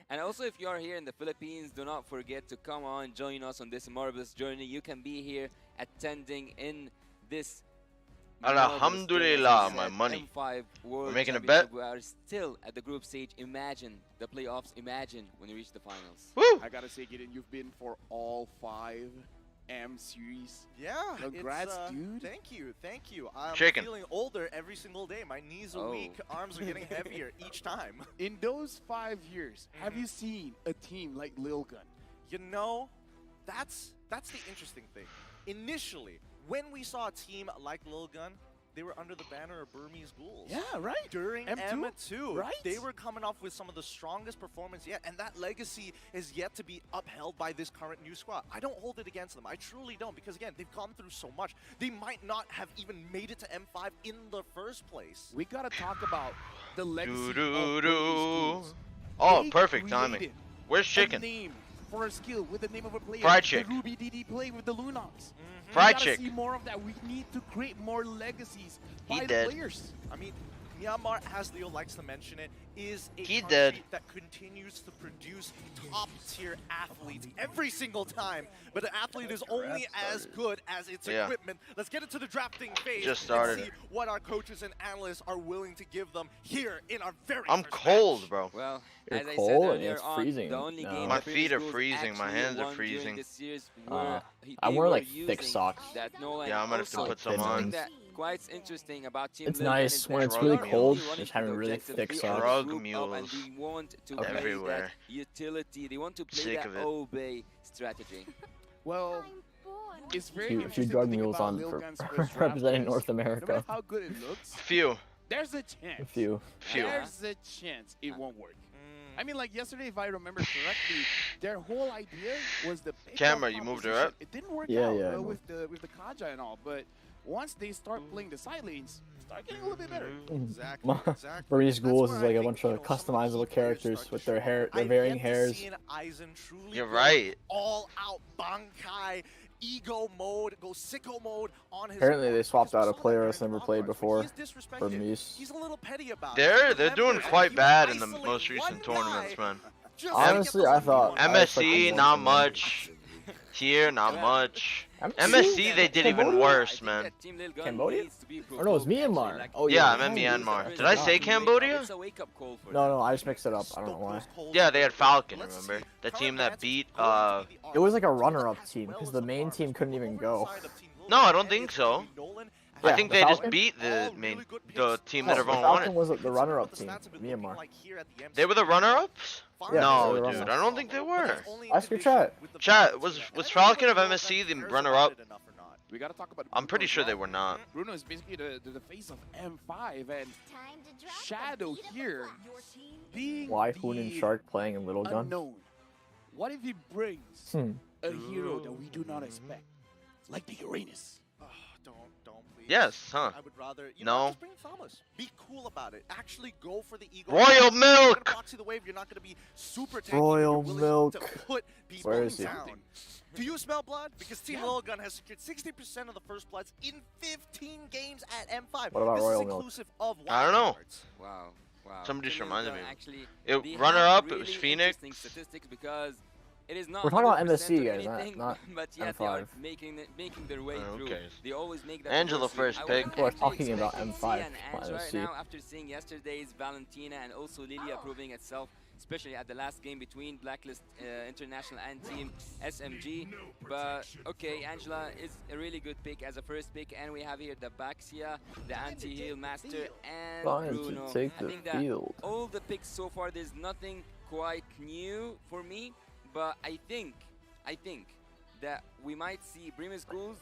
And also, if you are here in the Philippines, do not forget to come on, join us on this marvelous journey. You can be here attending in this Alhamdulillah, my money. M5 World We're making a bet. Championship. We are still at the group stage. Imagine the playoffs. Imagine when we reach the finals. Woo! I gotta say, Gideon, you've been for all 5 M series. Yeah, Congrats, dude. Thank you, thank you. I'm Chicken. feeling older every single day. My knees are weak, arms are getting heavier each time. In those 5 years, have you seen a team like Lil Gun? You know, that's the interesting thing. Initially, when we saw a team like Lil Gun, they were under the banner of Burmese Ghouls. Yeah, right. During M2, M2, right? They were coming off with some of the strongest performance yet, and that legacy is yet to be upheld by this current new squad. I don't hold it against them. I truly don't, because again, they've gone through so much. They might not have even made it to M5 in the first place. We gotta talk about the legacy Doo of doo Burmese doo. Ghouls. Oh, They perfect timing. created Where's a chicken? name for a skill with the name of a player. Fried chick. The Ruby DD play with the Lunox. Fried we chick. gotta see more of that. We need to create more legacies He by the dead. players. I mean, Myanmar, as Leo likes to mention it, is a He country dead. that continues to produce top-tier athletes every single time. But an athlete is only as good as its equipment. Let's get into the drafting phase Just started. and see what our coaches and analysts are willing to give them here in our very I'm first cold, match. bro. Well, You're as I said cold and earlier it's on, freezing. the only No. game My that feet are Burmese Ghouls freezing, my actually hands are won during freezing. this series were, I they wear were like thick using socks. That Nolan. Yeah, I'm gonna have to Also, put some thin on. ones. that quite interesting about Team It's Lil Gun nice is when that it's we really are cold, only running just having the really objective. thick We socks. are Drug grouped up mules and we want to Okay. play everywhere. that utility. They want to play Sick that of it. obey strategy. Well, it's very A few interesting drug to think mules about on Lil for Gun's first draft representing because North no matter America. how good it looks, Few. there's a chance. A few. There's a chance it won't work. I mean, like yesterday, if I remember correctly, their whole idea was the pickup Camera, you moved her composition. up? It didn't work Yeah, out yeah, I with the Kaja and all, but once they start playing the side lanes, start getting a little bit better. Exactly, exactly. Burmese That's Ghouls where is I like a think, bunch you of know, some of the customizable key players characters start with to their show. hair, their I've varying yet to hairs. see an Aizen truly You're go right. all out Bankai, ego mode, go sicko mode on his Apparently they opponent, swapped because out we a saw player that that's during never the played Lockhart, before. He's disrespected. Burmese. He's a little petty about They're it. doing Remember, quite he bad would in the isolate most recent one tournaments, guy man. just to Honestly, get the I thought 1v1. I expected MSC, more not from them. much. Here, not much. MSC? MSC, they did even Cambodia? worse, man. Cambodia? Or no, it's Myanmar. Oh Yeah, yeah, I meant right. Myanmar. Did I say Cambodia? It's a wake-up call for No, them. no, I just mixed it up. I don't know why. Yeah, they had Falcon, remember? The team that beat, It was like a runner-up team because the main team couldn't even go. No, I don't think so. I Yeah, think the they just Falcon? beat the team No, that the everyone Falcon wanted. was the runner-up team, Myanmar. They were the runner-ups? Yeah, No, they were dude, runner-ups. I don't think they were. Ask your chat. Chat, was Falcon of MSC the runner-up? We gotta talk about. I'm pretty Bruno as sure they well. were not. Bruno is basically the face of M5, and Shadow here being Why Hunin the Shark playing in Little Gun? unknown. What if he brings Hmm. a hero that we do not expect, like the Uranus? Don't please. Yes, huh? I would rather, you No. know, just bring Thomas. Be cool about it. Actually go for the ego. Royal If you're gonna Milk! proxy the wave, you're not gonna be super tanky. Royal You're willing Milk. To put people Where is he? down. Do you smell blood? Because Team Lil Gun has secured 60% of the first bloods in 15 games at M5. What about this Royal is Milk? inclusive of I don't know. wildcards. Wow, wow. Somebody just Team reminded Lil Gun me. Actually, It- they runner-up, have it was really Phoenix. interesting statistics because it is not We're talking about 100% MSC, of guys, not- anything, not but yet they are M5. making their way Who through. cares? They always make that. Angela work through. first I pick. wasn't People are actually talking about expecting M5, to see an not Ange right MSC. now after seeing yesterday's Valentina and also Lilia proving itself, especially at the last game between Blacklist International and Team SMG. But okay, Angela is a really good pick as a first pick, and we have here the Baxia, the anti-heal master, and Trying to Bruno. take I the think that field. all the picks so far, there's nothing quite new for me, but I think that we might see Burmese Ghouls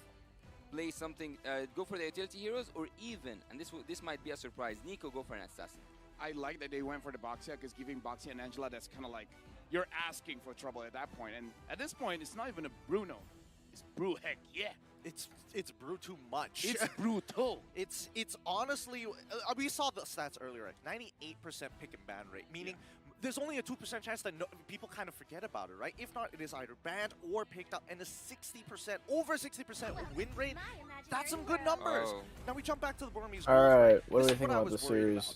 play something, go for the utility heroes, or even, and this might be a surprise, Nico go for an assassin. I like that they went for the Boxia because giving Boxia and Angela, that's kind of like you're asking for trouble at that point. And at this point, it's not even a Bruno. It's Bru heck yeah. It's brew too much. It's brutal. It's honestly, we saw the stats earlier, right? 98% pick and ban rate, meaning there's only a 2% chance that people kind of forget about it, right? If not, it is either banned or picked up, and a 60%, over 60% win rate, that's some good numbers. Oh. Now we jump back to the Burmese. All right, what do This we is think I about was the worried series? about.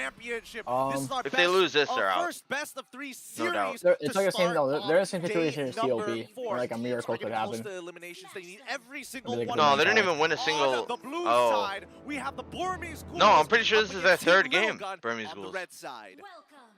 championship. Um, This is our If they lose this, they're out. first best of 3 No doubt. series. It's to like the same. start No, they're in the same off situation as day number COB, 4. where like a Teams miracle are could getting close happen. to eliminations. They need every single Maybe they one could of No, they them. didn't even win a On single. the blue Oh. side, we have the Burmese No, I'm Ghouls pretty sure up this is their against Team third Little game, Gun Burmese on the Ghouls. red side. Welcome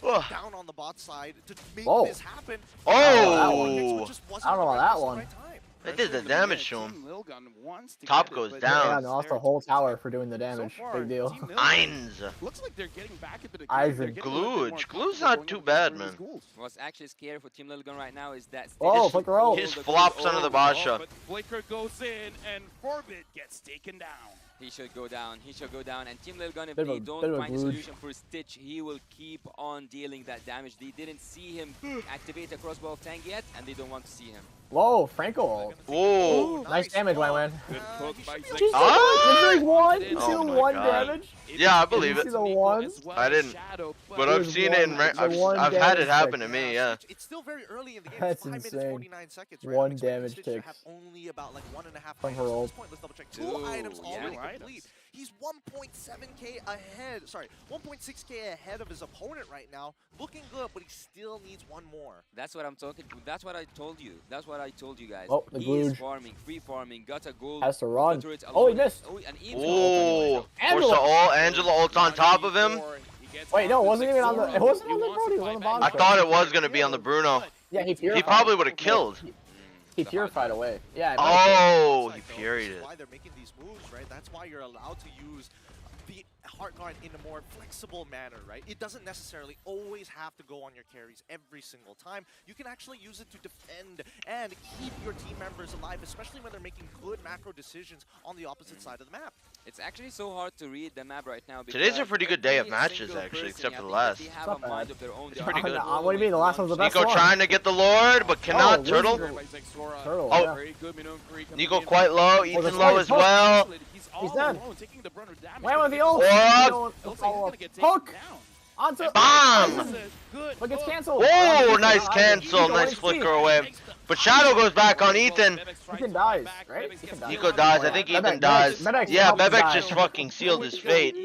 players Ugh. down on the bot side to make Whoa. this happen. Oh! Just wasn't I don't know the about right that place at the one. right time. They did the damage to him. Team Lilgun wants to Top get it, goes but down. Yeah, and lost the whole tower for doing the so damage. far, Big deal. Team Lilgun Eins. looks like they're getting back into the game. Eisen. They're getting a little bit more Gluge. comfortable Gluge's not going too up bad, against man. Ghouls. What's actually scary for Team Lilgun right now is that Oh, Stitch Flicker ult. He just flops under the Basha. But Flicker goes in and Forbit gets taken down. He should go down. He should go down. And Team Lilgun, if Bit of they a- don't bit of a find a glue. solution for Stitch, he will keep on dealing that damage. They didn't see him activate a crossbow of tank yet, and they don't want to see him. Whoa, Franco ult. Whoa. Nice damage, Wayman. Good hook by Jesus, Zane. Ah! did you one? Oh You see the my one God. damage? Yeah, I believe you it. see the one? I didn't. But It I've was seen it in. one- Ra- the I've one I've had it damage happen tick. to me. Yeah. It's still very early in the game. That's It's 5 minutes, insane. 49 seconds. Right? One I'm expecting damage Stitch to tick. have only about like 1.5 From items her at ult. this point. Let's double check. Two, Two items yeah. already Two complete. items. He's 1.7k ahead. Sorry, 1.6k ahead of his opponent right now. Looking good, but he still needs one more. That's what I'm talking. That's what I told you. That's what I told you guys. Oh, the he is Gluge. farming, free farming, got a gold. Has to run. turret Oh, he alone. missed. Oh, and even Oh. Angela. Force the ult. Angela ult on top of him. Wait, no, it wasn't even on the- it wasn't on the Brody, it was on the bottom. I thought it was gonna be on the Bruno. Yeah, he purified. He probably would have killed. He purified away. Yeah. Oh, he That's puried it. why they're making these moves, right? That's why you're allowed to use the Heart Guard in a more flexible manner, right? It doesn't necessarily always have to go on your carries every single time. You can actually use it to defend and keep your team members alive, especially when they're making good macro decisions on the opposite side of the map. It's actually so hard to read the map right now. Today's a because pretty good day of every matches, single actually, person, except for I the think that last. They have It's a not bad. mind of their own. It's They pretty are good. all What do you mean? The last going one's the best Nico one. trying to get the Lord, but cannot. Oh, Turtle. Turtle, Oh. yeah. Very good maneuvering coming Nico in. quite low. the Ethan slice low as hook. well. He's all dead. alone, taking the brunt of damage. Wham with the ult. What? Going- Looks like he's follow gonna up. get taken Hook. down. Onto. Bomb. That's a good Look, it's hook. canceled. Oh, nice Nico, cancel. Nice flicker away. But Shadow goes back on Ethan. Ethan dies, right? Ethan dies. Nico dies. I think Ethan Bebek dies. Bebek Yeah, helped Bebek die. just fucking sealed his fate.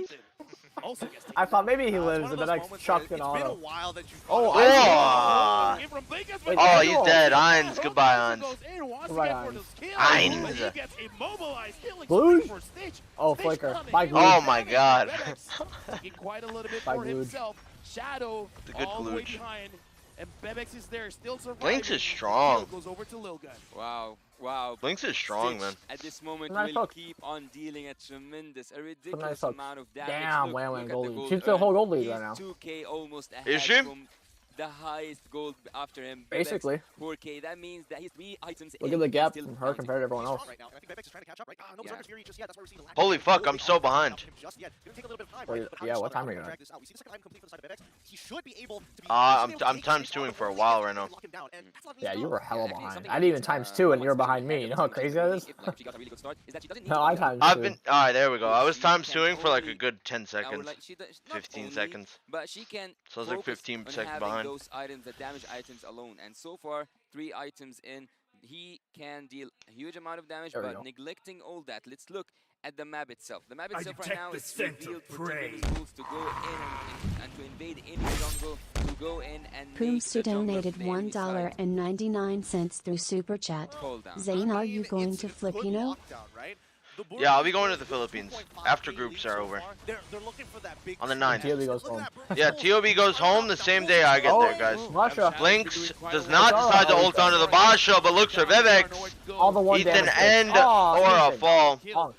Also gets taken I thought maybe he It's lives, one of but those I moments chucked where an it's been a auto. while that you've Oh, fought. Oh. Came from Vegas, Wait, but Oh, he's he's dead. Heinz. Goodbye, Heinz. goes in, wants to Goodbye, get for Heinz. the kill, Heinz. but he gets immobilized, killing Gluge? spree for Stitch. Oh, Stitch Flicker. coming By in. Gluge. Oh my God. Bebek's taking quite a little bit By for Gluge. himself. Shadow The good all the way Gluge. behind, and Bebex is there, still surviving. Blinks is strong. Kill goes over to Lilgun. Wow, wow. Blinks is strong, Stitch man. At this moment, Nice will hook. keep on dealing a ridiculous nice hook. amount of damage. Damn, Look, Wham look Wham at the gold lead. gold She's the earned. whole gold lead He's right now. 2k almost ahead Is she? from the highest gold after him. Basically. 4k. That means that he's 3 items Look in at the and gap still from her counting. compared to everyone He's else. strong right now, and I think Bebex is trying to catch up, right? No Yeah. Berserker's Fury just yet. That's why we're seeing the lack Holy of fuck, ability I'm so on behind. him just yet. It's gonna take a little bit of time, Wait, right? But yeah, Heinz what still time are you gonna on? drag this out. We see the second item complete for the side of Bebex. He should be able to be. I'm he should be able to times take twoing this for a on while before right now. he lock him down, and that's not Yeah, easy you to were do. hella Actually, behind. something I that didn't even makes, times two, and you were Moba behind me. Zane You know how crazy that is? if, like, she got a really good start, is that she doesn't No, need I to times I've two. been. Alright, there we go. I was She times can twoing for like a only- good 10 I would seconds. like, she does, not 15 only, seconds. but she can So it's like focus 15 on seconds having behind. those items, the damage items alone. And so far, 3 items in, he can deal a huge amount of damage, There we but go. neglecting all that. Let's look at the map itself. The map I itself right detect now the is scent of revealed for prey. Team Liverpool's to go in and to invade any jungle, to go in and make Poomstu the jungle donated from the enemy side $1.99 through Super Chat. fall down. Zane, I are mean, you going it's to a good Filipino? lockdown, right? The Bulls Yeah, I'll be going to are the Philippines 2.5 after lead groups so are over. far. They're looking for that big On the swing. 9th. TOB goes Look home. at that, Yeah, TOB goes home the same day I get Oh, there, guys. Russia. Blinks does not decide to ult onto the Basha, but looks for Bebex. All the one Ethan damage. and Oh, Aura Ethan. fall. Punk.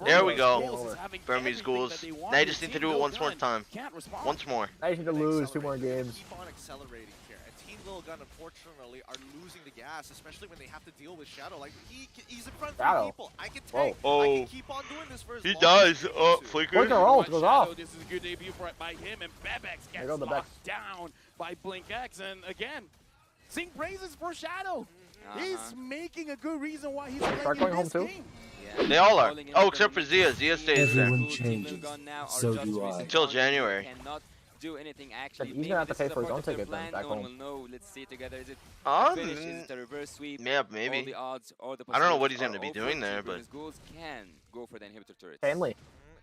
There we go. Burmese Burmese ghouls. Now you just need to do it once more time. Once more. I need to lose 2 more games. Keep on accelerating here. And Team Lilgun, unfortunately, are losing the gas, especially when they have to deal with Shadow. Like, he's in front of 3 Shadow. people. I can Whoa. tank. I Oh. can keep on doing this for as He long dies. as I need Oh, to. Flicker. Flicker ult goes off. This is a good debut by him, and Bebex There gets go the locked down by Blink X. And again, sing praises for Shadow. He's making a good reason why he's playing Start in going home this too? game. Yeah. They all are. Falling in Oh, with except them. for Zia. Zia stays there. Everyone Team changes. Lilgun now are So just do I. recent Until ones. January. They cannot do anything actually. he's Maybe gonna have to this pay is a for his part own of their ticket then, plan. back No one home. will know. Let's see together. Is it Oh, finish? Is it a reverse sweep? yeah, All maybe. the odds or the I don't know what possibilities he's gonna are be all doing for there, Team but- Burmese Ghouls can go for the inhibitor turrets. Family.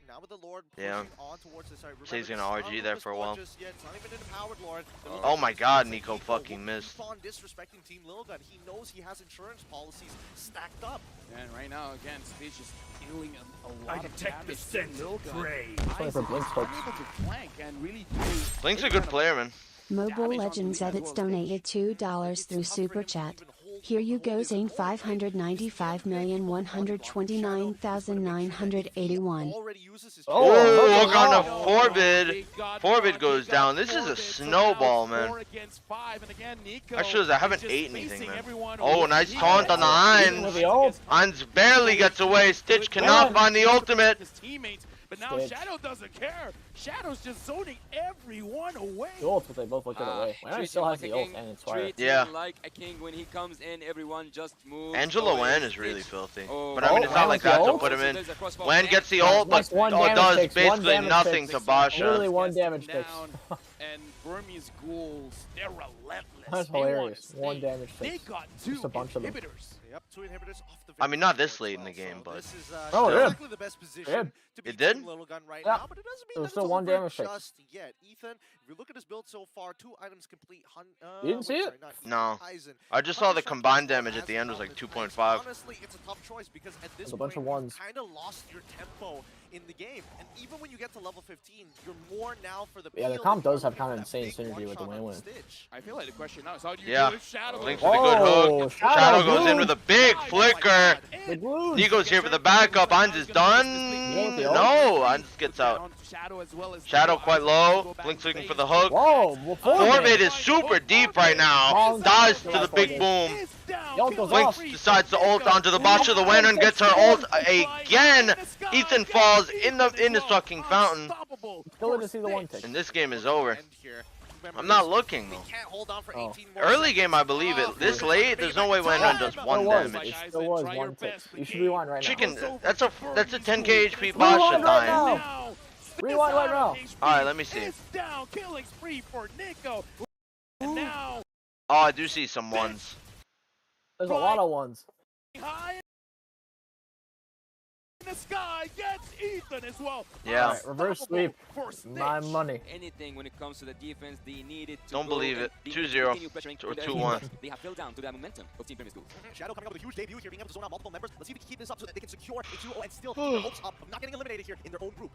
Now with the Lord pushing Yeah. on towards this side. So he's Remember, gonna this RG not there Lord for a while. just yet. It's not even an empowered Lord. They're Oh looking my for God, this Nico will fucking missed. Keep on disrespecting Team Lilgun. He knows he has insurance policies stacked up. And right now, again, Stitch is dealing a I lot of detect the damage to scent of Lilgun. prey. Playing for Blink's folks. unable to flank and really do Blink's a any good kind of player, man. Mobile damage on Legends the lead as Edits well as donated $2 It's through tough for Super him to Chat. even hold Here you go, Zane. 595,129,981. Oh, look on the forbid. Forbid goes down. This is a snowball, man. That shows I haven't ate anything, man. Oh, nice taunt on the Heinz. Heinz barely gets away. Stitch cannot find the ultimate. But now Shadow doesn't care. Shadow's just zoning everyone away. The ult, but they both looked away. Why still has the ult and Inspire? Yeah. Like a king when he comes in, everyone just moves. Angela Wan is really filthy. Oh, but I mean, it's not like that to put him in. Wan gets the ult, but does basically nothing to Basha. Literally 1 damage takes. And Burmese ghouls, they're relentless. That's hilarious. 1 damage They takes. got 2 Just a bunch of them. inhibitors. Yep, 2 inhibitors off the I mean, not this late in the game, but this is Oh, yeah. exactly the best position to be It did? Team Little Gun right Yeah. now, but it doesn't mean It was that still it's 1 over damage take. just yet. Ethan, if you look at his build so far, 2 items complete. You didn't see it? No. I just saw the combined damage at the end was like 2.5. Honestly, it's a tough choice because at this There's a bunch point, of ones. you kind of lost your tempo in the game. And even when you get to level 15, you're more now for the Yeah, the peel comp than does you're have kind of looking for that insane big synergy with the one-shot on win-win. Stitch. I feel like the question now is how do you Yeah. do if Shadow Link with a good hook. Shadow goes in with a big flicker. The blues. Nico's here for the backup. Heinz is done. No, Heinz gets out. Shadow quite low. Blink's looking for the hook. Whoa, Forbid is super deep right now. Dives to the big boom. Blink decides to ult onto the Basha. The winner gets her ult again. Ethan falls in the fucking fountain. Still didn't see the 1 tick. And this game is over. I'm not looking though. Oh. Early game, I believe it. This late, there's no way Wenron does 1 damage. It still was 1 tick. You should rewind right now. Chicken, that's a 10k HP Basha time. Rewind right now. Alright, let me see. Down, killing spree for Nico. And now Oh, I do see some ones. There's a lot of ones. high in the sky gets Ethan as well. Yeah. Alright, reverse sweep. My money. Anything when it comes to the defense, they needed to Don't go believe and it. be- 2-0 continue pressuring or the 2-1. defense. They have fell down to the momentum of Team Pyramid School. Shadow coming up with a huge debut here, being able to zone out multiple members. Let's see if they can keep this up so that they can secure a 2-0 and still keep their hopes up of not getting eliminated here in their own group.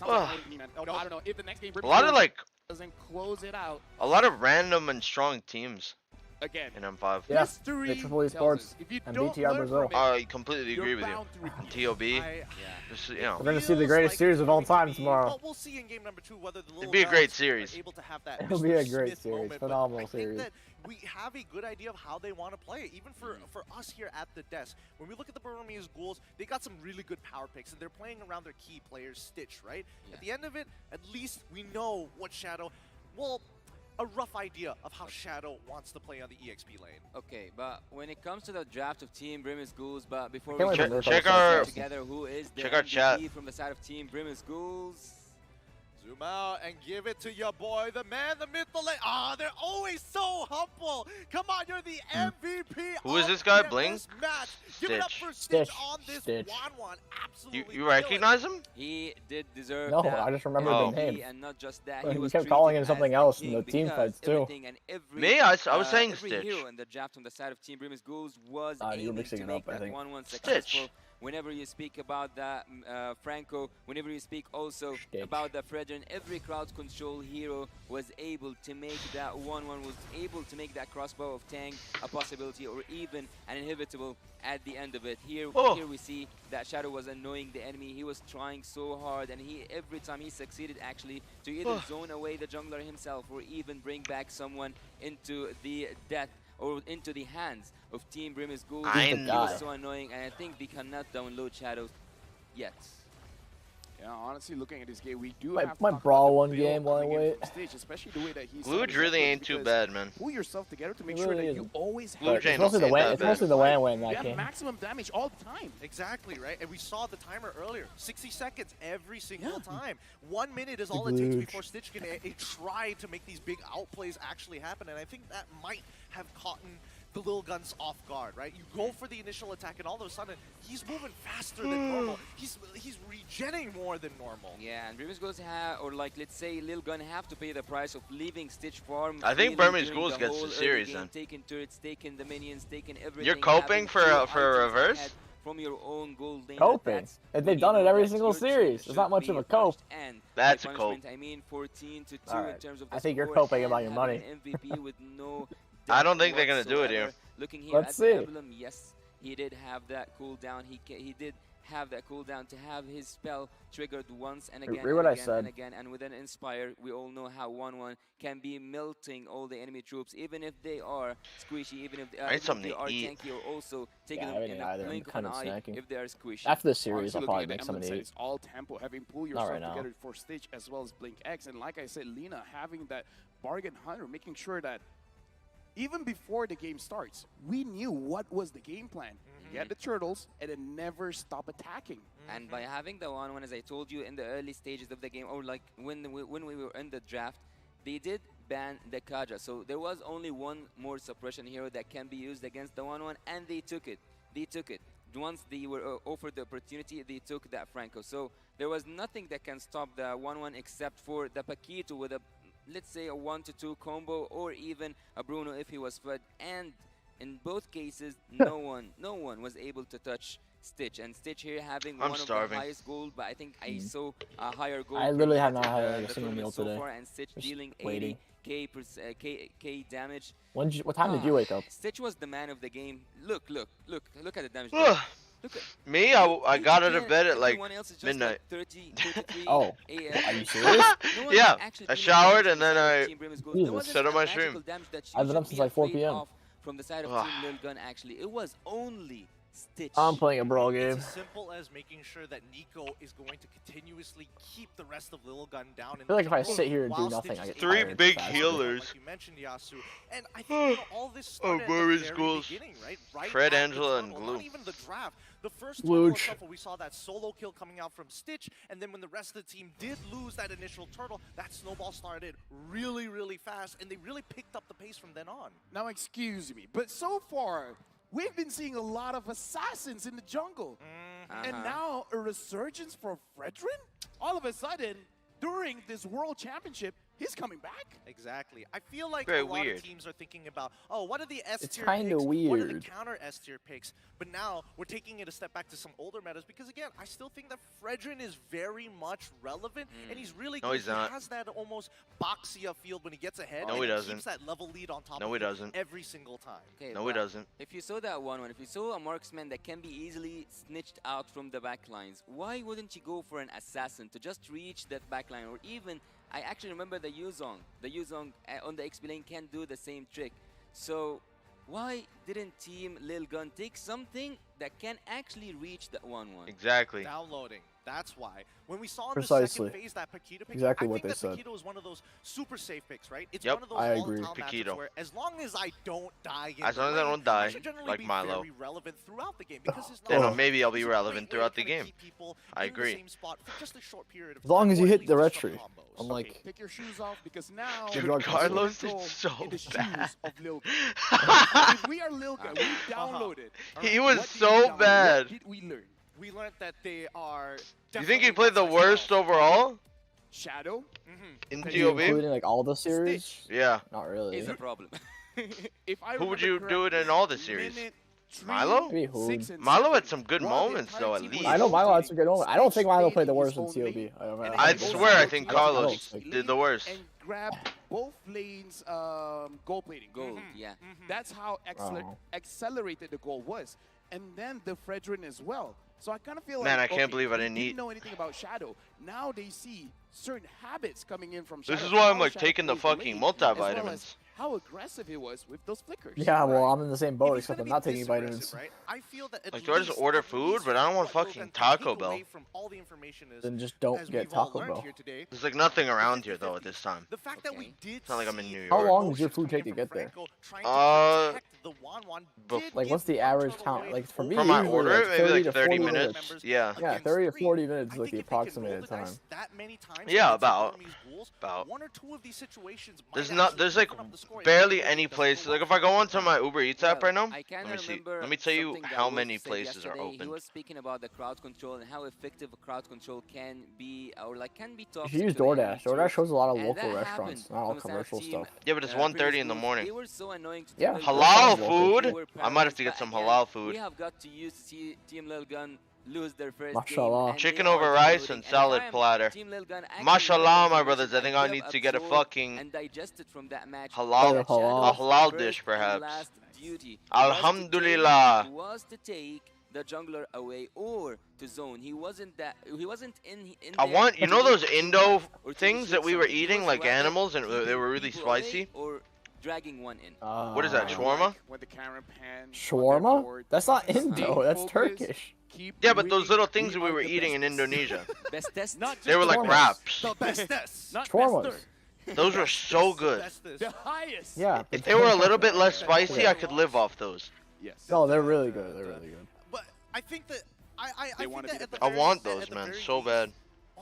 Oh, no, I don't know if the next game A lot of like, doesn't close it out a lot of random and strong teams again. in M5. Yeah, History the Triple tells Esports us if you and don't BTR learn Brazil. from it, I completely agree you're with you. bound to repeat And it. TOB, I- just, you know. We're gonna see the greatest series of all time tomorrow. But we'll see in game number 2 whether the little be a great guys series. are able to have that It'll be a Mr. great Smith series, moment, but phenomenal I think series. that we have a good idea of how they want to play it, even for us here at the desk. When we look at the Burmese Ghouls, they got some really good power picks, and they're playing around their key players, Stitch, right? Yeah. At the end of it, at least we know what Shadow, well, a rough idea of how Shadow wants to play on the EXP lane. Okay, but when it comes to the draft of Team Brimmis Ghouls, but before Can't we wait for Check Miracle our- to together, who is the check our chat. MVP from the side of Team Brimmis Ghouls? Zoom out and give it to your boy, the man, the myth, the legend. Ah, they're always so humble. Come on, you're the MVP. Who is of this guy, their Blink? best match. Give it up Stitch. for Stitch, Stitch. on this Stitch. 1-1. Absolutely. You recognize him? He did deserve No, that. I just remembered Oh. the name. And not just that, Well, he he was kept calling treated him something as a else in king the team because fights, too. everything and every, Me? I was saying every Stitch. hero in the draft on the side of Team Brimmis Ghouls was You're aiming mixing to it make up, I that think. 1-1 Stitch. successful. Whenever you speak about that, Franco, whenever you speak also Stitch. about the Fredrin, every crowd control hero was able to make that 1-1, was able to make that crossbow of Tang a possibility or even an inhibitable at the end of it. Here we see that Shadow was annoying the enemy. He was trying so hard, and every time he succeeded actually to either zone away the jungler himself or even bring back someone into the death or into the hands of Team Brimmis Ghouls. I He know. was so annoying, and I think they cannot download Shadows yet. Yeah, honestly, looking at this game, we do Might have to talk brawl about one the build game while I coming in wait. from Stage, especially the way that he's Luge really ain't too bad, man. Pull yourself together to make It sure really that you isn't. always have Luge It's ain't mostly the ain't WAN. that It's bad. mostly the WAN you that have game. maximum damage all the time. Exactly, right? And we saw the timer earlier. 60 seconds every single Yeah. time. 1 minute is Big all it takes Luge. before Stitch can try to make these big outplays actually happen. And I think that might have caught the little guns off guard, right? You go for the initial attack, and all of a sudden, he's moving faster than normal. He's regenning more than normal. Yeah, and Brimmis Ghouls have, or like let's say Lil Gun have to pay the price of leaving Stitch Farm. I think freely Brimmis during Ghouls the gets whole the early series game, then. Taking turrets, taking the minions, taking everything. You're coping having for two a items reverse? ahead from your own gold lane. Coping. That's If when they've you done it know every that single your team series, it's should not much be of a cope. punished. And That's by a cope. punishment, I mean 14-2 in Alright. terms of the I think you're score coping and about your having money. an MVP with no I don't think they're gonna do it here. whatsoever. Looking here Let's at see. the emblem, yes, he did have that cooldown. He did have that cooldown to have his spell triggered once and again Read what I and again said. and again. And with an Inspire, we all know how 1-1 can be melting all the enemy troops, even if they are squishy, even if they I need something are to eat. tanky, or also taking Yeah, I them haven't in eaten either. a I'm blink of kind an of eye snacking. if they are squishy. After this series, Honestly, I'll looking probably at the make something emblem to set, eat. it's all tempo, having pull Not yourself right now. together for Stitch as well as Blink X. And like I said, Lina having that bargain hunter, making sure that even before the game starts, we knew what was the game plan. Get the turtles and then never stop attacking. And by having the 1-1, as I told you in the early stages of the game, or like when we were in the draft, they did ban the Kaja. So there was only one more suppression hero that can be used against the 1-1, and they took it. They took it. Once they were offered the opportunity, they took that Franco. So there was nothing that can stop the 1-1 except for the Paquito with a, let's say, a 1-2 combo, or even a Bruno if he was fed. And in both cases, no one was able to touch Stitch. And Stitch here having one of the highest gold, but I think I saw a higher gold. I literally have not per had the a single tournament meal so today. far, and Stitch Just dealing waiting. 80k damage. What time did you wake up? Stitch was the man of the game. Look at the damage. Look at Me, I got out of bed at like everyone else is just midnight. Like 30, 33 Oh, a.m. are you serious? No one Yeah, actually I dealing showered damage and then from the I side of Team Brim's gold. There Jesus. wasn't set up a my magical stream. damage that I've been you up should since be like 4 afraid p.m. of from the side of Ugh. Team Lil Gun. Actually, it was only Stitch. I'm playing a brawl game. It's as simple as making sure that Nico is going to continuously keep the rest of Lil Gun down. I feel like if I sit here and do while nothing, Stitch I is get able to Three tired big faster. healers. Like you mentioned, Yasu, and I think you know, all this started at the Murray's very schools. beginning, right? Fred, at the Angela, and tunnel, Glue. Not even the draft. The first Luge. turtle itself, where we saw that solo kill coming out from Stitch, and then when the rest of the team did lose that initial turtle, that snowball started really, really fast, and they really picked up the pace from then on. Now, excuse me, but so far, we've been seeing a lot of assassins in the jungle. And now a resurgence for Fredrin? All of a sudden, during this World Championship, he's coming back? Exactly. I feel like Very a lot weird. of teams are thinking about, oh, what are the S It's tier kinda picks? What are the weird. counter S tier picks? But now we're taking it a step back to some older metas because again, I still think that Fredrin is very much relevant and he's really No, good. he's not. He has that almost Boxia field when he gets ahead. No, and he he doesn't. keeps that level lead on top No, of he him doesn't. every single time. Okay, No, he but doesn't. If you saw that 1-1, if you saw a marksman that can be easily snitched out from the backlines, why wouldn't you go for an assassin to just reach that backline? Or even, I actually remember the Yuzong. The Yuzong on the XP lane can do the same trick. So why didn't Team Lil Gun take something that can actually reach that 1-1? Exactly. Downloading. That's why. When we saw in Precisely. the second phase that Paquito pick, Exactly I what think they that said. Paquito is one of those super safe picks, right? It's Yep. one of those I agree. volatile matchups Paquito. where as long as I don't die in As the long as I lane, don't die, should generally like be Milo. very relevant throughout the game because his Then Oh. maybe I'll be is a relevant great way throughout to the kinda game. keep people I in the agree. same spot for just a short period of As long time, as you or at hit least the just red some tree. combos. I'm like, Take your shoes off because now Dude, we're Carlos gonna is go so in the bad. shoes of Lil Gun. If we are Lil Gun, we downloaded. He Alright, was what did so we download? bad. What did we learn? We learned that they are. You think he definitely played the one size worst fits all. overall Shadow? in Okay. TOB? including like all the series? Stitch. Yeah. Not really. Is a problem. If I Who would remember you do it in correctly, all the series? minute 3, Milo? Maybe Hood. 6, and Milo 7, had some good while the moments, entire though, at team was least. I know Milo had some good moments. I don't think Milo Stitch played the stayed worst in in his TOB. own lane, and I'd then swear I goes think out to Carlos the lane did the worst. And grabbed both lanes goal plating. Gold, yeah. That's how Oh. accelerated the goal was. And then the Fredrin as well. So I kind of feel Man, like, I can't okay, believe I they didn't eat. know anything about Shadow. Now they see certain habits coming in from Shadow. This is why I'm how like Shadow taking the plays fucking lane, as well multivitamins. as how aggressive he was with those flickers. Yeah, well, I'm in the same If boat, he's except gonna I'm be not taking this vitamins. aggressive, right? I feel that at Like, do I just least- order at food? least But I don't want what Lil fucking Gun can Taco take away Bell. from all the information is, Then just don't as get we've all Taco learned Bell. here today, There's like nothing around 50-50. here though at this time. The fact that we Okay. did It's not like I'm in see New How York. long does your motions food take to coming get there? from Franco trying to Uh, protect the Wanwan bef- did Like, give what's the one average turtle count? away Like, for me, For my usually order, like maybe 30 like to 30 40 minutes. Yeah. Yeah, against 30 to three. 40 minutes I is like think the if they can roll approximated the dice time. that many times Yeah, against the about. enemy's ghouls, About. one or two of these situations might There's actually there's like open up the score. barely If any it doesn't place. go Like well. if I go onto my Uber Eats app right now, I kinda let me see. remember Let me tell you something that how Wolf many said places are yesterday. He open. was speaking about the crowd control and how effective crowd control can be, or like can be You toxic. should use to the enemy DoorDash. DoorDash troops. shows a lot of And local that restaurants, happened not all from the side of commercial Team, stuff. Yeah, but it's Previous 1:30 in the schools. morning. They were so annoying to Yeah. Team Lil Gun. Halal They food? were I might have to paralyzed, get but some again, halal food. We have got to use Team Lil Gun lose their first Mashallah. game. And Chicken they are over rice dominating. and salad if I am platter. Team Lilgun, actually Mashallah, one of my the brothers. I positions think I could need have to get a absorbed fucking and digested from that match. halal, Better halal. a halal First dish, and perhaps. last duty Alhamdulillah. was to take the jungler away or to zone. He wasn't in I there want, you to know those make Indo or to things that initiate we were something. He eating was like rather animals and they keeping were really people away spicy? or dragging one in. What is that, Uh, shawarma? When the camera pan Shawarma? That's not Stay Indo. That's focused, Turkish. keep Yeah, but those winning. little things that we are were the eating in bestest. Indonesia. Bestest. Not They were just like the wraps. The bestest. Not Shawarmas. bester. Those were so good. Bestest. The highest. Yeah. If they were a little bit less spicy, Yeah. I could live off those. Yes. No, they're really good. They're really good. But I think that I They think wanna that be at the the I very- want at those, the man, very so least- bad.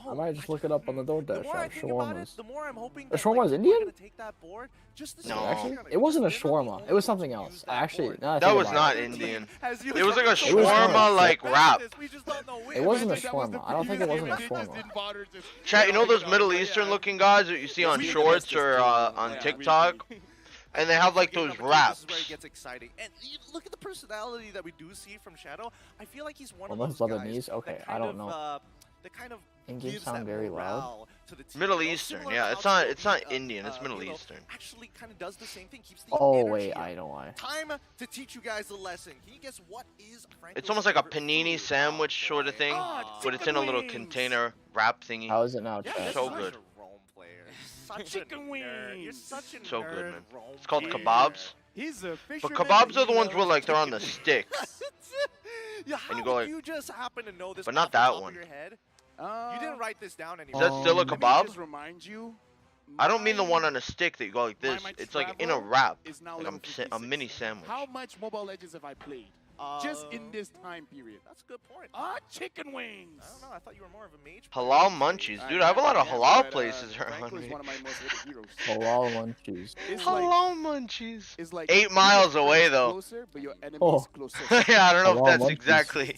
I might just look it up on the DoorDash The more I app. think about it, Shawarmas. the more I'm hoping The that, shawarma's like, Indian? we're gonna take that board just to No. see Actually, how it wasn't a they're not the shawarma. only It was ones something who else. use that Actually, board. now I That think was about not it. Indian. Has you It was like a It was shawarma shawarma. like wrap. We just don't know which. It wasn't a Imagine that was the shawarma. I don't think it previous wasn't a game and they just shawarma. didn't bother to- Chat, you know those Yeah, Middle yeah, Eastern yeah. looking guys that you see on We the shorts bestest or too. on Yeah, TikTok? And they have like those This is where wraps. it gets exciting. And you look at the personality that we do see from Shadow. I feel like he's one of Almost those guys Lebanese? Okay, that I kind don't of, know. that kind of In-game gives sound that very loud. morale to the team. Middle You know, Eastern, similar yeah. to It's how not Toby, Indian. It's Middle you know, Eastern. actually kind of does the same thing. Keeps the Oh energy wait, up. I know why. Time to teach you guys a lesson. Can you guess what is Franco's It's almost like a favorite panini food? sandwich Oh, sort of boy. thing, Ah, but it's in a little chicken wings. container wrap thingy. How is it now, Yeah, chat? that's So such good. a Rome player. Such Chicken a nerd. You're wings. such a So nerd, good, man. Rome It's called player. kebabs. He's a But fisherman kebabs and are the he ones where loves like they're on the chicken sticks. Yeah, how And you go like- you just happen to know this But off not the that top one. of your head? wings. You didn't write this down anywhere. Is that still a Um, Let me kebab? just remind you. I don't mean the my- one on a stick that you go like this. my It's like in a travel wrap, is now like level a 56. mini sandwich. How much Mobile Legends have I played? Just in this time period. That's a good point. Ah, chicken wings. I don't know. I thought you were more of a mage. Halal munchies, dude. I have a lot of halal places around Franco is me. one of my most hated heroes. Halal munchies. It's like, Halal munchies. it's like 8 your miles friend away is though. Closer, but your enemy Oh. is closer. Yeah, I don't know if Halal that's munchies. exactly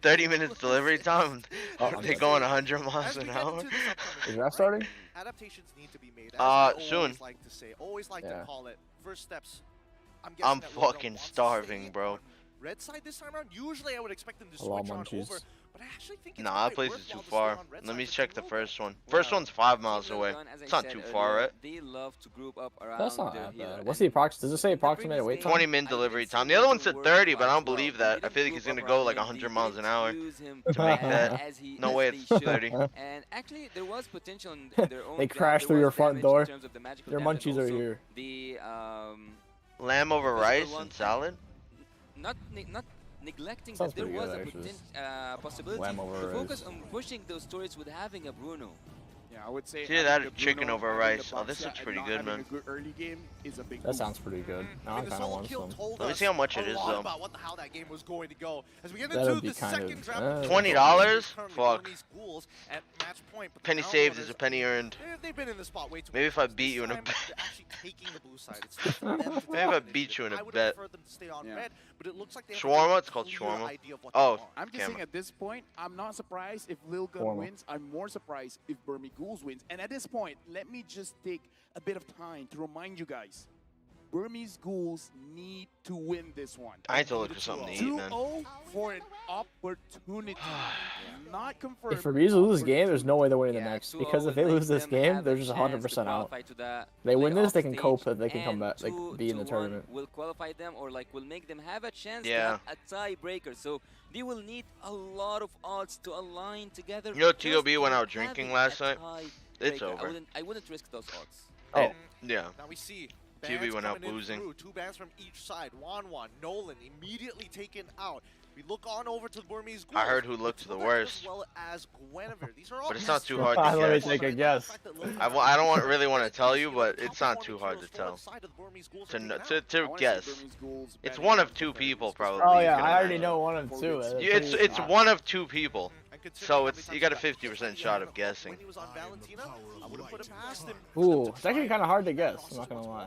30 minutes delivery time. Oh, They going 100 miles As we an get hour. into this upcoming Is game, that right, starting? Adaptations need to be made. As I always soon. like to say, always like Yeah. to call it. First steps. I'm guessing that Lilgun fucking wants to starving, stay bro. on Red side this time around. Usually I would expect them to Halal switch on munchies. over, but I actually think it's Nah, that quite place is too worthwhile to stay far. on red Let me side for check the Team first Lilgun. one. First one's 5 miles Team away. Lilgun, as I It's not said too far, earlier, right? They love to group up around That's not their that hero. bad. What's the approx? Does it say approximate wait time? 20 minute delivery time. The other one said 30, but I don't believe that. I feel like he's gonna go like 100 miles an hour. to make that. No way it's 30. And actually, there was potential in their own. They there crashed through was your front damage door. in terms of the magical Their damage and munchies are also here. The Lamb over Physical rice one. and salad? not neglecting Sounds that there pretty was good, a actually. possibility Lamb over to focus rice. on pushing those stories with having a Bruno. Yeah, I would say. See having that the chicken Bruno, over having rice. the Oh, this Baxia looks and pretty not good, having man. a good early game is a big That boost. sounds pretty good. Now I And the kind of solo want kill some. told Let me us see how much it a is, lot though. about what the hell that game was going to go. As we get That'd into be the kind second of- draft, $20? currently Fuck. Burmese Ghouls at match point, but the Penny Crown saved Runners, is a penny earned. They've been in the spot way too Maybe many if I times. beat This you in a time, bet. they're actually taking the blue side. It's tough for them to Maybe if I take beat you in a I would bet. prefer them to stay on Yeah. red, but it looks like they have Shawarma? a It's called clear shawarma. idea of what Oh, they want. I'm just Camera. saying at this point, I'm not surprised if Lil Gun Formal. wins. I'm more surprised if Burmese Ghouls wins. And at this point, let me just take a bit of time to remind you guys. Burmese Ghouls need to win this one. I need to look for something to eat, man. 2-0 for an opportunity. Not confirmed. If Burmese lose this game, there's no way they're winning the Yeah, next. 2-0 Because if would they make lose this them game, have they're a just chance 100% to out. qualify to the They win this, playoff they can cope stage, that they can come and back, they can be in the 2-1 tournament. will qualify them or like will make them have a chance Yeah. to have a tiebreaker. So they will need a lot of odds to align together. You know, just TOB went for out drinking having last a night? It's tiebreaker. over. I wouldn't risk those odds. Oh, Yeah. Now we see TV bans went out coming in boozing. through. 2 bans from each side. Wanwan, Nolan immediately taken out. We look on over to the Burmese Ghouls. I heard who looked the Tilda worst. As well as Guinevere. These are all But it's not best too hard to Let me guess. take a guess. I don't really want to tell you, but it's not too hard to tell. To guess. It's one of 2 people, probably. Oh you yeah, can I already imagine. know one of two. It's one of 2 people. So you got a 50% shot of guessing. When he was on Valentina, I wouldn't put it past him. Ooh, it's actually kind of hard to guess. I'm not gonna lie.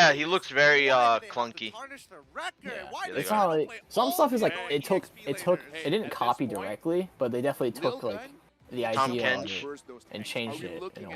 Yeah, he looks very clunky. It's not like some stuff is like it didn't copy directly, but they definitely took like the idea of it and changed it. In a way.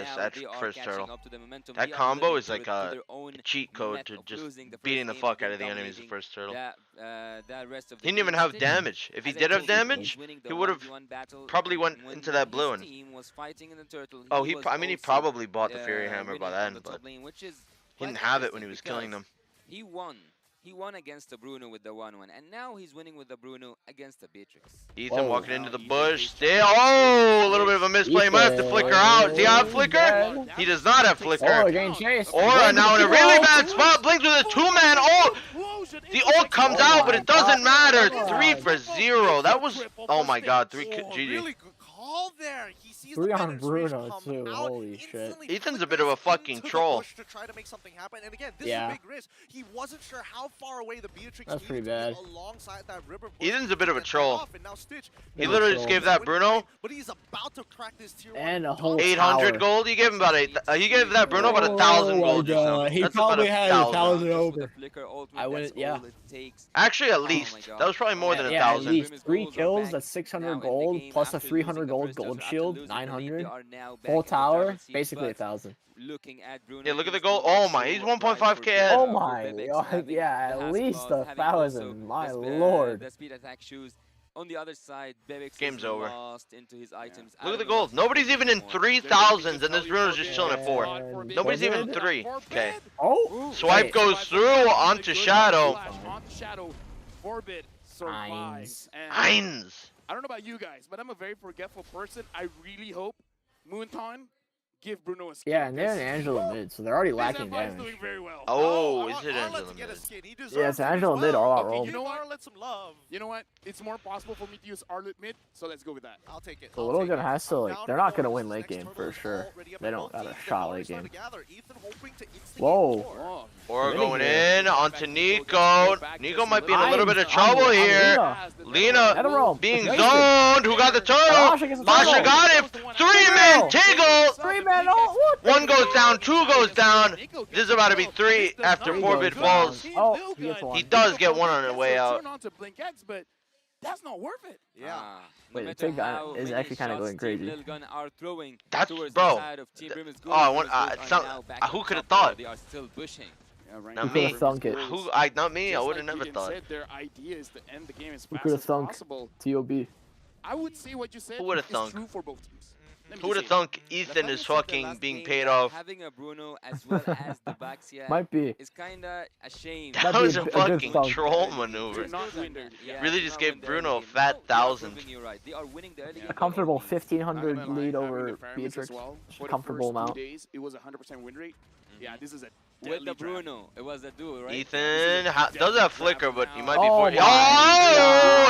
this now they are first catching turtle. up to the momentum. That They are combo living is like to a their own cheat code net to of just losing the first beating the game, fuck then out of the enemies the dominating first turtle. that rest of the He didn't even game. have Stitch, damage. If he as I did have told you, damage, he's winning the he would have 1v1 battle probably went when into that blue his one. team was fighting in the turtle. Oh, he was I mean, he also, probably bought the Fury Hammer by winning on then, the but top lane, which is He didn't have it when he was killing them. He won. He won against the Bruno with the 1-1, and now he's winning with the Bruno against the Beatrix. Ethan walking into the bush. Still, oh, a little bit of a misplay. He might have to flicker out. Does he have flicker? He does not have flicker. Aura now in a really bad spot. Blinks with a 2-man ult. The ult comes out, but it doesn't matter. 3 for 0. That was, oh my God, 3 GG. All there. He sees 3 the on Bruno too. out, Holy shit. Ethan's a bit of a fucking troll. To try to make something happen. And again, this is a big risk. He wasn't sure how far away the Beatrix That's pretty bad. Alongside that river. Ethan's a bit of a troll. And now Stitch, He literally just gave that Bruno. But he's about to crack this tier 1. And a whole 800 gold. He gave him about 8. He gave that Bruno about 1,000 gold. Just now. He That's probably had 1,000 over. I wouldn't. Yeah. Actually, at least. That was probably more than 1,000. At least 3 kills. That's 600 gold plus a 300 gold shield. 900. Full tower. Basically 1,000. Looking at Bruno. Yeah, look at the goal. Oh my, he's 1.5k ahead. Oh my. Yeah, at least 1,000. My lord. The speed attack shoes. On the other side, Bebex Game's over. lost into his items. Look at the gold. Nobody's even in 3,000s, and this Bruno's just chilling at 4. Nobody's even in 3. Okay. Oh. Swipe goes through onto Shadow. Forbid survives. Heinz. I don't know about you guys, but I'm a very forgetful person. I really hope Moonton give Bruno a skin. Yeah, and they're in Angela mid, so they're already lacking damage. Doing very well. Oh, is it Angela mid? Yeah, it's Angela mid all out roll. You know what? You know what? It's more possible for me to use Arlet mid, so let's go with that. I'll take it. So Little Gun has to, like, they're not going to win late game for sure. They don't got a shot late game. Whoa. Aura going in onto Nico. Nico might be in a little bit of trouble here. Lena being zoned. Who got the turtle? Masha got him. 3-man Tiggle. 3-man ult. 1 goes down, 2 goes down. This is about to be 3 after Forbid falls. Oh, he does get 1 on the way out. But that's not worth it. Yeah. Wait, the Tig is actually kind of going crazy. That's, bro. Oh, I want. Who could have thought? They are still pushing. Not me. Thunk it. Not me. I would have never thought. Their idea is to end the game as Who fast could have as thunk possible. TOB? I would say what you said Who would have is thunk? true for both teams. Who would have thunk Ethan is fucking being paid off? Having a Bruno as well as the Baxia Might be. is kinda a shame. That was a fucking troll maneuver. Really just gave Bruno a fat 1,000. They are winning the early game. A comfortable 1,500 lead over Beatrix. Comfortable amount. It was 100% win rate. Yeah, this is a with the Bruno. It was a duel, right? Ethan does have flicker, but he might be Oh for. God.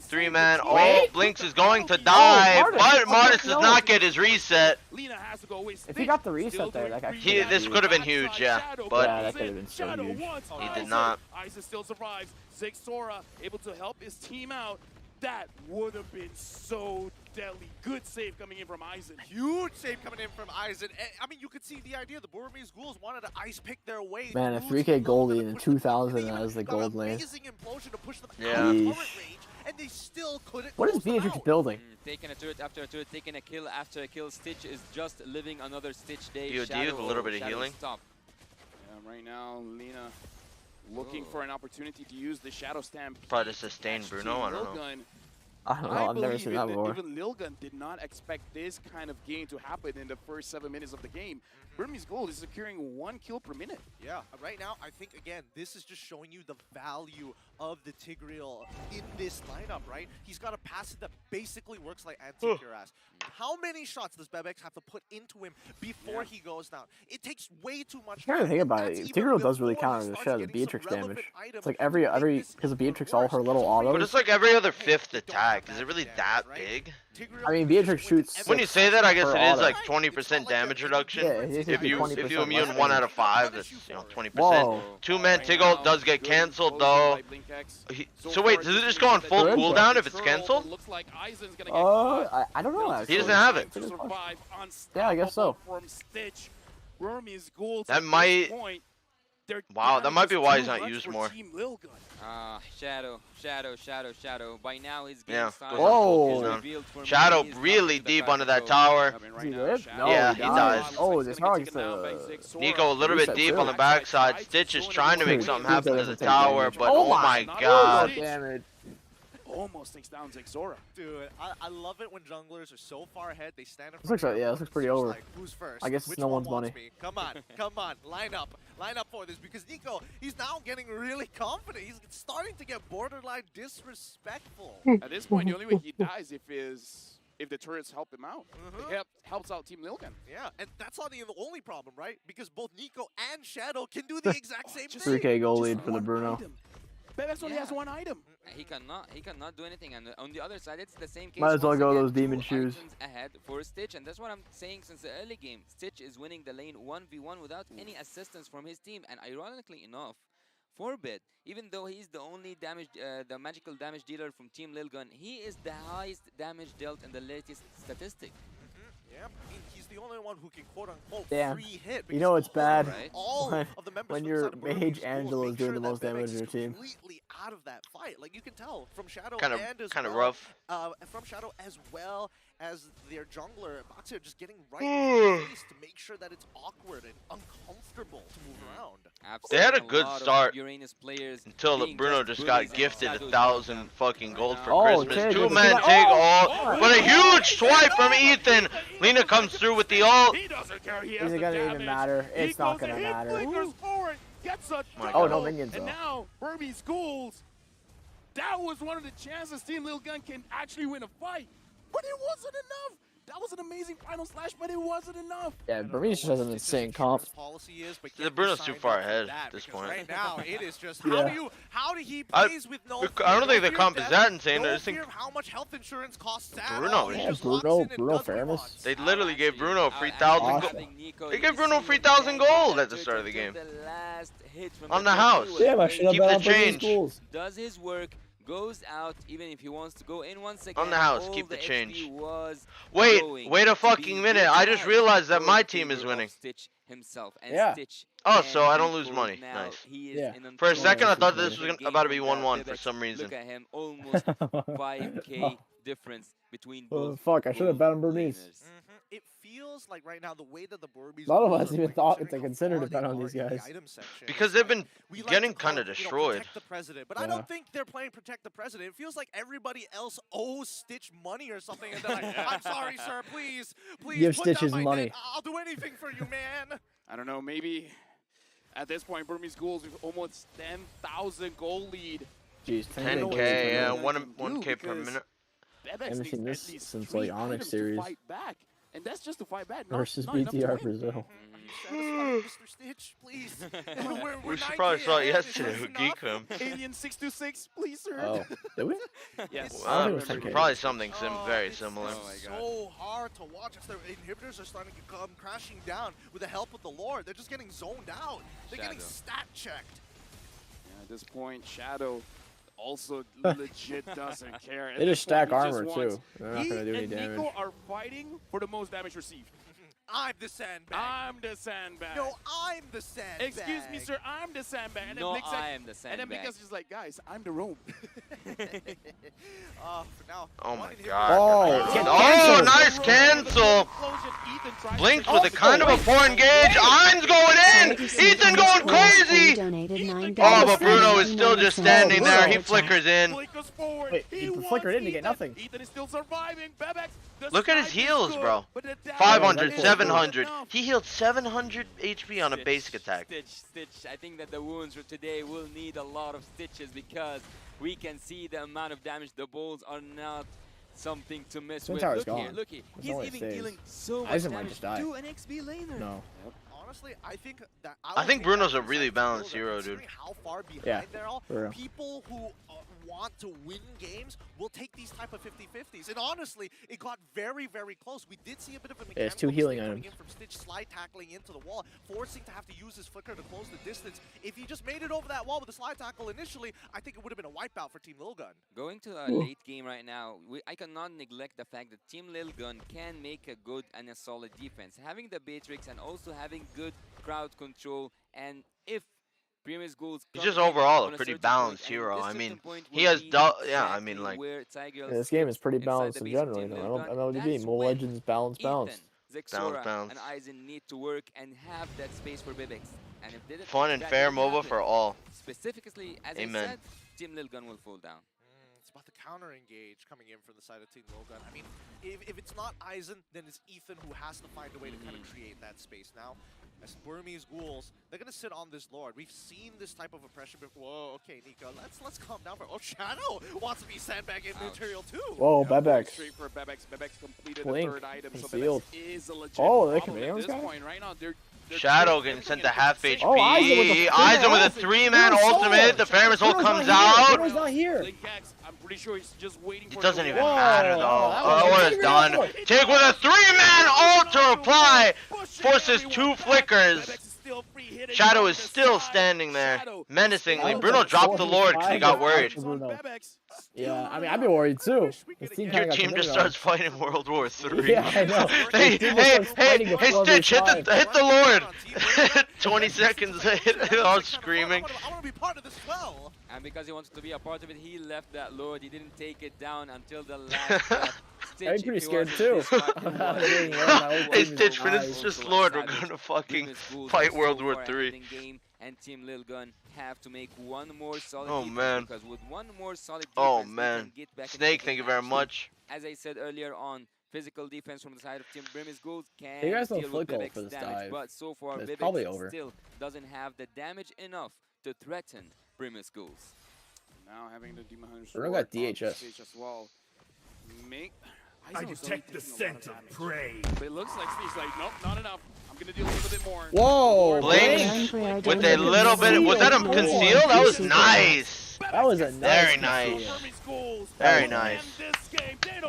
3-man. Oh, Blinks is going to die, but Martis does not get his reset. If he got the reset there, that actually. This could have been huge, yeah, but yeah, that could have been so huge. He did not. Isis still survives. Zigzora able to help his team out. That would have been so deadly. Good save coming in from Aizen. Huge save coming in from Aizen. I mean, you could see the idea. The Burmese ghouls wanted to ice pick their way. Man, a 3K goldie and 2,000 as the gold lane. Amazing implosion to push them Yeah. out of current range, and they still couldn't. What is Beatrix building? Taking a turret after a turret, taking a kill after a kill. Stitch is just living another Stitch day. DOD with a little bit of healing. Yeah, right now, Lena looking for an opportunity to use the Shadow Stamp. Probably to sustain Bruno, I don't know. I don't know, I've never seen that before. Even Lilgun did not expect this kind of game to happen in the first 7 minutes of the game. Burmese Gold is securing 1 kill per minute. Yeah, right now, I think, again, this is just showing you the value of the Tigreal in this lineup, right? He's got a passive that basically works like anti-cuirass. How many shots does Bebex have to put into him before he goes down? It takes way too much time. I gotta think about it. Tigreal does really counter the shit out of Beatrix damage. It's like every because of Beatrix, all her little autos. But it's like every other 5th attack. Is it really that big? I mean, Beatrix shoots. When you say that, I guess it is like 20% damage reduction. Yeah, if you immune 1 out of 5, that's 20%. Whoa. 2-man Tiggle does get cancelled though. So wait, does it just go on full cooldown if it's cancelled? I don't know actually. He doesn't have it. Yeah, I guess so. That might. Wow, that might be why he's not used more. Shadow. By now he's getting started. Whoa. Shadow really deep under that tower. Yeah, he dies. Oh, this tower gets Nico a little bit deep on the backside. Stitch is trying to make something happen to the tower, but oh my god. almost takes down Zexora. Dude, I love it when junglers are so far ahead, they stand in This front looks like, of yeah, this looks pretty over. like, who's first? I guess it's Which no one one's wants money. me? Come on, come on, line up for this, because Nico, he's now getting really confident. He's starting to get borderline disrespectful. At this point, the only way he dies if the turrets help him out. It helps out Team Lilgan. Yeah, and that's not even the only problem, right? Because both Nico and Shadow can do the exact same thing. 3K goal lead for the Bruno. Bebex only has one item. He cannot do anything, and on the other side, it's the same case. Might as well once go again, those demon 2 shoes. items ahead for Stitch, and that's what I'm saying since the early game. Stitch is winning the lane 1v1 without any assistance from his team, and ironically enough, Forbid, even though he's the only damage, the magical damage dealer from Team Lilgun, he is the highest damage dealt in the latest statistic. Yeah, I mean, he's the only one who can quote-unquote free hit. You know it's bad All of the members when from your the side of mage Burmese Angela make is doing sure the most that damage Bebex to your is team. completely out of that fight. Like, you can tell from Shadow Kind and as of well, rough. from Shadow as well as their jungler, Baxia just getting right in the face to make sure that it's awkward and uncomfortable to move around. Absolutely. They had a good lot of start Uranus players until being Bruno just just got bullies and gifted shadows 1,000 fucking gold for Oh, Christmas. okay, Two-man good. take all, Oh, but a huge swipe from Ethan. Lina comes through with the ult. He doesn't care. He Is has it the gonna damage. even matter? He It's not goes gonna ahead, matter. flickers forward, gets a My double, God. Oh, no minions, and though. now Burmese Schools. That was one of the chances Team Lil Gun can actually win a fight, but it wasn't enough. That was an amazing final slash, but it wasn't enough. Yeah, Burmese just has an insane comp. The Bruno's too far ahead at this point. Right now, it is just Yeah. how do he plays with no fear? I don't think No the fear comp of is death, that insane. I no just think fear of how much health insurance costs at Bruno all. is He Yeah, just Bruno- walks in and Bruno does what he fairness. wants. They literally gave Bruno Actually, 3,000 Awesome. gold. having Nico, They you gave Bruno see 3,000 him gold get at the start of the until game. the last hit from On the the turret. house. He was Damn, I playing- should have Keep bet the on Burmese change. schools. does his work, goes out, even if he wants to go in once again. On the house, all keep the XP change. was Wait going a to fucking be minute. I just utilized realized that for my the team is favor of winning. Stitch himself. And Yeah. Stitch Oh, can so I be don't lose pulled money. now. Nice. He is Yeah. in For a an second, I thought this this was was game about to be from 1-1 that for Bebex. some reason. Look at him, almost 5k difference between Oh, both. fuck, I should have bet on gold Burmese. laners. It feels like right now the way that the Burmese A lot of Wolves us are even playing, thought considering to how consider far to bet they on are these in the guys. item section, Because it's they've like, been we like getting to call kind of it, destroyed. Protect the president, but I Yeah. don't think they're playing protect the president. It feels like everybody else owes Stitch money or something, and they're like, "I'm sorry, sir. Please Give put Stitch down his my money." net. I'll do anything for you, man." I don't know, maybe at this point, Burmese Schools with almost 10,000 goal lead. Jeez, 10K, yeah, What 1K per because minute. Bebex Haven't needs seen at this least since, 3 like, Onyx items to series. fight back. And that's just to fight back. Not, versus not enough to BTR win. Brazil. Mr. Stitch, please. we're We 9K probably saw it ahead. Is yesterday this with enough? Geekum. Alien 626, please, sir. Oh, did we? Yes. I don't think it was 10K. Probably something very It's similar. Oh my God. so hard to watch as their inhibitors are starting to come crashing down with the help of the Lord. They're just getting zoned out. They're getting Shadow. stat checked. Yeah, at this point, Shadow also legit doesn't care. At They this just stack point, he armor, wants- too. They're not He gonna do any and Nico damage. are fighting for the most damage received. I'm the sandbag. I'm the sandbag. No, I'm the sandbag. Excuse me, sir. I'm the sandbag. And No, then Blix I am the And then sandbag. Blix is like, guys, I'm the roam. For now, Oh one my inhibitor- God. Get Oh, canceled. nice cancel. Blinks with a kind of a poor engage. Ein's going in. Ethan going crazy. Donated Oh, but Bruno is still just standing there. He flickers in. Flickers forward. Wait, he flickered in to get Ethan. nothing. Ethan is still surviving. Bebex, the Look at his snipe is heals, good, bro. but the damage 500, Yeah, 700. enough. He healed 700 HP on a Stitch, basic attack. Stitch. I think that the wounds for today will need a lot of stitches because we can see the amount of damage. The balls are not something to mess with. Tower's Look here, gone. look here. There's He's only even saves. dealing so much Eisen might damage just die. to an XP laner. No. Honestly, I think that I think Bruno's a really besides balanced Bruno, hero, dude. considering How far behind Yeah, they're all. for real. People who want to win games will take these type of 50-50s. And honestly, it got very, very close. We did see a bit of a Yeah, it's mechanical 2 healing mistake coming items. in from Stitch, slide tackling into the wall, forcing to have to use his flicker to close the distance. If he just made it over that wall with a slide tackle initially, I think it would have been a wipeout for Team Lilgun. Going to a late game right now, I cannot neglect the fact that Team Lilgun can make a good and a solid defense. Having the Beatrix and also having good crowd control, and if Primus Goals He's come just in overall on a pretty certain balanced point, and hero. this I certain mean, point he will has be yeah, I exactly mean, like, where Tigreal Yeah, this game is pretty inside balanced the in base of general, you Team know. Lilgun. MLGB, That's Mobile when Legends, balanced. Ethan, Zexora, Balance. and Eisen need to work and have that space for Bebex. And if they fun and that fair didn't MOBA happen, for all. specifically, as Amen. I said, Team Lilgun will fall down. but the counter engage coming in from the side of Team Logan. I mean, if it's not Aizen, then it's Ethan who has to find a way to kind of create that space. Now, as Burmese Ghouls, they're gonna sit on this Lord. We've seen this type of oppression before. Whoa, okay, Nico, let's calm down for. Oh, Shadow wants to be sandbagging material too. Whoa, Bebex. Straight for Bebex. Bebex completed Blink. the third item, so Concealed. Bebex is a legit Oh, they problem can at this guy? point. Right now, they're Shadow getting sent to half HP. Oh, Aizen with a 3-man ultimate. The Famous Ult comes out. Bruno's not here. Linkax, I'm pretty sure he's just waiting for It doesn't even Whoa, matter though. that was Aura is done. Take with a 3-man ult to reply. Forces 2 flickers. Shadow is still standing there, menacingly. Bruno dropped the Lord because he got worried. Yeah, I mean, I'd be worried too. Your team just starts fighting World War III. Yeah, I know. Hey, Stitch, hit the Lord. 20 seconds, all screaming. I want to be part of this well. And because he wants to be a part of it, he left that Lord. He didn't take it down until the last breath. Stitch, I'm pretty scared too. Hey Stitch, finish this Lord. We're gonna fucking fight World War III. And Team Lil Gun have to make one more solid Oh, defense, man. because with one more solid defense, Oh they can man. get back into Snake, the thank you game. very Actually, much. As I said earlier on, physical defense from the side of Team Grimace Ghouls can You guys don't deal with flick ult Bibek's for this damage, dive. but so far It's probably Bibek over. still doesn't have the damage enough to threaten Grimace Ghouls. Now having the Demon Hunter Bruno got sword on DHS. stage as well. I detect the scent of prey. But it looks like he's like, nope, not enough. I'm gonna do a little bit more. Whoa! Blink Blink. with a little bit. Was that a conceal? That was nice. That was a Very nice. nice. Very nice.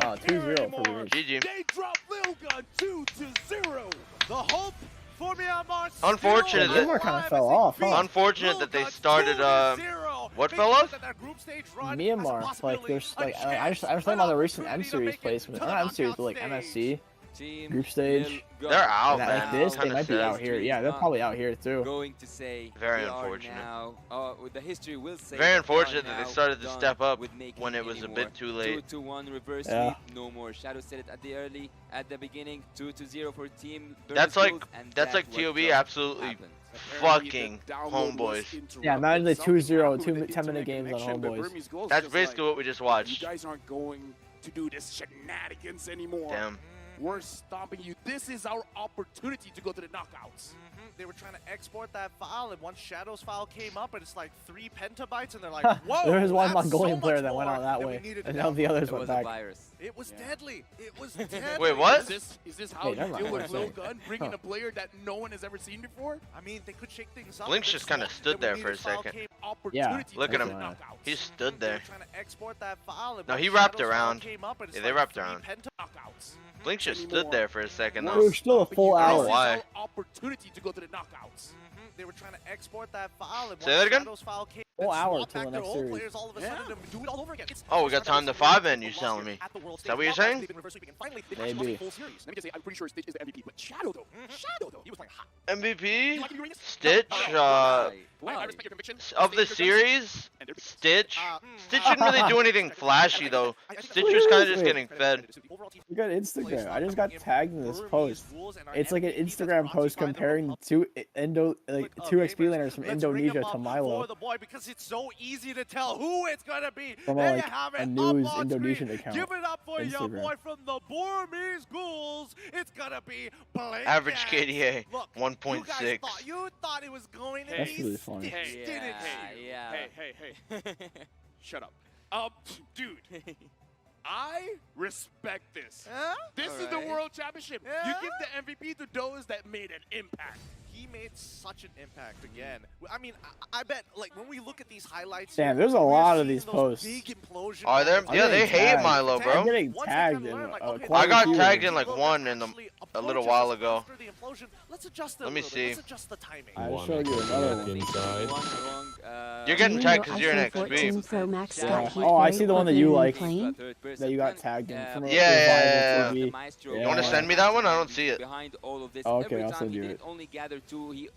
Oh, 2-0 for Revenge. GG. They drop Lil Gun 2-0. The hope for Myanmar. Unfortunate that- Myanmar kind of fell off, huh? Unfortunate that they started. What fell off? Myanmar, like there's like I was talking about the recent M series placement, not M series, but like MSC Team group stage. Lil Gun They're out, And man. like this, they Kinda might be sad. out here. Yeah, they're probably out here too. going to say Very they are unfortunate. now, the history will say Very that unfortunate they are that they now started to done step up with making when it was a anymore. bit too late. 2-1 reverse Yeah. sweep, no more. Shadow said it at the beginning. 2-0 for Team That's Burmese like Ghouls, and that's like that's what TOB just absolutely happened. fucking homeboys. Yeah, imagine the 2-0, 10-minute games on Homeboys. That's basically what we just watched. You guys aren't going to do this shenanigans anymore. Damn. We're stopping you. This is our opportunity to go to the knockouts. They were trying to export that file, and once Shadow's file came up, and it's like 3 petabytes, and they're like, whoa! There was one that's Mongolian so player much that went more out that than we way, needed and to now do. the others It went was a back. virus. It was Yeah. deadly. It was deadly. Wait, what? Is this how Hey, you never mind, deal with I'm Lil saying. Gun, bringing a player that no one has ever seen before? I mean, they could shake things up. Blink's a bit just kinda more stood than there we for a needed. File second. came- Opportunity Look to at go him. to the knockouts. He stood They were there. trying to export that file, and No, once he wrapped Shadow's file around. came up, and it's Yeah, they like wrapped 3 around. Knockouts. Blink just stood there for a second It though. was still a full I don't hour. know why. This is our opportunity to go to the knockouts. They were trying to export that file, and Say once that again? Shadow's file came, Full and hour swap till back the their next old series. players all of a sudden to do it all over again. Oh, we got time to 5-man, you telling me. Is that what you're saying? Maybe. Let me just say, I'm pretty sure Stitch is the MVP, but Shadow though, he was playing hot. MVP? Like Uranus? Stitch, Why? I respect your conviction. of the series, Stitch. Stitch didn't really do anything flashy though. Stitch was kind of just getting fed. Look at Instagram. I just got tagged in this post. It's like an Instagram post comparing two XP laners from Indonesia to Milo. The boy, because it's so easy to tell who it's gonna be. From There like you have it, a up news on Indonesian screen. account. Give it up for your Instagram. boy from the Burmese Ghouls. It's gonna be Blake. Average KDA, Look, 1.6. You thought it was going to That's be really funny. Stitch, Hey, didn't yeah, you? yeah. Hey. Shut up. Dude, I respect this. Huh? This is the Alright. World Championship. You Yeah? give the MVP to those that made an impact. He made such an impact again. I mean, I bet, like, when we look at these highlights, Damn, here, there's a we're lot of seeing these those posts. big implosion Are there? moments. Yeah, I'm they getting hate tagged. Milo, I'm bro. getting Once they tagged kinda in learn, like, a okay, quite I got a few. tagged in like Lil one Gun in actually a little approaches while us ago. after the implosion. Let's adjust it Let a me little bit. see. Let's adjust the timing. I'll show you another one. Inside. Wrong, You're getting tagged because you're an iPhone 14 XP. Pro Max Yeah. got heat Oh, I rate see the one that or you being like. plain. That you got tagged in from Yeah. Revival TV. Maestro. You You want to Yeah. send me that one? I don't see it. Behind all of this, Oh, okay, every I'll time send he you didn't it. only gather 2, he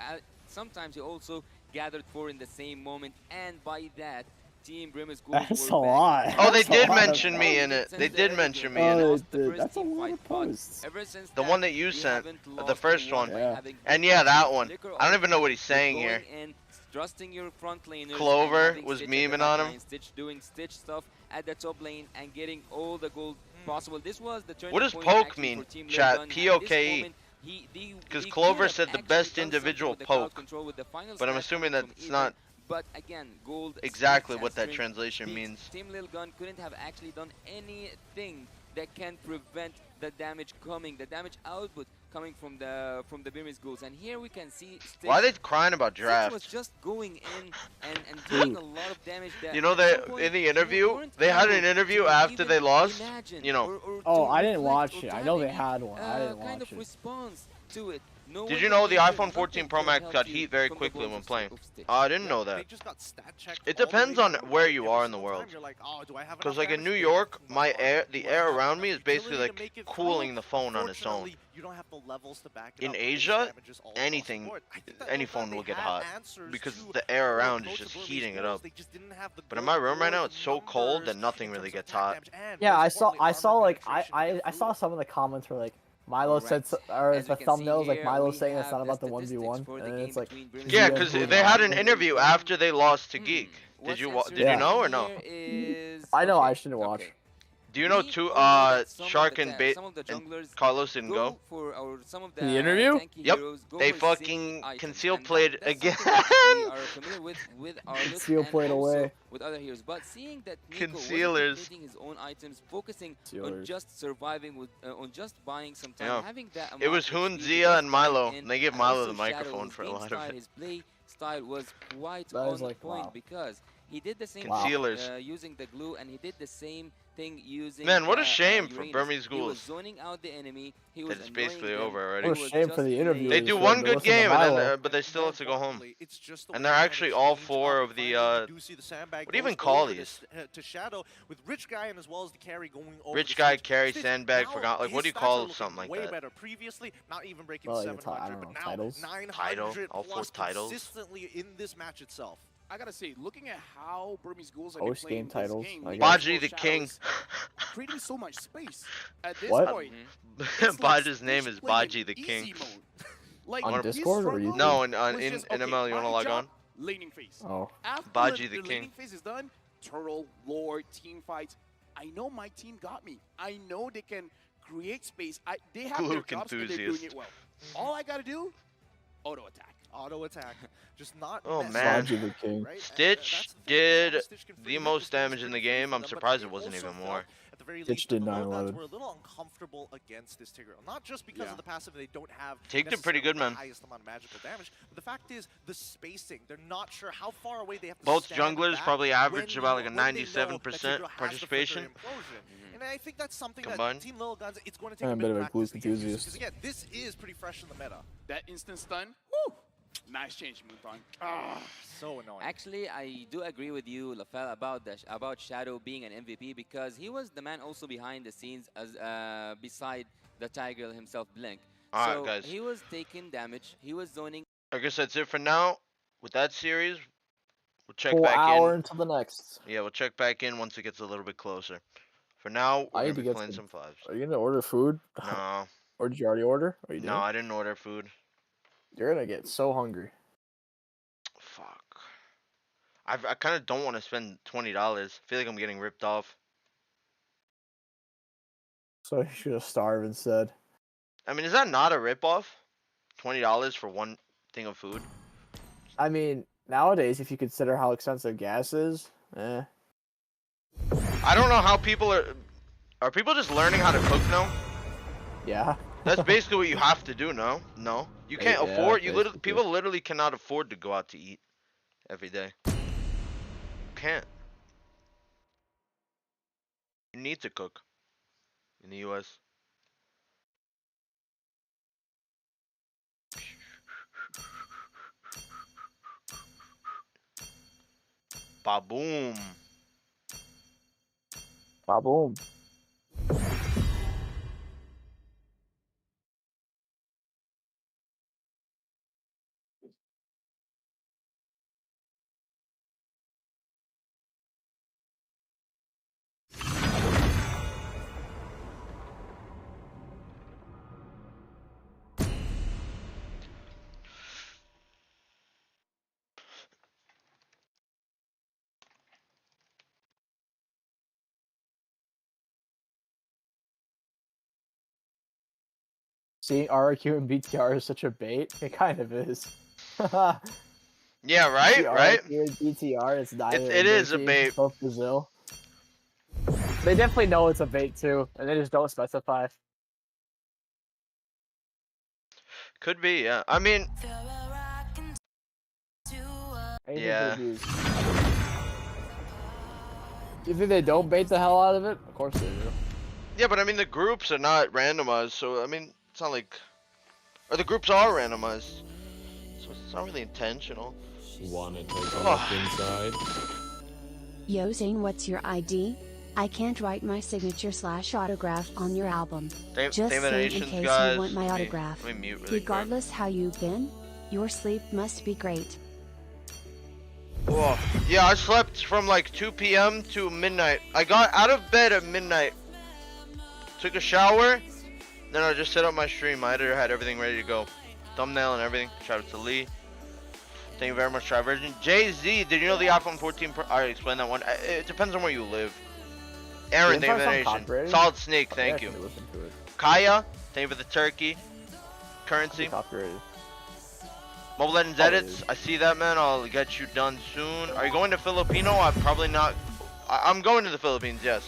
sometimes he also gathered 4 in the same moment, and by that, Team Grimace Ghouls That's were a back. lot. Oh, they That's a did lot of mention me in it. They did mention me in Oh, it. they did. That's a lot of posts. Ever since The that, one that you we sent, haven't the lost first one one. by Yeah. having And yeah, that one. Liquor I don't even know what he's We're saying going here. in trusting your front laners. Clover and was Stitch at the memeing back on him. line, Stitch doing Stitch stuff at the top lane and getting all the gold possible. This was the turning What does point poke actually mean, for Team chat? Lilgun. At this P-O-K-E. moment, Because they Clover could have said the actually best done something individual with the crowd poke. control with the final But I'm stack assuming coming that's from not Ether. But again, gold exactly splits what and that strings translation beats. means. Team Lilgun couldn't have actually done anything that can prevent the damage coming, the damage output coming from the Burmese ghouls. And here we can see Stitch. Why are they crying about Stitch draft? was just going in and doing a lot of damage. That You know, at they some point in the you interview, weren't they had an able interview to after even they lost. imagine You know. or Oh, to I didn't reflect watch or it. to I have know they any, had one. I didn't kind watch of it. response to it. No Did one you know had the answered, iPhone 14 nothing Pro could Max help got you heat very from the quickly bones when of playing? Stitch. Oh, I didn't Yeah, know they that. just got stat checked It all the depends way on through, where like, you every are in the single time world. you're like, oh, do I have Because enough like in damage New to York, get my through my air, heart? the Do I air have around enough me is basically utility like to make it cooling through? the phone on its own. Unfortunately, you don't have the levels to back it In up. The base Asia, damage is all across the anything, board. I think that any Lilgun, phone they will get had hot answers because to the air how to around is approach just the Burmese heating it ghouls. up. They just didn't have the But in good my room right now, core it's so cold that numbers nothing in really terms of gets attack hot. damage and, Yeah, most importantly, I saw armor like penetration to get I saw through. some of the comments were like Milo Alright, said or as the we can see thumbnails like here, Milo we saying it's have not about the statistics 1v1 for the and game it's like between Burmese Yeah, Zia because and they had an Lilgun. interview after they lost to Geek. What's Did interesting you know or here no? is- I know I okay, shouldn't watch. okay. Do you know We two all know that Shark and Bait some of the and junglers Carlos didn't go go? for, or some of the The interview? tanky Yep, heroes go they for fucking single items, conceal and played that's again. something that we are familiar with Arlitt Conceal and played also away. with other heroes. But seeing that Nico Concealers. wasn't completing his own items, focusing on Concealers. just surviving with, on just buying some time, Yeah. having that It amount was of Hoon, XP to Zia, just and Milo. dive in, And they gave and Milo also the Shadow, microphone his for a game lot of style, it. his play style was quite That is on like, point wow. because he did the same Concealers. thing using the glue, and he did the same thing using Man, what a the, shame for Uranus. Burmese He was ghouls. zoning out the enemy. He was That it's annoying basically them. over already. He What a was shame just for the interview. They playing do Listen one to good listen to game, and Milo. then, but they still have to go home. It's just the And way they're to actually kinda all change four up. of the, Finally, we do see the sandbag what do you even goes call over these? to Shadow with Rich Guy and as well as the carry going over Rich the guy, Stitch. carry, Stitch, sandbag, now forgot. Like, what do his you stats are call looking something like way that? better. Previously, not even breaking Well, like, 700, I don't but know, now titles? 900 Title, all four plus titles. consistently in this match itself. I gotta say, looking at how Burmese ghouls are Post playing game titles, this game, I Nico guess. Baji the Shadow King. is creating so much space. At this What? point, it's like Baji's name Stitch is playing Baji the easy King. mode. Like On his Discord or struggle YouTube? No, was in just, ML, you my wanna log job, on? Laning phase. Oh. After Baji the the King. laning phase is done, turtle, lord, team fights. I know my team got me. I know they can create space. They have their Luke jobs and they're doing enthusiast. it well. All I gotta do, auto attack. Auto attack, just not. Oh, mess man. up, Baji the King. right? Stitch That's the thing, did how Stitch can the free make most things damage in the pretty free game. for I'm them, but surprised they it wasn't also even felt, more. At the very Stitch least, did the Lowguns 9/11. were a little uncomfortable against this Tigreal. Not just because Yeah. of the passive, they don't have Take them pretty necessarily good, the man. highest amount of magical damage, but the fact is the spacing. They're not sure how far away they have to Both stand junglers back probably average when about they like a know- when they know that 97% Tigreal has the participation. flicker implosion. And I think that's something Combined. that Team Lilguns, it's going to take I'm a bit of a practice Glue to get used to. enthusiast. Because again, this is pretty fresh in the meta. That instant stun, woo! Nice change, Muton. So annoying. Actually, I do agree with you, Lafel, about Shadow being an MVP because he was the man also behind the scenes as beside the Tiger himself, Blink. Alright, So guys. he was taking damage. He was zoning. I guess that's it for now. With that series, we'll check Full back hour in. until the next. Yeah, we'll check back in once it gets a little bit closer. For now, I we're need gonna to be get playing some- some fives. Are you gonna order food? No, Or did you already order? Are you no, I didn't order food. You're gonna get so hungry. Fuck. I kind of don't want to spend $20. I feel like I'm getting ripped off. So you should have starved instead. I mean, is that not a ripoff? $20 for one thing of food? I mean, nowadays, if you consider how expensive gas is, eh. I don't know how people are. Are people just learning how to cook now? Yeah. That's basically what you have to do, no? No, you can't Yeah, afford. You literally, basically. people literally cannot afford to go out to eat every day. Can't. You need to cook in the U.S. Ba-boom. Ba-boom. Seeing RQ and BTR is such a bait. It kind of is. Yeah, right, right. RQ and BTR, it's neither. It is a bait. It's both Brazil. They definitely know it's a bait too, and they just don't specify. Could be, yeah. I mean, Anything yeah. could abuse. You think they don't bait the hell out of it? Of course they do. Yeah, but I mean the groups are not randomized, so I mean it's not like, or the groups are randomized, so it's not really intentional. Wanna take a look inside? Yo Zane, what's your ID? I can't write my signature / autograph on your album. Just saying in case guys. you want my autograph. Let me mute really Regardless how you've been, your sleep must be great. Whoa. Yeah, I slept from like 2 p.m. to midnight. I got out of bed at midnight, took a shower, then I just set up my stream. My editor had everything ready to go, thumbnail and everything. Shout out to Lee. Thank you very much, Triversion. Jay-Z, did you know the iPhone 14 Pro? I already explained that one. It depends on where you live. Aaron, thank you for the donation. Solid Snake, thank you. Kaya, thank you for the turkey. Currency. Mobile Legends edits, I see that, man. I'll get you done soon. Are you going to Filipino? I'm probably not. I'm going to the Philippines, yes.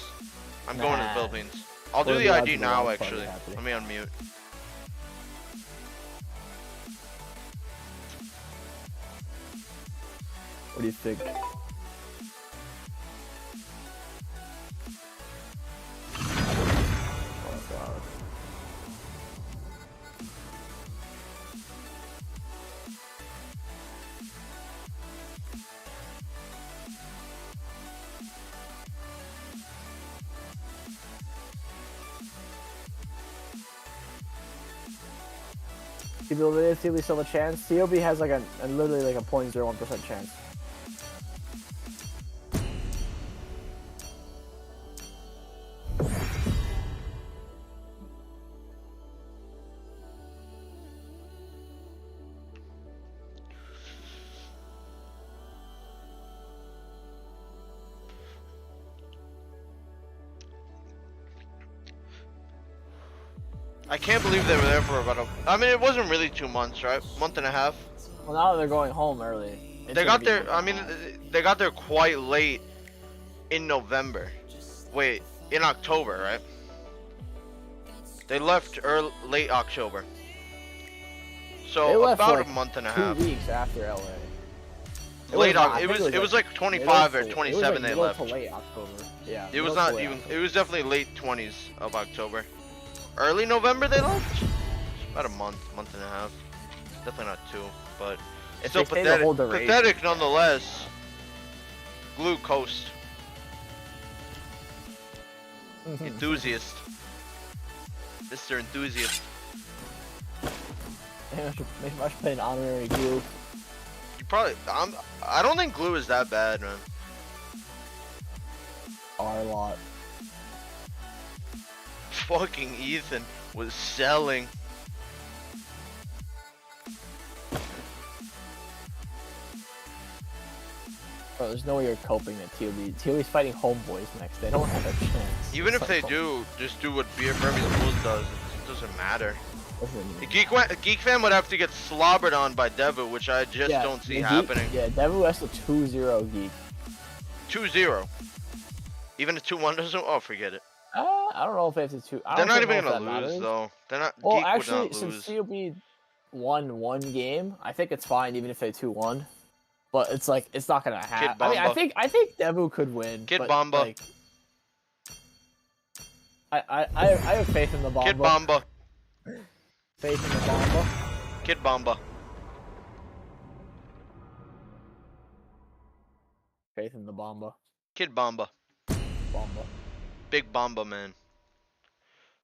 I'm going to the Philippines. I'll do the ID now, actually. Let me unmute. What do you think? Oh god. People really still have a chance. TOB has like a literally like a 0.01% chance. I can't believe they were there for about I mean, it wasn't really 2 months, right? Month and a half. Well, now they're going home early. They got there. I mean, they got there quite late in November. Wait, in October, right? They left late October. So about a month and a half. 2 weeks after LA. It was like 25 or 27 they left. Late October. Yeah. It was not even. It was definitely late 20s of October. Early November they left. About a month and a half. Definitely not 2, but it's still pathetic. Pathetic nonetheless. Glue Coast. Enthusiast. Mr. Enthusiast. I should play an honorary glue. You probably. I don't think glue is that bad, man. A lot. Fucking Ethan was selling. Bro, there's no way you're coping at TLB. TLB's fighting homeboys next. They don't have a chance. Even if they do, just do what Burmese Bulls does. It doesn't matter. Geek Fan would have to get slobbered on by Devu, which I just don't see happening. Yeah, Devu has to 2-0 Geek. 2-0. Even a 2-1 doesn't. Oh, forget it. I don't know if they have to 2. They're not even gonna lose though. They're not. Well, Geek actually, would not lose. since TLB won 1 game, I think it's fine even if they 2-1. But it's like it's not gonna happen. I mean, I think Devu could win. Kid Bomba. Like, I have faith in the Bomba. Kid Bomba. Faith in the Bomba. Kid Bomba. Faith in the Bomba. Kid Bomba. Bomba. Big Bomba, man.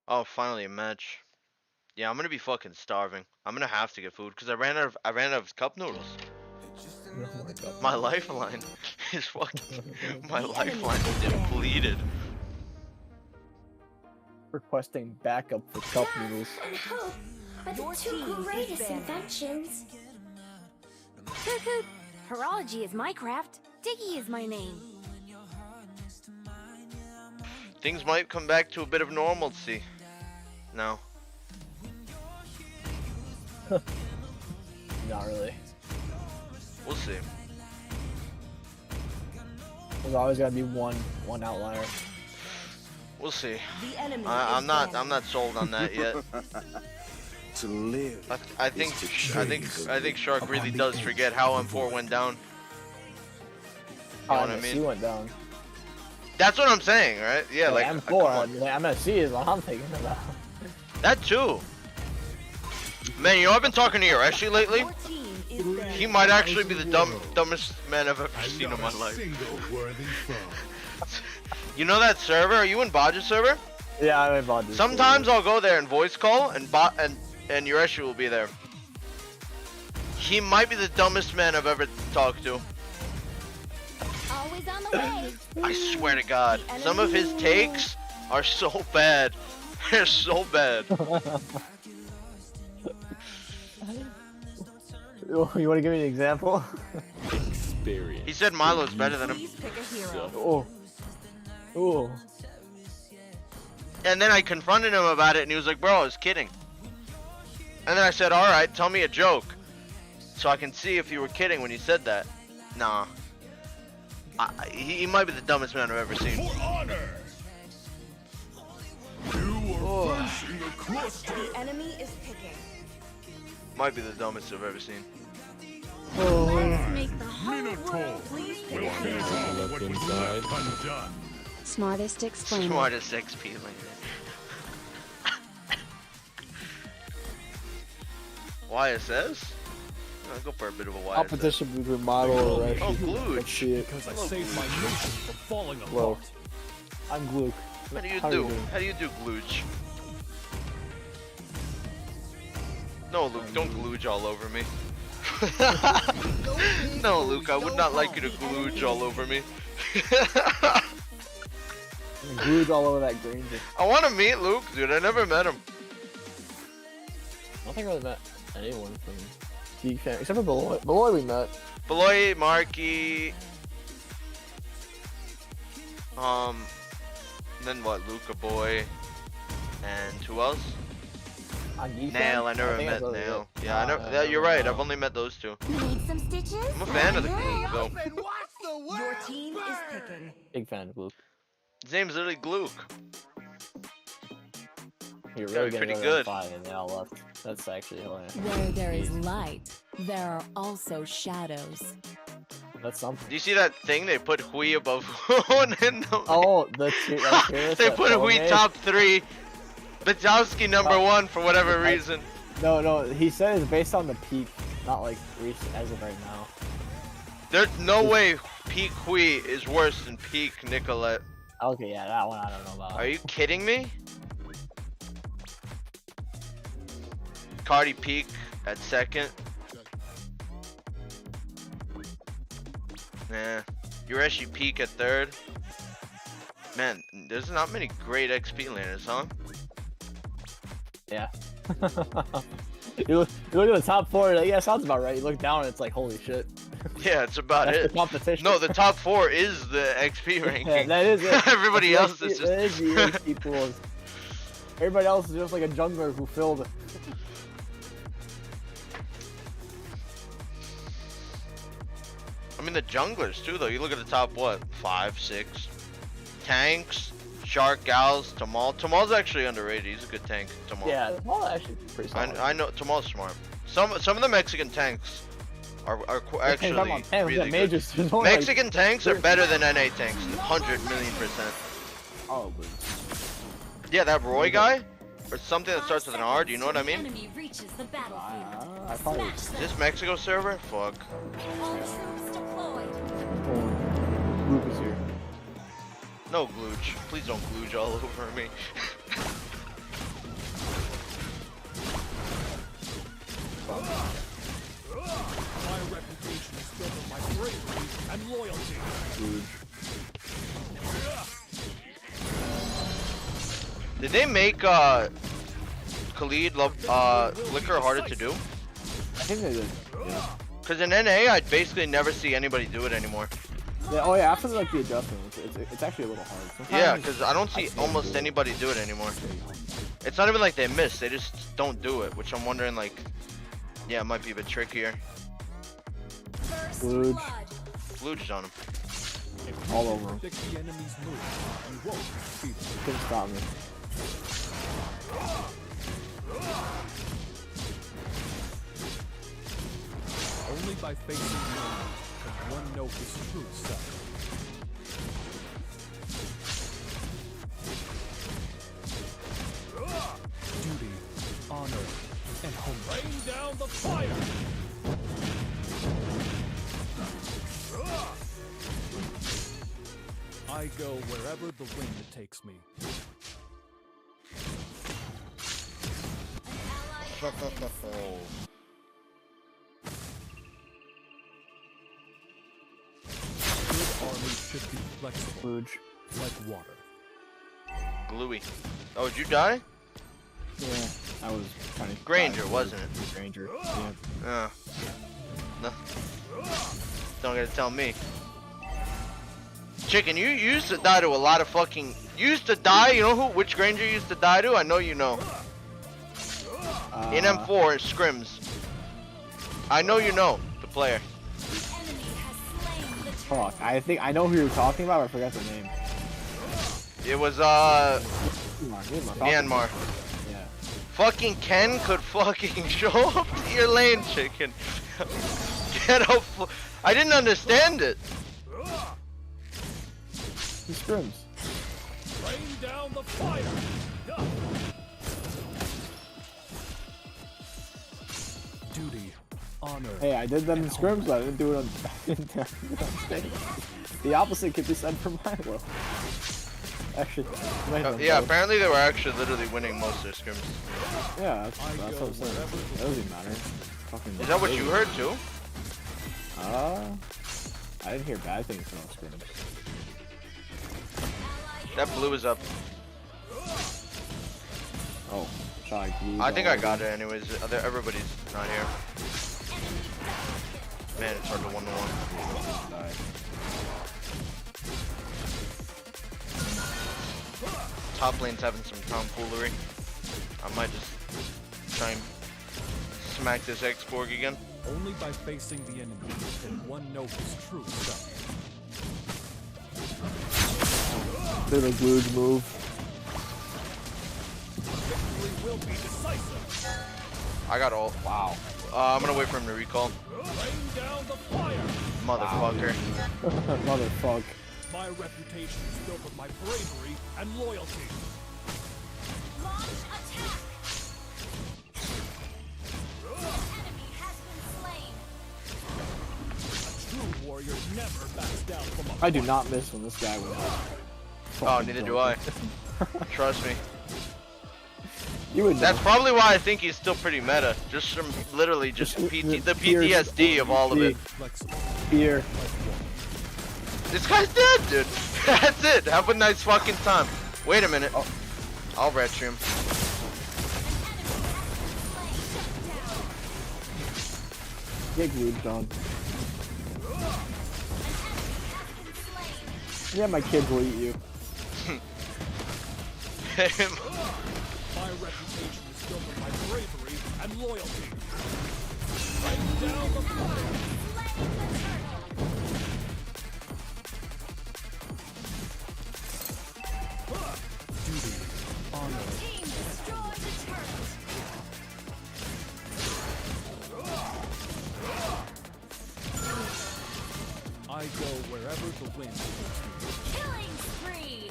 Oh, finally a match. Yeah, I'm gonna be fucking starving. I'm gonna have to get food because I ran out of cup noodles. Oh my lifeline is fucking. My lifeline is depleted. Requesting backup for cup noodles. But the 2 greatest inventions. Horology is my craft. Diggy is my name. Things might come back to a bit of normalcy. No. Not really. We'll see. There's always gotta be one outlier. We'll see. The enemy I'm not sold on that yet. To live. I think Shark really does forget how M4 went down. You know what I mean? MSC went down. That's what I'm saying, right? Yeah, like M4. MSC is what I'm thinking about. That too. Man, you know I've been talking to Yoreshi lately. Your team is dead. He might actually be the dumbest man I've ever seen in my life. You know that server? Are you in Bodge's server? Yeah, I'm in Bodge's. Sometimes I'll go there and voice call, and Yoreshi will be there. He might be the dumbest man I've ever talked to. Always on the way. I swear to God, some of his takes are so bad. They're so bad. You want to give me an example? Experience. He said Milo's better than him. Please pick a hero. Oh. Oh. And then I confronted him about it, and he was like, bro, I was kidding. And then I said, alright, tell me a joke, so I can see if you were kidding when you said that. Nah. He might be the dumbest man I've ever seen. For honor. The enemy is picking. Might be the dumbest I've ever seen. Let's make the whole Minotaur. world please pick a Will hero. finish all Left what was inside. left undone. Smartest explainer. Smartest XP lane. YSS? I'll go for a bit of a YSS. Competition between model and Oh, Reshi. Glooch. Let's see it. Because I saved my nation from falling Whoa. apart. I'm Gluke. How do you How do? you doing? How do you do, Glooch? No, Luke, don't glooge all over me. No, Luke, I would not like you to glooge all over me. Glued all over that Granger. I want to meet Luke, dude. I never met him. I don't think I really met anyone from Geek Fan except for Beloy. Beloy we met. Beloy, Marky. Then what? Luca Boy. And who else? On Geek Nail. Fan? I never think met really Nail. it. Yeah, I never. Yeah, you're right. I've only met those two. Need some stitches? I'm a fan of the Gluke, though. Your team is picking. Big fan of Gluke. His name's literally Gluke. You're Gotta really be pretty gonna good. five and they all left. That's actually hilarious. Where there is light, there are also shadows. That's something. Do you see that thing they put Hui above Hoon in the... Oh, the tier They put Hui top 3. Batowski number 1 for whatever reason. No, he said it's based on the peak, not like recent as of right now. There's no way peak Hui is worse than peak Nicolette. Okay, yeah, that one I don't know about. Are you kidding me? Cardi peak at second. Nah. Yoreshi peak at third. Man, there's not many great XP laners, huh? Yeah. you look at the top 4, like, yeah, sounds about right. You look down and it's like, holy shit. Yeah, it's about That's it. the competition. No, the top 4 is the XP ranking. Yeah, that is it. Everybody That's else is just... That is the XP pools. Everybody else is just like a jungler who filled. I mean, the junglers too, though. You look at the top, what, 5, 6 tanks, Shark, Gals, Tamal. Tamal's actually underrated. He's a good tank. Tamal. Yeah, well, actually pretty solid. I know Tamal's smart. Some of the Mexican tanks are actually really good. Mexican tanks are better than NA tanks, 100,000,000%. Oh, yeah, that Roy guy, or something that starts with an R. Do you know what I mean? Enemy reaches the battlefield. I probably. Is this Mexico server? Fuck. All troops deployed. Group is here. No glooge. Please don't glooge all over me. My reputation is built on my bravery and loyalty. Did they make Khalid Liquor harder to do? I think they did. Yeah. Cause in NA, I basically never see anybody do it anymore. Yeah, oh yeah, after like the adjustment, it's actually a little hard. Sometimes Yeah, cause I don't see almost anybody do it anymore. It's not even like they miss; they just don't do it. Which I'm wondering, like, Yeah, it might be a bit trickier. Blue. Blue's on him. All over him. Predict the enemy's move. You won't defeat him. Couldn't stop me. Only by facing the enemy can one know his true self. Duty, honor, and home. Rain down the fire! I go wherever the wind takes me. Good army should be flexible, like water. Gluey. Oh, did you die? Yeah, I was trying to. Granger, wasn't it? Granger. Yeah. No. Don't gotta tell me. Chicken, you used to die to a lot of fucking. You used to die. You know who? Which Granger you used to die to? I know you know. In M4 scrims. I know you know the player. Fuck, I think I know who you're talking about. But I forgot the name. It was Myanmar. Yeah. Fucking Ken could fucking show up to your lane, chicken. Get up. I didn't understand it. He scrims. Rain down the fire. Duty, honor. Hey, I did them in scrims, but I didn't do it on. The opposite could be said for my world. Actually, yeah, apparently they were actually literally winning most of their scrims. Yeah, that's what I'm saying. That doesn't matter. Fucking Is that what you heard too? I didn't hear bad things from scrims. That blue is up. Oh, shot blue. I think I got it anyways. Everybody's not here. Man, it's hard to 1-1. Top lane's having some tomfoolery. I might just try and smack this X-Borg again. Only by facing the enemy can one know his true self. Little blue move. Victory will be decisive. I got ult. Wow. I'm gonna wait for him to recall. Rain down the fire. Motherfucker. Motherfuck. My reputation is built on my bravery and loyalty. Launch attack. The enemy has been slain. A true warrior never backs down from a I do not miss when this guy was up. Oh, neither do I. Trust me. You would know. That's probably why I think he's still pretty meta. Just from literally just the PTSD of all of it. Fear. This guy's dead, dude. That's it. Have a nice fucking time. Wait a minute. Oh. I'll retch him. Get glued, John. Yeah, my kids will eat you. My reputation is built on my bravery and loyalty. Rain down the fire. Duty, honor. Team destroy the turret. I go wherever the wind takes me. Killing spree.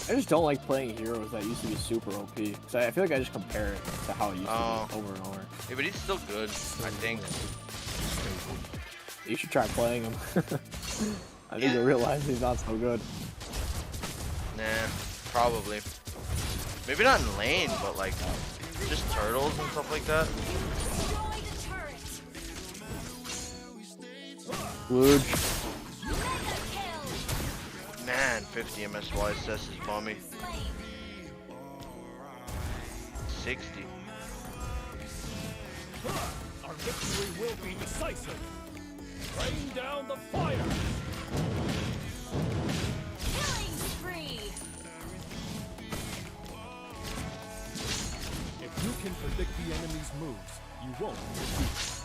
I just don't like playing heroes that used to be super OP. So I feel like I just compare it to how it used to be over and over. Yeah, but he's still good, I think. You should try playing him. I think you'll realize he's not so good. Nah, probably. Maybe not in lane, but like just turtles and stuff like that. Destroy the turret. Luge. Man, 50 MSY says is bomby. 60. Our victory will be decisive. Rain down the fire. Killing spree. If you can predict the enemy's moves, you won't be defeated.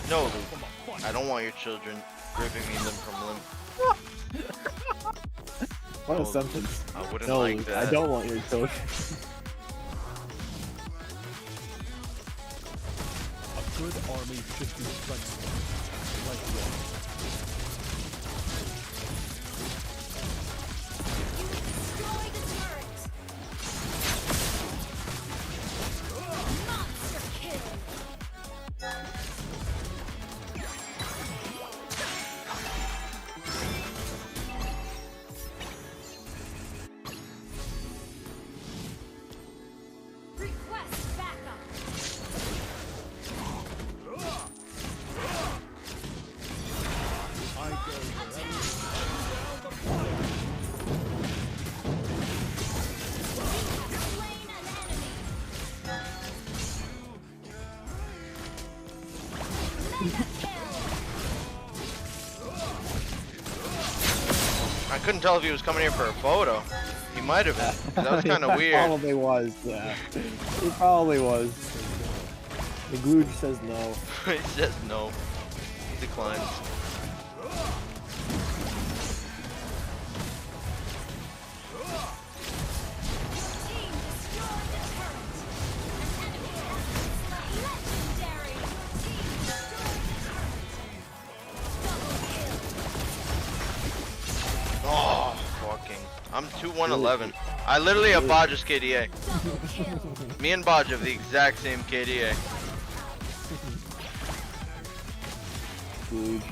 No, Luke. I don't want your children ripping me limb from limb. What a sentence. I wouldn't No, like Luke, that. I don't want your children. A good army should be flexible, like yours. I couldn't tell if he was coming here for a photo. He might have been. That was kind of weird. Probably was, yeah. He probably was. The Glooge says no. He says no. He declines. Oh, fucking. I'm 2-1-11. I literally have Bodge's KDA. Me and Bodge have the exact same KDA. Glooge.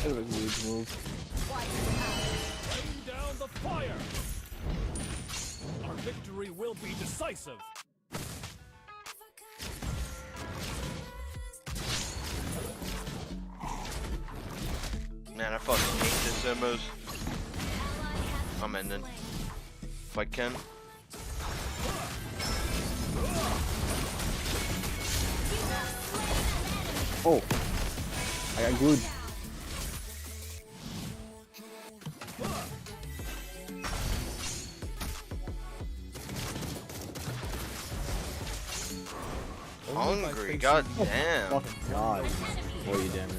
That was a huge move. Rain down the fire! Our victory will be decisive. Man, I fucking hate this Emos. I'm ending. If I can. Oh, I got glued. Hungry, god damn. Fucking god. Boy, you damage.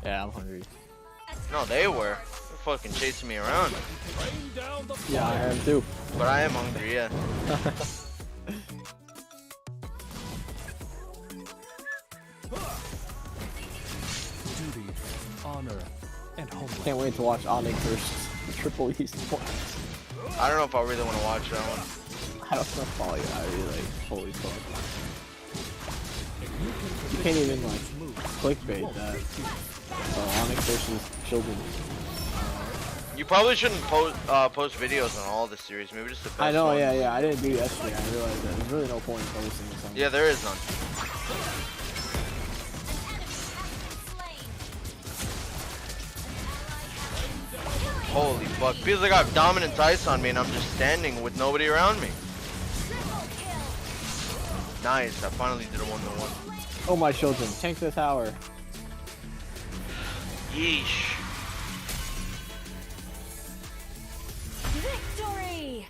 Yeah, I'm hungry. No, they were. They're fucking chasing me around. Rain down the fire. Yeah, I am too. But I am hungry, yeah. Duty, honor, and homeland. Can't wait to watch Onyx versus Triple Esports. I don't know if I really want to watch that one. I don't know if I'll really like, holy fuck. You can't even like clickbait that. Onyx versus children. You probably shouldn't post videos on all the series. Maybe just the best I know, ones. yeah. I didn't do it yesterday. I realized that. There's really no point in posting something. Yeah, there is none. Holy fuck. Feels like I have dominant ice on me and I'm just standing with nobody around me. Nice, I finally did a 1-1. Oh my children, tank the tower. Yeesh. Victory!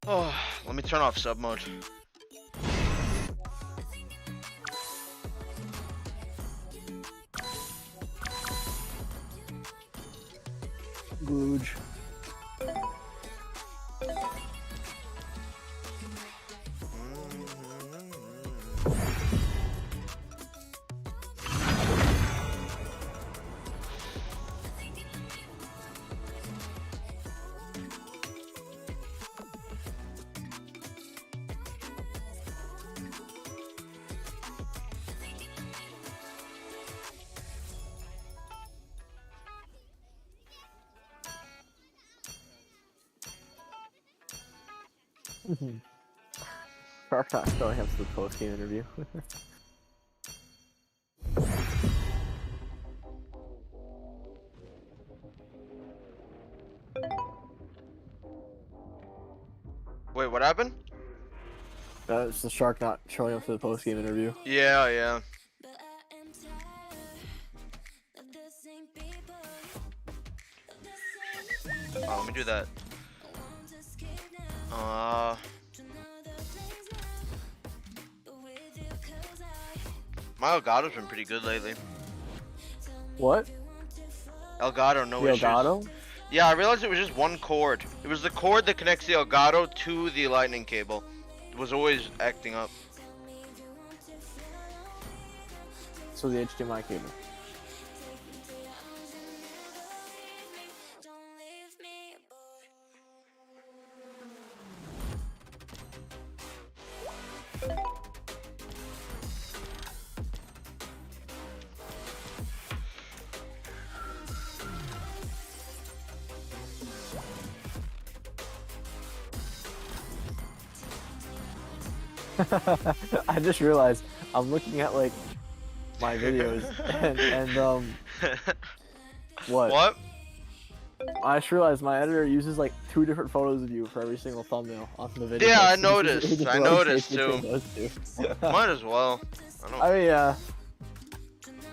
Oh, let me turn off sub mode. Glooge. Shark not showing up to the post-game interview. Wait, what happened? It's the Shark not showing up to the post-game interview. Yeah, yeah. Oh, let me do that. My Elgato's been pretty good lately. What? Elgato, no issues. Elgato? Yeah, I realized it was just one cord. It was the cord that connects the Elgato to the lightning cable. It was always acting up. So the HDMI cable. I just realized I'm looking at like my videos and what? What? I just realized my editor uses like 2 different photos of you for every single thumbnail on the video. Yeah, I He noticed. just I rotates noticed between too. those two. Might as well. I don't. I mean, yeah.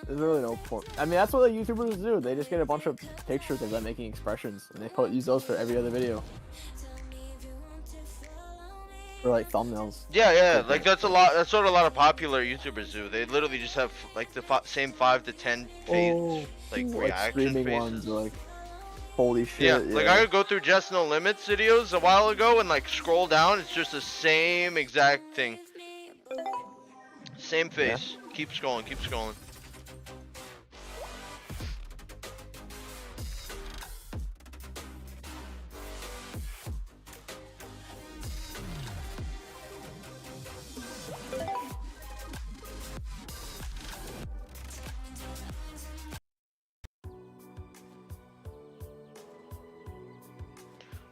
There's really no point. I mean, that's what the YouTubers do. They just get a bunch of pictures of them making expressions, and they use those for every other video. For like thumbnails. Yeah, yeah. Like that's a lot. That's what a lot of popular YouTubers do. They literally just have like the same 5 to 10 like reaction streaming faces. ones, like holy shit. Yeah, like I could go through Just No Limits videos a while ago and like scroll down. It's just the same exact thing. Same face. Yeah. Keep scrolling. Keep scrolling.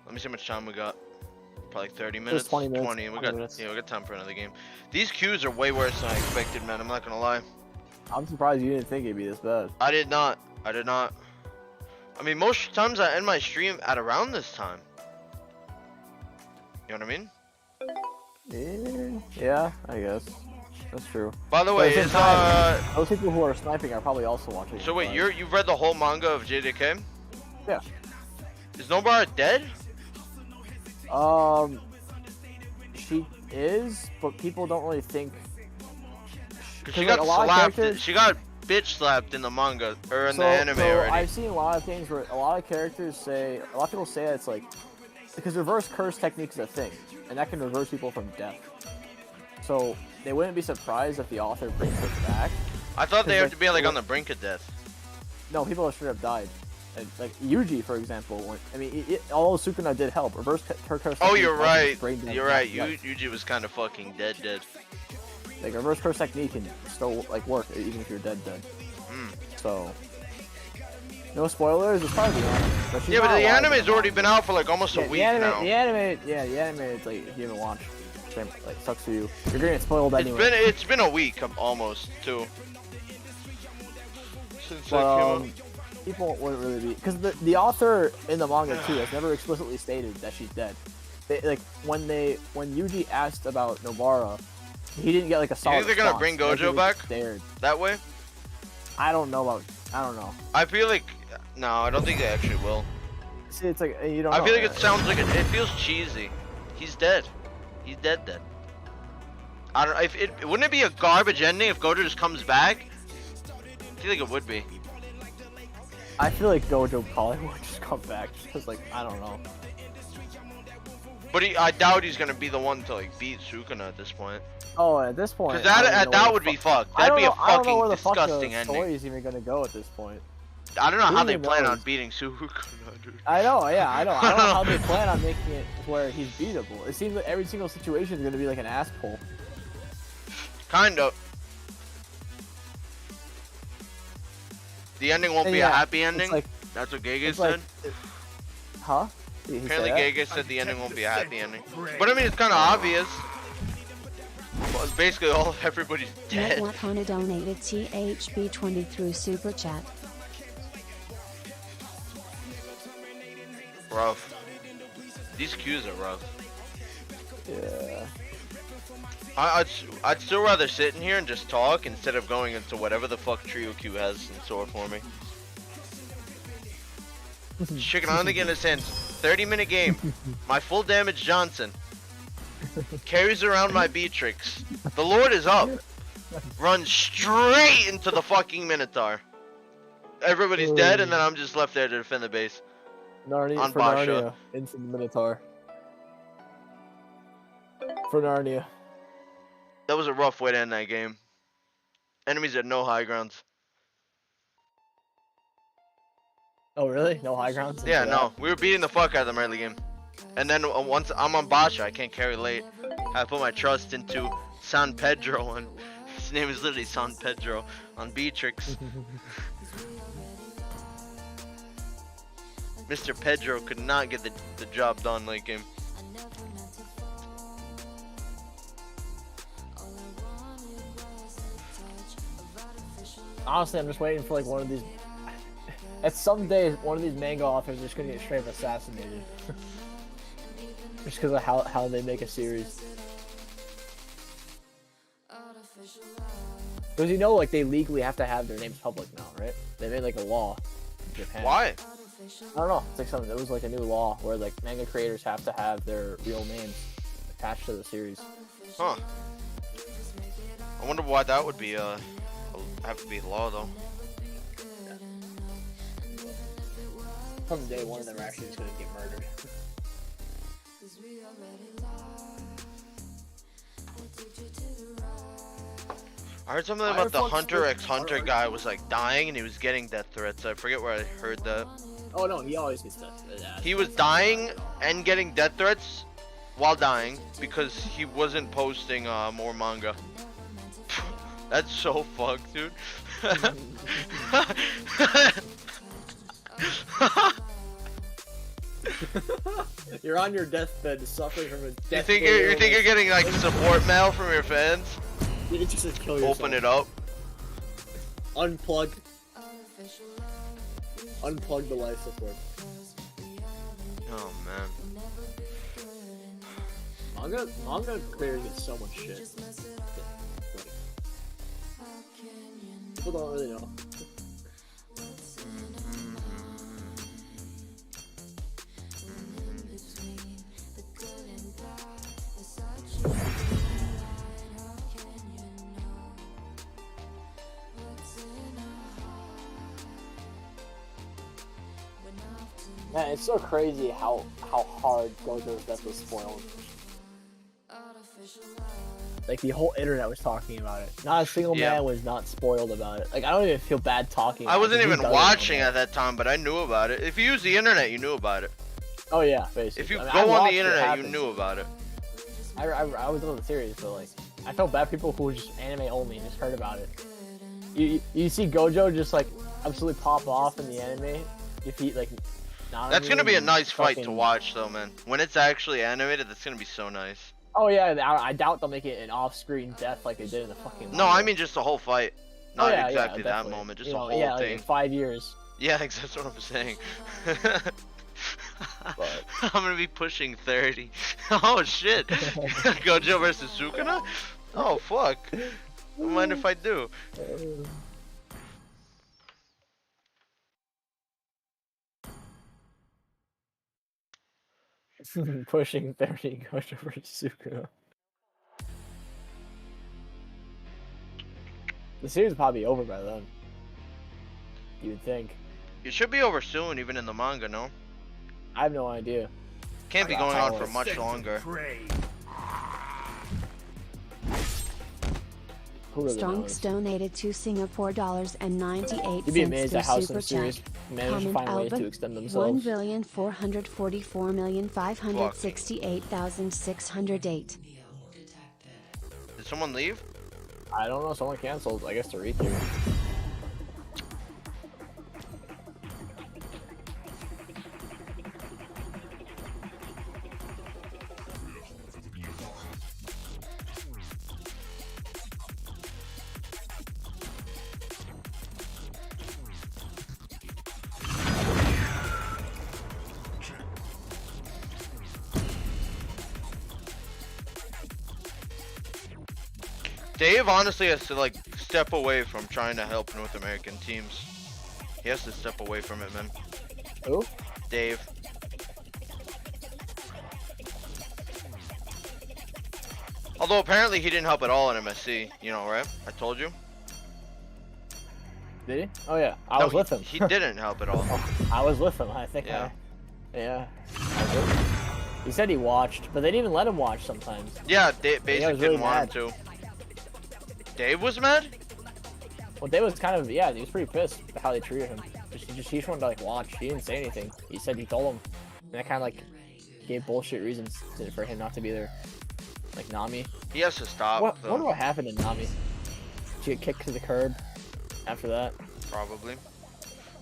Let me see how much time we got. Probably 30 minutes. Just 20 minutes. 20. We 20 got minutes. yeah, we got time for another game. These queues are way worse than I expected, man. I'm not gonna lie. I'm surprised you didn't think it'd be this bad. I did not. I did not. I mean, most times I end my stream at around this time. You know what I mean? Yeah, I guess. That's true. By the way, is those people who are sniping are probably also watching. So wait, you've read the whole manga of JJK? Yeah. Is Nobara dead? She is, but people don't really think. Cause she got slapped. She got bitch slapped in the manga or in the anime already. I've seen a lot of things where a lot of characters say, a lot of people say that it's like, because reverse curse technique is a thing, and that can reverse people from death. So they wouldn't be surprised if the author brings her back. I thought they have to be like on the brink of death. No, people should have died. Like Yuji, for example. Although Sukuna did help, reverse curse. Oh, you're right. You're right. Yuji was kind of fucking dead. Like reverse curse technique can still like work even if you're dead. So no spoilers. It's probably the anime. But yeah, but the anime's already been out for like almost a week now. The anime, it's like if you haven't watched, like sucks for you. You're gonna get spoiled anyway. It's been a week almost too. Since that came out. People wouldn't really be, because the author in the manga too has never explicitly stated that she's dead. They, when Yuji asked about Nobara, he didn't get like a solid. You think they're gonna bring Gojo back? That way? I don't know. I feel like no, I don't think they actually will. See, it's like you don't. I feel like it sounds like it feels cheesy. He's dead. He's dead. I don't. Wouldn't it be a garbage ending if Gojo just comes back? I feel like it would be. I feel like Gojo probably would just come back because, like, I don't know. But I doubt he's gonna be the one to like beat Sukuna at this point. Oh, at this point. Because that would be fucked. That'd be a fucking disgusting ending. The story is even gonna go at this point. I don't know how they plan on beating Sukuna, dude. I know, yeah, I know. I don't know how they plan on making it where he's beatable. It seems like every single situation is gonna be like an ass pull. Kind of. The ending won't be a happy ending. Like, that's what Gege said. Huh? Apparently, Gege said the ending won't be a happy ending. But I mean, it's kind of obvious. Well, it's basically everybody's dead. Hona donated THB20 through Super Chat. Rough. These queues are rough. Yeah. I'd still rather sit in here and just talk instead of going into whatever the fuck trio queue has in store for me. Chicken on again in his hands. 30-minute game. My full damage Johnson. Carries around my Beatrix. The Lord is up. Runs straight into the fucking Minotaur. Everybody's dead, and then I'm just left there to defend the base. Narnia for Basha. Narnia into the Minotaur. For Narnia. That was a rough way to end that game. Enemies had no high grounds. Oh really? No high grounds? Yeah, no. We were beating the fuck out of them early game. And then once I'm on Basha, I can't carry late. I put my trust into San Pedro, and his name is literally San Pedro on Beatrix. Mr. Pedro could not get the job done late game. Honestly, I'm just waiting for like one of these. At some day, one of these manga authors is just gonna get straight up assassinated. Just because of how they make a series. Because you know, like they legally have to have their names public now, right? They made like a law in Japan. Why? I don't know. It's like something. It was like a new law where like manga creators have to have their real names attached to the series. Huh. I wonder why that would be have to be law though. Someday one of them actually is gonna get murdered. I heard something about the Hunter x Hunter guy was like dying and he was getting death threats. I forget where I heard that. Oh no, he always gets death threats. He was dying and getting death threats while dying because he wasn't posting more manga. That's so fucked, dude. You're on your deathbed suffering from a death. You think you're getting like support mail from your fans? You can just kill yourself. Open it up. Unplug the life support. Oh man. Manga creators get so much shit. People don't really know. Man, it's so crazy how hard Gojo's death was spoiled. Like the whole internet was talking about it. Not a single man was not spoiled about it. Like I don't even feel bad talking. I wasn't even watching at that time, but I knew about it. If you use the internet, you knew about it. Oh yeah, basically. If you go on the internet, you knew about it. I was on the series, but like I felt bad people who were just anime only and just heard about it. You see Gojo just like absolutely pop off in the anime, defeat like. That's gonna be a nice fight to watch, though, man. When it's actually animated, that's gonna be so nice. Oh yeah, I doubt they'll make it an off-screen death like they did in the fucking. No, I mean just the whole fight, not exactly that moment, just the whole thing. Like 5 years. Yeah, that's what I'm saying. I'm gonna be pushing 30. Oh shit! Gojo versus Sukuna? Oh fuck! Don't mind if I do. Pushing 30 Gojo versus Sukuna. The series will probably be over by then. You would think. It should be over soon, even in the manga, no? I have no idea. Can't be going on for much longer. Stonks donated to Singapore $98. You'd be amazed at how some series manage to find ways to extend themselves. 1,444,568,608. Did someone leave? I don't know. Someone canceled. I guess to requeue. Dave honestly has to like step away from trying to help North American teams. He has to step away from it, man. Who? Dave. Although apparently he didn't help at all in MSC, you know, right? I told you. Did he? Oh yeah, I was with him. He didn't help at all. Oh, I was with him. I think. Yeah. Yeah. I was with him. He said he watched, but they didn't even let him watch sometimes. Yeah, Dave basically was really didn't want him to. Dave was mad? Well, Dave was kind of, yeah, he was pretty pissed at how they treated him. He just wanted to like watch. He didn't say anything. He said he told him, and that kind of like gave bullshit reasons for him not to be there. Like Nami. He has to stop. I wonder what happened to Nami. She get kicked to the curb after that. Probably.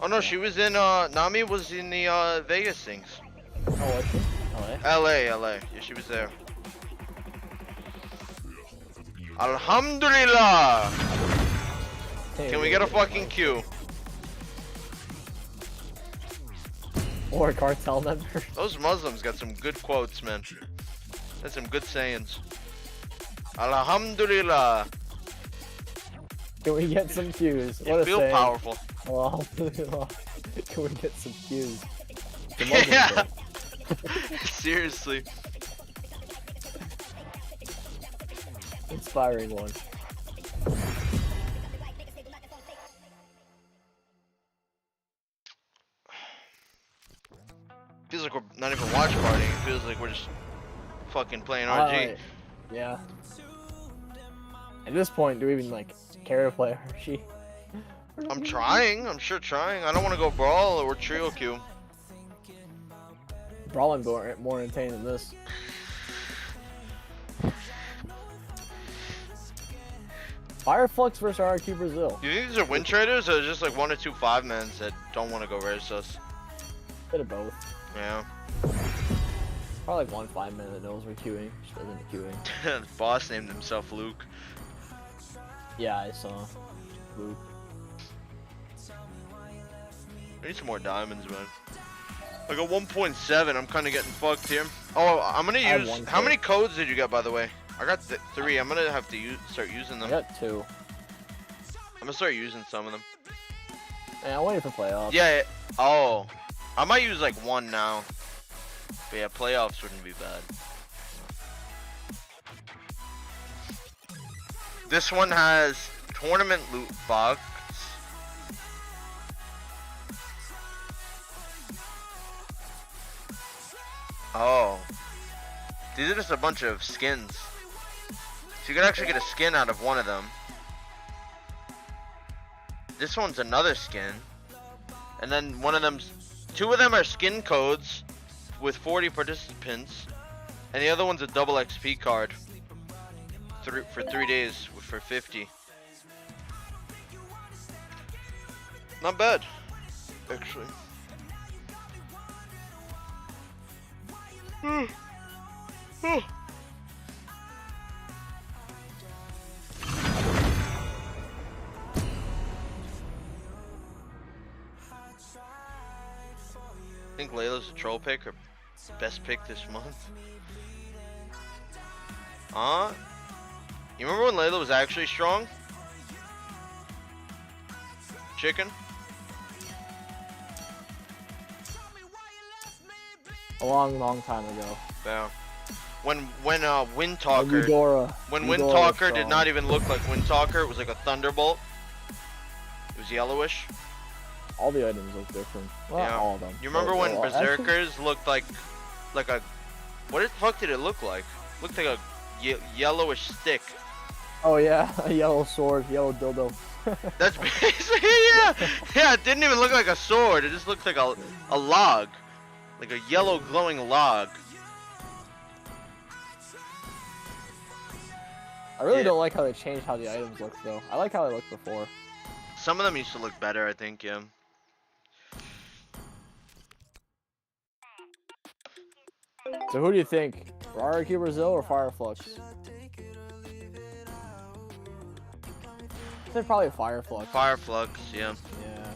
Oh no, she was in. Nami was in the Vegas things. Oh, was she? LA. Yeah, she was there. Alhamdulillah. Hey, Can we get a fucking Q? Or a cartel member? Those Muslims got some good quotes, man. That's some good sayings. Alhamdulillah. Can we get some cues? You feel powerful. Alhamdulillah. Can we get some cues? Yeah. Seriously. Inspiring one. Feels like we're not even watch partying. It feels like we're just fucking playing RG. Yeah. At this point, do we even like care to play RG? I'm trying. I'm sure trying. I don't want to go brawl or trio queue. Brawling more entertaining than this. Fireflux versus RQ Brazil. You think these are win traders or just like 1 or 2 5-mans that don't want to go race us? Bit of both. Yeah. Probably like 1 5-man that knows we're queuing. Just isn't queuing. The boss named himself Luke. Yeah, I saw Luke. I need some more diamonds, man. Like a 1.7, I'm kind of getting fucked here. Oh, I'm gonna use. How many codes did you get, by the way? I got 3. I'm gonna have to start using them. I got 2. I'm gonna start using some of them. Yeah, I'm waiting for playoffs. Yeah. Oh, I might use like 1 now. But yeah, playoffs wouldn't be bad. This one has tournament loot box. Oh, these are just a bunch of skins. So you can actually get a skin out of one of them. This one's another skin. And then 2 of them are skin codes with 40 participants. And the other one's a double XP card for 3 days for 50. Not bad, actually. I think Layla's a troll pick or best pick this month. You remember when Layla was actually strong? Chicken? A long time ago. Yeah. When Windtalker when Windtalker did not even look like Windtalker, it was like a thunderbolt. It was yellowish. All the items look different. Well, yeah. All of them. You remember when Berserkers looked like a what the fuck did it look like? Looked like a yellowish stick. Oh yeah, a yellow sword, yellow dildo. That's basically yeah. It didn't even look like a sword. It just looked like a log, like a yellow glowing log. I really don't like how they changed how the items look though. I like how they looked before. Some of them used to look better, I think. Yeah. So who do you think? RRQ Brazil or Fireflux? I think probably Fireflux. Fireflux, yeah. Yeah.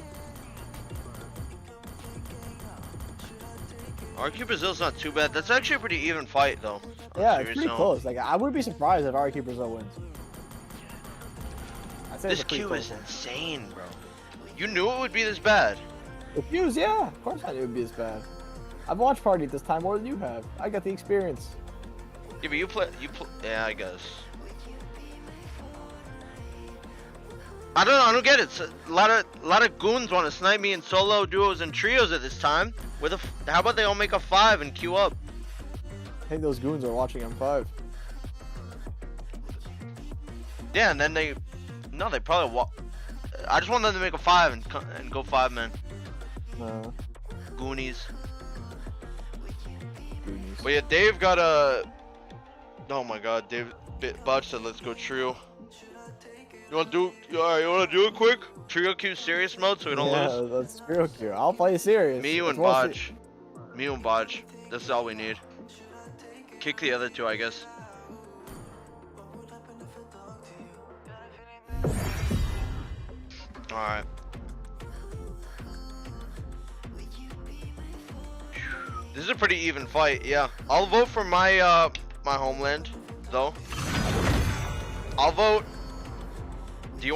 RQ Brazil's not too bad. That's actually a pretty even fight, though. Yeah, it's pretty close. Like I would be surprised if RQ Brazil wins. This queue is insane, bro. You knew it would be this bad. The queues, yeah. Of course I knew it would be this bad. I've watched Party this time more than you have. I got the experience. Yeah, but you play. Yeah, I guess. I don't know. I don't get it. It's a lot of goons want to snipe me in solo, duos, and trios at this time. How about they all make a 5 and queue up? I think those goons are watching M5. Yeah, and then they probably I just want them to make a 5 and go 5-man. No. Goonies. But yeah, Dave got a. Oh my God, Dave. Botch said, "Let's go trio." You wanna do? Alright, you wanna do it quick? Trio queue serious mode so we don't lose. Yeah, that's trio queue. I'll play serious. Me, you, and Botch. Me, you, and Botch. That's all we need. Kick the other two, I guess. Alright. This is a pretty even fight, yeah. I'll vote for my my homeland, though. I'll vote. Do you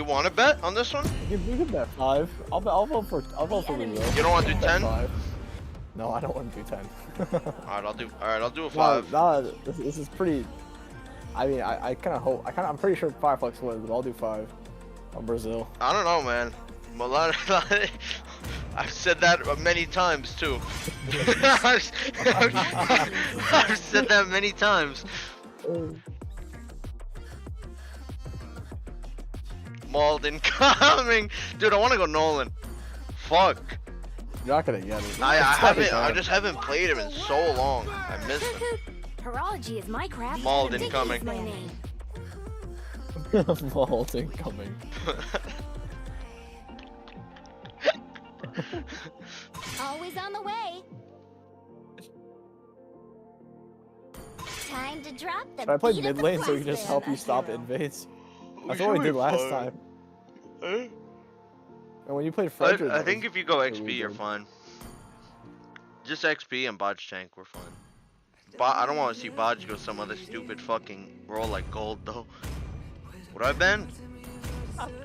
wanna bet on this one? You can bet 5. I'll vote for Brazil. You don't want to do 10? No, I don't want to do 10. Alright, I'll do a 5. No, this is pretty. I mean, I kind of hope. I'm pretty sure Fireflex wins, but I'll do 5 on Brazil. I don't know, man. I've said that many times too. I've said that many times. Malden coming, dude. I want to go Nolan. Fuck. You're not gonna get it. I just haven't played him in so long. I miss him. Parology is my craft. Malden coming. Is my name. Malden coming. Always on the way. Time to drop the. I played mid lane so we can just help you stop invades. That's what we did last time. And when you played Frederick, I think if you go XP, you're fine. Just XP and Bodge tank, we're fine. I don't want to see Bodge go some other stupid fucking role like gold though. Would I have been?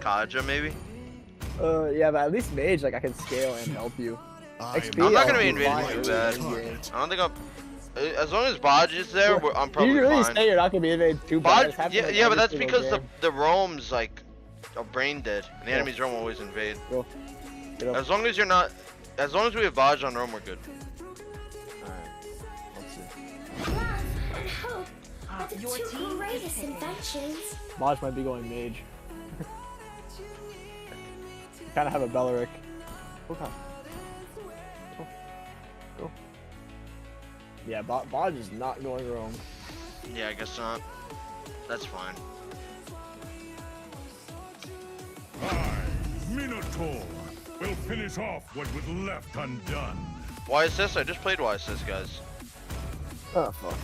Kaja maybe? Yeah, but at least mage, like I can scale and help you. XP, I'm not gonna be invading too bad. I don't think I'm. As long as Bodge is there, I'm probably fine. You really say you're not gonna be invaded too bad? Yeah, but that's because the roam's like a brain dead, and the enemy's roam always invade. As long as you're not, as long as we have Bodge on roam, we're good. Your team greatest inventions. Bodge might be going mage. Kind of have a Belleric. Okay. Go. Yeah, Bodge is not going wrong. Yeah, I guess not. That's fine. I, Minotaur, will finish off what was left undone. Why is this? I just played Why is this, guys. Oh fuck.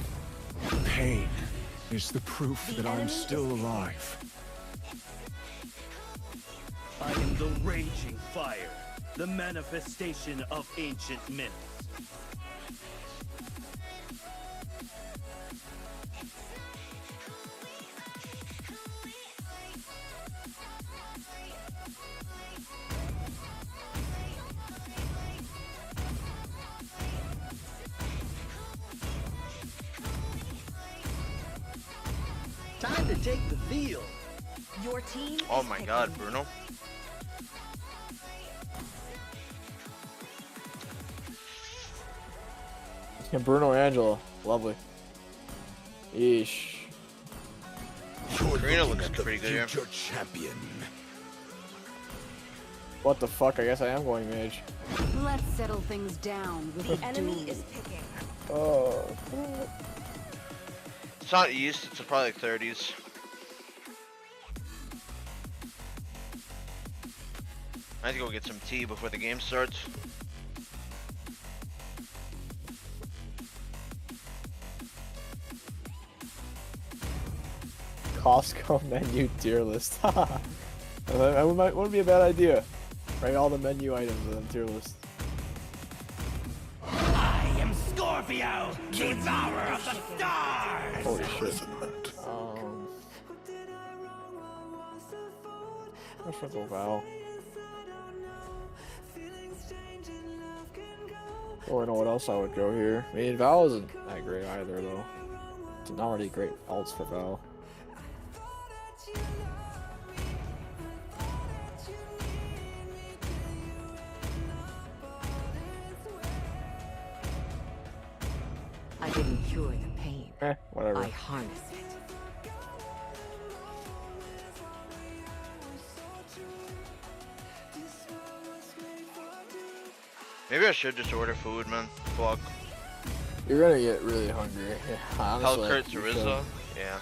Pain is the proof that I'm still alive. I am the raging fire, the manifestation of ancient myths. Time to take the field. Your team. Oh my God, Bruno. Yeah, Bruno Angela, lovely. Yeesh. Karina looks pretty good here. Champion. What the fuck? I guess I am going mage. Let's settle things down with The enemy is picking. Oh. It's not East, it's probably like 30s. I need to go get some tea before the game starts. Costco menu tier list. That wouldn't be a bad idea. Write all the menu items on the tier list. I am Scorpio, devourer of the stars! Holy shit. Let's go Val. Oh, I know what else I would go here. I mean, Val isn't that great either, though. It's not already great ults for Val. I didn't cure the pain. Whatever. I harness it. Maybe I should just order food, man. Fuck. You're gonna get really hungry. Yeah, honestly, Hellcurt to Rizzo? Yeah.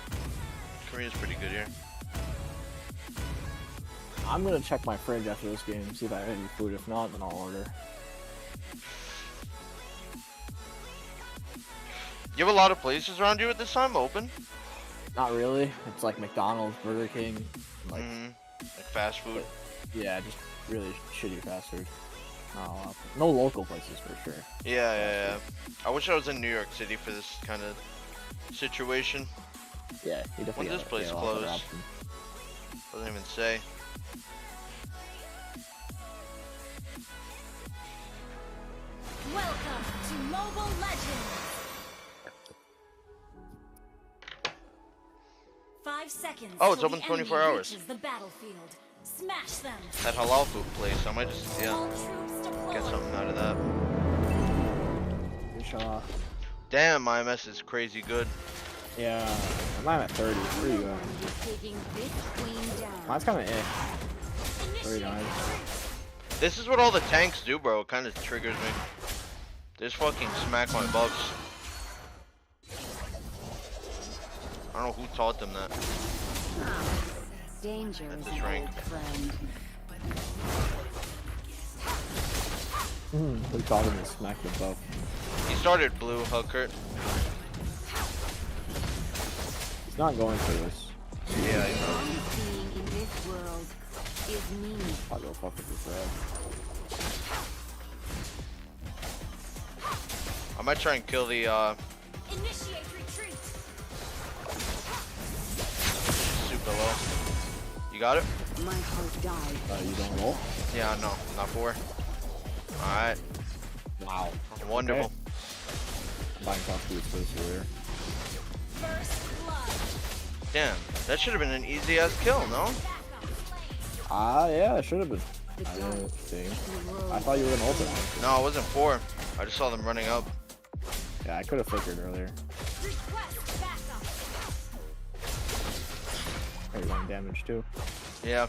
Korea's pretty good here. I'm gonna check my fridge after this game, see if I have any food. If not, then I'll order. You have a lot of places around you at this time open? Not really. It's like McDonald's, Burger King, like, like fast food. Yeah, just really shitty fast food. Not a lot. No local places for sure. Yeah. I wish I was in New York City for this kind of situation. Yeah, you definitely. When this place closed? Doesn't even say. Welcome to Mobile Legends. 5 seconds. Oh, it's open 24 hours. The battlefield. Smash them. That halal food place. I might just get something out of that. Good shot. Damn, my MS is crazy good. Yeah, I'm at 30. Where you at? Taking this queen down. Mine's kind of 39. This is what all the tanks do, bro. It kind of triggers me. They just fucking smack my buffs. I don't know who taught them that. Danger is his rank. friend. Who taught him to smack the buff? He started blue, Hellcurt. He's not going for this. Yeah, he's not. Being in this world is me. I'll go fuck with this red. I might try and kill the Initiate retreat. super low. You got it? My heart died. You don't roll? Yeah, no, not 4. Alright. Wow. Wonderful. Okay. I'm buying cost for this place here. First blood. Damn, that should have been an easy ass kill, no? Yeah, it should have been. I didn't see. I thought you were gonna open it. No, it wasn't 4. I just saw them running up. Yeah, I could have flickered earlier. Hey, 1 damage too. Yeah.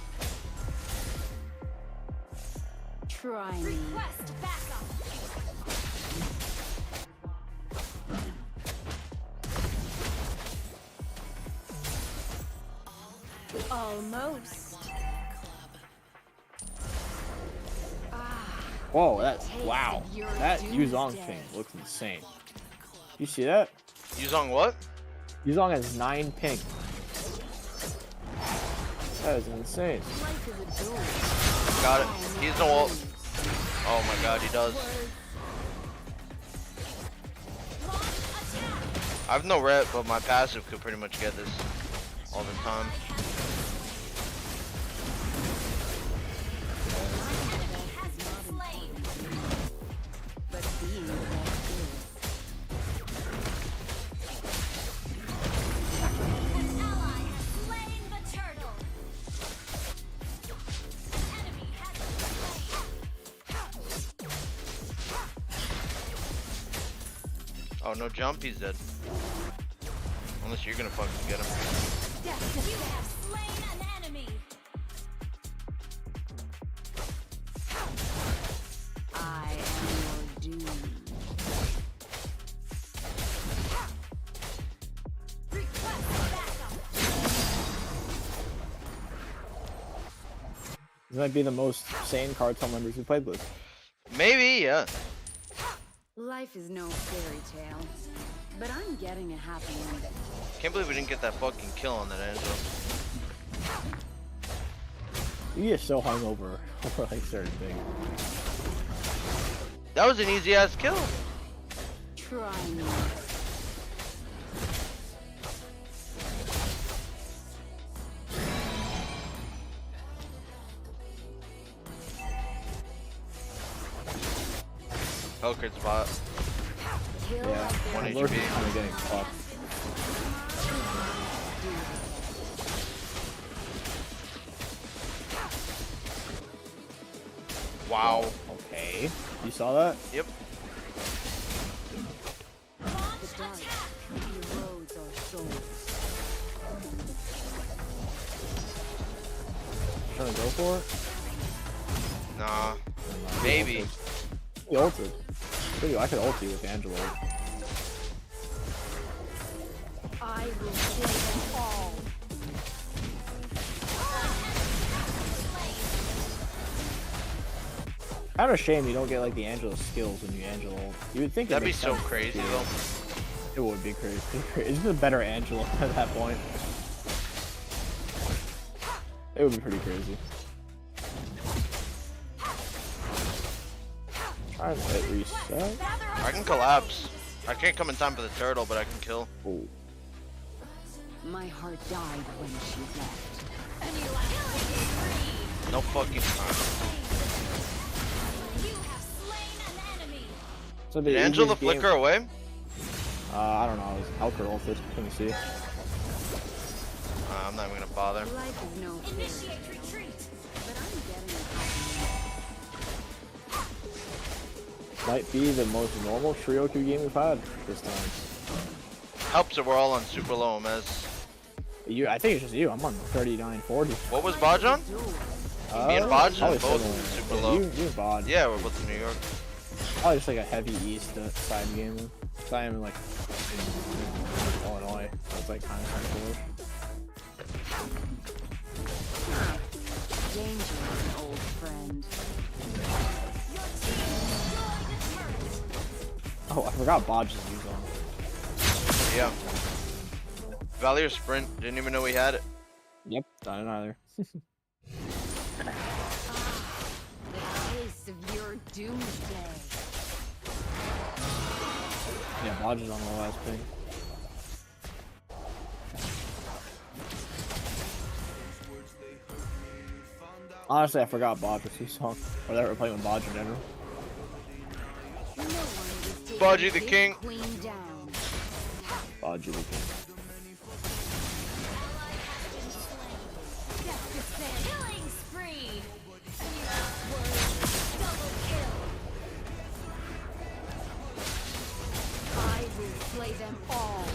Try me. Almost. Whoa, wow. That Yuzong thing looks insane. You see that? Yuzong what? Yuzong has 9 ping. That is insane. Got it. He's no ult. Oh my god, he does. I have no ret, but my passive could pretty much get this all the time. Oh, no jump, he's dead. Unless you're gonna fucking get him. You have slain an enemy. I am your doom. Request backup. This might be the most sane cartel members we played with. Maybe, yeah. Life is no fairy tale, but I'm getting a happy ending. Can't believe we didn't get that fucking kill on that Angel. You get so hungover over like certain things. That was an easy ass kill. Try me. Wilkert spot. Yeah, 1 Lurk is HP. kind of getting fucked. Wow. Okay. You saw that? Yep. Trying to go for it? Nah. Maybe. He ulted. I could ult you with Angela. I will slay them all. Kind of a shame you don't get like the Angela skills when you Angela ult. You would think That'd be makes so sense. crazy Yeah. though. It would be crazy. It's just a better Angela at that point. It would be pretty crazy. Trying to hit reset. I can collapse. I can't come in time for the turtle, but I can kill. Ooh. My heart died when she left. No fucking time. So Did Angela game- flicker away? I don't know. I was Helker ulted. Couldn't see. I'm not even gonna bother. Life is no fair. But I'm getting it. Might be the most normal trio queue game we've had this time. Helps that we're all on super low MS. I think it's just you. I'm on 39-40. What was Bodge on? Me and Bodge are probably both similar. super Yeah, low. You and Bodge. Yeah, we're both in New York. Probably just like a heavy east side game. So I am like in Illinois. So it's like kind of cool. Danger, old friend. Oh, I forgot Bodge's use on. Yeah. Valier Sprint, didn't even know we had it. Yep, I didn't either. The taste of your doomsday. Yeah, Bodge is on the last ping. Honestly, I forgot Bodge was his song. Or that we're playing with Bodge in general. Bodgy the king. Bodge the king. Killing spree. I will slay them all.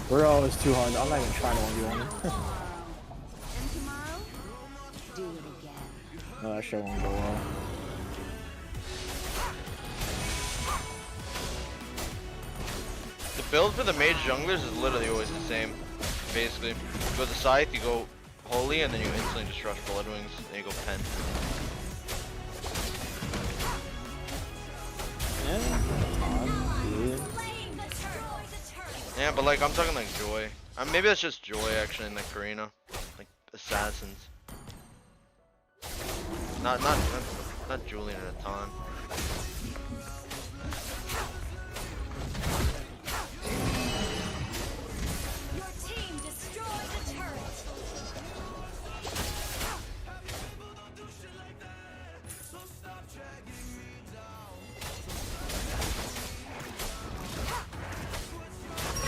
Bro, it's too hard. I'm not even trying to 1v1. And tomorrow, do it again. No, that shit won't go well. The build for the mage junglers is literally always the same. Basically, you go to Scythe, you go Holy, and then you instantly just rush Bloodwings, and you go Pen. Yeah, but like I'm talking like Joy. Maybe that's just Joy actually in like Karina, like assassins. Not Julian and Atan. Your team destroyed the turret.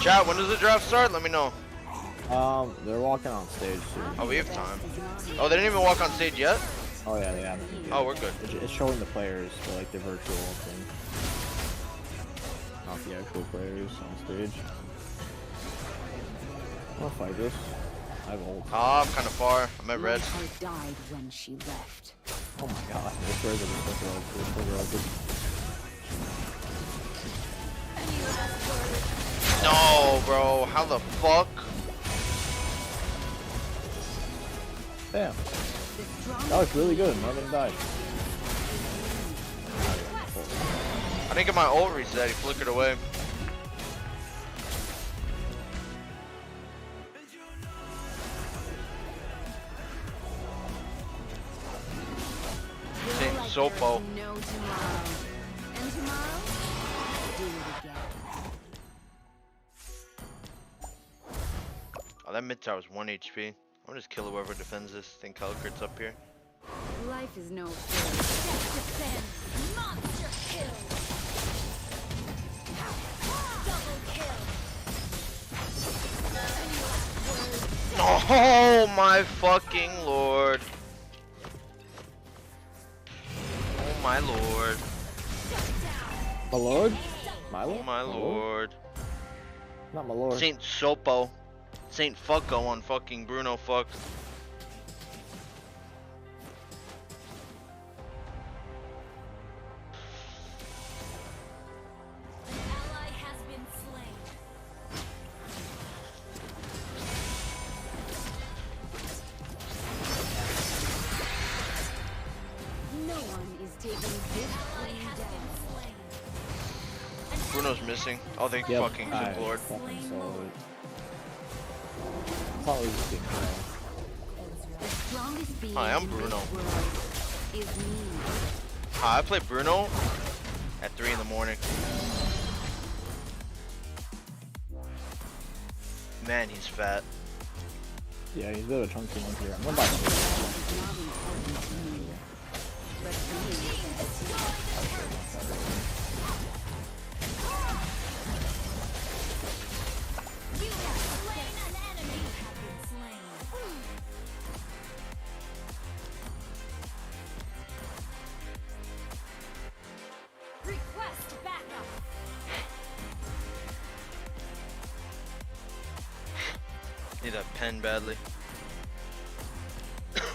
Chat, when does the draft start? Let me know. They're walking on stage soon. Oh, we have time. Oh, they didn't even walk on stage yet? Oh yeah, they haven't. Oh, we're good. It's showing the players, but like the virtual thing. Not the actual players on stage. I wanna fight this. I have ult. Ah, I'm kind of far. I'm at red. My heart died when she left. Oh my god, this red is No, bro. How the fuck? Damn. That looks really good. None of them died. I didn't get my ult reset. He flickered away. Sopo. No tomorrow. And tomorrow, do it again. Oh, that mid tower is 1 HP. I'm gonna just kill whoever defends this. I think Hellcurt's up here. Life is no fair. Monster kill. Double kill. Oh my fucking lord. Oh my lord. My lord? My lord? Oh my lord. Not my lord. Saint Sopo. Saint Fucko on fucking Bruno fuck. Ally has been slain. No one is taking this plane down. Bruno's missing. Oh, they fucking implored. Fucking solid. I thought we was getting The strongest being Hi, I'm in Bruno. this world is me. I play Bruno at 3 in the morning. Man, he's fat. Yeah, he's a bit of a chunky one here. I'm gonna buy him. But You have slain an enemy. You have been slain. Request backup. Need that pen badly. They're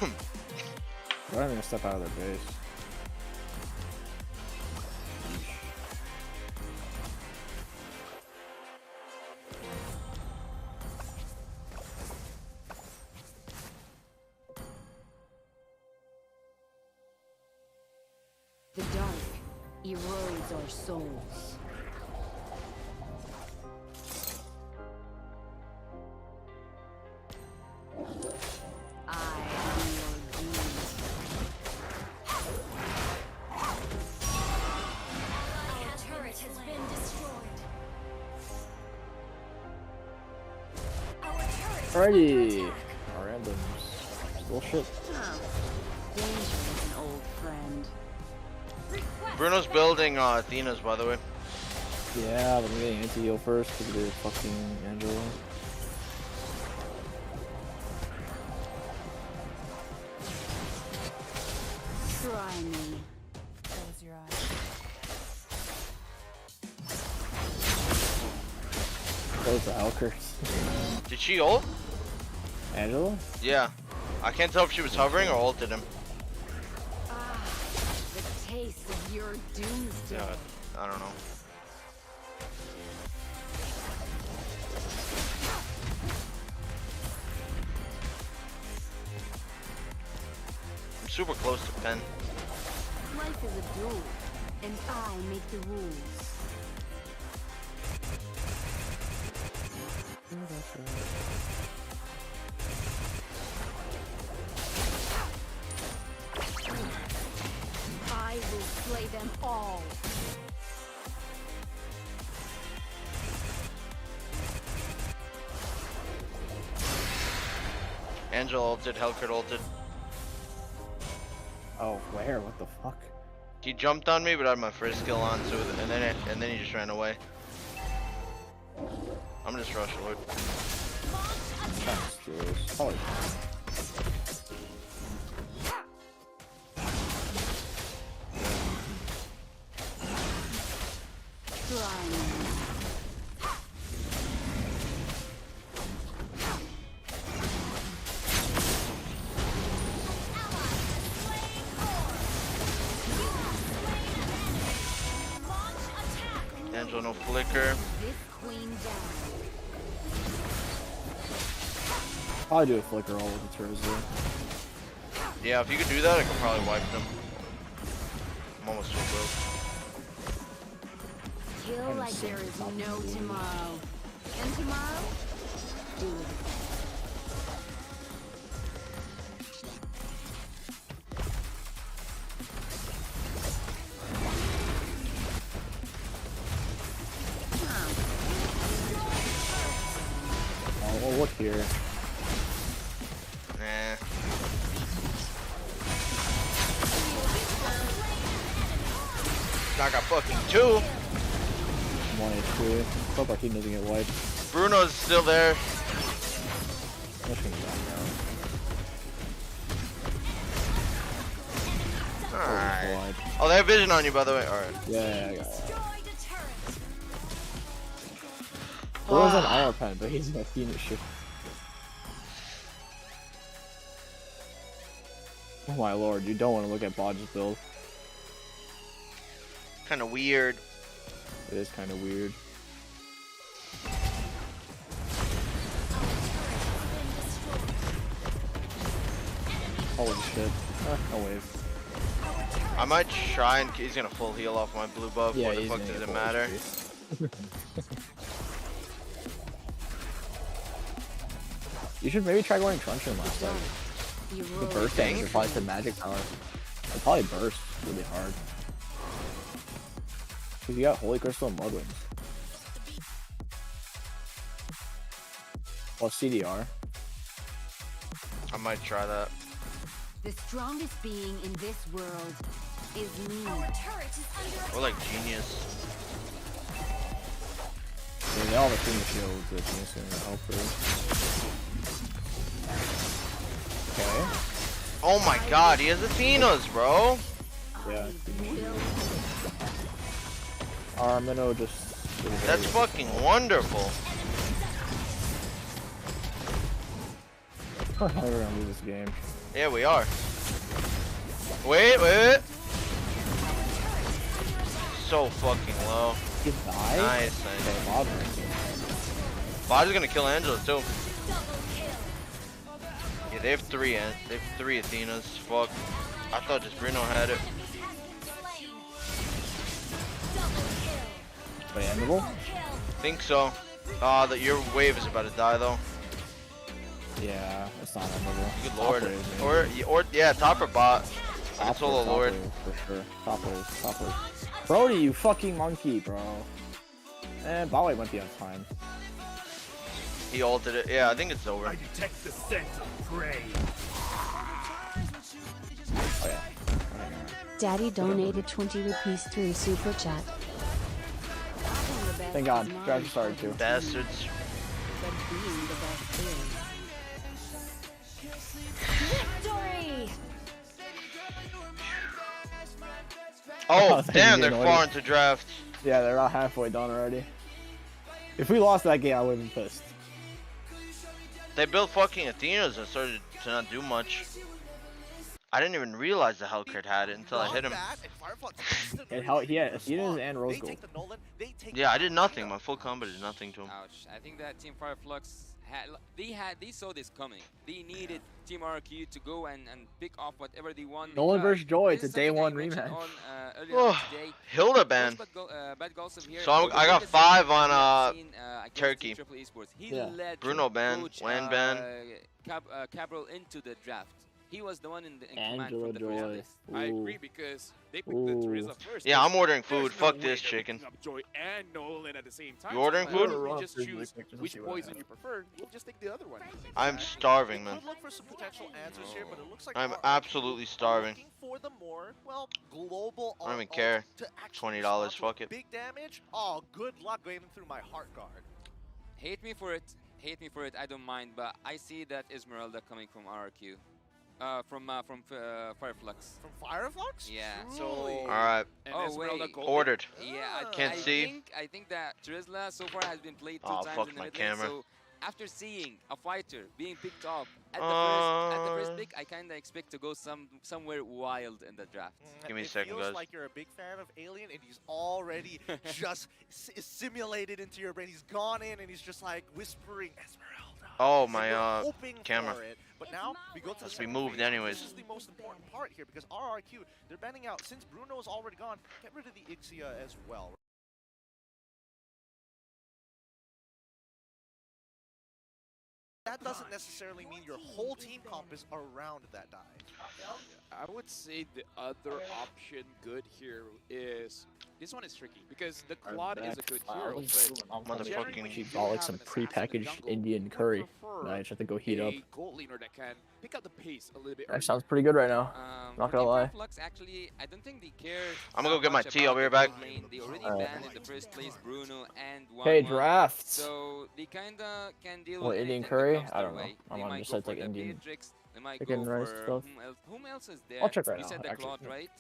not even gonna step out of their base. the dark erodes our souls. I am your doom. Our turret has been destroyed. Our turret Alrighty. Our randoms. Bullshit. Danger is an old friend. Bruno's building Athena's, by the way. Yeah, but I'm getting anti-heal first because of the fucking Angela. Try me. Close your eyes. Close the Hellcurse. Did she ult? Angela? Yeah. I can't tell if she was hovering or ulted him. The taste of your doomsday. Yeah, I don't know. I'm super close to pen. Life is a duel, and I make the rules. I will slay them all. Angela ulted, Hellcurt ulted. Oh, where? What the fuck? He jumped on me, but I had my first skill on, so and then he just ran away. I'm just rush Lord. Holy. Try me. Angela, no flicker. This queen down. I'll do a flicker all with the turtles there. Yeah, if you could do that, I could probably wipe them. I'm almost so broke. Kill like there is no tomorrow. And tomorrow? Do it. Oh, look here. Nah. I got fucking 2. 1 HP. Hope our team doesn't get wiped. Bruno's still there. That's gonna die now. Alright. Oh, they have vision on you, by the way. Alright. Yeah, I got it. Bruno's an armor pen, but he's gonna finish shit. Oh my lord, you don't want to look at Bodge's build. Kind of weird. It is kind of weird. Holy shit. No wave. I might try and he's gonna full heal off my blue buff. Yeah, what the fuck does it matter? You should maybe try going Truncheon last time. The burst damage applies to magic power. It probably burst really hard. Cause you got Holy Crystal and Bloodwings. Well, CDR. I might try that. The strongest being in this world is me. We're like genius. Yeah, they all have a team shield with the genius and help her. Okay. Oh my god, he has Athena's, bro. Yeah. Armino just. That's fucking wonderful. We're gonna lose this game. Yeah, we are. Wait. So fucking low. You died? Nice. Bod's gonna kill Angela too. Yeah, they have 3 Athenas. Fuck. I thought just Bruno had it. Wait, endable? Think so. That your wave is about to die though. Yeah, it's not endable. Good lord. Or yeah, top or bot. Top solo lord. For sure. Top wave. Brody, you fucking monkey, bro. Eh, bot wave might be on time. He ulted it. Yeah, I think it's over. I detect the scent of prey. Oh yeah. Daddy donated 20 rupees through Super Chat. Thank God. Drive started too. Bastards. Victory! Oh, damn, they're far into draft. Yeah, they're about halfway done already. If we lost that game, I would have been pissed. They built fucking Athenas and started to not do much. I didn't even realize the Hellcrit had it until I hit him. He had Athenas and Rose Gold. Yeah, I did nothing. My full combo did nothing to him. Ouch. I think that Team Fireflux they saw this coming. They needed Team RQ to go and pick off whatever they want. Nolan vs Joy, it's a day 1 rematch. Hilda-ban. So I got 5 on Turkey. Yeah. Bruno ban, Wan ban. Cabral into the draft. He was the one in command Angela from the Joy. first. I agree because they picked the Teresa first. Yeah, I'm ordering food. There's no Fuck way this they're chicken. picking up Joy and Nolan at the same time. You ordering food? You just choose which poison you prefer. We'll just take the other one. I'm starving, man. Could look for some potential answers here, but it looks like I'm RRQ absolutely starving. looking for the more, well, global I don't even RR care. to actually $20, respond with fuck it. Big damage. Oh, good luck going through my heart guard. Hate me for it. I don't mind, but I see that Esmeralda coming from RRQ. From Fireflux. From Fireflux? Yeah. So Alright. Ordered. Yeah, Can't see. I think that Trizla so far has been played 2 Oh, times fuck in the my mid lane, camera. so after seeing a fighter being picked up at the first pick, I kinda expect to go somewhere wild in the draft. Give me a it second, feels guys. like you're a big fan of Alien, and he's already just simulated into your brain. He's gone in, and he's just like whispering Esmeralda. Oh, And my we're hoping camera. for it. But now we go to the Must be second moved phase. anyways. This is the most important part here because RRQ, they're banning out. Since Bruno is already gone, get rid of the Ixia as well. That doesn't necessarily mean your whole team comp is around that die. I would say the other option good here is this one is tricky because the Claude is a good hero, but Motherfucking she bought like some prepackaged Indian curry. prefer Nice, I have to go heat up. a gold laner that can pick up the pace a little bit. That sounds pretty good right now. Not gonna lie. Flux, actually, I don't think they care. I'm gonna go get my tea. I'll be right back. They already Alright. banned in the first place Bruno and one. Hey, drafts. So they kinda can deal What, with Indian anything that curry? comes I their don't know. way. I'm They on might just go sites for like the Indian Beatrix. They might chicken go rice for stuff. whom else is there? I'll check right You now, said the actually. Claude, right?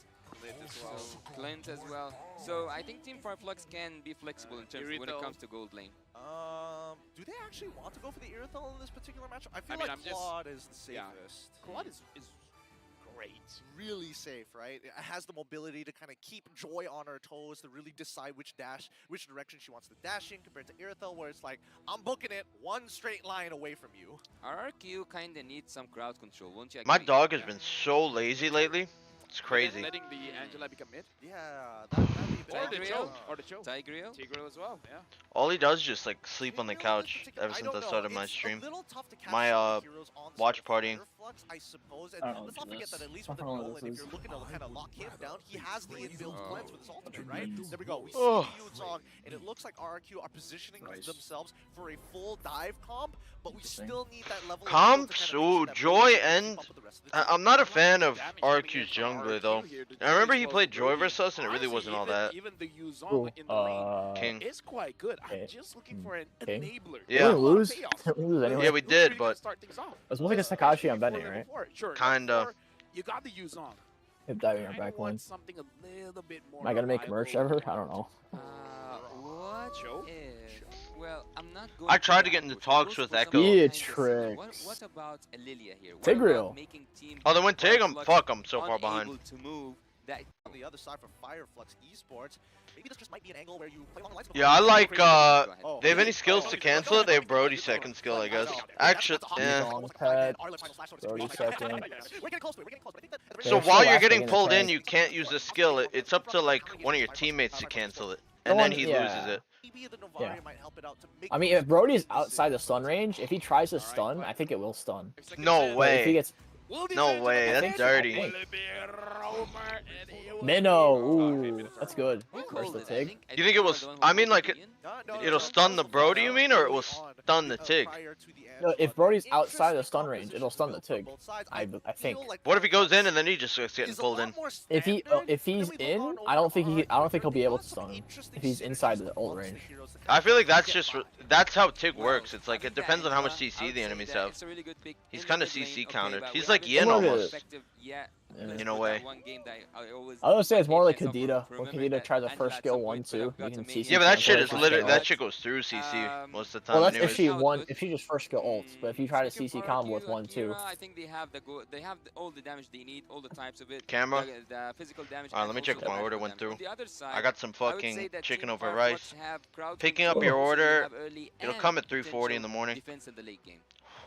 So Clint as well. So I think Team Fireflux can be flexible in terms of when it comes to gold lane. Do they actually want to go for the Irithel in this particular matchup? I feel mean, like I'm just- Claude is the safest. Yeah. Claude is great. Really safe, right? It has the mobility to kind of keep Joy on her toes, to really decide which direction she wants to dash in, compared to Irithel, where it's like, I'm booking it one straight line away from you. RRQ kinda needs some crowd control, won't you agree? My dog has been so lazy lately. It's crazy. Letting the Angela become mid. Yeah, that'd be a bit Or the Tigreal? Cho. Or the Cho. Tigreal? Tigreal as well, yeah. All he does is just like sleep on the Tigreal in couch particular, ever I since don't I know. started my It's a stream. little tough to catch My some of the heroes on watch side of partying. Fireflux, I suppose. And I don't know let's not what forget this that at least is. with the I don't know what Nolan, this if you're is. looking to kind of lock him down, he has the inbuilt plans with his ultimate, right? There we go. We see Oh. Yuzong, and it looks like RRQ are positioning themselves for a full dive comp, but we still need that level of Comps? skill to kind of Ooh, make sure that Joy we're able to and keep up with the rest of the team. I'm not a fan of Damage coming in RQ's from jungler RQ though. here. The I remember Joy he as played well Joy as versus us and it really Honestly, wasn't all that. Even the Yuzong Cool. in the lane King. is quite good. I'm Okay. just looking for an King? enabler. Yeah. Didn't we lose? Chaos. Didn't we lose anyway? Yeah, we Who's did, really gonna but start things off? It was like a Sakashi on Before Benny, level right? 4. Sure. Kinda. Before You got the Yuzong. Hip diving our Kinda back want line. something a little bit more Am I gonna make merch reliable. ever? I don't know. What Cho? if? Well, I'm not going I tried to that get into approach. talks It goes with for Echo. something Yeah, kinda similar. What tricks. about Lilia here? What Tigreal. about making Team Oh, they went Tig? Fireflux Fuck, I'm so far behind. unable to move that On the other side for Fireflux Esports, maybe this just might be an angle where you play along the lines of Yeah, I like, Oh, they have any skills oh, to oh, cancel it? They have oh, Brody's oh, second skill, I oh, guess. oh, Actually, that's yeah. Long pad, Our final slash, Brody second. We're getting close to it. We're getting close. But I think that at the So very while still you're last getting thing in the pulled in, tank. you can't use the skill. It's up to like one of your teammates to cancel it, and then he loses it. maybe the Yeah. Novari might help it out to make I mean, if Brody's outside the stun range, if he tries to stun, I think it will stun. No But if he way. gets No way. I That's think- dirty. I Minnow, ooh, that's good. Versus the Tig. You think it was? I mean, like it'll stun the Brody, you mean, or it will stun the Tig? No, if Brody's outside the stun range, it'll stun the Tig. I think. What if he goes in and then he just starts getting pulled in? If he's in, I don't think he'll be able to stun him if he's inside the ult range. I feel like that's how Tig works. It's like it depends on how much CC the enemies have. It's a really good pick He's in kind the of mid lane. CC Okay, countered. but He's we like haven't Yin seen almost. effective yet. Yeah. Let's In a put way. that one game that I would say it's more like myself Kadita. from When remembering Kadita that tries the Angela first at skill some point could 1-2, have got you can to CC. Yeah, but that cancel shit it is first literally skill that ult. shit goes through CC most of the Well, time. that's Anyways. if she one. If she just first skill ults, but if you try to Second CC for combo Akira, with 1-2, I think they have all the damage they need, all the types of it. Camera? The physical damage. Alright, and let me also check the if my order magical went damage. through. On the other side, I got some I would say fucking that chicken Team over Fireflux rice. have crowd Picking up control, your so they order. have early It'll and come at 3:40 in the potential morning. defense in the late game.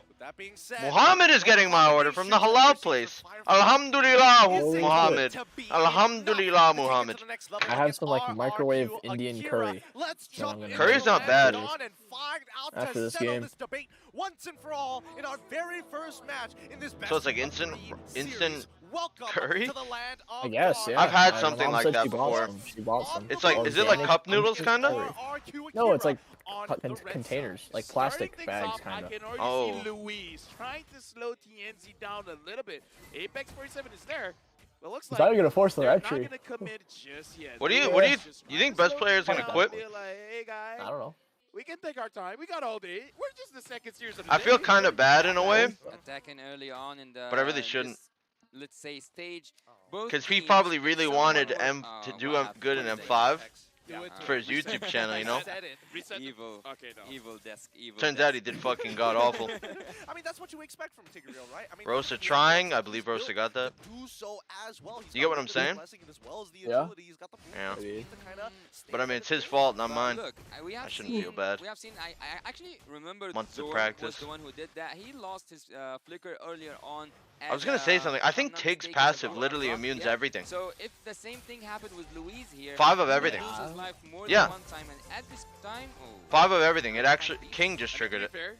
With that being said, Muhammad is getting my order from the halal place. Alhamdulillah, Holy Muhammad. shit. Alhamdulillah, Muhammad. I have some like microwave Indian curry. Let's No, I'm jump gonna into Curry's the not bad. on and find out After to this settle game. this debate once and for all in our very first match in this So it's like best of instant series. Welcome curry? to the land of I guess, God. yeah. I've had My something mom like said that she bought before. some. She bought some. It's like, is it like Organic cup noodles instant kinda? curry. No, it's like containers, like plastic bags, I kind of. can already Oh. see Luis trying to slow TNZ down a little bit. Apex 47 is there. But looks He's like not even gonna force the they're red not tree. gonna commit just yet. What do you They're just you trying think to best slow player is things gonna down. quit? They're like, hey guys, I don't know. we can take our time. We got all day. We're just the second series of the I day. feel kind of bad in a way, Attacking early on in the. but I really shouldn't. this, let's say stage. Both Because he teams, probably really someone wanted will- M to oh, do wow, good in what is M5 that? for his YouTube channel, you know? Reset the- Evil. Okay, no. Evil desk. Evil. Turns out he did fucking god awful. I mean, that's what you expect from Tigreal, right? I mean, Rosa he trying, has I believe Rosa got that. do so as well. He's You got get what I'm the saying? blessing as well as the Yeah. agility. He's got the Yeah. Maybe. to kinda stay But I mean, ahead it's of his things. fault, not But mine. Look, we have I shouldn't seen, feel bad. We have seen. I actually remember Months of Zorn practice. was the one who did that. He lost his flicker earlier on. I was gonna say something. I think Tig's passive literally immunes immunes everything. So if the same thing happened with Luis here, 5 of he would everything. lose his life more Yeah. than one time, and at this time, oh, 5 of everything. It actually, King just To be triggered it. fair,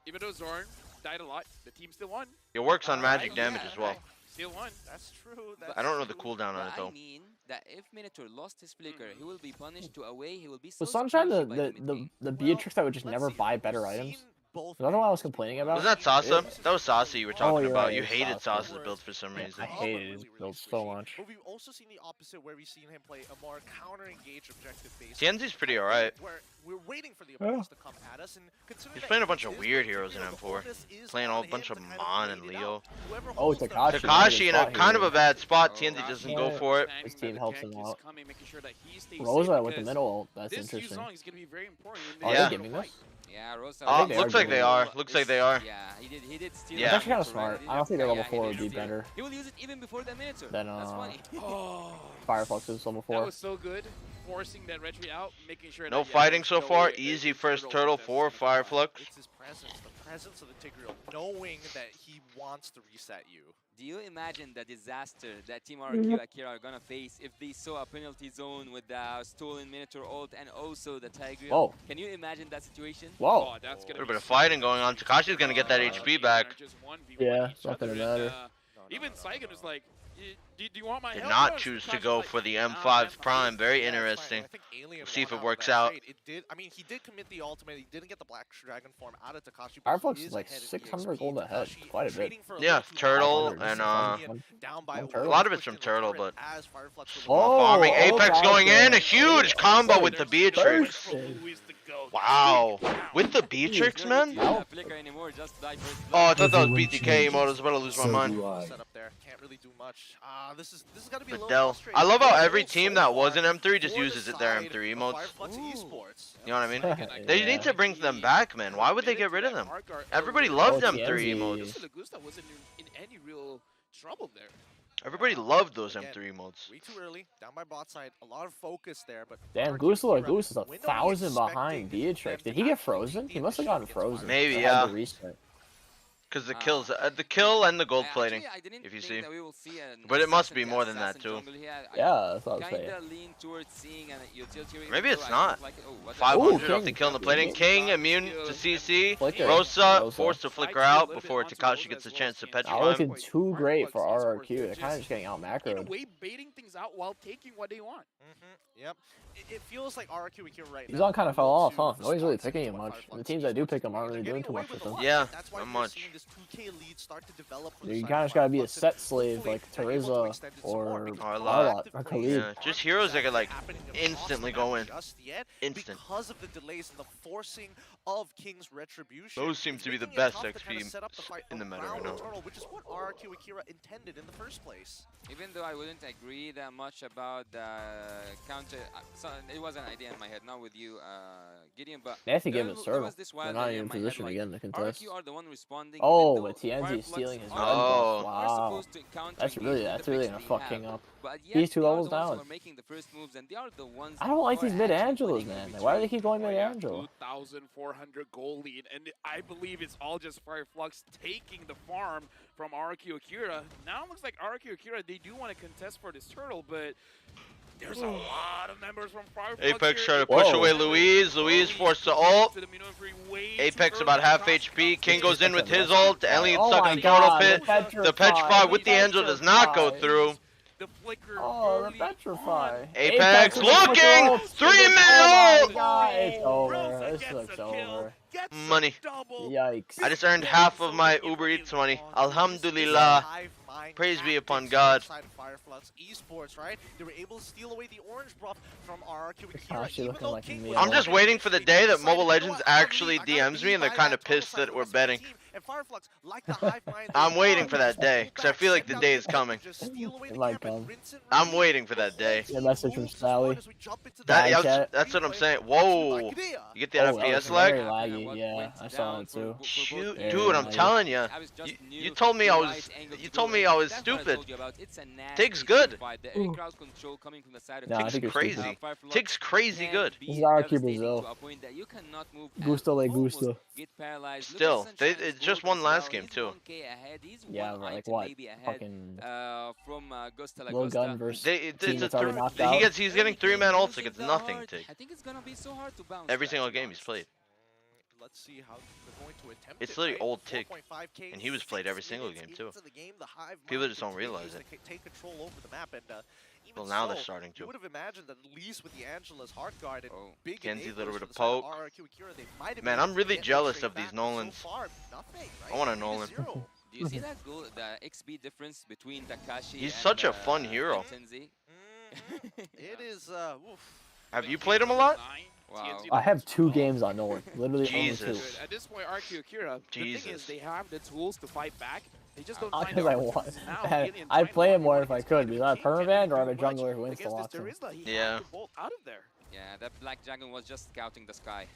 even though Zorn died a lot, the team still won. It works on magic yeah, damage as well. Still won. That's true. I don't know the true. cooldown on it But I though. mean that if Minotaur lost his flicker, he will be punished to away. He will be so Was Sunshine squishy by the mid game. Beatrix that would just Let's never see. buy better We've items? seen both. Is that the one I was complaining about? Wasn't that Sasa? That was Sasa you were talking you're about. right, You it's hated Sasa. Sasa's build for some reason. I hated his build so much. But we've also seen the opposite, where we've seen him play a more counter-engaged objective-based. TNZ's pretty alright. Where we're waiting for the opponents to come at us, and considering He's playing a bunch of weird heroes in M4. Playing a bunch of Mon and Leo. Oh, Takashi. Takashi in a kind of a bad spot. TNZ doesn't go for it. His team helps him out. Making sure that he stays Rosa safe, with the because middle ult. That's this interesting. song is going to be very important. Yeah. Are they giving this? Yeah, Rosa. Looks like they are. Looks like they are. Yeah, he did steal. Yeah. It's actually kind of smart. I don't think their level Yeah, 4 he would be did steal. better He will use it even before that Minotaur. than That's funny. Fireflux's level 4. That was so good. Forcing that retreat out, making sure No that, fighting so no far. way Easy that first Turtle turtle for Fireflux. It's his presence, the presence of the Tigreal, knowing that he wants to reset you. Do you imagine the disaster that Team RQ Akira are gonna face if they saw a penalty zone with the stolen Minotaur ult and also the Tigreal? Whoa. Can you imagine that situation? Whoa. Oh, that's A gonna little be bit of fighting going on. Takashi's gonna get that HP back. Just 1v1 Yeah, each it's not gonna other, matter. and, even Saigon was like, do you want my Did help? not bro?" choose to Takashi's go like, for the "Nah, M5 man, Prime. Very Yeah, it's fine. interesting. I think Alien We'll see if won it works outright, out. right? It did. I mean, he did commit the ultimate. He didn't get the Black Dragon form out of Takashi. Fireflux is like 600 gold ahead. Quite a bit. Yeah, Turtle and down by a lot of it's from Turtle, but Oh, farming. Apex gotcha. going in. A huge combo with the Beatrix. Bursting. Wow. With the Beatrix, man? Flicker anymore, just die first. Oh, I thought that was BTK mode. I was about to lose my mind. Set up there. Can't really do much. This is gonna be a little Fidel. frustrating. I love how every So team that was in far, M3 just for the uses it their side M3 of emotes. Fireflux Esports. You know what I mean? Yeah. They need to bring them back, man. Why would they get rid of them? Everybody loved Oh, M3 TNZ. emotes. Lagusta wasn't in any real trouble there. Everybody loved those M3 emotes. Way too early. Down by bot side. A lot of focus there, but Damn, RQ Goose or Kira, Goose is when are we 1,000 behind expecting Beatrix. them Did he to get actually frozen? the He must have initiative gotten against frozen. Fire? Maybe, They yeah. had to reset. Because the kills, the kill and the gold plating, Actually, I didn't if you think see. that we will see an But it must assassin- be more than that, assassin too. jungle here. I Yeah, that's what I was saying. kinda lean towards seeing an utility. Maybe it's so I not. don't like it. Oh, what the- 500 Ooh, off the King. kill in the plating. King immune to CC. Flicker. Rosa Rosa. forced to flicker out before Takashi gets a chance to Not petrify looking him. too great for RRQ. They're kind of just getting out In a macroed. way, baiting things out while taking what they want. Yep. It feels like RQ here right He's now. on kind of fell off, huh? to Nobody's really response picking him to much. what And the Fireflux teams that do Esports pick him aren't are really getting doing too away much with a him. lot. Yeah, That's why not we're much. seeing this 2K lead start to develop for the You side kind of of just gotta be a Fireflux, set and slave hopefully like they're able to Teresa extend it some more, or because Or Arlott or active Khalid. plays Just heroes that could, like, happening across instantly the go map in. just yet Instant. because of the delays and the forcing of King's Retribution. Those seem It's to be the making it best tough to kinda XP set up the fight in the meta around right now. Eternal, which is what RQ Akira intended in the first place. Even though I wouldn't agree that much about the counter, so it was an idea in my head, not with you, Gideon, but They have to give there it was Turtle. this They're wild not idea in in my head, position like, again to contest. RQ are the one responding. Oh, even but though TNZ Fireflux stealing his are gun the Oh. buff. ones who are Wow. supposed to counter That's engage really with the gonna picks we fuck have. King up. But yet, He's 2 they are levels the ones who down. are making the first moves, and they are the ones I don't like who are these mid actually Angelos, winning the man. Like, victory. why do they keep going Oh, mid yeah, Angelo? 2,400 goal lead, and I believe it's all just Fireflux taking the farm from RQ Akira. Now it looks like RQ Akira, they do want to contest for this turtle, but there's a lot of members from Fireflux Apex here. trying to push Whoa. away Louise. Louise forced to ult. Apex about half HP. King goes in with his ult. Alien Oh stuck my in the turtle God, pit. The Petrify with the Angel does not go through. The flicker Oh, the early Petrify. on. Apex with the flicker looking! ult. 3-man Oh ult! my God, it's over. Rosa This gets looks a kill, over. gets a Money. double. Yikes. I just earned half of my Uber Eats money. Alhamdulillah. Praise be upon God. Fireflux Esports, right? They were able to steal away the orange buff from RQ Akira. Takashi even looking though like King me. was I'm just on waiting for the they day that decided, Mobile you know Legends what, I'm actually I gotta DMs be me and they're by kind that of pissed turtle that side we're of the rest of the betting. team. And Fireflux, like the hive mind, I'm they waiting are for that day, because I feel like the day is coming. Just steal away It the might camp and come. rinse and I'm repeat. waiting for that day. Yeah, message from Sally. As we jump into the That, Bad yeah, chat. that's what I'm saying. Whoa! You get the Oh, that was FPS very lag? laggy. Yeah, I saw it too. Shoot, Very dude, I'm laggy. telling you. I was just You new told me to I the was. right angle You to told go me in. I was That's what I stupid. told you about. It's a nasty Tig's good. fight. The A crowd control coming from the side of Nah, I Tig's think you're crazy. stupid. Fireflux Tig's crazy can good. be This is RQ devastating Brazil. to a point that you cannot move and Gusto le almost gusto. get paralyzed. Look Still, at they Sunshine's just gold won as last well. game He's too. 1K ahead. He's Yeah, one but like item what? maybe ahead Fucking from Gusta Lil Gun versus team It's a that's already knocked he out. he's getting 3-man ults like it's nothing. Tig. I think it's gonna be so hard to bounce Every back, single to be game he's honest. played. let's see how they're going to attempt It's it, literally right? old Tick, 4.5K, and he was played 6 every single minutes game too. into the game, the Hive People mind just don't realize continues it. to take control over the map, and even Well, now they're so, starting you to. would have imagined that at least with the Angela's hard guard and big Kenzie, enablers little bit for of the side of poke. RRQ Akira, they might have Man, been I'm able to really get that jealous trade of these back, but so Nolans. far, nothing, right? I want a 3-0. Nolan. Do you see that goal, the XP difference between Takashi He's and such a fun hero. Tenzi? It is, oof. Have you played him a lot? Wow. I have 2 games on Nolan. Literally Jesus. only 2. At this point, RQ Akira, the thing Jesus. is they have the tools to fight back. They just don't Not find because the I want. opportunities now. Alien I'd play him more if I Titan could, because I have permaband or I have a jungler who wins the against lot. this Terizla, he Yeah. had to bolt out of there. Yeah, that Black Dragon was just scouting the sky.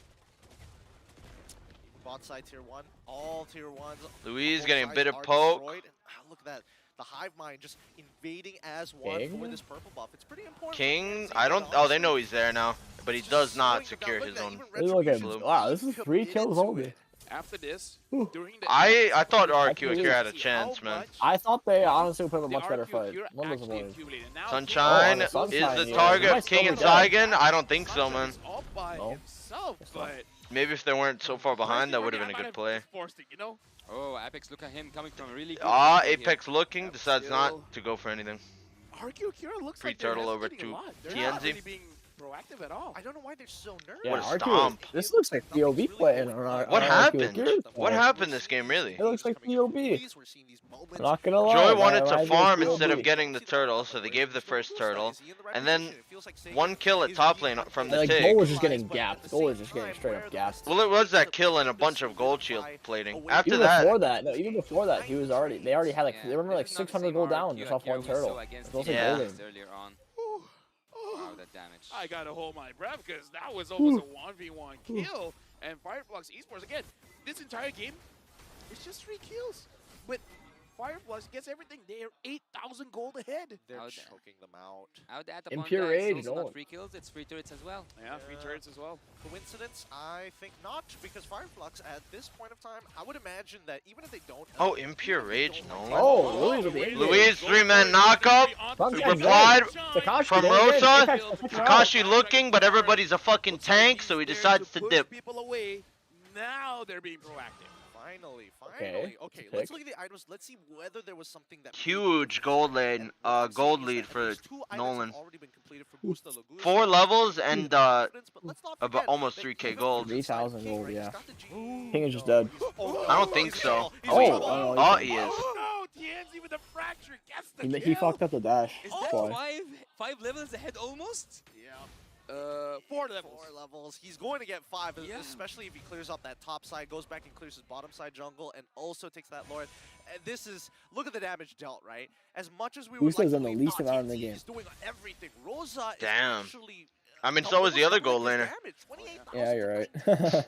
Bot side tier 1, all tier 1s. Louise Both getting a sides bit of are poke. destroyed. And, look at that. The Hive Mind just invading as one King? for this purple buff. It's pretty important. King, I don't. Oh, they know he's there now, but he does not secure his own. Look at blue. wow, this is 3 kills only. After this, during the I thought RQ Actually, Akira had a chance, man. I thought they honestly would put up a the much better RQ fight. Akira One was actually avoided. accumulated. Now Sunshine Oh, is Sunshine, the yeah. target He of might King still and be dead. Zygon? I don't think so, man. is all by No. himself, but Maybe if they weren't so far behind, that would have been a good play. forced it, you know? Oh, Apex, look at him coming from a really good Ah, angle here. Apex looking, decides still- not to go for anything. RQ Akira looks Free like they're turtle over hesitating a to lot. They're not TNZ. really being proactive at all. I don't know why they're so nervous. Yeah, What a RQ stomp. This looks like POV playing. What happened? What happened this game, really? It looks like POV. We're seeing these moments. I'm not gonna lie. Joy wanted my to idea farm is instead of POV. getting the turtle, so they gave the first turtle. Is he in the right And then position? It feels like Sega 1 kill at is top being lane from And, the like, Tig. Goal was just getting gapped. Goal was just getting straight up gapped. Well, it was that kill and a bunch of gold shield plating. After Even that, before that, no, even before that, he was already. They already had like Yeah, they were this like is not the 600 same gold down RQ just off Akira 1 we saw turtle. against It's also Yeah. golden. earlier on. Wow, that damage. I gotta hold my breath because that was almost a 1v1 kill. And Fireflux Esports, again, this entire game, it's just 3 kills. But Fireflux gets everything. They're 8,000 gold ahead. They're Out choking them out. Out at the Impure Pond, guys, Rage, also no. not 3 kills, it's 3 turrets as well. Yeah, 3 turrets as well. Coincidence? I think not, because Fireflux at this point of time, I would imagine that even if they don't. oh, Impure Rage, Nolan. Oh, Louise with the in-game. Louise 3-man knockup. Sunshine Replied Takashi from there again. Rosa. Apex will pick her out. Takashi looking, but everybody's a fucking tank, so he decides to push dip. people away. Now they're being proactive. Finally. Okay, Okay, pick. let's look at the items. Let's see whether there was something that. Huge gold lead, gold lead for Two items have Nolan. already been completed for Busta Lagoon. 4 levels and Confidence, but let's not about forget almost that 3K even gold. 3,000 King, gold, right, yeah. he's got the G. King is just dead. I don't think so. He's Oh, in trouble. oh, Oh, he is. Oh no, TNZ with the fracture gets the He kill. fucked up the dash. Is That's that why. five levels ahead almost? Yeah. 4 levels. 4 levels. He's going to get 5, Yeah. especially if he clears up that top side, goes back and clears his bottom side jungle, and also takes that Lord. And this is, look at the damage dealt, right? As much as we would Busta's like done to the believe, least amount in the TNZ game. is doing everything. Rosa Damn. is actually. I mean, so was the other gold laner. Yeah, you're right.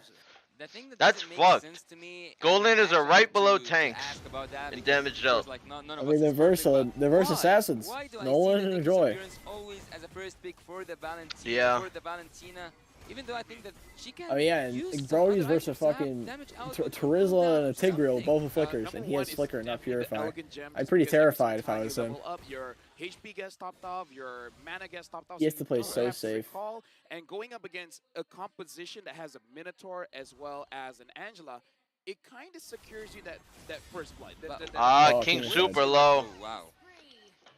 The thing that That's doesn't make fucked. sense to me, Gold and laners I are right tried below to tanks ask about that in because damage it dealt. was like none I of mean, us the is perfect, but verse why? assassins. Why do I Nolan see the and Nick's Joy. appearance always as a first pick for the Valentina? Yeah. For the Valentina, even though I think that she can. Oh yeah, and use some Brody's other versus items to have fucking damage output, Tarizla and a cooldown, Tigreal, something. both with flickers, and Number he one has is flicker, not definitely the purify. Elegant Gems, I'd pretty because every terrified if I time was you him. level up, your HP gets topped off, your mana gets topped off. He has so to you play don't so have to safe. recall, and going up against a composition that has a Minotaur as well as an Angela, it kind of secures you that first blood. Ah, Oh, King King super is low. Oh, wow.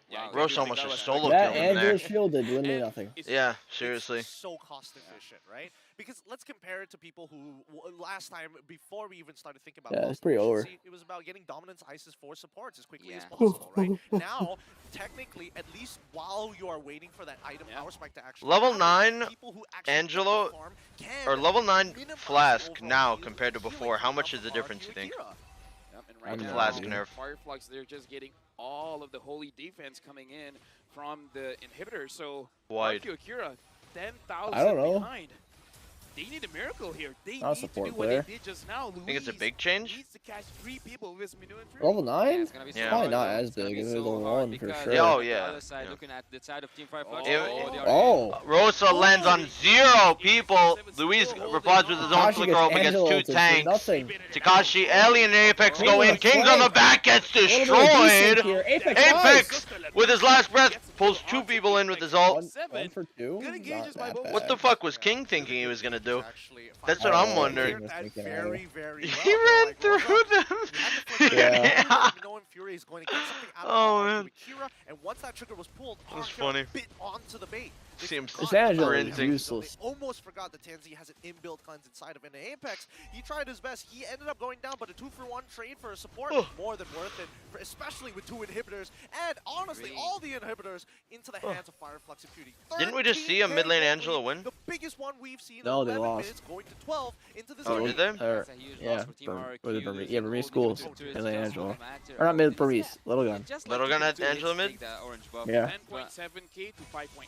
Yeah, Wow, Roche that almost was just like- solo That killed him there. Angela shield did literally And nothing. it's- Yeah, It's seriously. so cost efficient, right? Because let's compare it to people who last time, before we even started thinking about Yeah, it's cost pretty over. efficiency, it was about getting dominance ISIS for supports as quickly as Yeah. possible, right? Now, technically, at least while you are waiting for that item power spike to actually Level happen, 9 people who actually Angelo hit the farm can or level 9 minimize Flask overall now healing compared to healing before. How from much is the RQ difference, you think? Akira. Yep, and I right mean, now, Flask nerf. Fireflux, they're just getting all of the holy defense coming in from the inhibitor. So Wide. RQ Akira, 10,000 I don't know. behind. They need a miracle here. They Not a need to support do what player. they did just now. Think it's a Louise big change? needs to catch 3 people with his Minuan Fury. Level Yeah, 9? it's gonna be so Yeah. Probably hard, not though. as It's gonna big be as so level hard 1 for because sure. Yeah, oh, the yeah. other side, Yeah. looking at the side of Team Fireflux. It- the other Oh! Rosa lands on 0 people. Luis replies with his own Takashi flicker gets up against Angela 2 ulted for tanks. nothing. Takashi, Alien, and Apex Oh, go in. the Kings on the flank. back gets What about decent destroyed. here? Apex Apex, dies. with his last breath, pulls 2 people in with his ult. One for 2? Good engages Not by that both bad. What the fuck was King thinking he was gonna do? That's what I'm wondering. Very, very well. He ran through them. Yeah. Knowing Fury is going to get something out of man. Kira, and once that trigger was pulled, That was Archer funny. bit onto the bait. Seems useless. They almost forgot that Tanzi has an inbuilt cleanse inside of an Apex. He tried his best. He ended up going down, but a 2-for-1 trade for a support, more than worth it, especially with 2 inhibitors. And honestly, all the inhibitors into the hands of Fireflux and Beauty. Didn't we just see a mid lane Angela win? The biggest one we've seen No, in they 11 lost. minutes, going to 12 into this Oh, game. did they? Yeah, Burmese schools. And then Angela. Or not mid, Burmese. Little gun. Little gun at Angela mid? Yeah. 10.7k to 5.8.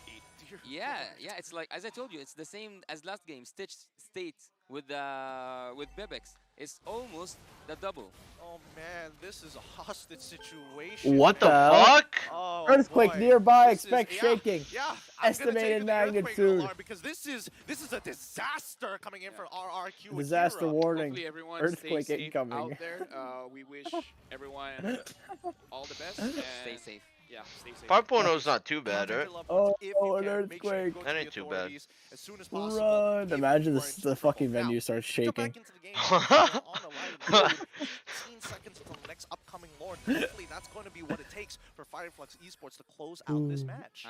Yeah, it's like, as I told you, it's the same as last game. Stitch State with Bebex. It's almost the double. Oh man, this is a hostage situation. What the fuck? Oh, Earthquake boy. nearby, This expect is, shaking. Yeah, I'm Estimated gonna take the earthquake magnitude. alarm because this is a disaster coming in for RRQ. with Disaster Kira. warning. Hopefully everyone Earthquake stays safe incoming. out there. We wish everyone all the best. And Stay safe. Yeah, stay safe. 5.0 is not too bad, right? Oh, If you an can, make sure you earthquake. go to That the ain't too bad. authorities as soon as possible. Run! If Imagine you are this, in the trouble. fucking Now, venue starts to get back shaking. into the game, on the line, 15 seconds until the next upcoming Lord. Hopefully, that's going to be what it takes for Fireflux Esports to close out this match.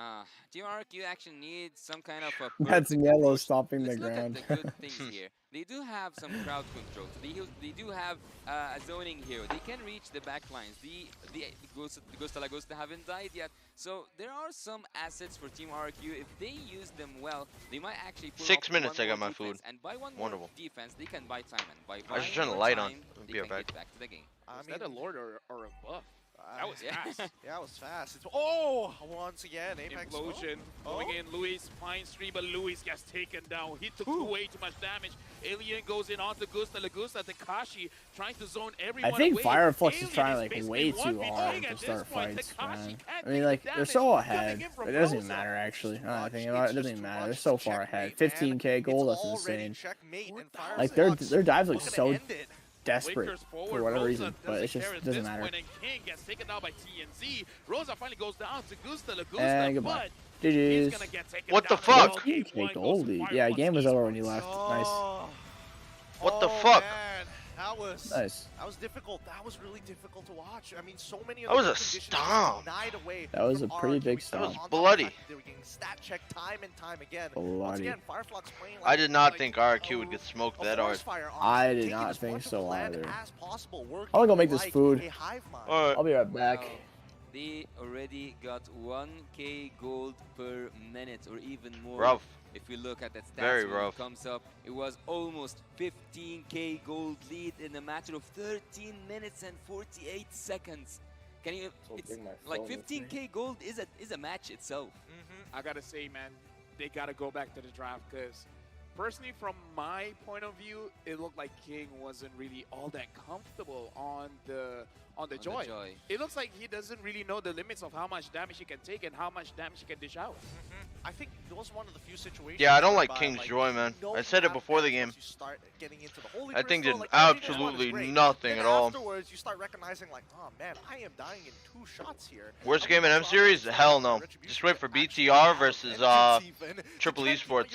Team RQ actually needs some kind of a That's perfect yellow approach. stomping the Let's look ground. at the good things here. They do have some crowd control. They do have a zoning hero. They can reach the back lines. The Ghost La Ghosta haven't died yet. So there are some assets for Team RQ. If they use them well, they might actually pull 6 off minutes, one I got more my food. defense. And by one Wonderful. more defense, they can buy time. And by I was just buying turning the more light on. time, I'll they be can right get back to the game. Is that a Lord or a buff? That was fast. Yeah, it was fast. Once again, Apex. Implosion. Going in, Luis finds 3, but Luis gets taken down. He took way too much damage. Alien goes in onto Gusta Lagusta. Takashi trying to zone everyone I think away. Fireflux is Alien trying like basically way too 1v3 hard at to this start point. fights, Takashi man. can't I mean, take like the they're damage so coming ahead. in from It doesn't Rosa. matter actually. Now that I think It's about it, it just doesn't too even matter. much. They're so far ahead. Checkmate, man. 15k gold. It's That's already insane. checkmate, and Like Fireflux their dives look looking to so end it. desperate Blinkers for forward, whatever Rosa reason, but it care just at doesn't this matter. point, and King gets taken down by TNZ. Rosa finally goes down to Gusta Lagusta, And goodbye. but he's GG's. gonna get taken What the down as fuck? well. Game one Take goes goldie. to Yeah, Fireflux game was over when you Esports. left. What the Oh, fuck? Man. That was Nice. That was difficult. That was really difficult to watch. I mean, so many of That was the a conditions stomp. denied away That was from a pretty RRQ. big On stomp. top of Bloody. that, They were getting stat checked time and time again. Bloody. Once again, Fireflux playing like, I did not like think RQ would get smoked a that hard. forest fire, honestly, I did taking not as think much of so the land either. as possible, working I'm gonna go make this like food. a hive mind. Alright. I'll be right back. Wow. They already got 1k gold per minute or even more. Rough. If we look at that stats Very when rough. it comes up, it was almost 15k gold lead in a matter of 13 minutes and 48 seconds. Can you? It's like 15k gold is a match itself. I gotta say, man, they gotta go back to the draft because personally, from my point of view, it looked like King wasn't really all that comfortable on the Joy. It looks like he doesn't really know the limits of how much damage he can take and how much damage he can dish out. I think it was one of the few situations. Yeah, I don't like whereby, King's Joy, man. you know I said you it have before the damage game. once you start getting into the Holy That thing Crystal, did like, everything is absolutely great. nothing Then at all. Afterwards, you start recognizing, like, oh man, I am dying in 2 shots here. Worst game in M series? Hell no. Just wait for BTR versus Triple Esports.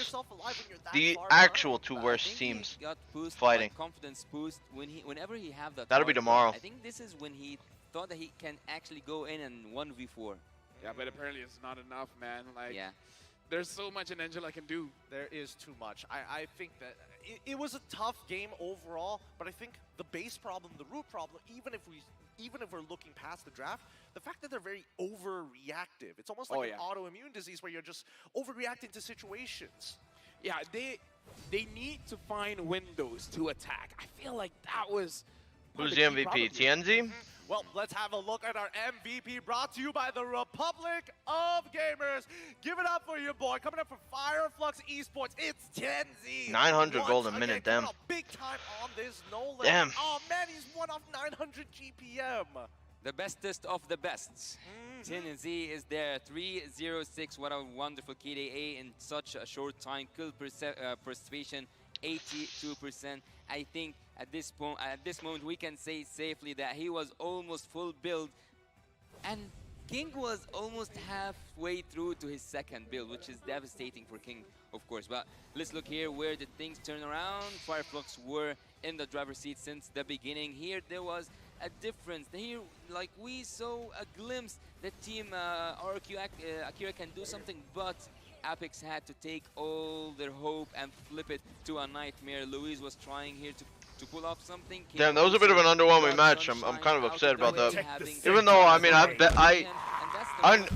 The actual 2 worst teams Got boost, fighting. like confidence boost whenever he have that. That'll be hard tomorrow. run. I think this is when he thought that he can actually go in and 1v4. Yeah, but apparently it's not enough, man. Like, Yeah. there's so much an Angela can do. There is too much. I think that it was a tough game overall, but I think the base problem, the root problem, even if we're looking past the draft, the fact that they're very overreactive. It's almost like an autoimmune disease where you're just overreacting to situations. Yeah, they need to find windows to attack. I feel like that was Who's the MVP? TNZ? Well, let's have a look at our MVP brought to you by the Republic of Gamers. Give it up for your boy. Coming up from Fireflux Esports, it's TNZ. 900 gold a Once minute, again, damn. coming out big time on this Nolan. Damn. Oh man, he's one off 900 GPM. The bestest of the bests. TNZ is there. 306. What a wonderful KDA in such a short time. Kill persuasion 82%. I think at this moment we can say safely that he was almost full build, and King was almost halfway through to his second build, which is devastating for King, of course. But let's look here, where did things turn around? Fireflux were in the driver's seat since the beginning. Here there was a difference. Here, like, we saw a glimpse that Team RQ Akira can do something, but Apex had to take all their hope and flip it to a nightmare. Louise was trying here to pull off something. Damn, that was a bit of an underwhelming match. I'm kind of upset about that. Even though, I mean, I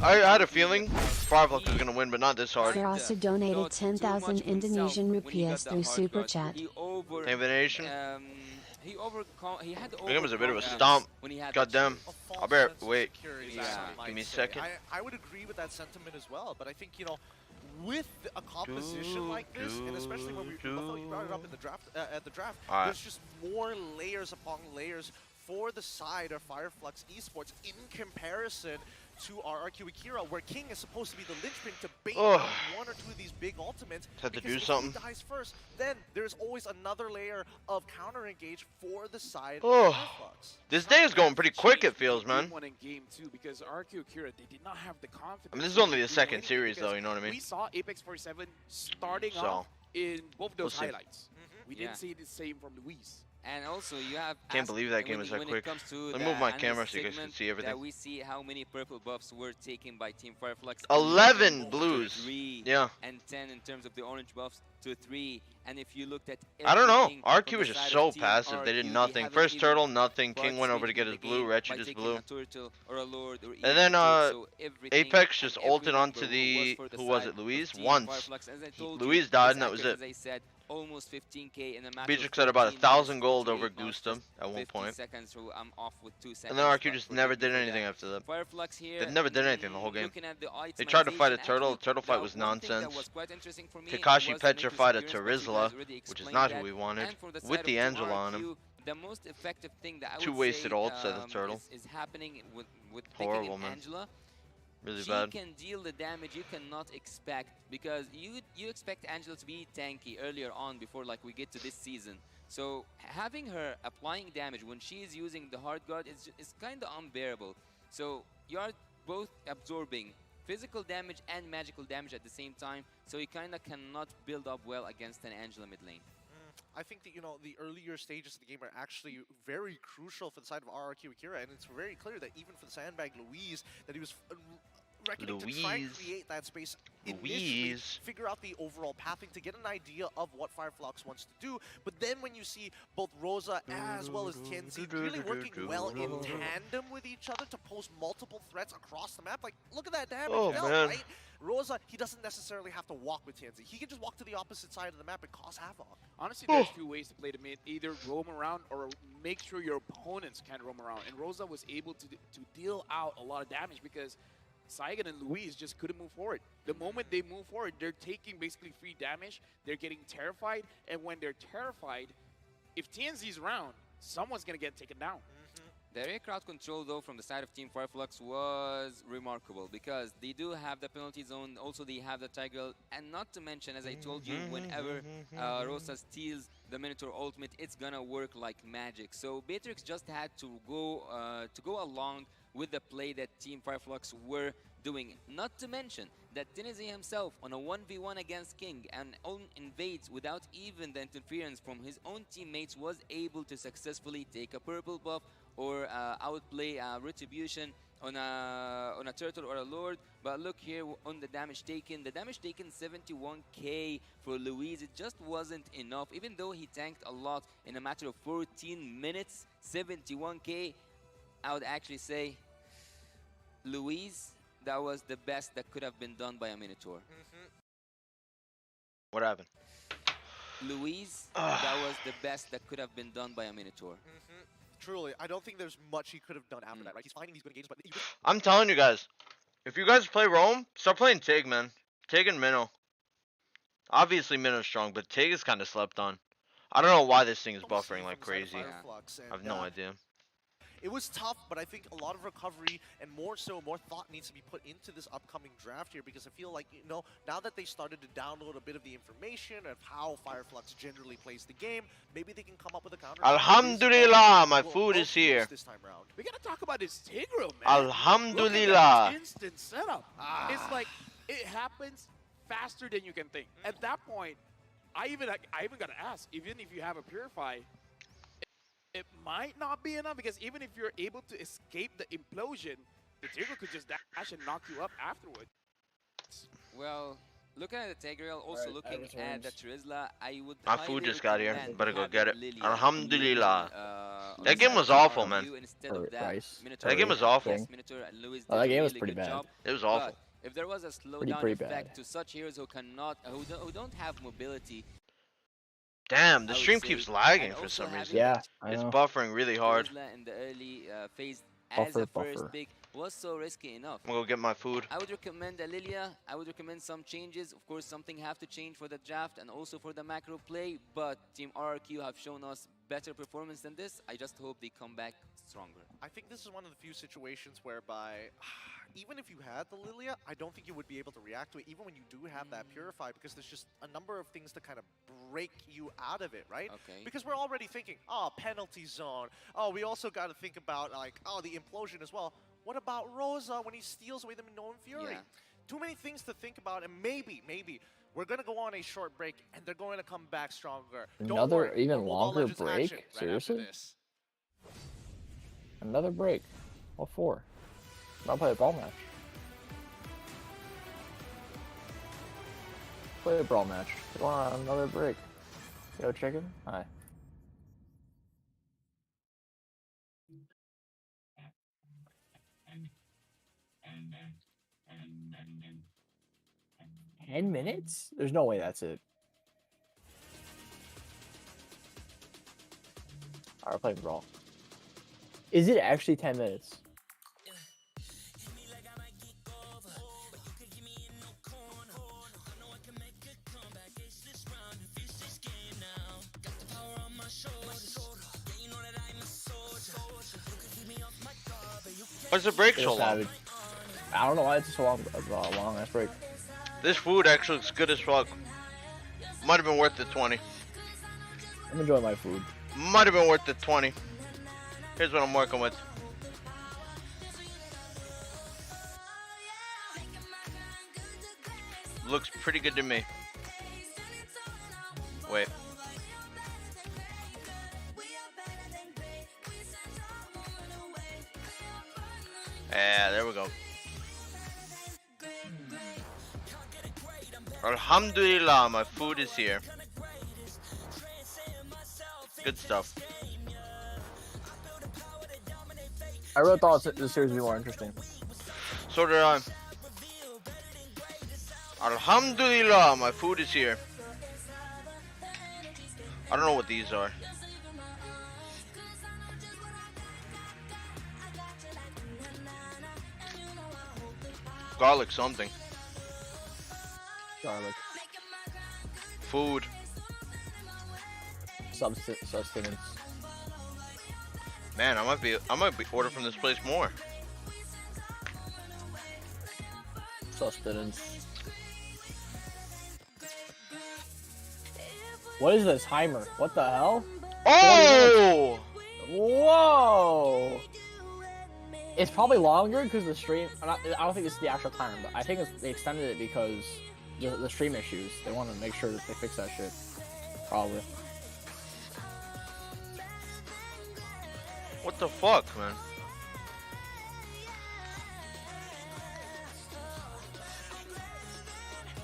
had a feeling Fireflux was gonna win, but not this hard. He also donated 10,000 Indonesian rupiahs through Super Chat. Invitation? He had to It was a bit of a stomp. Goddamn. I better wait. Yeah. Give me a second. I would agree with that sentiment as well, but I think, you know, with a composition like this, and especially when we brought it up in the draft, there's just more layers upon layers for the side of Fireflux Esports in comparison to RRQ Akira, where King is supposed to be the linchpin to bait out one or two of these big ultimates. Had to do if something. he dies first, then there's always another layer of counter engage for the side of Fireflux. This day is going pretty quick, it feels, man. One in game 2 because RQ Akira, they did not have the confidence. I mean, this is only the second series, though, you know what I mean? We saw Apex 47 starting off in both those highlights. We didn't see the same from Luis. And also, you have. Can't believe that game was that quick. Let me move my camera so you guys can see everything. That we see how many purple buffs were taken by Team Fireflux. 11 blues. 3 yeah. And 10 in terms of the orange buffs to 3. And if you looked at, I don't know. RQ was just so passive. They did nothing. First turtle, nothing. King went over to get his blue. Wretched his blue. And then Apex just ulted onto the, who was it, Louise? Once. Louise died and that was it. Almost 15k in a matter Beatrix had about 1,000 gold over Gusta at one point. Seconds, so I'm off with 2 seconds. And then RQ just never did anything after that. Fireflux here, they never did anything the whole game. They tried to fight a turtle. The turtle fight was nonsense. Kakashi petrified a Terizla, which is not who we wanted, with the Angela on him. The most effective thing that I would 2 wasted ults at the turtle. Is happening with horrible, man. Angela. Really she bad. Can deal the damage you cannot expect, because you expect Angela to be tanky earlier on before like we get to this season. So having her applying damage when she is using the hard guard is kind of unbearable. So you are both absorbing physical damage and magical damage at the same time. So you kind of cannot build up well against an Angela mid lane. I think that, you know, the earlier stages of the game are actually very crucial for the side of RRQ Akira, and it's very clear that even for the Sandbag Louise, that he was reckoning to try and create that space initially, figure out the overall pathing to get an idea of what Fireflux wants to do. But then when you see both Rosa as well as Tianzi really working well in tandem with each other to pose multiple threats across the map, like, look at that damage, right? Rosa, he doesn't necessarily have to walk with Tianzi. He can just walk to the opposite side of the map and cause havoc. Honestly, there's 2 ways to play the mid. Either roam around or make sure your opponents can roam around. And Rosa was able to deal out a lot of damage because Saigon and Louise just couldn't move forward. The moment they move forward, they're taking basically free damage. They're getting terrified. And when they're terrified, if Tianzi's around, someone's going to get taken down. The area crowd control, though, from the side of Team Fireflux was remarkable, because they do have the penalty zone, also they have the Tiger, and not to mention, as I told you, whenever Rosa steals the Minotaur ultimate, it's gonna work like magic. So Beatrix just had to go along with the play that Team Fireflux were doing. Not to mention that Tennessee himself, on a 1v1 against King and invades without even the interference from his own teammates, was able to successfully take a purple buff or outplay Retribution on a turtle or a lord. But look here on the damage taken. The damage taken 71k for Louise. It just wasn't enough, even though he tanked a lot in a matter of 14 minutes. 71k, I would actually say, Louise, that was the best that could have been done by a Minotaur. What happened? Louise, that was the best that could have been done by a Minotaur. Truly, I don't think there's much he could have done after that, right? He's finding these good games, but I'm telling you guys, if you guys play Rome, start playing Tig, man. Tig and Minnow. Obviously Minnow's strong, but Tig is kind of slept on. I don't know why this thing is buffering like crazy. I have no idea. it was tough, but I think a lot of recovery and more thought needs to be put into this upcoming draft here, because I feel like, you know, now that they started to download a bit of the information of how Fireflux generally plays the game, maybe they can come up with a counter. Alhamdulillah, my food is here. This time around. We gotta talk about this Tigreal, man. Alhamdulillah. Instant setup. It's like it happens faster than you can think. At that point, I even gotta ask, even if you have a Purify, it might not be enough, because even if you're able to escape the implosion, the Tigreal could just dash and knock you up afterwards. Well, looking at the Tigreal, also looking at the Trizla, I would. My food just got here. Better go get it. Alhamdulillah. That game was awful, man. That game was awful. Oh, that game was pretty bad. It was awful. If there was a slowdown effect to such heroes who cannot, who don't have mobility. Damn, the stream keeps lagging for some reason. Yeah, it's buffering really hard. In the early phase, as a first pick, was so risky enough. I'm gonna go get my food. I would recommend Lilia. I would recommend some changes. Of course, something have to change for the draft and also for the macro play. But Team RRQ have shown us better performance than this. I just hope they come back stronger. I think this is one of the few situations whereby, even if you had the Lilia, I don't think you would be able to react to it, even when you do have that Purify, because there's just a number of things to kind of break you out of it, right? Okay. Because we're already thinking, oh, penalty zone. Oh, we also got to think about, like, oh, the implosion as well. What about Rosa when he steals away the Minoan Fury? Yeah. Too many things to think about, and maybe, we're going to go on a short break, and they're going to come back stronger. Another even longer break? Seriously? Another break? What for? I'll play a brawl match. Play a brawl match. You want another break? Yo, chicken? Hi. $10 minutes? There's no way that's it. Alright, we're playing brawl. Is it actually 10 minutes? Why's the break so long? I don't know why it's so long. Long ass break. This food actually looks good as fuck. Might have been worth the 20. I'm enjoying my food. Might have been worth the 20. Here's what I'm working with. Looks pretty good to me. Wait. Yeah, there we go. Alhamdulillah, my food is here. Good stuff. I really thought this series would be more interesting. So did I. Alhamdulillah, my food is here. I don't know what these are. Garlic something. Garlic. Food. Sustenance. Man, I might be order from this place more. Sustenance. What is this timer? What the hell? Oh! Whoa! It's probably longer because the stream. I don't think it's the actual timer, but I think they extended it because the stream issues. They want to make sure that they fix that shit. Probably. What the fuck, man?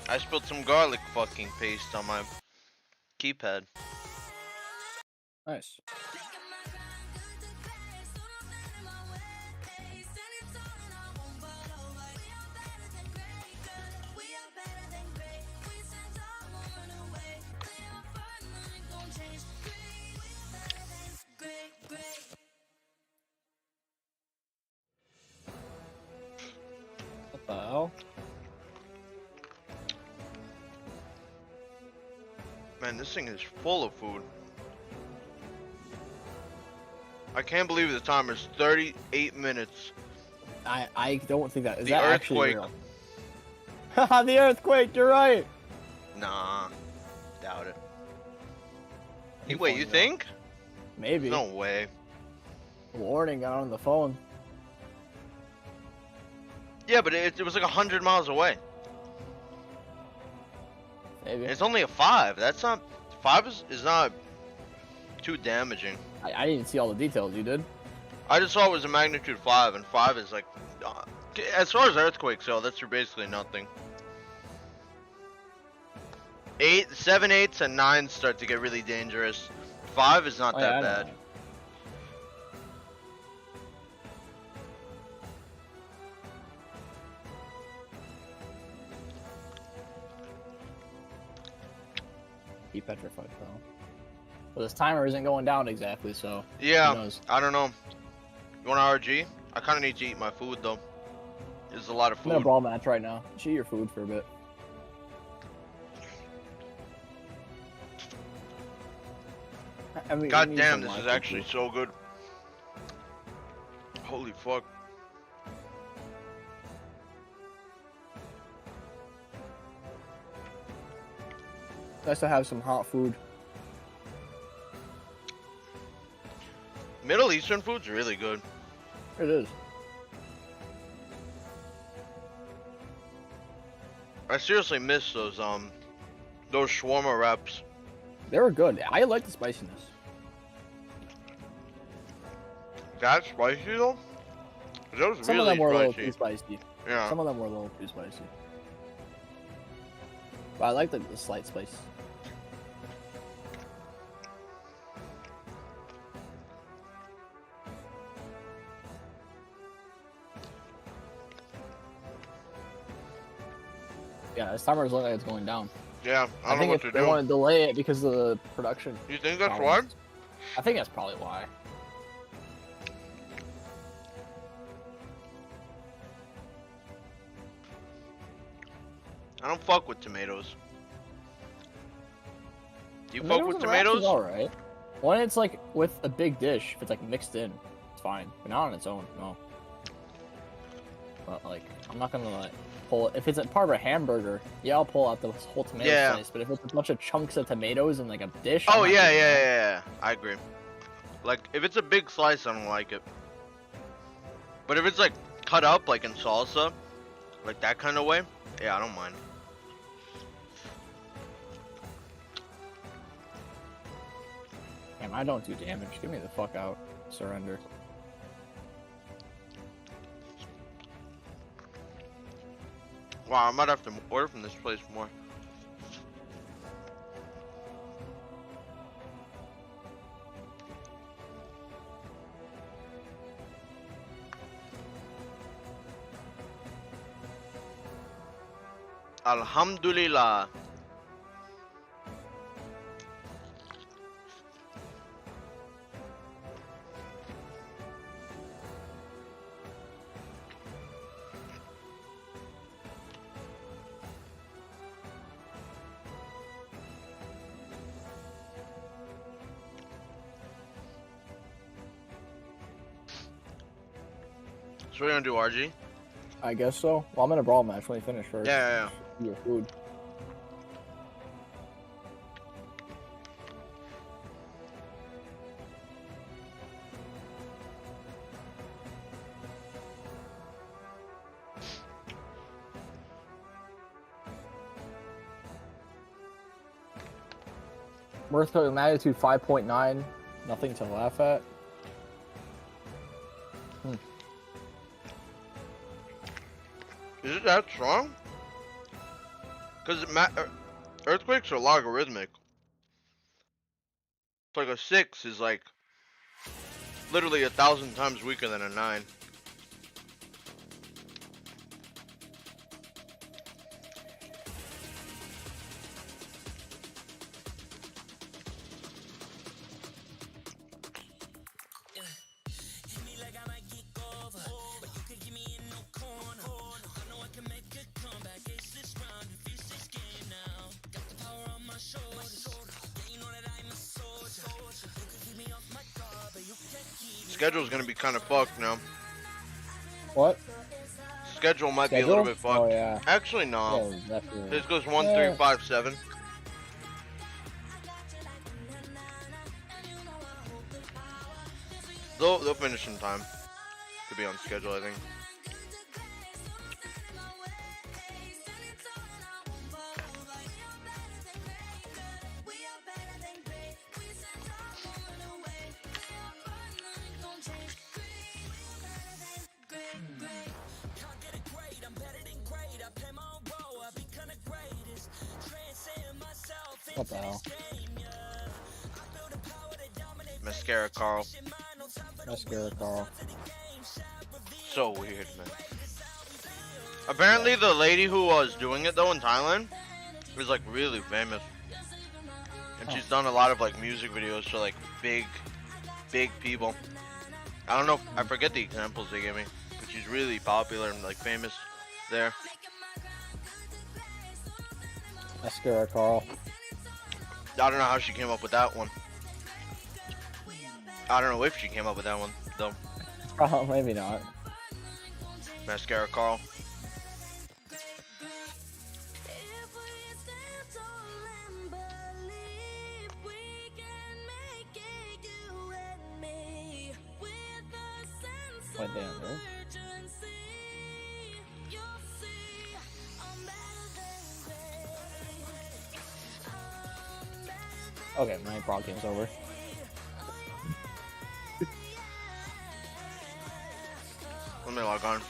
I spilled some garlic fucking paste on my keypad. Nice. What the hell? Man, this thing is full of food. I can't believe the timer's 38 minutes. I don't think that is The that earthquake. actually real. Haha, the earthquake. You're right. Nah, doubt it. You're Wait, funny, you though. think? Maybe. No way. Warning got on the phone. Yeah, but it was like 100 miles away. Maybe. It's only a 5. That's not 5 is not too damaging. I didn't see all the details. You did? I just saw it was a magnitude 5, and 5 is like, as far as earthquakes go, that's basically nothing. 7, 8s, and 9s start to get really dangerous. 5 is not that bad. Be petrified, though. Well, this timer isn't going down exactly, so. Yeah, who knows? I don't know. You want an RG? I kind of need to eat my food though. There's a lot of I'm in a food. brawl match right now. Just eat your food for a bit. I mean, God we need damn, some this is live actually people. so good. Holy fuck. Nice to have some hot food. Middle Eastern food's really good. It is. I seriously miss those shawarma wraps. They were good. I like the spiciness. That's spicy though? That was Some really of them were a little spicy. too spicy. Yeah. Some of them were a little too spicy. But I like the slight spice. Yeah, this timer looks like it's going down. Yeah, I don't know think what to they do. want to delay it because of the production. You think that's problems. why? I think that's probably why. I don't fuck with tomatoes. Do you fuck Tomatoes with and wraps is tomatoes? alright. When it's like with a big dish, if it's like mixed in, it's fine. But not on its own, no. But like, I'm not gonna like pull it. If it's a part of a hamburger, yeah, I'll pull out the whole tomato Yeah. slice. But if it's a bunch of chunks of tomatoes in like a dish, Oh I'm not yeah, doing that. yeah. I agree. Like if it's a big slice, I don't like it. But if it's like cut up, like in salsa, like that kind of way, yeah, I don't mind. Damn, I don't do damage. Get me the fuck out. Surrender. Wow, I might have to order from this place more. Alhamdulillah. So we're gonna do RG? I guess so. Well, I'm in a brawl match. Let me finish first. Yeah. Your food. Earthquake magnitude 5.9. Nothing to laugh at. Is it that strong? Because earthquakes are logarithmic. It's like a 6 is like literally 1,000 times weaker than a 9. schedule's gonna be kind of fucked now. What? Schedule might be a little bit fucked. Oh yeah. Actually, no. Yeah, definitely. This goes 1, 3, 5, 7. They'll finish in time to be on schedule, I think. What the hell? Mascara Carl. Mascara Carl. So weird, man. Apparently the lady who was doing it though in Thailand is like really famous. And she's done a lot of like music videos for like big people. I don't know, I forget the examples they give me. But she's really popular and like famous there. Mascara Carl. I don't know how she came up with that one. I don't know if she came up with that one, though. Maybe not. Mascara Carl. Went down there. Okay, my prog game's over. Let me log on.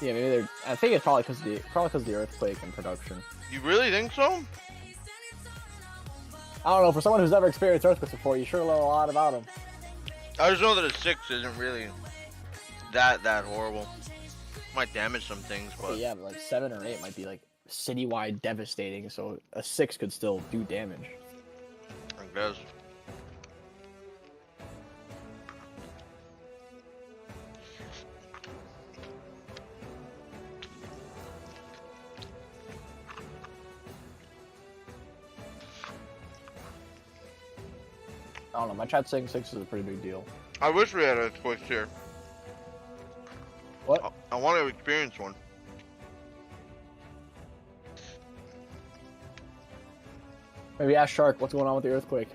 Yeah, maybe they're. I think it's probably because of the earthquake in production. You really think so? I don't know. For someone who's never experienced earthquakes before, you sure learn a lot about them. I just know that a 6 isn't really that horrible. Might damage some things, but Okay, yeah, but like 7 or 8 might be like citywide devastating. So a 6 could still do damage. I guess. I don't know. My chat's saying 6 is a pretty big deal. I wish we had earthquakes here. What? I want to experience one. Maybe ask Shark what's going on with the earthquake.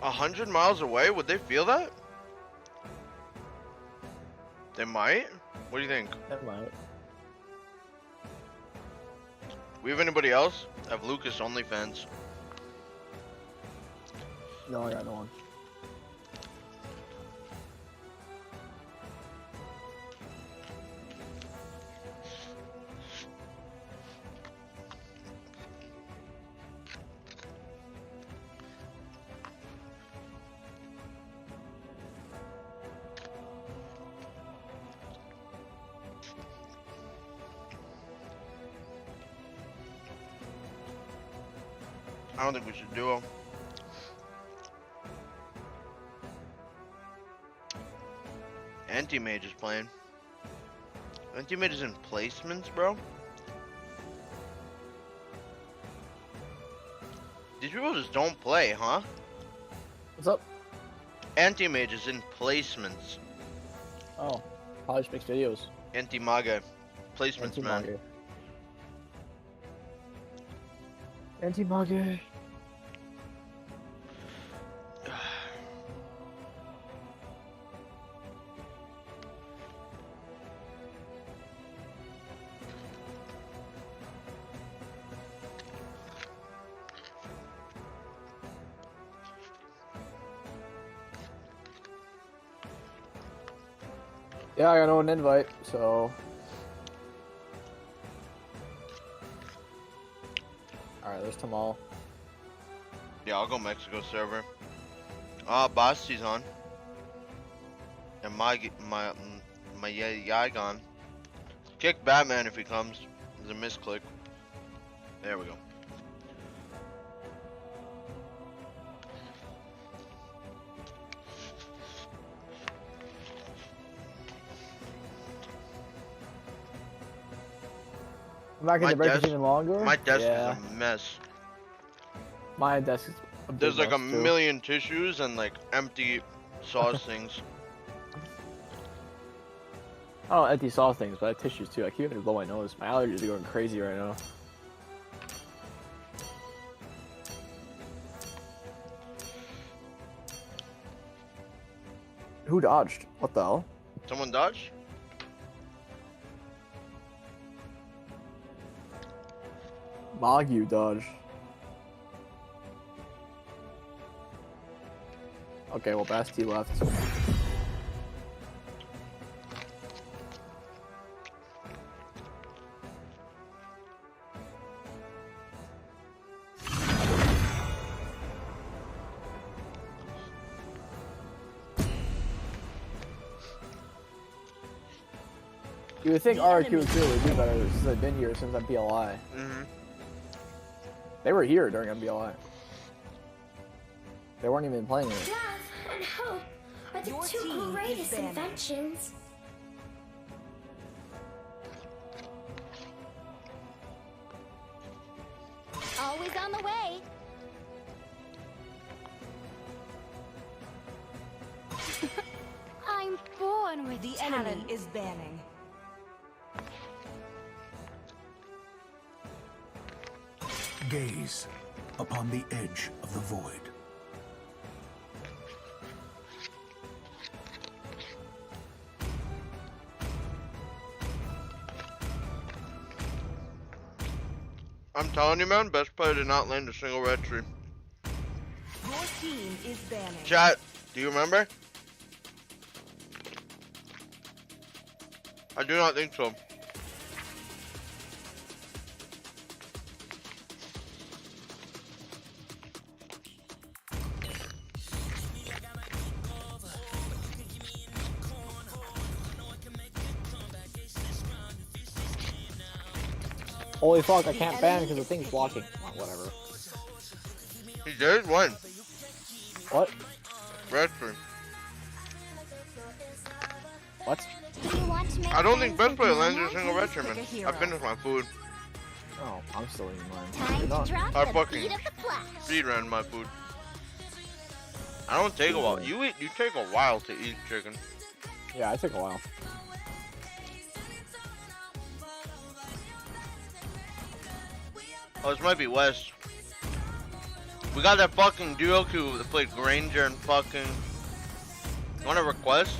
100 miles away? Would they feel that? They might? What do you think? They might. We have anybody else? I have Lucas OnlyFans. No, I got no one. I don't think we should duo. Anti-Mage is playing. Anti-Mage is in placements, bro? These people just don't play, huh? What's up? Anti-Mage is in placements. Oh, probably just makes videos. Anti-Mage. Placements, man. Anti-Mage. Yeah, I got no invite, so. Alright, there's Tamal. Yeah, I'll go Mexico server. Basti's on. And my Yagon. Kick Batman if he comes. There's a misclick. There we go. I'm not gonna break this even longer. My desk is a mess. My desk is a big There's like a mess, too. million tissues and like empty sauce things. I don't empty sauce things, but I have tissues too. I keep it to blow my nose. My allergies are going crazy right now. Who dodged? What the hell? Someone dodged? Magyu dodged. Okay, well, Basti left. You would think RQ2 would do better since they've been here since MPLI. They were here during MPLI. They weren't even playing it. Love and hope are the two greatest inventions. Always on the way. I'm born with the talent. enemy is banning. Gaze upon the edge of the void. I'm telling you, man, best player did not land a single red tree. Your team is banning. Chat, do you remember? I do not think so. Holy fuck, I can't ban because the thing's blocking. Oh, whatever. He did? When? What? Red tree. What? I don't think best player landed a single red tree, man. I finished my food. Oh, I'm still eating mine. I fucking speed ran my food. I don't take a while. You take a while to eat chicken. Yeah, I took a while. Oh, this might be West. We got that fucking duo queue that played Granger and fucking... You want a request?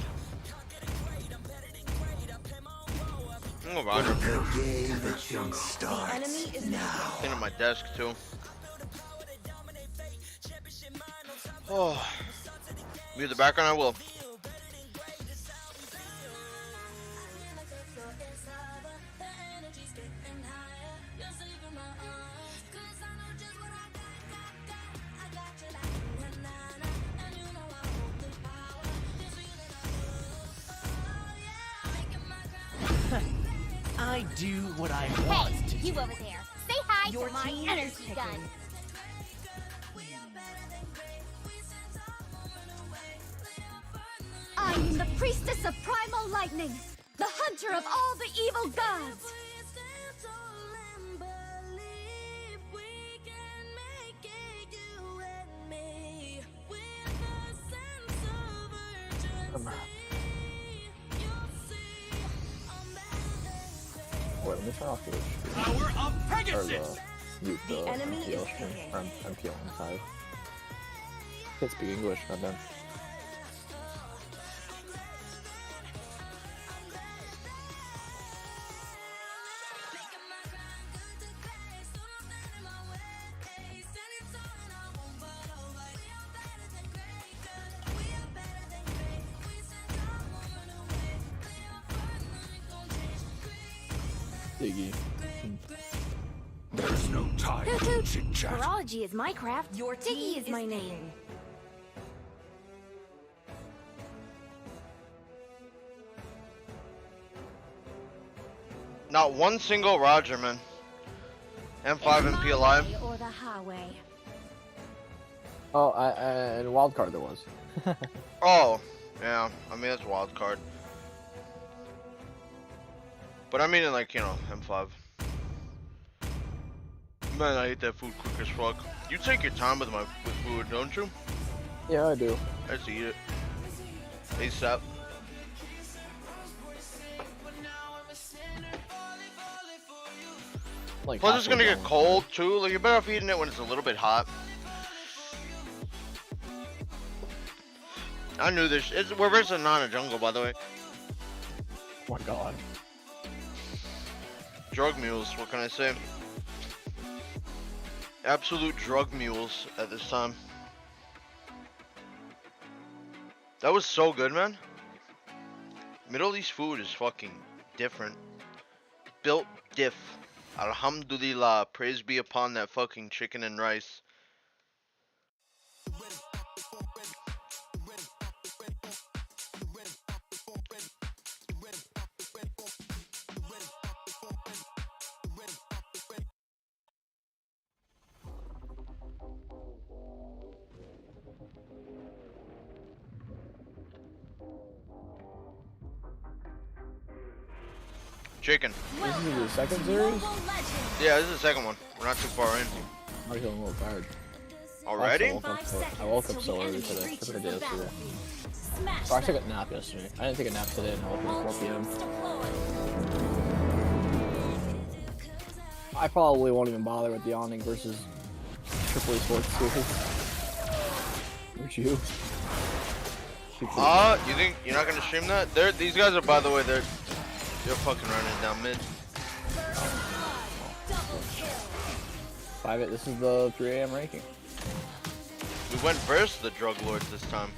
Oh, Roger. The game that starts now. Sitting at my desk, too. Oh. Mute the background, I will. I do what I want to Hey, you do. over there. Say hi Your to my team is energy picking. gun. I am the priestess of primal lightning, the hunter of all the evil gods. Wait, let me turn off the stream. Power of Or Pegasus! mute the enemy is MPL stream. picking. Or MPL inside. Can't speak English, goddamn. Diggy. There's no time to chit-chat. Virology is my craft. Your team Diggy is my name. Not one single Roger, man. M5 and PLI. Or the highway. Oh, and wildcard there was. Oh, yeah. I mean, that's wild card. But I mean, in like, you know, M5. Man, I eat that food quick as fuck. You take your time with food, don't you? Yeah, I do. I just eat it. ASAP. Like plus, it's gonna get cold too. Like, you're better off eating it when it's a little bit hot. I knew this. We're versing Nana Jungle, by the way. Oh my god. Drug mules, what can I say? Absolute drug mules at this time. That was so good, man. Middle East food is fucking different. Built diff. Alhamdulillah. Praise be upon that fucking chicken and rice. Chicken. This is the second series? Yeah, this is the second one. We're not too far in. I'm feeling a little tired. Already? I woke up so early today. That's what I did yesterday. So I took a nap yesterday. I didn't take a nap today and I woke up at 4 p.m. I probably won't even bother with the awning versus Triple E Sports Series. Would you? You think you're not gonna stream that? These guys are, by the way, they're fucking running it down mid. 5-8, this is the 3 a.m. ranking. We went versus the drug lords this time.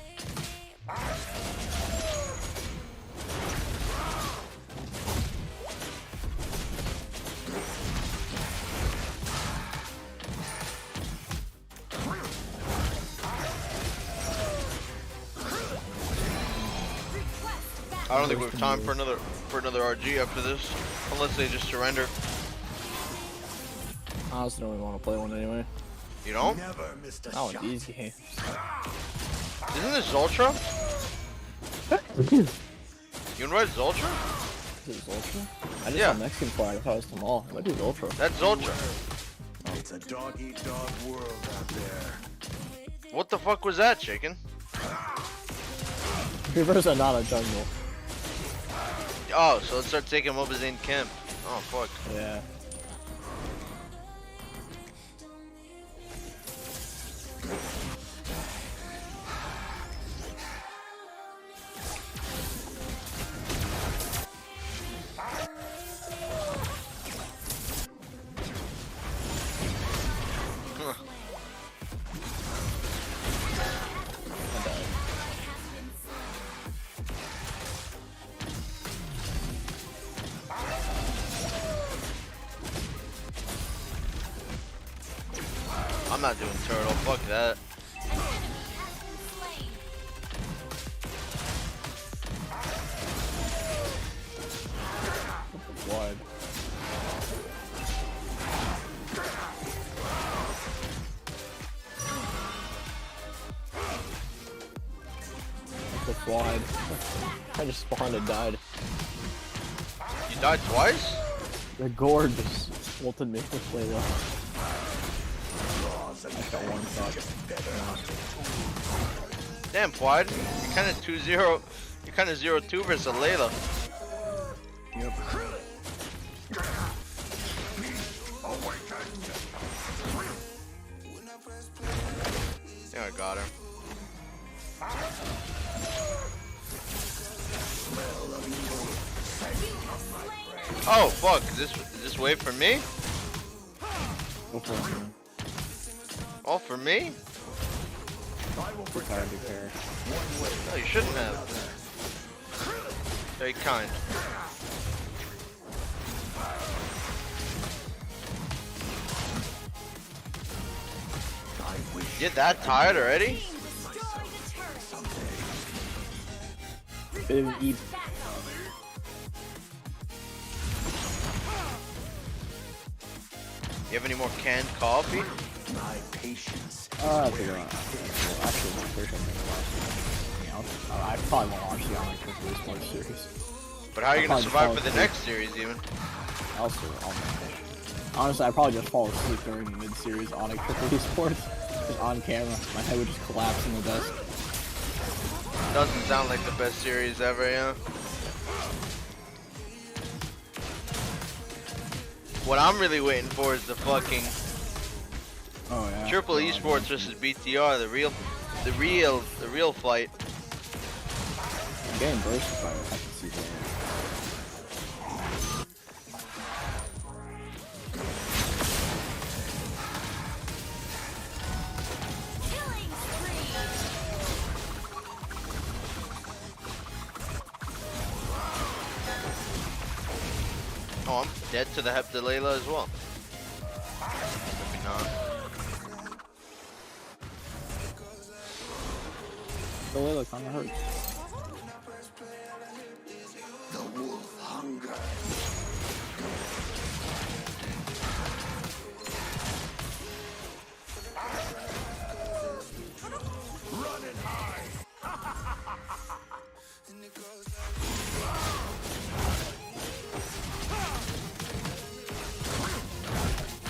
I don't think we have time for another RG after this, unless they just surrender. I honestly don't even want to play one anyway. You don't? That one's easy. Isn't this Zultra? You invite Zultra? Is it Zultra? I just saw Mexican flag. I thought it was Tamal. It might be Zultra. That's Zultra. It's a dog-eat-dog world out there. What the fuck was that, chicken? Reverse are not a jungle. So let's start taking MobaZane camp. Oh, fuck. Yeah. I'm not doing turtle, fuck that. Wide. That's wide. I just spawned and died. You died twice? The gourd just ulted me with Layla. I got one shot. Damn, Quad. You're kind of 2-0. You're kind of 0-2 versus a Layla. Yep. Yeah, I got her. Oh fuck! Is this wave for me? All for me? No, you shouldn't have. Very kind. You're that tired already? Didn't eat. You have any more canned coffee? My patience. Actually, my first one. I probably won't watch the online Triple E Sports Series. But how are you gonna survive for the next series, even? I'll manage. Honestly, I'd probably just fall asleep during the mid-series on a triple esports. Just on camera. My head would just collapse in the desk. Doesn't sound like the best series ever, yeah. What I'm really waiting for is the fucking triple esports versus BTR, the real fight. I'm getting bursted by it. I can see that. Oh, I'm dead to the Heptalela as well. Maybe not. Heptalela kind of hurts. The wolf hunger. Run and hide.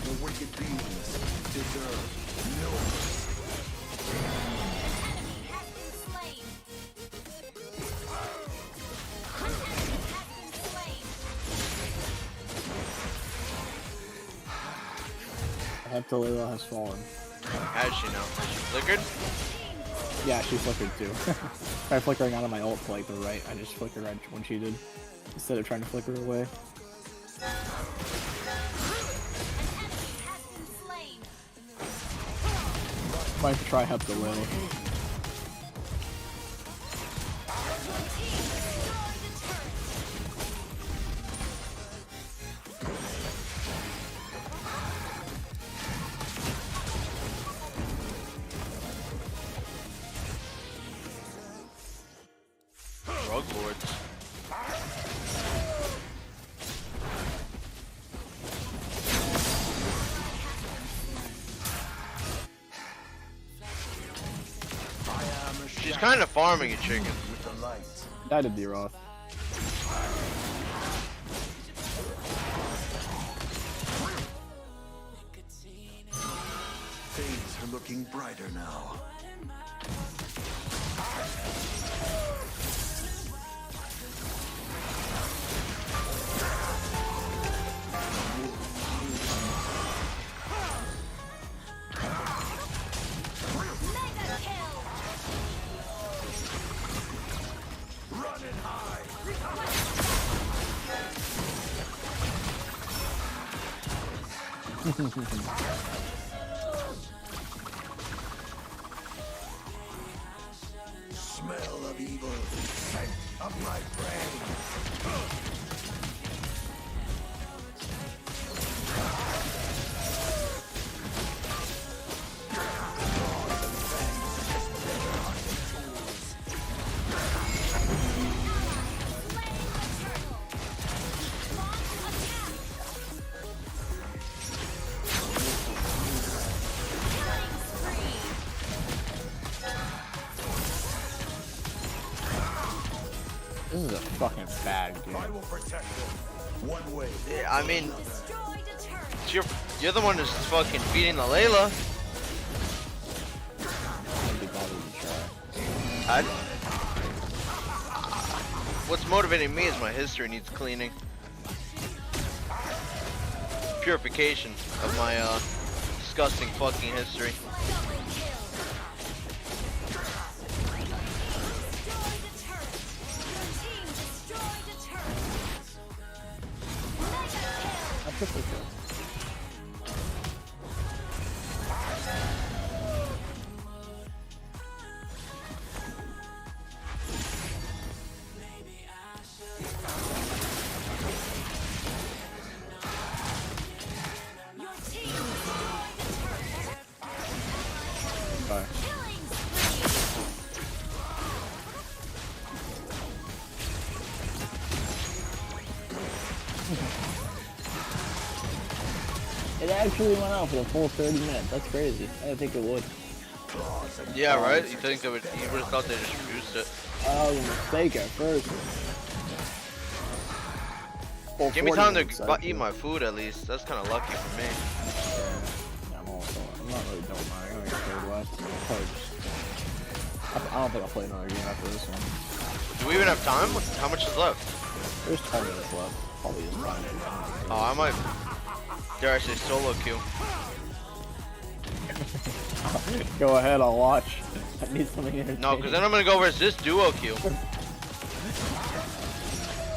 The wicked beings deserve no Heptalela has fallen. How does she know? Has she flickered? Yeah, she flickered too. Tried flickering out of my ult to like the right. I just flickered right when she did, instead of trying to flicker away. Might have to try Heptalela. Drug lords. She's kind of farming a chicken. That did be rough. Things are looking brighter now. Smell of evil, scent of my prey. This is a fucking bad game. I will protect them. One way. Yeah, I mean, you're the one who's fucking feeding the Layla. What's motivating me is my history needs cleaning. Purification of my disgusting fucking history. Triple kill. Bye. It actually went out for the full 30 minutes. That's crazy. I didn't think it would. Yeah, right? You think they would? You would have thought they just reduced it. That was a mistake at first. Well, Give me 40 time to minutes, eat my food at least. That's kind of lucky for me. Yeah, I'm not really don't mind. I got like a third left. I don't think I'll play another game after this one. Do we even have time? How much is left? There's 10 minutes left. Probably just fine. Oh, I might. Dare I say solo queue? Go ahead, I'll watch. I need something entertaining. No, because then I'm gonna go versus this duo queue.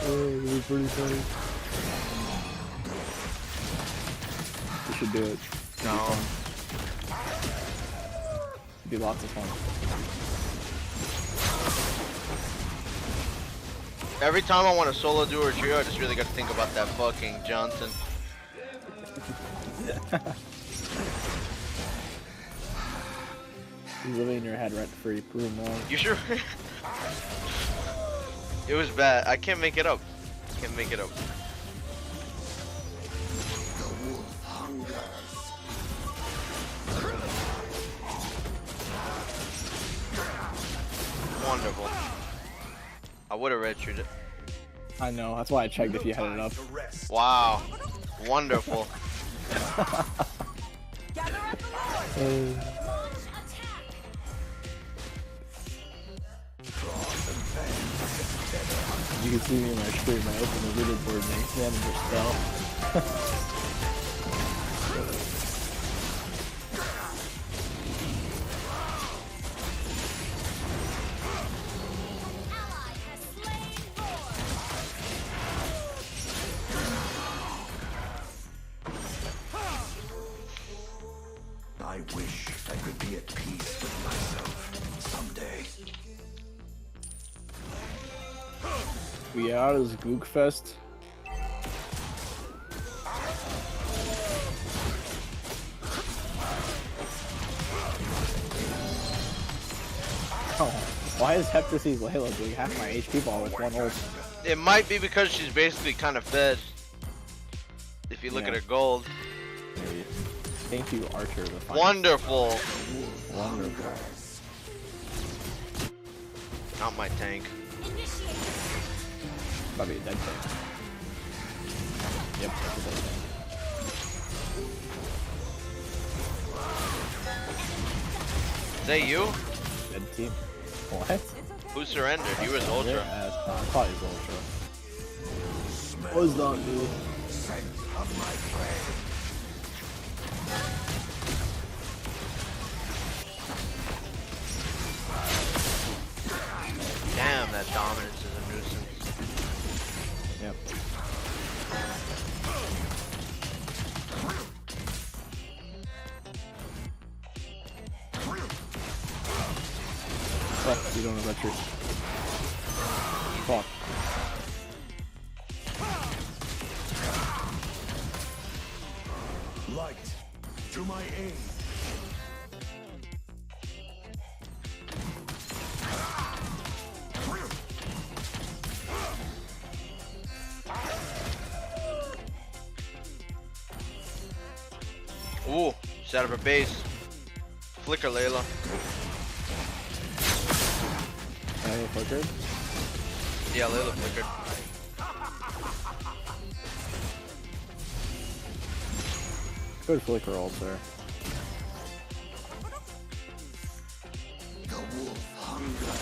It'll be pretty funny. We should do it. No. It'd be lots of fun. Every time I want a solo duo or trio, I just really got to think about that fucking Johnson. You're living in your head rent free, prove them wrong. You sure? It was bad. I can't make it up. Can't make it up. Wonderful. I would have redshirted it. I know, that's why I checked if you had it up. Wow. Wonderful. You can see me in my stream, I open the leaderboard and I examine your spell. I wish I could be at peace with myself someday. We out as Gookfest. Oh, why is Heptacy's Layla doing half my HP ball with one ult? It might be because she's basically kind of fed. If you look at her gold. Maybe. Thank you, Archer. The Wonderful. Wonderful. Not my tank. Probably a dead tank. Yep, that's a dead tank. Is that you? Dead team. What? Who surrendered? You was Ultra. I thought he was Ultra. What was that, dude? Damn, that dominance is a nuisance. Yep. Fuck, you don't have that trick. Fuck. Light to my aid. Ooh, she's out of her base. Flicker Layla. Layla flickered? Yeah, Layla flickered. Good flicker ult there. The wolf hunger.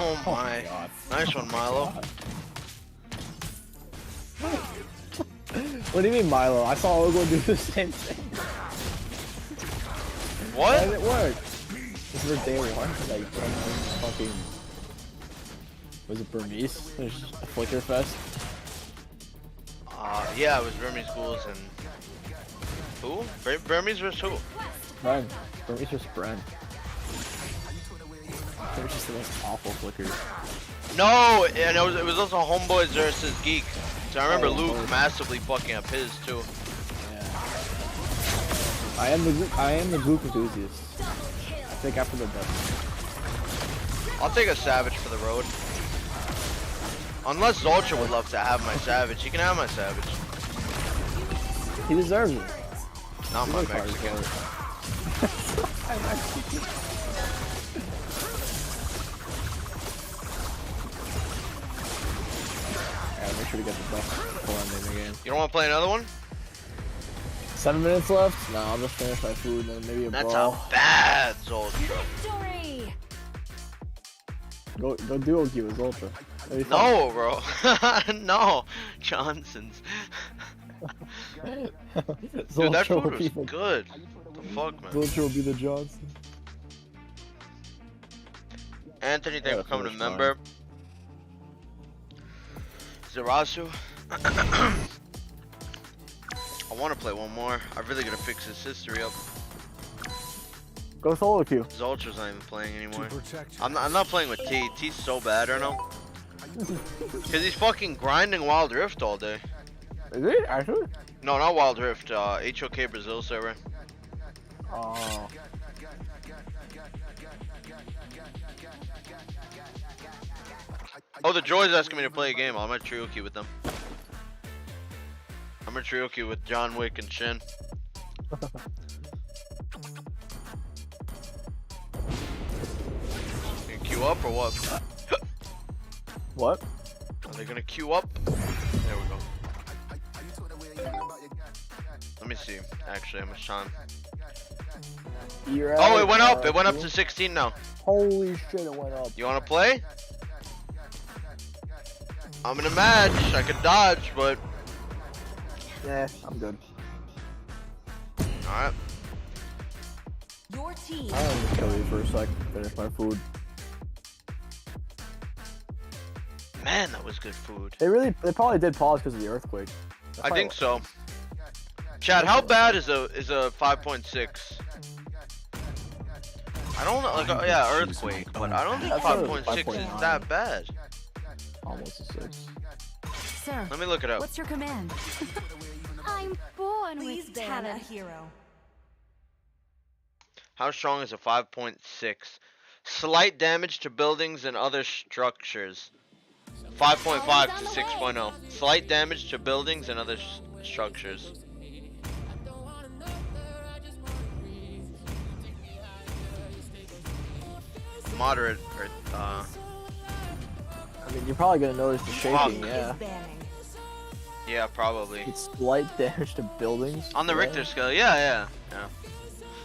Oh my. Nice one, Milo. What do you mean, Milo? I saw Ogo do the same thing. What? How did it work? This is for day one. Like, fucking. Was it Burmese? There's just a flicker fest. Yeah, it was Burmese schools and. Who? Burmese versus who? Bren. Burmese versus Bren. They're just the most awful flickers. No, and it was also Homeboys versus Geek. So I remember Luke massively fucking up his too. Yeah. I am the Gook enthusiast. I think after the death. I'll take a Savage for the road. Unless Zoltra would love to have my Savage. He can have my Savage. He deserves it. Not my Mexican. want to play another one? 7 minutes left? No, I'll just finish my food and then maybe a That's brawl. a bad Zoltra. Victory! Go duo Q with Ultra. No, bro. No. Johnson's. Dude, that food was good. What the fuck, man? Ultra will be the Johnson. Anthony, thanks for becoming a member. Zarasu. I want to play one more. I'm really gonna fix his history up. Go solo queue. Zoltra's not even playing anymore. I'm not playing with T. T's so bad right now. Cause he's fucking grinding Wild Rift all day. Is he actually? No, not Wild Rift. HOK Brazil server. Oh. Oh, the Joy's asking me to play a game. I'm at trio queue with them. I'm at trio queue with John Wick and Shin. You queue up or what? What? Are they gonna queue up? There we go. Let me see. Actually, how much time? Oh, it went up. It went up to 16 now. Holy shit, it went up. You wanna play? I'm in a match. I could dodge, but yeah, I'm good. Alright. Your team. I'm gonna kill you for a sec. Finish my food. Man, that was good food. They probably did pause because of the earthquake. I think so. Chad, how bad is a 5.6? I don't know, like, yeah, earthquake, but I don't think 5.6 is that bad. Almost a 6. Sir, let me look it up. What's your command? I'm born with a hero. How strong is a 5.6? Slight damage to buildings and other structures. 5.5 to 6.0. Slight damage to buildings and other structures. Moderate, or, I mean, you're probably gonna notice the shaking, yeah. Yeah, probably. It's slight damage to buildings. On the Richter scale, yeah.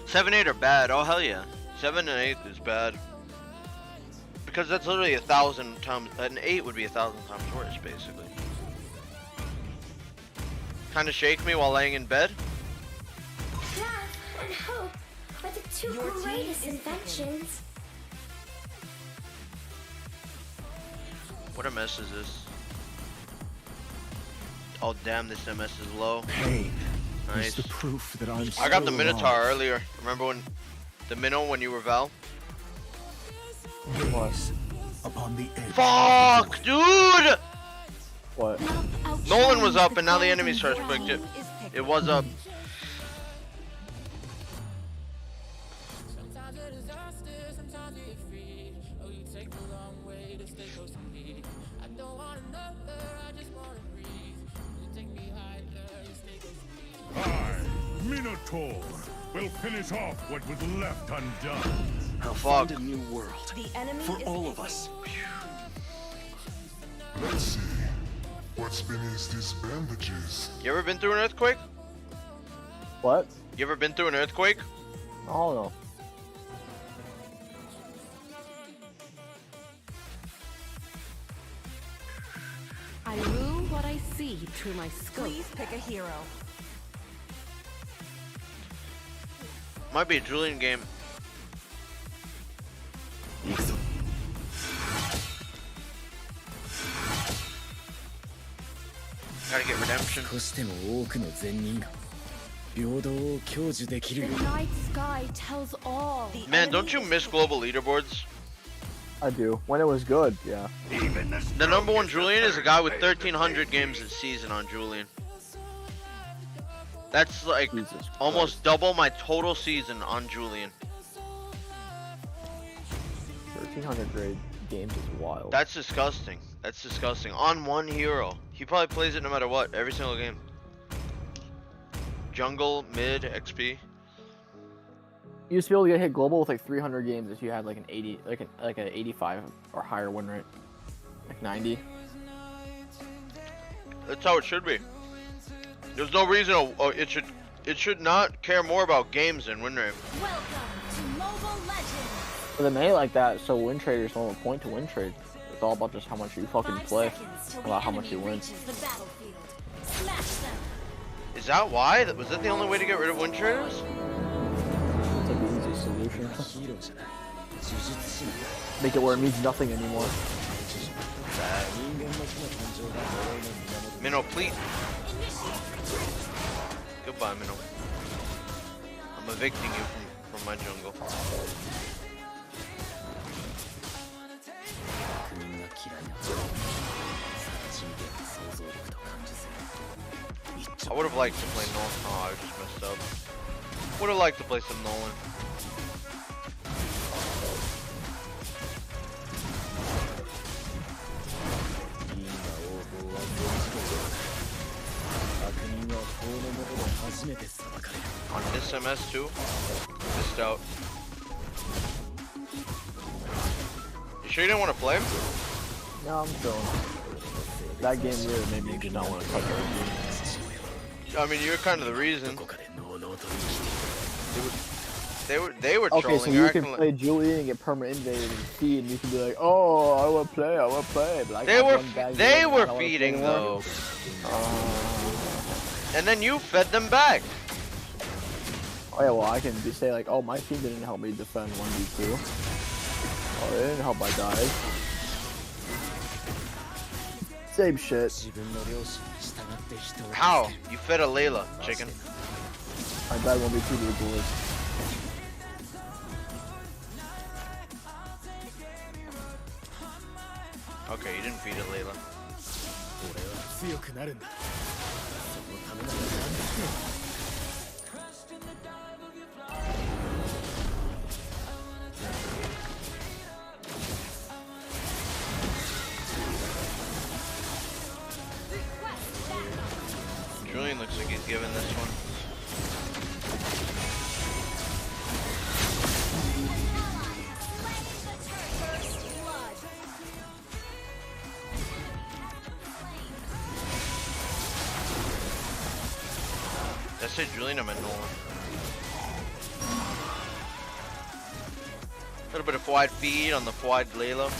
7, 8 are bad. Oh hell yeah. 7 and 8 is bad. Because that's literally 1,000 times. An 8 would be 1,000 times worse, basically. Kind of shake me while laying in bed. Love and hope are the two greatest inventions. What MS is this? Oh damn, this MS is low. Pain nice. is the proof that I'm I got so the Minotaur wrong. earlier. Remember when the Minnow when you were Val? Gaze upon the edge. Fuck, dude! What? Nolan was up and now the enemy's first picked it. It was up. Minotaur will finish off what was left undone. I'll find a new world for all of us. Let's see. What's beneath these bandages? You ever been through an earthquake? What? You ever been through an earthquake? Oh no. I rule what I see through my scope. Please pick a hero. Might be a Julian game. Gotta get redemption. The night sky tells all. Man, don't you miss global leaderboards? I do. When it was good, yeah. The #1 Julian is a guy with 1,300 games this season on Julian. That's like almost double my total season on Julian. 1,300 grade games is wild. That's disgusting. That's disgusting. On one hero. He probably plays it no matter what, every single game. Jungle, mid, XP. You used to be able to get hit global with like 300 games if you had like an 80, like an 85 or higher win rate, like 90. That's how it should be. There's no reason it should not care more about games than win rate. Welcome to Mobile Legends. But they made it like that so win traders don't have a point to win trade. It's all about just how much you fucking play, about how much you win. Is that why? Was that the only way to get rid of win traders? It's like the easy solution. Make it where it means nothing anymore. Minnow, please. Goodbye, Minnow. I'm evicting you from my jungle. I would have liked to play Nolan. Oh, I just messed up. Would have liked to play some Nolan. On this MS too? Missed out. You sure you didn't want to play him? No, I'm chilling. That game really made me not want to touch it. I mean, you're kind of the reason. They were okay, trolling. so you can play Julian and get permanent invaded and feed, and you can be like, oh, I want to play. But they were feeding though. And then you fed them back. Oh yeah, well I can just say like, oh, my team didn't help me defend 1v2. Oh, they didn't help, I died. Same shit. How? You fed a Layla, chicken. I died 1v2 to the boys. Okay, you didn't feed it, Layla. Julian looks like he's given this one. I said Julian, I meant Nolan. A little bit of wide feed on the wide Layla.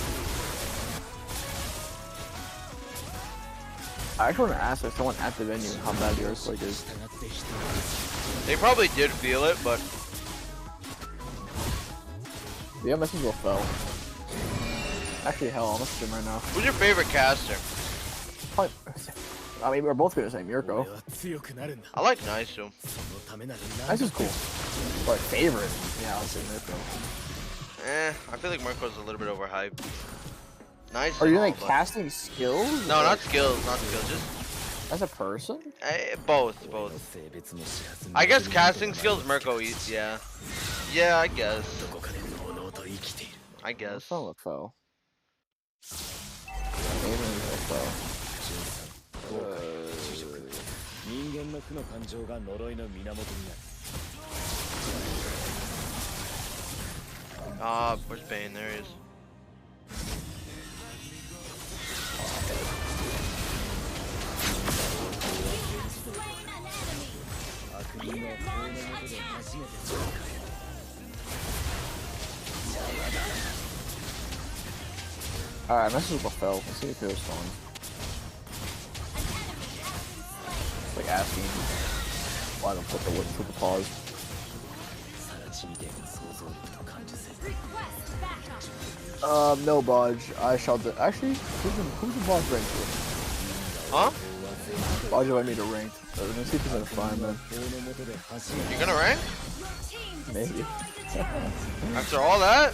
I actually want to ask if someone at the venue how bad the earthquake is. They probably did feel it, but the MSs will fell. Actually, hell, I'll message him right now. Who's your favorite caster? Probably, I mean, we're both gonna say Mirko. I like Naisu. Nice is cool. But favorite? Yeah, I'll say Mirko. I feel like Mirko's a little bit overhyped. Nice. Are you like casting skills? No, not skills, just as a person? Both. I guess casting skills, Mirko eats, yeah. Yeah, I guess. Fell. Where's Bane? There he is. Alright, message with fell. Let's see if it was fun. Like asking why don't put the pause. No Bodge. I shall do. Actually, who's the Bodge ranked with? Huh? Bodge let me to rank. Let's see if he's gonna find them. You gonna rank? Maybe. After all that?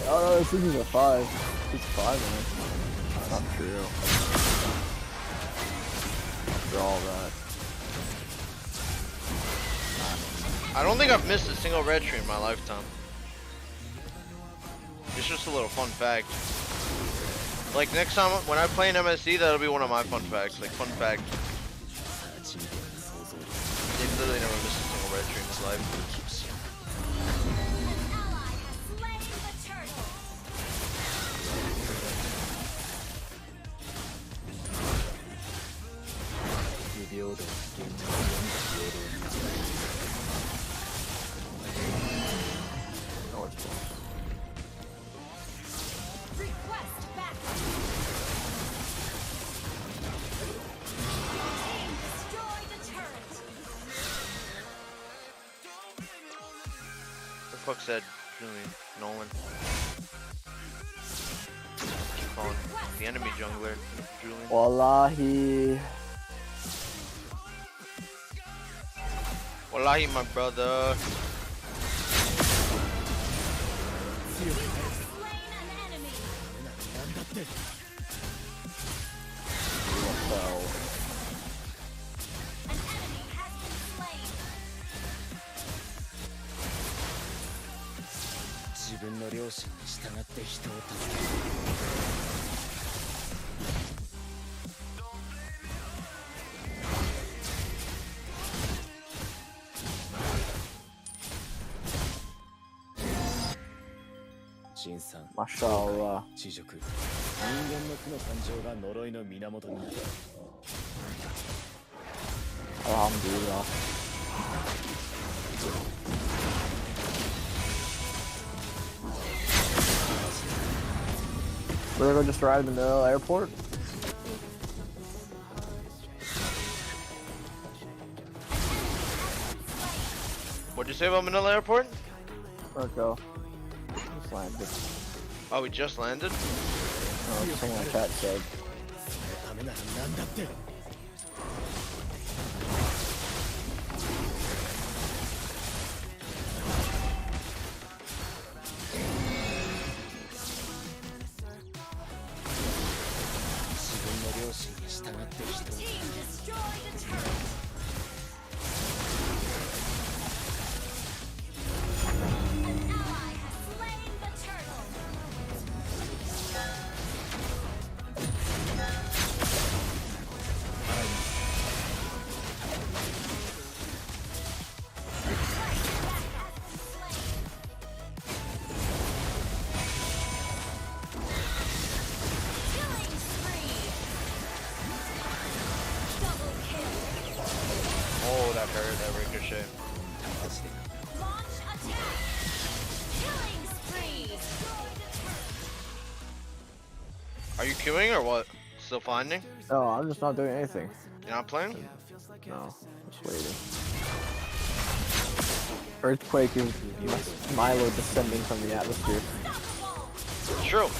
Oh no, this is a 5. It's 5 in it. Not true. After all that. I don't think I've missed a single red tree in my lifetime. It's just a little fun fact. Like next time when I play an MSC, that'll be one of my fun facts. Like fun fact. They've literally never missed a single red tree in his life. fuck said Julian? Nolan. Calling the enemy jungler, Julian. Wallahi. Wallahi, my brother. Mashallah. Alhamdulillah. We're gonna just arrive in the airport. What'd you say about Manila Airport? Where'd it go? Just landed. Oh, we just landed? Oh, someone in the chat said. Oh, that hurt, that ricochet. Are you queuing or what? Still finding? No, I'm just not doing anything. You're not playing? No, just waiting. Earthquake is Milo descending from the atmosphere. True.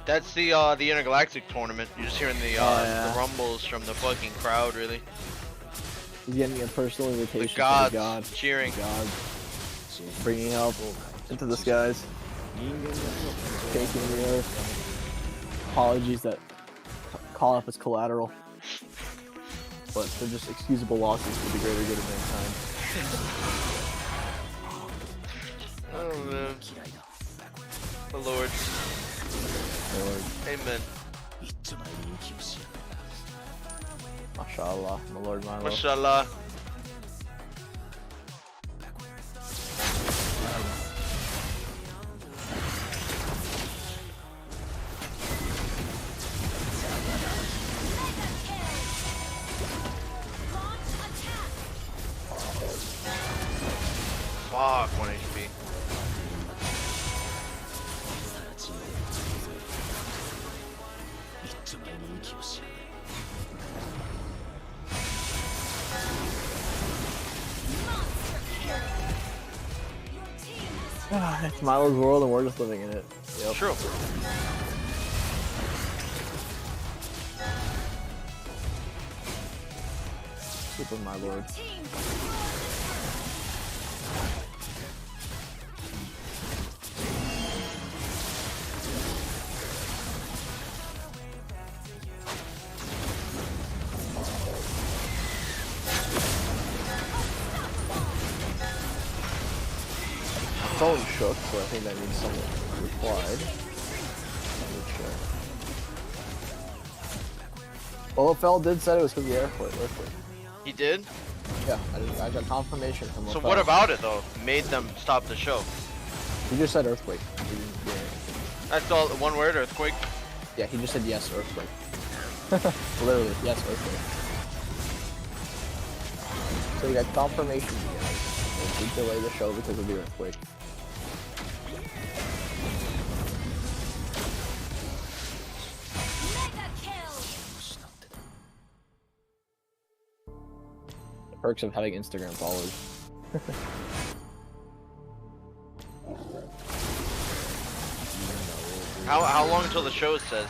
That's the intergalactic tournament. You're just hearing the rumbles from the fucking crowd, really. He's getting a personal invitation The gods from God. cheering. God. Bringing help into the skies. Taking the earth. Apologies that call up as collateral. But they're just excusable losses for the greater good of mankind. Oh man. The Lord. Amen. Mashallah, my Lord, my Lord. Mashallah. Fuck, 1 HP. It's Milo's world and we're just living in it. Yep. True. Super my lord. Phone shook, so I think that means someone replied. OFL did say it was because of the earthquake. He did? Yeah, I got confirmation from So OFL. what about it though? Made them stop the show? He just said earthquake. He didn't do anything. That's all one word, earthquake? Yeah, he just said yes, earthquake. Literally, yes, earthquake. So we got confirmation, guys. They did delay the show because of the earthquake. The perks of having Instagram followers. How long until the show, it says?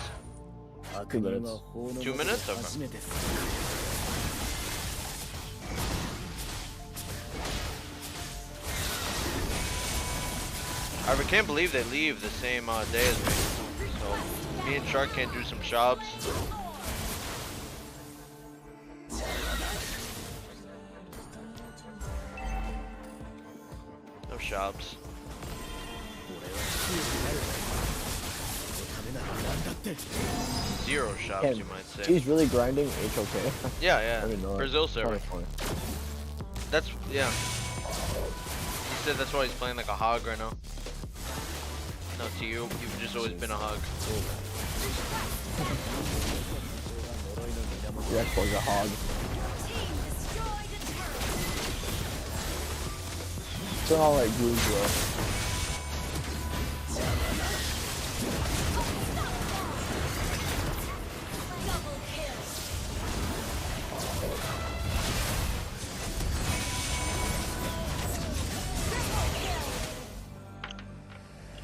2 minutes. 2 minutes? Okay. I can't believe they leave the same day as me. So me and Shark can't do some shops. No shops. Zero shops, you might say. He's really grinding HOK. Yeah, yeah. Brazil server. That's, yeah. He said that's why he's playing like a hog right now. No, to you, you've just always been a hog. Yeah, was a hog. It's all like grooves, bro.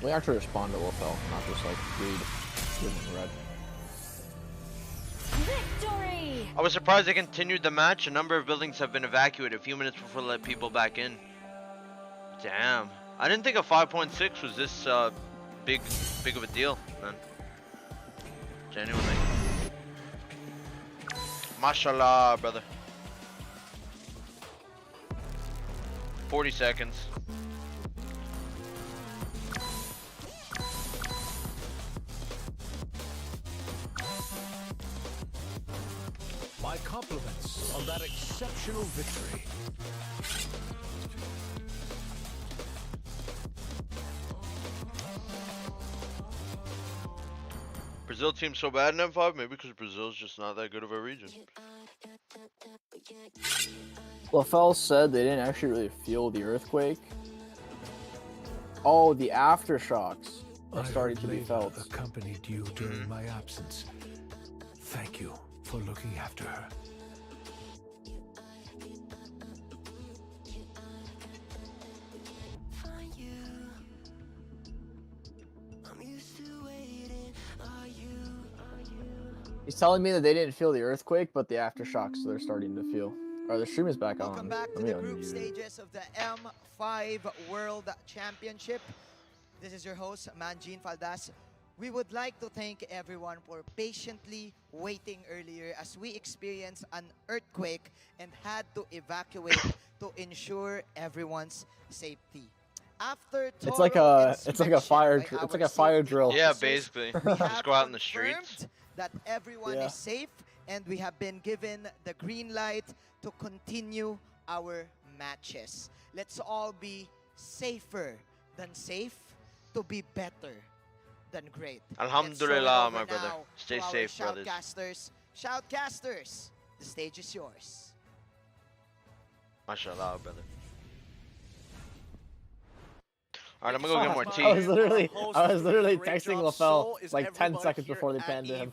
We actually respond to Wolfell, not just like read red. Victory! I was surprised they continued the match. A number of buildings have been evacuated a few minutes before they let people back in. Damn. I didn't think a 5.6 was this big of a deal, man. Genuinely. Mashallah, brother. 40 seconds. My compliments on that exceptional victory. Brazil team's so bad in M5, maybe because Brazil's just not that good of a region. Wolfell said they didn't actually really feel the earthquake. Oh, the aftershocks are starting to be felt. Accompanied you during my absence. Thank you for looking after her. He's telling me that they didn't feel the earthquake, but the aftershocks they're starting to feel. Or the stream is back on. Welcome back to the group stages of the M5 World Championship. This is your host, Manjin Faldas. We would like to thank everyone for patiently waiting earlier as we experienced an earthquake and had to evacuate to ensure everyone's safety. After it's like a fire drill. Yeah, basically. Just go out in the streets. That everyone is safe and we have been given the green light to continue our matches. Let's all be safer than safe to be better than great. Alhamdulillah, my brother. Stay safe, brothers. Shoutcasters, the stage is yours. Mashallah, brother. Alright, I'm gonna go get more tea. I was literally texting LaFell like 10 seconds before they panned to him.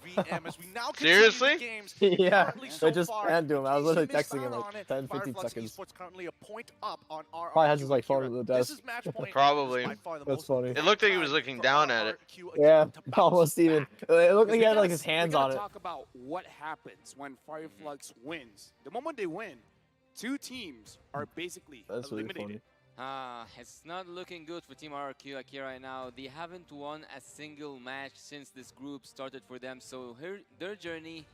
Seriously? Yeah, they just panned to him. I was literally texting him like 10, 15 seconds. Probably has his like phone at the desk. Probably. That's funny. It looked like he was looking down at it. Yeah, almost even. It looked like he had like his hands on it. Talk about what happens when Fireflux wins. The moment they win, two teams are basically eliminated. Really it's not looking good for Team RRQ Akira right now. They haven't won a single match since this group started for them, so their journey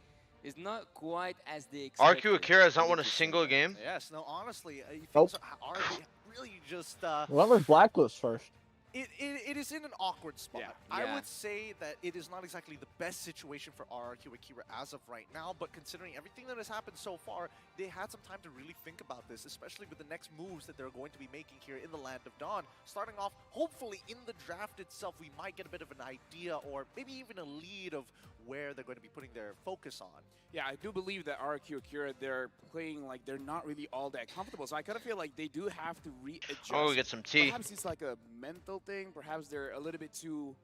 is not quite as they expected. RQ Akira has not won a single game? Yes, no, honestly, nope. Are they really just... Remember Blacklist first. It is in an awkward spot. Yeah. I would say that it is not exactly the best situation for RRQ Akira as of right now, but considering everything that has happened so far, they had some time to really think about this, especially with the next moves that they're going to be making here in the Land of Dawn. Starting off, hopefully in the draft itself, we might get a bit of an idea or maybe even a lead of where they're going to be putting their focus on. Yeah, I do believe that RRQ Akira, they're playing like they're not really all that comfortable. So I kind of feel like they do have to readjust. Oh, we get some tea. Perhaps it's like a mental thing. Perhaps they're a little bit too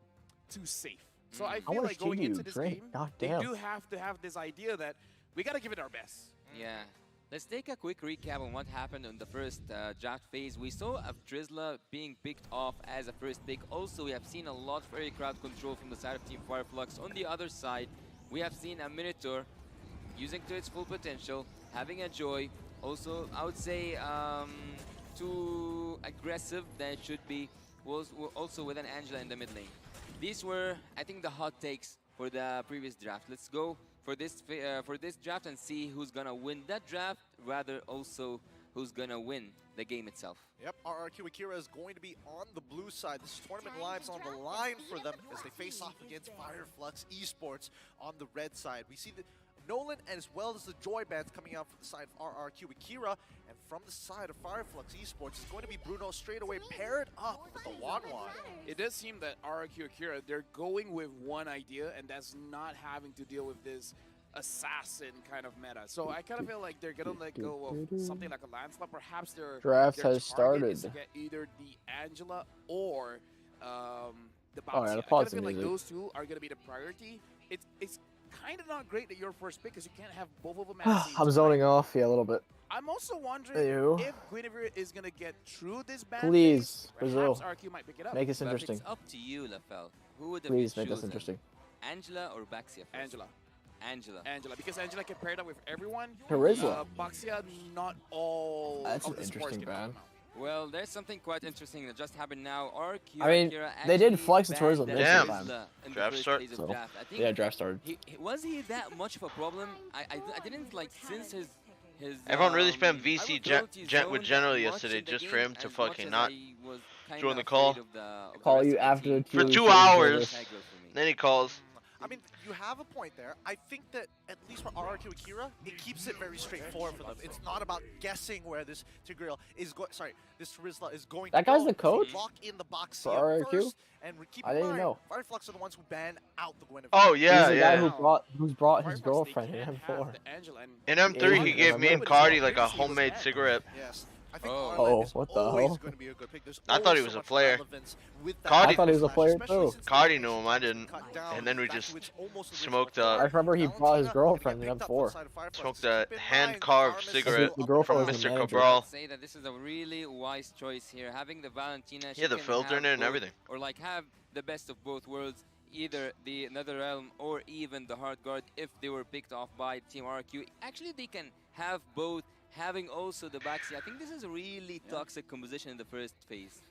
safe. So I feel like going into this game, they do have to have this idea that we got to give it our best. Yeah. Let's take a quick recap on what happened in the first draft phase. We saw Drizzla being picked off as a first pick. Also, we have seen a lot of early crowd control from the side of Team Fireflux. On the other side, we have seen a Minotaur using to its full potential, having a Joy. Also, I would say too aggressive than it should be. Was also with an Angela in the mid lane. These were, I think, the hot takes for the previous draft. Let's go for this draft and see who's gonna win that draft, rather also who's gonna win the game itself. Yep, RRQ Akira is going to be on the blue side. This tournament lives on the line for them as they face off against Fireflux Esports on the red side. We see the Nolan as well as the Joy Bands coming out from the side of RRQ Akira, and from the side of Fireflux Esports is going to be Bruno straight away paired up with the Wanwan. It does seem that RRQ Akira, they're going with one idea, and that's not having to deal with this assassin kind of meta. So I kind of feel like they're gonna let go of something like a Lancelot. Perhaps their draft their has target is started. to get either the Angela or the Bouncy. Oh, yeah, the I kind of pause feel like music. those two are gonna be the priority. It's kind of not great that you're first pick because you can't have both of them at the same I'm time. zoning off, yeah, a little bit. I'm also wondering Ew. if Guinevere is gonna get through this ban. Please, phase. Brazil, Perhaps RQ might pick it up. make this But interesting. it's up to you, Lafel. Who would have Please you make this chosen? interesting. Angela or Baxia? First? Angela. Angela. Because Angela can pair it up with everyone. Charisma. Baxia, not all. That's of an the scores interesting can ban. come out. Well, there's something quite interesting that just happened now. RQ I mean, Akira they did actually flex the banned tourism that most of the Drizzla time. in the Draft first start? phase of So, draft. I think yeah, draft started. was he that much of a problem? I didn't like since his Everyone really spammed I VC would go to zone with that General much yesterday in the just for game him to as fucking much not as I was kinda join the afraid call. of the Call rest you of the after team. the For 2 2 hours. Aggro for me. Then he calls. I mean, you have a point there. I think that, at least for RRQ Akira, it keeps it very straightforward for them. It's not about guessing where this Tigreal is going. Sorry, this Rizla is going That to guy's go. the coach? Lock in the box For here RRQ? first, and keep I in didn't mind, know. Fireflux are the ones who ban out the Guinevere. Oh He's yeah, the guy yeah. who's brought his Fireflux, girlfriend they in can't have M4. the Angela, and In M3, Yeah, he gave me and remember? Cardi like a homemade cigarette. Yes. I think Oh. Arlen Oh, is what the always hell? going to be a good pick. There's I thought always he was so a much player. relevance with that Cardi- I thought he was a slash, player especially too. since Cardi the knew him, I animation didn't. cut down And then we back just to its almost smoked original I a remember he brought his Valentina girlfriend getting in picked up on the M4. side of Fireflux. smoked Keep a in mind, hand-carved Karma's cigarette The girlfriend from was the Mr. manager. Cabral. Say that this is a really wise choice here. Having the Valentina, she Yeah, the can filter in have it and both, everything. or like have the best of both worlds, either the NetherRealm or even the Hard Guard if they were picked off by Team RQ. Actually, they can have both, having also the Baxi. I think this is a really toxic composition in the first phase.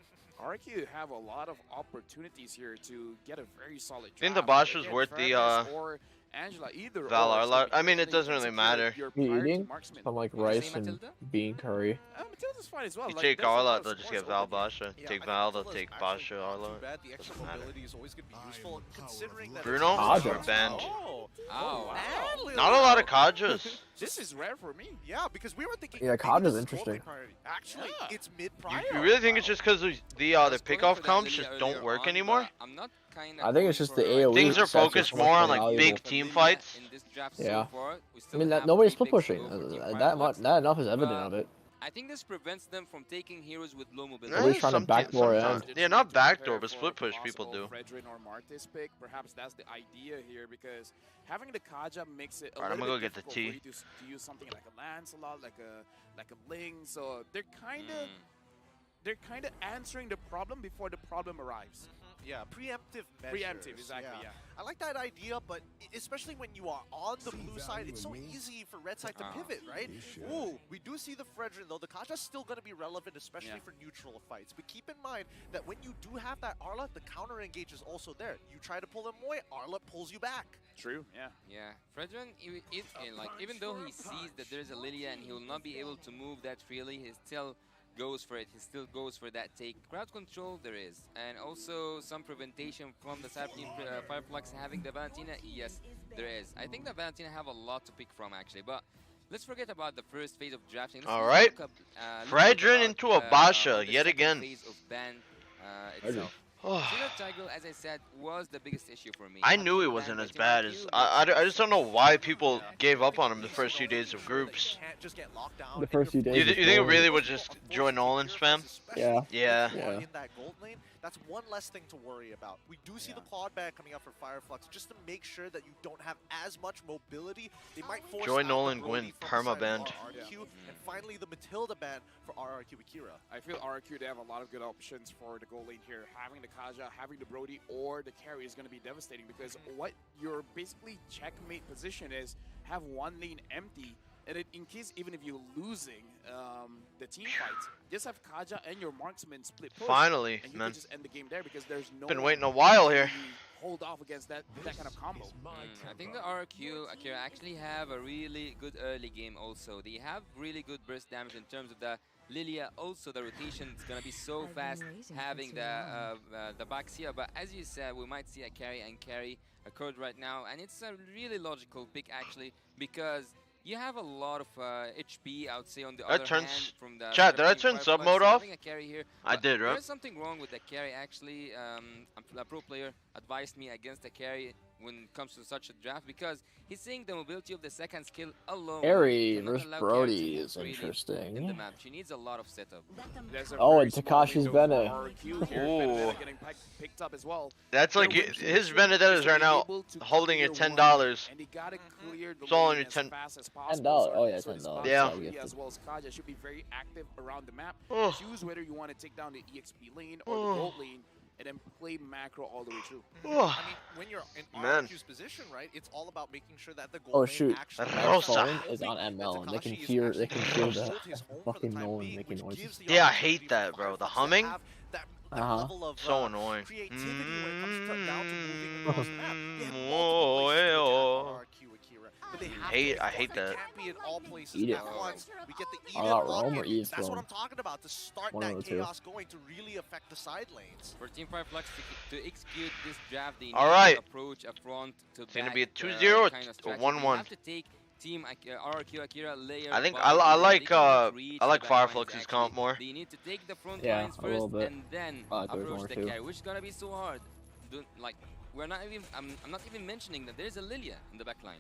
RQ have a lot of opportunities here to get a very solid draft. Think the Bosch was Again, worth the, Fairness or Angela, either Valor or. lot? I mean, it They doesn't can really secure matter. your You priority eating? marksman. Some like What'd you rice say, and Matilda? bean curry. Matilda's fine as well. You Like, take there's a lot Arlot, of they'll just scores get Val open here. Basha. Yeah, Take I Val, think they'll Tula's take actually Basha, not Arlot. too bad. The extra Doesn't matter. mobility is always going to be useful, considering that Bruno? it's Kaja. Banned. Oh, Oh, wow. Not a lot of Kajas. This is rare for me. Yeah, because we were thinking. Yeah, maybe Kaja's this is interesting. gold priority. Actually, Yeah. it's mid You, prior. you really think it's just because the I was going pickoff for that comps Lilia just earlier don't work on, anmore? but I'm not kinda I think going it's just for, the like, AoE Things are sets focused so much more on more like valuable. big team Lilia fights. in this draft Yeah. so far. We I still mean, have nobody's 3 split picks to pushing. go for Team That Fireflux. enough is evident of it. I think this prevents them from taking heroes with low mobility. At least trying to backdoor it. sometimes. Yeah, not backdoor, but split push people do. Fredrin or Martis pick, perhaps that's the idea here because having the Kaja makes it a Alright, I'm little gonna bit go get the difficult tea. for you to use something like a Lancelot, like a Ling. So they're kind of answering the problem before the problem arrives. Yeah, preemptive measures. Preemptive, exactly, yeah. I like that idea, but especially when you are on the blue side, it's so easy for red side to pivot, right? Ooh, we do see the Fredrin, though. The Kaja's still going to be relevant, especially for neutral fights. But keep in mind that when you do have that Arla, the counter engage is also there. You try to pull him away, Arla pulls you back. True, yeah. Yeah, Fredrin, like even though he sees that there's a Lilia and he will not be able to move that freely, he still goes for it. He still goes for that take. Crowd control there is, and also some preventation from the side of Team Fireflux having the Valentina. Yes, there is. I think the Valentina have a lot to pick from actually, but let's forget about the first phase of drafting. All right, Fredrin into a Basha yet again. Phase of ban itself. Zero Tiger, as I said, was the biggest issue for me. I knew he wasn't as bad as I just don't know why people gave up on him the first few days of groups. The first few days. You think it really was just Joy Nolan spam? Yeah. Yeah. In that gold lane, that's one less thing to worry about. We do see the Claude ban coming up for Fireflux just to make sure that you don't have as much mobility. They might force Joy out Nolan the Gwyn Brody from the side perma of banned. RRQ, and finally the Matilda ban for RRQ Akira. I feel RRQ, they have a lot of good options for the gold lane here. Having the Kaja, having the Brody, or the carry is going to be devastating because what your basically checkmate position is, have one lane empty, and in case even if you're losing the team fights, just have Kaja and your marksman split push. Finally, and you man. can just end the game there because there's no Been waiting a while here. Hold off against that kind of combo. I think the RQ Akira actually have a really good early game also. They have really good burst damage in terms of the Lilia. Also, the rotation is gonna be so fast having the Baxia. But as you said, we might see a carry occurred right now, and it's a really logical pick actually because you have a lot of HP, I would say, on the other hand from the... Chat, did I turn sub mode off? A carry here, I did, right? There's something wrong with the carry, actually. A pro player advised me against the carry when it comes to such a draft because he's saying the mobility of the second skill alone. Harry versus Brody is interesting. In the map. She needs a lot of setup. Oh, and Takashi's Bene. Ooh. Picked up as well. That's like his Vendettas right now holding you $10. It's all on your $10. $10. Oh yeah, $10. Yeah. As well as Kaja should be very active around the map. Oh. Choose whether you want to take down the EXP lane or the gold lane, and then play macro all the way through. I mean, when you're in RQ's position, right, it's all about making sure that the gold Oh lane shoot! actually My phone is on ML, and they can hear the fucking Nolan making noises. Yeah, I hate that, bro. The humming. Level of, so annoying. Creativity when it comes down to moving across the map. They have Oh, but they have I hate that. can't be in all places Eat it. at once. We get the I Eden got lock Rome or in. Eve's That's what Rome. I'm talking about to start One of that the two. chaos going to really affect the side lanes. For Team Fireflux to execute this draft, they need Alright. to approach a front to It's gonna back, be a 2-0 kind of or strategy. 1-1. You have to take Team RRQ Akira layer. I think by I layer. like They cannot reach the back lines, Fireflux's actually. comp more. They need to take the front Yeah, lines a little first bit. and then I like those approach more the too. carry, which is gonna be so hard. Like we're not even. I'm not even mentioning that there's a Lilia in the back line.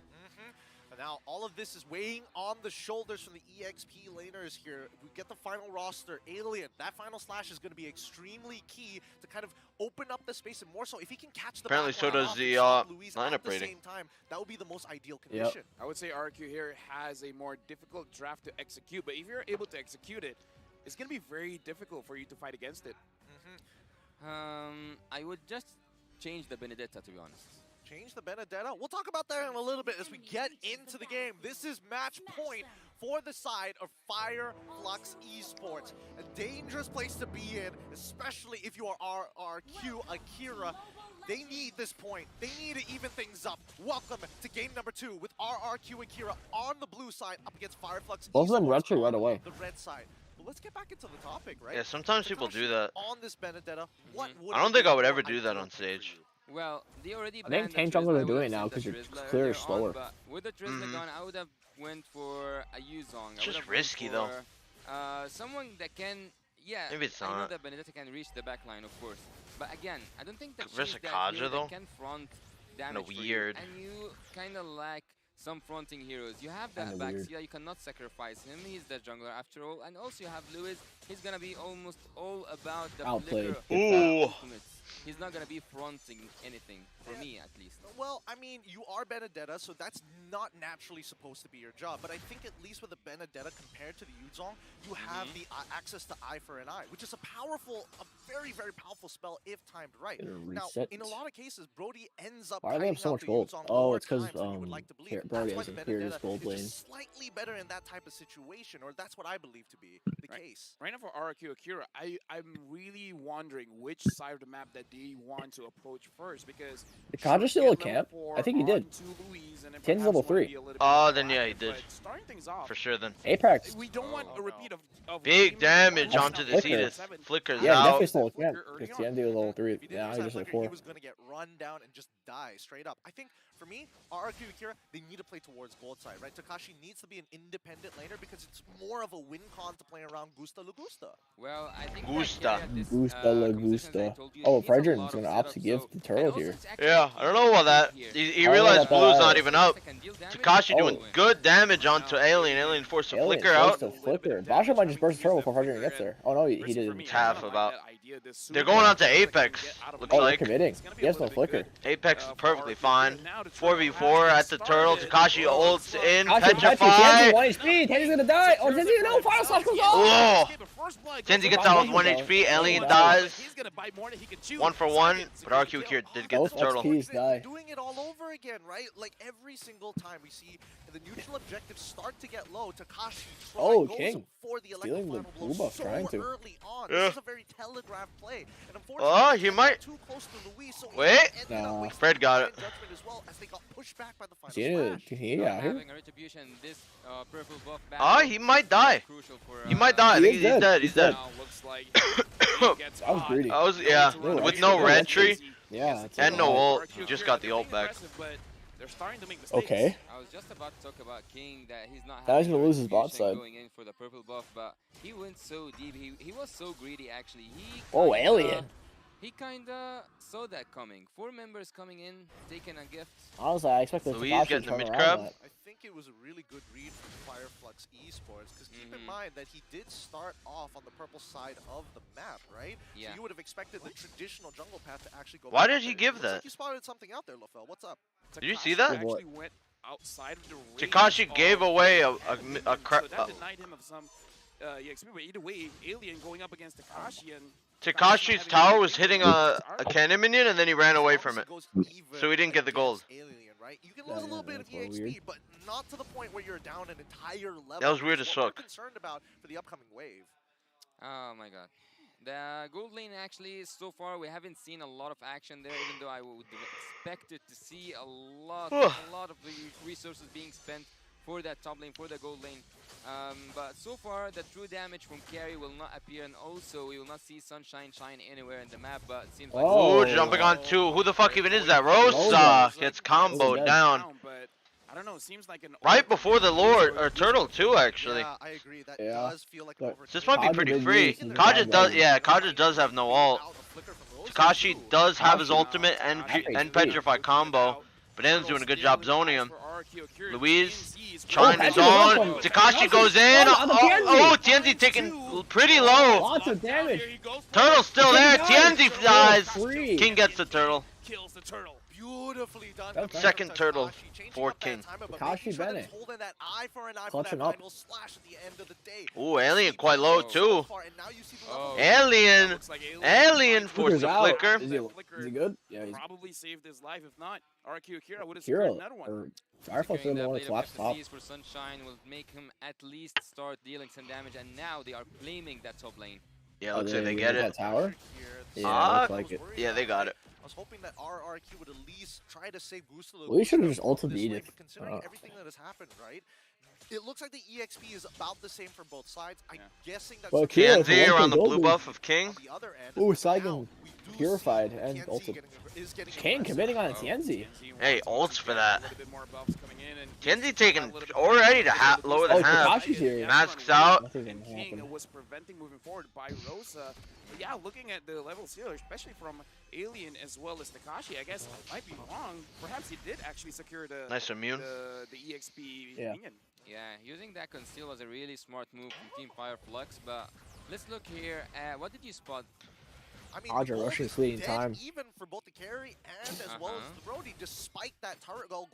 And now all of this is weighing on the shoulders from the EXP laners here. We get the final roster, Alien. That final slash is going to be extremely key to kind of open up the space, and more so if he can catch the Apparently back so line does off the and stop Louise lineup at the rating. same time, that would be the most ideal condition. I would say RQ here has a more difficult draft to execute, but if you're able to execute it, it's going to be very difficult for you to fight against it. I would just change the Benedetta, to be honest. Change the Benedetta. We'll talk about that in a little bit as we get into the game. This is match point for the side of Fireflux Esports. A dangerous place to be in, especially if you are RRQ Akira. They need this point. They need to even things up. Welcome to game number 2 with RRQ Akira on the blue side up against Fireflux Both of them Esports retro right on away. the red side. But let's get back into the topic, right? Yeah, sometimes people do that. On this Benedetta, what would I don't think I would ever do that on stage. Well, they already I think banned the Tank Jungle Drizzler. are doing I it now would've because sent you're the clear Drizzler is slower. earlier on, but with the Drizzler gone, I would have went for a Yuzong. It's just risky, though. Someone that can, Maybe it's I know not. that Benedetta can reach the back line, of course. But again, I don't think that Versus she's that Kaja, hero though? that can front damage for you. weird. And you kind of lack some fronting heroes. You have that Kinda weird. Baxia, you cannot sacrifice him. He's the jungler after all. And also you have Lewis. He's gonna be almost all about the Outplayed. flicker of Ooh. ultimates. He's not gonna be fronting anything, for me at least. Well, I mean, you are Benedetta, so that's not naturally supposed to be your job. But I think at least with a Benedetta compared to the Yuzong, you have the access to Eye for an Eye, which is a very, very powerful spell if timed right. Now, reset. in a lot of cases, Brody ends up Why do they have kiting so out much the gold? Yuzong Oh, more it's because times than you would like to believe. Brody That's why has the a Imperious Benedetta gold is lane. just slightly better in that type of situation, or that's what I believe to be the case. Right now for RRQ Akira, I'm really wondering which side of the map that they want to approach first, because Did Kaja still a camp? I think he did. Ken's level 3. Oh, then yeah, he did. Starting things off, For sure, then. Apex. we don't want a repeat of Big damage That's onto the Flicker. Cetus. Flickers Yeah, out. definitely still a camp. Because TMD was level 3. If he didn't Yeah, use he that just like flicker, he 4. was going to get run down and just die straight up. I think for me, RRQ Akira, they need to play towards gold side, right? Takashi needs to be an independent laner because it's more of a win con to play around Gusta Lugusta. Well, I think Gusta. Gusta la Gusta. Oh, Fredrin's gonna opt to give the turtle here. Yeah, I don't know about that. He realized Blue's not even up. Takashi doing good damage onto Alien. Alien forced to flicker out. Flicker. Basha might just burst the turtle before Fredrin gets there. Oh no, he didn't. It's half about. They're going on to Apex. Looks like. They're committing. He has no flicker. Apex is perfectly fine. 4v4 at the turtle. Takashi ults in. Petrify. Petrify. 1 HP. Tenzi's gonna die. Oh, Tenzi, no. Final slash goes off. Oh. Tenzi gets out with 1 HP. Alien dies. 1 for 1. But RQ here did get the turtle. Doing it all over again, right? Like every single time we see the neutral objectives start to get low, Takashi goes for the electric final blow so early on. This is a very telegraphed play. And unfortunately, he might. Too close to Luis, so wait. No. Fred got it. As well as they got pushed back by the final he might die. He might die. I think he's dead. He's dead. I was greedy. Yeah, with no red tree. Yeah. And no ult. He just got the ult back. They're starting to make mistakes. Okay. I was just about to talk about King that he's not gonna lose his bot side. Going in for the purple buff, but he went so deep. He was so greedy actually. Alien. He kinda saw that coming. 4 members coming in, taking a gift. Honestly, I expected Luis getting the mid crab. I think it was a really good read from Fireflux Esports because keep in mind that he did start off on the purple side of the map, right? Yeah. So you would have expected the traditional jungle path to actually go. Why did he give that? Like you spotted something out there, Lofel. What's up? Did you see that? Went outside of the Takashi gave away a crap. So that denied him of some XP, but either way, Alien going up against Takashi and Takashi's tower was hitting a cannon minion and then he ran away from it. So he didn't get the gold. Alien, right? You can lose a little bit of EXP, but not to the point where you're down an entire level. That was weird as fuck. Concerned about for the upcoming wave. Oh my god. The gold lane actually, so far we haven't seen a lot of action there, even though I would expect it to see a lot of the resources being spent for that top lane, for the gold lane. But so far, the true damage from carry will not appear, and also we will not see Sunshine shine anywhere in the map, but it seems like... Oh, jumping on 2. Who the fuck even is that? Rosa gets comboed down. But I don't know, it seems like an right before the Lord, or Turtle too, actually. Yeah, I agree. That does feel like an This might be pretty free. Kaja does, Kaja does have no ult. Takashi does have his ultimate and Petrify combo, but En's doing a good job zoning him. Luis, trying his own. Takashi goes in. Tienzi taking pretty low. Lots of damage. Turtle's still there. Tienzi dies. King gets the turtle. Kills the turtle. Beautifully done. Second turtle for King. Takashi Bennett. Holding that eye for an eye for that final slash at the end of the day. Ooh, Alien quite low too. Alien forced a flicker. Is he good? Yeah, he's probably saved his life. If not, RQ Akira would have Kira, scored another one. Firefly's the one that collapsed top. For Sunshine will make him at least start dealing some damage, and now they are claiming that top lane. Yeah, looks like they get it. That tower? Yeah, looks like it. Yeah, they got it. I was hoping that RRQ would at least try to save Gustavo. We should have just ulted the Edith. Considering everything that has happened, right? It looks like the EXP is about the same for both sides. I'm guessing that's Tienzi around the blue buff of King. Ooh, Saigon purified and ulted. King committing on Tienzi. Hey, ults for that. Tienzi taking already to lower than half. Takashi's here. Masks out. King was preventing moving forward by Rosa. But yeah, looking at the levels here, especially from Alien as well as Takashi, I guess I might be wrong. Perhaps he did actually secure the nice immune. The EXP minion. Yeah, using that conceal was a really smart move from Team Fireflux, but let's look here at what did you spot? I mean, Audra rushing fleeting time. Even for both the carry and as well as the Brody, despite that turret goal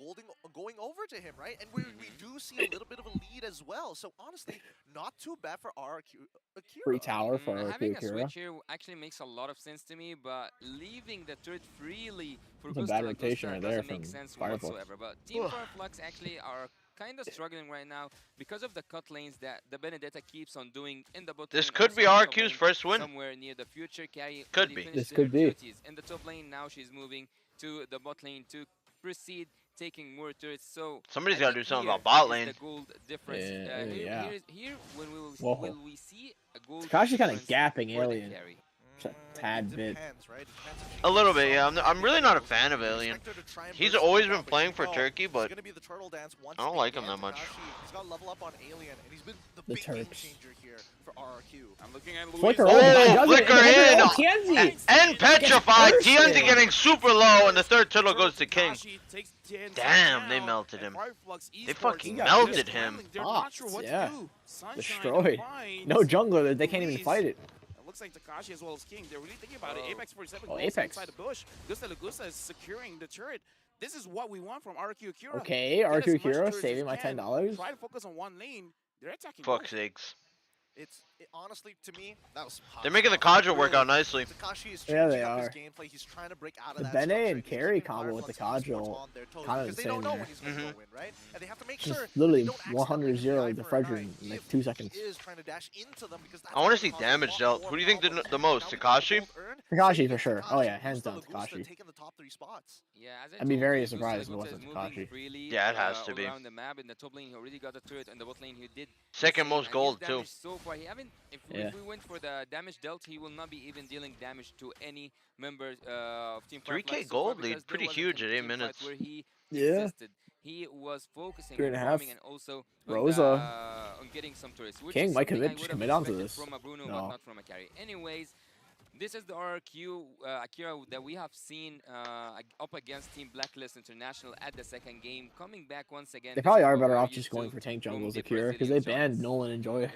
going over to him, right? And we do see a little bit of a lead as well. So honestly, not too bad for RQ Akira. Free tower for RQ having Akira. A switch here actually makes a lot of sense to me, but leaving the turret freely for It's a bad rotation right there doesn't from make sense Fireflux. whatsoever. But Team Fireflux actually are kind of struggling right now because of the cut lanes that the Benedetta keeps on doing in the bot lane. This could be RQ's first win. Somewhere near the future. Carry could be. This could be. In the top lane now, she's moving to the bot lane to proceed taking more turrets. So somebody's got to do something about bot lane. The gold difference. Here when will we see a gold? Takashi's kind of gapping Alien. a tad bit. A little bit, yeah. I'm really not a fan of Alien. He's always been playing for Turkey, but I don't like him that much. He's got to level up on Alien, and he's been the big game changer here for RRQ. I'm looking at Flicker, oh, Flicker in! Tienzi. And Petrified! Tienzi getting super low, and the third turtle goes to King. Damn, they melted him. They fucking melted him. Yeah. Destroyed. No jungler, they can't even fight it. Looks like Takashi as well as King. They're really thinking about it. Apex 47 oh, goes Apex. inside the bush. Gusta Lagusa is securing the turret. This is what we want from RQ Akira. Okay, RQ Akira saving my $10. Try to focus on one lane. They're attacking. Fuck sakes. Honestly, to me, that was they're making the Kadra work out nicely. Yeah, they are. He's trying to break out of the that Bene and carry combo with the Kadra kind of insane there. Just literally 100-0 the Fredrin in like 2 seconds. I want to see damage dealt. Who do you think did the most? Takashi? Takashi for sure. Oh yeah, hands down Takashi. Yeah, I'd be very surprised if it wasn't Takashi. Yeah, it has to be. Around the map in the top lane, he already got the turret, and the bot lane he did. Second most gold too. So far, he haven't. If we went for the damage dealt, he will not be even dealing damage to any member of Team 3K gold lead, pretty huge at 8 minutes. Where he existed. He was focusing 3.5. on farming and also Rosa. On getting some turrets. King might commit onto this. From a Bruno, no. but not from a carry. Anyways, this is the RQ Akira that we have seen up against Team Blacklist International at the second game. Coming back once again. They probably are better off just going for tank jungles Akira because they banned Nolan and Joy.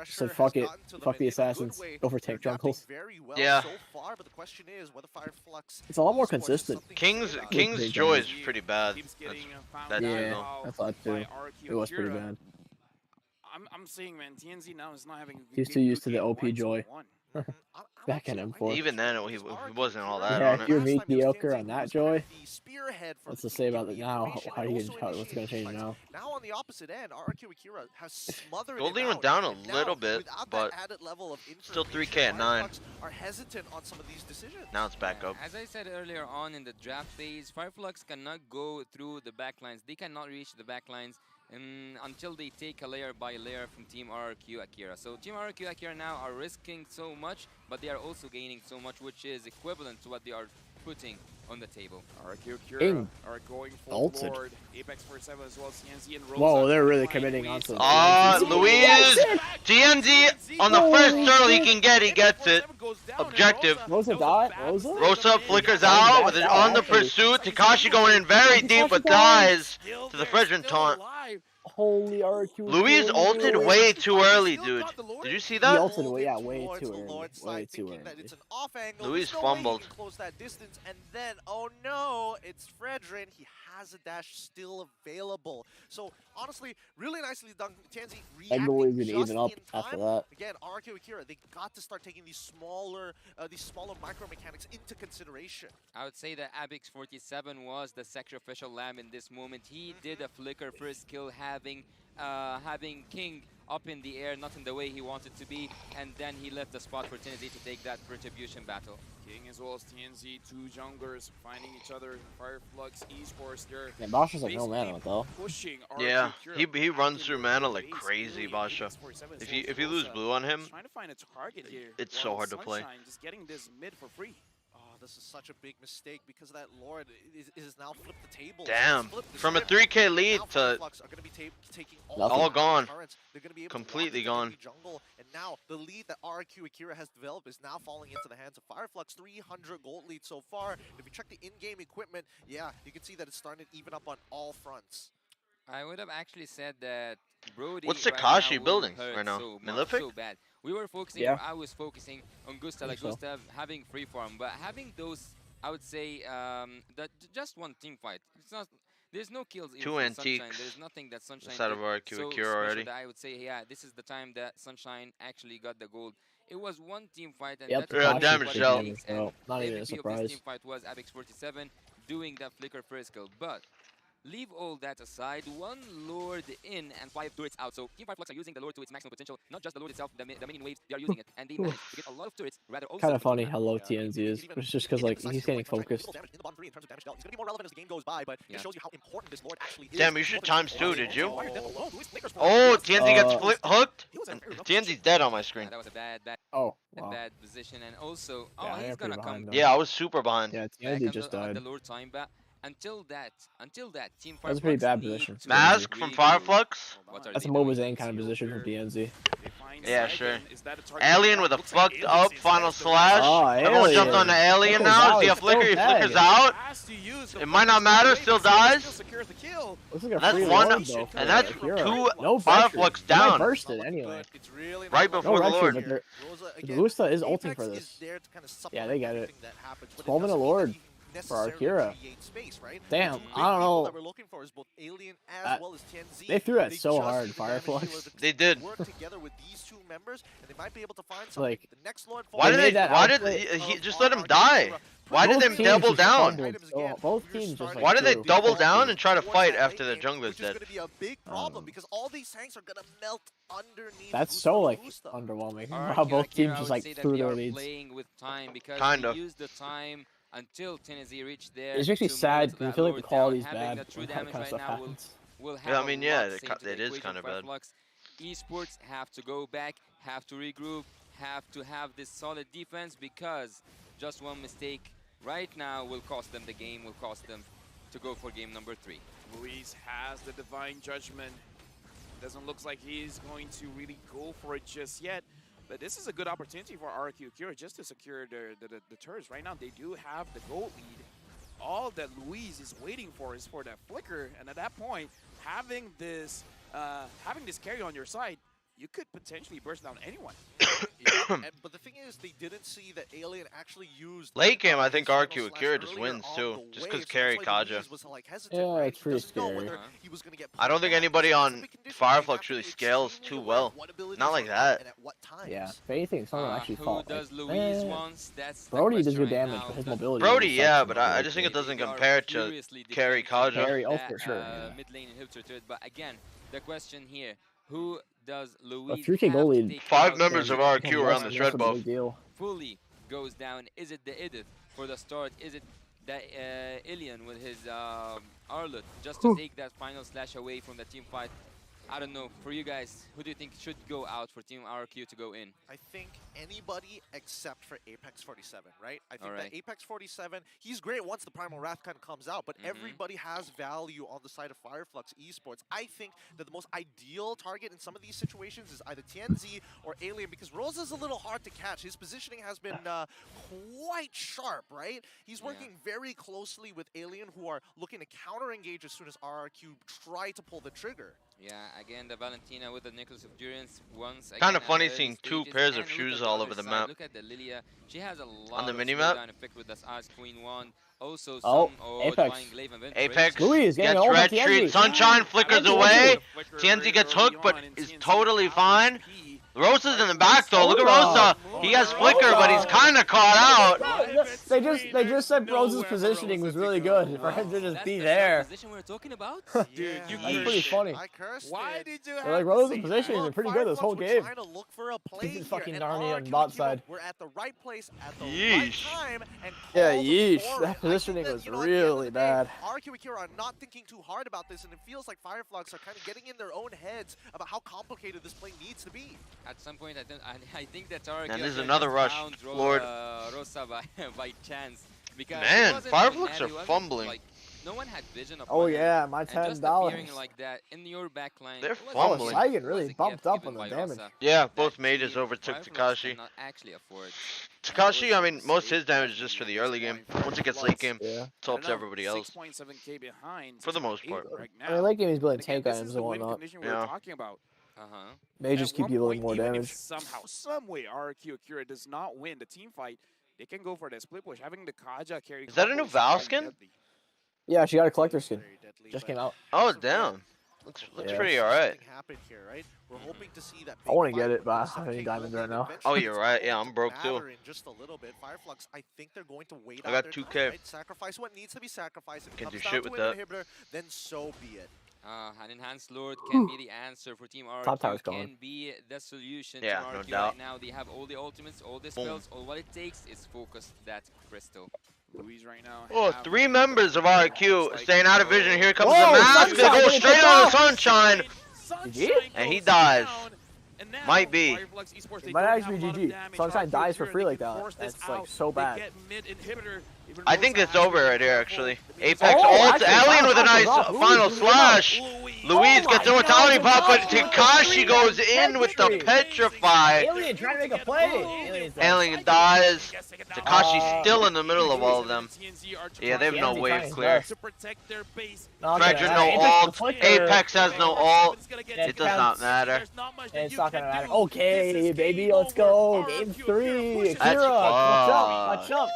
So fuck it. Fuck the assassins. Go for tank jungles. Yeah. It's a lot more consistent. King's Joy is pretty bad. Yeah, I thought too. It was pretty bad. I'm saying, man, TNZ now is not having. He's too used to the OP Joy. Back in M4. Even then, he wasn't all that yeah, on if it. you're mediocre on that Joy, what's to say about it now? How do you what's going to change now? Now on the opposite end, RQ Akira has smothered Gold went down a little bit, but still 3K at 9. Are hesitant on some of these decisions. Now it's back up. As I said earlier on in the draft phase, Fireflux cannot go through the backlines. They cannot reach the backlines until they take a layer by layer from Team RQ Akira. So Team RQ Akira now are risking so much, but they are also gaining so much, which is equivalent to what they are putting on the table. RQ Akira are going full board. Apex 47 as well as TNZ and Rosa. Whoa, they're really committing onto it. Louise! TNZ on the first turtle he can get, he gets it. Objective. Rosa die? Rosa flickers out with it on the pursuit. Takashi going in very deep but dies to the Fredrin taunt. Holy RQ. Louise ulted way too early, dude. Did you see that? He ulted way too early. Way too early. It's an off angle. Louise no fumbled. Close that distance, and then, oh no, it's Fredrin. He has a dash still available. So honestly, really nicely done. Tanzi reacting just even up in time. after that. Again, RQ Akira, they got to start taking these smaller micro mechanics into consideration. I would say that Abix 47 was the sacrificial lamb in this moment. He did a flicker first kill, having King up in the air, not in the way he wanted to be, and then he left the spot for TNZ to take that retribution battle. King as well as TNZ, two junglers finding each other. Fireflux Esports, they're Basha's like no mana though. Pushing yeah, he runs through mana like crazy, Basha. If you lose blue on him, trying to find a target here. It's so hard to play. Just getting this mid for free. This is such a big mistake because that Lord is now flipped the table. Damn, from a 3K lead to all gone, completely gone. Jungle, and now the lead that RQ Akira has developed is now falling into the hands of Fireflux. 300 gold lead so far. If you check the in-game equipment, yeah, you can see that it's starting to even up on all fronts. I would have actually said that Brody. What's Takashi building right now? Malefic? So bad. We were focusing, or I was focusing on Gustav having free farm, but having those, I would say, that just one team fight. It's not. There's no kills in Two antiques. Sunshine. There's nothing that Sunshine. Inside of RQ Akira already. That I would say, yeah, this is the time that Sunshine actually got the gold. It was one team fight, and that's damage dealt. Not even a surprise. This team fight was Abix 47 doing that flicker first kill, but leave all that aside. 1 Lord in and 5 turrets out. So Team Fireflux are using the Lord to its maximum potential. Not just the Lord itself, the minion waves, they are using it. And they managed to get a lot of turrets. Rather also Kind of funny how low TNZ is. But it's just because like he's getting focused. In the bottom 3 in terms of damage dealt. He's going to be more relevant as the game goes by, but it shows you how important this Lord actually is. Damn, you should times 2, did you? Oh, TNZ gets hooked. TNZ's dead on my screen. That was a bad position. And also, he's going to come. Yeah, I was super behind. Yeah, TNZ just died. The Lord time back. Until that, Team Fireflux. That's a pretty bad position. Mask from Fireflux? That's a MobaZane kind of position from DNZ. Yeah, sure. Alien with a fucked up final slash. Oh, Everyone jumped on the Alien now. See a flicker, he flickers out. It might not matter, still dies. That's one, and that's 2 Fireflux down. Bursted anyway. Right before the Lord. The Lusta is ulting for this. Yeah, they get it. 12 and a Lord. For Arkira. Damn, I don't know. They threw that so hard, Fireflux. They did. Like, why did he just let him die? Why did they double down? Both teams just like why did they double down and try to fight after the jungler's dead? That's so like underwhelming. How both teams just like threw their leads. Kind of. Until Tennessee reached there. It's actually sad because I feel like the quality is bad when that kind of stuff happens. Yeah, I mean, yeah, it is kind of bad. Esports have to go back, have to regroup, have to have this solid defense because just one mistake right now will cost them the game, will cost them to go for game number 3. Luis has the Divine Judgment. Doesn't look like he's going to really go for it just yet. But this is a good opportunity for RQ Akira just to secure the turrets. Right now, they do have the gold lead. All that Luis is waiting for is for that flicker. And at that point, having this carry on your side, you could potentially burst down anyone. But the thing is, they didn't see that Alien actually used... Late game, I think RQ Akira just wins, too. Just because carry Kaja. Yeah, it's pretty scary. I don't think anybody on Fireflux really scales too well. Not like that. Yeah, if anything, someone actually fought. Does Luis wants? That's Brody does good damage, but his mobility... Brody, yeah, but I just think it doesn't compare to carry Kaja. Carry, oh, for sure. Mid lane inhibitor to it. But again, the question here, who does Luis 3K goal lead. 5 members of RQ are on this red buff. Fully goes down. Is it the Edith for the start? Is it the Alien with his Arlet just to take that final slash away from the team fight? I don't know. For you guys, who do you think should go out for Team RQ to go in? I think anybody except for Apex 47, right? I think that Apex 47, he's great once the Primal Wrath kind of comes out, but everybody has value on the side of Fireflux Esports. I think that the most ideal target in some of these situations is either TNZ or Alien, because Rosa is a little hard to catch. His positioning has been quite sharp, right? He's working very closely with Alien, who are looking to counter-engage as soon as RRQ try to pull the trigger. Yeah, again, the Valentina with the Necklace of Durance once again. Kind of funny seeing 2 pairs of shoes all over the map. Look at the Lilia. She has a lot on the of minimap. Effect with this Ice Queen 1. Also, Apex. Apex gets red treat. Sunshine flickers away. TNZ gets hooked, but is totally fine. Rosa's in the back though. Look at Rosa. He has flicker, but he's kind of caught out. They just said Rosa's positioning was really good for him to just be there. The position we're talking about? Dude, that's pretty funny. Why did you have like Rosa's positioning is pretty good this whole game. He's fucking Narnia on bot side. We're at the right place at the right time. Yeah, yeesh. That positioning was really bad. RQ Akira are not thinking too hard about this, and it feels like Fireflux are kind of getting in their own heads about how complicated this play needs to be. At some point, I think that RQ and this is another rush, Lord. Rosa by chance. Because man, Fireflux are fumbling. Like, no one had vision of my $10. Like that in your backline. They're fumbling. Saiyan really bumped up on the damage. Yeah, both mages overtook Takashi. Takashi, I mean, most of his damage is just for the early game. Once it gets late game, it helps everybody else. 6.7K behind for the most part. I mean, late game he's building tank items and whatnot. Yeah. Mages keep dealing more damage. Somehow, some way, RQ Akira does not win the team fight. They can go for the split push. Having the Kaja carry. Is that a new Val skin? Yeah, she got a collector skin. Just came out. Oh, damn. Looks pretty alright. Here, right? We're hoping to see that I want to get it, but I don't have any diamonds right now. Oh, you're right. Yeah, I'm broke too. Just a little bit. Fireflux, I think they're going to wait. I got 2K. Right? Sacrifice what needs to be sacrificed. If it Can comes do down shit to with an that. inhibitor, then so be it. An enhanced lord can be the answer for Team Top RRQ, tower's can gone. be the solution Yeah, to no RRQ doubt. right now. They have all the ultimates, all the spells, all what it takes is focus that crystal. Luis right now. Oh, 3 members of RQ staying out of vision. Here comes Whoa, the mask. They Sunshine, go getting straight picked on the off. sunshine. And he dies. Might be. It might actually be GG. Sunshine dies for free like that. That's like so bad. I think it's over right here, actually. Apex Oh, ults. actually, Alien with a nice Luis final is slash. Luis Oh gets my immortality God, pop, but good Takashi job. goes in with the petrify. Alien trying to make a play. Alien dies. Takashi's still in the middle of all of them. Yeah, they have no wave clear. Imagine no ult. Apex has no ult. It does not matter. It's not gonna matter. Okay, baby, let's go. Game 3. Akira, clutch up.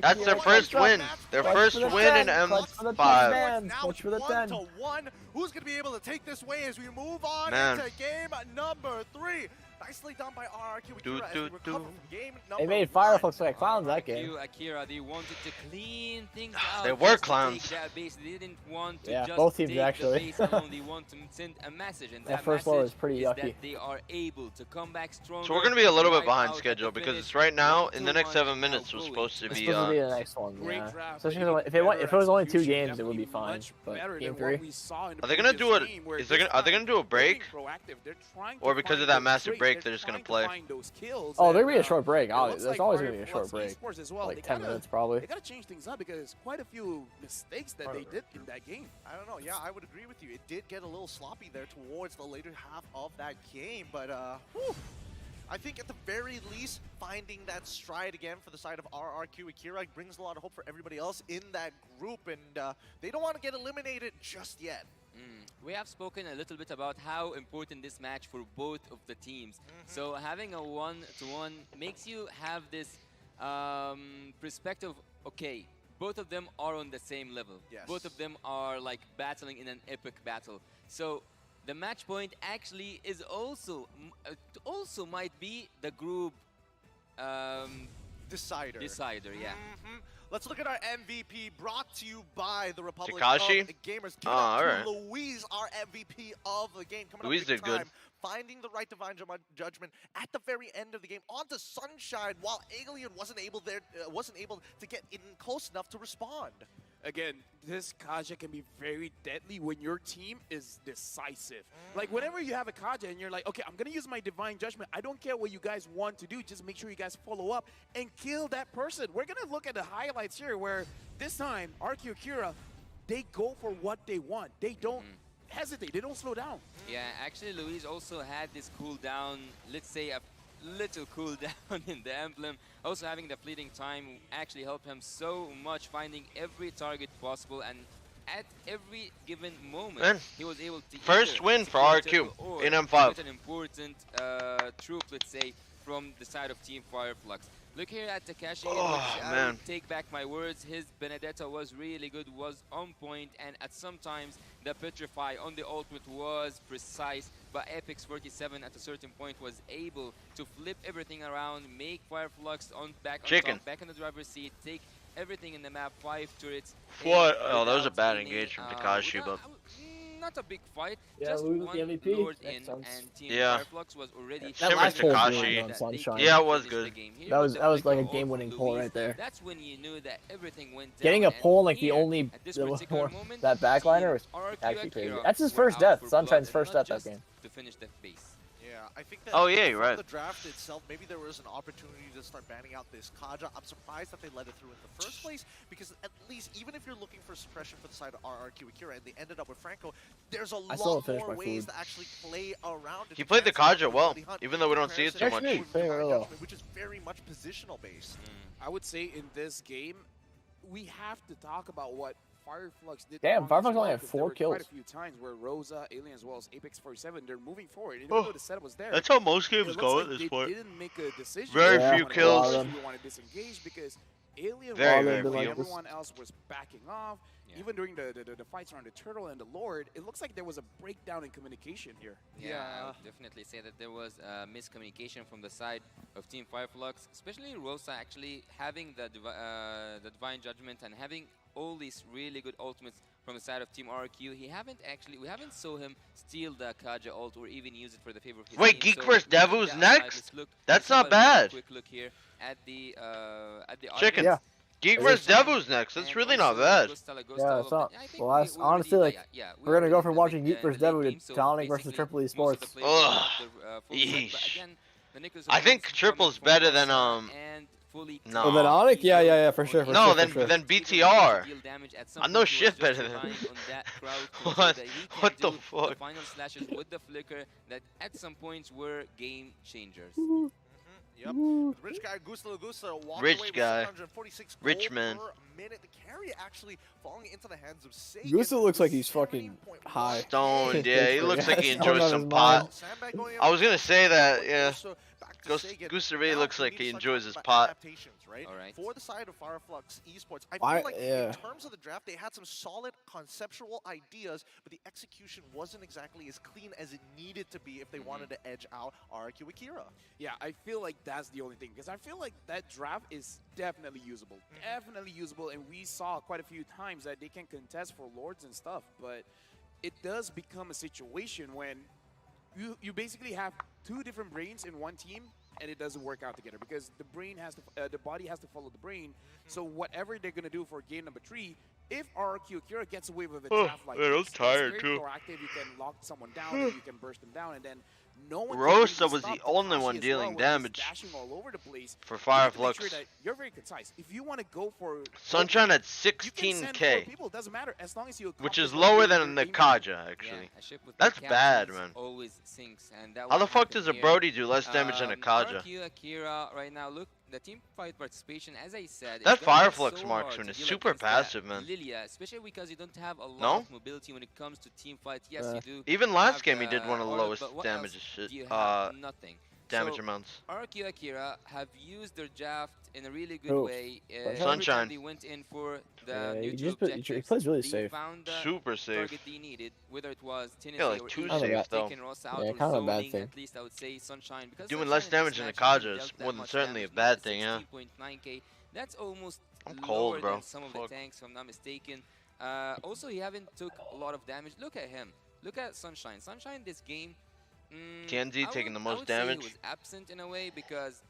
That's their first win. Their first win in M5. Clutch for the 10. 1-1. Who's going to be able to take this way as we move on Man. into game number 3? Nicely done by RRQ. Akira as we recover from game They number made 1. Fireflux like clowns that game. Akira, they wanted to clean things out. They were just to clowns. take that base. They didn't want to Yeah, just both teams take actually. the base alone. They want to send a message, and That that first floor message was pretty is yucky. that they are able to come back stronger. So we're going to be a little bit right behind out at schedule the because finish. it's right now, in the next 1-1 7 minutes, we're outgoing. supposed to It's be, supposed to be the next one, Great yeah. draft, Especially but if it was only 2 execution, games, it would be definitely fine. much But better game than 3, what we saw in the Are they gonna previous do a? game, where Is they this gonna? Are they time gonna do a break? they're proactive. They're trying to Or because find of that those massive trades. break, they're just gonna trying to play? find those kills oh, there'll and, be a short break. it looks There's like always gonna be a short Fireflux break. Esports as well. Like They 10 gotta- minutes probably. They gotta change things up because quite a few mistakes that they did in that game. I don't know. Yeah, I would agree with you. It did get a little sloppy there towards the later half of that game, but whew, I think at the very least, finding that stride again for the side of RRQ Akira brings a lot of hope for everybody else in that group, and they don't want to get eliminated just yet. We have spoken a little bit about how important this match for both of the teams. So having a 1-to-1 makes you have this perspective. Okay, both of them are on the same level. Yes. Both of them are like battling in an epic battle. So the match point actually is also might be the group Decider. Yeah. Let's look at our MVP brought to you by the Republic Takashi? of Gamers. Give it Oh, up to alright. Luis, our MVP of the game. Coming Luis up big did good. time, finding the right divine judgment at the very end of the game onto Sunshine, while Alien wasn't able to get in close enough to respond. Again, this Kaja can be very deadly when your team is decisive. Like, whenever you have a Kaja and you're like, okay, I'm going to use my Divine Judgment. I don't care what you guys want to do. Just make sure you guys follow up and kill that person. We're going to look at the highlights here where this time, RQ Akira, they go for what they want. They don't hesitate. They don't slow down. Yeah, actually, Luis also had this cooldown, let's say a little cooldown in the emblem. Also having the fleeting time actually helped him so much, finding every target possible, and at every given moment, Man, he was able to first win for RQ or in M5. get an important troop, let's say, from the side of Team Fireflux. Look here at Takashi, which I man. will take back my words. His Benedetta was really good, was on point, and at sometimes the Petrify on the ultimate was precise, but Apex 47 at a certain point was able to flip everything around, make Fireflux back on top, back in the driver's seat, take everything in the map, 5 turrets. What? Oh, that was a bad engage from Takashi, but not a big fight, Yeah, just lose one the MVP. Lord Makes in, sense. and Team Yeah. Fireflux was already That last Shimmer pull Takashi. on Sunshine. Yeah, it was good. That was like a game-winning pull right there. That's when you knew that everything went down. Getting a and pull like the here, only at this particular moment, that backliner was RQ actually crazy. Akira That's his were first out death. for Sunshine's blood, first not death that just game. to finish that base. Yeah, I think that Oh, yeah, you're from right. the draft itself, maybe there was an opportunity to start banning out this Kaja. I'm surprised that they let it through in the first place, because at least, even if you're looking for suppression for the side of RRQ Akira and they ended up with Franco, there's a I still lot haven't finished more my ways food. to actually play around it. He played the Kaja well, even though we don't see it too much. Which is very much positional based. I would say in this game, we have to talk about what Fireflux did. Damn, on Fireflux this only run, had 'cause 4 there were kills. Quite a few times where Rosa, Alien, as well as Apex 47, they're moving forward. Even Oh, though the setup was there, that's how most it games looks go like at this they point. didn't make a decision. Very They few wanted to kills. push, they want to disengage because Alien Very, was very leading, few. everyone else was backing off. even during the fights around the Turtle and the Lord, it looks like there was a breakdown in communication here. I would definitely say that there was miscommunication from the side of Team Fireflux, especially Rosa actually having the Divine Judgment and having all these really good ultimates from the side of Team RQ. We haven't saw him steal the Kaja ult or even use it for the favor of his Wait, team. Geek So vs. looking Devu's at the next? look, That's let's have not bad. Quick look here at the Chicken. audience. Geek vs. Devu's next. That's really not bad. Yeah, it's not. Well, that's honestly like we're gonna go from watching Geek vs. Devu to Tonic versus Triple E Sports. Ugh. Yeesh. I think Triple's better than no. Oh, then Onyx? Yeah, for sure. No, then BTR. I'm no shit better than what the fuck? The final slashes with the flicker that at some points were game changers. Yep. Rich guy Gusta walked Rich away with guy. 746 Rich gold man. per minute. The carry actually falling into the hands of Sage. Gusta looks like he's fucking high. Stoned, yeah. He looks like he Stoned on enjoys his some mind. pot. I was gonna say that, yeah. Gusta really looks like he enjoys his pot. Right? Alright. For the side of Fireflux Esports, I feel like in terms of the draft, they had some solid conceptual ideas, but the execution wasn't exactly as clean as it needed to be if they wanted to edge out RQ Akira. Yeah, I feel like that's the only thing, because I feel like that draft is definitely usable. Definitely usable, and we saw quite a few times that they can contest for Lords and stuff, but it does become a situation when you basically have two different brains in one team, and it doesn't work out together because the brain has to, the body has to follow the brain. So whatever they're gonna do for game number 3, if RQ Akira gets away with a draft like man, I was this, tired it's very too. proactive. You can lock someone down, and you can burst them down, and then no one. Rosa can was really the stop only Takashi one as dealing well when he's damage dashing all over the place. for You have to make Fireflux. sure that you're very concise. If you want to go for Sunshine at you can send 16K, four people, doesn't matter as long as you which is accomplish lower what than the you're Kaja, actually. A ship with That's the bad, captains man. always sinks, and that How the won't fuck happen does a here. Brody do less damage than a Kaja? RQ Akira right now, look, the team fight participation, as I said, That it's gonna be Fireflux so marksman hard to is deal super against passive, that man. Lilia, especially because you don't have a lot No? of mobility when it comes to team fights. Yes, you do. Even last have game he did one of the aura, lowest but what damage else shit, do you have? Nothing. damage So, amounts. RQ Akira have used their draft in a really good Who? way. Every Sunshine. time they went in for the Yeah, he neutral he plays really they safe. found the Super safe. target they needed, whether it was Tennessee Yeah, like or too even safe, though. taking Rosa out Yeah, or kind of a bad zoning, thing. at least I would say Sunshine. Because Doing Sunshine less in damage this than a match hasn't Kaja is dealt that more than much certainly a damage, bad thing, yeah. 16.9k. That's almost I'm lower cold, bro. than some of Fuck. the tanks, if I'm not mistaken. Also, he haven't took a lot of damage. Look at him. Look at Sunshine. Sunshine this game. TNZ taking the I most would say damage. he was absent in a way because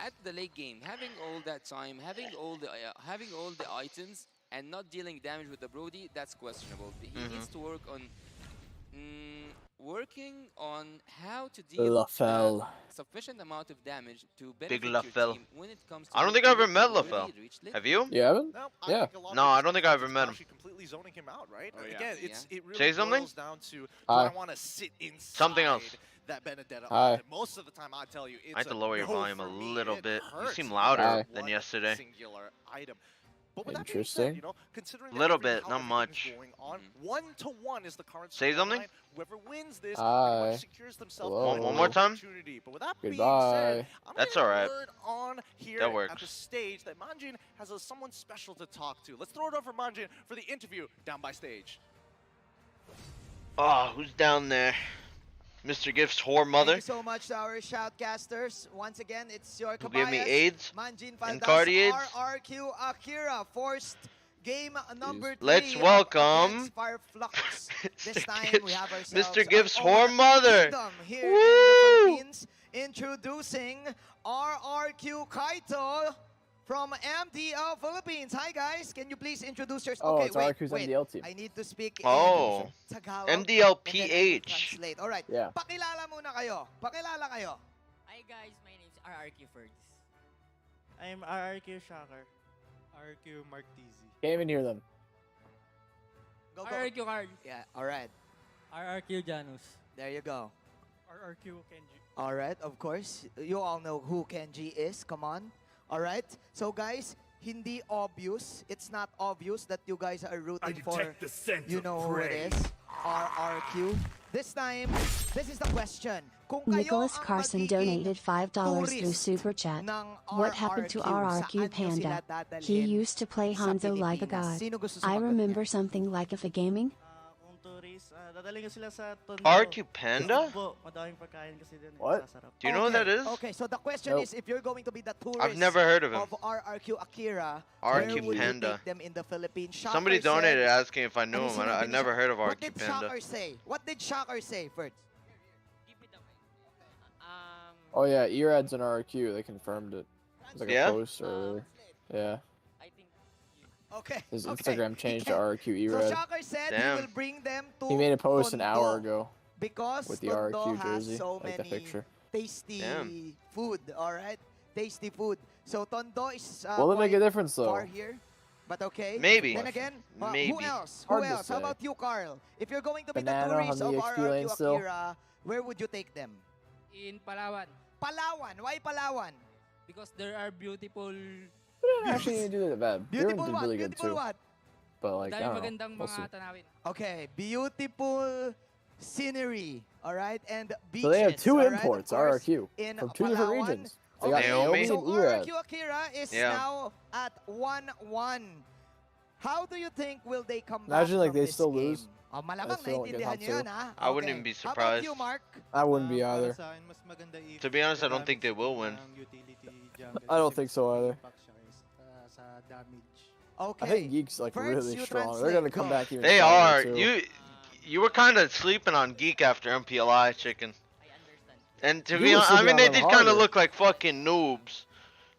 at the late game, having all that time, having all the items, and not dealing damage with the Brody, that's questionable. He needs to work on how to deal sufficient amount of damage to benefit your Lafel. team when it comes to. I don't think I've ever met Lafel. Have you? You haven't? No, Yeah. No, I don't think I've ever met him. Completely zoning him out, right? Oh, yeah. Again, it really Say something? boils down to do Hi. I want to sit inside Something else. that Benedetta. Hi. And most of the time, I tell you, it's I have to a lower your no volume a for me. little It bit. You hurts seem to louder Hi. than one yesterday. Singular item. But with that being Interesting. said, you know, considering Little that bit, not everything much. going on, 1-1 is the current Say something? scoreline. Whoever wins this Hi. pretty much secures themselves Hello. an One more time? opportunity. But with that being Goodbye. said, I'm That's getting alright. word on here That at works. the stage that Manjin has someone special to talk to. Let's throw it over Manjin for the interview down by stage. Oh, who's down there? Mr. Gift's whore mother. Thank you so much to our shoutcasters. Once again, it's your Who gave me kabayas, AIDS Manjin and Faldas, Cardi AIDS. RRQ Akira, forced game number 3. Let's welcome against Fireflux. This Mr. time we Gibbs- have ourselves Mr. Gibbs' our whore own mother. kingdom here Woo! in the Philippines. Introducing RRQ Kaito from MDL Philippines. Hi guys, can you please introduce yourself? Oh, Okay, it's wait, RQ's wait. MDL team. I need to speak Oh. in Tagalog. MDL and then I will PH. translate. All right. Yeah. Pakilala muna kayo. Pakilala kayo. Hi guys, my name is RRQ Ferds. I'm RRQ Shocker. RRQ Mark TZ. Can't even hear them. Go, go. RRQ Card. Yeah, all right. RRQ Janus. There you go. RRQ Kenji. All right, of course. You all know who Kenji is. Come on. All right. So, guys, hindi obvious. It's not obvious that you guys are rooting for, detect the scent you of know who prey. it is, RRQ. This time, this is the question. Kung kayo Nicholas ang Carson magiging donated $5 through tourist Super Chat. ng What happened to RRQ, RRQ saan nyo Panda? sila He dadalhin used to play sa Hanzo like a Pilipinas? god. Sino gusto I sumagot remember something like a gaming. Kung tourist, dadalhin ko sila sa Tondo. RQ Panda? Po, madaming pagkain kasi dun. What? Sasarap. Do you know what that is? Okay, so the question is, if you're going to be the tourist I've never heard of him. RRQ Akira, RQ where would Panda. you take them in the Philippines? Shocker Somebody donated said, asking if I knew him. I never heard of What RQ did Panda. Shocker say? What did Shocker say first? Oh yeah, Erad's an RQ. They confirmed it. It was like Yeah? a post earlier. Yeah. Okay. His okay. Instagram changed to RQ So Erad. Shocker said Damn. he will bring them to He made a post an hour Tondo ago because with the Tondo RQ has jersey, so like the many picture. tasty Damn. food. All right, tasty food. So Tondo is Will it make a quite difference though? far here, but okay. Maybe. Then again, who Maybe. else? Hard Who to else? How say. about you, Carl? If you're going to be Banana the tourist on of the XP lane RRQ still? Akira, where would you take them? In Palawan. Palawan. Why Palawan? Because there are beautiful... Actually, you do that bad. Buren Beautiful did what? really good Beautiful too. what? But like, I Dahil don't know. magandang We'll mga see. tanawin. Okay, beautiful scenery, all right, and beaches. So they have two all right, of imports, course, RRQ, in from two different Palawan. regions. They Okay, got Naomi so and Erad. RRQ Akira is Yeah. now at 1-1. How do you think will they come Imagine, back like, from they this still game? lose. Oh, malamang I still get naiintindihan hot nyo yan, too. ha? I wouldn't Okay. even be How about surprised. you, Mark? I wouldn't be Para either. sa akin, mas maganda if To be honest, I don't gagamit think they will win. ng utility jungle I don't kasi think so either. impact siya sa damage. Okay. I think Geek's like Ferds, really you strong. They're gonna translate. come Go. back even They stronger, are. too. You were kind of sleeping on Geek after MPLI, chicken. And to You be were honest, I sleeping mean, on they them did kind harder. of look like fucking noobs.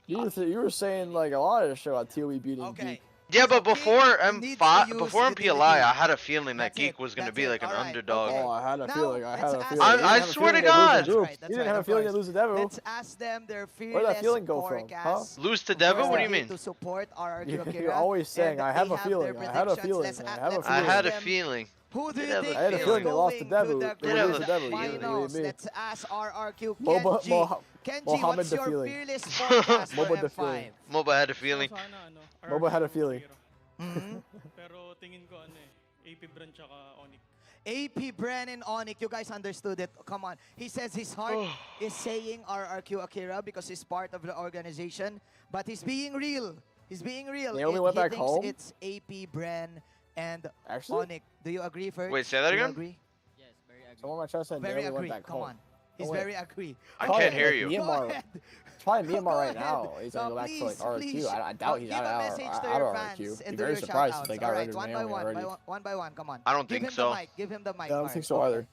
You were saying like a lot of the show about TOE beating Okay. Geek. Yeah, but before needs M5, to before use MPLI, utility. I had a feeling that That's Geek it. was gonna That's be it. like an Alright, underdog. okay. Oh, I had a Now, feeling. I had a let's feeling. ask They them. didn't I have a swear to feeling they'd lose God. to Groups. That's You didn't right, have a of feeling course. they'd lose to Devu. Let's ask them their fearless Where'd that feeling go from? Huh? forecast. Lose to Of Devu? course, What do they you need mean? To support RRQ You're Akira, always saying, and I have they a feeling. their I had a predictions. feeling. Let's I a- have a let's I feeling. ask had a them, feeling. Who do Did you have a think I had a is feeling they lost to going Devu. to They the Did have a lose to Devu. feeling. finals? Me. Let's ask RRQ Moba- Kenji. Moha- Kenji, Mohammed what's the your feeling. fearless forecast for Moba the M5? feeling. Moba had a feeling. Sana, ano, Moba had a RRQ feeling. Akira. Mhm. Pero tingin ko ano AP Brand tsaka Onyx. AP Brennan Onyx, you guys understood it. Come on. He says his heart is saying RRQ Akira because he's part of the organization, but he's being real. He's being real. Naomi went he back thinks home? it's AP Bren and Actually? Onyx. Do you agree, Ferg? Wait, say that Do you again? agree? Yes, very agree. Someone in my chat said Very Naomi went agree. back Come home. on. He's Oh, wait. very agree. I Probably can't hear like you. Go Myanmar. ahead. It's probably Go Myanmar right ahead. now. He's gonna So go back to like please, RQ. I doubt he's give out a of message to out your of fans RQ. and Be do very your surprised if shout-outs. they got All rid right, of one by Naomi one, already. one by one. Come on. I don't Give think him so. the mic. Give him the mic. Yeah, I don't think so either.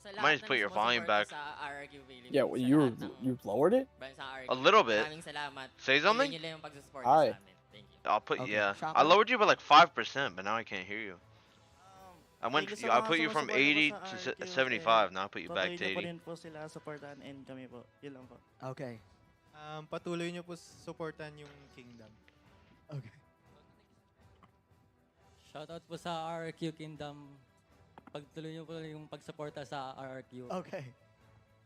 Sa Might lahat just ng put your sumusuporta volume back. Sa RRQ Philippines, Yeah, sa you lahat ng you lowered it. sa RRQ. A little bit. Maraming salamat. Say something? Tuloy niyo lang yung pagsusuporta Hi. sa amin. Thank you. I'll put Okay. yeah. Shaka? I lowered you by like 5%, but now I can't hear you. I went. Thank you sa I mga put you from sumusuporta 80 po sa to RRQ, 75. Now I put you back patuloy to niyo po 80. rin po sila supportan and kami po. Yun lang po. Okay. Patuloy niyo po supportan yung Kingdom. Okay. Shoutout po sa RRQ Kingdom. Pagtuloy niyo po yung pagsuporta sa RRQ. Okay.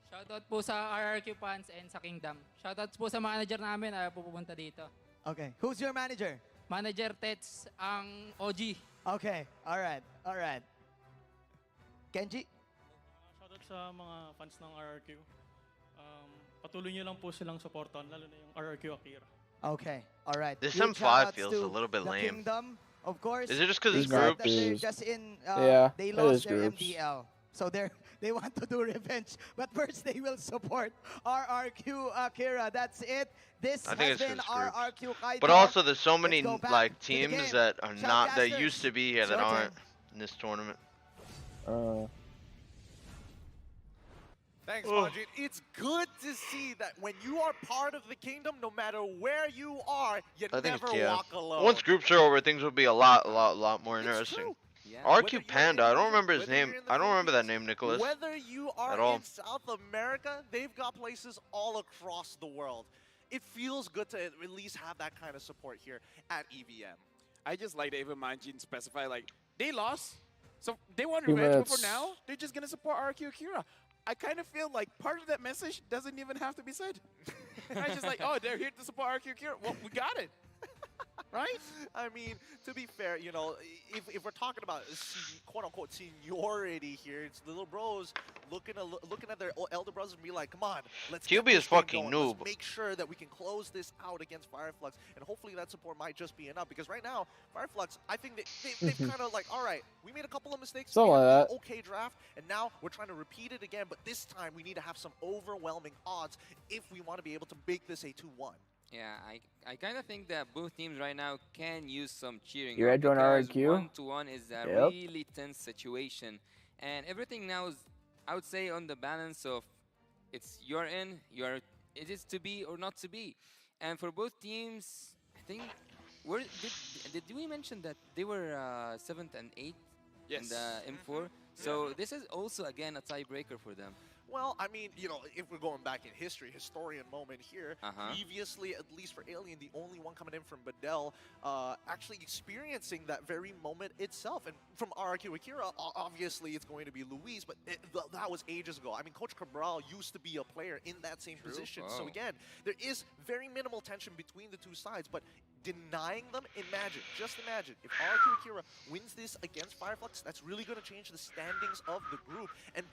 Shoutout po sa RRQ fans and sa Kingdom. Shoutout po sa manager namin na pupunta dito. Okay. Who's your manager? Manager Tets, ang OG. Okay. All right. All right. Kenji? Shoutout sa mga fans ng RRQ. Patuloy niyo lang po silang supportan, lalo na yung RRQ Akira. Okay. All right. This Huge M5 shoutouts feels to a little bit the lame. Kingdom, of course. Is it just 'cause it's They said groups? that they're just in. Yeah, they it lost is their groups. MDL, so they want to do revenge. But first, they will support RRQ Akira. That's it. This I think has it's been just groups. RRQ Kaito. But also, there's so many Let's go back like to the teams game. that are not that Shoutcasters, used to be here it's that your aren't turn. in this tournament. Thanks, Manjit. It's good to see that when you are part of the Kingdom, no matter where you are, you I think never yeah. walk alone. Once groups are over, things will be a lot more interesting. Yeah. RQ Panda, I don't remember his name. I don't remember that name, Nicholas. Whether you are At all. in South America, they've got places all across the world. It feels good to at least have that kind of support here at EVM. I just like to even Manjin specify, like, they lost, so they want 2 revenge, but for minutes. now, they're just going to support RQ Akira. I kind of feel like part of that message doesn't even have to be said. And I just like, oh, they're here to support RQ Kira. Well, we got it. Right? I mean, to be fair, you know, if we're talking about quote-unquote seniority here, it's the little bros looking at their elder brothers and be like, come on, let's get QB is this thing fucking going. noob. Let's make sure that we can close this out against Fireflux, and hopefully that support might just be enough, because right now, Fireflux, I think they've kind of like, all right, we made a couple of mistakes, Something we had like an okay draft, and now we're trying to repeat it again, but this time we need to have some overwhelming odds if we want to be able to make this a 2-1. Yeah, I kind of think that both teams right now can use some cheering. You ready to join because RRQ? 1-1 is a Yep. really tense situation, and everything now is, I would say, on the balance of it's you're in, it is to be or not to be, and for both teams, I think did we mention that they were 7th and 8th in the M4? So this is also again a tiebreaker for them. Well, I mean, you know, if we're going back in history, historian moment here, previously, at least for Alien, the only one coming in from Badel, actually experiencing that very moment itself. And from RRQ Akira, obviously it's going to be Luis, but that was ages ago. I mean, Coach Cabral used to be a player in that same position. So again, there is very minimal tension between the two sides, but denying them, just imagine, if RRQ Akira wins this against Fireflux, that's really going to change the standings of the group. And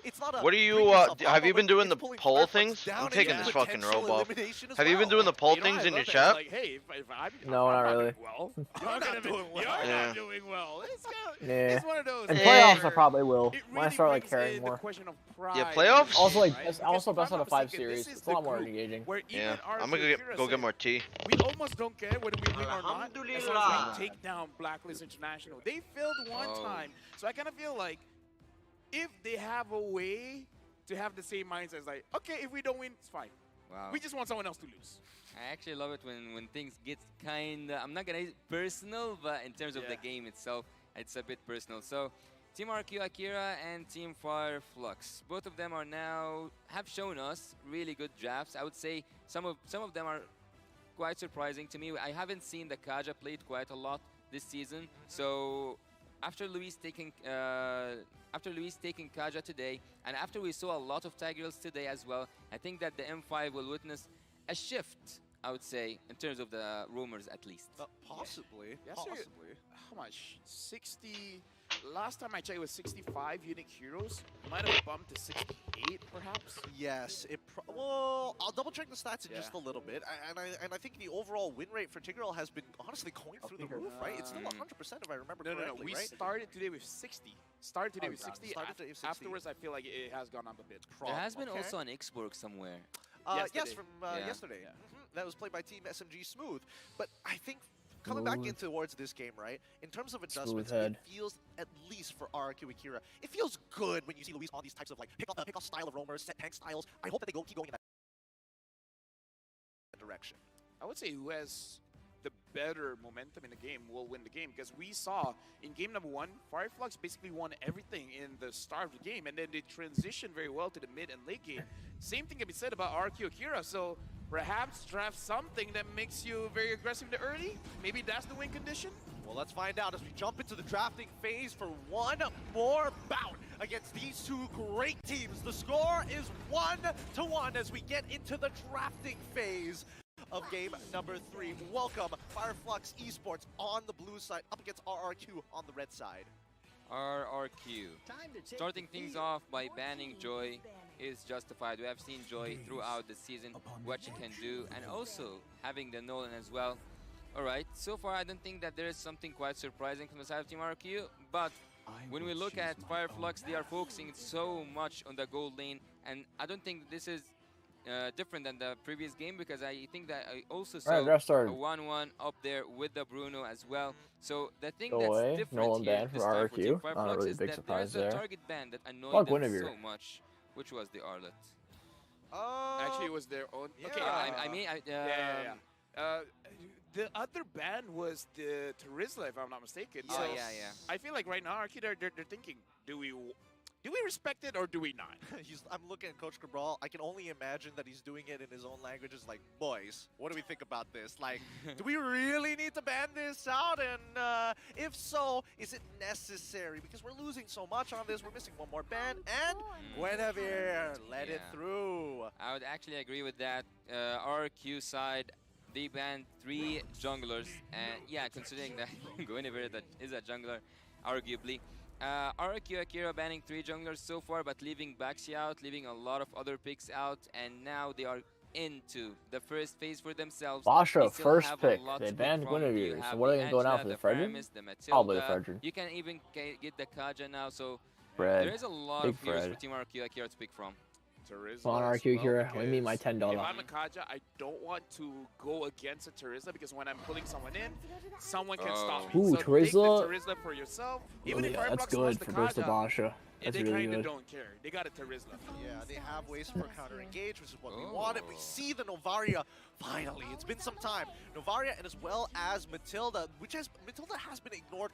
it's not a... What are you, have you been doing the poll things? I'm taking this fucking robe off. Have you been doing the poll things in your chat? Like, hey, if I'm No, not really. well, you're not doing well. You're not doing well. Yeah. It's one of those. In playoffs, I probably will. When I start like brings in caring the more. question of pride. Yeah, playoffs? Also, like, Right? also Because best out of if I'm 5 not mistaken, series. this is It's a lot the more group engaging. where Yeah, even I'm RRQ gonna Akira go get said, more tea. we almost don't care whether we win or not, as long as we take down Blacklist International. They failed one time, so I kind of feel like if they have a way to have the same mindset, it's like, okay, if we don't win, it's fine. Wow. We just want someone else to lose. I actually love it when things get kind of, I'm not gonna say personal, but in terms of the game itself, it's a bit personal. So, Team RQ Akira and Team Fireflux, both of them are now have shown us really good drafts. I would say some of them are quite surprising to me. I haven't seen the Kaja played quite a lot this season. So after Luis taking Kaja today, and after we saw a lot of Tigreals today as well, I think that the M5 will witness a shift, I would say, in terms of the rumors at least. Possibly. Possibly. How much? 60. Last time I checked, it was 65 unique heroes. Might have bumped to 68, perhaps. Yes, well, I'll double check the stats in just a little bit, and I think the overall win rate for Tigreal has been honestly going through the roof, right? It's still 100% if I remember correctly. No. We right? started today with 60. Started today with 60. Afterwards, I feel like it has gone up a bit. There has been also an X-Borg somewhere. Yes, from yesterday. That was played by Team SMG Smooth. But I think coming back in towards this game, right? In terms of adjustments, it feels, at least for RRQ Akira, it feels good when you see Luis on these types of like pick-off style of roamers, set tank styles. I hope that they keep going in that direction. I would say who has the better momentum in the game will win the game, because we saw in game number 1, Fireflux basically won everything in the start of the game, and then they transitioned very well to the mid and late game. Same thing can be said about RQ Akira, so perhaps draft something that makes you very aggressive in the early. Maybe that's the win condition. Well, let's find out as we jump into the drafting phase for one more bout against these two great teams. The score is 1-1 as we get into the drafting phase of game number 3. Welcome, Fireflux Esports on the blue side up against RRQ on the red side. RRQ. Starting things off by banning Joy is justified. We have seen Joy throughout the season, what she can do, and also having the Nolan as well. Alright, so far I don't think that there is something quite surprising from the side of Team RRQ, but when we look at Fireflux, they are focusing so much on the gold lane, and I don't think this is different than the previous game, because I think that I also saw a 1-1 up there with the Bruno as well. So the thing that's different Nolan here ban this for time for Team RRQ. Not a Fireflux really is big that surprise there's a there. target ban that annoyed Fuck them Guinevere. so much, which was the Arlet. Actually, it was their own. Okay, the other ban was the Terizla, if I'm not mistaken. Yeah, so yeah. I feel like right now, RRQ, they're thinking, do we respect it or do we not? I'm looking at Coach Cabral. I can only imagine that he's doing it in his own language. It's like, boys, what do we think about this? Like, do we really need to ban this out? And If so, is it necessary? Because we're losing so much on this. We're missing one more ban, and Guinevere let it through. I would actually agree with that. RQ side, they banned 3 junglers, and yeah, considering that Guinevere that is a jungler, arguably. RQ Akira banning 3 junglers so far, but leaving Baxi out, leaving a lot of other picks out, and now they are into the first phase for themselves. Basha, first pick. They banned Guinevere, so what are they going to go now for the Fredrin? Probably the Fredrin. You can even get the Kaja now, so Fred. there is a lot Big of heroes Fred. for Team RQ Akira to pick from. Terizla on as RQ well, Akira, we need my because $10. If I'm a Kaja, I don't want to go against a Terizla because when I'm pulling someone in, someone can stop me. Ooh, so Terizla. take the Terizla for yourself. Even if That's Fireflux good wants for the versus the Kaja, Basha. That's they really kind of good. don't care. They got a Terizla. Yeah, they have ways for counter-engage, which is what we wanted. We see the Novaria finally. It's been some time. Novaria and as well as Matilda, Matilda has been ignored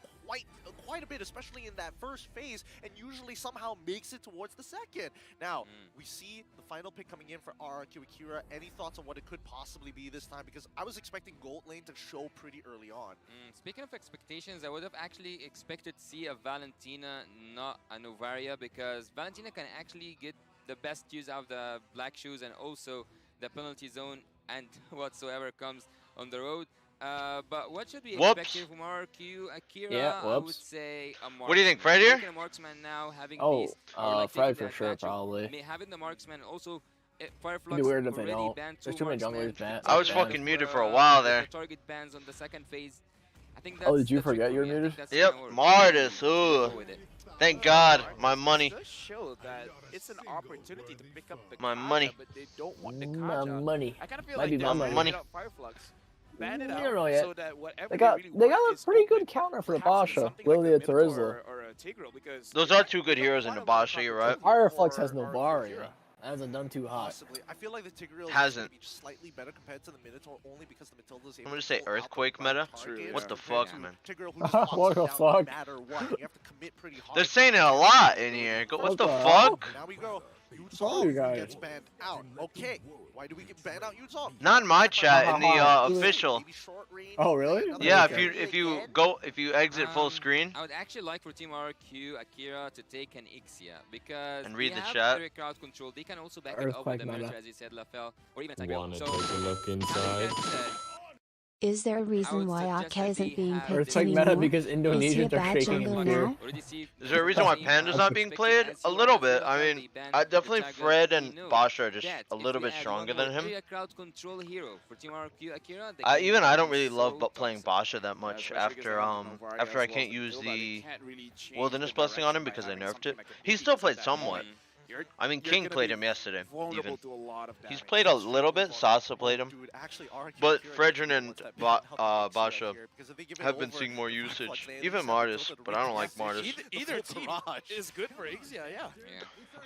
quite a bit, especially in that first phase, and usually somehow makes it towards the second. Now, we see the final pick coming in for RRQ Akira. Any thoughts on what it could possibly be this time? Because I was expecting Gold Lane to show pretty early on. Speaking of expectations, I would have actually expected to see a Valentina, not a Novaria, because Valentina can actually get the best use out of the black shoes and also the penalty zone and whatsoever comes on the road. But what should we expect here from RQ Akira? Yeah, I would say a marksman. What do you think, Fred here? Taking a marksman now, having Oh, these, or like Fred taking for sure, advantage of probably. having the marksman also. Fireflux It'd be weird if they already don't. banned There's 2 too many marksmen. junglers banned. I was fucking muted for a while there. The target bans on the second phase. I think Oh, that's did you the trick forget for you were me. I think muted? that's Yep, gonna work. Martis. Ooh. Go with it. Thank God, my money. It does show that it's an opportunity to pick up the My Kaja, money. but they don't want the My Kaja. money. I kind of feel Might like be they my should money. get out Fireflux, ban it You out, don't know yet. so that whatever They got really a want is pretty open. good counter for the Perhaps it's Basha. something like Lilia a Minotaur Terizla. or a Tigreal, because Those are 2 good heroes in the Basha, you're right. Fireflux has Novaria. That hasn't done too hot. Possibly. I feel like the Tigreal Hasn't. is going to be slightly better compared to the Minotaur only because the Matilda is able I'm gonna to say pull out the Earthquake right meta. targets What the compared fuck, to man? Tigreal who just pops What it the down fuck? no matter what. You have to commit pretty hard. They're saying it a lot in here. What the fuck? Now we go. Sorry, Yuzong guys. gets banned out. Okay. Why do we get banned out Yuzong? Not in my chat, in the official. Maybe short range. Oh, really? Yeah, Okay. if you exit full screen. I would actually like for Team RQ Akira to take an Ixia because And read they the have chat. very crowd control. They can also back it up with Earthquake the meta. Minotaur, as you said, Lafel, or even Tigreal. Wanna So, take a look having inside? that said, Is there a I reason would why suggest AK that isn't they being have picked Earthquake anymore? meta because Is he a Indonesians are bad shaking in jungler fear. now? Is there a reason why Panda's not being played? A little bit. I mean, definitely Fred and Basha are just a little bit stronger than him. Crowd control hero for Team RQ Akira. Even I don't really love playing Basha that much after I can't use the Wilderness Blessing on him because they nerfed it. He still played somewhat. I mean, King played him yesterday, even. He's played a little bit, Sasa played him. But Fredrin and Basha have been seeing more usage. Even Martis, but I don't like Martis. Either team is good for Ixia, yeah.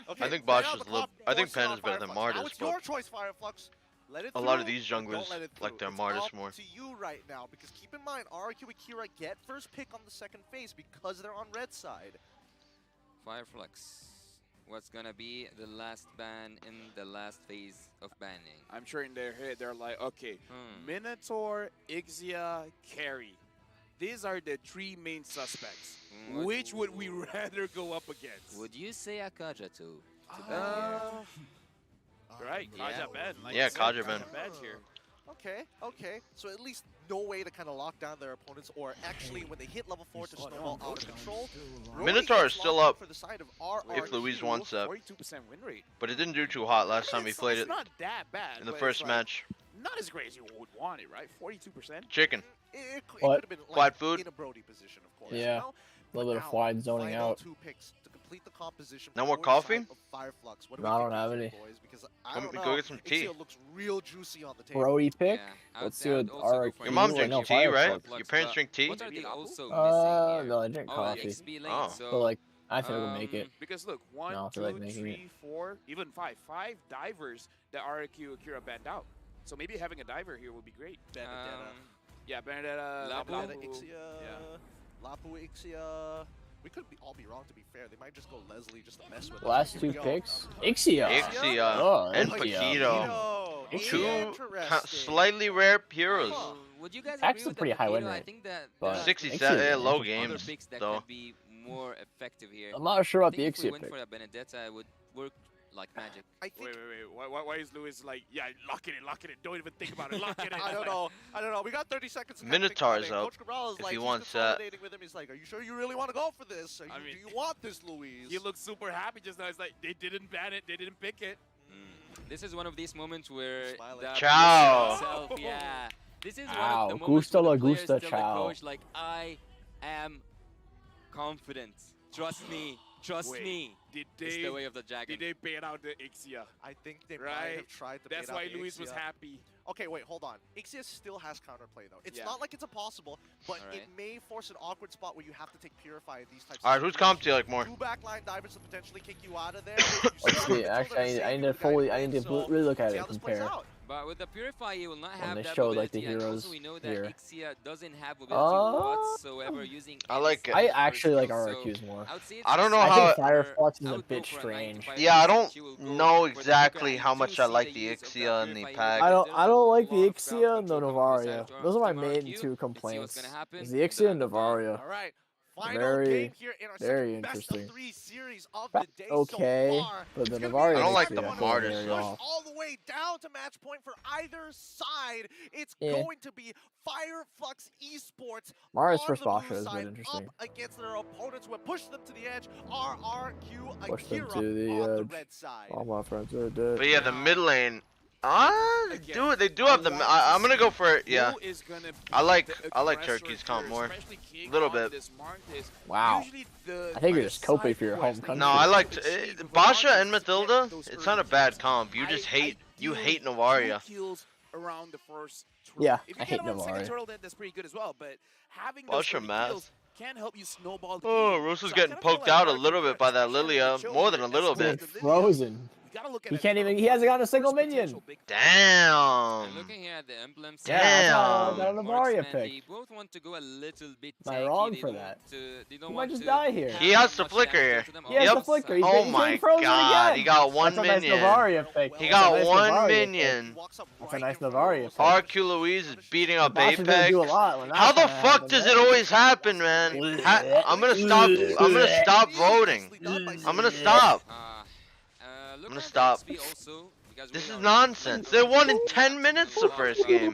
Okay, I think ban out Basha's the clock, I think force it on Panda's better than Fireflux. Now Martis, it's your but choice, Fireflux. Let it a lot of through, these or don't junglers let it like through. their It's Martis up more. to you right now, because keep in mind, RRQ Akira get first pick on the second phase because they're on red side. Fireflux. What's gonna be the last ban in the last phase of banning? I'm sure in their head they're like, okay, Minotaur, Ixia, Carry. These are the 3 main suspects. Which would we rather go up against? Would you say Akaja too? Right, Kaja ban. Like Yeah, I said, Kaja ban. Here. Okay. So at least no way to kind of lock down their opponents, or actually when they hit level 4 to snowball out of control. Minotaur is still up For the side of RRQ. if Louise wants that. 42% win rate. But it didn't do too hot last time he played It's it not that bad. in the but first it's like match. Not as great as you would want it, right? 42%. Chicken. It could What? have been like Quiet food? in a Brody position, of course. Yeah. You know? A little bit of Now, wide zoning final out. 2 picks to complete the composition. No more for the side coffee? of Fireflux. What do No, we I think don't have here, any. boys? Because I Go- don't go know. get some tea. Ixia looks real juicy on the table. Brody pick? Yeah, I Let's would- I see would what also go RRQ. for Your mom Ixia. drinks No, tea, right? Fireflux. Your parents drink tea? What are they also Uh, missing here? no, I drink The coffee. XP lane, Oh. so, But like, I think we'll make it. Because look, 1, No, I 2, feel like making 3, 4, even 5. 5 divers that RRQ Akira banned out. So maybe having a diver here would be great. Benedetta. Yeah, Benedetta, Lapu. Benedetta, Lapu. Ixia. Yeah. Lapu, Ixia. we could all be wrong, to be fair. They might just go Leslie just to mess with them. Last two picks. Ixia. Ixia and Paquito. Two slightly rare heroes. Would you guys Actually agree with pretty high win Paquito? I rate. think that But 67 low other games picks that though. could be more effective here. I'm not sure about I the think if we Ixia went pick. for a Benedetta, it would work like magic. Wait. Why is Lewis like, yeah, lock it in. Don't even think about it. Lock it in. I don't know. We got 30 seconds. Minotaur's up. Coach Cabral is if like, he he's wants that. consolidating with him. He's like, are you sure you really want to go for this? Do you want this, Luis? He looks super happy just now. It's like, they didn't ban it. They didn't pick it. This is one of these moments where the Ciao. itself, yeah. This is one Ciao. of the moments Gusta la where the players gusta, tell ciao. the coach, like, I am confident. Trust me. Trust me. It's the way of the dragon. Did they bait out the Ixia? I think they might have tried to That's bait why out the Luis was Ixia. happy. Okay, wait, hold on. Ixia still has counterplay, though. It's not like it's impossible, but it may force an awkward spot where you have to take Purify in these types of Alright, whose comp do you like more? Two backline divers to potentially kick you out of there. Let's see. Actually, I need to really look at it and compare. But with the Purify, you will not have they that show like the mobility, and heroes also we know that here. Ixia doesn't have mobility whatsoever using I like it. I actually like RRQs more. I don't know I how. think Firefox is a bit strange. Yeah, I don't know exactly how much I like the Ixia and the pack. I don't like the Ixia and the Novaria. Those are my main two complaints. Is the Ixia and Novaria. Alright. Very interesting. Okay, but the Novaria. I don't like makes the me Martyrs. very off. All the way down to match point for either side. It's going to be Fireflux Esports Mara's on first the blue boss has side been interesting. up against their opponents who have pushed them to the edge. RRQ Push them Akira to the on the edge. red side. All my friends are dead. But yeah, the mid lane. They do have the. I'm gonna go for it. Yeah, I like Turkey's comp more, a little bit. Wow. I think you're just coping for your home country. No, I liked Basha and Matilda. It's not a bad comp. You just hate Novaria. Around the first turtle. Yeah, if I you hate get around the second Novaria. turtle, then that's pretty good as well. But having those Basha early math. kills can help you snowball the Oh, game. Rosa's So I getting kinda feel poked like out a RRQ little bit by that Lilia, more than a little bit. Frozen. He can't even. He hasn't gotten a single minion. Damn. Looking here at the emblems, Damn. That Marksman, Novaria they pick. both want to go a little bit Am I tanky. wrong They for don't that? they don't He want might just to die here. He has the flicker here. He has the flicker. He's Oh getting my frozen god, again. he got one That's a nice minion. Novaria pick. He That's got a nice one Novaria minion. pick. That's a nice Novaria pick. RQ Louise is beating up Basha's gonna Apex. do a lot when How that's the gonna fuck happen, does man. it always happen, man? I'm gonna stop. I'm gonna stop voting. I'm gonna stop. I'm gonna stop. This is nonsense. They won in 10 minutes the first game.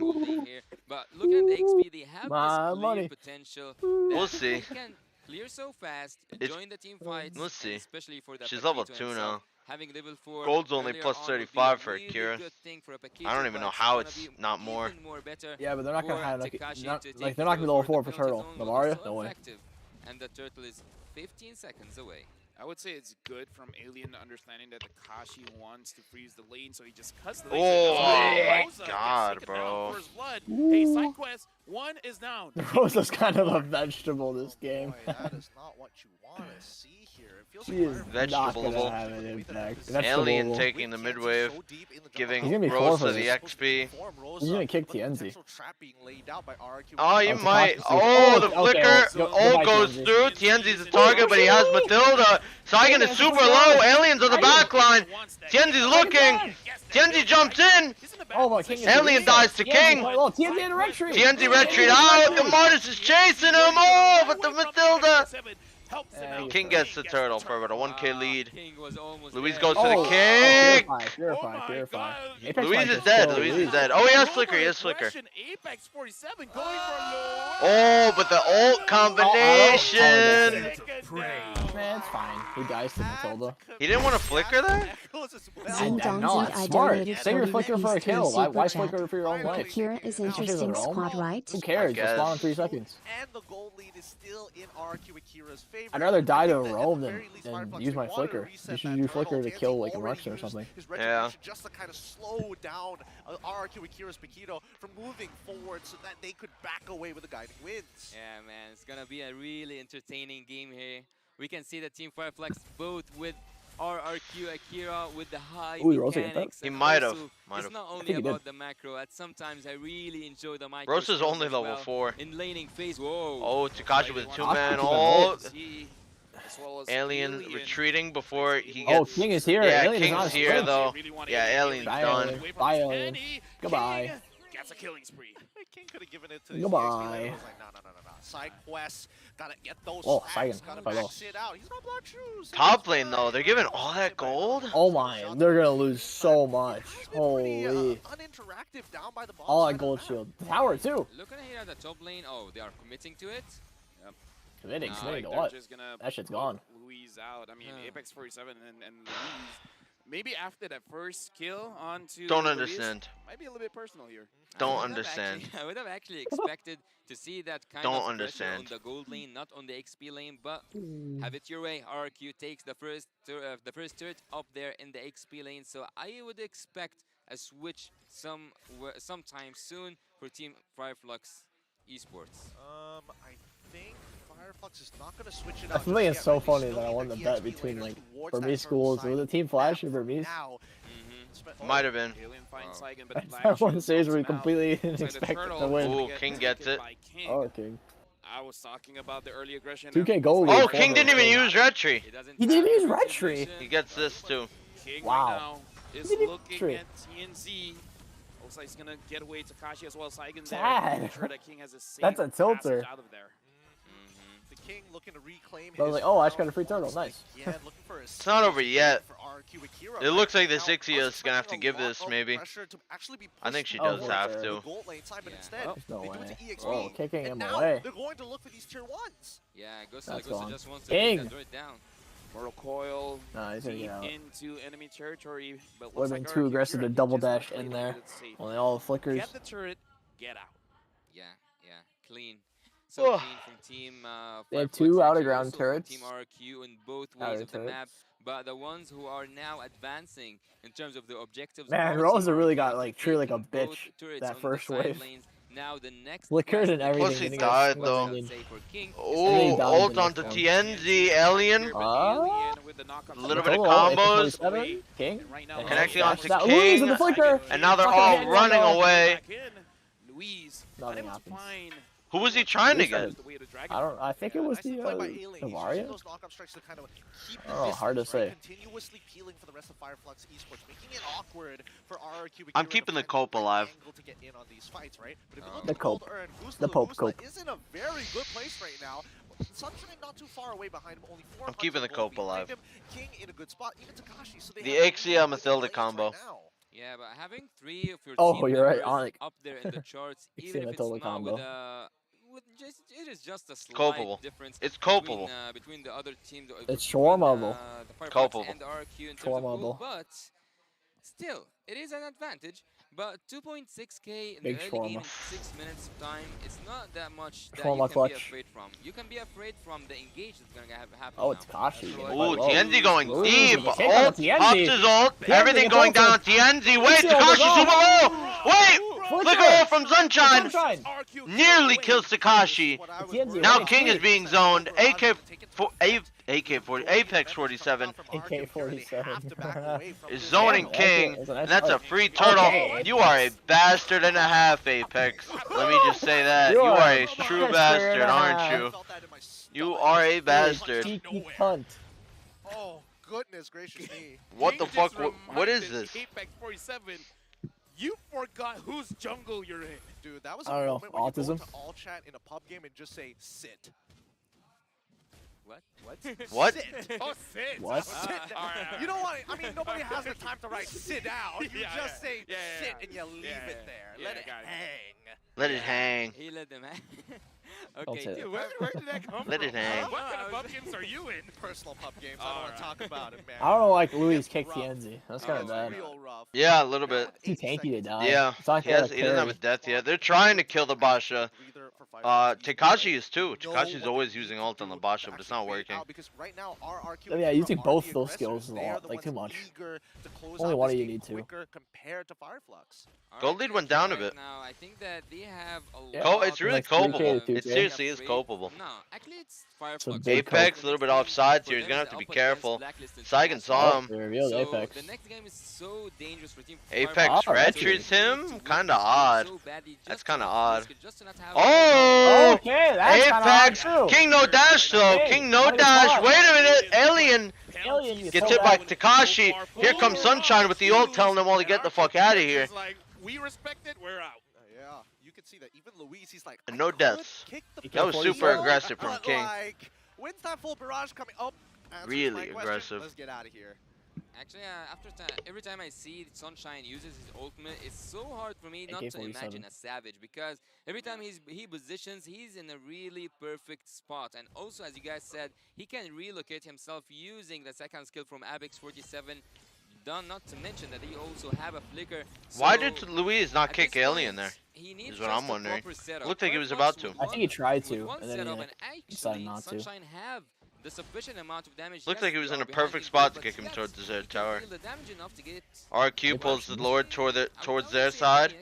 But looking at the XP, they have My this clear money. potential. We'll that see. They can clear so fast, It's- join the team fights. Let's see. Especially for the She's level Paquito 2 himself. now. Having level 4 Gold's only earlier plus on would be a 35 for really Akira. good thing for a Paquito, I don't even but know how gonna it's be not more. even more better Yeah, but they're not gonna for have like, Tekashi not, to like take they're not gonna be level 4 for the penalty Turtle. zone was Novaria, so no way. effective. And the turtle is 15 seconds away. I would say it's good from Alien understanding that Tekashi wants to freeze the lane, so he just cuts the Oh lane. my Rosa god, gets taken down bro. for his blood. Hey, side quest, 1 is down. Rosa's kind of a vegetable this game. Boy, that is not what you want to see here. It feels She is like not Vegetable. gonna have an impact. Alien Vegetable. taking the mid wave, giving He's gonna be Rosa for the this. XP. He's gonna kick Tienzi. Oh, you Oh, might. Tekashi. Oh, the Okay, flicker. goodbye, Oh, goes Tienzi. through. Tienzi's the target, but he has Matilda. Saigon is super low. Alien's on the back line. Tienzi's looking. Tienzi jumps in. Oh my King is Alien dies to King. Well, Tienzi had a retreat. Tienzi retreat out. The Martis is chasing him. Oh, but the Matilda. King gets the turtle for about a 1k lead. Luis goes to the King. Purify. Luis is dead. Luis is dead. Oh, he has flicker. He has flicker. Apex 47 going for Oh, but the ult combination. Man, it's fine. He dies to Matilda. He didn't want to flicker there? No, it's smart. Save your flicker for a kill. Why flicker for your own life? Akira is interesting squad, right? Who cares? I Just spawn in guess. 3 seconds. And the gold lead is still in RQ Akira's favor. I'd rather die to a I think that roam at the than, very least, than Fireflux use my wanted to flicker. reset You should that use turtle. flicker to Tienzi kill like a already Marksman or used something. his Yeah. retribution just to kind of slow down RQ Akira's Paquito from moving forward so that they could back away with the guiding winds. Yeah, man, it's gonna be a really entertaining game here. We can see the Team Fireflux both with RRQ Akira with the high Ooh, Rosa got that? mechanics. He and might have. also Might It's have. not I only think he did. about the macro. At sometimes I really enjoy the micro. Rosa's skills only as level well. 4. In laning phase. Whoa. Oh, Tekashi with a Right, 2-man Tekashi ult. He as well as Alien retreating before he Oh, gets. King is here. Yeah, Alien is King's not here sprint. though. Yeah, Alien's Bye, done. Alien. Bye, Alien. Goodbye. Gets a killing spree. King could have given it to Goodbye. was like, no. Side quests, gotta get those Oh, stacks, Saigon. gotta Bye, max it out. He's got black shoes. Top lane though, they're giving all that gold. Oh my, they're gonna lose so much. Holy. Uninteractive down by the bottom. All that gold shield. Tower too. Looking here at the top lane. Oh, they are committing to it. Yep. Committing to They're what? just gonna That shit's gone. Louise out. I mean, Apex 47 and Louise. Maybe after that first kill onto Don't Louise, understand. might be a little bit personal here. Don't understand. I would have actually expected to see that kind Don't of understand. pressure on the gold lane, not on the XP lane, but have it your way. RRQ takes the first turret up there in the XP lane, so I would expect a switch sometime soon for Team Fireflux Esports. I think Fireflux is not gonna switch it I up. feel like it's so funny that I won the bet between like Burmese schools. Was it Team Flash or Burmese? Might have been. That one stage where we completely didn't expect it to win. Ooh, King gets it. Oh, King. I was talking about the early aggression. 2K gold. Oh, King didn't even use Red Tree. He didn't even use Red Tree. He gets this too. King Wow. right now is looking at TNZ. Looks like he's gonna get away Takashi as well as Saigon there. Sad. Make sure that King has a safe That's a tilter. passage out of there. The King looking to reclaim. I was like, oh, I just got a free turtle. Nice. It's not over yet. It looks like the Zixia is gonna have to give this, maybe. I think she does have to. There's no way. Oh, kicking him away. They're going to look for these tier 1s. Yeah, That's Gusto gone. just wants to King. take that turret down. Mortal Coil No, he's gonna deep get out. into enemy territory. But Would have been too aggressive to double dash in there. Only all the flickers. Get the turret, get out. Yeah, clean. So Oh. clean from Team They have Fireflux, two outer actually ground also from turrets. Team RQ in both Outer ways of the map. turrets. But the ones who are now advancing in terms of the objectives. Man, are Rosa Team really RQ got like treated like a both bitch turrets that on first the side wave. lanes. Now the next Flickered and everything. Plus he and died got though. slammed. Oh, ult onto TNZ, Alien. A little bit of combos. King. Connecting onto That Louise King. with the flicker. And now they're Fucking all hit running Ronaldo. away. Louise, Nothing happens. Who was he trying to get? I think it was the Navaria. Oh, hard to say. Continuously peeling for the rest of Fireflux Esports, making it awkward for RRQ. I'm keeping the Cope alive. To get in on these fights, right? But if you look The at gold Cope. earned, The Pope Cope. is in a very good place right now. Sunshine not too far away behind him, only 400 I'm keeping the gold Cope alive. behind him. King in a good spot, even Takashi. So they The have Ixia Mathilda combo. right now. Yeah, but having three of your Oh, team you're right, members Onyx. up there in the charts, Ixia even if it's Mathilda not with combo. it is just a slight Culpable. difference. It's culpable. Between the other team. It's shawarmable. The Fireflux Culpable. and the RQ in terms of gold, Shawarmable. but still, it is an advantage. But 2.6k in Big the early game in shawarma. 6 minutes of time, it's not that much that Shawarma you can clutch. be afraid from. You can be afraid from the engage that's going to happen Oh, now. it's Kashi. Ooh, TNZ going Ooh, deep. the kick on Ult, TNZ. pops his ult. TNZ Everything gets going down. ulted. TNZ, wait, Ixia Takashi was off. super low. Wait, Flicker. flicker ult from Sunshine. Sunshine. Nearly kills Takashi. TNZ Now right. King is being zoned. AK-40, Apex 47 AK-47. is zoning Damn, King, that's a nice and that's a fight. free turtle. Okay. You are a bastard and a half, Apex. Let me just say that. You are a true bastard, aren't you? You are a bastard. Cheeky cunt. Oh, goodness gracious me. What the fuck? What is this? Apex 47. You forgot whose jungle you're in. Dude, that was I a don't know, moment when you go autism? into all chat in a pub game and just say, sit. What? What? Sit. Oh, sit. What? Sit. You don't want I mean, nobody has the time to write sit down. You Yeah, just say yeah, sit yeah. and you leave Yeah, it yeah. there. Yeah, Let it got it. hang. Let it hang. He let them hang. Don't Okay, say dude, that. Where did that come Let from? it hang. What kind of pub games are you in? Personal pub games. I don't want to talk about it, man. I don't know, like Louis kicked rough. TNZ. That's kind of bad. Real rough. Yeah, a little bit. Too tanky to die. Yeah, It's not like he they had a doesn't have a carry. death yet. They're trying to kill the Basha. Takashi is too. Takashi's always using ult on the Basha, but it's not working. Because right now, RRQ Oh, yeah, using are both the those aggressors. skills is a They are lot, the like, ones too much. eager to close Only out one this of you game need to. quicker compared to Fireflux. Gold lead went down a bit. Now I think that they have a Yeah. Oh, lot it's really Like 3K culpable. to It's 2K. seriously honestly is culpable. No, actually it's Fireflux. Apex a little bit offsides here. He's gonna have to be careful. Saigon saw him. Revealed Apex. The next game is so dangerous for Team Apex red treats him. Kinda odd. That's kinda odd. Oh, okay, that's Apex. King no dash though. King no dash. Wait a minute. Alien gets hit by Takashi. Here comes Sunshine with the ult, telling them all to get the fuck out of here. We respect it. We're out. Yeah, you can see that even Luis, he's like, And no deaths. That was super aggressive from King. Like, when's that full barrage coming up? Really aggressive. Let's get out of here. Actually, every time I see Sunshine uses his ultimate, it's so hard for me not to imagine a Savage, because every time he positions, he's in a really perfect spot. And also, as you guys said, he can relocate himself using the second skill from Abix 47. Not to mention that he also have a flicker. Why did Luis not kick Alien there? Is what I'm wondering. Looked like he was about to. I think he tried to, and then he decided not to. Sunshine have the sufficient amount of damage. Looked like he was in a perfect spot to kick him towards the Z tower. RQ pulls the Lord towards their side.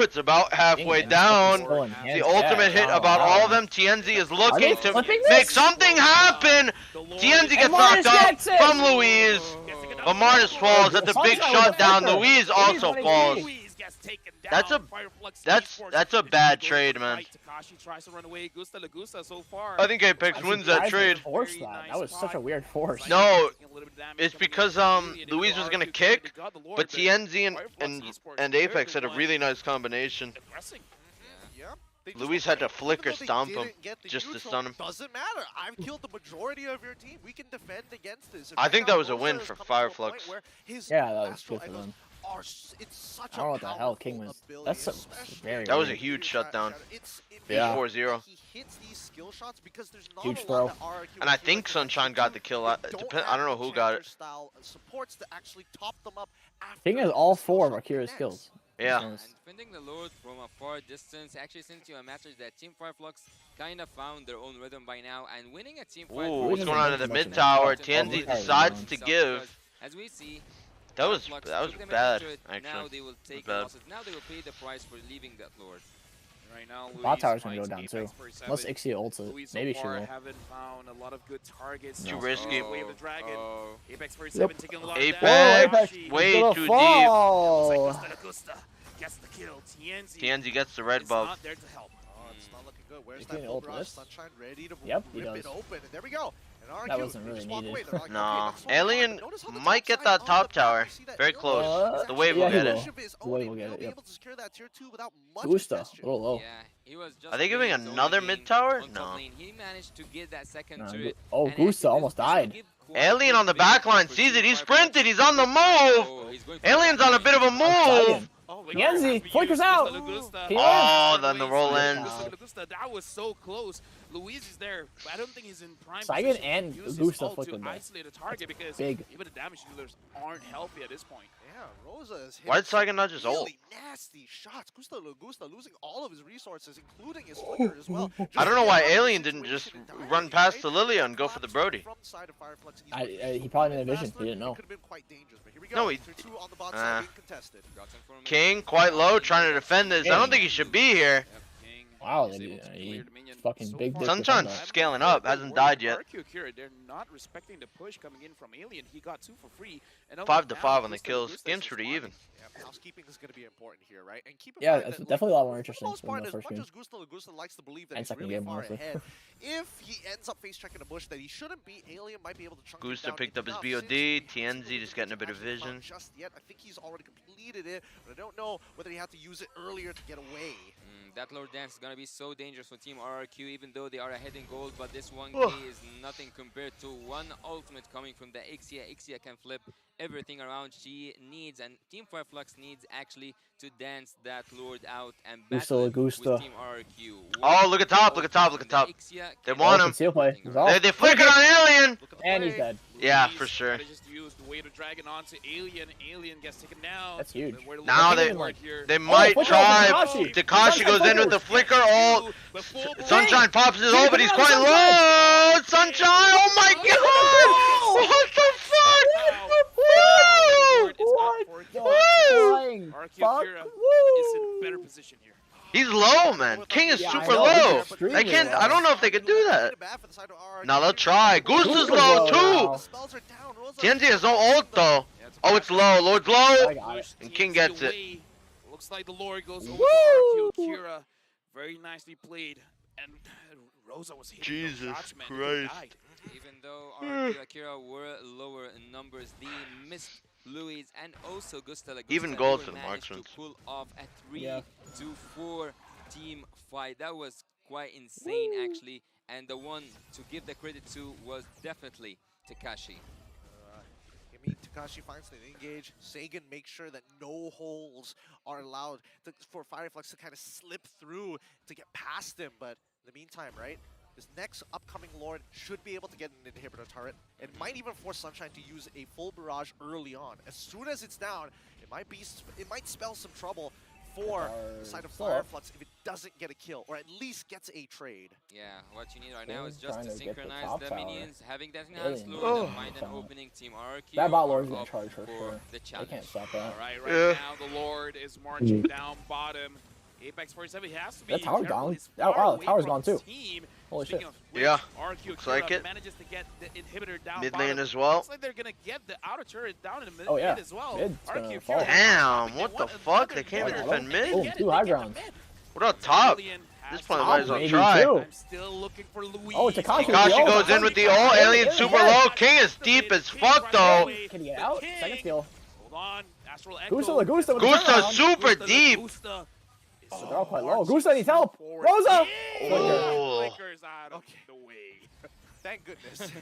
It's about halfway down. The ultimate hit about all of them. TNZ is looking to make something happen. TNZ gets knocked out from Louise. But Martis falls at the big shutdown. Louise also falls. That's a bad trade, man. I think Apex wins that trade. That was such a weird force. No, it's because Louise was gonna kick, but TNZ and Apex had a really nice combination. Luis had to flicker stomp him just to stun him. Doesn't matter. I've killed the majority of your team. We can defend against this. I think that was a win for Fireflux. Yeah, that was good for them. I don't know what the hell King was. That's very. That was a huge shutdown. Yeah. 4-0. Huge throw. And I think Sunshine got the kill. I don't know who got it. King has all 4 of Akira's kills. Yeah. And defending the Lord from a far distance, actually, since you a match that Team Fireflux kind of found their own rhythm by now, and winning a Team Fireflux. Ooh, what's going on in the mid tower? TNZ decides to give. As we see, that was bad. Actually, now they will take the losses. Now they will pay the price for leaving that Lord. Right now, bot tower's gonna go down too. Unless Ixia ults it. Maybe she will. Haven't found a lot of good targets. Too risky. Wave the dragon. Apex 47 taking a lot of Apex, way too deep. Gets the kill. TNZ gets the red buff. Not there to help. Oh, it's not looking good. Where's that full brush? Sunshine ready to rip it open. And there we go. That wasn't really needed. No. Alien might get that top tower. Very close. The wave will get it. The wave will get it, yep. Gusta, a little low. Are they giving another mid tower? No. He managed to get that second turret. Oh, Gusta almost died. Alien on the backline sees it. He sprinted. He's on the move. Alien's on a bit of a move. Yenzi, flickers out. Oh, then the roll ends. That was so close. Luis is there, but I don't think he's in prime Saigon position and to use Gusta his ult to flickered there. isolate a target because big. even the damage dealers aren't healthy at this point. Yeah, Rosa is Why did Saigon not just ult? really nasty shots. Gusta losing all of his resources, including his flicker as well. I don't know why Alien didn't just run past the Lilia and go for the Brody. He probably didn't vision. He didn't know. No, he. King quite low, trying to defend this. I don't think he should be here. Wow, he fucking big. Sunshine's scaling up, hasn't died yet. They're not respecting the push coming in from Alien. He got 2 for free. And 5 to 5 on the kills. Game's pretty even. Yeah, housekeeping is going to be important here, right? And keep in yeah, mind it's that, definitely a lot more interesting for the most than the part, first game. as much as Gusta likes to believe that And he's really game, far honestly. ahead, if he ends up face checking a bush that he shouldn't be, Alien might be able to chunk him Gusta down picked up his enough. BOD. TNZ just getting a bit of vision. Just yet, I think he's already completed it, but I don't know whether he had to use it earlier to get away. That Lord Dance is going to be so dangerous for Team RRQ, even though they are ahead in gold, but this 1K is nothing compared to one ultimate coming from the Ixia. Ixia can flip everything around. She needs, and Team Fireflux needs actually to dance that Lord out and battle with Team RRQ. Oh, look at top, look at top, look at top. They want him. They flickered on Alien. And he's dead. Yeah, for sure. Just used the way to drag it onto Alien. Alien gets taken down. That's huge. Now they might try. Takashi goes in with the flicker. Oh, Sunshine pops his ult, but he's quite low. Sunshine, oh my god! What the fuck? RQ Kira is in better position here. He's low, man. King is Yeah, I super know, low. he's extremely I can't. low. I don't know if they could do that. Now they'll try. Goose is Goose is low low too. now. TNZ has no ult though. Oh, it's low. Lord's low. I got it. And King gets it. Looks like the Lord goes over to RQ Kira. Very nicely played. And Rosa was hitting Jesus those shots, man. Christ. Died. Even though RQ Akira were lower in numbers, they missed Louis and also Gusta Lagusta. Even gold who for the managed to marksmans. pull off a 3-4 team fight. That was quite insane, actually. And the one to give the credit to was definitely Takashi. I mean, Takashi finds an engage. Sagan makes sure that no holes are allowed for Fireflux to kind of slip through to get past him. But in the meantime, right, this next upcoming Lord should be able to get an inhibitor turret. It might even force Sunshine to use a full barrage early on. As soon as it's down, it might spell some trouble for the side of Fireflux if it doesn't get a kill, or at least gets a trade. Yeah, what you need right now is just Trying to to get the synchronize top the tower. minions, having that enhanced Really Lord, need and find to an find opening. Team RQ That bot Lord's are gonna up charge for sure. the They challenge. can't stop that. Right Yeah. now the Lord is marching down bottom. Apex 47, he has to be That tower careful. gone. He's Oh, far wow, away the tower's from gone too. team. Holy Speaking shit. of which, Yeah, RQ looks like it. manages to get the inhibitor down Mid bottom. lane as well. Looks like they're gonna get the outer turret down in the mid, Oh, yeah. mid as well. Mid's gonna RQ fall. Damn, what the fuck? They can't even defend mid? Boom, 2 high grounds. What up top? This point might as well try. Too. I'm still looking for Louis. Oh, Takashi. Takashi goes in with the ult. Alien super low. King is deep as fuck though. Can he get out? Second steal. Hold on. Astral Echo. Gusta Lagusta with the Gusta's turnaround. super deep. Oh, they're all quite low. Gusta needs help. Rosa! Oh. Flickers out of the way. Thank goodness.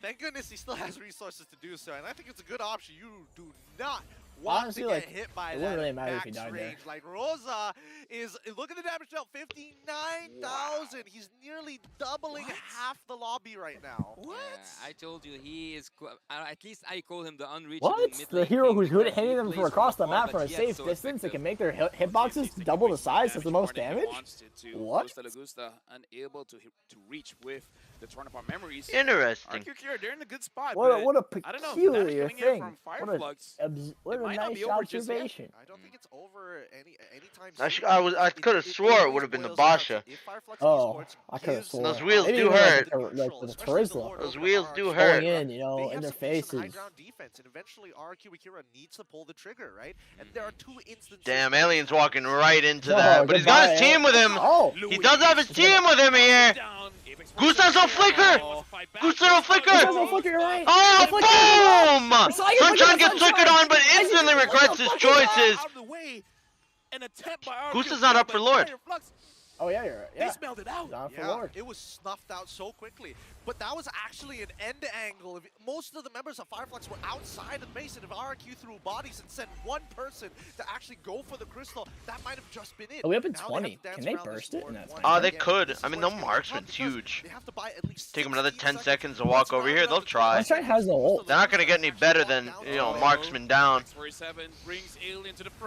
Thank goodness he still has resources to do so, and I think it's a good option. You do not want Honestly, to like, get hit by it that wouldn't really matter if max he died range. there. Like Rosa is, look at the damage dealt, 59,000. He's nearly doubling half the lobby right now. What? I told you he is. At least I call him the unreachable. What? mid The lane hero king who's good because at hitting he them from plays across the afar, map from but a yet safe so distance and effective. can make their hitboxes double the size, has the most damage? What? Gusta Lagusta unable to reach with the Torn Apart Memories. Interesting. RQ Kira, they're in a good spot. What a, but what a I don't know, peculiar damage coming in thing. from What Fireflux, what it a might not nice be over just yet. observation. I don't think it's over anytime I could have swore it would have been the Basha. Oh, I could have sworn. Those wheels Maybe do even hurt. Like the Turisla. Those wheels do Going hurt. in, you know, They in have their some faces. high ground defense, and eventually RQ Akira needs to pull the trigger, right? And there are 2 instances. Damn, Alien's walking right into Oh, that. But he's got his goodbye, team with him. Oh. He does have his team with him here. Gusta's on flicker. Gusta's on flicker. You're right. Oh, boom! Sunshine Sunshine gets flickered on, but instantly regrets his choices. Gusta's not up for Lord. Oh yeah, you're right. Yeah. They smelled it out. Down for Lord. It was snuffed out so quickly. But that was actually an end angle. Most of the members of Fireflux were outside of base, and if RQ threw bodies and sent one person to actually go for the crystal, that might have just been it. Are we up in Now 20? they have to Can dance they around this burst it? Lord And that's one. Oh, they Again, could. this is I mean, where no it's gonna marksman's come because huge. They have to buy at least Take them another 16 10 seconds to walk over here. They'll try. Sunshine has the ult. They're not gonna get any better than, you know, marksman down.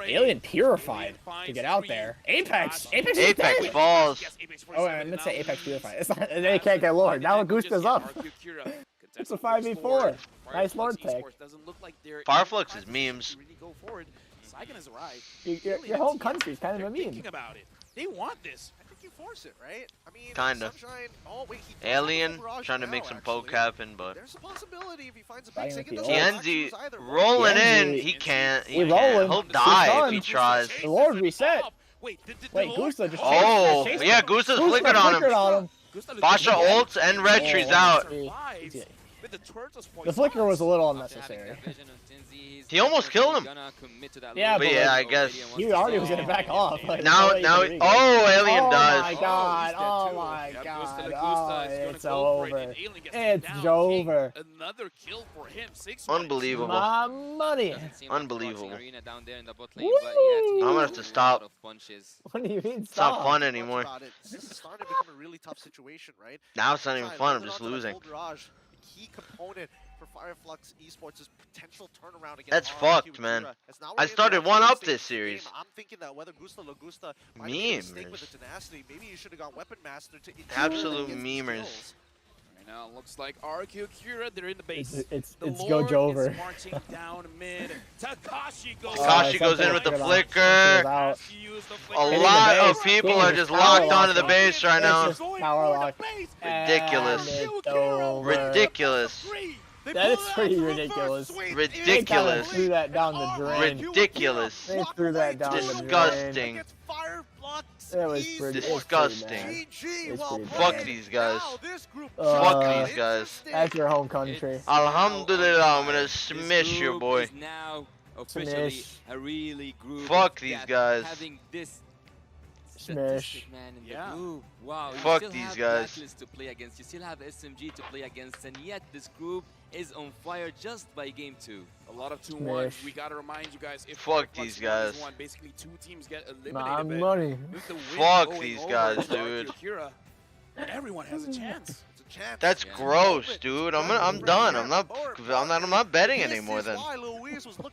Alien purified to get out there. Apex! Apex is Apex dead! falls. Oh, I meant to say Apex purified. It's not, they can't get Lord. Now Gusta's up. It's a 5v4. Nice Lord pick. Fireflux is memes. Your whole country's kind of a meme. About it. They want this. I think you force it, right? I mean, Kinda. Sunshine, oh, wait, he does Alien have a barrage trying to now, make some actually. poke happen, but There's a possibility if he finds a Fighting big with second. the ult. TNZ rolling in. He can't. He He's can't. rolling. He'll He's die if done. he tries. The Lord reset. Wait, Gusta just Oh, chased him. yeah, Gusta's flickered on him. Basha ults and Retry's out. The flicker was a little unnecessary. He almost killed him. Yeah, but yeah, I guess. He already was gonna back off. Like, Now, oh, Alien oh does. My god, oh my god! Oh, it's over. It's over. Another kill for him. 6 Unbelievable. My money. Unbelievable. Woo! I'm gonna have to stop. What do you mean It's not stop? fun anymore. This is starting to become a really tough situation, right? Now it's not even fun. I'm just Hold on to that losing. full barrage. The key component for Fireflux Esports' potential turnaround against That's RQ fucked, Akira. man. As now I we're in the started actual one up stage this of the series. game, I'm thinking that whether Gusta Lagusta might have made a mistake with Memers. the tenacity, maybe you should have gone Weapon Master to Absolute get these memers. kills. Now looks like RQ Kira, they're in the base. It's the Gojo Lord over. is marching down mid. Takashi goes Takashi goes in with the flicker. A lot of people are just locked onto the base right now. Power lock. Ridiculous. Ridiculous. That is pretty ridiculous. Ridiculous. They threw that down the drain. Ridiculous. They threw that down Disgusting. the drain. It was pretty, disgusting. Fuck these guys. Uh, Fuck these guys. That's your home country. Alhamdulillah, I'm gonna smash your boy. Now officially a really group. Fuck these guys. Having this Smash. man in the group. Wow. Fuck you still these have guys. Blacklist to play against. You still have SMG to play against, and yet this group is on fire just by game 2. A lot of 2-1s. We gotta remind you guys. If fuck these guys. Basically, 2 teams get eliminated. My money. Fuck these guys, dude. Everyone has a chance. That's gross, dude. I'm done. I'm not betting anymore then.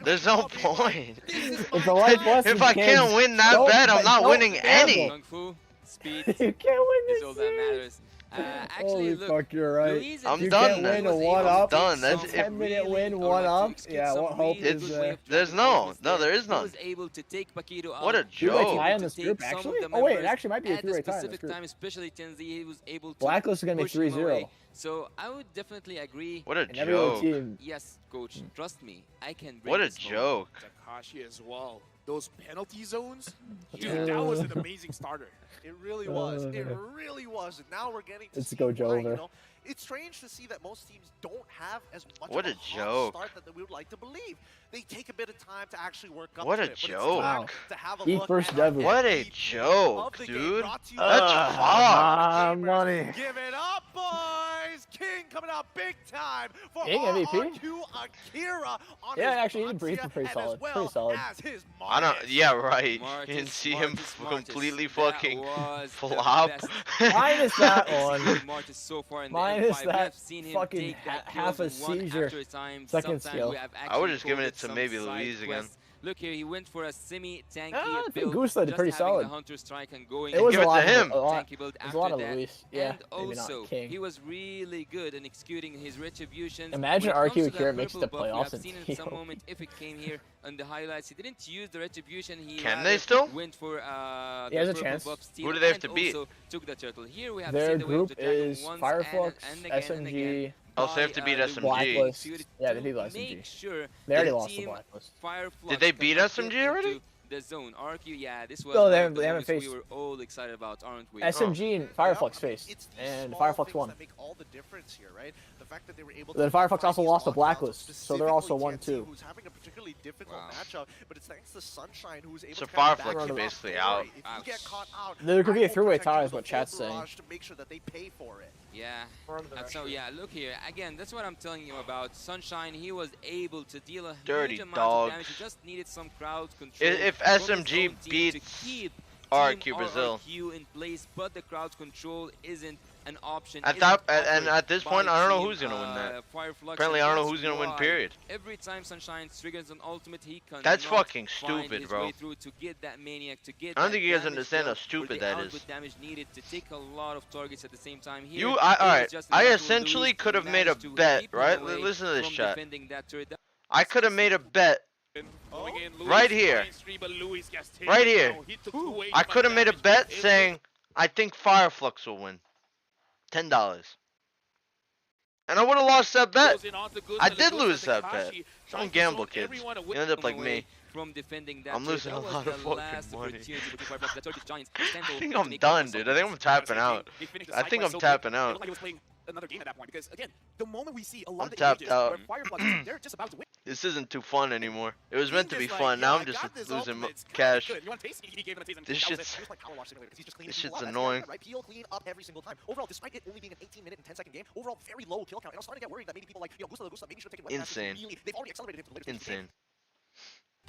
There's no point. It's a life lesson, If I can't win that bet, I'm not winning any. Kung Fu, speed You can't win is all that matters. Actually, Holy look, fuck, you're right. Louise I'm you done. Can't win a was one able up. to done. That's take if- some 10-minute win, really- one or up. to Yeah, some what hope really is good way of There's playing no. this No, game. there is He none. was able to take Paquito out. What a Two way joke. tie on To this take group, some of actually? the Oh, wait, it members actually might be a at three-way tie on this specific group. time, especially Tenzi, he was able to Blacklist is going to be push him 3-0. away. So I would definitely agree. What a And every other joke. team. Yes, coach, trust me, I can bring What a this home. joke. Takashi as well. Those penalty zones, dude, Yeah. that was an amazing starter. It really was. It really was. And now we're getting to It's see Gojo why, over. you know, it's strange to see that most teams don't have as much What of a a hot joke. start that we would like to believe. They take a bit of time to actually work up What to a it. But it's joke. time Wow. to have a He look first at debut. What a MVP joke, of the game dude. brought to you That's by fucked. money. Give it up, boys! King coming out big time for King MVP? RQ Akira on Yeah, his actually, he's pretty and solid. as well Pretty solid. as his I don't. Marcus. Yeah, right. Marcus, You didn't see him Marcus. completely That fucking was the flop. best. Minus that one. Seen Marcus so far in the Minus M5. that We have seen him fucking take that half kills a one seizure. after a time. Second Sometimes skill. we have I would actually just given it coded to some maybe side Louise again. quests. Look here, he went for a semi-tanky I think build. Gusta did just pretty having solid. the Hunter Strike and going It was Give a it to lot. him. A lot. tanky build It was after a lot of that. Luis. Yeah, And maybe not also, King. he was really good in executing his retributions. Imagine When it RQ comes to that Akira makes purple the buff, we playoffs have and seen in he- some moment if it came here on the highlights. He didn't use the retribution. He Can rather they still? went for He has a purple chance. buff steal Who do they have and to beat? also took the turtle. Here we have Their seen the way of group the dragon is once Fireflux, and again and again. SMG, Oh, so they have to beat Louis. SMG. Blacklist. Yeah, they To beat SMG. make sure They already the lost the team Blacklist. Fireflux Did they can beat get SMG already? into The zone. RQ, yeah, this was No, one they of the haven't moments we faced- were all excited about, aren't we? SMG and Fireflux faced, It's these and small Fireflux things won. that make all the difference here, right? The fact that they were able Then to Fireflux find also these lost to lockdowns, Blacklist, so they're also specifically 1-2. Who's having a particularly difficult matchup, but it's thanks to Sunshine who's able So to kind of Fireflux back is him up. basically Don't out. worry, if you get caught out, There could be I a will three-way protect tie you is with what the chat's full saying. barrage to make sure that they pay for it. Yeah. So yeah, look here. Again, that's what I'm telling you about. Sunshine, he was able to deal a Dirty huge amount dogs. of damage. He just needed some crowd control. If from his SMG own team to beats keep RQ Team Brazil. RRQ in place, but the crowd control isn't an option. At isn't that, and offered at this by point, I don't know Team, who's gonna win that. Fireflux, Apparently, and I don't know that's who's gonna win. why Period. Every time Sunshine triggers an ultimate, he can. That's fucking find stupid, his bro. way through to get that maniac, to get I don't that think you guys damage understand how dealt, or stupid the that output is. damage needed to take a lot of targets at the same time. Here, You, it all was right. just I enough for essentially Luis could to have made a manage to bet, keep him right? away Listen to this from chat. defending that turret. I could have made a bet right here. Right here. I could have made a bet saying, I think Fireflux will win. $10. And I would have lost that bet. I did lose that bet. Don't gamble, kids. You end up like me. From defending that I'm turret. losing That a was lot the of fucking last money. opportunity for Fireflux. The Turkish Giants I stand think to I'm make done, up dude. I think I'm tapping out. I think I'm tapping It out. looked like he was playing another game at that point because again, the moment we see a lot I'm of the tapped images out. where Fireflux they're just about to win. This isn't too fun anymore. It was meant to be He's just fun. like, Now "Yeah, I'm I just got this losing ultimate, it's kinda cash. good. You want taste? He gave him a taste and This that was it. shit's- It was like Power Wash Simulator 'cause he's just cleaning this people shit's up. annoying. Right? PL clean up every single time. Overall, despite it only being an 18-minute and 10-second game, overall very low kill count. And I was starting to get worried that maybe people like Gusta maybe should have taken weapon masters. Insane. Really, they've already accelerated him to the later stages of the game. Insane.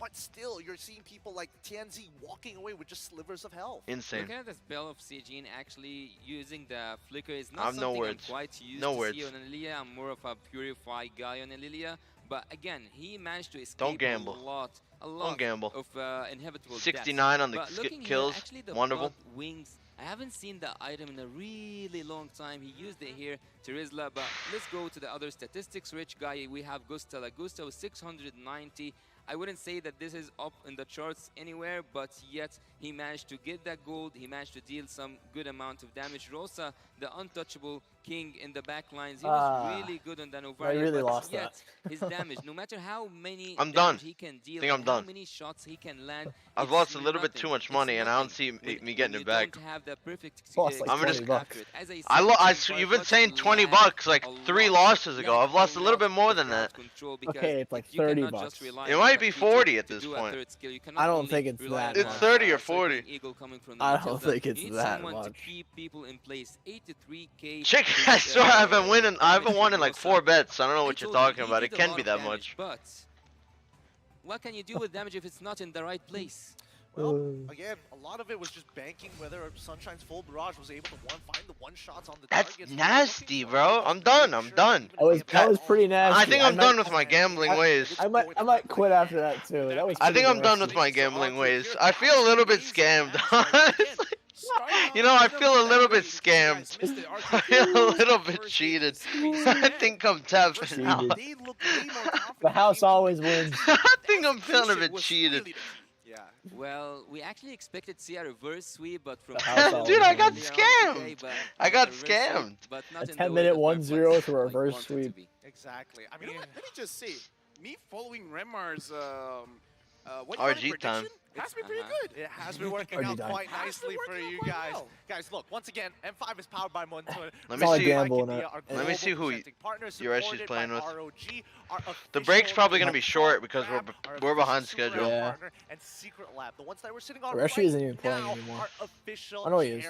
But still, you're seeing people like TNZ walking away with just slivers of health. Insane. Looking at the spell of Seijin actually using the flicker is I not have no something words. I'm quite used No to words. see on Lilia. I'm more of a purified guy on Lilia. But again, he managed to escape Don't gamble. a lot Don't gamble. of inevitable 69 deaths. on the But looking here, kills. actually the Wonderful. Blood Wings I haven't seen the item in a really long time. He used it here to Rizla, but let's go to the other statistics. Rich guy, we have Gusta. Like Gusta was 690. I wouldn't say that this is up in the charts anywhere, but yet he managed to get that gold. He managed to deal some good amount of damage. Rosa, the untouchable king in the back lines, he was really good on the Novaria. I really but lost yet that. his damage, no matter how many I'm done. he can deal, I think I'm and done. how many shots he can land, I've lost a little bit too much money, and I don't see me getting it back. Have the perfect Lost like I'm gonna 20 bucks. you've been saying 20 bucks like 3 losses ago. I've lost a little bit more than that. Okay, it's like 30 bucks. It might be 40 at this point. I don't think it's that It's much. 30 or 40. I don't think it's that much. To keep people in place. 83K. Chick, I swear I haven't won in like 4 bets. I don't know what you're talking about. It can be that much. But what can you do with damage if it's not in the right place? Well, again, a lot of it was just banking whether Sunshine's full barrage was able to find the one shots on the That's targets. nasty, bro. I'm done. That was pretty nasty. I think I'm done with my gambling ways. I might quit after that too. That was. I think I'm done with my gambling ways. I feel a little bit scammed. Honestly. You know, I feel a little bit scammed. I feel a little bit cheated. I think I'm tapping out. The house always wins. I think I'm feeling a bit cheated. Well, we actually expected to see a reverse sweep, but from dude, I got scammed. I got scammed. But A 10-minute 1-0 to reverse sweep. Exactly. I mean, let me just say, me following Remar's RG time. has been pretty good. It has been working out quite nicely for you guys. Guys, look, once again, M5 is powered by Montoya. Let me see who Yuresh is playing with. The break's probably going to be short because we're behind schedule. Yeah. And Secret Lab, the ones that we're sitting on Reshi isn't even playing anymore. I know he is.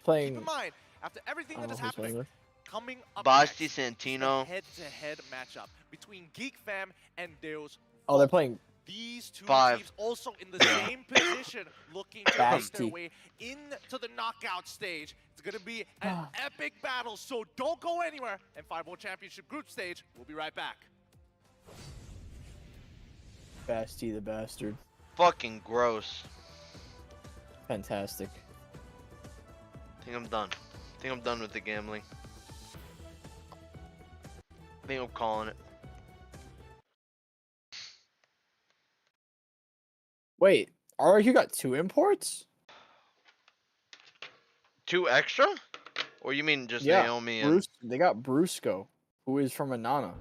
Playing. Keep in mind, after everything that is happening, coming up Basti next, Santino. head-to-head matchup between Geek Fam and Deus. Oh, they're playing. These two 5. teams also in the same position, looking to make their way into the knockout stage. It's going to be an epic battle, so don't go anywhere. And 5 World Championship group stage, we'll be right back. Basti the bastard. Fucking gross. Fantastic. I think I'm done. I think I'm done with the gambling. I think I'm calling it. Wait, RRQ got 2 imports? 2 extra? Or you mean just Naomi and... They got Brusco, who is from Anana.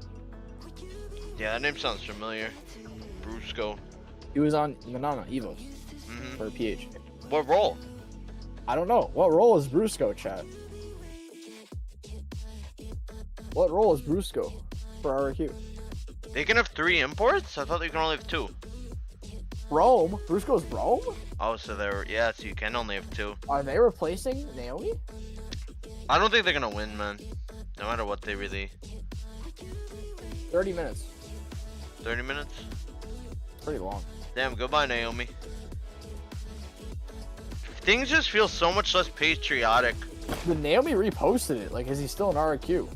Yeah, that name sounds familiar. Brusco. He was on Manana Evos for PH. What role? I don't know. What role is Brusco, chat? What role is Brusco for RRQ? They can have 3 imports? I thought they can only have 2. Rome? Brusco's Rome? Oh, so they're... Yeah, so you can only have 2. Are they replacing Naomi? I don't think they're gonna win, man. No matter what they really... 30 minutes. 30 minutes? Pretty long. Damn, goodbye, Naomi. Things just feel so much less patriotic. The Naomi reposted it. Like, is he still in RRQ?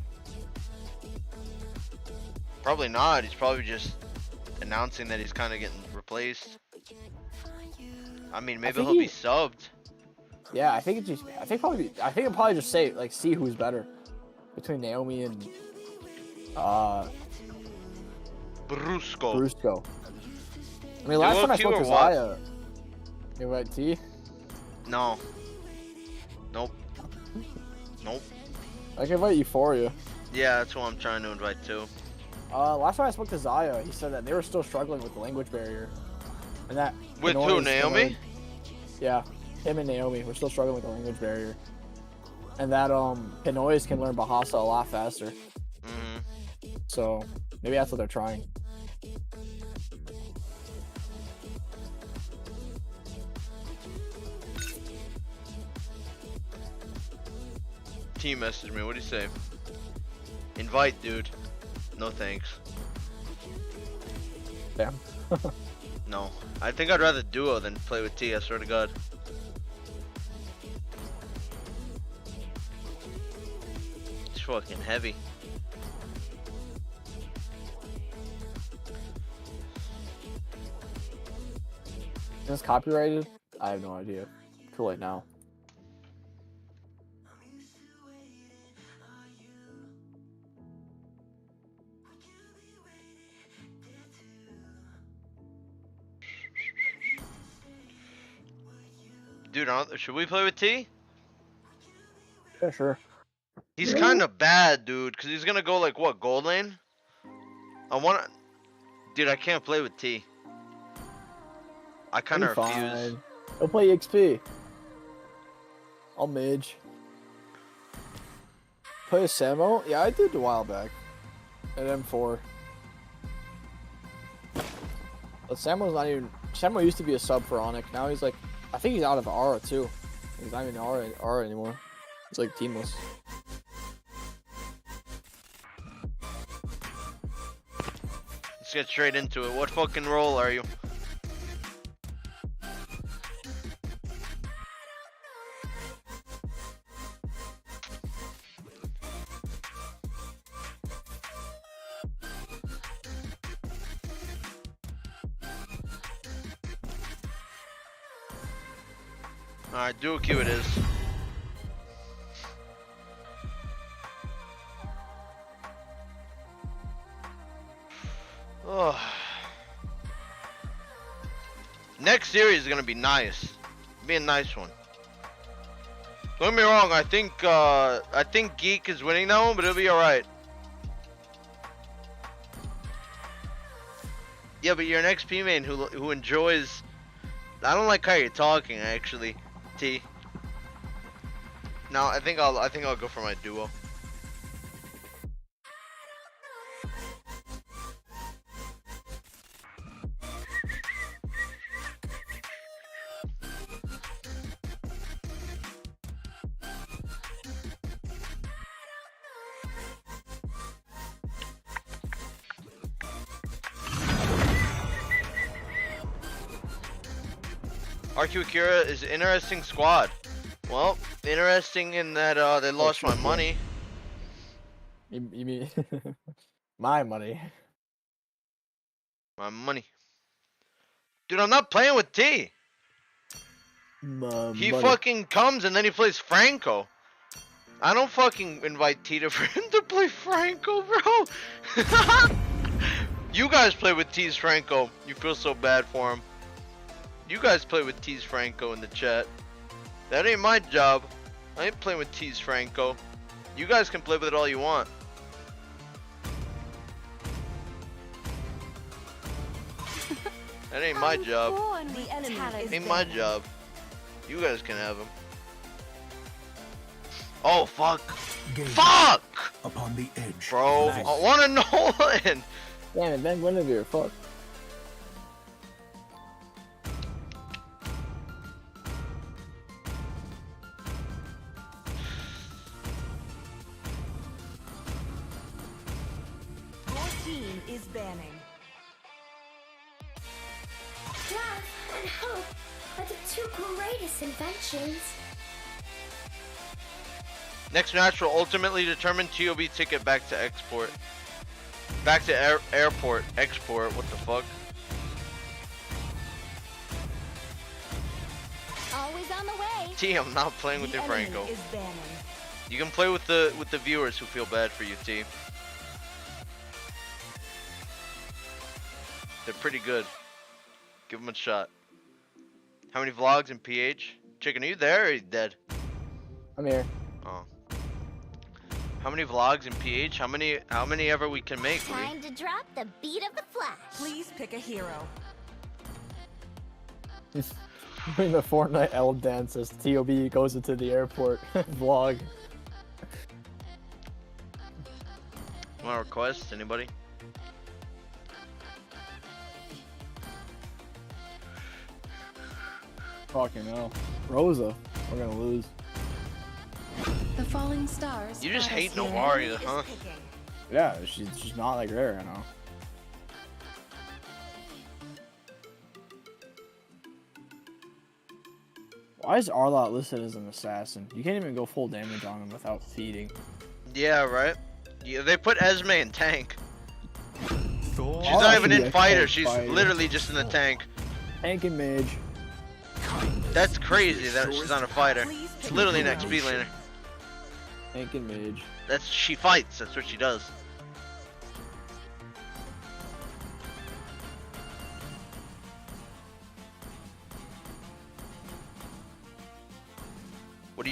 Probably not. He's probably just announcing that he's kind of getting replaced. I mean, maybe he'll be subbed. Yeah, I think it's just. I think it'll probably just say like see who's better between Naomi and Brusco. I mean, last time I spoke to Zaya. You invite T? No. Nope. Nope. I can invite Euphoria. Yeah, that's who I'm trying to invite too. Last time I spoke to Zaya, he said that they were still struggling with the language barrier. And that with who, Naomi? Yeah, him and Naomi were still struggling with the language barrier. And that Pinoys can learn Bahasa a lot faster. So maybe that's what they're trying. Team message me. What do you say? Invite, dude. No thanks. Damn. No. I think I'd rather duo than play with T, I swear to God. It's fucking heavy. Is this copyrighted? I have no idea. Too late now. Dude, should we play with T? Yeah, sure. He's kind of bad, dude, because he's going to go like, what, gold lane? Dude, I can't play with T. I kind of refuse. Go play XP. I'll mage. Play a Samo? Yeah, I did a while back. At M4. But Samo's not even... Samo used to be a sub for Onyx. Now he's like... I think he's out of Aura too. He's not even Aura anymore. He's like teamless. Let's get straight into it. What fucking role are you? Alright, dual Q it is. Oh. Next series is gonna be nice. Be a nice one. Don't get me wrong, I think Geek is winning that one, but it'll be alright. Yeah, but you're an XP main who enjoys. I don't like how you're talking, actually, T. No, I think I'll go for my duo. RQ Akira is an interesting squad. Well, interesting in that they lost my money. You mean my money? My money. Dude, I'm not playing with T. He fucking comes and then he plays Franco. I don't fucking invite T for him to play Franco, bro. You guys play with T's Franco. You feel so bad for him. You guys play with T's Franco in the chat. That ain't my job. I ain't playing with T's Franco. You guys can play with it all you want. That ain't my job. Ain't my job. You guys can have him. Oh fuck! Fuck! Upon the edge. Bro, I want a Nolan. Damn it, Ben Guinevere, fuck. Is banning. Love and hope are the two greatest inventions. Next match will ultimately determine TOB ticket back to export. Back to airport. Export. What the fuck? Always on the way. T, I'm not playing with your Franco. You can play with the viewers who feel bad for you, T. They're pretty good. Give them a shot. How many vlogs in PH? Chicken, are you there or are you dead? I'm here. Oh. How many vlogs in PH? How many ever we can make? Time to drop the beat of the flash. Please pick a hero. Doing the Fortnite L dance as TOB goes into the airport vlog. Want to request? Anybody? Fucking hell. Rosa. We're gonna lose. The falling stars. You just hate Novaria, huh? Yeah, she's not like rare, I know. Why is Arlot listed as an assassin? You can't even go full damage on him without feeding. Yeah, right? Yeah, they put Esme in tank. She's not even in fighter, she's literally just in the tank. Tank and mage. That's crazy that she's not a fighter. She's literally an XP laner. Tank and mage. She fights, that's what she does.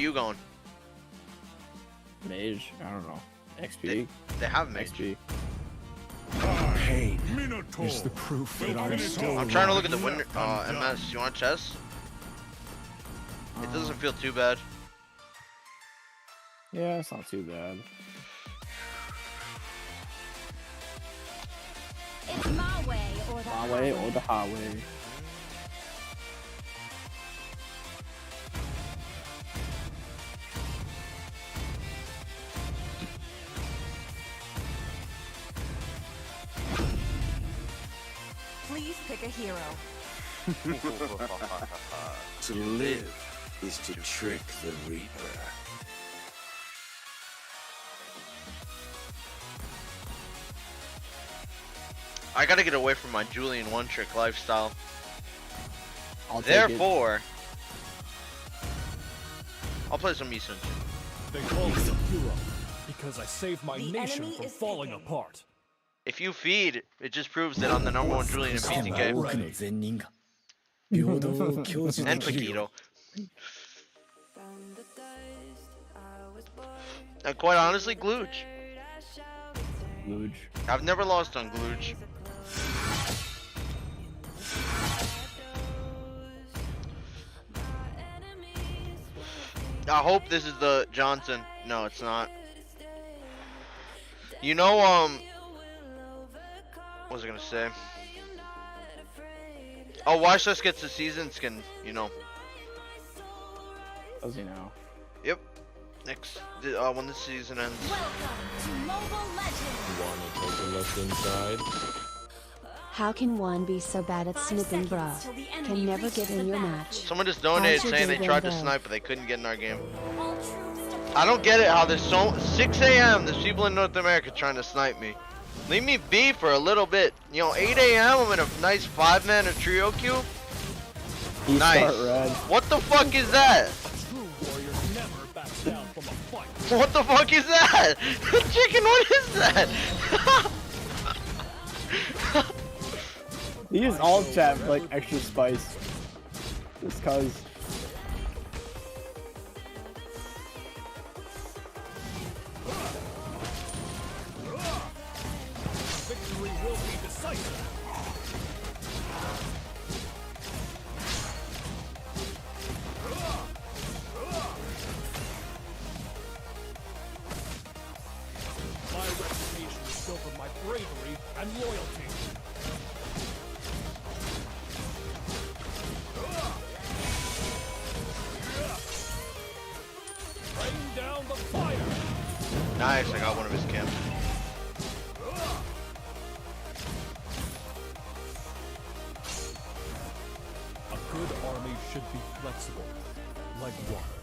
you going? Mage. I don't know. XP. They have mage. XP. Pain is the proof that I'm still I'm trying to look at the winner. MS. You want chess? It doesn't feel too bad. Yeah, it's not too bad. It's my way or the My way or the highway. Please pick a hero. To live is to trick the Reaper. I gotta get away from my Julian one-trick lifestyle. Therefore, I'll play some Eastern. They call me a hero because I saved my nation from falling apart. If you feed, it just proves that I'm the #1 Julian in PTK. And Paquito. And quite honestly, Glooch. I've never lost on Glooch. I hope this is the Johnson. No, it's not. You know, what was I gonna say? Oh, Watch Us gets the season skin, you know. Does he now? Yep. Next, when the season ends. Wanna take a look inside? How can one be so bad at sniping, bruh? Can never get in your match. Someone just donated How's your saying day they tried been, to though? snipe, but they couldn't get in our game. I don't get it how there's so 6 a.m. There's people in North America trying to snipe me. Leave me be for a little bit. You know, 8 a.m. I'm in a nice 5-man or trio queue. Nice. What the fuck is that? What the fuck is that? Chicken, what is that? He used all chat for, like extra spice. Just cause. Victory will be decisive. My reputation is built on my bravery and loyalty. Rain down the fire. Nice, I got one of his camps. A good army should be flexible, like water.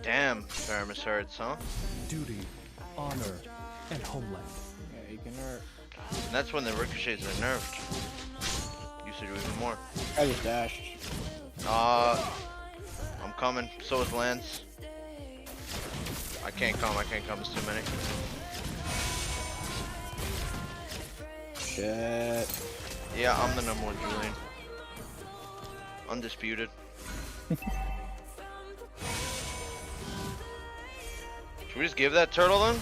Damn, Paramus hurts, huh? Duty, honor, and homeland. Yeah, you can hurt. And that's when the ricochets are nerfed. Used to do even more. I just dashed. I'm coming. So is Lance. I can't come. It's too many. Shit. Yeah, I'm the #1 Julian. Undisputed. Should we just give that turtle then?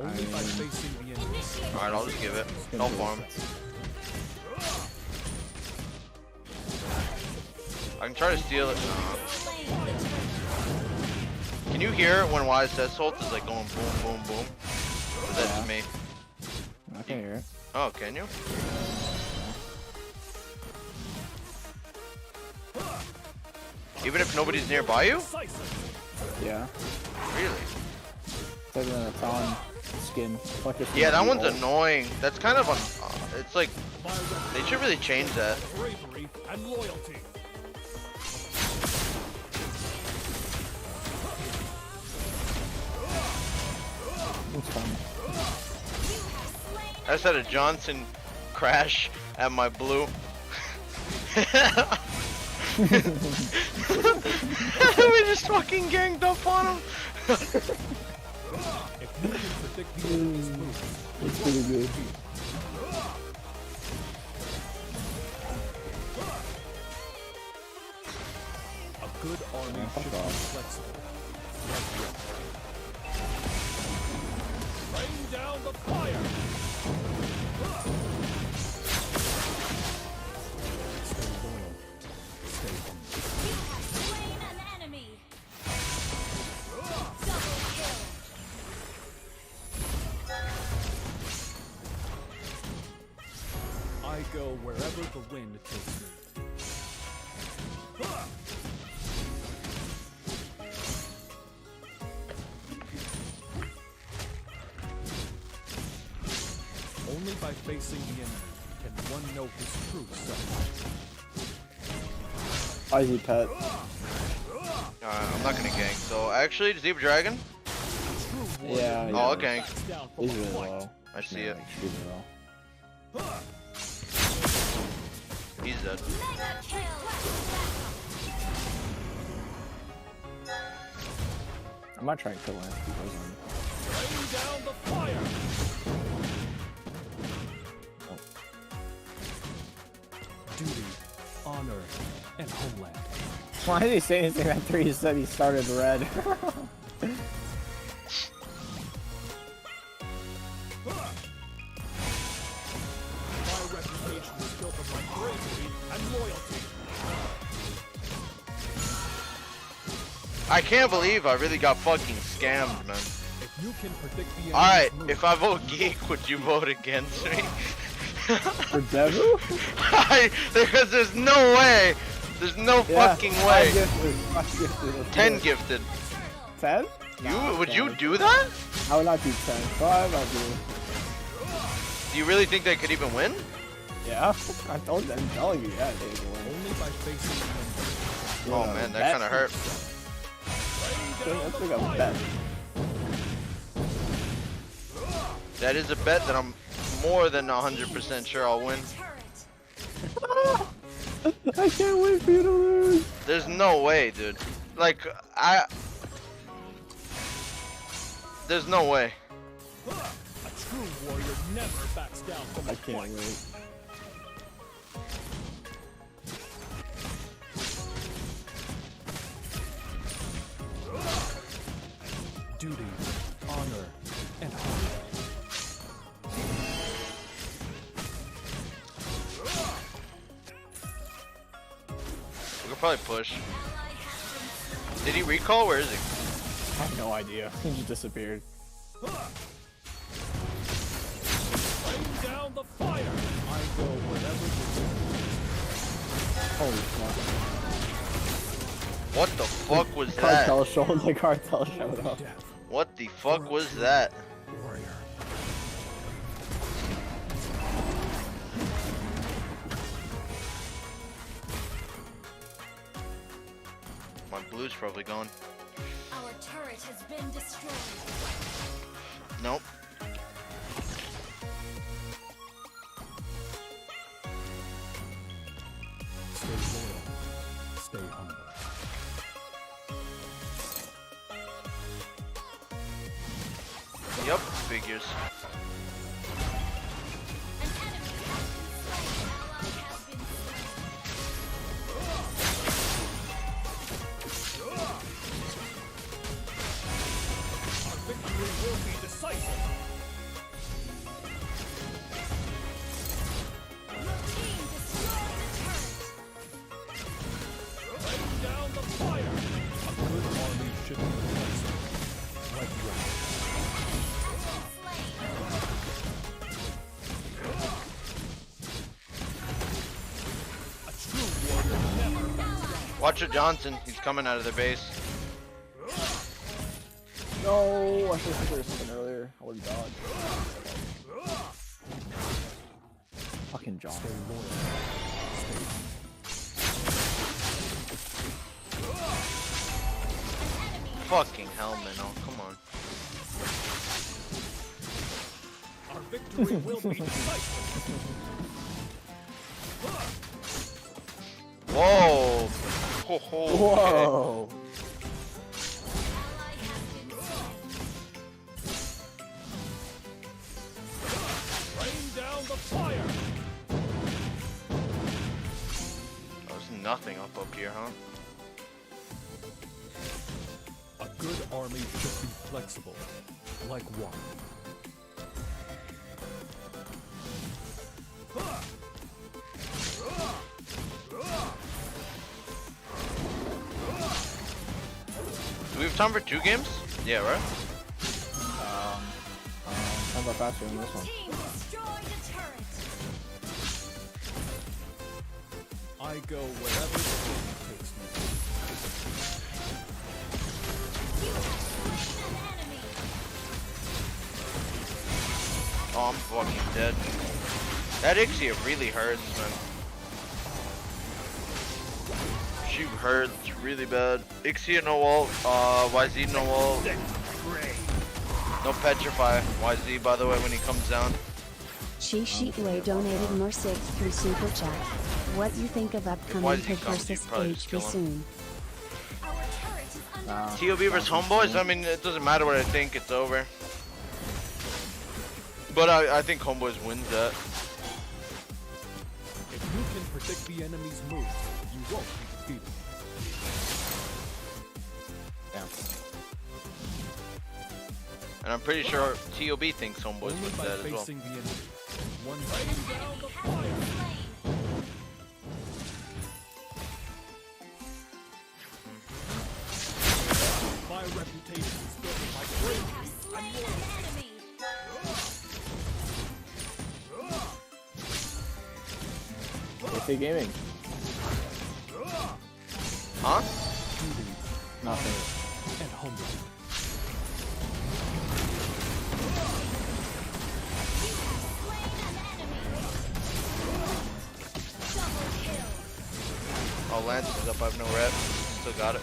Only by facing the enemy. Alright, I'll just give it. Don't farm. I can try to steal it. Can you hear it when Wise says ult is like going boom, boom, boom? Or is that just me? I can hear it. Oh, can you? Even if nobody's nearby you? Yeah. Really? It's like an Aton skin. Yeah, that one's annoying. That's kind of it's like they should really change that. Bravery and loyalty. I just had a Johnson crash at my blue. We just fucking ganged up on him. It's pretty good. good army should be flexible. Rain down the fire! Stay loyal. Stay humble. You have slain an enemy. Double kill. I go wherever the wind takes me. Only by facing the enemy can one know his true self. Easy pet. I'm not gonna gank. So actually, Zebra Dragon. Yeah. Oh, I'll gank. He's really low. I see it. He's really low. He's dead. I might try and kill him if he goes in. Rain down the fire! Duty, honor, and homeland. Why did he say anything after he said he started red? My reputation is built on my bravery and loyalty. I can't believe I really got fucking scammed, man. If you can predict the Alright, if I vote geek, would you vote against me? For Devu? Because there's no way. There's no fucking way. 10 gifted. 10? Would you do that? I would not do 10. 5, I'll do. Do you really think they could even win? Yeah, I'm telling you, yeah, they will win. Only by facing the Oh man, that kind of hurt. That's like a bet. That is a bet that I'm more than 100% sure I'll win. I can't wait for you to lose. There's no way, dude. Like, there's no way. A true warrior never backs down from I can't wait. Duty, honor, and honor. We could probably push. Did he recall? Where is he? I have no idea. He just disappeared. Rain down the fire. I go wherever the Holy fuck. What the fuck was that? Cartel showed the cartel showed up. What the fuck was that? warrior. My blue's probably gone. Our turret has been destroyed. Nope. Stay loyal. Stay humble. Yup, figures. Victory will be decisive. Rain down the fire. A good army should be flexible. Like water. A true warrior never backs down. Watch it, Johnson. He's coming out of the base. No, I should have figured something earlier. I would have dodged. Fucking John. Stay loyal. Fucking hell, man. Oh, come on. Our victory will be decisive. Whoa. Ho, ho, okay. Whoa. Rain down the fire. There's nothing up here, huh? good army should be flexible, like water. Do we have time for 2 games? Yeah, right? How about faster than this one? I go wherever the wind takes me. Oh, I'm fucking dead. That Ixia really hurts, man. She hurts really bad. Ixia no ult, YZ no ult. No petrify. YZ, by the way, when he comes down. She Sheetley donated more 6 through Super Chat. What you think of upcoming Perversus HD soon? TOB vs Homeboys, I mean, it doesn't matter what I think, it's over. But I think Homeboys wins that. If you can predict the enemy's move, you won't be defeated. Yeah. And I'm pretty sure TOB thinks Homeboys wins that as well. My reputation is built by bravery and loyalty. AC Gaming. Huh? Nothing. And homeland. Oh, Lance is up. I have no rep. Still got it.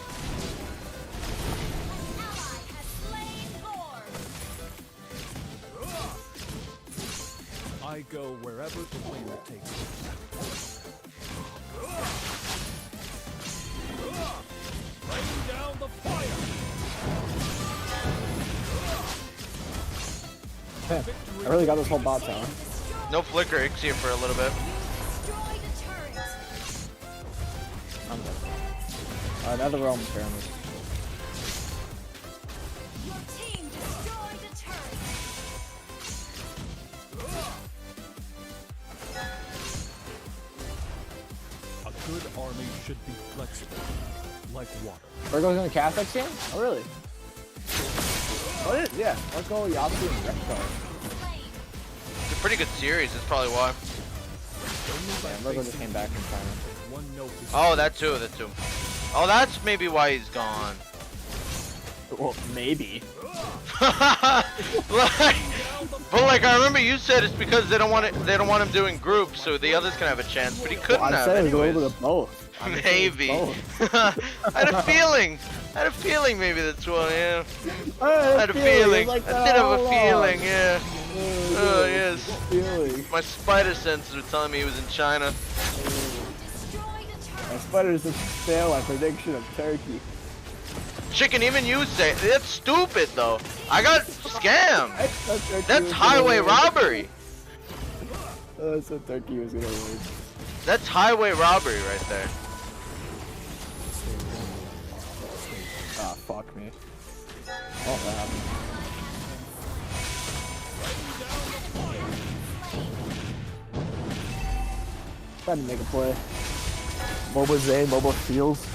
I go wherever the wind takes me. Rain down the fire! Man, I really got this whole bot tower. No flicker Ixia for a little bit. I'm dead. Another realm pyramid. A good army should be flexible, like water. Virgo's gonna cast next game? Oh, really? What is? Yeah, Virgo, Yasuo, and Rek'Sai. It's a pretty good series, that's probably why. Yeah, Virgo just came back from China. Oh, that too, that too. Oh, that's maybe why he's gone. Well, maybe. But like I remember you said it's because they don't want it. They don't want him doing groups, so the others can have a chance. But he couldn't have. I said it was a anyways. little bit of both. Maybe. I had a feeling. I had a feeling maybe that's why. Yeah. I had a feeling. Like I did have a feeling. Yeah. Oh yes. My spider senses were telling me he was in China. My spiders just fail at prediction of Turkey. Chicken, even you say that's stupid though. I got scammed. That's highway robbery. That's what Turkey was gonna win. That's highway robbery right there. Ah, fuck me. Oh, that happened. Trying to make a play. MobaZane, Moba Fields.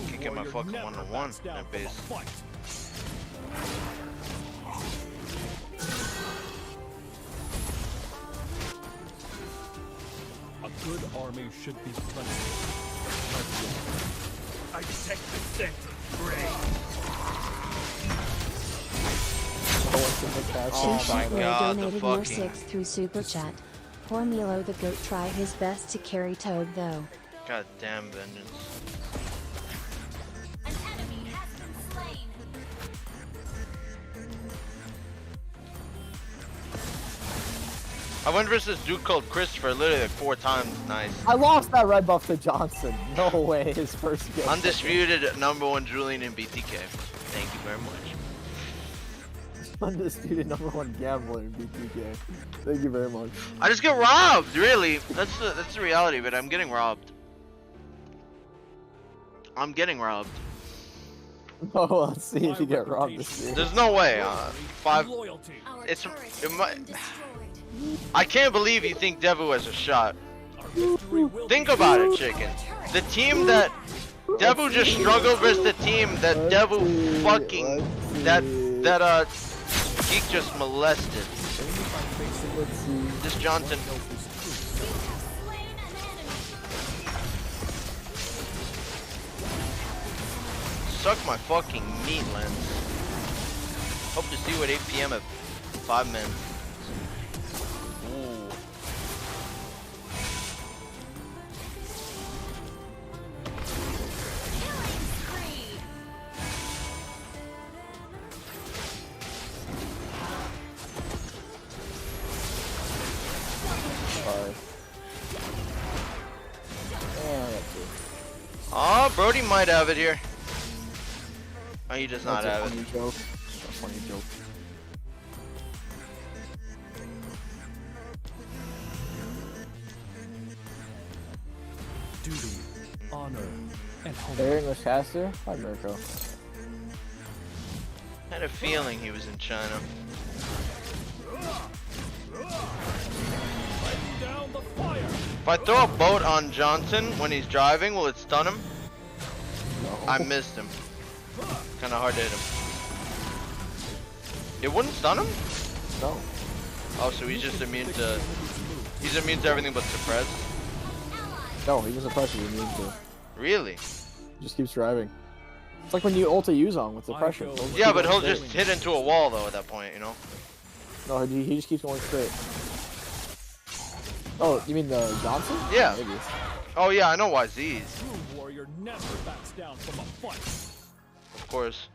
Can't get my fucking 1-on-1 in that base. A good army should be flexible. I detect the scent of gray. Oh my god, the donated more fucking... 6 through Super Chat. Poor Milo the goat tried his best to carry Toad though. God damn vengeance. I went versus dude called Christopher literally like 4 times. Nice. I lost that red buff to Johnson. No way, his first game. Undisputed #1 Julian in BTK. Thank you very much. Undisputed #1 gambler in BTK. Thank you very much. I just get robbed, really. That's the reality of it. I'm getting robbed. I'm getting robbed. Oh, let's see if you get robbed this year. There's no way. 5. I can't believe you think Devu has a shot. Think about it, chicken. The team that Devu just struggled versus the team that Devu fucking Geek just molested. This Johnson. Suck my fucking meat, Lens. Hope to see you at 8 PM at 5 men. Ooh. Oh, Brody might have it here. Oh, he does not have it. Joke. That's a funny joke. Duty, honor, and home. Hey, English caster. Hi, Mirko. Had a feeling he was in China. Down the fire. If I throw a boat on Johnson when he's driving, will it stun him? No. I missed him. Kind of hard to hit him. It wouldn't stun him? No. Oh, so he's just immune to... He's immune to everything but suppress? No, he doesn't pressure you immune to. Really? He just keeps driving. It's like when you ult a Yuzong with suppression. Yeah, but he'll just hit into a wall though at that point, you know? No, he just keeps going straight. Oh, you mean the Johnson? Yeah. Maybe. Oh yeah, I know why Z's. True warrior never backs down from a fight. Of course.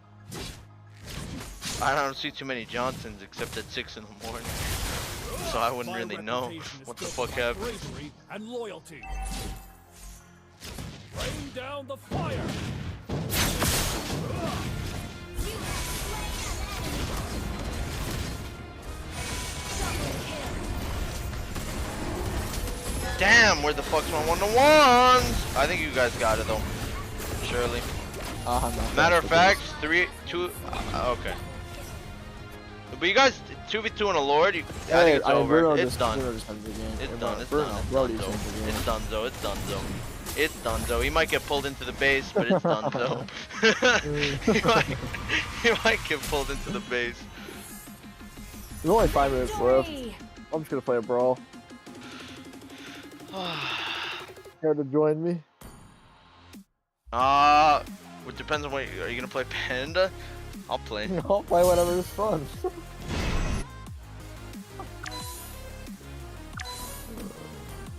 I don't see too many Johnsons except at 6 in the morning. So I wouldn't really know what the fuck happened. Bravery and loyalty. Rain down the fire. Damn, where the fuck's my 1-to-1s? I think you guys got it though. Surely. Matter of fact, 3, 2. Okay. But you guys 2v2 in a Lord. I think it's over. It's done. It's done. It's done. It's done. It's done. It's done. He might get pulled into the base, but it's done. He might get pulled into the base. There's only 5 minutes left. I'm just gonna play a brawl. Care to join me? It depends on what. Are you gonna play Panda? I'll play. I'll play whatever is fun.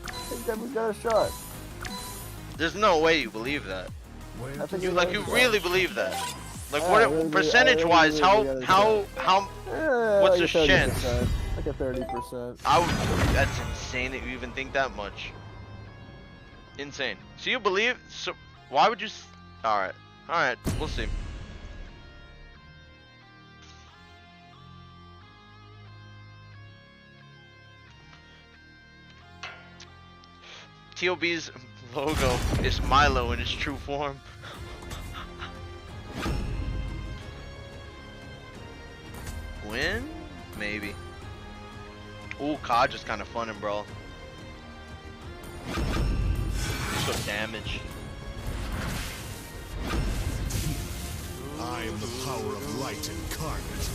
I think Devin's got a shot. There's no way you believe that. You really believe that? Like Yeah, what percentage-wise? How? What's the like chance? Like a 30%. That's insane that you even think that much. Insane. So you believe? So why would you? All right. We'll see. TOB's logo is Milo in its true form. Win? Maybe. Ooh, Kaj is kind of fun, bro. So damage. I am the power of light incarnate.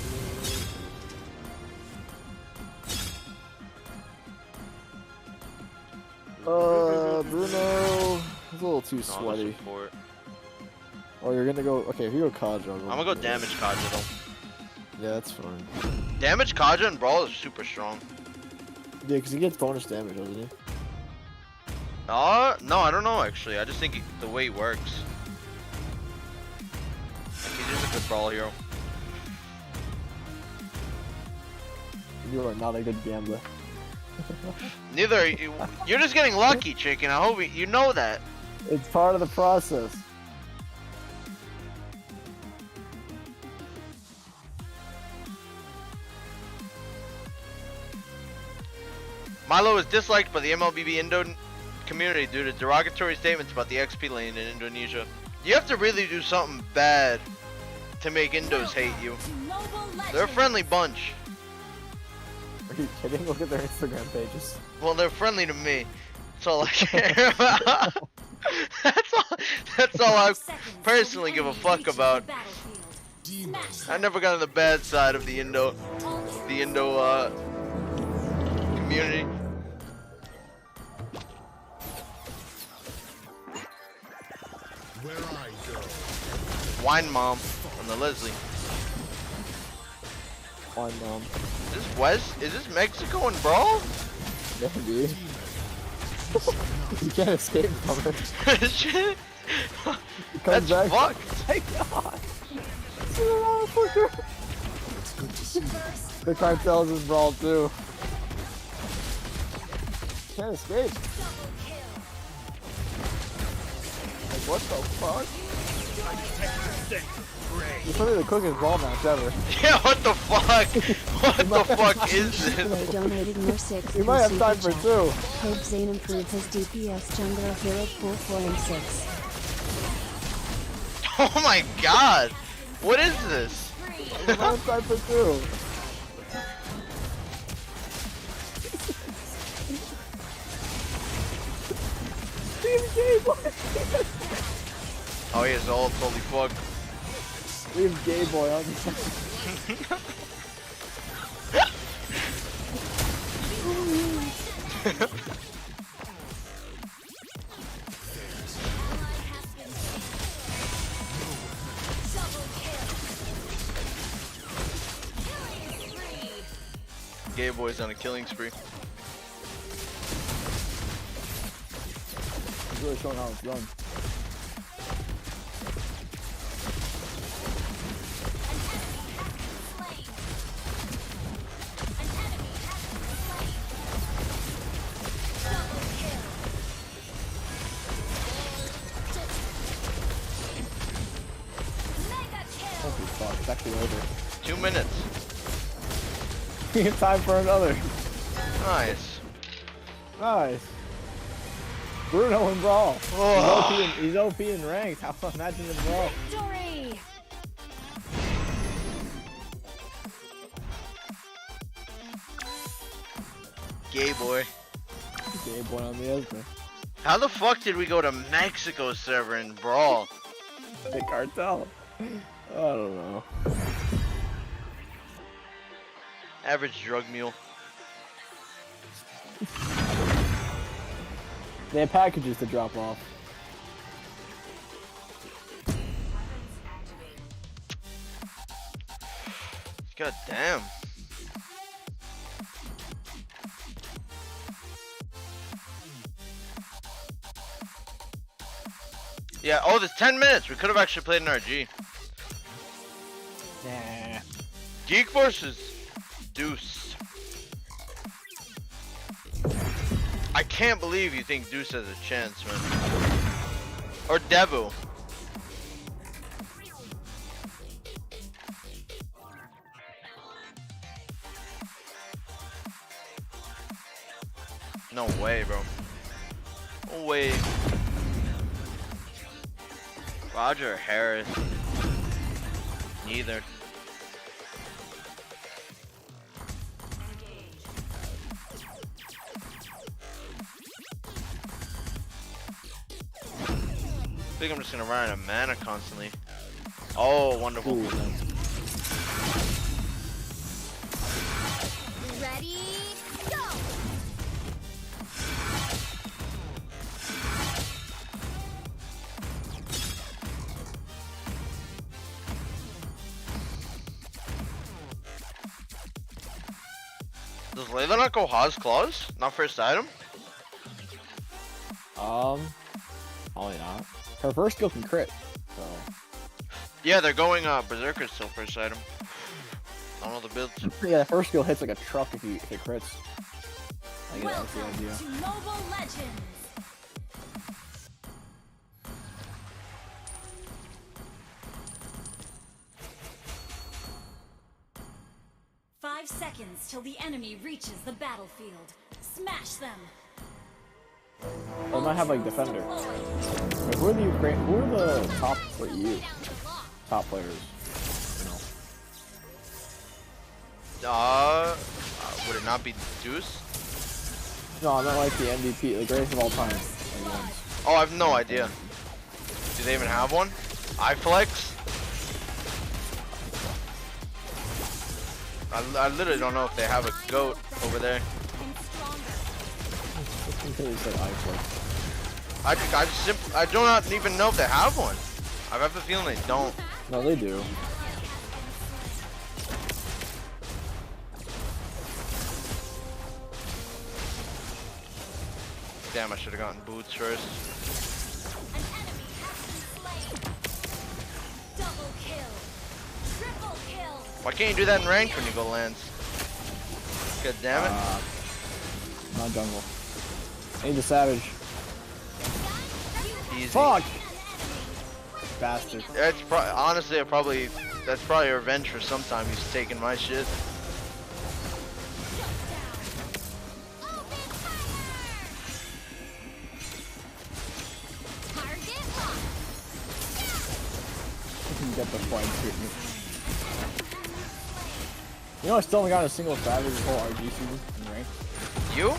Bruno, it's a little too sweaty. Oh, you're gonna go. Okay, if you go Kaja, I'm gonna go damage Kaja though. Yeah, that's fine. Damage Kaja and Brawl is super strong. Yeah, because he gets bonus damage, doesn't he? No, I don't know actually. I just think the way he works. Like, he's just a good Brawl hero. You are not a good gambler. Neither are you. You're just getting lucky, chicken. I hope you know that. It's part of the process. Milo is disliked by the MLBB Indo community due to derogatory statements about the XP lane in Indonesia. You have to really do something bad to make Indos hate you. They're a friendly bunch. Are you kidding? Look at their Instagram pages. Well, they're friendly to me. That's all I care about. That's all I personally give a fuck about. I never got on the bad side of the Indo community. Wine Mom on the Leslie. Wine Mom. Is this West? Is this Mexico and Brawl? Maybe. You can't escape from it. Shit. That's fucked. Oh my god. The cartels is Brawl too. Can't escape. Like what the fuck? It's probably the quickest ball match ever. Yeah, what the fuck? What the fuck is this? Donated more 6. We might have time for 2. Hope Zane improved his DPS jungler hero pool 4 and 6. Oh my god! What is this? We might have time for 2. Oh, he has ult, holy fuck. Leave Gay Boy on the Gay Boy's on a killing spree. He's really showing how it's done. Holy fuck, it's actually over. 2 minutes. We have time for another. Nice. Nice. Bruno and Brawl. Oh. He's OP in ranked. How imagine the Brawl. Victory! Gay Boy. Gay Boy on the Esme. How the fuck did we go to Mexico server in Brawl? The cartel. I don't know. Average drug mule. They have packages to drop off. God damn. Yeah, oh, there's 10 minutes. We could have actually played an RG. Nah. Geek versus Deuce. I can't believe you think Deuce has a chance, man. Or Devu. No way, bro. No way. Roger Harris. Neither. I think I'm just gonna run out of mana constantly. Oh, wonderful. Ooh, nice. Ready? Go! Does Layla not go Haas Claws? Not first item? Probably not. Her first skill can crit, so. Yeah, they're going Berserker still first item. I don't know the builds. Yeah, the first skill hits like a truck if it crits. I get that's the idea. To Mobile Legends. Five seconds till the enemy reaches the battlefield. Smash them. They might have like defender. Like, who are the top for you? Top players. You know. Would it not be Deuce? No, I meant like the MVP, the greatest of all time. Oh, I have no idea. Do they even have one? iFlex? I literally don't know if they have a GOAT over there. I do not even know if they have one. I have a feeling they don't. No, they do. Damn, I should have gotten boots first. An enemy has been slain. Double kill. Triple kill. Why can't you do that in ranked when you go lands? God damn it. Not jungle. I need the savage. Easy. Fuck! Bastard. It's honestly, that's probably a revenge for some time he's taking my shit. Get the flag treatment. You know, I still haven't gotten a single savage this whole RG season in rank. You?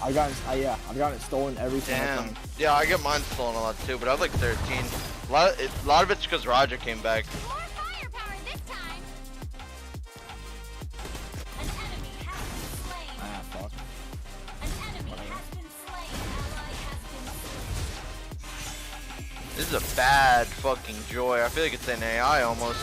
I've gotten it stolen every single time. Yeah, I get mine stolen a lot too, but I was like 13. A lot of it's because Roger came back. More firepower this time. An enemy has been slain. Ah, fuck. An enemy has been slain. Ally has been slain. This is a bad fucking joy. I feel like it's an AI almost.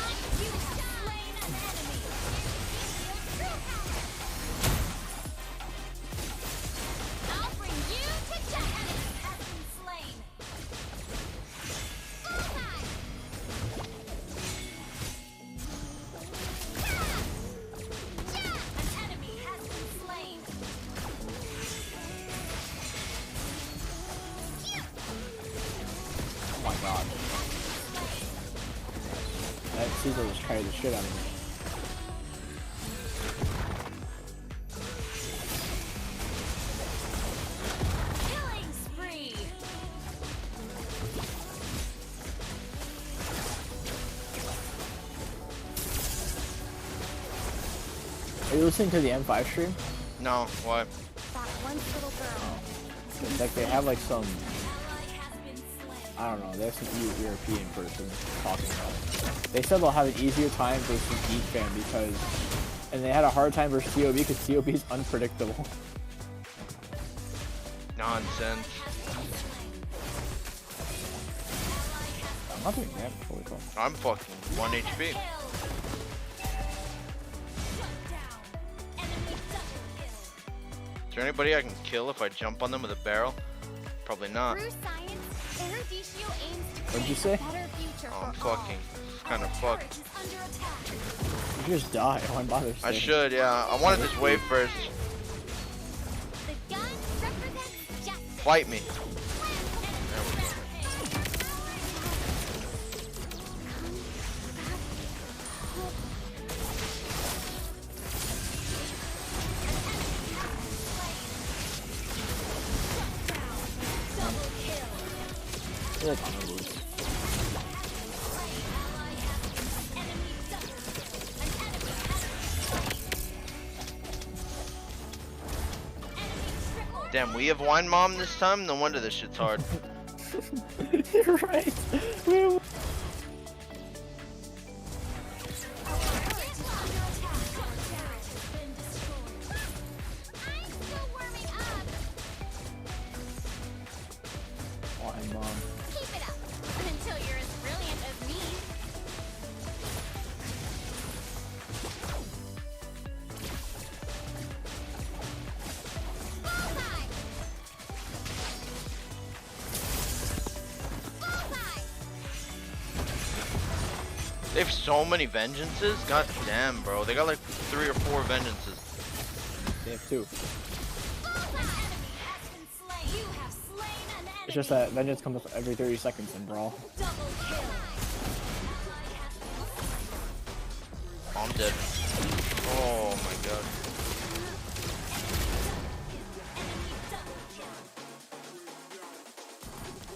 I'll bring you to death. Enemy has been slain. An enemy has been slain. Oh my god. That Caesar just carried the shit out of me. Killing spree. Are you listening to the M5 stream? No, what? That one little girl. It's like they have like some, I don't know, they have some European person talking about it. They said they'll have an easier time versus Geek Fan because, and they had a hard time versus TOB because TOB is unpredictable. Nonsense. I'm not doing that before we go. I'm fucking 1 HP. Is there anybody I can kill if I jump on them with a barrel? Probably not. Through science, Eruditio aims to What'd you create say? a better future Oh, I'm for all. fucking kind of fucked. Is under attack. You just die. Why bother I staying? should, yeah. I wanted this wave first. The gun represents justice. Fight me. I feel like I'm gonna lose. Damn, we have wine mom this time? No wonder this shit's hard. You're right. Wine mom. Keep it up until you're as brilliant as me. Bullseye! Bullseye! They have so many vengeances? God damn, bro. They got like 3 or 4 vengeances. They have 2. Bullseye! It's just that vengeance comes up every 30 seconds in Brawl. Oh, I'm dead. Oh my god.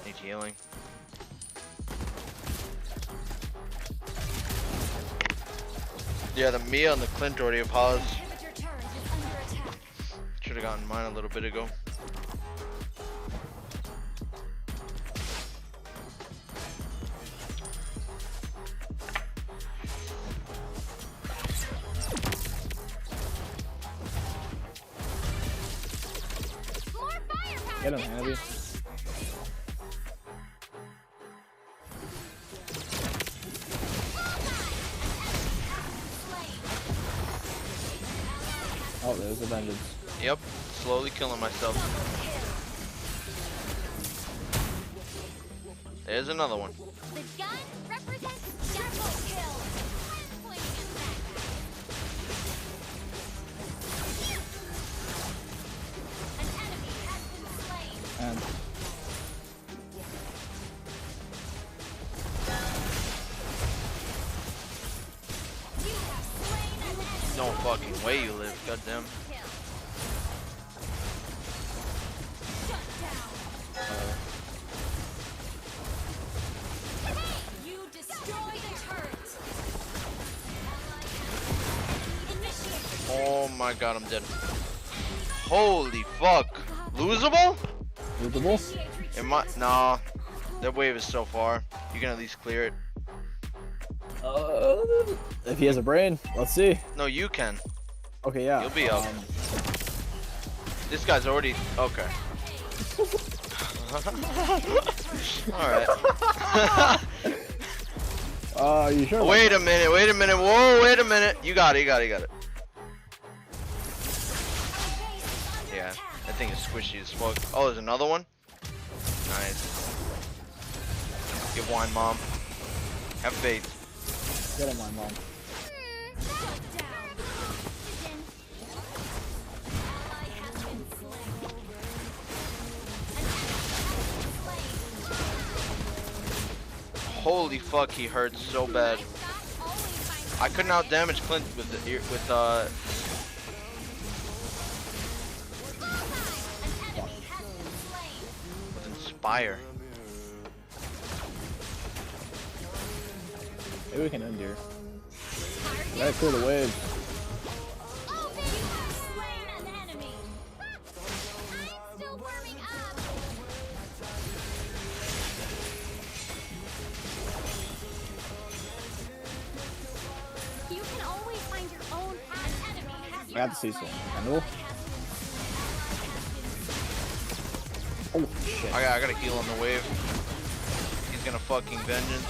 Need healing. Yeah, the Mia and the Clint already have paused. Should have gotten mine a little bit ago. Get him, Hanabi. Oh, there's the vengeance. Yep, slowly killing myself. There's another one. The gun represents double kill. I'm pointing at that. An enemy has been slain. And You have slain an enemy. No fucking way you live, goddamn. Shut down. You destroy the turret. Initiate. Oh my god, I'm dead. Holy fuck. Losable? Losable? It might. Nah. That wave is so far. You can at least clear it. If he has a brain, let's see. No, you can. Okay, yeah. You'll be up. This guy's already. Okay. Alright. Are you sure? Wait a minute, wait a minute. Whoa, wait a minute. You got it, you got it, you got it. Yeah, that thing is squishy as fuck. Oh, there's another one? Nice. Give wine, mom. Have faith. Get him, my mom. Holy fuck, he hurts so bad. I couldn't out damage Clint with the with Inspire. Maybe we can end here. We gotta clear the wave. You can always find your own path. Enemy has I got the Cecil. Handle. Oh shit. I gotta heal on the wave. He's gonna fucking vengeance.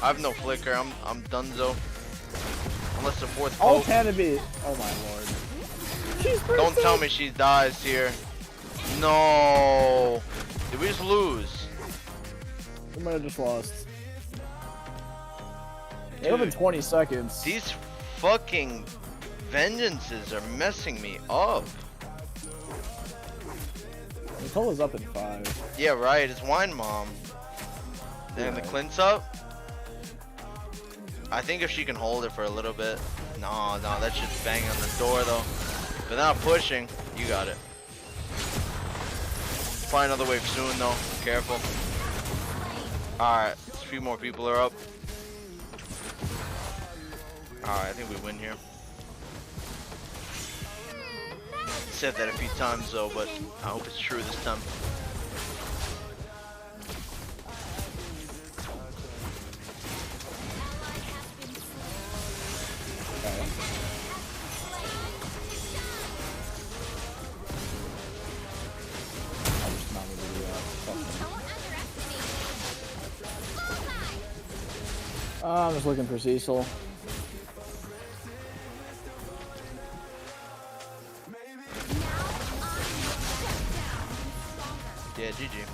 I have no flicker. I'm donezo. Unless the fourth Oh, poke. Hanabi. Oh my lord. She's Don't tell me she dies here. No. Did we just lose? We might have just lost. It would have been 20 seconds. These fucking vengeances are messing me up. Nicola's up in 5. Yeah, right. It's wine mom. And the Clint's up. I think if she can hold it for a little bit. No, that shit's banging on the door though. But not pushing. You got it. Find another wave soon though. Careful. Alright, a few more people are up. Alright, I think we win here. Said that a few times though, but I hope it's true this time. I'm just looking for Cecil. Yeah, GG.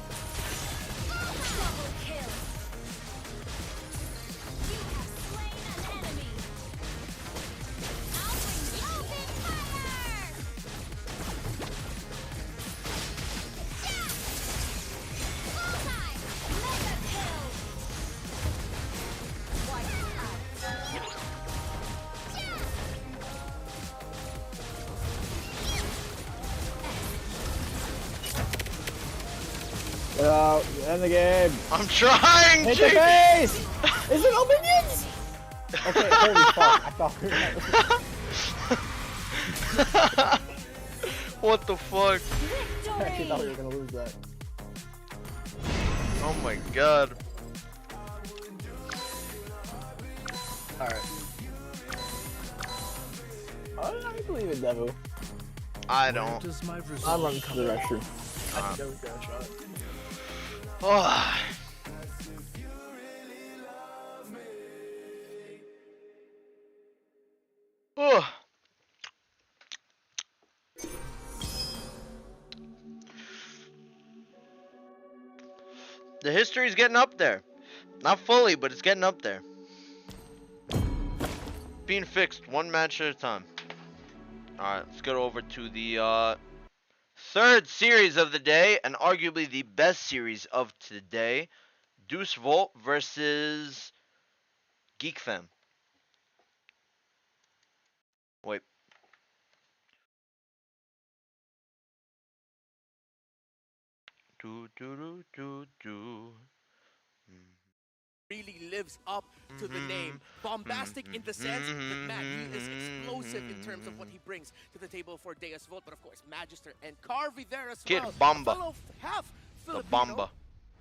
out. End the game. I'm trying. Hit the face. Is it no minions? Okay, holy fuck. I thought we were What the fuck? I actually thought we were gonna lose that. Oh my god. Alright. I believe in Devu. I don't. I'm running to the restroom. Oh. Oh. The history's getting up there. Not fully, but it's getting up there. Being fixed one match at a time. Alright, let's go over to the third series of the day, and arguably the best series of today. Deuce Volt versus Geek Fam. Wait. Really lives up to the name. Bombastic in the sense that Matt, he is explosive in terms of what he brings to the table for Deus Volt, but of course Magister and Carvey there as Kid well. Bomba. Half The Bomba.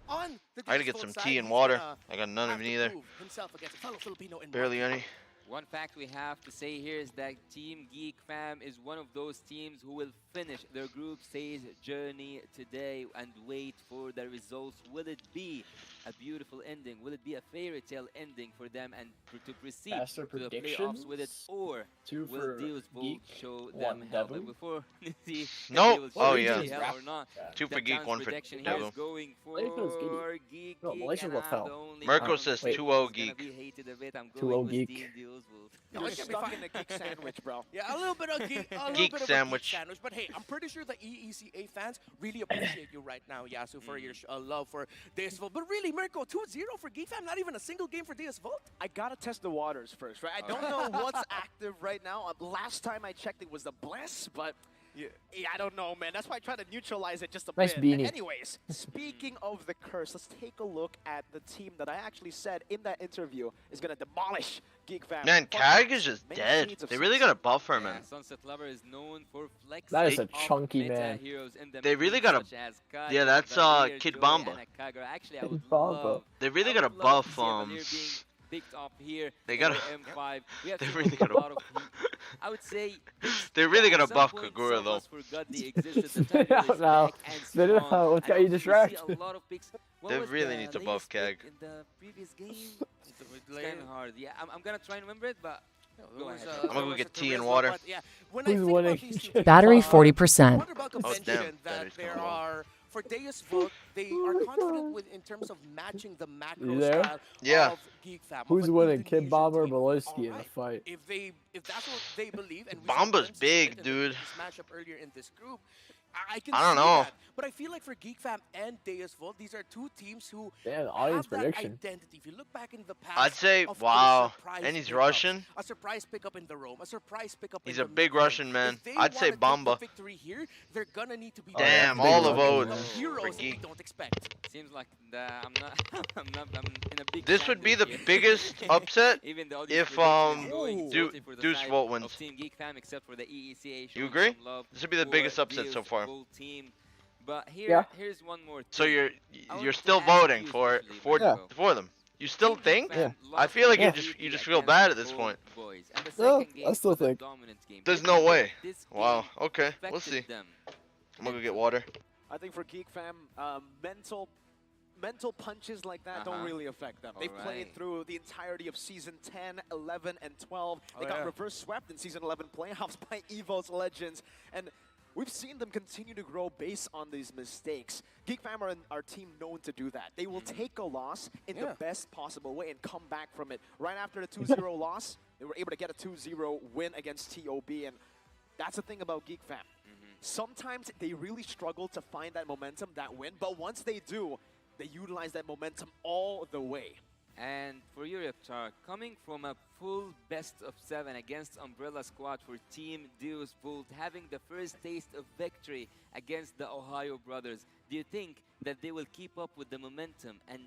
on the I gotta Deus get Volt some side. tea and He's water. gonna I got none of have it to either. prove himself against a fellow Filipino in Barely Mark. any. One fact we have to say here is that Team Geek Fam is one of those teams who will finish their group stage journey today and wait for the results. Will it be a beautiful ending? Will it be a fairy tale ending for them and to proceed Faster to the playoffs with it? Or will Deus Volt show them hell? But before see No. Deus Oh Volt yeah. show hell or not, 2 for the Geek, chance 1 for prediction here is Devu. going for Geek. No, Malaysia and will I'm fail. the only Mirko one says who's 2-0 gonna Geek. be hated a bit. I'm 2-0 going with Geek. Team Deus Volt. You're stuck in a geek sandwich, bro. Yeah, a little bit of geek, Geek sandwich. sandwich. But hey, I'm pretty sure the EECA fans really appreciate you right now, Yasu, for your love for Deus Volt. But really, Mirko, 2-0 for Geek Fam, not even a single game for Deus Volt? I gotta test the waters first, right? I don't know what's active right now. Last time I checked, it was the Bless, but yeah, I don't know, man. That's why I try to neutralize it just a Nice bit. beanie. Anyways, speaking of the curse, let's take a look at the team that I actually said in that interview is gonna demolish Geek Fam. Man, Kag is just Many dead. shades of They really gotta buff her, Yeah, man. Sunset Lover is known for flexing That is a up chunky meta man. heroes in the They really meta, gotta- such as Kag, Yeah, that's, Valier, Kid Joy, Bomba. and Kagura. Actually, I Kid would Bomba. love They really I gotta would love to buff, see Valier being picked up here. They in gotta- the M5. We have they seen really a gotta- lot of I would say They really at gotta some buff point, Kagura, some of though. us forgot they existed. The title is No, back and they didn't strong. know what I got hope you we see distracted. a lot of picks. What They was really the need to buff latest pick Kag. in the previous game? It's kind of hard. Yeah, I'm gonna try and remember it, but go ahead. I'm gonna go get tea and water. Who's winning? Battery 40%. Wonderbuck Oh, mentioned damn. that Battery's there coming low. are, for Deus Volt, they are confident with in terms of matching the macro You there? style Yeah. of Geek Fam. of Who's an winning, Kid Indonesian Bomba or team. Baloski in a Alright. fight? If that's what they believe, and we Bomba's saw glimpses of big, it in dude. this matchup earlier in this group, I can I don't see know. that. But I feel like for Geek Fam and Deus Volt, these are two teams who Yeah, the audience have that prediction. identity. If you look back in the past, I'd say, of wow. those surprise And he's pickups, Russian. a surprise pickup in the Rome, a surprise pickup He's in a the big mid-game. Russian, man. If they I'd say wanna take Bomba. the victory here, they're gonna need to be Damn, big all the Russian, votes man. heroes for that we Geek. don't expect. Seems like I'm in a big. This would be the sandwich here. biggest upset Even the audience if prediction is going Du- solely for the Deuce side Volt of wins. Team Geek Fam, except for the EECA. You showing agree? some love This would be the for biggest upset Deus so far. Volt team. But here, Yeah. here's one more. So thing. you're I you're want still to ask voting you for especially, Yeah. for them. You still Team think? Geek Fam Yeah. I feel like Yeah. you just feel bad at this point. Boys. And the No, second game I still was a think. dominant game. There's They no felt way. this Wow. game Okay, we'll affected see. them. I'm gonna go get water. I think for Geek Fam, mental punches like that don't really affect them. They've played Alright. through the entirety of Season 10, 11, and 12. They got reverse swept in Season 11 playoffs by EVO's Legends. And we've seen them continue to grow based on these mistakes. Geek Fam are our team known to do that. They will take a loss in the best possible way and come back from it. Right after the 2-0 loss, they were able to get a 2-0 win against TOB. And that's the thing about Geek Fam. Sometimes they really struggle to find that momentum, that win. But once they do, they utilize that momentum all the way. And for you, Reptar, coming from a full best of 7 against Umbrella Squad for Team Deus Volt, having the first taste of victory against the Ohio Brothers, do you think that they will keep up with the momentum, and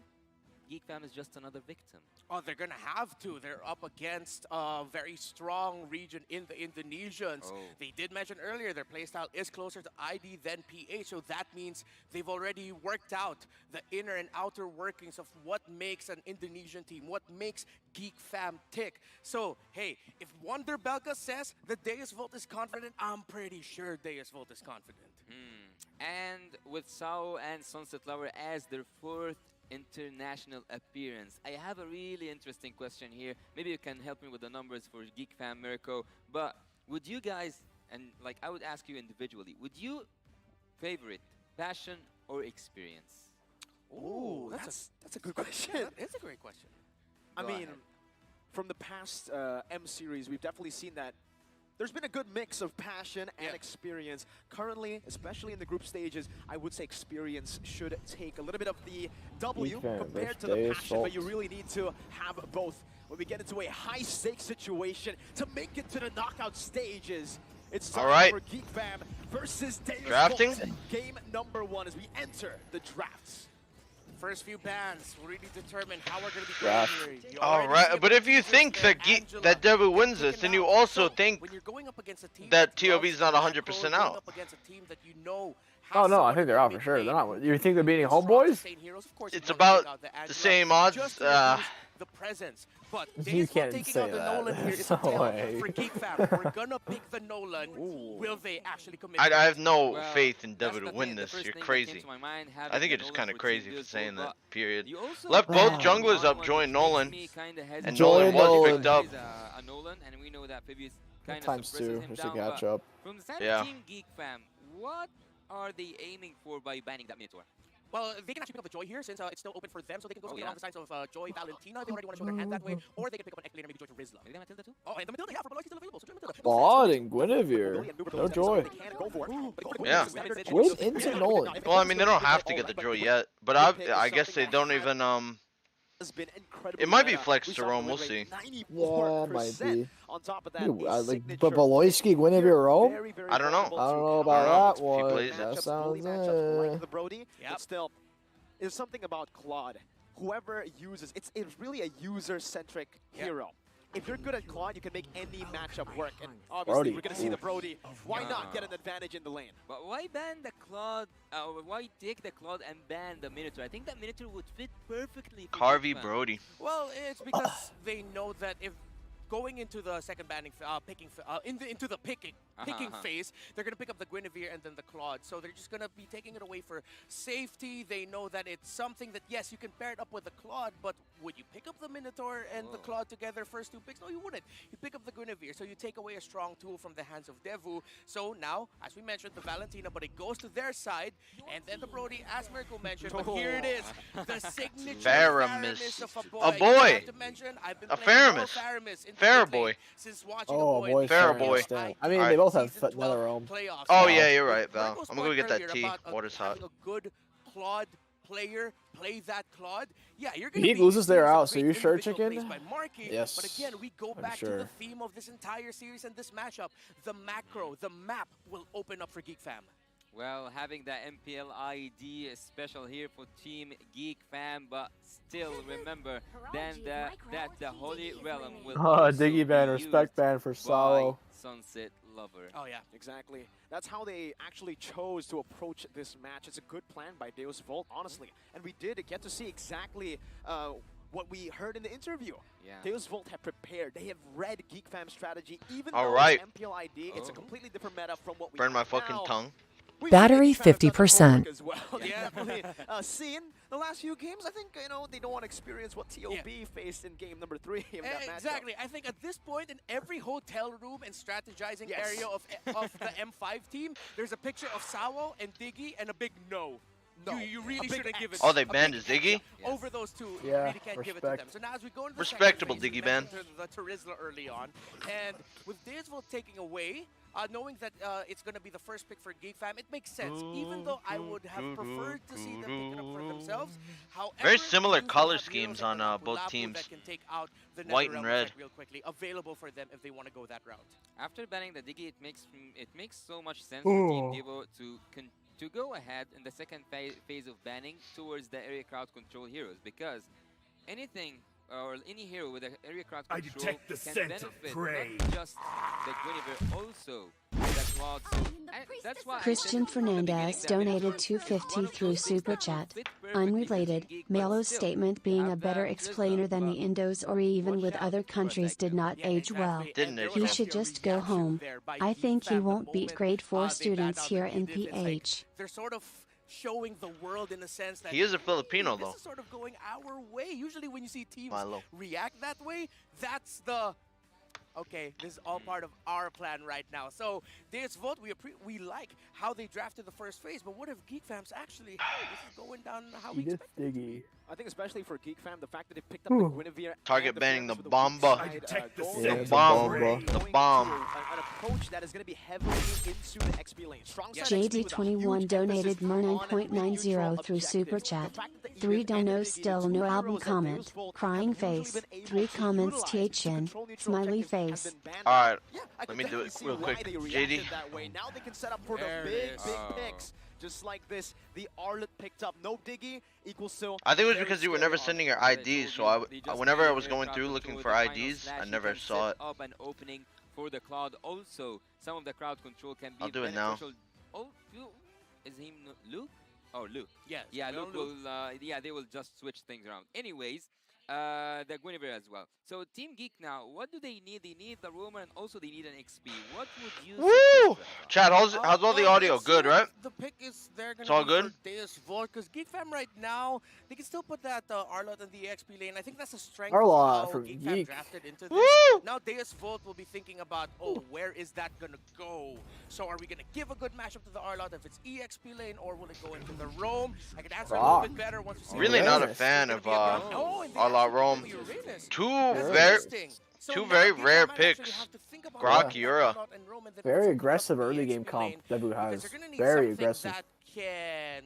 Geek Fam is just another victim. Oh, they're gonna have to. They're up against a very strong region in the Indonesians. Oh. They did mention earlier their playstyle is closer to ID than PH, so that means they've already worked out the inner and outer workings of what makes an Indonesian team, what makes Geek Fam tick. So, hey, if Wonder Belka says that Deus Volt is confident, I'm pretty sure Deus Volt is confident. And with Sao and Sunset Lover as their fourth international appearance, I have a really interesting question here. Maybe you can help me with the numbers for Geek Fam, Mirko. But would you guys, and like I would ask you individually, would you favorite passion or experience? Ooh, that's a good question. It's a great question. I Go mean, ahead. from the past M series, we've definitely seen that there's been a good mix of passion and experience. Currently, especially in the group stages, I would say experience should take a little bit of the W compared to the passion, but you really need to have both. When we get into a high-stakes situation to make it to the knockout stages, it's time for Geek Fam versus Deus Drafting? Volt. Game number 1 as we enter the drafts. First few bans will really determine how we're going to be Draft. going here. You All already right, see but if you think that that Devu wins this, then you also think that TOB's not 100% out. Oh no, I think they're out for sure. They're not. You think they're beating Homeboys? It's about the same odds. The presence, but You can't say the that. Nolan here is No a tell way. for Geek Fam. We're gonna pick the Nolan. Will they actually commit? I have no Well, faith in that's Devu to the win thing, the this. first You're thing that crazy. came to my mind, I having think the you're just Nolan kind of for crazy Team for Deus saying Volt, that. but Period. you also Left both have junglers one up, which join makes Nolan, me kinda and hesitant. Nolan was Nolan. picked up. He's a Nolan, and we know that Phoebe is kind of Times suppresses two, him just to down. catch But up. from the side Yeah. of Team Geek Fam, what are they aiming for by banning that Minotaur? Well, they can actually pick up the Joy here since it's still open for them, so they can go Oh, along yeah. the sides of Joy, Valentina. They already want to show their hand that way, or they can pick up an Ekling and maybe Joy to Rizla. Maybe Matilda too? Oh, and the Matilda, yeah, for Belois, still available. So join Matilda. Claude and Guinevere. No joy. Yeah. Wait into Nolan. Well, I mean, they don't have to get the Joy yet, but I guess they don't even It might be flex to Rome. We'll see. Yeah, it might be. On top of that, But Beloisky, Guinevere, Rome? I don't know. I don't know about that If he one. plays it. That sounds like the Brody, but still, there's something about Claude. Whoever uses, it's really a user-centric hero. If you're good at Claude, you can make any matchup work. And obviously, we're going to see the Brody. Why not get an advantage in the lane? But why ban the Claude? Why take the Claude and ban the Minotaur? I think that Minotaur would fit perfectly. for Carvey Geek Fam. Brody. Well, it's because they know that if going into the second banning, into the picking phase, they're gonna pick up the Guinevere and then the Claude. So they're just gonna be taking it away for safety. They know that it's something that yes, you can pair it up with the Claude, but would you pick up the Minotaur and the Claude together first 2 picks? No, you wouldn't. You pick up the Guinevere, so you take away a strong tool from the hands of Devu. So now, as we mentioned, the Valentina, but it goes to their side, and then the Brody, as Mirko mentioned. But here it is, the signature Faramis of a boy. A boy. Have to mention, I've been A playing more Faramis. Faramis in Fair the boy. lane since watching Oh, the boy, Fair Faramis boy. down. I mean, they both have another Rome. Oh yeah, you're right, Val. Mirko's I'm gonna go point get that earlier tea. about, Water's hot. having a good Claude player play that Claude. Yeah, you're gonna He be loses their seeing some out, so great you sure, individual plays chicken? by marking, Yes, But again, we go I'm back to sure. the theme of this entire series and this matchup. The macro, the map will open up for Geek Fam. Well, having that MPL ID is special here for Team Geek Fam, but still remember then that the Holy Realm will Oh, also Diggy ban, be respect used ban for by Salo. Sunset Lover. Oh yeah, exactly. That's how they actually chose to approach this match. It's a good plan by Deus Volt, honestly. And we did get to see exactly what we heard in the interview. Yeah. Deus Volt have prepared. They have read Geek Fam's strategy. Even All though right. it's MPL ID, it's a completely different meta from what we Burn my have fucking now. tongue. We've Battery seen Geek Fam have done the 50%. homework as well. Yeah, definitely. Seen the last few games, I think, they don't want to experience what TOB faced in game number 3 of that matchup. Exactly. I think at this point in every hotel room and strategizing Yes. area of the M5 team, there's a picture of Sawo and Diggy and a big no. No. You really A big shouldn't give it. Oh, they a banned big his Diggy? X Over those two, you Yeah, really can't give it to them. respect. So now as we go into the Respectable second phase, Diggy we ban. mentioned the Rizla early on, and with Deus Volt taking away, knowing that it's going to be the first pick for Geek Fam, it makes sense. Even though I would have preferred to see them pick it up for themselves. However, Very similar you do color have schemes heroes on like both Lapu teams. that can take out the White Nether and Realm red. effect real quickly, available for them if they want to go that route. After banning the Diggy, it makes so much sense for Team Ooh. Devo to to go ahead in the second phase of banning towards the area crowd control heroes, because anything or any hero with an area crowd control detect the can scent of benefit prey. not just the Guinevere, also the Claude. So that's why Christian Fernandez donated $2.50 through Super Chat. Unrelated, Melo's statement being a better explainer than the Indos or even with other countries did not age well. He should just go home. I think he won't beat grade 4 students here in PH. They're sort of showing the world in a sense that He is a Filipino, this though. is sort of going our way. Usually when you see teams Milo. react that way, that's the okay, this is all part of our plan right now. So, Deus Vote, we like how they drafted the first phase, but what if Geek Fam's actually, hey, this is going down how we expected? Diggy. I think especially for Geek Fam, the fact that they picked up the Guinevere Target and banning the Fearless with bomba. weak side, goal, The and bomb. going The to bomb. An approach that is going to be heavily into the XP lane. Strong side XP with a JD21 huge donated emphasis on Mer9.90 through Super Chat. 3 donos still no album comment. Crying face. 3 comments THN. Smiley face. Alright, I let could me do definitely it see real why quick. they reacted JD. that way. Now they can set up for the There it big is. picks. Just like this, the Arlet picked up no Diggy equals to. I think it was because you were never sending your IDs, so whenever I was going through looking for IDs, I never saw it. Up an opening for the Cloud. Also, some of the crowd control can be I'll do it now. beneficial. Oh, is he Luke? Oh, Luke. Yes. Yeah, Luke will. Yeah, they will just switch things around. Anyways, the Guinevere as well. So Team Geek now, what do they need? They need the roamer and also they need an XP. What would you Woo! suggest? Chad, how's all the audio? Good, right? The pick is they're going It's all to good? for Deus Vote, because Geek Fam right now, they can still put that Arlot in the XP lane. I think that's a strength Arlot of how from Geek Fam Geek. drafted into this. Woo! Now Deus Vote will be thinking about, oh, where is that going to go? So are we going to give a good matchup to the Arlot if it's EXP lane, or will it go into the roam? I can answer a little bit better once we see Really the not a Uranus. fan It's of gonna be a good- Oh, and they Two actually Rome. picked the Uranus. Two That's very interesting. So two now very Geek rare Fam might actually picks. have to think about Grok, that Yura. Arlot and Roam, and then Very also aggressive pick up the early game EXP comp lane, Debu because has. they're gonna need Very something aggressive. that can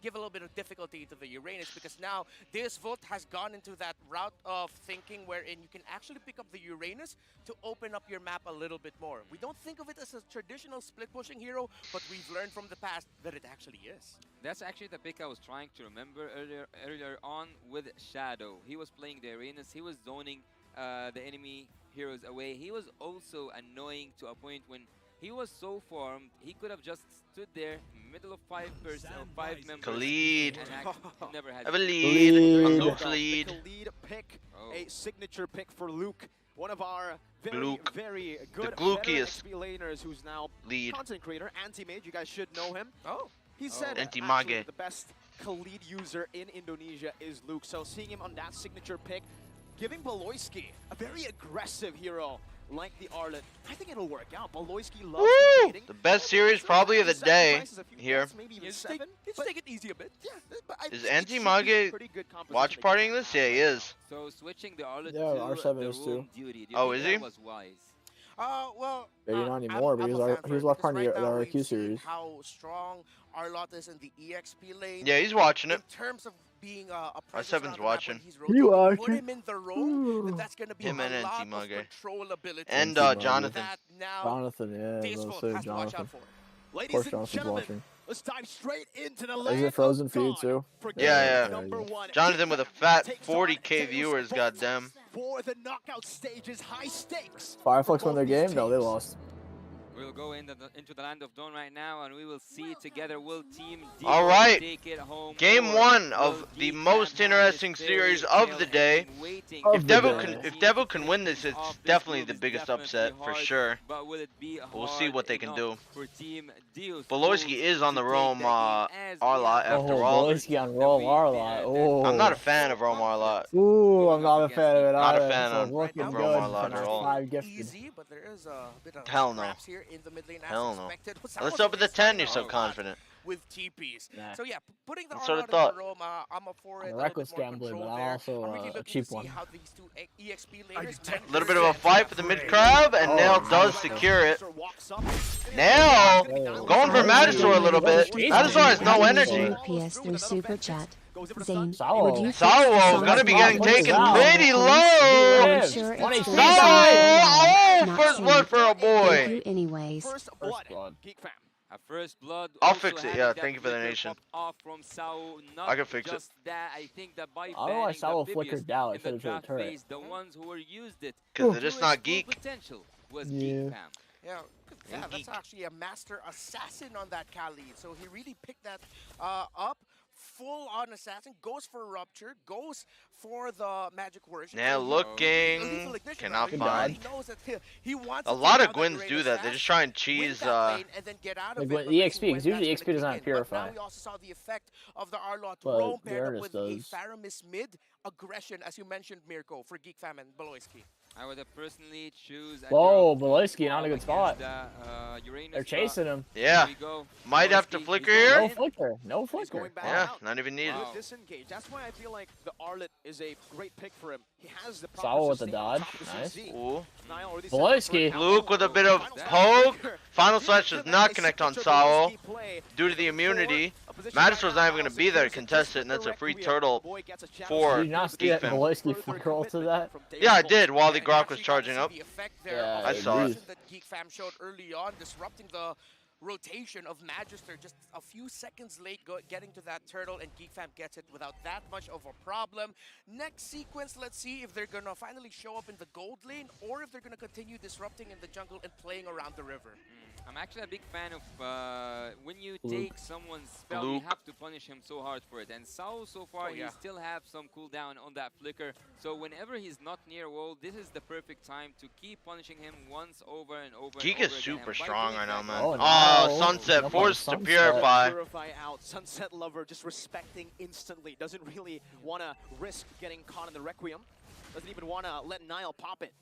give a little bit of difficulty to the Uranus, because now Deus Vote has gone into that route of thinking wherein you can actually pick up the Uranus to open up your map a little bit more. We don't think of it as a traditional split pushing hero, but we've learned from the past that it actually is. That's actually the pick I was trying to remember earlier on with Shadow. He was playing the Arenas. He was zoning the enemy heroes away. He was also annoying to a point when he was so formed, he could have just stood there, middle of 5 members. Khalid. And actually never had I have a lead. Khalid. Luke's lead. Khalid pick, Oh. a signature pick for Luke. One of our very, Gluke. very good glukiest XP laners who's now lead. content creator, Anti-Mage. You guys should know him. Oh. He said Anti-Mage. actually the best Khalid user in Indonesia is Luke. So seeing him on that signature pick, giving Baloyski a very aggressive hero like the Arlet, I think it'll work out. Baloyski loves Woo! invading. The best series probably of the day Sacrifices a few here. deaths, maybe even Just 7. take it easy a bit. Yeah, but I Is think it should be Anti-Mage pretty good composition watch against partying this? Yeah, he is. So switching the Arlet Yeah, to R7 the is too. roam duty. Do you Oh, think is he? that was wise? Well, Maybe not I'm- anymore, but I'm he a was fan our- for he was it, our because part of right the now RQ we've seen series. how strong Arlot is in the EXP lane. Yeah, he's watching it. In terms of being a presence R7's around the map when watching. he's You rotating, put watching? him in the roam, then that's going to be Him a and lot of Anti-Mage. controllability. And Anti-Mage. Jonathan. That now Jonathan, yeah, Deus those Vote two, has to watch out Jonathan. for. Of Ladies course and Jonathan's gentlemen, watching. let's dive straight into the Is land it Frozen of Feed God. too? For Yeah, game yeah. number 1. Jonathan with a fat Takes 40K on viewers, Deus goddamn. Vote for the knockout stages, high stakes. Fireflux for won their both these game? No, they teams. lost. We'll go into the land of Dawn right now, and we will see together. Will Team D All right. take it home? Game or 1 will of the Geek most Fam have interesting this series fairy of tale the day. ending waiting? Of If the Devil day. can win this, it's Off this definitely move the is biggest definitely upset for hard, sure. But will it be We'll see hard what they can enough do. for Team Deus Baloyski Vote is on the to take roam the game as we Arlot have after Oh, all. Baloyski on Roam Arlot. Oh. I'm not a fan of Rome Arlot. Ooh, I'm not a fan of it Not a either. fan So of looking Rome good. Arlot and at our all. 5 gifted. Easy, but there is a bit of Hell no. scraps here in the mid lane as Hell no. expected. Let's open the 10, you're so confident. With TPs. Nah. So yeah, putting the That's what I Arlot in thought. the roam, I'm a for it. I'm a little bit reckless more gambler, control but I'm there. also I'm really a looking cheap to see one. how these two EXP laners A little bit of a fight for the mid crab, and Oh, Nail does nice. secure it. Walks up. Nail Oh. going for Matasaur a little bit. Matasaur has no energy. PS through Super Chat. Zane, Sawo. would you Sawo's gonna be getting taken pretty low. I'm sure it's Sawo! Sawo. Oh, Not first Zane. blood for a Thank boy. you anyways. First blood. blood. Geek Fam. A first blood. I'll also fix it, having yeah, that thank you for the flicker nation. pop Off from Sao. Not I can fix it. just that, I think that by I don't know why banning Sao the flickered Bibius down in the instead of to the draft turret. phase, the ones who were used it Because to they're just its not full geek. potential was Yeah. Geek Fam. Yeah, that's actually a master assassin on that Khalid. So he really picked that up. Full on assassin, goes for rupture, goes for the magic worship. Now looking, cannot find. He wants A to lot take of down that Gwins Arena do that. They fast, just try and win cheese. that lane, and then get out of The it, but EXP, let's see when because usually that's EXP gonna doesn't kick have in. But Purify. now we also saw the effect of the Arlott But roam the paired up Ernest with does. a Faramis mid aggression, as you mentioned, Mirko, for Geek Fam and Beloyski. I would have personally choose. Whoa, Beloyski not in a good spot. Uranus, They're chasing him. Yeah. Might have to Beloyski, flicker he's here. going No flicker. No He's flicker. going back Yeah, out. not even needed. Good disengage. That's why I feel like the Arlott is a great pick for him. He has the proper Sawa with the sustain on dodge. top of the Nice. CC. Ooh. Niall already set Beloyski. up for Luke with a bit of poke. Final Slash does not connect on Sao due to the immunity. Magister's not even going to be there to contest it, and that's a free turtle for Did you not see Geek that Fam. Beloyski flicker ult to that? Yeah, I did while the Grok was charging up. Yeah, I saw it. That Geek Fam showed early on, disrupting the rotation of Magister, just a few seconds late getting to that turtle, and Geek Fam gets it without that much of a problem. Next sequence, let's see if they're gonna finally show up in the gold lane, or if they're gonna continue disrupting in the jungle and playing around the river. I'm actually a big fan of when you take someone's spell, Luke. you have to punish him so hard for it. And Sao, so far, he still have some cooldown on that flicker. So whenever he's not near wall, this is the perfect time to keep punishing him once over and over. Geek and is over again. super And by strong doing right now, that, man. Oh, Oh, no. Sunset No forced to Sunset. purify. Purify out. Sunset Lover just respecting instantly. Doesn't really want to risk getting caught in the Requiem. Doesn't even want to let Niall pop it.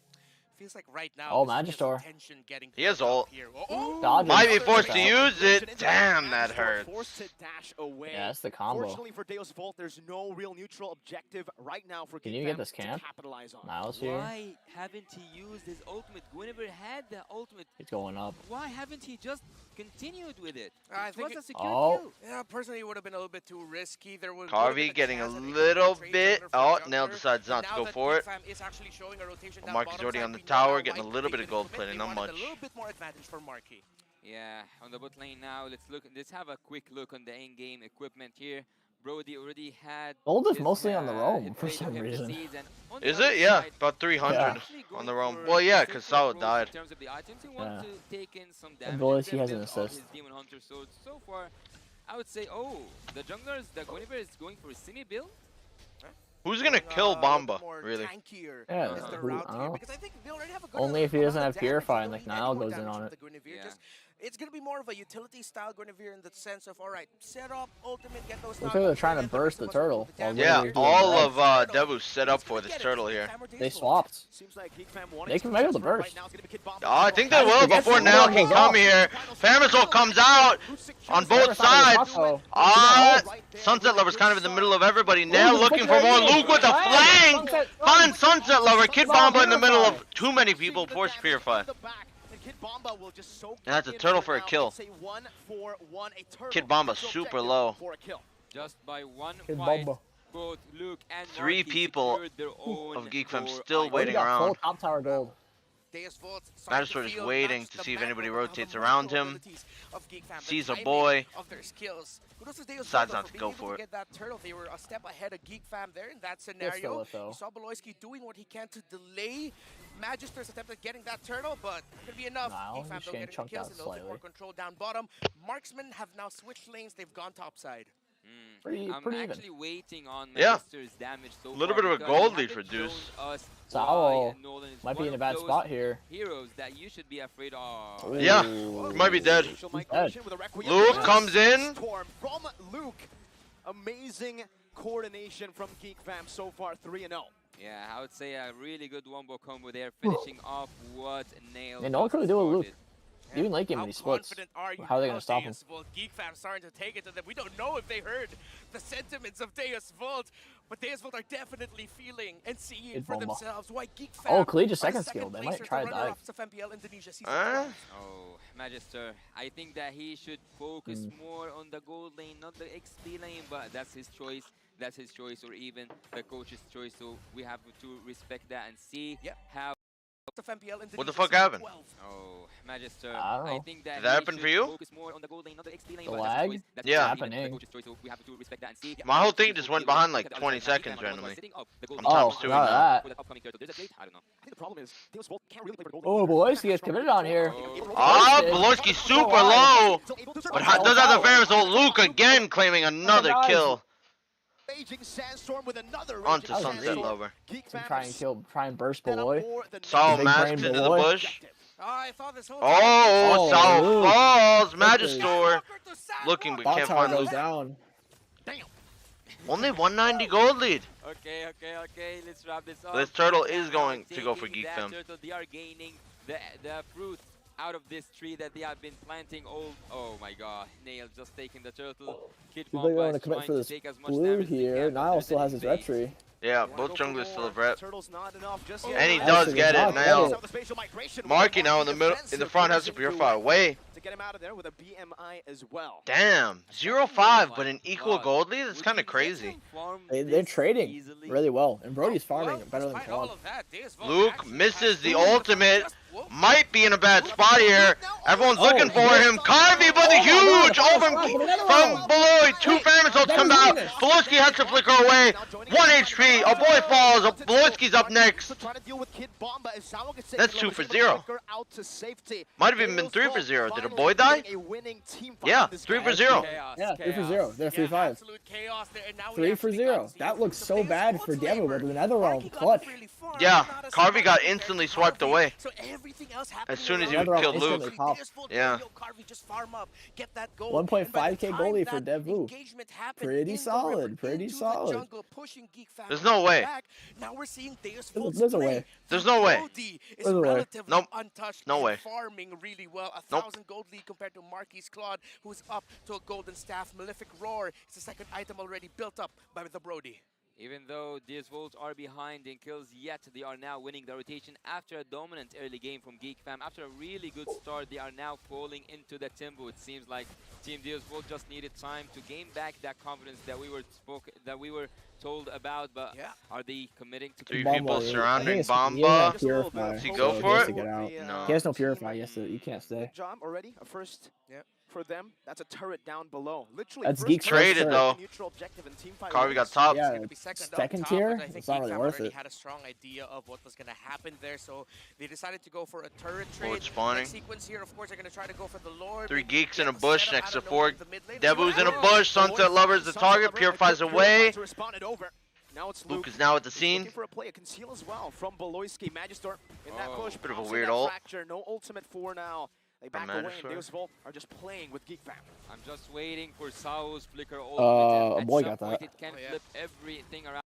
Feels like right now. Oh, there's just Magister. tension getting He has built up ult. here. Oh, Dodging. Might be Another forced to touchdown. use it. Damn, that hurts. Forced to dash away. Yeah, that's the combo. Fortunately for Deus Volt, there's no real neutral objective right now for Can Geek you get Fam this to camp? capitalize on. Niles here. Why haven't he used his ultimate? Guinevere had the ultimate. He's going up. Why haven't he just continued with it? I It think was a it- secure Oh. kill. Yeah, personally, it would have been a little bit too risky. There would Carvey getting a little bit. Oh, Nail decides not to go for it. Is actually showing a rotation down Marky's bottom already side. on the We know tower, now getting a why little they bit of didn't gold commit. plating, They not wanted much. A little bit more advantage for Marky. Yeah, on the bot lane now. Let's have a quick look on the in-game equipment here. Brody already had. Gold is his, mostly on the roam his for plate some of reason. FPCs, and on the Is other it? Yeah, side, about 300 actually on going the roam. for Well, yeah, a because safer Sao approach died. In terms of the items, he wants Yeah. to take in some damage. And Beloyski and has an build out assist. his Demon Hunter sword. So far, I would say, the junglers, the Guinevere is going for a simi build. Who's gonna kill Bomba, More really? tankier Yeah, is the who- route I here, don't know. because I think they already have a good Only if he doesn't amount of have damage. Purify They and don't like need any Niall more goes in damage on from it. the Guinevere. Yeah. Just, it's gonna be more of a utility style Guinevere in the sense of, all right, set up, ultimate, get those. Looks like they're trying to burst the turtle. while Yeah, Guinevere's doing all that. of Devu's set up for this turtle here. They swapped. Seems like Geek Fam wanted They to can make it contest the right burst. now. It's gonna be Kid Bomba. Oh, I think they will forget before someone Nail goes can off. come here. Famisol comes out on both sides. Sunset Lover's kind of in the middle of everybody. Nail looking for more. Luke with the flank. Find Sunset Lover. Kid Bomba in the middle of too many people. Force Purify. And that's a turtle for a kill. Kid Bomba super low. Just by one Kid fight, Bomba. both Luke and Three Marky people secured their own of Geek Fam core still item. waiting Got full around. top tower gold. Magister is waiting to see if anybody rotates around him. Sees a boy. Decides not to go for it. Get that turtle. They were a step ahead of Geek Fam there in that Still scenario. it, though. You saw Beloyski doing what he can to delay Magister's attempt at getting that turtle, but not gonna be enough. Wow, Geek Fam he's though getting getting the chunked kills out and a little bit more slightly. control down bottom. Marksmen have now switched lanes. They've gone topside. I'm pretty even. actually waiting on Yeah. Magister's damage so Little far bit of a because gold they lead for haven't shown Deuce. us Sao why Nolan is might be one in a of bad those spot here. heroes that you should be afraid of. Ooh. Yeah, he might be dead. Dead. Luke comes in. Storm from Luke. Amazing coordination from Geek Fam so far, 3-0. Yeah, I would say a really good wombo combo there, finishing off what Nail. Man, no one could do a Luke. started. Even late game when he splits. How are they gonna stop him? Well, Geek Fam starting to take it to them. We don't know if they heard the sentiments of Deus Vult, but Deus Vult are definitely feeling and seeing Good for bomba. themselves why Geek Fam. Oh, Khalid just are second skill. They might placers, try the to dive. runner-ups of MPL Indonesia season 12. Oh, Magister. I think that he should focus Hmm. more on the gold lane, not the XP lane, but that's his choice. That's his choice, or even the coach's choice. So we have to respect that and see how of MPL into What the these fuck season happened? 12. Oh, Magister. I don't know. I think that Did that happen for you? focus more on the gold lane, not the XP lane, The but lag? That's the choice. Yeah. That's the Happening. coach's choice, so we have to respect that and see. My whole thing just went behind like 20 seconds randomly. I'm times 2 now. not I think the problem is Deus Volt can't really play for gold. Oh, Beloyski is committed on here. Ah, Beloyski's super low. But does have the Phantom Soul. Luke again claiming another kill. Raging Sandstorm with another Onto Raging Sunset Sandstorm. Lover. Try and burst Beloy. Saul Big masks brain into the Beloy. bush. I thought this whole Oh, Saul Luke. falls. Magister looking but can't find goes Luke. down. Only 190 gold lead. Okay, let's wrap this up. This turtle Geek is Fam going are to go for taking Geek that Fam. turtle. They are gaining the fruit out of this tree that they have been planting. Oh my god, Nail just taking the turtle. Kid People are Bomba going to is commit trying for to this take as much blue damage as they here. can, but Niall there's still an has his invade. red tree. Yeah, both junglers still have rep. Turtle's not enough just And yet. he does get it now. Migration Marky now in the middle, in the front has to purify away. To get him out of there with a BMI as well. Damn, 0-5, but an equal gold lead? That's kind of crazy. They're trading really well, and Brody's farming better than Claude. Luke misses the ultimate. Might be in a bad spot here. Everyone's looking for him. Carvey, but the huge ult from Beloy. 2 Phantom Souls come out. Beloyski has to flicker away. 1 HP. A boy falls. Beloyski's up next. That's 2 for 0. Might have even been 3 for 0. Did a boy die? Yeah, 3 for 0. Yeah, 3 for 0. They're 3-5. 3 for 0. That looks so bad for Devo with the Netherrealm clutch. Yeah, Carvey got instantly swiped away as soon as he killed Luke. Yeah. 1.5k goalie for Devu. Pretty solid, pretty solid. There's no way. There's a way. There's no way. There's a way. Nope. Untouched No and way. farming really well. A Nope. 1,000 gold lead compared to Marquis Claude, who's up to a golden staff. Malefic Roar. It's the second item already built up by the Brody. Even though these Wolves are behind in kills, yet they are now winning the rotation after a dominant early game from Geek Fam. After a really good start, they are now falling into the Timbo. It seems like Team Deus Volt just needed time to gain back that confidence that we were told about. But are they committing to 3 Bomba, people surrounding he Bomba. has Purify, Does he so go he for has it? to get out. No. He has no Purify. You can't stay. Job already, a first for them. That's a turret down below. Literally, That's first Geek's traded turret. though. neutral objective and team fight Carvey got winners. top. Yeah, second tier. But I think It's not Geek really Fam worth already it. had a strong idea of what was going to happen there, so they decided to go for a turret trade. Forward spawning. Next sequence here, of course, they're going to try to go for the Lord. 3 maybe geeks in get a the bush setup. next I to don't 4. know, the mid lane. Debu's in a bush. Sunset Lover's the target. Purifies away. To respond it over. Now it's Luke is now at the scene. Looking for a play, a conceal as well from Beloyski. Magister in that push. Bit of a bouncing weird that ult. fracture. No ultimate for now. They back away, and Deus Volt are just playing with Geek Fam. I'm just waiting for Sao's flicker ult. A At boy some got point that. It can flip everything around.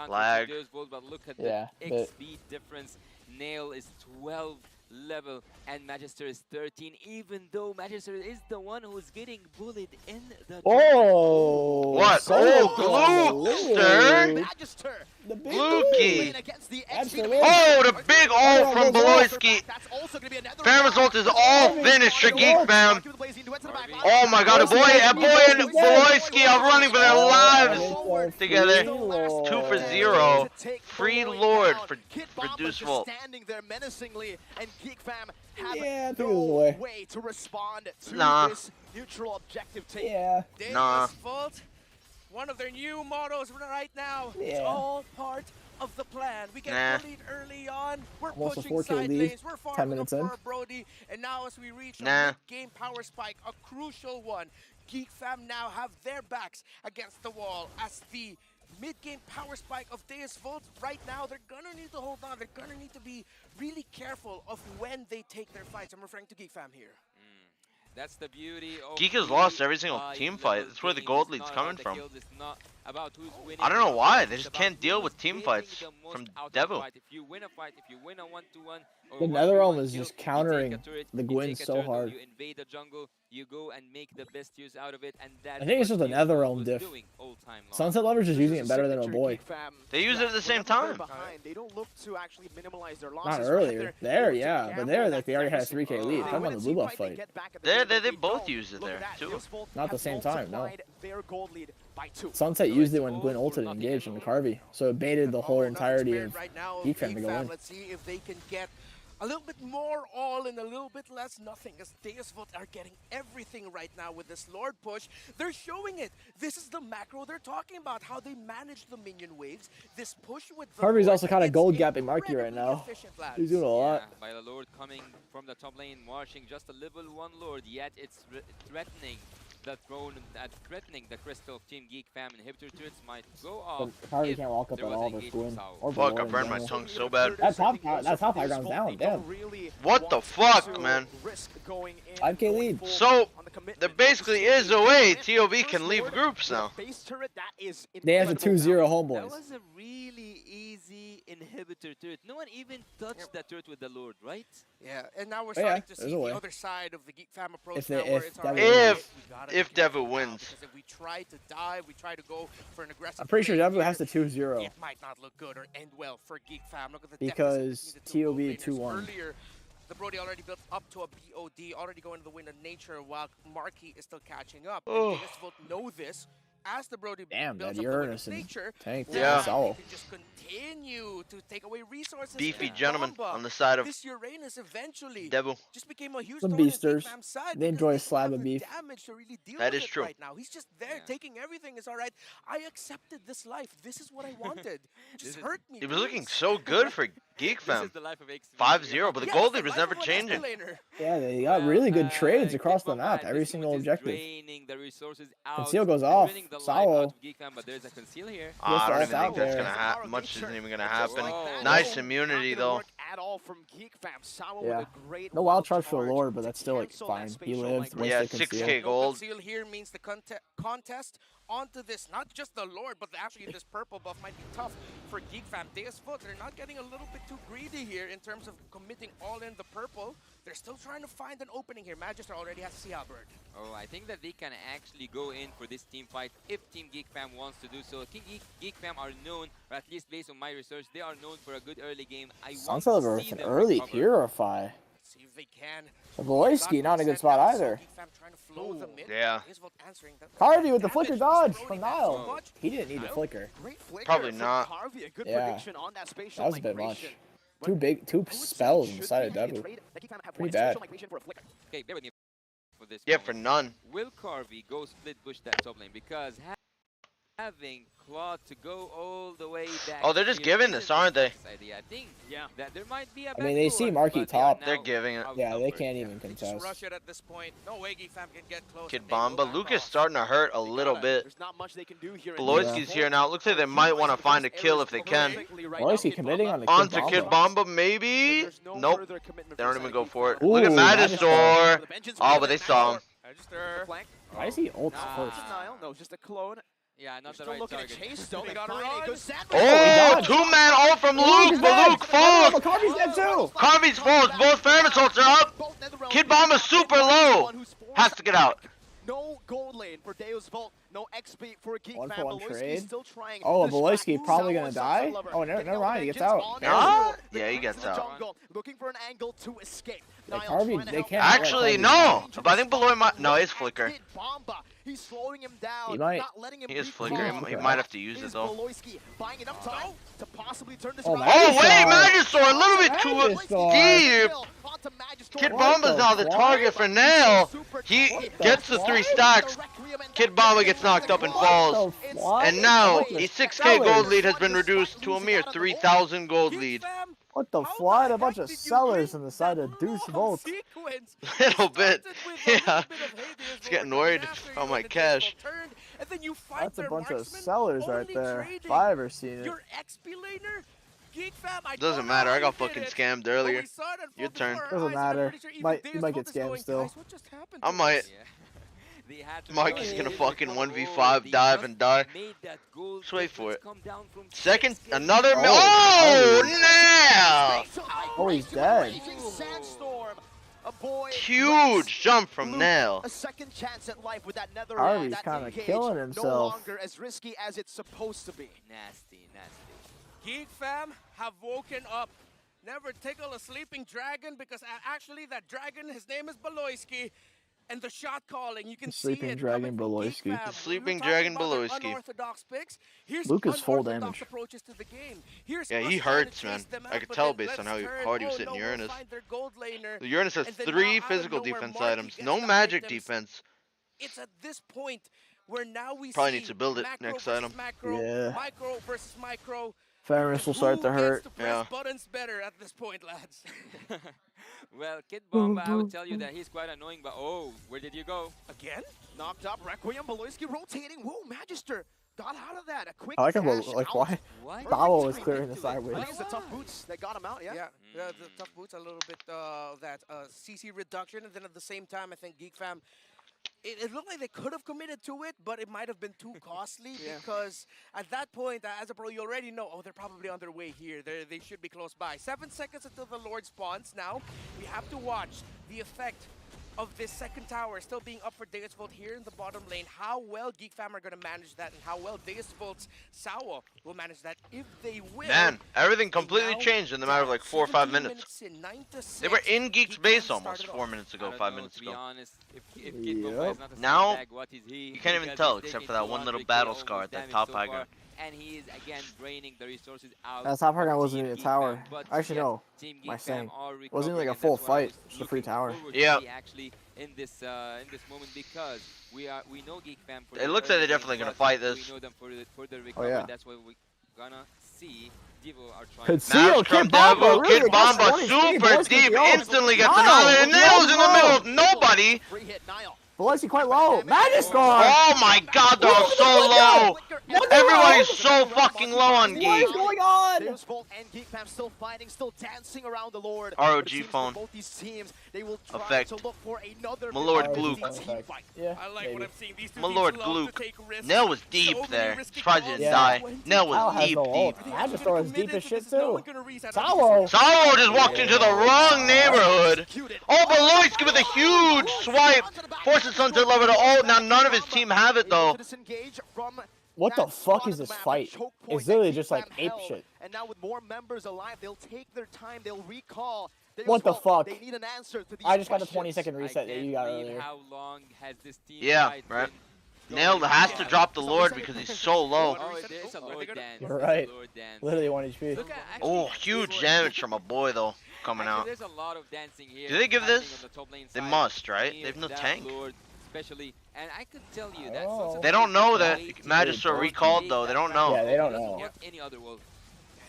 Lag. Deus Volt, but look at Yeah, the but- XP difference. Nail is 12 level and Magister is 13, even though Magister is the one who's getting bullied in the Oh! What? Glukester? Magister. The big Lukey. That's the Oh, the big ult from Beloyski. Famous ult is all finished for Geek Fam. Oh my god, a boy and Beloyski are running for their lives together. 2 for 0. Free Lord for Deus Volt. Standing there menacingly, and Geek Fam have Yeah, I think it was no away. way to respond to Nah. this neutral objective take. Yeah. Nah. Deus Volt, one of their new mottos right now. It's Yeah. all part of the plan. We get Nah. bullied early on. We're Almost a pushing 4K side lead, lanes. We're 10 farming minutes up in. for our Brody. And now as we reach Nah. a mid-game power spike, a crucial one, Geek Fam now have their backs against the wall as the mid-game power spike of Deus Volt. Right now, they're gonna need to hold on. They're gonna need to be really careful of when they take their fights. I'm referring to Geek Fam here. That's the beauty of Geek has lost every single team fight. That's where the gold lead's coming from. It's not about who's winning. I don't know why. They It's just about can't deal who's with team getting fights the most from out of the Devo. fight. If you win a fight, if you win a 1-to-1, or The 1v1 Netherrealm is kill, just you take a countering turret, the you Gwyn take a so turtle, hard. You invade the jungle, you go and make the best use out of it, and that I think it's just a Netherrealm diff. Sunset Lover's just using it better than a boy. They use it at the same time. They don't look to actually minimize their Not losses. earlier. There, yeah. But there, like, they already had a 3k lead. Come on the blue buff fight. They both use it there, too. Not at the same time, no. Their gold lead by 2. Sunset used it when Gwyn ulted and engaged into Carvey, so it baited the whole entirety of Geek Fam to go in. Let's see if they can get a little bit more all and a little bit less nothing, as Deus Vult are getting everything right now with this Lord push. They're showing it. This is the macro they're talking about, how they manage the minion waves. This push with the Carvey's Lord, also kind of it's gold gapping Marky right now. efficient, lads. He's doing a lot. Yeah, by the Lord coming from the top lane, marching just a level 1 Lord, yet it's threatening the throne, threatening the crystal of Team Geek Fam. Inhibitor turrets might go off. Carvey can't walk up at all versus Gwyn. Fuck, I burned my tongue so bad. That top high ground's down, damn. What the fuck, man? 5k lead. So, there basically is a way TOB can leave groups now. They have a 2-0 homeboys. That was a really easy inhibitor turret. No one even touched that turret with the Lord, right? Yeah, and now we're starting to see the other side of the Geek Fam approach now, where it's if Devu wins. Because if we try to dive, we try to go for an aggressive I'm pretty sure play Devu here, has to 2-0. it might not look good or end well for Geek Fam. Look at the Because deficit between the TOB two gold 2-1. laners. Earlier, the Brody already built up to a BOD, already going to the Wind of Nature, while Marky is still catching up. And Deus Vult know this. As the Brody Damn, builds that up the Wind Uranus of and Nature, tank. Yeah. they can just continue to take away resources. Beefy and gentleman Bomba. on the side of This Uranus eventually Devu. just became a huge Some thorn in Geek beasters. Fam's side They because enjoy a don't slab have of the beef. damage to really deal That with is it true. right now. He's just there taking everything. It's all right. I accepted this life. This is what I wanted. Just hurt me. He was looking please. so good for Geek This Fam. is the life of X. 5-0, but the Yeah, gold it's lead the was life never of an changing. escalator. Yeah, they got really good trades across the map. Every single objective. Draining the resources out. Conceal goes off. Draining the life Sawo. out of Geek Fam, but there's a conceal here. I don't Yes, even think out that's there. gonna happen. Much isn't even gonna happen. Whoa. Nice immunity though. At all from Geek Fam. Sawa Yeah. with a great No wild charge for the Lord, but that's still like cancel that fine. He spatial lived. migration. Yeah, wasted 6k conceal. No gold. conceal here means the contest onto this, not just the Lord, but actually this purple buff might be tough for Geek Fam. Deus Vult, they're not getting a little bit too greedy here in terms of committing all in the purple. They're still trying to find an opening here. Magister already has Sea Halberd. Oh, I think that they can actually go in for this team fight if Team Geek Fam wants to do so. Team Geek Fam are known, or at least based on my research, they are known for a good early game. I want Sunset to with see an them early recover. Purify. Let's see if they can. Voloisky not in a good spot either. Geek Fam trying to flow the mid. Yeah. Deus Vult answering that. Carvey with the Damage flicker this dodge Brody from has Nile. so much. He didn't need the flicker. Great flicker Probably from not. Harvey, a good Yeah. prediction on that spatial That was a bit much. migration. Two big, two spells on the side of Devu. Pretty bad. Okay, bear with me for this. Yeah, moment. for none. Will Carvey go split push that top lane? Because having Claw to go all the way back. Oh, they're just here giving isn't this, aren't the they? best idea. I think that there might be a I mean, they see backdoor, Marky but they are top. now They're giving it. Yeah, they outnumbered. can't even They just contest. rush it at this point. No way Geek Fam can get close. Kid and they go Bomba. back Luke is off. starting to hurt a little bit. There's not much they can do here. Beloyski's here now. It looks like they might want to find a kill if they can. Voloisky committing on the On Kid to Kid Bomba. Bomba, maybe? Nope. They don't even go for it. Ooh, Look at Magister. Magister. Oh, but they saw him. Magister. Why is he ult Nah. first? Denial. No, just a clone. Yeah, not the Still right looking target. to chase though. They They gotta find run. a good sandwich. Oh, dodged. 2-man ult from Luke, but Luke falls. Carvey's dead too. Carvey's falls. Both Fairman's ults are up. Kid Bomba's super low. Has to get out. No gold lane for Deus Vult. No XP for Geek One Fam. for one Beloyski trade. still trying. Oh, to Voloisky distract probably Sawa gonna Sunset die? Lover. Oh, never Picking up mind, he vengeance gets out. on Nah. Ezreal. Yeah, he They gets crack the out. jungle, looking for an angle to escape. Like, Niall Carvey, trying to they help can't out. Actually, Carvey. no. But I think Beloy might. No, he's flicker. Kid Bomba. He's slowing him down. He might- Not letting him He is recall. flicker. He might have to use it Is though. Beloyski buying enough time to possibly turn this Oh, around? Oh, wait, Magister. Magister, a little bit too Magister. deep. Kid What Bomba's the now the fuck? target for Nail. He What the gets the 3 stacks. Kid Bomba gets knocked up and falls. What the fuck? And now, What the a 6k gold sellers? lead has been reduced to a mere 3,000 gold lead. What the fly? A bunch of sellers on the side of douche Volt. Sequence. Little bit. Yeah. Yeah. It's getting worried about my cash. And then you fight That's a their bunch of marksman, sellers right only there. trading If I ever seen it. Your XP laner? Geek Fam, I Doesn't don't know matter, how I got you did fucking it, scammed but earlier. we saw it unfold Your before turn. our Doesn't eyes, and I'm matter. pretty sure even Might- Deus you might Vult get is going, scammed still. "Guys, what just happened I to might. us?" They had to Mike go is in gonna with fucking the 1v5 goal. dive They and die. just made that goal Just wait for it. come down from Second, 6K. another. Oh, Oh, Nail! Oh, he's dead. Sandstorm. A boy Huge jump from Luke, Nail. a second chance at life with that nether Harvey's that kinda engage, killing No himself. longer as risky as it's supposed to be. Nasty, nasty. Geek Fam have woken up. Never tickle a sleeping dragon because actually that dragon, his name is Beloyski. And the shot calling, you can see Sleeping it Dragon coming from Geek Beloyski. Fam. Sleeping We were talking Dragon about their Beloyski. unorthodox picks. Here's Luke is full unorthodox damage. approaches to the game. Here's Yeah, us he trying to hurts, man. chase them I out, could but tell then based on how let's turn. hard he was Oh, hitting no, we'll Uranus. find their gold laner. The Uranus has And then 3 now, out of physical nowhere, defense Marky items, gets no the magic items. defense. It's at this point where now we Probably see needs to build it macro next versus item. macro, Yeah. micro versus micro. Fairness will start to Who hurt. gets to press buttons better at this point, lads? Well, Kid Bomba, I would tell you that he's quite annoying, but oh, where did you go? Again? Knocked up. Requiem, Beloyski rotating. Whoa, Magister got out of that. A quick I like him, dash like, out. why? Davo was clearing the I sideways. think it's the tough boots that got him out, yeah? Yeah, the tough boots, a little bit of that CC reduction, and then at the same time, I think Geek Fam, it looked like they could have committed to it, but it might have been too costly because at that point, as a pro, you already know, oh, they're probably on their way here. They should be close by. 7 seconds until the Lord spawns. Now, we have to watch the effect of this second tower still being up for Deus Volt here in the bottom lane. How well Geek Fam are going to manage that and how well Deus Volt's Sawa will manage that if they will. Man, everything completely changed in the matter of like 4 or 5 minutes. They were in Geek's base almost 4 minutes ago, 5 minutes ago. To be honest, if Kid Bomba is not a Now, scumbag, what is he? you can't even Because tell he's except taking for that one 200k little battle almost scar at that damage top so high far, ground. and he is again draining the resources out. That top high ground wasn't Team even a Geek tower. Fam, but Actually, yet no. Team My Geek Fam saying. are It wasn't even like recovering, a and full that's what I fight. was Just a free looking tower. forward to Yeah. see actually in this moment because we know Geek Fam for It the looks like early they're definitely game, gonna but fight this. We know them for the recovery. yeah. That's why we're gonna see. Devo are trying. Conceal, From Kid Bomba, Devo, really Kid aggressive Bomba, running speed, super boys, deep, with the instantly gets Niall, another, and with the Nails in the elbow. middle of nobody. Free hit, Niall. Beloyski quite low. Magister! Oh my god, they're all so low. Everybody's so fucking low on What Geek. is going on? Deus Volt and Geek Fam still fighting, still dancing around the Lord. ROG But it seems for phone. both these teams, they will try Effect. to look for another My Lord big Gloop. team fight. Yeah, I like what I'm seeing. These two My teams Lord love Gloop. to take risks. Nell was deep So many there. risky Surprised he calls. didn't Yeah. die. Nell Kyle was has deep, no deep. ult. Magister is deep as shit too. Sawo. Sawo just walked into the wrong neighborhood. Oh, Beloyski with a huge swipe. Forces Sunset Lover to ult. Now none of his team have it though. What the fuck is this fight? It's literally just like ape shit. And now with more members alive, they'll take their time, they'll recall. Deus What the Volt, fuck? They need an answer to these I just got the questions. 20-second reset that you got earlier. How long has this team Yeah, fight right. been Nell going has on? to drop the Lord because he's so low. Oh, there's a Lord dance. You're right. Lord dance. Literally 1 HP. Look at, actually, Oh, huge damage from a boy though coming actually, out. There's a lot of dancing here. Do they give happening this? on the top lane They side. must, right? Me They have no that tank. Lord, especially, and I could tell you that. Oh. Sunset They don't know that Way to Magister go recalled take though. They that don't back. know. Yeah, they don't Doesn't know. work any other world.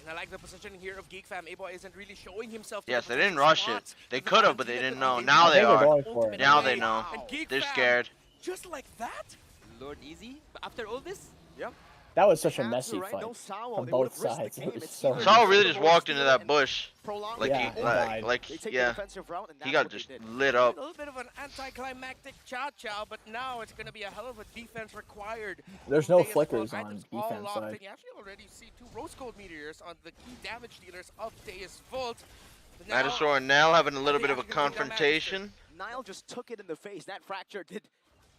And I like the positioning here of Geek Fam. A-Boy isn't really showing himself. to Yes, the they didn't potential rush it. spots. They The could have, but they Valentina didn't could know. have Now been they I think they're are. going for it. Now they And know. Geek They're Fam, scared. just like that? Lord easy. But after all this, Yep. That was such a Hands messy right, fight no Sawo. from They both would've risked the sides. game. It was It's so either Saul really the just Lord walked into steal that and bush. prolong Like the Yeah, he, and game. died. like They take the yeah. defensive route, and He that's got what they just did. lit A up. little bit of an anticlimactic chow-chow, but now it's going to be a hell of a defense required. There's from no Deus flickers Volt. on Items all defense locked side. in. You actually already see 2 Rose Gold Meteors on the key damage dealers of Deus Volt. But now- Magister and Nell having a little bit of a Actually gonna take down confrontation. Niall just took it in the face. That fracture did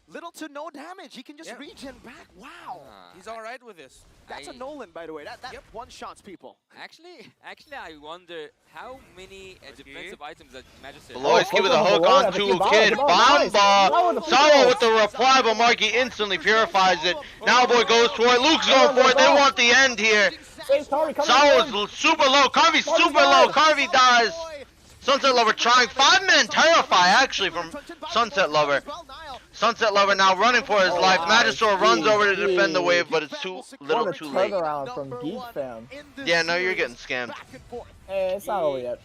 little to no damage. He can just Yeah. regen back. Wow. He's all right with this. That's a Nolan, by the way. That one-shots people. actually, I wonder how many defensive items that Magister. Beloyski with a Oh, hook Lord, onto Kid Kid Bomba. Bomba. Sawa with the reply, but Marky instantly purifies it. Now boy goes for it. Luke's going for it. They want the end here. Save Carvey, coming Sawa's in. super low. Carvey's super low. Carvey dies. Sunset Lover trying. 5-man Terrify actually from Sunset Lover. Sunset Lover now running for his life. Magister runs over to defend the wave, but it's too little What a too late. turnaround from Geek Fam. Yeah, no, you're getting scammed. Hey, it's not over yet.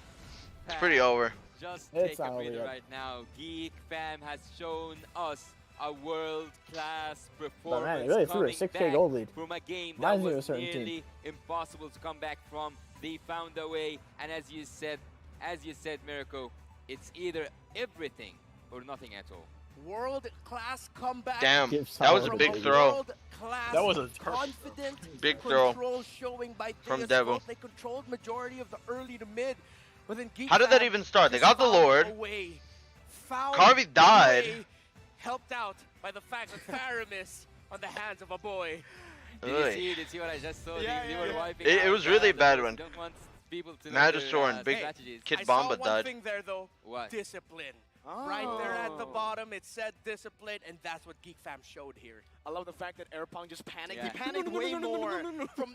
It's pretty over. Just It's take a not over breather yet. right now. Geek Fam has shown us a world-class But performance. man, they really threw a coming 6K back gold lead. from a game that Reminds me of a was certain team. nearly impossible to come back from. They found a way, and as you said, Mirko, it's either everything or nothing at all. World-class comeback. Damn, Give that was a Sawa big the throw. World-class That was a confident Big throw control showing by from Deus Devo. Volt. They controlled majority of the early to mid. But then Geek How did that Fam even start? They just got the found Lord. a way. Found Carvey a died. way, helped out by the fact that Faramis on the hands of a boy. Did you see what I just saw? Yeah, they yeah, were yeah. wiping It out, was really the- bad when don't want people to know Magister their, and Big strategies. Kid I Bomba saw one died. thing there though. What? Discipline. Right there at the bottom, it said discipline, and that's what Geek Fam showed here. I love the fact that Airpong just panicked. Yeah. He panicked No, no, no, way no, no, no, more no, no, no. from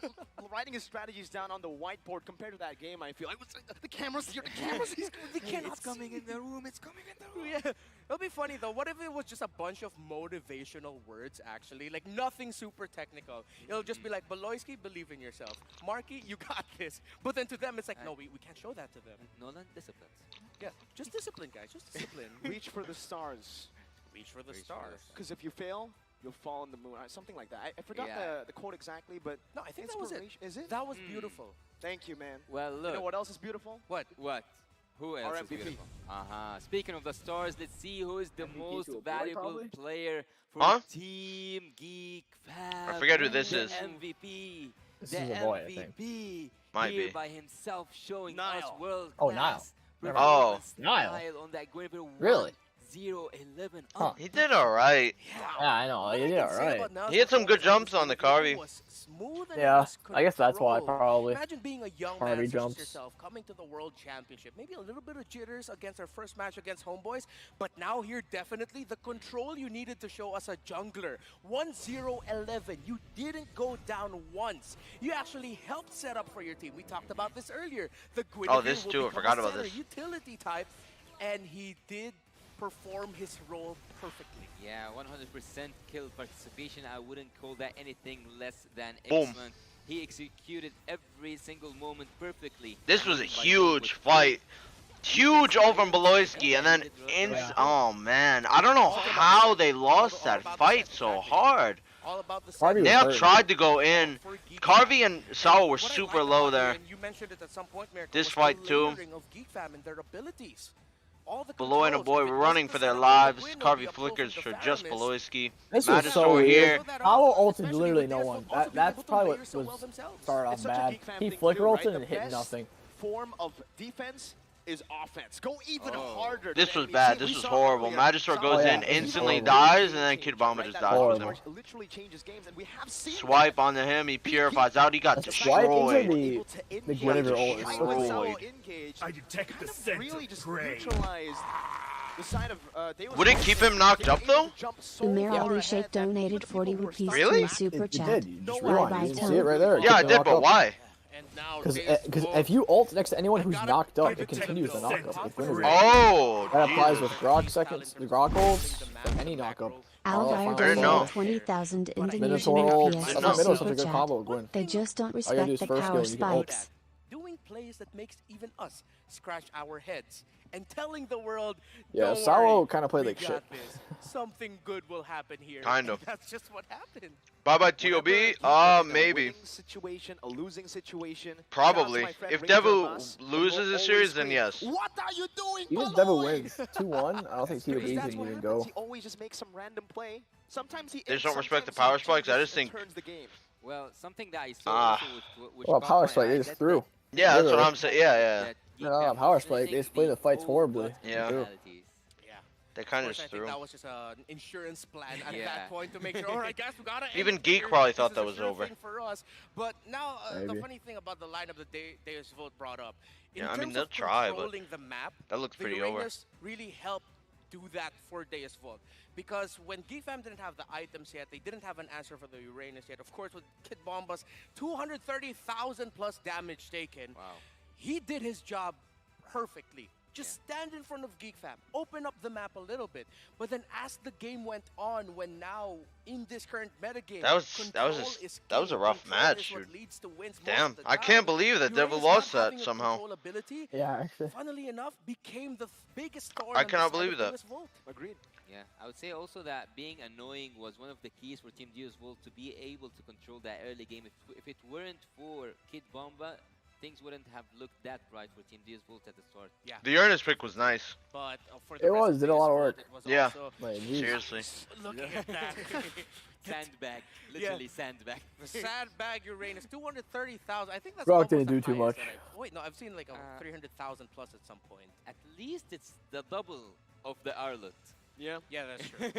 writing his strategies down on the whiteboard compared to that game. I feel like the camera's here. The camera's here. They cannot coming in the room. It's coming in the room. Yeah, it'll be funny though. What if it was just a bunch of motivational words? Actually, like nothing super technical. It'll just be like, Baloyski, believe in yourself. Marky, you got this. But then to them, it's like, no, we can't show that to them. Nolan disciplines. Yeah, just discipline, guys. Just discipline. Reach for the stars. Reach for the stars. Because if you fail, you'll fall in the moon. Something like that. I forgot the quote exactly, but No, I think that was it. Is it? That was beautiful. Thank you, man. Well, look. You know what else is beautiful? What? What? Who else Our is MVP. beautiful? Speaking of the stars, let's see who is the MVP most to a boy, valuable probably? player for Huh? Team Geek Fam. I forget who this the is. MVP. This the is a boy, I think. MVP. Might here be. by himself, showing Niall. us world Oh, class. Niall. Oh. Niall. On that Guinevere Really? 1-0-11. Huh. He did alright. Yeah, I know. He did alright. He had some good jumps on the Carvey. Yeah, I guess that's why probably. Imagine being a young Harvey man such as jumps. yourself coming to the World Championship. Maybe a little bit of jitters against our first match against Homeboys, but now here definitely the control you needed to show as a jungler. 1-0-11. You didn't go down once. You actually helped set up for your team. We talked about this earlier. The Guinevere this will too, I become forgot a about center this. utility type, and he did perform his role perfectly. Yeah, 100% kill participation. I wouldn't call that anything less than Boom. excellent. He executed every single moment perfectly. This was a By huge with fight. Huge over from Beloyski, and then oh man, I don't know how they lost that fight so hard. All about the Carvey was Nail hurt. tried to go in. Carvey and Sao were What I super like low about there. it, and you mentioned it at some point, Miracle, This was fight the too. layering of Geek Fam and their abilities. All the Beloy and a controls. boy If it were wasn't running the for their setup, lives. the win will Carvey be a flickers pull for from the just Faramis. Beloyski. This was Magister so were weird. here. Powell ulted Especially literally with no their one. fault. Also, That's they put probably the what layers so was well themselves. started off It's such a bad. Geek Fam He thing flicker too, right? ulted The and hit best nothing. form of defense is offense. Go even harder. This than was enemies. bad. We This was saw horrible. earlier, Magister Sao goes yeah. in, This is instantly horrible. dies, and then Kid Bomba Right? just That dies Horrible. with him. damage literally changes games, and we have seen Swipe onto him, he purifies out. He got That's why destroyed. into the Guinevere ult is so Destroyed. engaged. I detect the scent Really of just gray. neutralized the side of Deus. Would it keep him knocked up though? Umair Ali Sheikh donated 40 rupees Really? to a super It chat. did. You just Bye rewind. bye, You can see Tony. it right there. Yeah, I did, but why? And now Because Deus if you ult next to anyone who's knocked up, it continues the knockup. With Guinevere. Oh, That applies Jesus. with Grog seconds, the Grog ults, any knockup. Aldire I didn't know. donated 20,000 Indonesian Minotaur ults. rupiah I to thought a Minotaur's super such a good combo chat. with Gwyn. They just don't All you respect gotta do is the first power skill and you can ult. spikes. doing plays that makes even us scratch our heads and telling the world, Yeah, don't Sao worry, kind of played we like got shit. this. Something good will happen here. Kind of. And that's just what happened. Bye bye Whenever TOB. you are in a Maybe. winning situation, a losing situation. Probably. shout out to my friend If Ranger Devu Bus, who loses will the always series, then scream, yes. What are you doing, Even if Baloy?" Devil wins 2-1, I don't think TOB Because that's can what even happens. go. He always just makes some random play. Sometimes he They just ends, don't respect the sometimes power he spikes. I changes just and think. turns the game. Well, something that I saw Ah. also which Well, caught power my spike, eye, they just that- threw. Yeah, that's what Literally. I'm saying. Yeah, that Geek No, Fam power was spike, they using split the fights old horribly. gut Yeah. mentalities. Yeah. They kind Of of course, I just think threw. that was just an insurance plan at Yeah. that point to make sure, all right, guys, we gotta end Even it Geek here. probably This thought is that a was sure over. thing for us. But now, the Maybe. funny thing about the lineup that Deus Volt brought up, in Yeah, I mean, terms they'll of try, but controlling the map, that looks the pretty over. Uranus really helped do that for Deus Volt. Because when Geek Fam didn't have the items yet, they didn't have an answer for the Uranus yet. Of course, with Kid Bomba's 230,000 plus damage taken, Wow. he did his job perfectly. Just stand in front of Geek Fam, open up the map a little bit. But then as the game went on, when now in this current metagame, That was a rough match, dude. Damn, I can't believe that Devil lost that somehow. Yeah, actually. Funnily enough, became the biggest thorn I on the cannot side believe of that. Deus Volt. Agreed. Yeah, I would say also that being annoying was one of the keys for Team Deus Volt to be able to control that early game. If it weren't for Kid Bomba, things wouldn't have looked that bright for Team Deus Volt at the start. Yeah. The Uranus pick was nice. But for the It rest was, of did a lot of Deus work. Volt, it was Yeah. also Like, geez. Seriously. looking at that. Sandbag, literally sandbag. The sandbag Uranus, 230,000. I think that's Grog almost didn't the do too highest much. that wait, no, I've seen like 300,000 plus at some point. At least it's the double of the Arlet. Yeah. Yeah, that's true.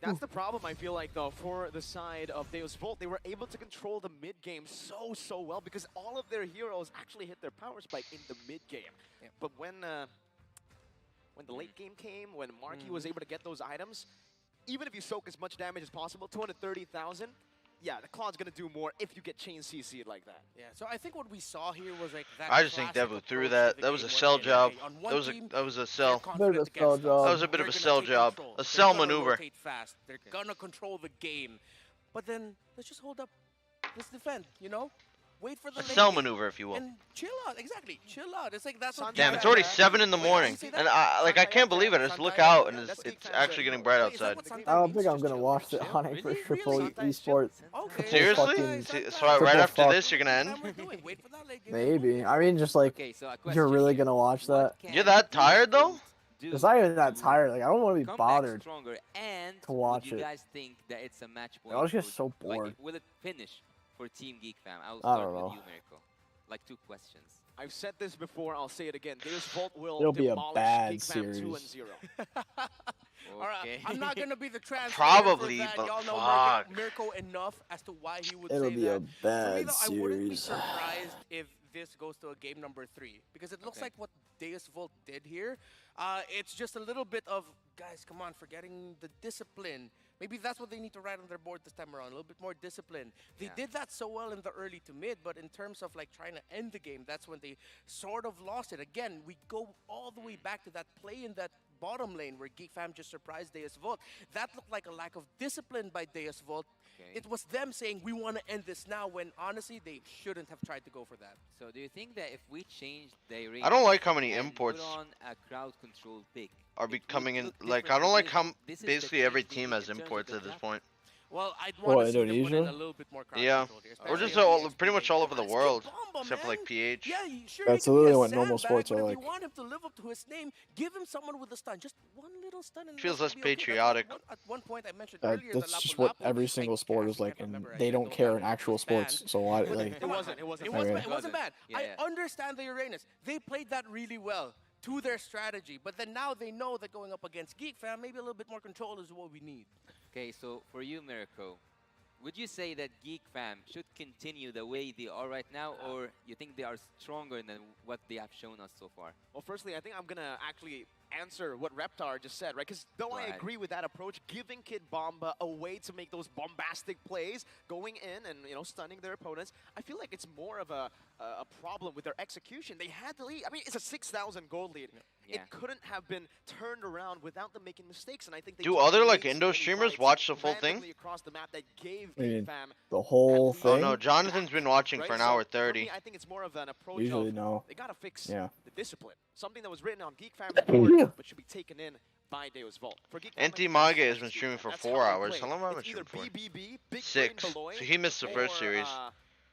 That's the problem, I feel like, though, for the side of Deus Volt. They were able to control the mid game so well because all of their heroes actually hit their power spike in the mid game. Yeah. But when when the late game came, when Marky was able to get those items, even if you soak as much damage as possible, 230,000, yeah, the Claw's gonna do more if you get chain CC'd like that. Yeah, so I think what we saw here was like that. I just think Devu threw that. That was a sell job. That was a sell. Bit of a sell job. That was a bit of a sell job. A sell maneuver. Rotate fast. They're gonna control the game, but then let's just hold up. Let's defend. You know, wait for the late sell game maneuver, if you will. and chill out. Exactly, chill out. It's like that's what. Damn, it's already 7 in the morning, and I can't believe it. I just look out, and it's actually getting bright outside. I don't think I'm gonna watch the Onyx for Triple Esports. Seriously? So right after this, you're gonna end? Maybe. I mean, just like, you're really gonna watch that? You're that tired though? It's not even that tired. Like, I don't want to be bothered to watch you it. guys think that it's a match point? I was just so bored. Like, will it finish for Team Geek Fam? I'll I start don't with know. you, Miracle. Like 2 questions. I've said this before, I'll say it again. Deus Volt will It'll be a demolish bad Geek Fam series. 2-0. All right, I'm not gonna be the translator Probably, for that. but Y'all know fuck. Mirko enough as to why he would It'll say be that. a For me, bad though, I wouldn't be series. surprised if this goes to a game number 3 because it looks like what Deus Volt did here. It's just a little bit of guys, come on, forgetting the discipline. Maybe that's what they need to write on their board this time around, a little bit more discipline. They did that so well in the early to mid, but in terms of like trying to end the game, that's when they sort of lost it. Again, we go all the way back to that play in that bottom lane where Geek Fam just surprised Deus Volt. That looked like a lack of discipline by Deus Volt. It was them saying, we want to end this now, when honestly, they shouldn't have tried to go for that. So do you think that if we change the arena I don't like how many and imports put on a crowd control pick, are it would becoming in. look Like, different I don't like because how this is the basically key every thing team in has terms of imports the at this draft. point. Well, I'd What, want to see them put in Indonesia? a little bit more crowd Yeah, control here, or especially just on all, the pretty much all over the Let's get world, Bomba, except for man. like PH. Yeah, sure, That's he can be literally a what normal sandbag, sports but are if like. you want him to live up to his name, give him someone with a stun. Just one little stun. And Feels that less should be okay. That's patriotic. what at one point I mentioned earlier, That's the just what Lapu-Lapu, every single sport is like, and they don't care in actual sports. So why, like, It wasn't Okay. bad. It wasn't bad. Yeah, yeah. I understand the Uranus. They played that really well to their strategy, but then now they know that going up against Geek Fam, maybe a little bit more control is what we need. Okay, so for you, Mirko, would you say that Geek Fam should continue the way they are right now, or you think they are stronger than what they have shown us so far? Well, firstly, I think I'm gonna actually answer what Reptar just said, right? Because though I ahead. agree with that approach, giving Kid Bomba a way to make those bombastic plays, going in and stunning their opponents, I feel like it's more of a problem with their execution. They had the lead. I mean, it's a 6,000 gold lead. Yeah. It couldn't have been turned around without them making mistakes, and I think they Do took other like great Indo many streamers fights watch the full randomly thing? across the map that gave I mean, Geek Fam the whole Oh thing? no, Jonathan's been watching right? for an So hour for 30. me, I think it's more of an approach Usually of no. they gotta fix Yeah. the discipline. Something that was written on Geek Fam's board, but should be taken in by Deus Volt. For Geek Fam, I think Mage that's has been streaming for that's 4 how they hours. play. How long have I been It's either streaming for? BBB, Big 6. Brain Beloy, So he missed the first or, series.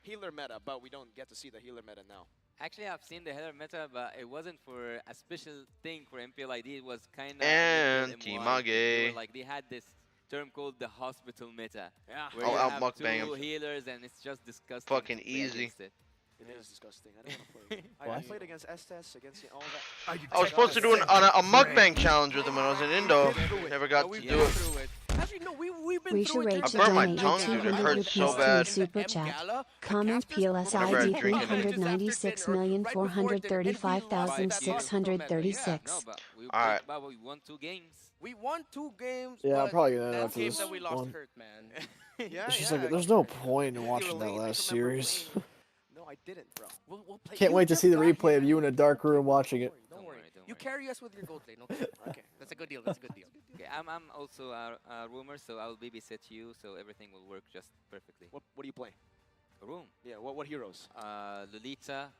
Healer meta, but we don't get to see the healer meta now. Actually, I've seen the header meta, but it wasn't for a special thing for MPL ID. It was kind of Anti-Mage. like they had this term called the hospital meta. Yeah. Where I'll you have mukbang two him. healers and it's just disgusting. Fucking to play easy. against it. It is disgusting. I don't want to play. I played against Estes, against all that. I was supposed to do a mukbang challenge with him when I was in Indo. Never got to do it. Actually, no, we've been Risha through it. Rachel I burned my donated tongue, dude. It 200 hurts rupees so to bad. the super chat. Comment PLS Whenever I ID drink it. 396,435,636. No, but we, Alright. but we won 2 games. We won 2 games. Yeah, I'm but probably gonna that after game this that we lost one. hurt, man. Yeah, It's just yeah. like, there's no point in You watching that relate, last remember series. playing- No, I didn't, bro. We'll play. Can't You wait to just see the got replay here. of you in a dark room watching it. Don't worry. Don't You worry. carry us with your gold lane. Okay. Okay. That's a good deal. That's a good deal. Okay, I'm also a roamer, so I'll babysit you, so everything will work just perfectly. What do you play? A room. Yeah, what heroes? Lolita,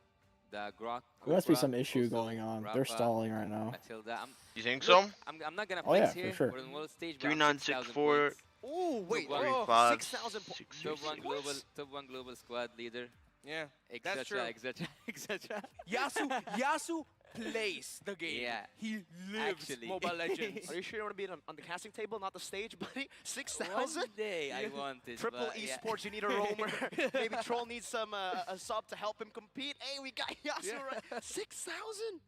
the Grok. There must be Cobra, some issue also going on. They're Rafa, stalling right now. Matilda. You think Look, so? I'm not gonna Oh, place yeah, for here. sure. We're on world stage. but I'm 3964. 6,000 points. Oh, wait. Top one, 35, 6,000 top one global squad leader. Yeah, that's true. Etc. Etc. Yasu plays the game. Yeah. He lives Actually. Mobile Legends. Are you sure you want to be on the casting table, not the stage, buddy? 6,000? One day I wanted. Triple but yeah. esports, you need a roamer. Maybe Troll needs some a sub to help him compete. Hey, we got Yasu right. 6,000?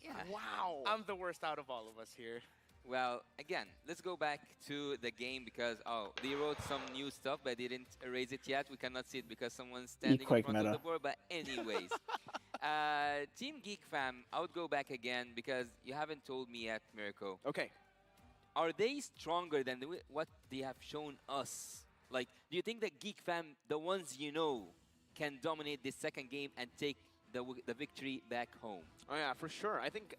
Yeah. Wow. I'm the worst out of all of us here. Well, again, let's go back to the game because, they wrote some new stuff, but they didn't erase it yet. We cannot see it because someone's standing in Quake front meta. of the board. But anyways, Team Geek Fam, I would go back again because you haven't told me yet, Mirko. Okay. Are they stronger than what they have shown us? Like, do you think that Geek Fam, the ones you know, can dominate this second game and take the victory back home? Oh yeah, for sure. I think,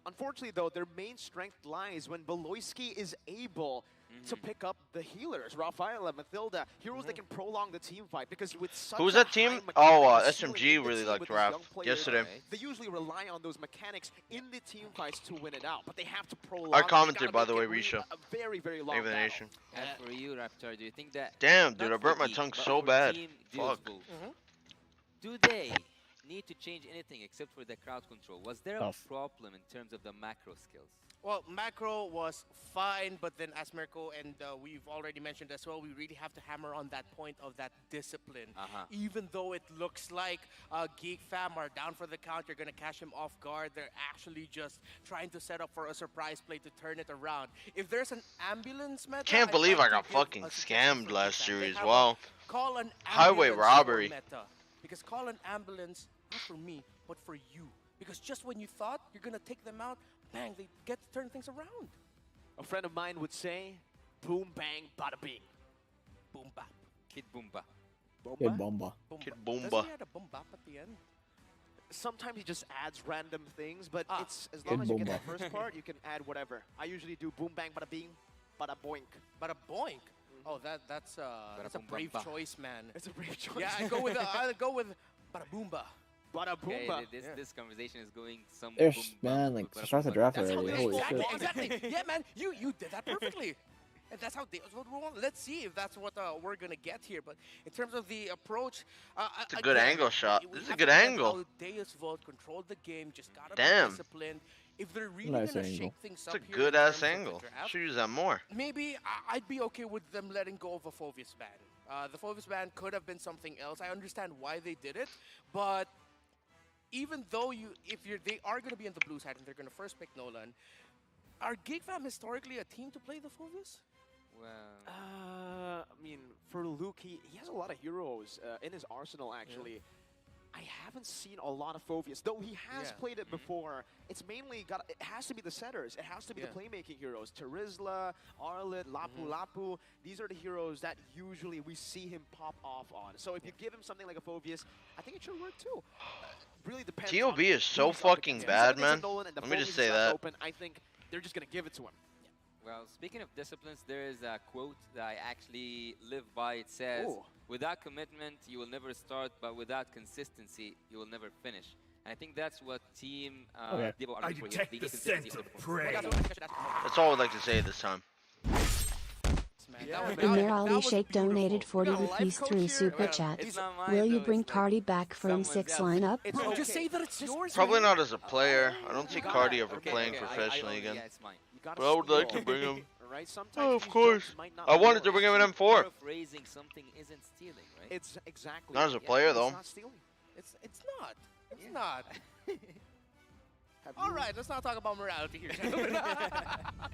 unfortunately though, their main strength lies when Beloyski is able to pick up the healers, Rafaela, Mathilda, heroes that can prolong the team fight. Because with such Who's a that team? high Oh, mechanical ceiling SMG in the really team liked with these Raph young players, yesterday. They usually rely on those mechanics in the team fights to win it out, but they have to prolong. I it. commented, They by gotta the way, make it Risha. a very, very long Maybe the battle. nation. And for you, Raptor, do you think that... Damn, dude, not I burnt for my Geek, tongue but so for bad. Team Fuck. Duos Wolf, do they need to change anything except for the crowd control? Was there a problem in terms of the macro skills? Well, macro was fine, but then as Mirko and we've already mentioned as well, we really have to hammer on that point of that discipline. Even though it looks like Geek Fam are down for the count, you're going to catch him off guard. They're actually just trying to set up for a surprise play to turn it around. If there's an ambulance meta, Can't believe I got fucking scammed last year as well. Call an Highway ambulance robbery. meta. Because call an ambulance, not for me, but for you. Because just when you thought you're going to take them out, bang, they get to turn things around. A friend of mine would say, boom, bang, bada bing. Boom bap. Kid Boomba. Kid Bomba. Kid Doesn't Boomba. he have a boom bap at the end? Sometimes he just adds random things, but it's as Kid long as you get Boomba. the first part, you can add whatever. I usually do boom, bang, bada bing, bada boink. Bada boink. Oh, that's a boom brave bamba. choice, man. It's a brave choice. Yeah, I go with bada boomba. Bada Okay, boomba. this conversation is going some There's, boom man, bum, like, bada start the boom draft bum. already. Holy shit. Exactly. Yeah, man, you did that perfectly. And that's how let's see if that's what we're gonna get here. But in terms of the approach, It's a good again, angle shot. we This is a have good to look at angle. how Deus Vote controlled the game, just gotta Damn. be disciplined. If they're really Nice gonna angle. shake things It's up a here good in ass terms of the angle. draft, Should use that more. maybe I'd be okay with them letting go of a Phobius ban. The Phobius ban could have been something else. I understand why they did it, but even though they are going to be in the blue side and they're going to first pick Nolan, are Geek Fam historically a team to play the Phobius? Well, I mean, for Luke, he has a lot of heroes in his arsenal, actually. I haven't seen a lot of Phobius, though he has played it before. It's mainly it has to be the setters. It has to be the playmaking heroes. Terizla, Arlet, Lapu Lapu. These are the heroes that usually we see him pop off on. So if you give him something like a Phobius, I think it should work too. Really depends TOB on is so who's up fucking against. bad, If it's a man. Nolan and the Let me just Phobius say is left that. Open, I think they're just going to give it to him. well, speaking of disciplines, there is a quote that I actually live by. It says, Ooh. without commitment, you will never start, but without consistency, you will never finish. And I think that's what Team Devo are I looking for. detect They the need consistency scent over of performance. prey. That's all I'd like to say this time. Amir Ali Sheikh donated 40 rupees through Super Chat. Will you bring Cardi back for M6 lineup? Bro, just say that it's yours. Probably man. not as a player. I don't see Cardi ever playing professionally again. But I would like to bring him. Right? Sometimes Oh, of these course. jokes might not I be wanted to yours. bring him an M4. Raising something isn't stealing, right? It's exactly. Not as a player, it's though. not stealing. It's not. It's not. All right, let's not talk about morality here, gentlemen.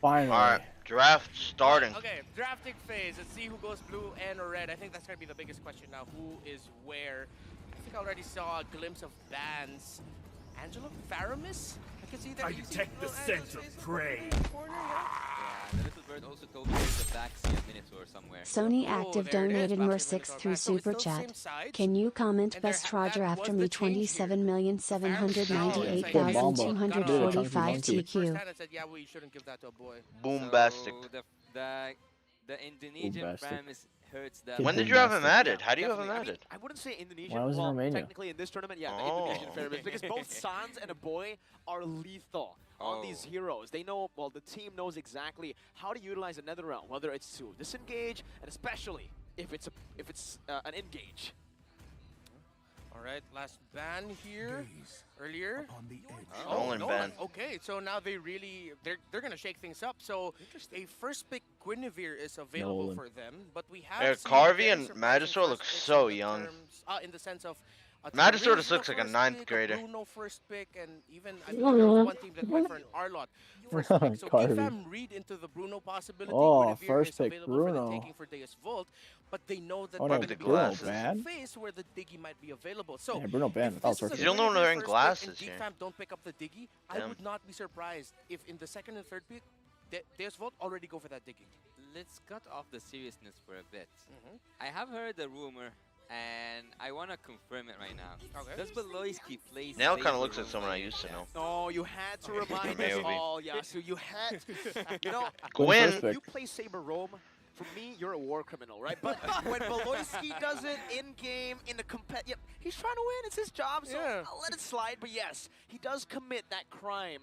Finally. Alright, draft starting. Okay, drafting phase. Let's see who goes blue and red. I think that's going to be the biggest question now. Who is where? I think I already saw a glimpse of bans. Angelo? Faramis? I can see that. I detect the scent of prey. Yeah, the little bird also told me there's a backseat Minotaur somewhere. Sony Active donated more 6 through Super Chat. Can you comment best Roger after me 27,798,245 TQ? I said, yeah, we shouldn't give that to a boy. Boombastic. So the Indonesian Boombastic. premise hurts the... Kid When did you have him Boombastic. added? How do you have him Definitely. added? I wouldn't say Indonesian. When I was in well, Romania. technically in this tournament, yeah, Oh. the Indonesian fair bit, because both Sans and a boy are lethal on these heroes. They know, well, the team knows exactly how to utilize another realm, whether it's to disengage, and especially if it's an engage. All right, last ban here. Earlier. Stolen ban. Okay, so now they're gonna shake things up. So a first pick Guinevere is available Nolan. for them, but we have Yeah, seen Carvey very and surprising Magister first look picks so in the young. in the sense of Magister Riz just the looks like a first ninth pick, grader. Bruno first pick, and even I think there was one team that went for an Arlot first pick. So Carvey. GFAM read into the Bruno possibility. Oh, Guinevere first is pick available for the Bruno. taking for Deus Volt, but they know that Oh, they're no, going to be Bruno in a bad? phase where the Diggy might be available. So Yeah, Bruno banned. if I thought this it is was a He's the only one Guinevere wearing first glasses pick here. and GFAM don't pick up the Diggy, I Damn. would not be surprised if in the second and third pick, Deus Volt already go for that Diggy. Let's cut off the seriousness for a bit. I have heard a rumor, and I want to confirm it right now. Okay. Does Beloyski play Nail kind Saber of looks like Room someone I in used to GFAM? know. No, you had to remind us Maybe. all, Yasu. You had to. You know, Gwyn. when you play Saber Rome, for me, you're a war criminal, right? But when Beloyski does it in-game, in the yep, he's trying to win. It's his job, so Yeah. I'll let it slide. But yes, he does commit that crime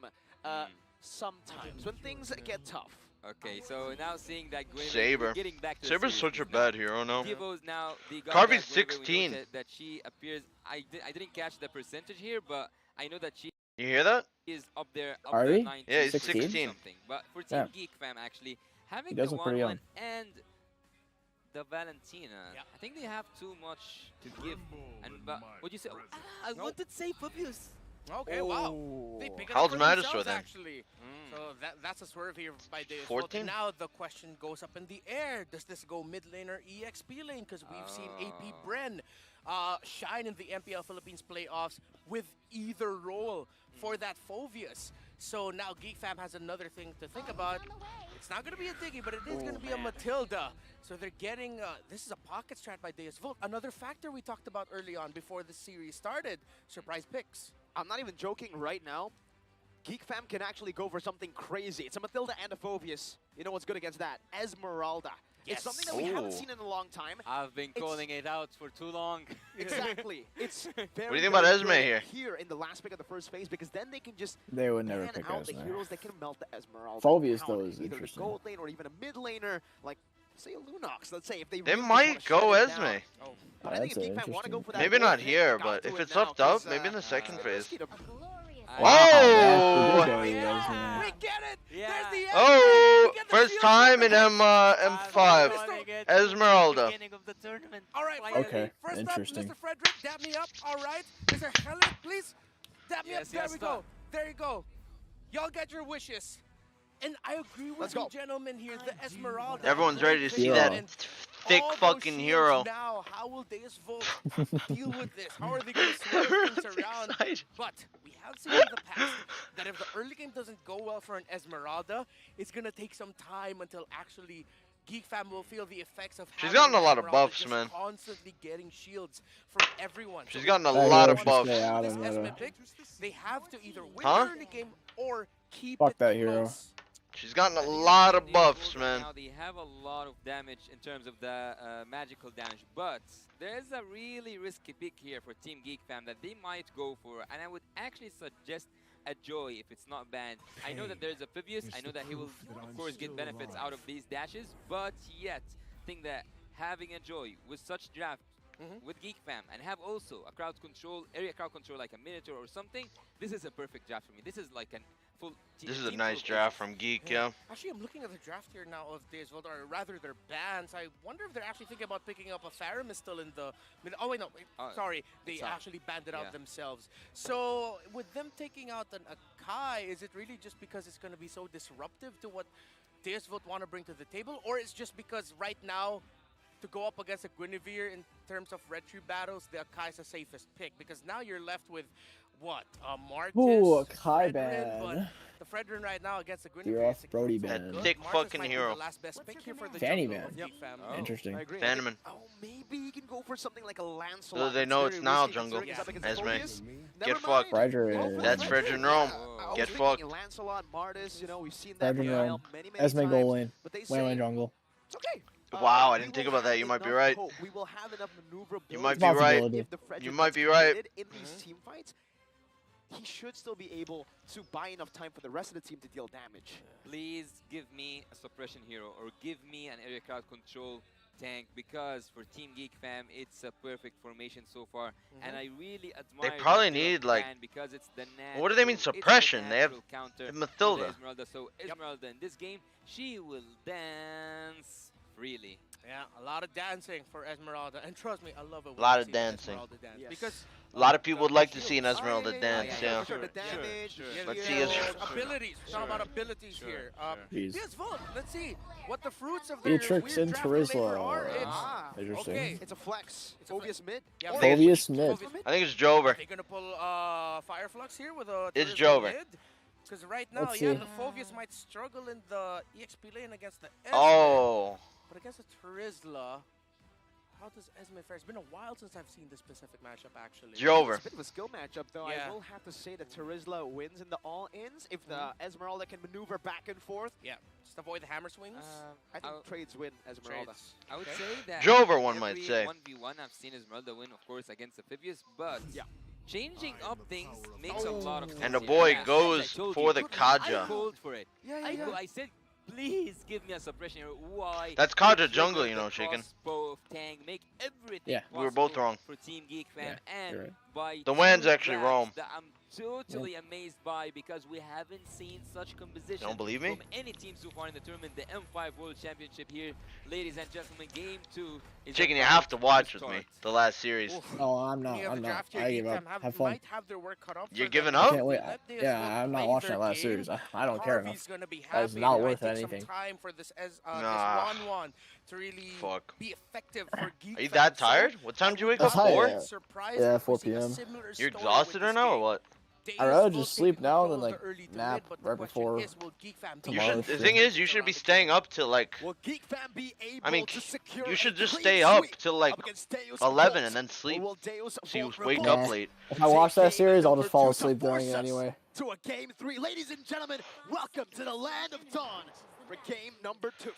sometimes when things get tough. Okay, so now seeing that Guinevere Saber. getting back to Saber's the such a seriousness bad now. hero, no? Divo's now the god Carvey's that Guinevere, we 16. know that she appears. I didn't catch the percentage here, but I know that she You hear that? is up there. Up Are there we? 19 Yeah, he's 16? 16. something. But for Team Yeah. Geek Fam, actually having He the does look pretty 1-1 young. and the Valentina, I think they have too much to give. And what you say? Oh, I wanted to say Fabius. Okay, wow. They pick it How's up for Magister themselves, then? actually. So that's a swerve here by Deus. 14? Now the question goes up in the air. Does this go mid lane or EXP lane? Because we've seen AP Bren shine in the MPL Philippines playoffs with either role for that Phovius. So now Geek Fam has another thing to think about. It's not going to be a Diggy, but it is going to be a Matilda. So they're getting, this is a pocket strat by Deus Volt. Another factor we talked about early on before the series started, surprise picks. I'm not even joking right now. Geek Fam can actually go for something crazy. It's a Matilda and a Phobius. You know what's good against that? Esmeralda. Yes. It's something that we haven't seen in a long time. I've been calling it out for too long. Exactly. It's very, What do you think about very Esme good here? in the last pick of the first phase, because then they can just They would never ban pick out the Esme. heroes that can melt the Esmeralda. Phobius, down. though, is Either interesting. the gold lane or even a mid laner, like say a Lunox. Let's say if they They really might just wanna go shut it Esme. down. But I think That's if Geek Fam want to go for that, Maybe gold, not they here, got but to if it it's now, left up, 'cause, maybe in the second phase. Wow, Oh! we get it! Yeah. There's the Oh! We get the First shield time from in the M5. Esmeralda. Beginning of the tournament. All right, Okay, first interesting. up, Mr. Frederick, dab me up. All right, Mr. Helen, please dab me up. Yes, There yes, we go. stop. There you go. Y'all get your wishes. And I agree with you, gentlemen, here. The Esmeralda. Everyone's ready to see Yeah. that thick All those fucking shields hero. Now, how will Deus Volt deal with this? How are they going to swerve things Everyone's around? excited. But we have seen in the past that if the early game doesn't go well for an Esmeralda, it's going to take some time until actually Geek Fam will feel the effects of She's having gotten a an lot of Esmeralda buffs, just man. constantly getting shields from everyone. She's So gotten a That lot hero of should buffs. stay out this of Esme meta. pick, they have to either win Huh? the early game or keep Fuck it that hero. close. She's gotten a lot of buffs, man. Now they have a lot of damage in terms of the magical damage, but there is a really risky pick here for Team Geek Fam that they might go for, and I would actually suggest a Joy if it's not banned. I know that there's a Phoebus, I know that he will of course get benefits out of these dashes, but yet think that having a Joy with such draft with Geek Fam and have also a crowd control, area crowd control like a Minotaur or something, this is a perfect draft for me. This is like an full This is a team nice rotation. draft from Geek, yeah. Actually, I'm looking at the draft here now of Deus Volt, or rather their bans. I wonder if they're actually thinking about picking up a Farum is still in the... Oh, wait, no. Wait, sorry. They it's not. actually banned it out Yeah. themselves. So, with them taking out an Akai, is it really just because it's going to be so disruptive to what Deus Volt want to bring to the table? Or it's just because right now, to go up against a Guinevere in terms of red tree battles, the Akai is the safest pick? Because now you're left with, what? Martis, Ooh, Akai Fredrin, ban. but the Fredrin right now against the You're Guinevere off Brody ban. That thick Martis fucking might be hero. the last best pick here for the Fanny jungle ban. of Geek Fam. Interesting. I agree. Phantoman. Oh, maybe you can go for something like a Lancelot. So they know it's very now, risky jungle. considering it's up against Esme. Phobius. Get Never fucked. mind. Frederick. Go for That's Frederick. Frederick Rome. I was Get thinking fucked. Lancelot, Martis, you know, we've seen that Frederick play Rome. out many Esme times. goal lane. But they Wayne say jungle. it's okay. Wow, I We didn't think will about that. have You might be enough right. hope. We will have enough maneuverability. You might be right. If the Frederick You might gets be right. committed in these team fights, he should still be able to buy enough time for the rest of the team to deal damage. Please give me a suppression hero or give me an area crowd control tank, because for Team Geek Fam it's a perfect formation so far, and I really admire They probably the Matilda need, like- ban because it's the What do they mean natural- it's the suppression? They have natural counter to the Matilda. Esmeralda. So Esmeralda in this game, she will dance really. Yeah, a lot of dancing for Esmeralda, and trust me, I love it. When A lot I of see dancing. Esmeralda dance Yes. because A lot of people would like to see an Esmeralda yeah, dance, yeah. For sure, the damage, Let's see yeah, his. abilities. We're talking about abilities here. Jeez. Yes, vote. Let's see what the fruits of their Beatrix weird and draft labor Terizla. are. Interesting. Okay. It's a flex. Phobius mid. Yeah, Phobius mid. I think it's Jover. They're gonna pull Fireflux here with a It's Terizla Jover. mid. Because right now, Let's yeah, see. the Phobius might struggle in the EXP lane against the Esme. Oh. But against the Terizla, how does Esme fare? It's been a while since I've seen this specific matchup, actually. Jover. It's a bit of a skill matchup, though. Yeah. I will have to say that Terizla wins in the all-ins if the Esmeralda can maneuver back and forth. Yeah, just avoid the hammer swings. I think trades win Esmeralda. I would say that Jover, one might say. 1v1, I've seen Esmeralda win, of course, against Amphibious, but changing up things makes a lot of sense. And the here. boy Yeah, goes as I told for you, the I Kaja. called for it. Yeah, I said, please give me a suppression here. Why? That's Kaja Trigger jungle, the you know, Chicken. crossbow of Tang, make everything Yeah. We were both possible wrong. for Team Geek Fam, Yeah, you're and right. by The Wan's two actually drafts wrong. that I'm totally amazed by, because we haven't seen such composition Don't believe me? from any team so far in the tournament. The M5 World Championship here, ladies and gentlemen, game 2 is Chicken, you about have to watch with start. me. The last series. Oh, I'm not. Any of I'm the not. draft here, I Geek give up. Fam Have fun. might have their work cut off You're for giving them. up? Can't wait. Let the Yeah, Esmeralda I'm not play watching their that last game. series. I don't care enough. Harvey's gonna be That is happy. not It worth might take anything. some time for this Nah. this 1-1 to really Fuck. be effective for Geek Are you Fam. that So tired? What time did you wake That's up? high, 4? yeah. surprised Yeah, if we 4 see a p.m. similar You're story with exhausted this right now or game. what? Deus I'd rather will just take sleep now control than of the like early to nap mid, but the right question before. is, will Geek Fam be You Tomorrow should. stream. The thing is, you should be staying up till like. Will Geek Fam be able I mean, to secure you should a just clean stay up sweep till like up against Deus 11 Volt? and then sleep. Or will Deus So you Volt wake revolt? up late. If I watch that Game series, I'll number just fall 2 asleep to during force it us anyway. To a game 3. Ladies and gentlemen, welcome to the land of dawn for game number 2.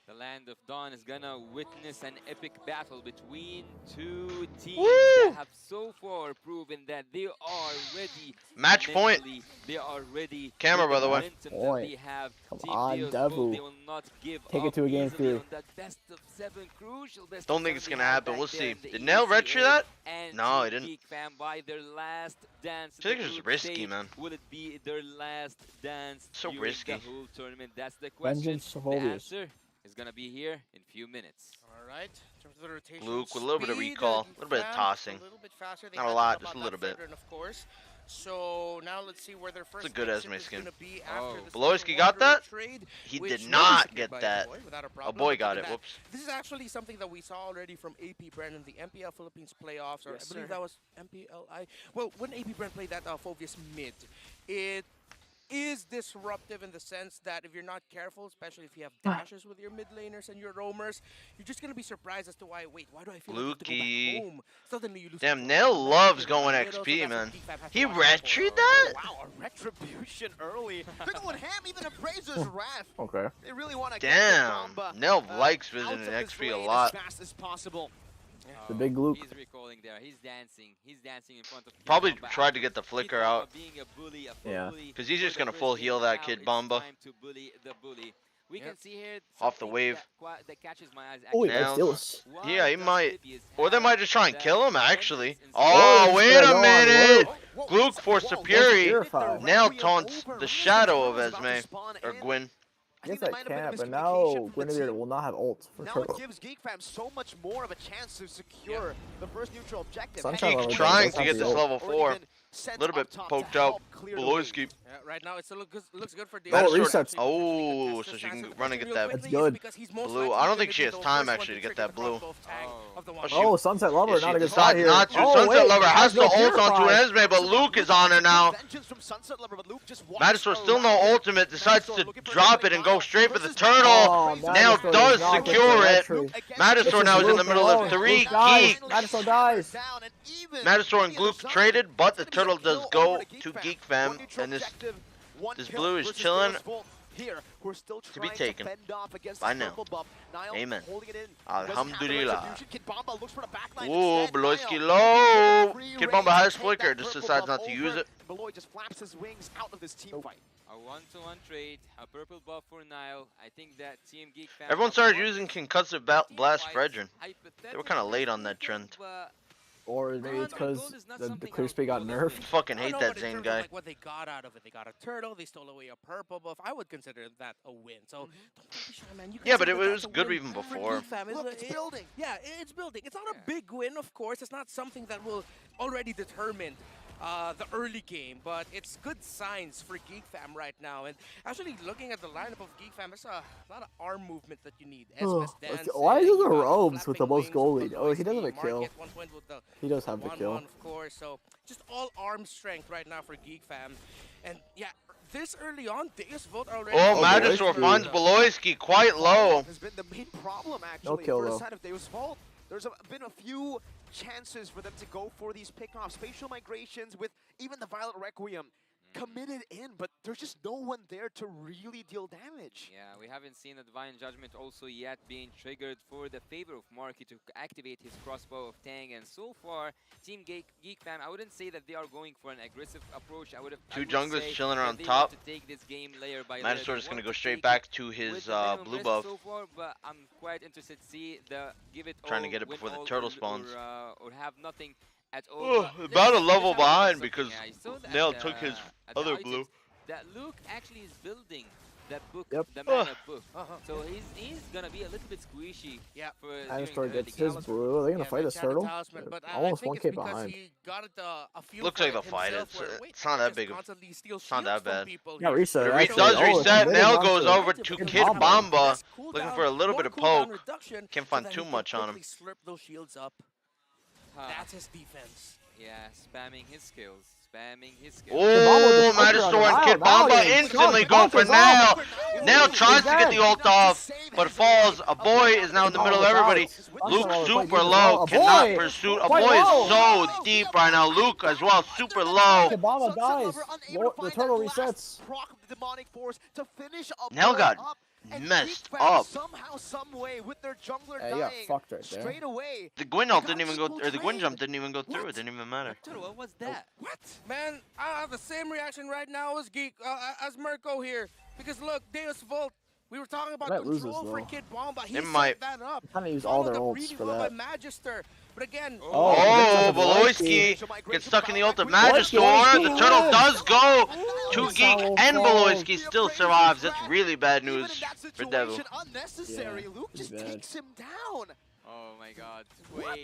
The Land of Dawn is gonna witness an epic battle between two teams Woo! that have so far proven that they are ready. Match point. mentally. They are ready. Camera, with by the way. momentum that Point. they have. Come Team on, Deus Devu. Volt, they will not give Take it up to a game easily 3. on that best of 7 crucial best Don't of think 7 it's they gonna have happen. back We'll there see. in the Did Nail red ECA. tree that? And No, he Team didn't. Geek Fam by their last dance. I think in the it's group risky, stage. man. Will it be their last dance So during risky. the whole tournament? That's the question. Vengeance The Phobius. answer is gonna be here in a few minutes. All right. In terms of the rotation Luke with a little bit of speed, recall, a Geek little bit of Fam tossing. A little bit faster. They Not a had to lot, come just out a little that bit. Fedrin, of course. So now let's see where their first a good matchup Esme is skin. gonna be Oh. after this Beloyski little got that? trade, He which did will be not secured get by that. Boy without a A problem. boy Look got at it. that. Whoops. This is actually something that we saw already from AP Brand in the MPL Philippines playoffs, or Yes, I believe sir. that was MPLI. Well, when AP Brand played that Phobius mid, it is disruptive in the sense that if you're not careful, especially if you have dashes with your mid laners and your roamers, you're just going to be surprised as to why do I feel like I have to go Lukey. back home? Suddenly you lose Damn, control Nail of the map, loves you're in going the middle, so XP, that's what man. Geek Fam has to He watch out red for. treed that? Wow, a retribution early. They're going ham, even Appraiser's wrath. Okay. They really want to Damn. Nail likes out visiting of this XP a lane lot. as fast as possible. The big Luke. He's recalling there. He's dancing. He's dancing in front of Kid Probably Bomba. tried to get the flicker Kid Bomba out. being a bully, a full Yeah. bully 'Cause he's for just the gonna first full game. heal that Now Kid it's Bomba. time to bully the bully. We can see here Off the something wave. that catches my eyes. Oh, wait, actually. that's Steelers. Why Yeah, he does might. Amphibious Or they have might just try and that kill him, presence actually. inside? Oh, wait a going minute. on, Gluck forced Whoa, Superi. Purified. Nail taunts the shadow of Esme. Or Gwyn. I Yes, think there I might have been can, a but miscommunication now from the Guinevere team. will not have ult for Now sure. it gives Geek Fam so much more of a chance to secure the first neutral objective. Sunshine Heading Lover into Trying doesn't to have get the this ult. level or 4. even sent Little bit up top to poked out. help clear the Beloyski. way. Yeah, right now it looks good for Oh, Deus. resets. Oh, so she can run and get that That's good. blue. I don't think she has time actually to get that blue. Oh, Sunset Lover, Yeah, she not a good spot decided here. not to. Oh, Sunset wait, Lover has to no ult onto Purify. Esme, but Luke is on her now. Vengeance from Sunset Lover, but Luke just walks Magister still no around it. ultimate, decides to looking for drop the it and go Nile straight for the versus turtle. Oh, Now Magister does does not get secure the it. entry. Magister now is in the middle of 3 Geek. Magister dies. Magister and Gluck traded, but the turtle does go to Geek Fam, and this blue is chilling here, who are still to be trying taken fend off against by the Nail. purple buff. Niall Amen. holding it in. Alhamdulillah. Kid Bomba looks for the backline Ooh, instead. Beloyski Niall low. free Kid Bomba range has to take flicker, that just purple decides buff not to over. use it. Beloy just flaps his wings out of this team fight. A 1-to-1 trade, a purple buff for Nile. I think that Team Geek Fam Everyone have started won using Concussive Blast fights, Fredrin. They were kind of late on that hypothetically trend. speaking, but Or maybe it's because the crispy got nerfed. Fucking hate that but in Zane terms of, guy. like what they got out of it, they got a turtle, they stole away a purple buff. I would consider that a win. So don't be shy, man. You Yeah, but consider it that was a good win even for before. Geek Fam. Look, it's building. Yeah, it's building. It's not a big win, of course. It's not something that will already determine the early game, but it's good signs for Geek Fam right now. And actually, looking at the lineup of Geek Fam, there's a lot of arm movement that you need. Why is it the Robes with the most goal lead? Oh, he does have a kill. He does have the kill. Of course, so just all arm strength right now for Geek Fam. And yeah, this early on, Deus Volt already. Oh, Magister finds Beloyski quite low. Has been the main problem actually No kill, for the though. side of Deus Volt. There's been a few chances for them to go for these pickoffs, spatial migrations with even the Violet Requiem committed in, but there's just no one there to really deal damage. Yeah, we haven't seen a Divine Judgment also yet being triggered for the favor of Marky to activate his crossbow of Tang, and so far, Team Geek Fam, I wouldn't say that they are going for an aggressive approach. I would junglers say chilling that around they top. want to take this game layer by layer. Magister is They going to want go straight take back it to his with the minimum blue risk buff. so far, but I'm quite interested to see the give it Trying all, to get it win before the all, turtle spawns. or have nothing at all. Oh, But about a let's level have a look at behind something. because Yeah, I saw that, Nail took his at the other items blue. that Luke actually is building that book, Yep. the mana book. So he's gonna be a little bit squishy. Yeah. For Magister during the gets early his game. blue. Are they gonna fight this turtle? But Almost I think 1k it's because behind. he got it, a feel Looks for like it they'll fight it. himself where, wait, It's not I that just big of. constantly steal It's not shields that from bad. people Yeah, here. reset. It Actually, does oh, reset. it's Nail really goes not over too- to Kid Kid Bomba. Bomba, Cooldown, looking for a little more bit of cooldown poke. reduction Can't so find that too he much can on him. quickly slurp those shields up. That's his defense. Yeah, spamming his skills. Spamming his skills. Oh, Magister and Kid Bomba instantly go for Nail. Nail tries to get the ult off, but falls. A boy is now in the middle of everybody. Luke super low, cannot pursue. A boy is so deep right now. Luke as well, super low. Kid Bomba dies. The turtle resets. Proc of the demonic force to finish a Nail boy got up, and messed Geek Fam up. somehow, some way, with their jungler Yeah, you got dying fucked right there. straight away. The Gwyn ult didn't even go, or the Gwyn jump didn't even go through. It didn't even matter. Dude, what was that? What? Man, I have the same reaction right now as as Mirko here. Because look, Deus Volt, we were talking about Might lose control this, for though. Kid Bomba. He It set might. that up. Kinda use all their Followed up ults really for well that. by Magister. But again, Oh, Beloyski gets stuck in the ult of Magister. The turtle does go to Geek, and Beloyski still survives. That's really bad news for Devil. Unnecessary. Yeah, Luke just bad. takes him down. Oh my god. What?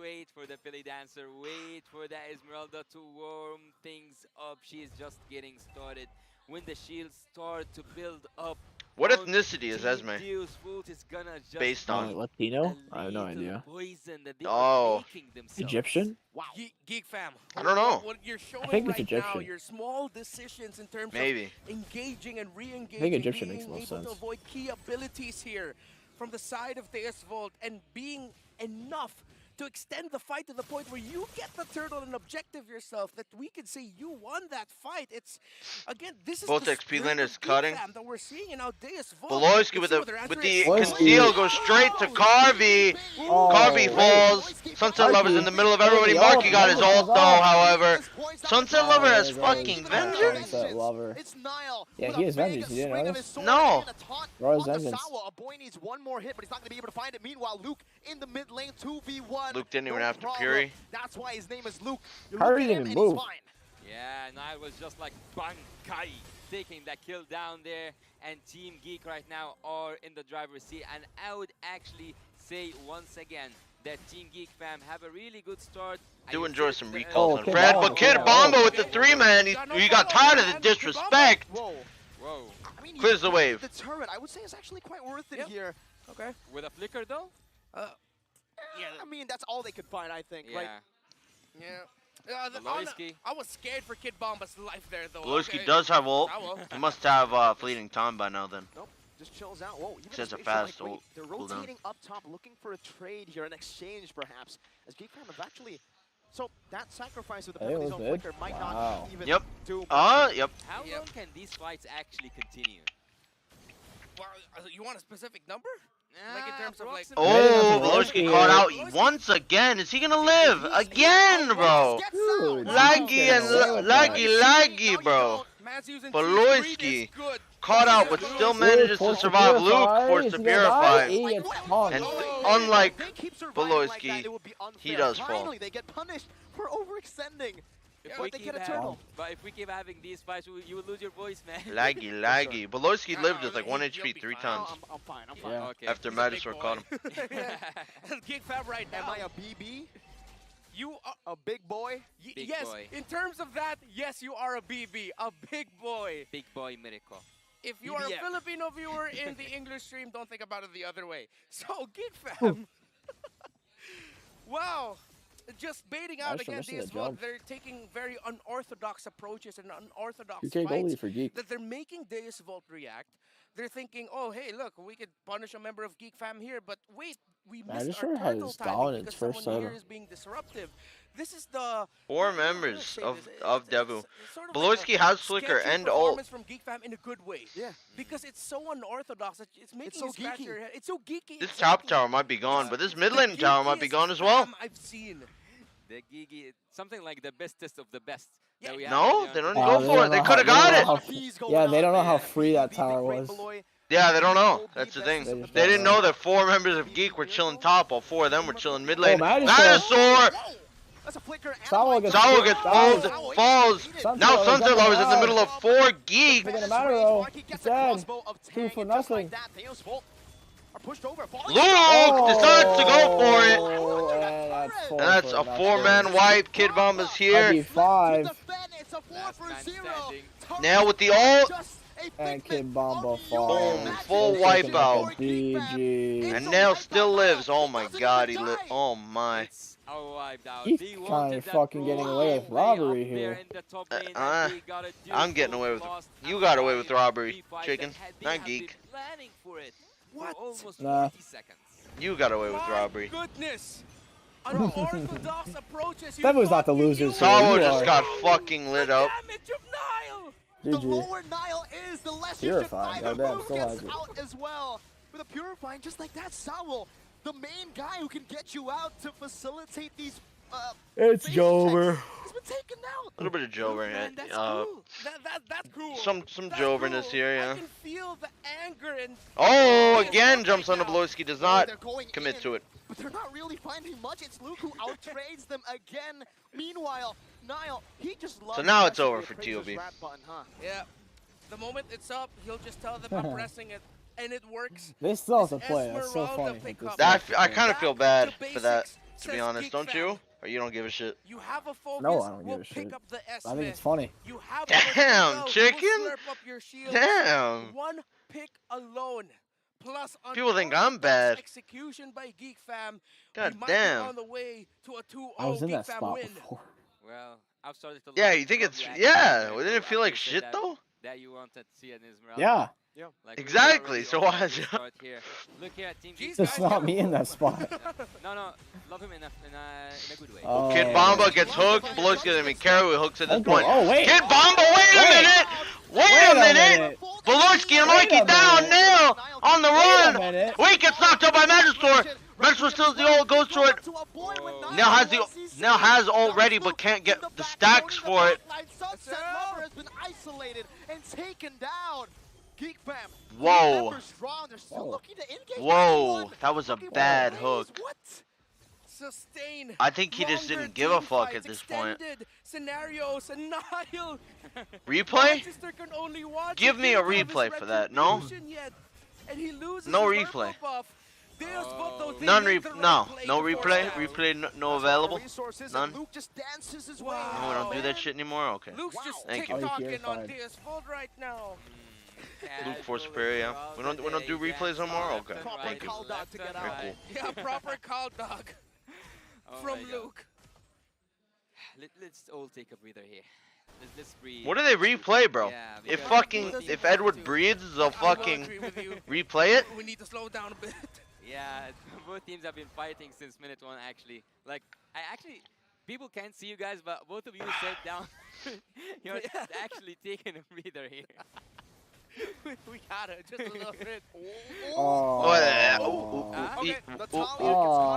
Wait for the Philly Dancer. Wait for the Esmeralda to warm things up. She's just getting started. When the shields start to build up. What ethnicity is Esme Deus Volt is gonna just based on? Latino? I have no idea. poison that they Oh. are making themselves. Egyptian? Wow. Geek Fam. I don't know. What you're showing think it's right now, Egyptian. your small decisions in terms Maybe. of engaging and re-engaging, I think Egyptian being makes more able sense. to avoid key abilities here from the side of Deus Volt, and being enough to extend the fight to the point where you get the turtle and objective yourself, that we can say you won that fight. It's, again, this is Both the XP spirit lane of is Geek cutting. Fam that we're seeing in our Deus Volt. Beloyski You with see the what they're conceal goes straight to Carvey. Carvey falls. Sunset Lover's in the middle of everybody. Marky got his ult though, however. Sunset Lover has fucking vengeance. Sunset Lover. It's Niall. Yeah, with he a has big vengeance. You didn't swing of notice? his sword No. and a taunt Bro, his onto vengeance. Sawa. A boy needs one more hit, but he's not going to be able to find it. Meanwhile, Luke in the mid lane, 2v1. Luke didn't even No have to problem. Fury. That's why his name is Luke. You How look did at he him even and he's move? fine. Yeah, Nile was just like Bankai, taking that kill down there, and Team Geek right now are in the driver's seat. And I would actually say once again that Team Geek Fam have a really good start. Do I enjoy said some the- recalls on Kid Fred, Bomba, but Kid yeah. Bomba with the 3-man, he got tired of the disrespect. Whoa. Whoa. I mean, Clears the you- wave. The turret, I would say, is actually quite worth it Yep. here. Okay. With a flicker though? Yeah, I mean, that's all they could find, I think. Yeah. Right? Yeah. Beloyski. I was scared for Kid Bomba's life there, though. Beloyski Okay. does have ult. I will. He must have fleeting time by now then. Nope. Just chills out. Whoa, even Says a Spatial fast Migrate, ult they're cooldown. rotating up top, looking for a trade here, an exchange perhaps. As Geek Fam have actually, so that sacrifice with the Hey, penalties was on mid? Flicker might Wow. not even Yep. do. Yep. How long can these fights actually continue? Well, you want a specific number? Like in terms of like. Oh, Voloski caught out once again. Is he gonna live again, bro? Laggy, bro. Voloski caught out, but still manages to survive. Luke forced to purify, and unlike Voloski, he does fall. Finally, they get punished for overextending. But if we keep having these fights, you will lose your voice, man. Laggy. Voloski lived with like 1 HP 3 times. I'm fine. Yeah. Okay. After Magister caught him. Geek Fam right now. Am I a BB? You are a big boy? Yes, in terms of that, yes, you are a BB, a big boy. Big boy miracle. If you are a Filipino viewer in the English stream, don't think about it the other way. So, Geek Fam. Wow. Just baiting out against DS Volt. They're taking very unorthodox approaches and unorthodox fights that they're making Deus Volt react. They're thinking, oh, hey, look, we could punish a member of Geek Fam here, but wait, we missed our turtle timing because someone here is being disruptive. This is the 4 members of Devu. Voloski has Flicker and ult. From Geek Fam in a good way. Yeah. Because it's so unorthodox that it's making you scratch your head. It's so geeky. This top tower might be gone, but this mid lane tower might be gone as well. I've seen. The geeky, something like the bestest of the best. Yeah, no, they don't go for it. They could have got it. Yeah, they don't know how free that tower was. Yeah, they don't know. That's the thing. They didn't know that 4 members of Geek were chilling top, while 4 of them were chilling mid lane. Dinosaur! Sawo gets falls. Now Sunset Lover's in the middle of 4 Geeks. It's gonna matter though. It's dead. 2 for nothing. Luke decides to go for it. And that's a 4-man wipe. Kid Bomba's here. 5. Now with the ult. And Kid Bomba falls. Boom, full wipeout. GG. And Nail still lives. Oh my god, he lived. Oh my. He's kind of fucking getting away with robbery here. I'm getting away with. You got away with robbery, chicken. Not Geek. What? Nah. You got away with robbery. Goodness. Unorthodox approaches. That was not the losers. Sawo just got fucking lit up. The lower Nile is, the less Purifying. Goddamn, still has it. out as well. With a Purifying, just like that, Sawo, the main guy who can get you out to facilitate these it's Jover. He's been taken out. A little bit of Jover here. That's cool. That's cool. Some Joverness here, yeah. I can feel the anger and. Oh, again jumps on the Voloski, does not commit to it. But they're not really finding much. It's Luke who outtrades them again. Meanwhile, Nile, he just loves. So now it's over for TOB. Button, huh? Yeah. The moment it's up, he'll just tell them I'm pressing it, and it works. They still have to play. That's so funny. I kind of feel bad for that, to be honest. Don't you? Or you don't give a shit? You have a focus. No, I don't give a shit. I think it's funny. You have damn, chicken. Damn. One pick alone. Plus people think I'm bad. Execution by Geek Fam. God damn. On the way to a 2-0 I was in that Geek Fam spot win. before. Well, I've started to. Yeah, you think it's didn't it feel like shit though? That you wanted to see an Esmeralda. Yeah. Like, exactly. So why is it? Look here, Team Geek. It's not me in that spot. No, love him in a good way. Oh. Kid Bomba gets hooked. Voloski gonna be carried with hooks at this point. Oh wait. Kid Bomba, wait a minute. Wait a minute. Voloski and Mikey down. Nail on the run. Wait, gets knocked out by Magister. Magister steals the ult, goes to it. Now has ult ready, but can't get the stacks for it. Sunset Lover has been isolated and taken down. Geek Fam. Whoa. To whoa, that was a bad hook. What? Sustain. I think he just didn't give a fuck at this point. Scenarios and Nile. Replay? Give me a replay for that. No? No replay. None no replay. Replay no available. None. No, we don't do that shit anymore. Okay. Thank you. Right now. Luke for Superior. We don't do replays no more. Okay. Thank you. Very cool. Yeah, proper call dog. From Luke. Let's all take a breather here. Let's breathe. What do they replay, bro? Yeah, if Edward breathes, they'll fucking replay it. We need to slow down a bit. Yeah, both teams have been fighting since minute 1 actually. Like people can't see you guys, but both of you sat down. You're actually taking a breather here. We got it. Just a little bit.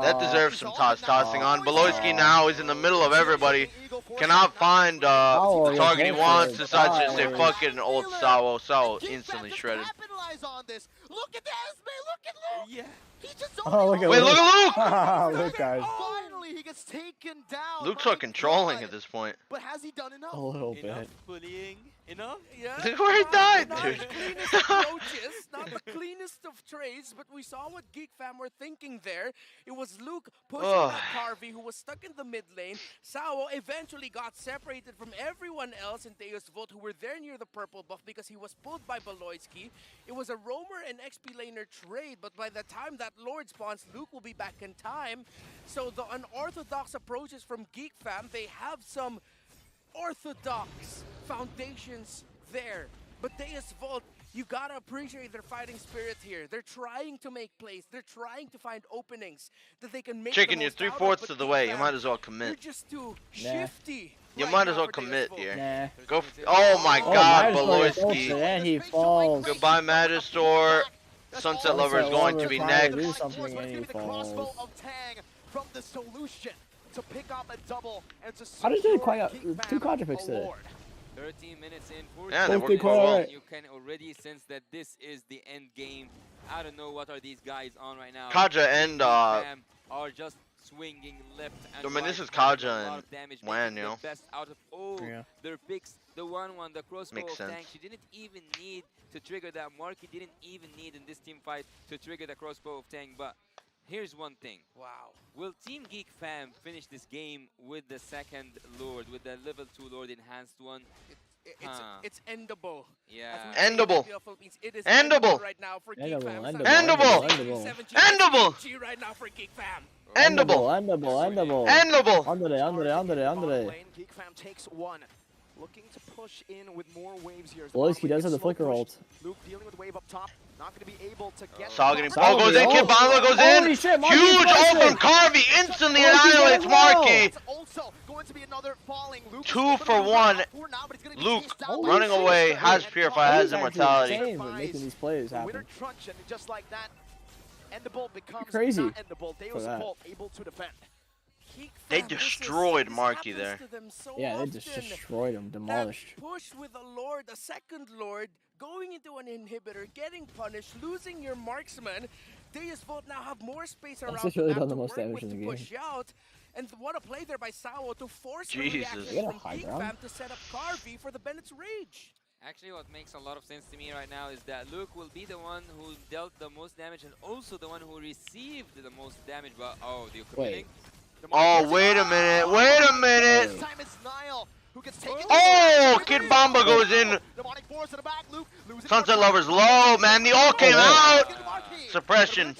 That deserves some tossing on. Beloyski now is in the middle of everybody. Cannot find the target he wants. Decides to say fuck it and ult Sawo. Sawo instantly shredded. Capitalize on this. Look at Esme. Look at Luke. Yeah. He just Wait, look at Luke! Luke, guys. Finally, he gets taken down. Luke's so controlling at this point. But has he done enough? A little bit. Bullying. Enough? Yeah. Look where he died, Not dude. the cleanest approaches, not the cleanest of trades, but we saw what Geek Fam were thinking there. It was Luke pushing back Carvey, who was stuck in the mid lane. Sawo eventually got separated from everyone else in Deus Volt, who were there near the purple buff because he was pulled by Beloyski. It was a roamer and XP laner trade, but by the time that Lord spawns, Luke will be back in time. So the unorthodox approaches from Geek Fam, they have some orthodox foundations there. But Deus Volt, you gotta appreciate their fighting spirit here. They're trying to make plays. They're trying to find openings that they can make. Chicken, you're 3/4 of the way. You might as well commit. You're just too shifty. You right might as now well for commit Deus here. Nah. Go. Oh my God, Beloyski. Beloyski. And he falls. Goodbye, Magistor. Sunset Lover is going to be trying to next. do something and he falls. Of Tang from the solution to pick up a double and to How did they secure quite Geek two Fam contra picks a today? Lord. 13 minutes in, 14 Yeah, they Both worked did quite quite well. alright. You can already sense that this is the end game. I don't know what are these guys on right now. Kaja and Bam are just swinging left and I mean, this right, is doing a Kaja lot and of damage, Wan, making you the know. best out of Yeah. their picks. The one, the crossbow Makes of sense. Tank. She didn't even need to trigger that mark. He didn't even need in this team fight to trigger the crossbow of Tank. But here's one thing. Wow. Will Team Geek Fam finish this game with the second Lord, with the level 2 Lord enhanced one? It's endable. Yeah. Endable. It is Endable. right now for Endable, Geek Fam. endable, Endable. endable. Endable. Right now for Geek Fam. Endable. Endable. Endable. Andre. Lane, Geek Fam takes one. Looking to push in with more waves here. Beloyski does have the flicker ult. Luke dealing with wave up top. Not going to be able to get. Saw getting ball goes in. Kid Bamba goes in. Holy shit, Marky Huge ult from impressive. Carvey. Instantly Marky annihilates did well. Marky. It's also going to be another falling. Luke 2 for 1. Luke running away has Purify, has Immortality. Insane with making these plays happen. Winner truncheon, just like that. Endable becomes Crazy not endable. for Deus that. Volt able to defend. They destroyed Marky there. Yeah, they just destroyed him, demolished. Push with a Lord, a second Lord, going into an inhibitor, getting punished, losing your marksman. Deus Volt now have more space around just really the map done the to most work damage with in to the push out. And what a play there by Sawo to force the Jesus. reaction They got a from high Geek ground. Fam to set up Carvey for the Bennett's Rage. Actually, what makes a lot of sense to me right now is that Luke will be the one who dealt the most damage and also the one who received the most damage. But the committing. Oh, wait a minute. Wait a minute. This time it's Nile who gets taken. Oh, Kid Bamba goes in. Demonic force in the back. Luke losing Sunset Lover's low, man. The ult came out. Suppression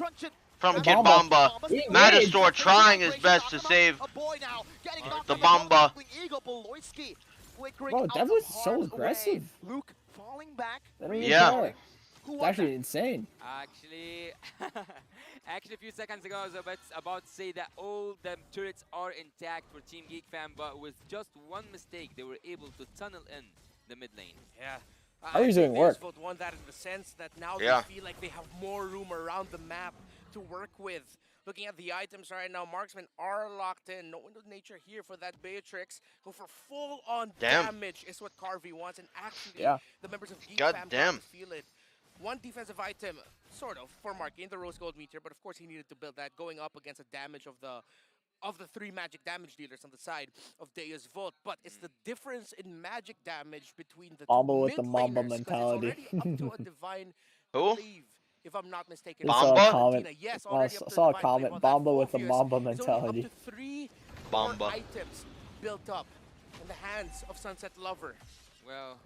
from Kid Bamba. Magistor trying his best to save the Bamba. Bro, that was so aggressive. Luke falling back. Yeah. It's actually insane. Actually, a few seconds ago, I was about to say that all the turrets are intact for Team Geek Fam, but with just one mistake, they were able to tunnel in the mid lane. Yeah. How are you doing work? Deus Volt won that in the sense that now Yeah. they feel like they have more room around the map to work with. Looking at the items right now, marksmen are locked in. No window nature here for that Beatrix, who for full-on damage is what Carvey wants. And actually, the members of Geek Fam damn. feel it. One defensive item, sort of, for Marky in the Rose Gold Meteor, but of course he needed to build that, going up against the damage of the 3 magic damage dealers on the side of Deus Volt. But it's the difference in magic damage between the Mamba two with the Mamba mid-laners, 'cause mentality. It's already up to a divine Who? believe, if I'm not mistaken. I saw a comment. Yes, I already up to saw a divine comment. belief on that Bamba with the Morpheus. Mamba It's only mentality. up to 3 Bamba. more items built up in the hands of Sunset Lover. Well,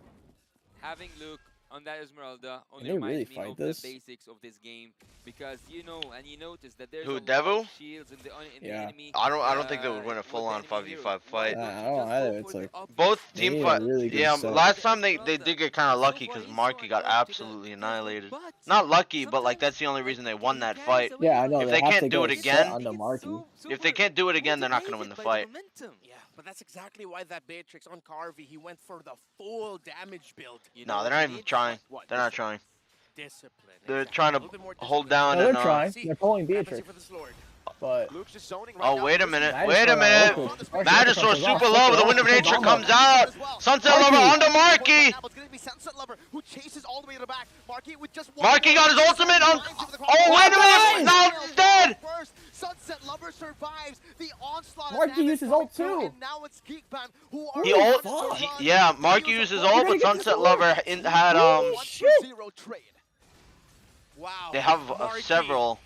having Luke on that Esmeralda only they really reminds me fight of this? the basics of this game, because you notice that there's Who, a lot Devu? of shields in the Yeah. enemy. I don't think they would win a with the full-on enemy 5v5 hero. fight. I don't either. It's like Both they team need a fight. really good Yeah, set. last time they did get kind of lucky because Marky got absolutely annihilated. Not lucky, but like that's the only reason they won that fight. Yeah, I know. If they have can't to do go it set again, on the Marky. if they can't do it again, they're not gonna win the fight. Yeah, But that's exactly why that Beatrix on Carvey, he went for the full damage build. No, they're not even trying. They're not trying. Discipline. They're trying to hold down No, and they're trying. They're pulling Beatrix. But oh, wait a minute. Wait a minute. Magister super low, but the Wind of Nature comes out. Sunset Lover onto Marky. Marky got his ultimate on. Oh, wait a minute. No, he's dead. Sunset Lover survives the onslaught. Marky used his ult too. And now it's Geekfam who are Yeah, Marky used his ult, but Sunset Lover had Wow. They have several.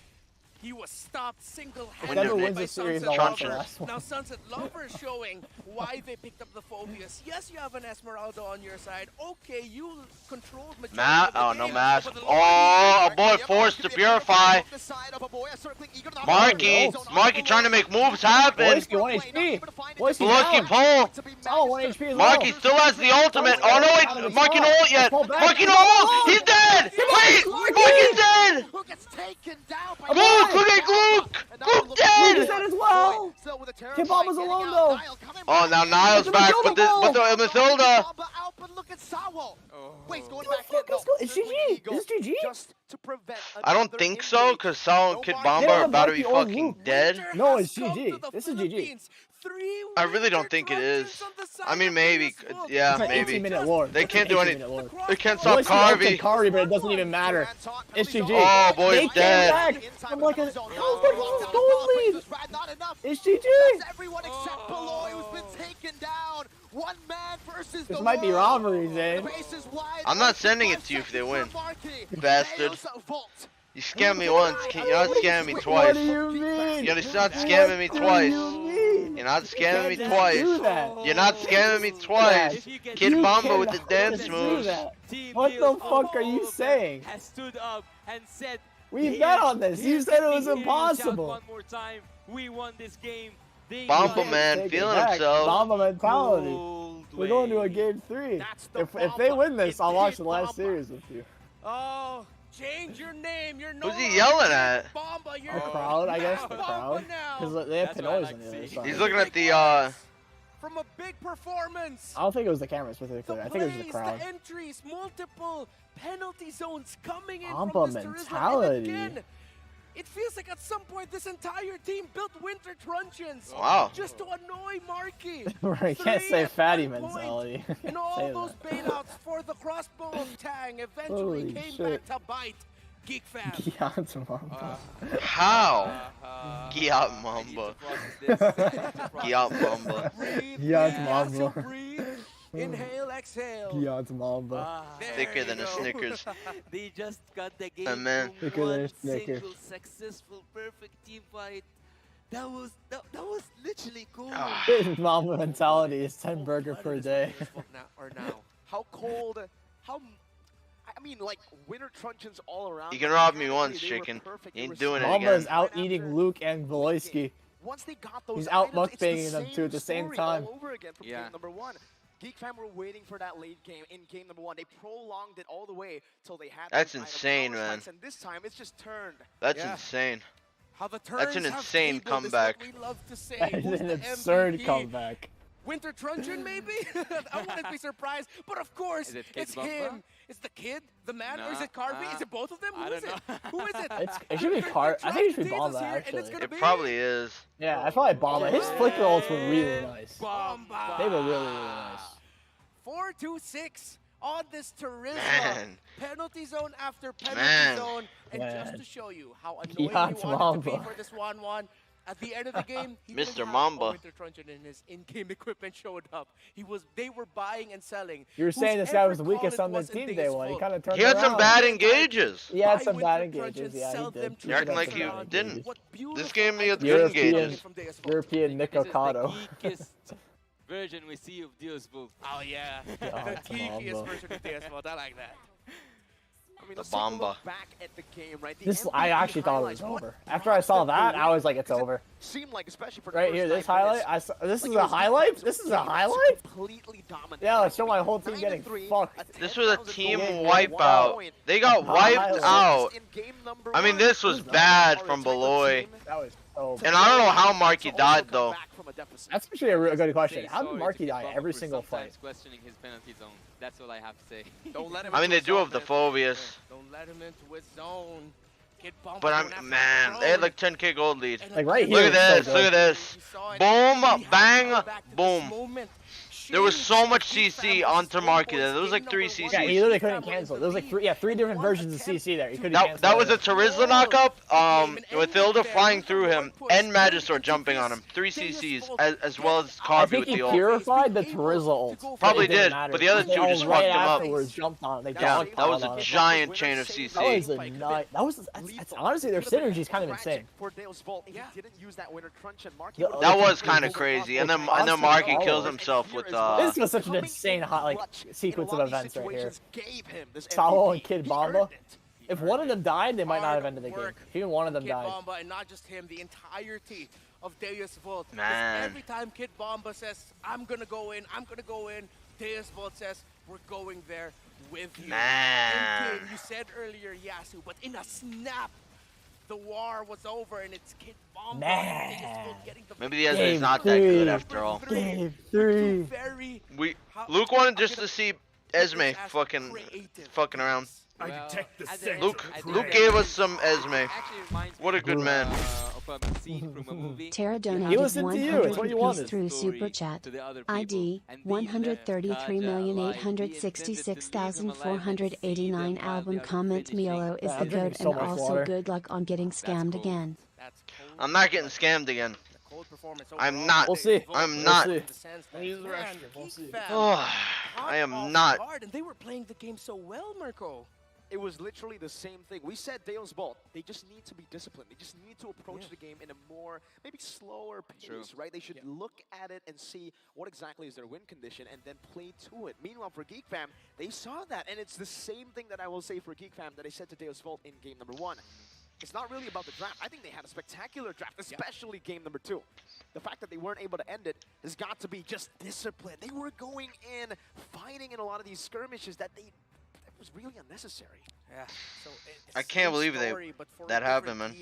He was stopped single-handedly Whoever wins by the series, Sunset I'll watch the Lover. last one. Now Sunset Lover is showing why they picked up the Phobius. Yes, you have an Esmeralda on your side. Okay, you controlled majority of the no game, mask. but the Oh, a boy forced to purify. Marky trying to make moves happen. Boyski, 1 HP. Lucky pull. Oh, 1 HP as well. Marky still has the ultimate. Oh no, wait, Marky no ult yet. Marky no ult. He's dead. Wait, Marky's dead. Gluck, look at Gluck. Gluck dead. He's dead as well. Kibom was alone though. Oh, now Niall's back, but the Mathilda. It's GG. Is this GG? I don't think so, because Sal and Kid Bomba are about to be fucking dead. No, it's GG. This is GG. I really don't think it is. I mean, maybe. Yeah, It's an maybe. 18-minute lord. They can't It's an do anything. 18-minute lord. They can't stop Boyski Carvey. Carvey, but it doesn't even matter. It's GG. Oh, boy, They he's came dead. back from like a gold lead. It's GG. Everyone except Beloy who's been taken down. One man versus This might be robbery, Zane. I'm not sending it to you if they win. You bastard. You scammed me once. You're not scamming me twice. What do you mean? You're not scamming me twice. You're not scamming me twice. You're not scamming me twice. Kid Bomba with the dance moves. What the fuck are you saying? Has stood up and said, We bet on this. You said it was impossible. One more time. We won this game. Bomba man feeling himself. Bomba mentality. We're going to a game 3. If they win this, I'll watch the last series with you. Oh, change your name. You're Who's he yelling at? Bomba, you're The crowd, I guess. The crowd. Because they have Pinoy's on the other side. He's looking at the from a big performance. I don't think it was the camera specifically. I think it was the crowd. The entries, multiple penalty zones coming in Bomba from Mr. mentality. Again, it feels like at some point this entire team built winter truncheons just to annoy Marky. Right, you can't say fatty mentality. And all those bailouts for the crossbow of Tang eventually came back to bite Geek Fam. Giant Mamba. How? Giat Mamba. Giat Mamba. Giant Mamba. Inhale, exhale. Giant Mamba. Thicker than a Snickers. They just got the game Amen. from one single successful perfect team fight. That was literally cool. Mamba mentality is 10 burger per day. now. How cold? I mean, like, winter truncheons all around. You can rob me once, chicken. You ain't doing it Mamba again. is out eating Luke and Veloyski. Once they got those He's out items, it's mukbanging them two at the same story time. all over again from game number 1. Geek Fam were waiting for that late game in game number 1. They prolonged it all the way till they had. That's those insane, items, man. And this time it's just turned. That's insane. How the That's an turns insane have tabled is comeback. what we love to say. That Who's is an the absurd MVP? comeback. Winter Truncheon, maybe? I wouldn't be surprised. But of course, it's him. It's the kid, the man, or is it Carvey? Is it both of them? Who is it? Who is it? It should be I think it should be Bomba, actually. It probably is. Yeah, I probably Bomba. His flicker ults were really nice. Bomba. They were really, really nice. 4-2-6 on this Charisma. Man. Penalty zone after penalty Man. zone. And Man. just to show you how annoying Giant he wanted to be Mamba. for this 1-1, at the end of the game, he Mr. didn't have Mamba. a Winter Truncheon and his in-game equipment showed up. They were buying and selling. You were saying this guy was the weakest on the team day one. He kind of turned He had around. some bad engages. He had some bad engages, yeah, he did. You're acting like you didn't. This game he had good European, engages. European Nick Ocado. Version we see of Deus Book. Oh yeah, God, the geekiest Mamba. version of DS Mode. I like that. I mean, The let's take a look Bomba. back at the game, right? The This MVP I actually thought it was highlights, over. what After I saw brought that, them I was like, away, it's 'cause it over. Seemed like, especially for the Right first here, this 9 minutes, highlight. This like is it a was highlight. Geek This is a Fam's highlight. completely dominant. Yeah, let's show my whole team getting 9-3, fucked. This was a 10,000 team goals, wipeout. 1 They got Highlight. wiped out. in game number I mean, 1. this was bad from Beloy. That was Oh. And I don't know how Marky died though. That's actually a real good question. How did Marky die every single fight? Questioning his penalty zone. That's all I have to say. Don't let him I mean, into they his do zone, have the man. phobias. Don't let him into his zone. Kid Bomba But going after man, the they had throne. like 10k gold lead. Like right here. Look at it's this, so look at good. this. Boom, bang, boom. There was so much CC onto Marky there. There was like 3 CCs. Yeah, he literally couldn't cancel. There was like three different versions of CC there. He couldn't cancel. That was a Terizla knockup, with Hilda flying through him and Magister jumping on him. 3 CCs, as well as I Carvey think with he the ult. purified the Terizla ult. Probably It didn't did, matter. but the other They two all just right fucked him up. afterwards jumped on him. They Yeah, dogpiled that was on a him. giant chain of CC. That was a nut. That was that's honestly their synergy is kind of insane. For Dale's Vault, he didn't use that winter crunch, and Marky That was kind of crazy, and then Marky kills himself with This was such an insane hot like sequence of events right here. Salo and Kid Bomba. If one of them died, they might not have ended the game. If even one of them Kid died. Bomba, and not just him, the entirety of Deus Vault. 'Cause Man. Every time Kid Bomba says, I'm gonna go in, Deus Vault says, we're going there with you. Man. And Kid, you said earlier, Yasu, but in a snap, the war was over, and it's Kid Bomba. Man. And Deus Vault getting the Maybe the Ezra is not that good after all. Game 3. Luke wanted just to see Esme fucking around. I detect the scent. Luke gave us some Esme. What a good man. Tara He donated listened to you. It's what you 100 rupees wanted. through Super Chat. ID 133,866,489 album comment Miolo is the goat and also good luck on getting scammed again. I'm not getting scammed again. I'm not. We'll see. I'm not. We'll see. Oh, I am not. And they were playing the game so well, Mirko. It was literally the same thing. We said Dale's Vault, they just need to be disciplined. They just need to approach the game in a more, maybe slower pace, right? They should look at it and see what exactly is their win condition and then play to it. Meanwhile, for Geek Fam, they saw that. And it's the same thing that I will say for Geek Fam that I said to Dale's Vault in game number 1. It's not really about the draft. I think they had a spectacular draft, especially game number 2. The fact that they weren't able to end it has got to be just discipline. They were going in, fighting in a lot of these skirmishes that was really unnecessary. Yeah. So I can't believe that happened, man.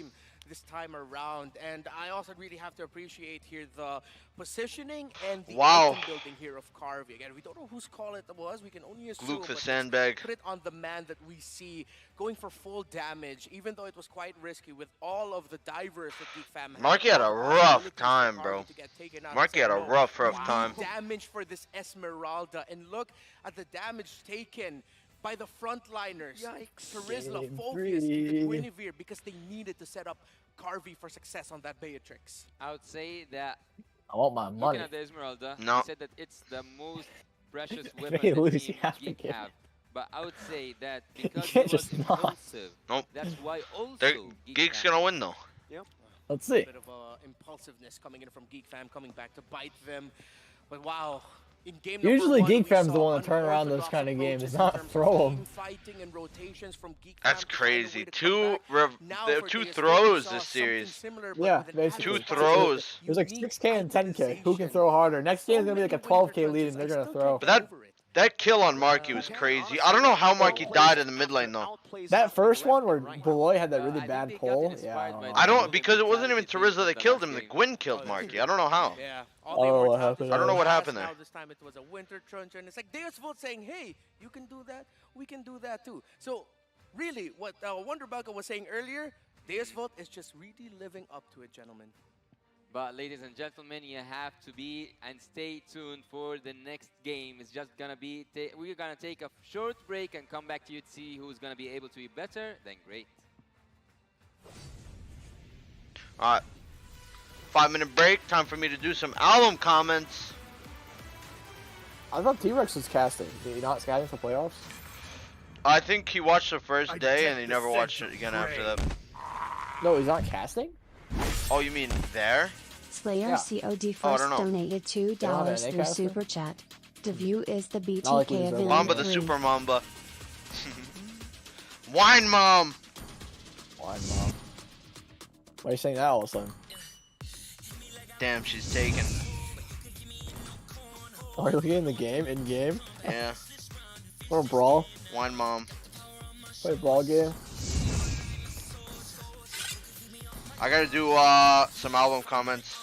This time around, and I also really have to appreciate here the positioning and the item building here of Carvey. Again, we don't know whose call it was. We can only assume. Luke the sandbag. Put it on the man that we see going for full damage, even though it was quite risky with all of the divers that Geek Fam had. Marky had a rough time, bro. Marky had a rough time. Damage for this Esmeralda, and look at the damage taken by the frontliners. Terizla focused into Guinevere because they needed to set up Carvey for success on that Beatrix. I would say that I want my money. looking at the Esmeralda, No. I said that it's the most precious weapon Hey, that Luis, Team you have to Geek get it. have. But I would say that because he can't was just not. impulsive, that's why also Geek's gonna win though. Let's see. A bit of impulsiveness coming in from Geek Fam, coming back to bite them. But wow. In game Usually number 1, Geek Fam's the one to turn around those kind of games. It's not throw them. That's crazy. Two throws this series. Yeah, basically. 2 throws. There's like 6K and 10K. Who can throw harder? Next game's gonna be like a 12K lead, and they're gonna throw. But that kill on Marky was crazy. I don't know how Marky died in the mid lane though. That first one where Beloy had that really bad pull, I don't because it wasn't even Terizla that killed him. The Gwyn killed Marky. I don't know how. Oh, what happened? I don't know what happened there. This time it was a winter trunch, and it's like Deus Vault saying, "Hey, you can do that. We can do that too." So, really, what Wonder Bucka was saying earlier, Deus Vault is just really living up to it, gentlemen. But ladies and gentlemen, you have to be and stay tuned for the next game. It's just gonna be we're gonna take a short break and come back to you to see who's gonna be able to be better than great. All right, 5-minute break. Time for me to do some album comments. I thought T-Rex was casting. Did he not scouting for playoffs? I think he watched the first day and he never watched it again after that. No, he's not casting? Oh, you mean there? Slayer COD first donated $2 through Super Chat. The view is the BTK of Mamba the Super Mamba. Wine Mom! Wine Mom. Why are you saying that all of a sudden? Damn, she's taken. Are you looking in the game? In game? Yeah. Or brawl? Wine Mom. Play a brawl game? I gotta do some album comments.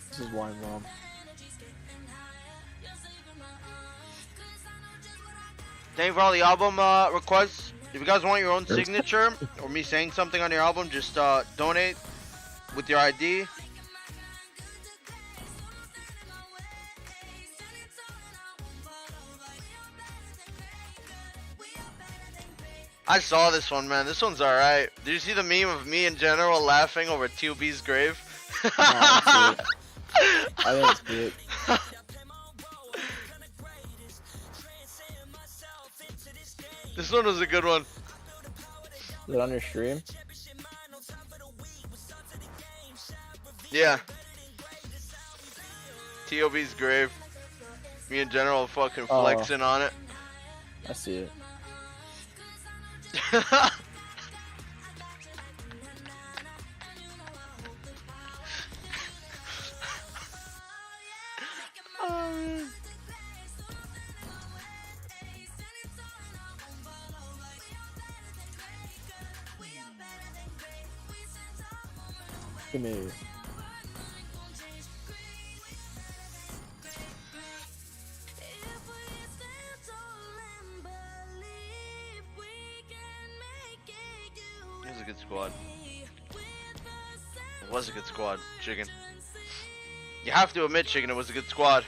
This is why I'm wrong. Thank you for all the album requests. If you guys want your own signature or me saying something on your album, just donate with your ID. I saw this one, man. This one's alright. Did you see the meme of me in general laughing over TOB's grave? No, I didn't see it. This one was a good one. Is it on your stream? Yeah. TOB's grave. Me in general fucking flexing on it. I see it. Give me. It was a good squad. It was a good squad, Chicken. You have to admit, Chicken, it was a good squad.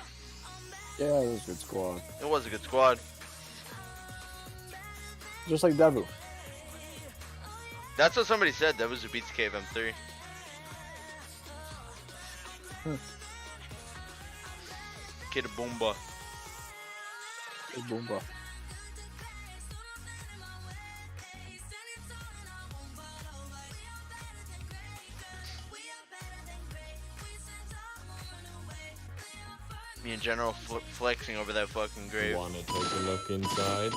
Yeah, it was a good squad. It was a good squad. Just like Devu. That's what somebody said. That was who beats KFM3. Kid Boomba. Kid Boomba. Me in general flexing over that fucking grave. Wanna take a look inside?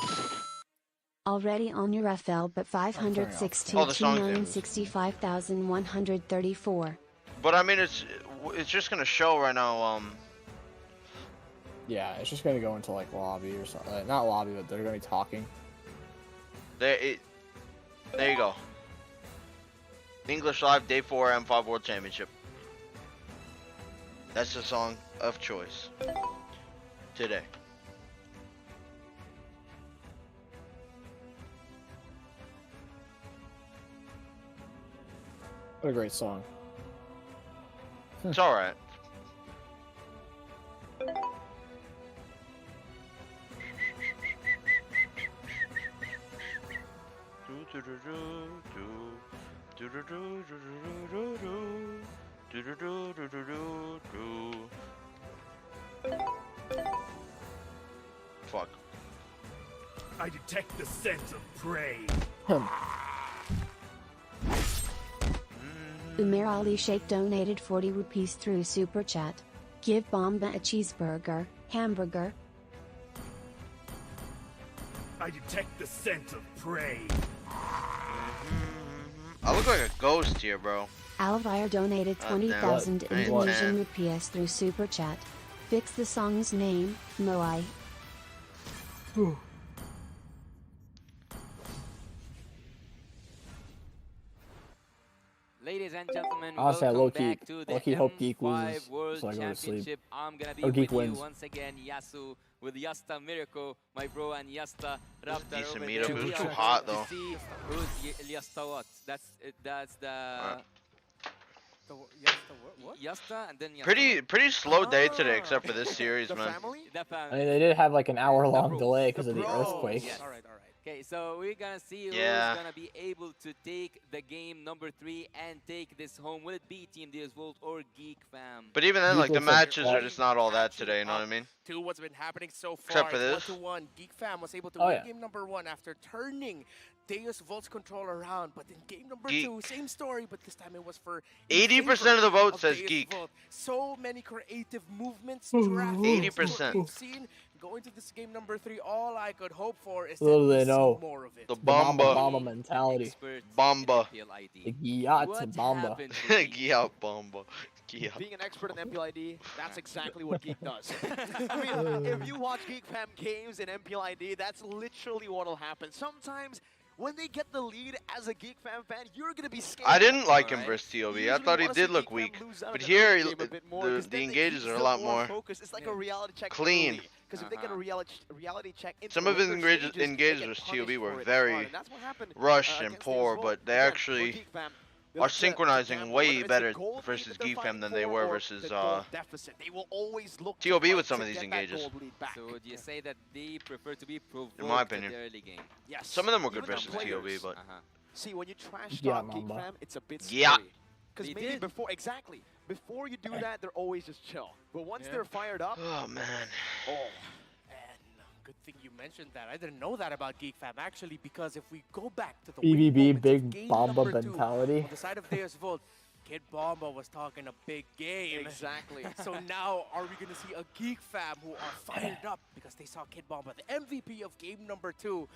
Already on your FL, but 562,065,134. But I mean, it's just gonna show right now. Yeah, it's just gonna go into like lobby or something. Not lobby, but they're gonna be talking. There you go. English Live Day 4 M5 World Championship. That's the song of choice today. What a great song. It's alright. Fuck. I detect the scent of prey. Umair Ali Sheikh donated 40 rupees through Super Chat. Give Bomba a cheeseburger, hamburger. I detect the scent of prey. I look like a ghost here, bro. Alvire donated 20,000 damn. Indonesian rupiahs through Super Chat. Fix the song's name, Moai. Ladies and gentlemen, Honestly, I welcome back to the low-key hope Geek M5 loses, World so I go to sleep. Championship. I'm gonna be Or with Geek you wins. once again, Yasu, with Yasta Miracle, my bro, and Yasta Raptor decent over meetup. there. It was We too are hot, going though. to see who's Yasta what? That's the Yasta and then Yasta. Pretty slow day today, except for this series, man. The I family. mean, they did have like an hour-long delay because of the earthquake. Yes. All right. Okay, so we're gonna see who's Yeah. gonna be able to take the game number 3 and take this home. Will it be Team DS Volt or Geek Fam? But even then, like, the Geek looks like matches are just not all that today, you know what I mean? To what's been happening so far. Except for It's this. 1-1. Geek Fam was able to Oh, win yeah. game number 1 after turning Deus Volt's control around. But in game number Geek. 2, same story, but this time it was for 80% of the vote says Deus Geek. Volt. So many creative movements. 80%. We've seen going to this game number 3. All I could hope for is Little that they we see know. more of it. The Bomba Bomba. mentality. Expert Bomba. in MPLID. The Giyat What Bomba. happened to Geek? Gia Bomba. Gia. Being an expert in MPLID, that's exactly what Geek does. I mean, if you watch Geek Fam games in MPLID, that's literally what'll happen. Sometimes when they get the lead as a Geek fan, you're gonna be scared. I didn't like him versus TOB. I thought he did look weak. But here, the engages are a lot more It's like a reality check clean. Because if they get a reality check, Some of his engages versus TOB were very rushed and poor, but they actually are synchronizing way better versus GFM than they were versus TOB with some of these engages. So would you say that they prefer to be provoked in my opinion. in the early game? Yes. Some of them were good versus TOB, but see, when you trash talk GeekFam, it's a bit scary. Yeah. Because maybe before you do that, they're always just chill. But once they're fired up, oh man. Oh. Good thing you mentioned that. I didn't know that about GeekFam actually, because if we go back to the BBB, big Bomba mentality. On the side of Deus Volt, Kid Bomba was talking a big game. Exactly. So now, are we going to see a GeekFam who are fired up because they saw Kid Bomba, the MVP of game number 2,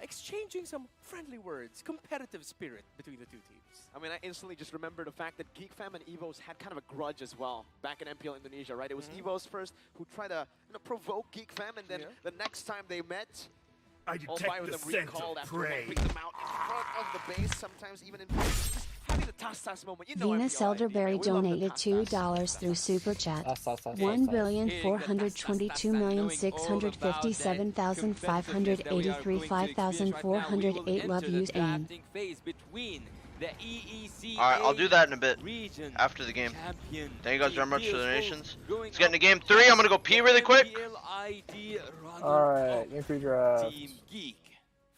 exchanging some friendly words, competitive spirit between the two teams? I mean, I instantly just remember the fact that GeekFam and EVOS had kind of a grudge as well back in MPL Indonesia, right? It was EVOS first who tried to provoke GeekFam, and then the next time they met, I all five of them recalled after picked them out in front of the base, sometimes even in just having the tas moment. You know Venus Elderberry donated $2 through Super Chat. 1,422,657,583 5,408 love yous aim. Alright, I'll do that in a bit. After the game. Thank you guys very much for the donations. Let's get into game 3. I'm gonna go pee really quick. Alright, game 3 draft. Team Geek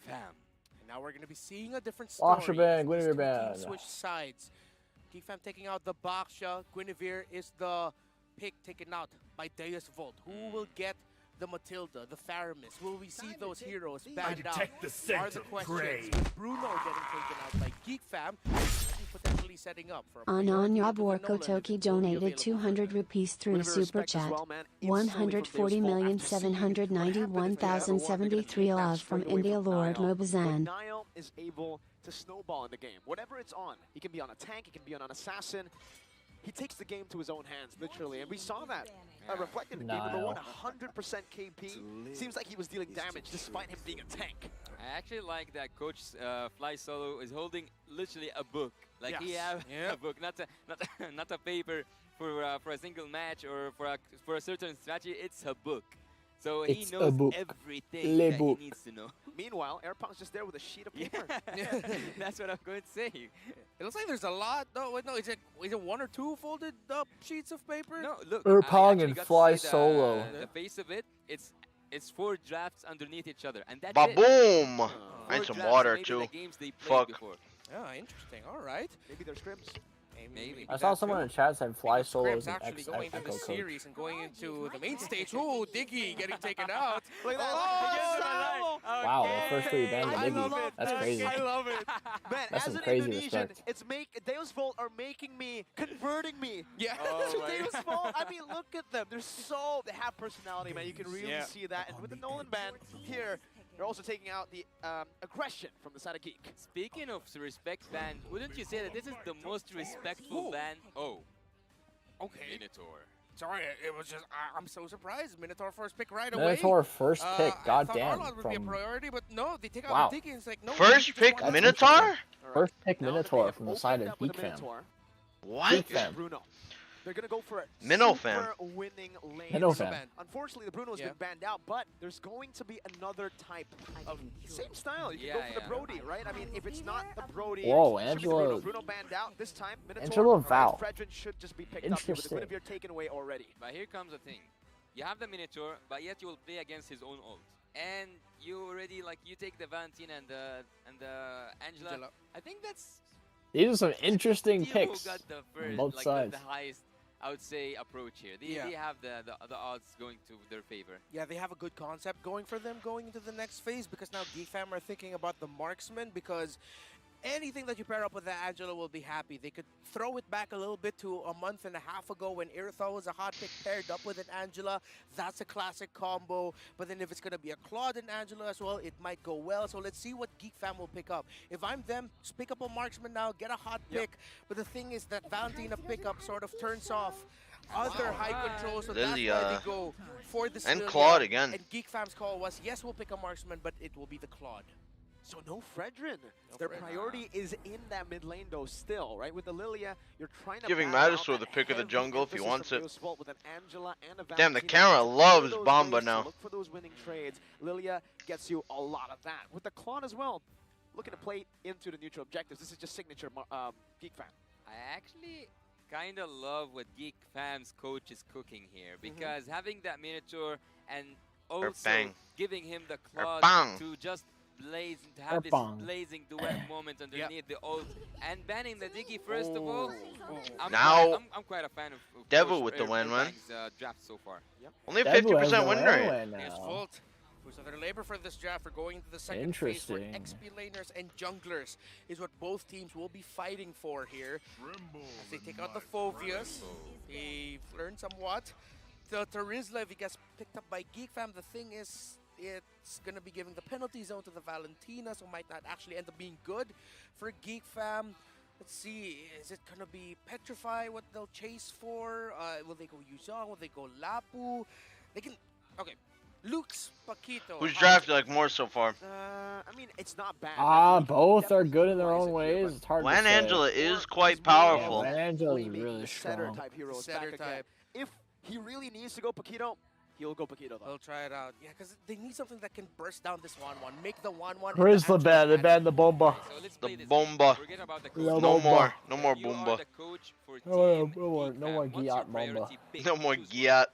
Fam. And now we're gonna be seeing a different story. Washabang, Guinevere band. Switch sides. Geek Fam taking out the Baksha. Guinevere is the pick taken out by Deus Volt. Who will get the Matilda, the Faramis? Will we see those heroes banned out? Are the questions. With Bruno getting taken out by Geek Fam, potentially setting up for a Ananya Borkotoki donated 200 rupees through Super Chat. 140,791,073 love from India Lord MobaZane. Niall is able to snowball in the game. Whatever it's on. He can be on a tank, he can be on an assassin. He takes the game to his own hands, literally, and we saw that reflected in game number 1, 100% KP. Seems like he was dealing damage despite him being a tank. I actually like that Coach Fly Solo is holding literally a book. Like he have a book, not a paper for a single match or for a certain strategy. It's a book. So he knows everything that he needs to know. Meanwhile, Airpunk's just there with a sheet of paper. That's what I'm going to say. It looks like there's a lot. No, wait, no. Is it 1 or 2 folded up sheets of paper? No, look. Airpunk and Fly Solo. The face of it, it's 4 drafts underneath each other, and that's Ba-boom! I need some water too. Fuck. Oh, interesting. All right. Maybe they're scrims. Maybe. I saw someone in the chat said Fly Solo is an actually going into the coach. series and going into the main stage. Oh, Diggy getting taken out. Look at that. Wow, the first 3 banned the Diggy. That's crazy. I love it. Man, that's as some an crazy Indonesian, respect. Deus Volt are making me, converting me. Yeah. To Deus Volt. I mean, look at them. They have personality, man. You can really see that. And with the Nolan ban here, they're also taking out the aggression from the side of Geek. Speaking of respect ban, wouldn't you say that this is the most respectful ban? Oh. Okay. Minotaur. Sorry, it was just, I'm so surprised. Minotaur first pick right away. Minotaur first pick, goddamn. Would be a priority, but no, they take out the Diggy and it's like, no. First pick Minotaur? First pick Minotaur from the side of Geek Fam. What? Bruno. They're going to go for a super winning lane. Minofam. Unfortunately, the Bruno's been banned out, but there's going to be another type of same style. You can go for the Brody, right? I mean, if it's not the Brody, whoa, Angela. Bruno banned out this time. Angela Val. Fredrin should just be picked up with the Guinevere taken away already. But here comes the thing. You have the Minotaur, but yet you will play against his own ult. And you already, you take the Valentina and the Angela. I think that's... These are some interesting picks got the first, on both sides. The highest, I would say, approach here. They have the odds going to their favor. Yeah, they have a good concept going for them going into the next phase, because now GFAM are thinking about the marksman, because anything that you pair up with the Angela will be happy. They could throw it back a little bit to a month and a half ago when Irthal was a hot pick paired up with an Angela. That's a classic combo. But then if it's going to be a Claude and Angela as well, it might go well. So let's see what GeekFam will pick up. If I'm them, just pick up a marksman now, get a hot pick. But the thing is that Valentina pickup sort of turns off other high controls, so that's why they go for the and Claude again. And GeekFam's call was, yes, we'll pick a marksman, but it will be the Claude. So no Fredrin. Their priority is in that mid lane though still, right? With the Lilia, you're trying to Giving battle out Matador the that pick of the heavy jungle if he emphasis wants from it. Neoswalt with an Angela and a Damn, the Valentina. camera To loves clear those Bomba waves, to now. look for those winning trades. Lilia gets you a lot of that. With the Claw as well, looking to play into the neutral objectives. This is just signature Geek Fan. I actually kind of love what Geek Fam's coach is cooking here, because having that Minotaur and also bang. giving him the claw bang. to just blaze, to have this bang. blazing duet moment underneath the ult, and banning the Diggy first of all. Now, I'm quite a fan of Devil Coach with the win-win. Bang's draft so far. Only Debu has 50% the win rate. win Yes, now. Volt. Who's other labor for this draft for going into the second phase for Interesting. XP laners and junglers is what both teams will be fighting for here. As they take out the Phobias, they've learned somewhat. The Terizla, if he gets picked up by Geek Fam, the thing is, it's going to be giving the penalty zone to the Valentina, so might not actually end up being good for Geek Fam. Let's see, is it going to be Petrify what they'll chase for? Will they go Yuzong? Will they go Lapu? They can... Okay. Luke's Paquito. Who's drafted like more so far? I mean, it's not bad. Both are good in their own ways. It's hard to Gwen say. Angela is quite powerful. Gwen Angela is really Setter strong. type heroes Setter back again. type. If he really needs to go Paquito, he'll go Paquito though. They'll try it out. Yeah, because they need something that can burst down this 1-1. Make the 1-1. Where's the bad? They banned the bomba. The bomba. Forget about the No coach. No more. No If more you are bomba. the coach for No Team more Geek no Fam, more what's your Giat bomba. priority pick? No more Choose Giat.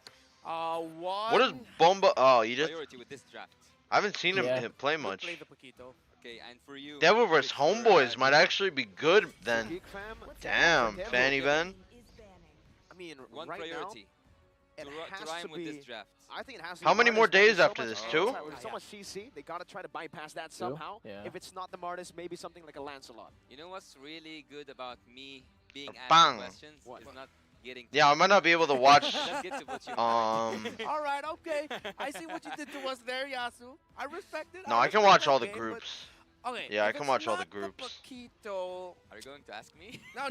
One. What is bomba? Oh, you one. just. Priority with this draft. I haven't seen him Yeah. play Play much. the Paquito. Okay, and for you, Devil vs pick your, Homeboys might actually be good then. Geek Fam. Damn, Devil. Fanny Ben. I mean, one right priority now, to, it to has rhyme to with be. this draft. I think it has to How be many more Martis. There's days so after much this, outside, two? With so much CC, they gotta try to bypass that somehow. Yeah. If it's not the Martis, maybe something like a Lancelot. You know what's really good about me being asked bang. questions? What? Is not getting. Yeah, I might not be able to watch. Let's get to what you All right, okay. I see what you did to us there, Yasu. I respect it. No, I can respect watch that all the game, groups. but- Okay. Yeah, I if can it's watch all the not groups. Paquito. Are you going to ask me? No.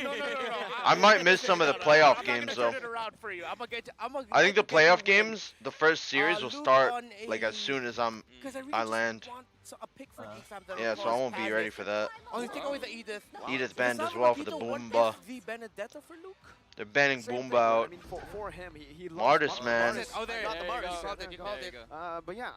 I might miss some of the playoff I'm games not though. gonna turn it around for you. I'm gonna get. I think the get you playoff win. games, the first series will Luke start on like as soon as Because I really I just land. want a pick for Geek Fam that Yeah, so I involves won't be Paddock. ready for that. Oh, you take away the Edith. Edith If banned it's as not well for the Paquito, what Boomba. if the Benedetta for Luke? They're banning Same thing, Boomba but I out. mean, for him, he loves Martis, man. Martis. Oh, there, Not the you Martis. go. You called it. But yeah,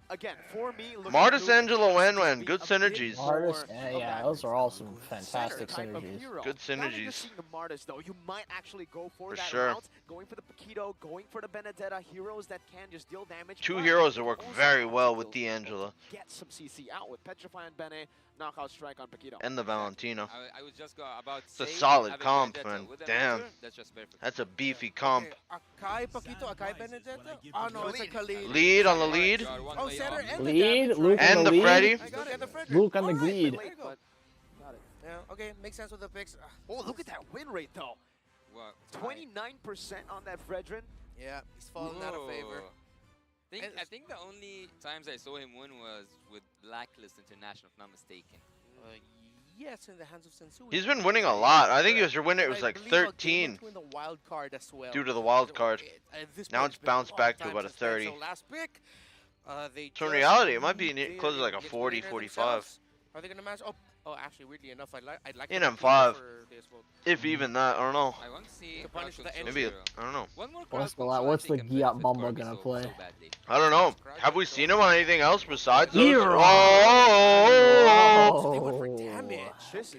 again, for me, looking Martis, at Luke, Angela, he has to Wen-Wen. be Good a bit synergies. more Martis, of yeah, that those are all some center fantastic type of synergies. hero. Good Now that you're synergies. seeing the Martis, though, you might actually go for For that sure. route, going for the Paquito, going for the Benedetta, heroes that can just deal damage. Two but heroes that you work also very want well to with D'Angela get some CC out with Petrify and Bene, knockout strike on Paquito. and the Valentina. I was just about to It's a say solid having comp, Benedetta man. with a Damn. Minotaur, that's just perfect. That's a beefy comp. Akai Paquito, Akai Benedetta? Oh, no, it's a Khalid. Lead on the lead. You are one Oh, way center off. and Lead, the Luke And on the the lead. Freddy. I got it. And the Frederick. Luke on the All right, lead. there you go. Got it. Yeah, okay, makes sense with the picks. Oh, look at that win rate, though. What? 29% on that Fredrin. Yeah, he's falling out of favor. I think the only times I saw him win was with Blacklist International, if not mistaken. Yes, in the hands of Sensui. He's been winning a lot. I think he was winning. It was I like believe a game 13 between the wild card as well. due to the wild card. At this Now point, it's been bounced long back to time about a since then, 30. So last pick, they So in just reality, it might be did closer to like a get 40, later 45. themselves. Are they gonna match? Oh, actually, weirdly enough, I'd like In to M5. for this vote. If even that, I don't know. I want to see To punish crowd the control Maybe, hero. I don't know. One more What's crowd the control, what's I the think, can Giat benefit Bomba Corby gonna so play? badly. I don't know. Have we seen him on anything else besides those? Hero. They went for damage.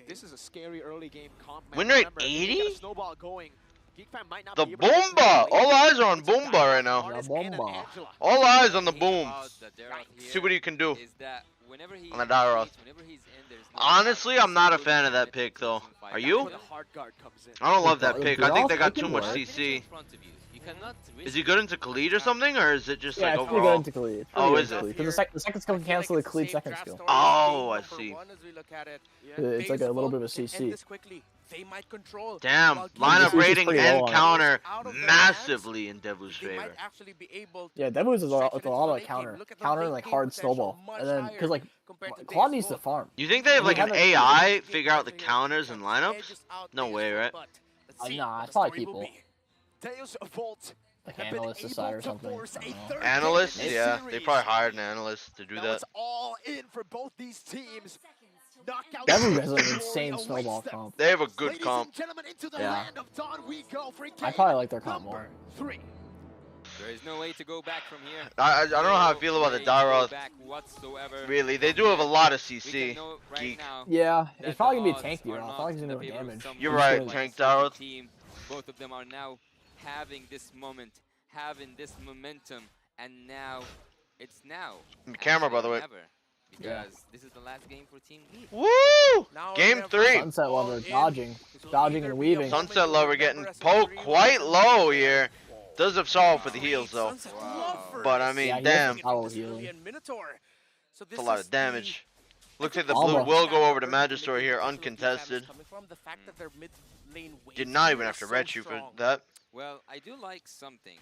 This is a scary early game comp. Man. Win rate Remember, if you 80? get a snowball going. Geek Fan might not The be able to get through Boomba! the lane. All eyes are on It's a Boomba guy right now. Martis The and an Boomba. Angela. All eyes on the boom. About the Daroth here See what he can do. is that whenever he On the Daroth. cheats, whenever he's in, there's no Honestly, I'm not a possibility fan of that that pick he though. can fight. Are That's you? where the hard guard comes in. I don't love that pick. I think they got It too can much work. CC. In front of you. You cannot Is he good into Khalid or something, or is it just Yeah, like it's pretty good overall? into Khalid. Oh, is it? Because the second skill can cancel the Khalid second skill. Oh, I see. It's like a little bit of a CC. They might control. Damn, while Geek lineup CC is rating pretty low and on it. counter out of their massively in Devu's They might favor. actually be able to Yeah, Devu's is a lot stretch it of into the late counter, game. Look at the counter and late like game hard potential, snowball, much and then higher because like compared to Claude Days needs to Gold. farm. You think they have We like an haven't- AI figure out the counters and lineups? Edges out No Days way, Gold, right? but let's see Nah, what it's the probably story will people. be. Deus Volt Like have been analyst able aside or to something. force a I don't know. third Analysts, game in yeah, this they series. probably hired an analyst to do Now that. it's all in for both these teams. Knockout Devu stage has an glory insane awaits snowball them. comp. They have a good Ladies comp. and gentlemen, into the Yeah. land of Dawn we go for I game probably like their comp number more. 3. There is no way to go back from here. I don't know how I feel about the way to go Dairoth. back whatsoever. Really, they do have a lot of We CC. can know right Geek. now Yeah, that it's probably the gonna be a odds tank are duo. I not thought he's in gonna the do favor of damage. some You're He's right, doing- like Tank the Soji Dairoth. team. Both of them are now having this moment, having this momentum, and now it's now. The camera, by actually, the way. Never, because this is the last game for Team Geek. Woo! Now Game they're 3. Sunset lover dodging, dodging and weaving. Sunset Lover getting poked quite low here. Does have solve for the heals though. But I mean, Yeah, he damn, has power healing. So it's a lot of damage. Looks like the Alba. blue will go over to Magister here, uncontested. The fact that their mid lane Did not even is have to so ret you for strong. that. Well, I do like something.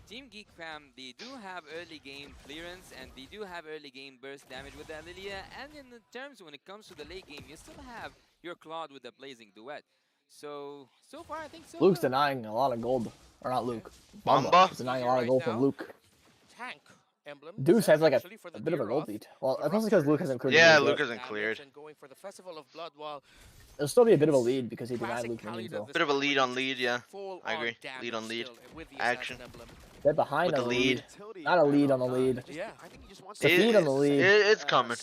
Team Geek Fam, they do have early game clearance and they do have early game burst damage with the Lilia. And in the terms when it comes to the late game, you still have your Claude with the Blazing Duet. So far I think so. Luke's denying a lot of gold. Or not Luke. Bamba? He's denying a lot of gold from Luke. Tank emblem. Deuce has like actually for a the bit of a Dairoth. gold lead. Well, that's mostly because Luke hasn't cleared Yeah, the lead Luke yet. hasn't cleared. And going for the Festival of Blood while It'll still be a bit of a lead because he denied classic Luke Kali minions does though. this Bit of a part lead where on he lead, just yeah. full I agree. on damage Lead on lead. still with the Action. assassin emblem. They're behind With the on the lead. lead. Not a lead on the lead. Yeah, I think he just wants It's a feed on the lead. It's coming.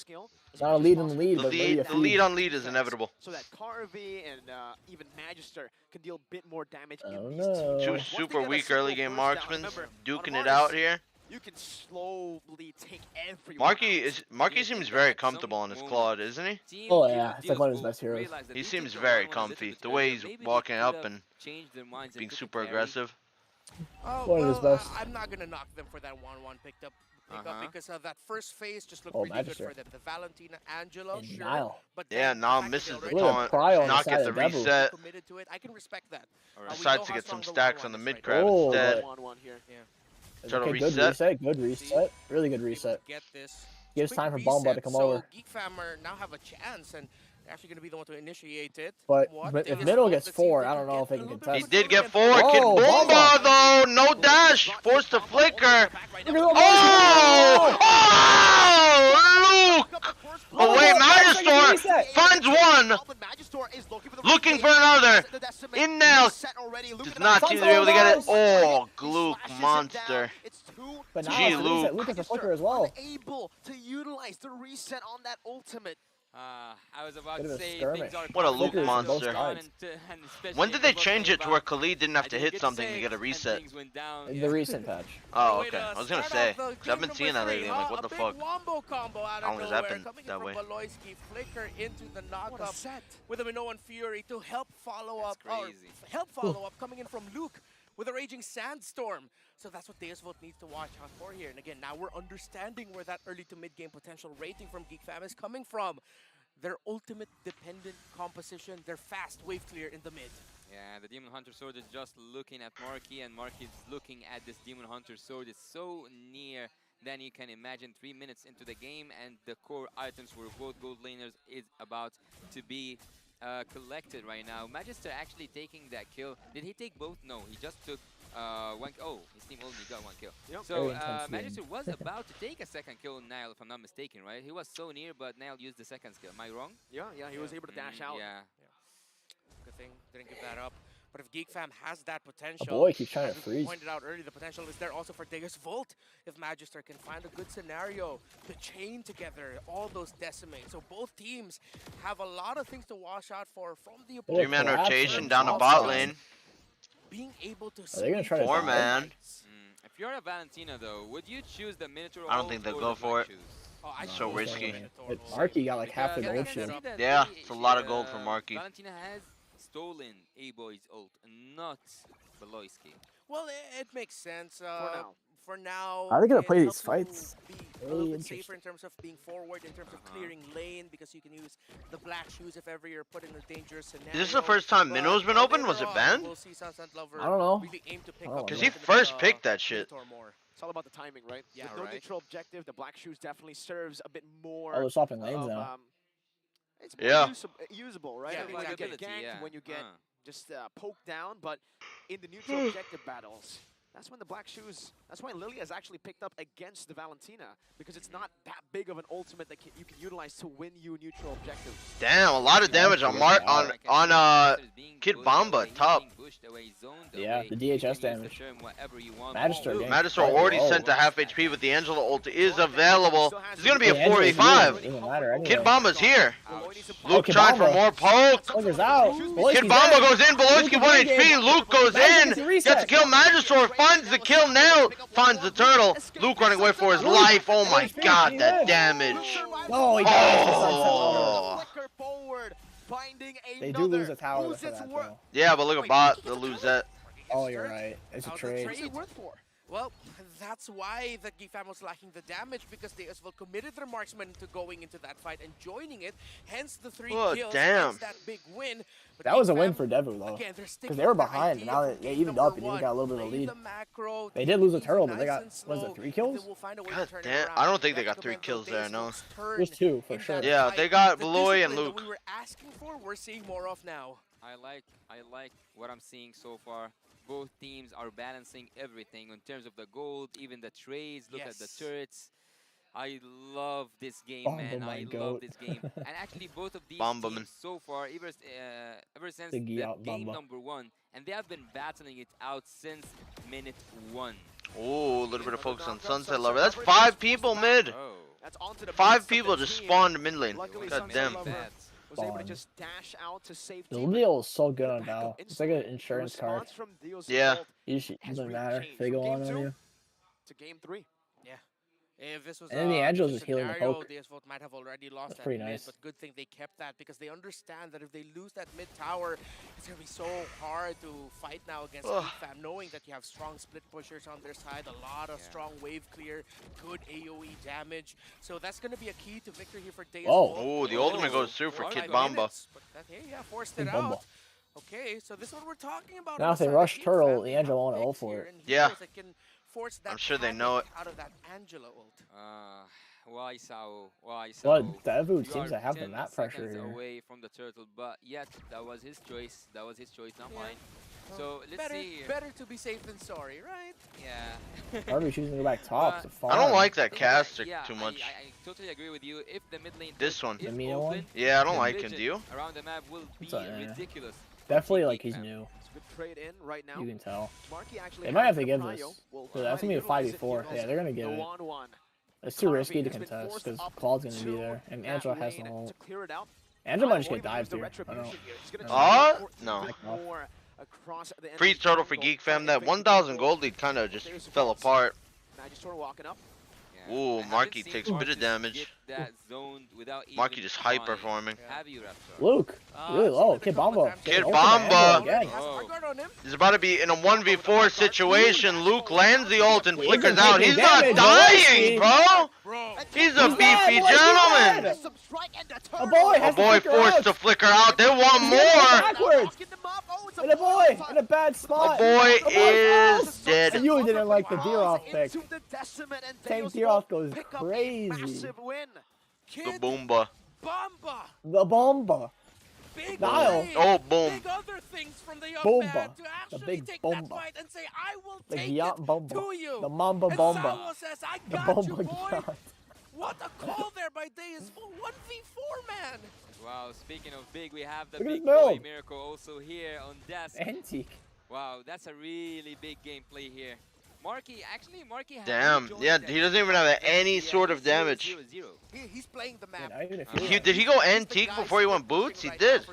Not a lead on the lead, The but maybe a lead, the lead feed. on lead is inevitable. So that Carvey and even Magister can deal a bit more damage Oh, in these no. two. Two Once they super get a weak single early game burst down, marksmen remember, duking on it out Mars, here. You can slowly take everyone. Marky seems very comfortable on his Claude, isn't he? Team Oh Geek yeah, it's like one of his will best heroes. realize that He they seems took very the 1-1 a little comfy. bit The way early. he's Maybe they walking could up have and changed their minds and being took a super carry. aggressive. Oh, One of his well, best. I'm not gonna knock them for that 1-1 pickup because that first phase just looked Oh, really Magister. good for them. The Valentina, Angelo, And sure, Nile. but Yeah, then now the fact that misses they the already Look at taunt. Cryo on the Not side get of the Devil. reset. committed to it. I can respect that. Alright. We Decides know to how get some strong the stacks 1-1 on the is mid right crab now. Oh, instead. but- 1-1 here. Yeah. Try to Okay, good reset. reset, good reset. Really good reset. Get this. Gives Quick time for Bomba to reset, come so over. Geek Fammer now have a chance, and they're actually going to be the one to initiate it. But What? if They just Middle hope gets to see 4, they I can don't know get if they a can little bit contest. He did get 4. Whoa, Kid Bomba! Bomba though, no dash. Forced to flicker. Look at Oh! Oh! Luke! Oh wait, Magister finds one. Looking for another. In now. Does not seem to be able to get it. Oh, Luke monster. But now Gee, it's a Luke. reset. Luke has a flicker as well. Able to utilize the reset on that ultimate. I was about Bit to of a say skirmish. things are What a coming Luke down to monster. Dawn and especially When did they about change it to Eva. where Khalid didn't have to I hit didn't something say to get a and reset? things went down. In the recent patch. Oh, Way okay. to I was gonna start say, off the 'cause I've game been seeing that number lately. I'm like, what the three, fuck? A big wombo combo out How of long has nowhere, that been coming that in way? from Baloyski, flicker into the What a knockup set. with a Minoan Fury to help follow That's up. Or crazy. help follow up coming in from Luke with a raging sandstorm. So that's what Deus Vote needs to watch out for here. And again, now we're understanding where that early to mid game potential rating from Geek Fam is coming from. Their ultimate dependent composition, their fast wave clear in the mid. Yeah, the Demon Hunter Sword is just looking at Marky, and Marky is looking at this Demon Hunter Sword. It's so near than you can imagine. 3 minutes into the game, and the core items for both gold laners is about to be collected right now. Magister actually taking that kill. Did he take both? No, he just took one. Oh, his team only got 1 kill. Yep. So Very intense Magister game. was about to take a second kill on Nile, if I'm not mistaken, right? He was so near, but Nile used the second skill. Am I wrong? Yeah, he was able to dash out. Yeah. Good thing, didn't give that up. But if Geek Fam has that potential, boy keeps trying to as we freeze. pointed out earlier, the potential is there also for Deus Volt. If Magister can find a good scenario to chain together all those decimates. So both teams have a lot of things to watch out for from the opponent. 3-man collapse rotation and down the off bot side. lane. Being able to Are they gonna try to 4-man. If you're a Valentina, though, would you choose the Minotaur? I don't ult think they'll or go the for Black it. Shoes? Oh, I So choose risky. the Minotaur But ult. Marky got like half the Because I gold can shield. see that Yeah, they- it's a lot of gold for Marky. Valentina has stolen A-Boy's ult, not Baloyski. Well, it makes sense. now. For now, Are they gonna it play helps these you fights? Be a Very little bit interesting. safer in terms of being forward, in terms of clearing lane, because you can use the black shoes if ever you're put in a dangerous scenario. Is this the first time Minnow's been open? Was it banned? We'll see Sunset Lover I don't know. really aim to pick I don't up know. Because he the first ultimate, picked that shit. Minotaur more. It's all about the timing, right? Yeah, With no right. neutral objective, the black shoes definitely serves a bit more. Oh, they're swapping lanes of, now. It's more Yeah. usable, right? Yeah, I mean, when you get exactly. ganked, Yeah. when you get just poked down, but in the neutral objective battles, That's when the Black Shoes, that's why Lilia has actually picked up against the Valentina, because it's not that big of an ultimate that you can utilize to win you neutral objectives. Damn, a lot of damage on Kid Bomba, top. Yeah, the DHS damage. Magister already sent to half HP, but the Angela ult is available. This is gonna be a 4v5. Kid Bomba's here. Luke trying for more poke. Kid Bomba goes in, Beloyski 1 HP. Luke goes in, gets to kill Magister, finds the kill now, finds the turtle. Luke running away for his life. Oh my god, that damage. Oh, he oh. They do lose a tower for that, though. Yeah, but look at bot, they'll lose that. Oh, you're right. It's a trade. What's it worth for? Well, that's why the GFAM was lacking the damage, because they as well committed their marksman to going into that fight and joining it. Hence the 3 kills. Damn. That big win. But that was a win for Devu, though. Because they were behind, and now they evened up and even got a little bit of a lead. They did lose a turtle, but they got, was it 3 kills? God damn. I don't think they got 3 kills there, no. There's 2, for sure. Yeah, they got Beloy and Luke. We were asking for, we're seeing more of now. I like what I'm seeing so far. Both teams are balancing everything in terms of the gold, even the trades. Look at the turrets. I love this game, man. I love this game. And actually, both of these teams so far, ever since the game number 1, and they have been battling it out since minute 1. Oh, a little bit of focus on Sunset Lover. That's 5 people mid. 5 people just spawned mid lane. God damn. Was able to just dash out to safety. The Leo is so good on Val. It's like an insurance card. Yeah. It doesn't matter if they go on you. To game 3. Yeah. If this was and then the Angel's just healing the poke. Might have already lost That's pretty nice. But good thing they kept that, because they understand that if they lose that mid tower, it's gonna be so hard to fight now against GFAM, knowing that you have strong split pushers on their side, a lot of strong wave clear, good AoE damage. So that's gonna be a key to victory here for Deus. Oh, the ultimate goes through for Kid Bomba. Forced it out. Okay, so this is what we're talking about. Now if they rush turtle, the Angel won't ult for it. Yeah. I'm sure they know it. Out of that Angela ult. Why so? But Devu seems to have the map pressure here. Away from the turtle, but yet that was his choice. That was his choice, not mine. So let's see. Better to be safe than sorry, right? Yeah. Probably choosing to go back top. I don't like that caster too much. I totally agree with you. If the mid lane this one, the Mino one, yeah, I don't like him. Do you? Around the map will be ridiculous. Definitely like he's new. Trade in right now. You can tell. They might have to give this. That's gonna be a 5v4. Yeah, they're gonna give it. It's too risky to contest because Claude's gonna be there, and Angela has the ult. Angela might just get dived here. No. Free turtle for Geek Fam. That 1,000 gold lead kind of just fell apart. Ooh, Marky takes a bit of damage. Marky just high performing. Luke, really low. Kid Bomba. Kid Bomba. He's about to be in a 1v4 situation. Luke lands the ult and flickers out. He's not dying, bro. He's a beefy gentleman. A boy forced to flicker out. They want more. And a boy in a bad spot. A boy is dead. And you didn't like the Deeroff pick. Tank Deeroff goes crazy. The Boomba. The Bomba. Big Niall. Oh, boom. Big other things from the Bomba. The big Bomba. And say, I will the take Giant it Bomba. to you. The Mamba Bomba. Says, I the got Bomba you, boy. Giant. What a call there by Deus. 1v4, man. Wow, speaking of big, we have the Look big boy Miracle also here on desk. Antique. Wow, that's a really big gameplay here. Marky has damn, yeah, he doesn't even have any sort of damage. He's playing the map. Did he go antique before he went boots? He did.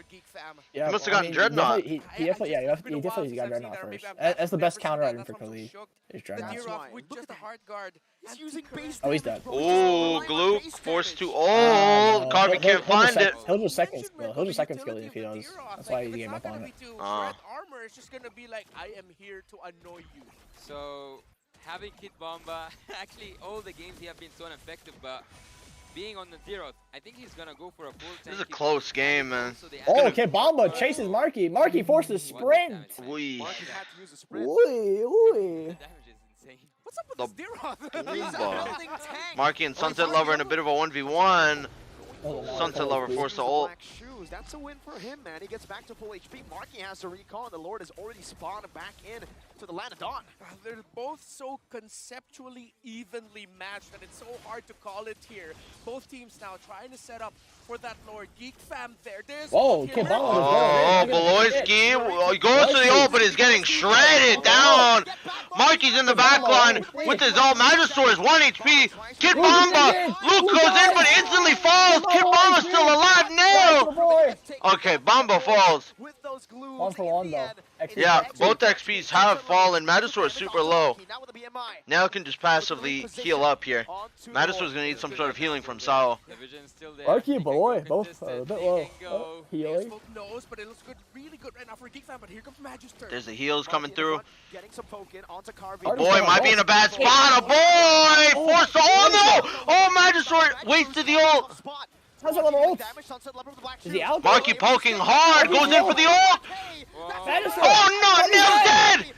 Yeah, he must have gotten Dreadnought. He definitely got Dreadnought first. That's the best counter item for Khalid. Is Dreadnought. Oh, he's dead. Oh, Gluck forced to ult. Carvey can't find it. He'll just second skill. He'll just second skill if he does. That's why he gave up on it. Armor is just gonna be like, I am here to annoy you. So, having Kid Bomba, actually all the games he have been so ineffective, but being on the Zeroth, I think he's gonna go for a full tank. This is a close game, man. Oh, Kid Bomba chases Marky. Marky forced a sprint. Wee. Wee. What's up with this Zeroth? Marky and Sunset Lover in a bit of a 1v1. Sunset Lover forced the ult. Black shoes. That's a win for him, man. He gets back to full HP. Marky has to recall, and the Lord has already spawned back in to the land of Dawn. They're both so conceptually evenly matched that it's so hard to call it here. Both teams now trying to set up for that Lord. Geek fam there. There's Whoa, Kid Oh, Beloyski. He goes to the ult, but is getting shredded down. Marky's in the back line with his ult. Magister is 1 HP. Kid Bomba. Luke goes in, but instantly falls. Kid Bomba's still alive now. Okay, Bomba falls. One for one, though. Yeah, both XPs have fallen. Magister is super low. Now can just passively heal up here. Magister is going to need some sort of healing from Sao. Marky and Beloy, both a bit low. Healing. knows, but it looks good, really good right now for Geek Fan. But here comes Magister. There's the heals coming through. Getting some poke in onto Carvey. A boy might be in a bad spot. A boy! Forced the oh no! Oh, Magister wasted the ult. Sunset Level ult. Is he out? Marky poking hard, goes in for the ult. Oh no, Nail's dead!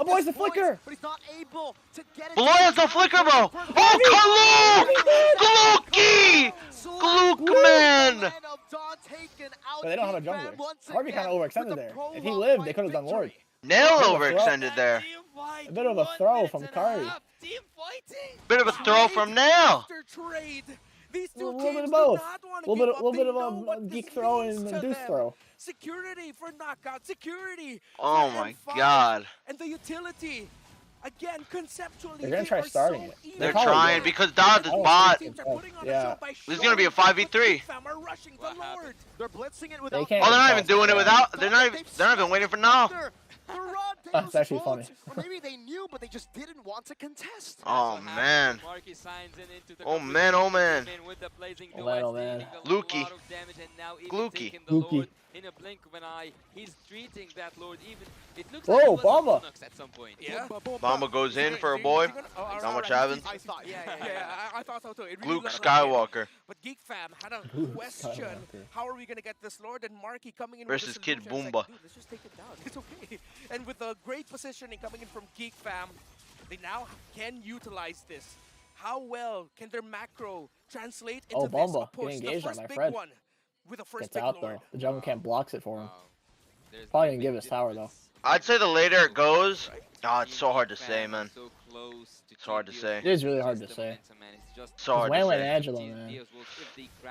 Oh, boy's the flicker. But he's not able to get it. Beloy has no flicker, bro. Oh, Gluki! Gluke, man! But they don't have a jungler. Harvey kind of overextended there. If he lived, they could have done Lord. Nail overextended there. A bit of a throw from Kari. Bit of a throw from Nail. These A little bit of both. A little bit of a geek throw and a deuce throw. Security for knockout. Security. Oh my god. And the utility. Again, conceptually, they're gonna try starting it. They're trying because Dodge is bot. Yeah. This is gonna be a 5v3. They're blitzing it without. Oh, they're not even doing it without. They're not even waiting for now. That's actually funny. Or maybe they knew, but they just didn't want to contest. Oh man. Oh man. Oh man. Oh man. Lukey. Gluki. In a blink of an eye, he's treating that Lord even. It looks Whoa, like Bomba! At some point. Yeah. Bomba goes in for a boy. Not much happens. I thought, I thought so too. It really Luke looked like Skywalker. But Geek Fam had a question. How are we gonna get this Lord and Marky coming in Versus with Kid It's like, Boomba. dude, let's just take it down. It's okay. And with a great positioning coming in from Geek Fam, they now can utilize this. How well can their macro translate into this Bomba push? getting The engaged on first my big friend. one with a first Gets big out Lord. though. The jungle camp blocks it for him. Probably gonna give his tower though. I'd say the later it goes. Oh, it's so hard to say, man. It's hard to say. It is really hard to say. So hard to Wayland say. Angela, man.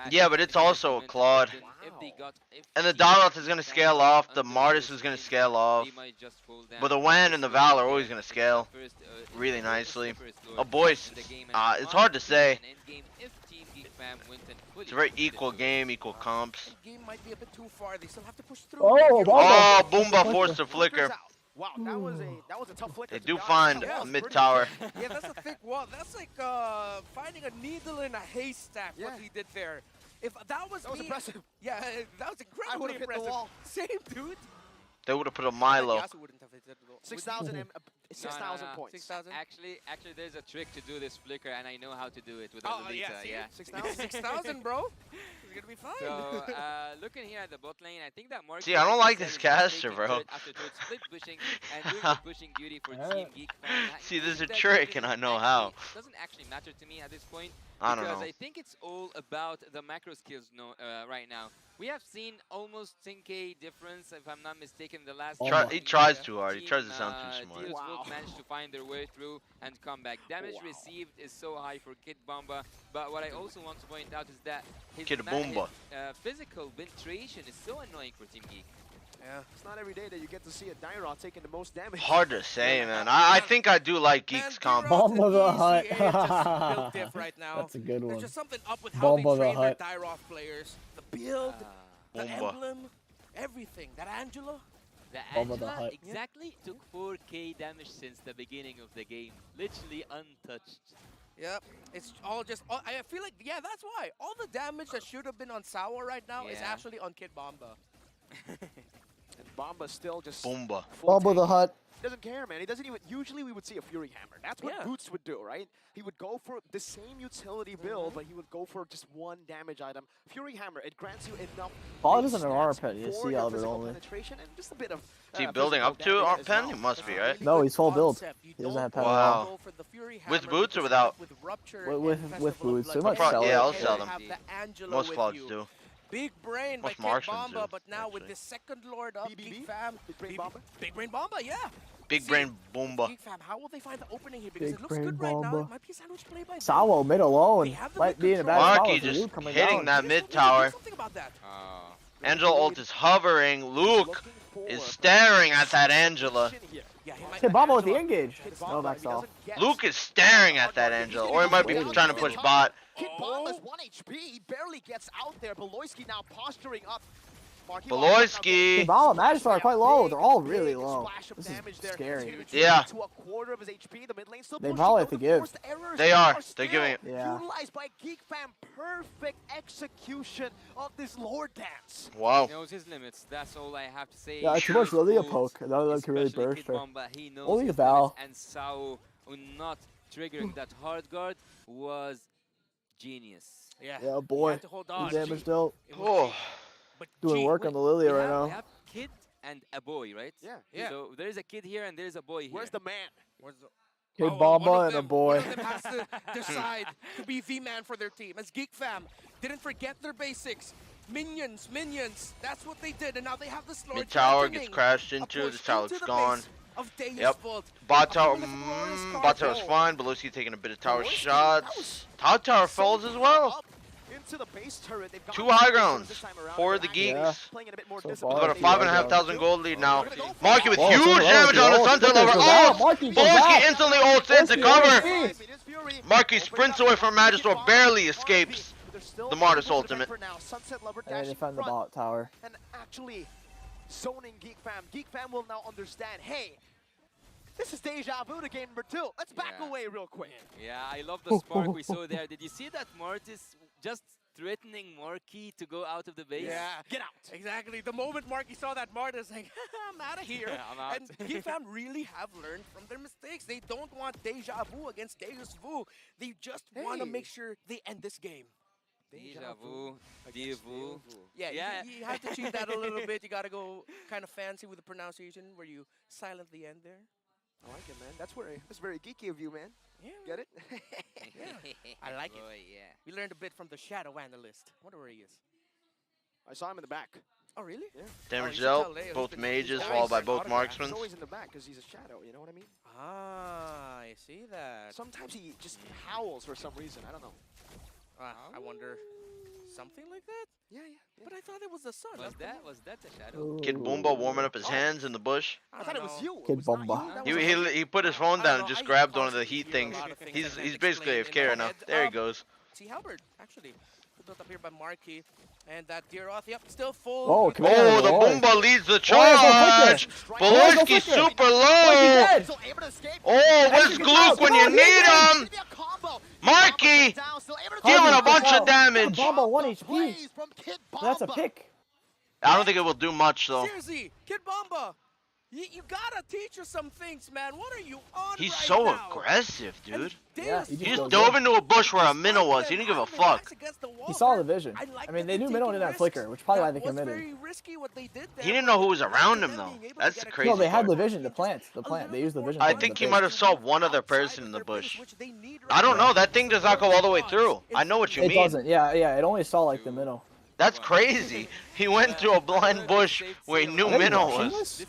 Yeah, but it's also a Claude. And the Daroth is gonna scale off. The Martis is gonna scale off. But the Wen and the Val are always gonna scale really nicely. Oh, boys, it's hard to say. It's a very equal game, equal comps. Game might be a bit too far. They still have to push through. Oh, Boomba forced the flicker. Wow, that was a tough flicker. They do find a mid tower. Yeah, that's a thick wall. That's like finding a needle in a haystack. What he did there. If that was me, impressive. Yeah, that was incredibly I would have hit impressive. the wall. Same, dude. They would have put a Milo. 6,000 points. 6,000. Actually, there's a trick to do this flicker, and I know how to do it with Oh, Lolita. yeah, Yeah. 6,000, bro. It's gonna be fine. So, looking here at the bot lane, I think that Mark. See, I don't like this caster, bro. After split pushing and doing the pushing duty for Team Geek. See, there's a trick, and I know how. Doesn't actually matter to me at this point. I don't Because know. I think it's all about the macro skills right now. We have seen almost 10k difference, if I'm not mistaken, the last. He tries too hard. He tries to sound too smart. Wow. Managed to find their way through and come back. Damage received is so high for Kid Bomba, but what I also want to point out is that his Kid Bomba. physical penetration is so annoying for Team Geek. Yeah, it's not every day that you get to see a Dairon taking the most damage. Hard to say, man. I think I do like Geek's combo. Bomba the Hut. Right now. That's a good one. There's just something up with how Bomba they train the their Hut. Dairoth players. The build, the Bomba. emblem, everything. That Angela. The Bomba the Angela Hut. exactly took 4k damage since the beginning of the game. Literally untouched. Yep, it's all just. I feel like, yeah, that's why. All the damage that should have been on Sour right now is actually on Kid Bomba. And Bomba's still just. Bomba. Bomba the Hut. He doesn't care, man. He doesn't even. Usually, we would see a Fury Hammer. That's what Boots would do, right? He would go for the same utility build, but he would go for just one damage item. Fury Hammer, it grants you enough. Paul doesn't have armor pen. You see Albert only. Penetration and just a bit of. Is he building up to armor pen? He must be, right? No, he's full build. He doesn't have pen at all. With boots or without? With boots. So much sell yeah, it. I'll sell them. Most clouds do. Big brain by Most Kid marksmen Bomba, do, but now with the second Lord up, Geek Fam. Big Brain Bomba, yeah. Big Brain Bomba. Geek Fam, how will they find the opening here? Because Big it looks Brain good right now. Bomba. It might be a sandwich play by Sawo mid alone. Might be in a bad spot Marky with the just loot coming hitting down. that mid tower. Something about that. Angela ult is hovering. Luke is staring at that Angela. Kid Bomba with the engage. No, that's all. Luke is staring at that Angela, or he might be trying to push bot. Kid Bomba's 1 HP. He barely gets out there. Beloyski now posturing up. Beloyski. Kid Bomba, Magistar are quite low. They're all really low. This is scary. Yeah. To a quarter of his HP. The mid lane still They probably have to give. They are. They're giving it. Yeah. Utilized by Geek Fam. Perfect execution of this Lord Dance. Wow. He knows his limits. That's all I have to say. Yeah, too much Lilia poke. That would could really burst her. He knows Only his Val. limits, and Sao not triggering that hard guard was genius. Yeah, boy. to hold on. Damage dealt. Oh. Doing work on the Lilia right now. We have kid and a boy, right? Yeah. So there is a kid here and there is a boy here. Where's the man? Where's the... Kid Bomba and a boy. One of them has to decide to be V-man for their team. As Geek Fam didn't forget their basics. Minions. That's what they did, and now they have this Lord. Mid tower gets crashed into. This tower looks gone. Yep. Bot tower. Bot tower's fine. Beloski taking a bit of tower shots. Top tower falls as well. Into the base turret. They've got 2 high grounds for the Geeks. We've got a 5,500 gold lead now. Marky with huge damage on the Sunset Lover. Oh! Beloski instantly ults in to cover. Marky sprints away from Magister, barely escapes the Martyrs ultimate. And they found the bot tower. And actually zoning Geek Fam. Geek Fam will now understand, hey, this is deja vu to game number 2. Let's back away real quick. Yeah, I love the spark we saw there. Did you see that Mortis just threatening Marky to go out of the base? Yeah, get out. Exactly. The moment Marky saw that, Marty's like, I'm out of here. Yeah, I'm out. And Geek Fam really have learned from their mistakes. They don't want deja vu against deja vu. They just want to make sure they end this game. Deja vu, deja vu. Yeah, you have to cheat that a little bit. You got to go kind of fancy with the pronunciation where you silently end there. I like it, man. That's very geeky of you, man. Yeah. Get it? Yeah. I like it. Yeah. We learned a bit from the Shadow Analyst. I wonder where he is. I saw him in the back. Oh, really? Yeah. Damage dealt. Both mages, followed by both marksmen. He's always in the back because he's a shadow, you know what I mean? Ah, I see that. Sometimes he just howls for some reason. I don't know. I wonder. Something like that? Yeah. But I thought it was the sun. Was that the shadow? Kid Boomba warming up his hands in the bush. I thought it was you. Kid Bomba. He put his phone down and just grabbed one of the heat things. He's basically AFK right now. There he goes. See Halberd, actually. Built up here by Marky. And that Deeroth, yep, still full. Oh, the Boomba leads the charge. Beloyski super low. Oh, where's Glook when you need him? Marky dealing a bunch of damage. Bomba 1 HP. That's a pick. I don't think it will do much though. Seriously, Kid Bomba. You gotta teach us some things, man. What are you on He's right so now? aggressive, dude. Yeah, he just dove into a bush where a minnow was. He didn't give a fuck. He saw the vision. I mean, they knew Minnow didn't have flicker, which is probably why they committed. He didn't know who was around him though. That's the crazy No, they had part. the vision, the plant. They used the vision. I think he might have saw one other person in the bush. I don't know. That thing does not go all the way through. I know what you mean. It doesn't. Yeah. It only saw like the Minnow. That's crazy. He went through a blind bush where he knew Minnow was.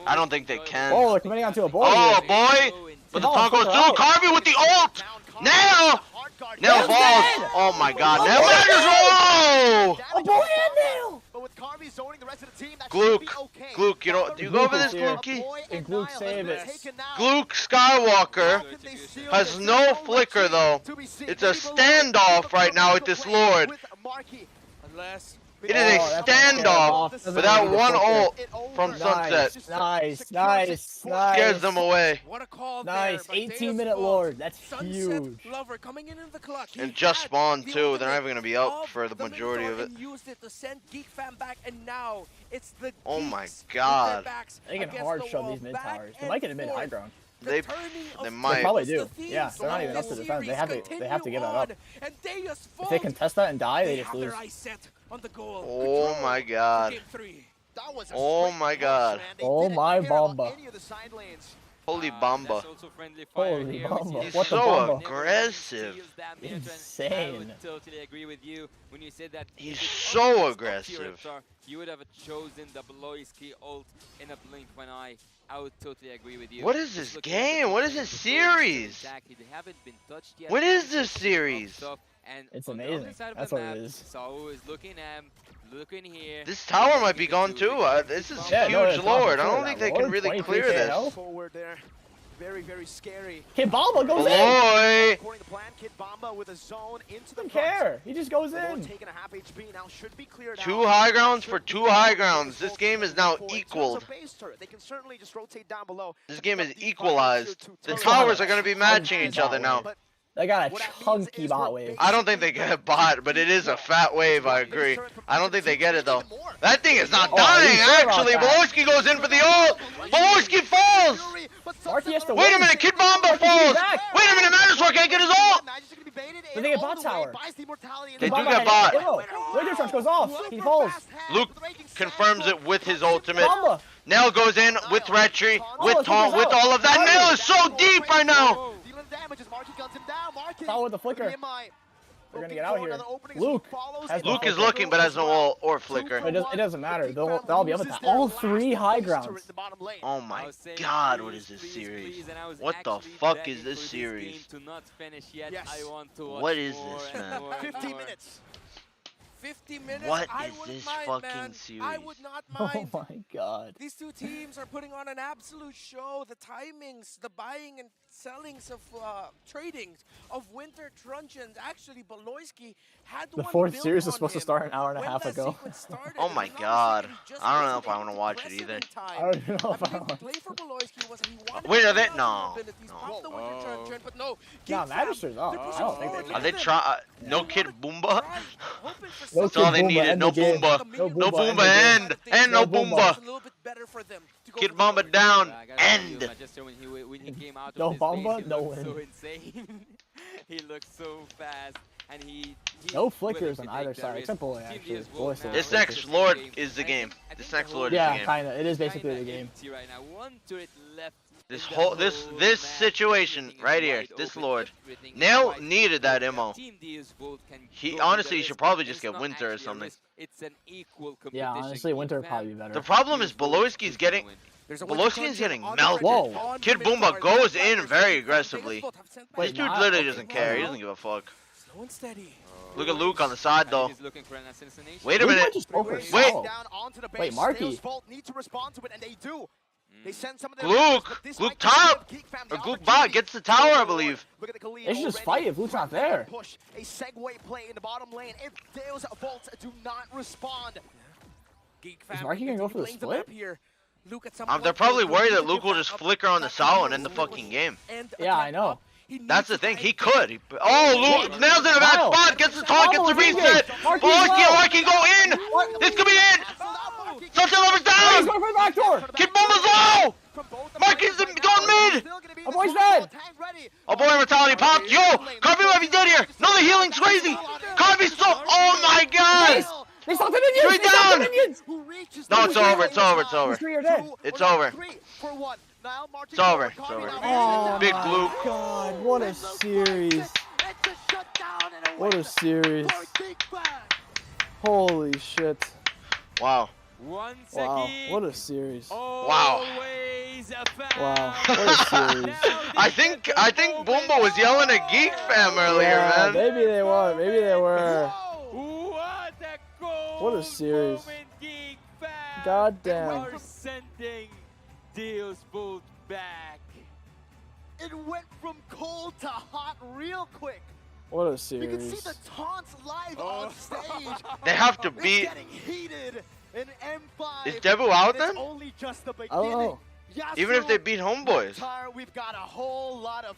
I don't think they can. Oh, they're committing onto a boy. Oh, a boy! But the taunt goes through. Carvey with the ult! Nail! Nail falls! Oh my god, Nail matters! Whoa! A boy and Nail! But with Carvey zoning the rest of the team, that Glook. Glook, you know, do you go over this, Glooky? And Glook save it. Glook Skywalker has no flicker though. It's a standoff right now with this Lord. It is a standoff, but that one ult from Sunset Nice. scares them away. What a call Nice. there by 18-minute Deus lord. That's Sunset huge. Lover coming in the clutch. And He just had spawned the too. They're not ultimate even gonna be up of for the majority of Minotaur it. and used it to send Geek Fam back, and now it's the Oh my Geeks with God. their backs They can against hard the shove wall, these mid back towers. They and might get a mid high forth. ground. They might. They probably The do. Yeah, they're not even up to defend. They have to give that up. And Deus If they contest that and die, they they just have lose. their eyes set on the goal. Oh my God. Game 3. That was a Oh straight my push, God. man. They Oh didn't my care about bomba. any of the side lanes. Holy That's Bamba. also friendly fire Holy here. Bamba. He's What the so Bamba? aggressive. I Insane. would totally agree with you when you said that. He's if it's so only top tier aggressive. Reptar, you would have chosen the Bloisky ult in a blink of an eye. I would totally agree with you. What is Just this looking at the game? What is top this tier, the Blois series? They haven't been touched yet. What is and this it's picking up series? stuff. And It's on the other amazing. side of That's the what map, it is. Saul is looking here. This tower might be gone too. This is Yeah, no, huge it's lord. not I don't for think that they can lord. really 23 clear this. KO. Forward there. Very, very scary. Kid Bamba goes in. Boy. According to plan, Kid Bamba with a zone into the Doesn't front. care. He just goes The Lord in. taking a half HP now should be cleared out. 2 high grounds for Should be 2 high grounds. This game is now in terms of equaled. base turret, they can certainly just rotate down below. This game is Pick up the equalized. fire The to towers are going to be matching each other now. But They got a what that means chunky is bot we're wave. I don't think they get a bot, but it is a fat wave, I agree. I don't think they get it though. That thing is not Oh, are you dying, sure about actually. that? Volosky goes in for the ult. Volosky falls. Marky has to Wait a win. minute, Kid Bomba Marky falls. back. Wait a minute, Magiswar can't get his ult. But they get bot tower. They do Bamba get had bot. arrow. Winter Trunch goes off. He falls. Luke confirms it with his ultimate. Bamba. Nail goes in with Retry, Oh, with it's taunt, with all of that. Marky. Nail is so deep right now. Foul with the flicker. They're gonna get out here. Luke has Luke is looking, but has no ult or flicker. It doesn't matter. They'll be up at that. All 3 high grounds. Oh my God, what is this series? What the fuck is this series? What is this, man? 15 minutes. 50 minutes. What I is wouldn't this mind, fucking man. series? I would not Oh mind. my God. These two teams are putting on an absolute show. The timings, the buying and sellings of tradings of Winter Truncheons. Actually, Baloisky had The one 4th built series was on supposed to him start an hour and a when half that ago. sequence started. Oh If my I'm not God. mistaken, he just I don't know if wasn't I want to able watch it press either. in time. I don't know if I believe want the play for Baloisky was he wanted Wait, to are they? have No. abilities, pop the Winter Truncheon, but no. Nah, Geek Fam, Magister's up. they're I pushing don't think forward. they Are they Look at trying? No Kid Boomba? hoping for No That's all Kid they Boomba, needed. end No the game. Boomba. No No Boomba, end Boomba the game. and no No Boomba. Boomba. a little bit better for them to go Kid for the Bomba goal. down. I gotta tell you, End. Manchester, when he came out No of this Bomba, base, he no looked so win. insane. He looked so fast, and he No was flickers willing on to either take the side, risk. except Boy, Team actually. DS Boy will still now This wins. next take Lord game. is the I game. think- I This think next the Lord whole is the Yeah, game. kinda. It is kinda basically the game. empty right now. One turret left. This in the whole this whole this map. situation Everything is right here, wide this open. Lord. Everything is Nail wide needed that open. ammo. Team DS Volt can He go to honestly the should risk, probably and just it's get not Winter or actually a something. risk. It's an equal competition. Yeah, honestly, Geek Winter would Fam probably be better. The problem is DS Volt Baloisky's is getting gonna win. There's a Winter Baloisky is Truncheon getting on melted. Whoa. on Kid the mid Boomba tower. goes Left in versus very Geek Fam. aggressively. Deus Volt have sent This back. Wait, dude not- literally okay, doesn't care. He wow. doesn't give a fuck. Slow and steady. Look at Luke on the side though. He's looking for an assassination. Wait a Luke minute. just broke her Wait. solo. Down onto the base. Wait, Marky. Deus Volt need to respond to it, and they do. They send some of their Gluck! Gluck top! Or Gluck bot gets the tower, I believe. Look at the Khalid They should just already. fight if Luke's not there. Push a segue play in the bottom lane. If Deus Volt do not respond, Geek Is Fam Marky gonna go for the playing map split? here. Luke at some They're point probably will worried need that to Luke give will that just up. flicker on the That Sao and will end the fucking game. end Yeah, I attack know. up. He That's the needs thing. to He fight could. Oh, Luke nails it in a bad Kyle. spot. Gets the taunt. Gets the Kyle, reset. Marky Baloisky, low. Marky go in. This could be it. Sunset Lover's He's down. going for the back door. Kid Bomba's low. Marky's going mid. Oh, boy's dead. Oh boy, Mortality popped. Yo, Carby might be dead here. No, the healing's crazy. Carby's so. Oh my God. They stopped the minions. Three They stopped the down. minions. No, it's over. It's over. It's over. These 3 are dead. It's over. It's over. It's over. Oh Big my Luke. God, what a series. What a series. Holy shit. Wow. Once Wow, again, what a series. Wow. always a Wow, what a series. I think Boomba was yelling at Geek Fam earlier, Yeah, man. maybe they were. Maybe they were. What a goal! What a series. moment, Geek Fam. God damn. Are sending Deus Volt back. it went from cold to hot real quick. What a You series. can see the taunts live on stage. They have to It's beat. getting heated in M5. Is Debu out and it's then? only just the beginning. I don't know. Even if they beat Homeboys. Reptar, we've got a whole lot of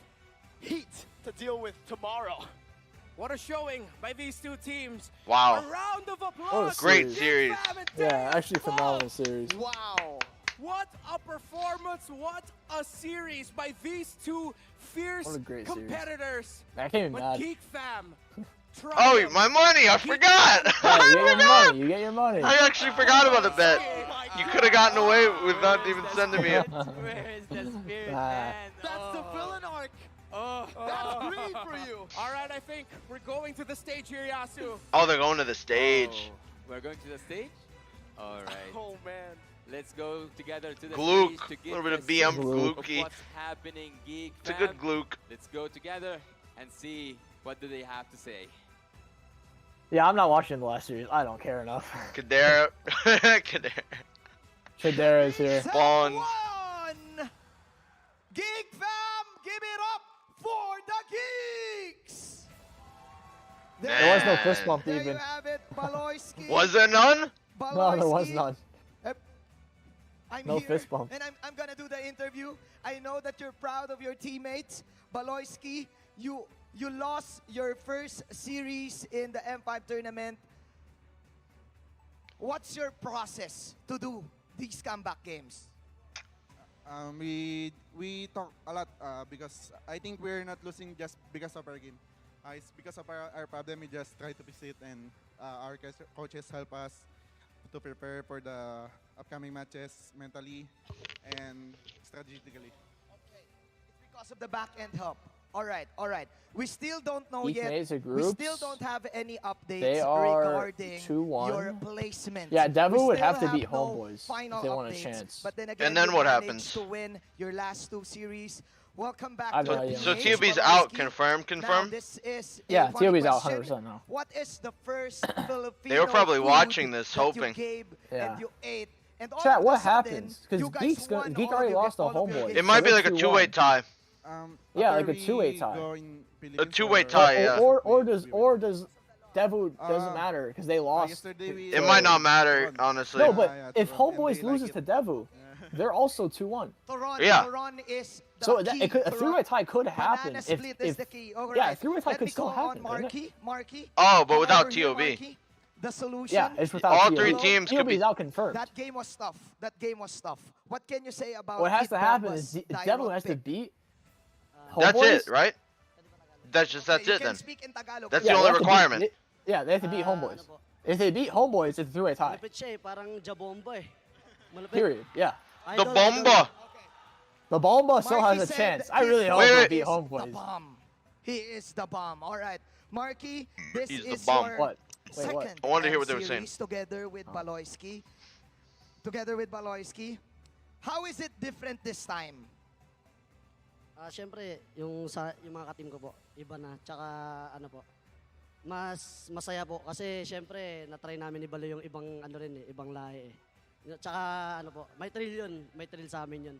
heat to deal with tomorrow. What a showing by these two teams. Wow. A round of What applause. a Great series. series. Yeah, actually phenomenal series. Wow. What a performance. What a series by these two fierce What a great series. competitors. I can't even But mad. Geek Fam. Oh, my money! I forgot! Yeah, you get your I money. You get your money. I actually forgot about the bet. You could have gotten away without even sending me it. Where is the spirit, Ah. man? That's the villain arc. Oh. That's green for you. All right, I think we're going to the stage here, Yasu. Oh, they're going to the stage. We're going to the stage? Alright. Oh man. Let's go together to the Glook. stage to A get little bit of a BM sense Glooky. of what's happening, Geek It's a Fam. good Glook. Let's go together and see what do they have to say. Yeah, I'm not watching the last series. I don't care enough. Kadera. Kadera. Shadera is here. Bonds. Geek Fam, give it up for the Geeks! There was no Man. fist bump There even. you have it, Baloyski. Was there none? No, there was none. I'm No here, fist bump. and I'm gonna do the interview. I know that you're proud of your teammates. Baloyski, you lost your first series in the M5 tournament. What's your process to do these comeback games? We talk a lot because I think we're not losing just because of our game. It's because of our problem. We just try to fix it, and our coaches help us to prepare for the upcoming matches mentally and strategically. Okay, it's because of the back end help. All right. We still don't know Geek yet. Maze are We groups. still don't have any updates They are regarding 2-1. your placement. Yeah, Devu We would still have to beat no Homeboys final if they want a updates, chance. But then again, And then you what managed happens? to win your last two series. Welcome back I to have no the idea. So PH, TOB's Baloyski. out. Confirm. Now, this is a Yeah, funny TOB's out question. 100% now. What is the first Filipino They were probably food watching this, that you hoping. gave Yeah. and you ate? And all Chat, of what a sudden, happens? Because you guys Geek won all already of your- lost to all of your Homeboys. games. It might be So like a they're 2-way 2-1. tie. Yeah, After like a we two-way tie. go in A Philippines two-way or- tie, yeah. Or does Devu doesn't Uh, matter because they lost. yesterday we- It might not matter, honestly. No, but Yeah, if Toron, and Homeboys they loses like to Devu, they're also 2-1. Toron, Yeah. Toron is the So key. it could, a Toron- three-way tie could happen Banana if, split is the key. All yeah, a right. three-way tie Let could me still call happen. on couldn't it? Marky. Oh, but Come without over here, TOB. Marky. The solution. Yeah, it's without All TOB. three teams could TOB's be. out confirmed. That game was tough. What can you say about What has Kid to happen Bomba's is direct Devu has to pick? beat That's Homeboys. it, right? That's You it can then. speak in Tagalog. That's Yeah, the they only have to beat- requirement. Yeah, they have to beat Homeboys. If they beat Homeboys, it's a three-way tie. Malapit siya eh, parang jabomba eh. Malapit. Period. Yeah. The bomba. The Bomba still Marky has a said chance. that I really Kid hope Wait, they wait. beat is the Homeboys. bomb. He is the bomb. All right. Marky, this He's the is bomb. your What? Wait, second what? I wanted to hear what they were series saying. together with Baloyski. How is it different this time? Siyempre, yung mga ka-team ko po, iba na. Tsaka ano po, mas masaya po kasi siyempre na-try namin ibalo yung ibang ano rin eh, ibang lahi eh. Tsaka ano po, may thrill yun, may thrill sa amin yun.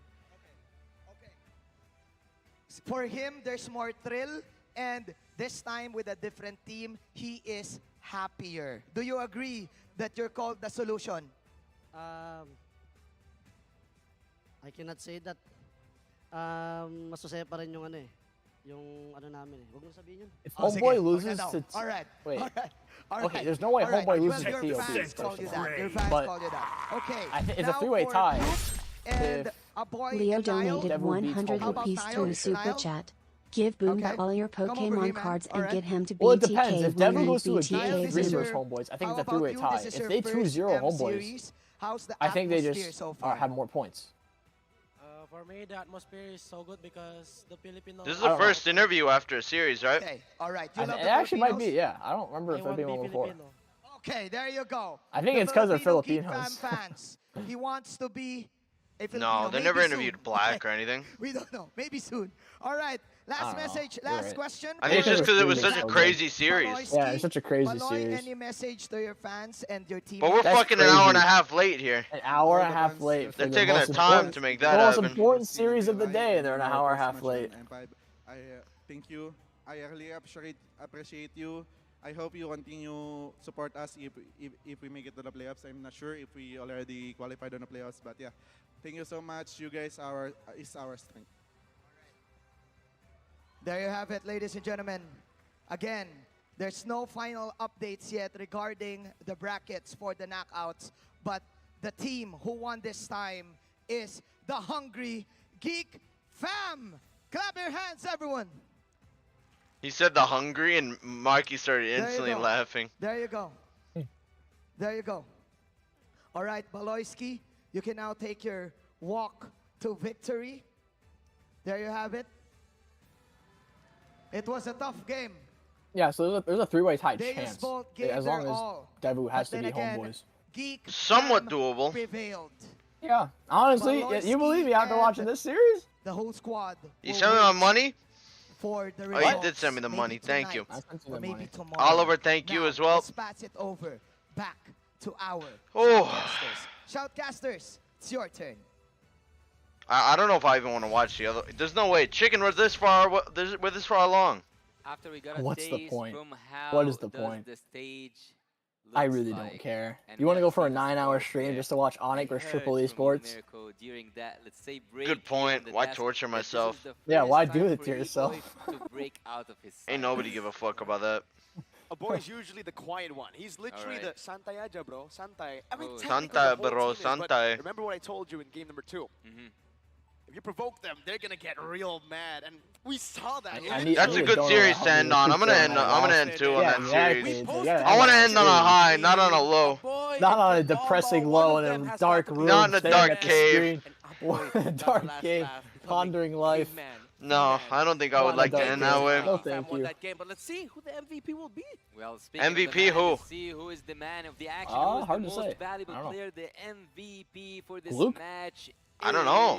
For him, there's more thrill, and this time with a different team, he is happier. Do you agree that you're called the solution? I cannot say that. Masasaya pa rin yung ano eh, yung ano namin eh. Huwag mo sabihin yun. If Homeboy loses Okay, to... now. All right. Wait. All Okay, right. there's no way All right. Homeboy Well, loses to your TOB. fans called you that. Your fans But called you that. Okay. I think it's a now three-way for tie. Group and If a boy Leo and Niall. donated Devu beats 100 Homeboys. rupees How through about Super Niall? Chat. Give Boomba Okay. all your Come over Pokemon here, man. cards All and right. get him to Well, it BTK depends. If when Devu you goes to a BTK Niall, game this 3 is versus your- Homeboys, I think how it's a three-way about you? tie. This is If your they first 2-0 M Homeboys, series. How's the I think they atmosphere just so far? have more points. For me, the atmosphere is so good because the Filipino... This is the first interview after a series, right? Okay. All right. You It love the actually might be, Filipinos? yeah. I don't remember if there being one before. Okay, there you go. I think The it's 'cause they're Filipino Geek Filipinos. Fam fans. He wants to be a Filipino. No, they Maybe never soon. interviewed Black or anything. We don't know. Maybe soon. All right. Last don't know. message. You're Last right. question. I think it's just because it was Really such a so good. crazy series. Baloyski. Yeah, it's such a crazy Baloy, series. any message to your fans and your team? But we're That's fucking an hour and a crazy. half late here. An hour and a half late. for They're the taking their most time important- to make the that most happen. important series of the day, and they're an hour and a half late. I thank you I really appreciate you. I hope you continue support us if we make it to the playoffs. I'm not sure if we already qualified on the playoffs, but yeah, thank you so much. You guys is our strength. There you have it, ladies and gentlemen. Again, there's no final updates yet regarding the brackets for the knockouts, but the team who won this time is the Hungry Geek Fam. Clap your hands, everyone. He said the hungry, and Marky started There you instantly go. laughing. There you go. There you go. All right, Baloyski, you can now take your walk to victory. There you have it. It was a tough game. Yeah, so there's a three-way tie They chance. just both gave As their long all. as Devu has But to then be again, homeboys. Geek Somewhat Fam doable. prevailed. Yeah, honestly, you believe me after watching this series? The whole squad. You will sent me my wait money? For the Oh, you did send me the results, money. maybe Thank you. tonight, or maybe tomorrow. Oliver, thank you Now, as well. Let's pass it over back to our Oh. shoutcasters. It's your turn. I don't know if I even want to watch the other. There's no way. Chicken, we're this far. We're this far along. After we got a What's the taste point? from how What is the does point? the stage I looks really like, don't care. and You want to we go have for a seen the 9-hour scores stream there. just to watch I Onyx versus heard Triple from Esports? Mirko during that, let's say, break Good here point. on the Why desk, torture that this is myself? the Yeah, first why time do it for to yourself? E-Boy to break out of his Ain't nobody give a fuck about that. A boy's usually the quiet one. He's literally Alright. the Santay aja, bro. Santay. I mean, Oh, technically Santay, the whole bro, team is, but Santay. remember what I told you in game number 2. Mhm. If you provoke them, they're gonna get real mad, and we saw that. That's a good series to end on. I'm gonna end two on that series. I want to end on a high, not on a low. Not on a depressing low in a dark room. Not in a staring dark at the cave. screen. Dark cave, pondering life. No, I don't think I would like to end that way. No, thank you. That game, but let's see who the MVP will be. Well, speaking MVP of the man, who? let's see who is the man of the action. Ah, who is hard the to most say. valuable I don't know. player, the MVP for this Luke? match. I don't know.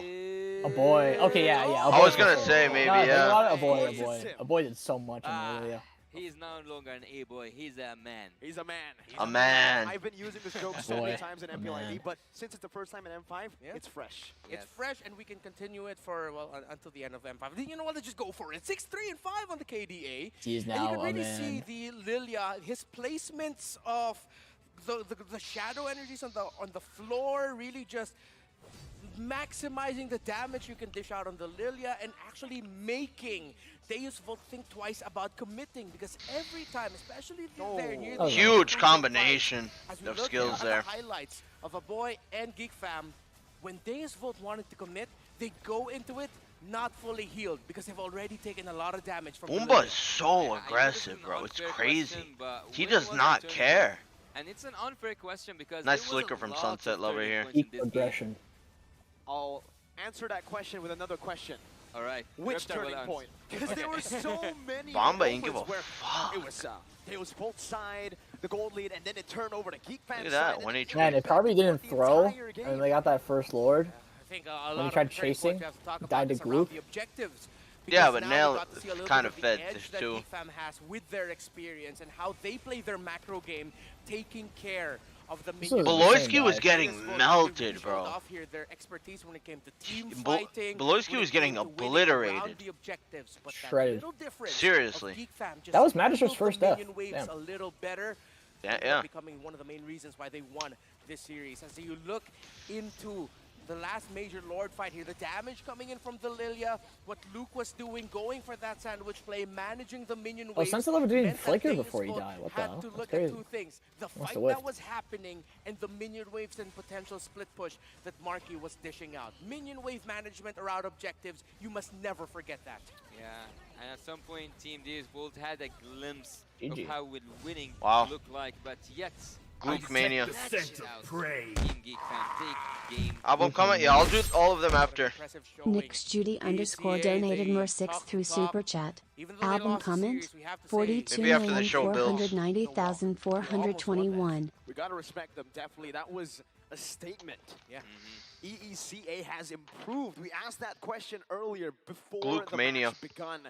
A boy. Okay, yeah. A I boy was gonna for sure. say maybe, No, think yeah. about it, a boy. A boy did so much in the earlier. He is no longer an A-boy. He's a man. He's a man. He's A man. I've been using this joke so many Boy. times in A MPLID, man. but since it's the first time in M5, Yeah. it's fresh. It's fresh, and we can continue it for, well, until the end of M5. You know what? Let's just go for it. 6-3 and 5 on the KDA. He is And you now can a really see man. the Lilia, his placements of the shadow energies on the floor, really just maximizing the damage you can dish out on the Lilia and actually making Deus Vult think twice about committing, because every time, especially there near the Huge combination as we of look skills at there. the highlights of a boy and Geek Fam, when Deus Vult wanted to commit, they go into it not fully healed because they've already taken a lot of damage from the Boomba Lilia. is so aggressive, bro. It's Unfair crazy. question, but He when does was not the turning care. point? And it's an unfair question because Nice there was flicker a from lot Sunset of Lover turning here. points in Peak this game. aggression. I'll answer that question with another question. All right. Which Reptar will turning answer. point? Because there were so many Bomba ain't give a moments where fuck. it was both side, the gold lead, and then it turned over to Geek Fan's Look at that, side. 1 HP. Man, they probably didn't throw, and they got that first Lord. I think a When lot he of tried the turning points chasing, we have to talk about died to is around Gloop. the objectives. Yeah, Because but now Nail we got to see a little kind bit of the fed edge this that too. Geek Fam has with their experience and how they play their macro game, taking care of the This minions. was Beloyski insane, was guys. getting Deus Vult melted, really showed bro. off here their expertise when it came to team Bel- fighting. Beloyski when was it getting came to winning obliterated. around the objectives, but that Shredded. little difference of Seriously. Geek Fam just That was Magister's handled the first death. minion waves Damn. a little better. Yeah, ended yeah. up becoming one of the main reasons why they won this series. As you look into the last major Lord fight here, the damage coming in from the Lilia, what Luke was doing, going for that sandwich play, managing the minion waves. Sunset Lover didn't meant that flicker Deus before he Vult died. What the had hell? to That's look crazy. at two things. The Must fight have that whiffed. was happening and the minion waves and potential split push that Marky was dishing out. Minion wave management around objectives, you must never forget that. Yeah, and at some point, Team Deus Vult had a glimpse GG. of how would winning Wow. look like, but yet Gloop Mania. snatch it out. Team Geek Fam take game. Album comment? Yeah, I'll do all of them after. Impressive showing. Nix Judy _ ECA, donated they more 6 talk through top. Super Chat. Even though they Album lost the comment series, we have to say 42,490,421. We gotta respect them, definitely. That was a statement. Yeah. EECA has improved. We asked that question earlier before Gloop the Mania. match begun.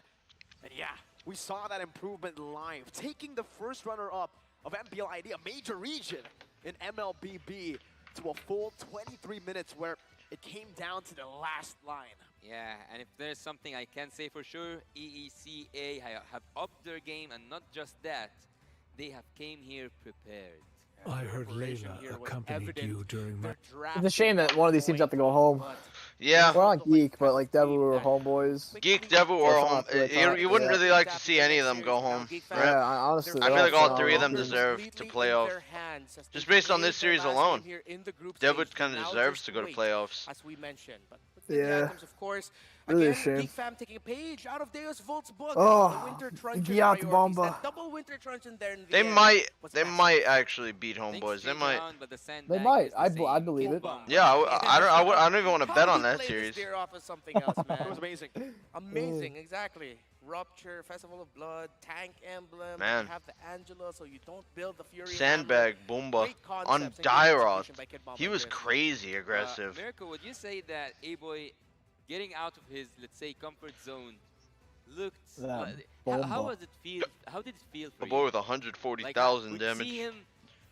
And yeah, we saw that improvement live. Taking the first runner-up of MPLID, a major region in MLBB, to a full 23 minutes where it came down to the last line. Yeah, and if there's something I can say for sure, EECA have upped their game, and not just that, they have came here prepared. I heard Layla accompanied you during my... It's a shame that one of these teams have to go home. Yeah. We're on Geek, but like Devu were homeboys. Geek, Devu, or home. You wouldn't really like to see any of them go home, right? Yeah, honestly. I feel like all three of them deserve to playoff. Just based on this series alone, Devu kind of deserves to go to playoffs. As we mentioned, but yeah. items, of course. Really a Again, shame. Geek Fam taking a page out of Deus Volt's book. Oh, the Winter Truncheon Giat priorities. Bomba. That double Winter Truncheon there in the They end might, might actually beat homeboys. They might. They might. I believe it. Yeah, I don't even want to bet on that series. This off as something else, man. It was amazing. Amazing, exactly. Rupture, Festival of Blood, Tank Emblem. Man. You have the Angela, so you don't build the Fury. Sandbag Boomba on Dairoth. He was crazy aggressive. Mirko, would you say that A-Boy getting out of his, let's say, comfort zone looked... how was it feel? How did it feel for A boy with 140,000 like, damage. See him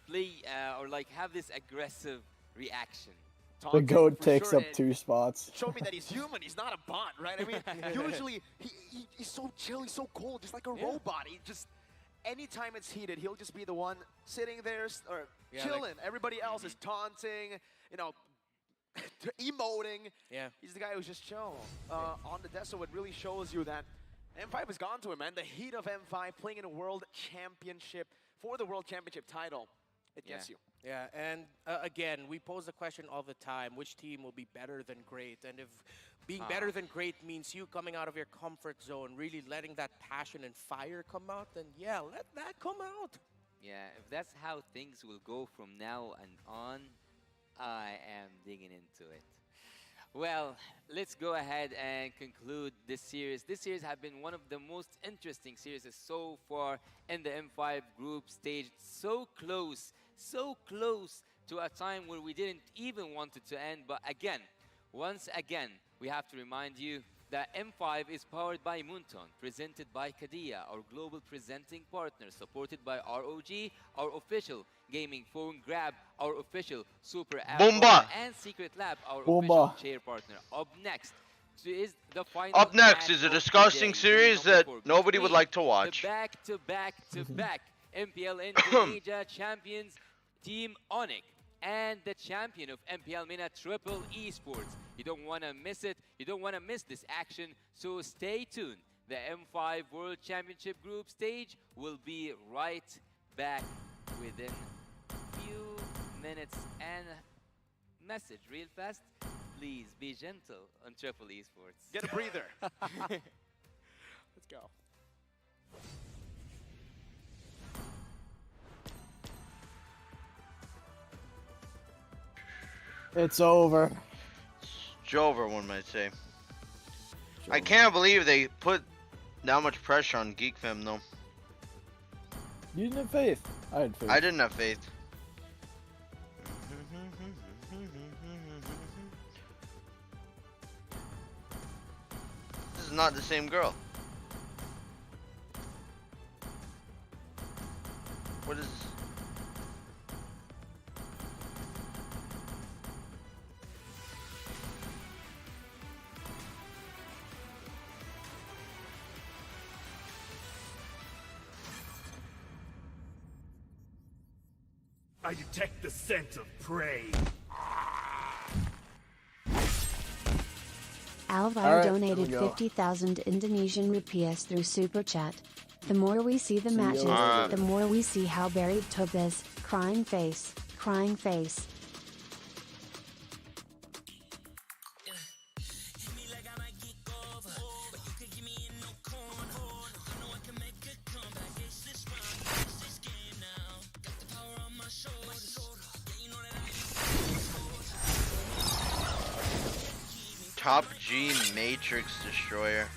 play or like have this aggressive reaction. The goat takes up 2 spots. Showed me that he's human. He's not a bot, right? I mean, usually he's so chill, he's so cold, just like a robot. He just anytime it's heated, he'll just be the one sitting there or chilling. Like, everybody else is taunting, you know, emoting. Yeah, he's the guy who's just chill on the desk. So it really shows you that M5 has gone to him, man. The heat of M5 playing in a world championship for the world championship title. It gets you. Yeah, and again, we pose the question all the time, which team will be better than great? And if being better than great means you coming out of your comfort zone, really letting that passion and fire come out, then yeah, let that come out. Yeah, if that's how things will go from now and on, I am digging into it. Well, let's go ahead and conclude this series. This series has been one of the most interesting series so far in the M5 group stage. So close to a time where we didn't even want it to end. But again, once again, we have to remind you that M5 is powered by Moonton, presented by Kadia, our global presenting partner, supported by ROG, our official gaming phone, Grab, our official super app, Boomba, and Secret Lab, our Boomba. official chair partner. Up next is the final. Up next match is a of disgusting the day. series that nobody would Between like to watch. The back-to-back MPL Indonesia champions, Team Onyx, and the champion of MPL MENA Triple Esports. You don't want to miss it. You don't want to miss this action, so stay tuned. The M5 World Championship group stage will be right back within a few minutes. And message real fast, please be gentle on Triple Esports. Get a breather. Let's go. It's over. It's over, one might say. I can't believe they put that much pressure on Geek Fam, though. You didn't have faith. I had faith. I didn't have faith. This is not the same girl. What is this? I detect the scent of prey. Alvaro donated 50,000 Indonesian rupiahs through Super Chat. The more we see the matches, the more we see how buried Tob is. Crying face, crying face. Top G Matrix Destroyer.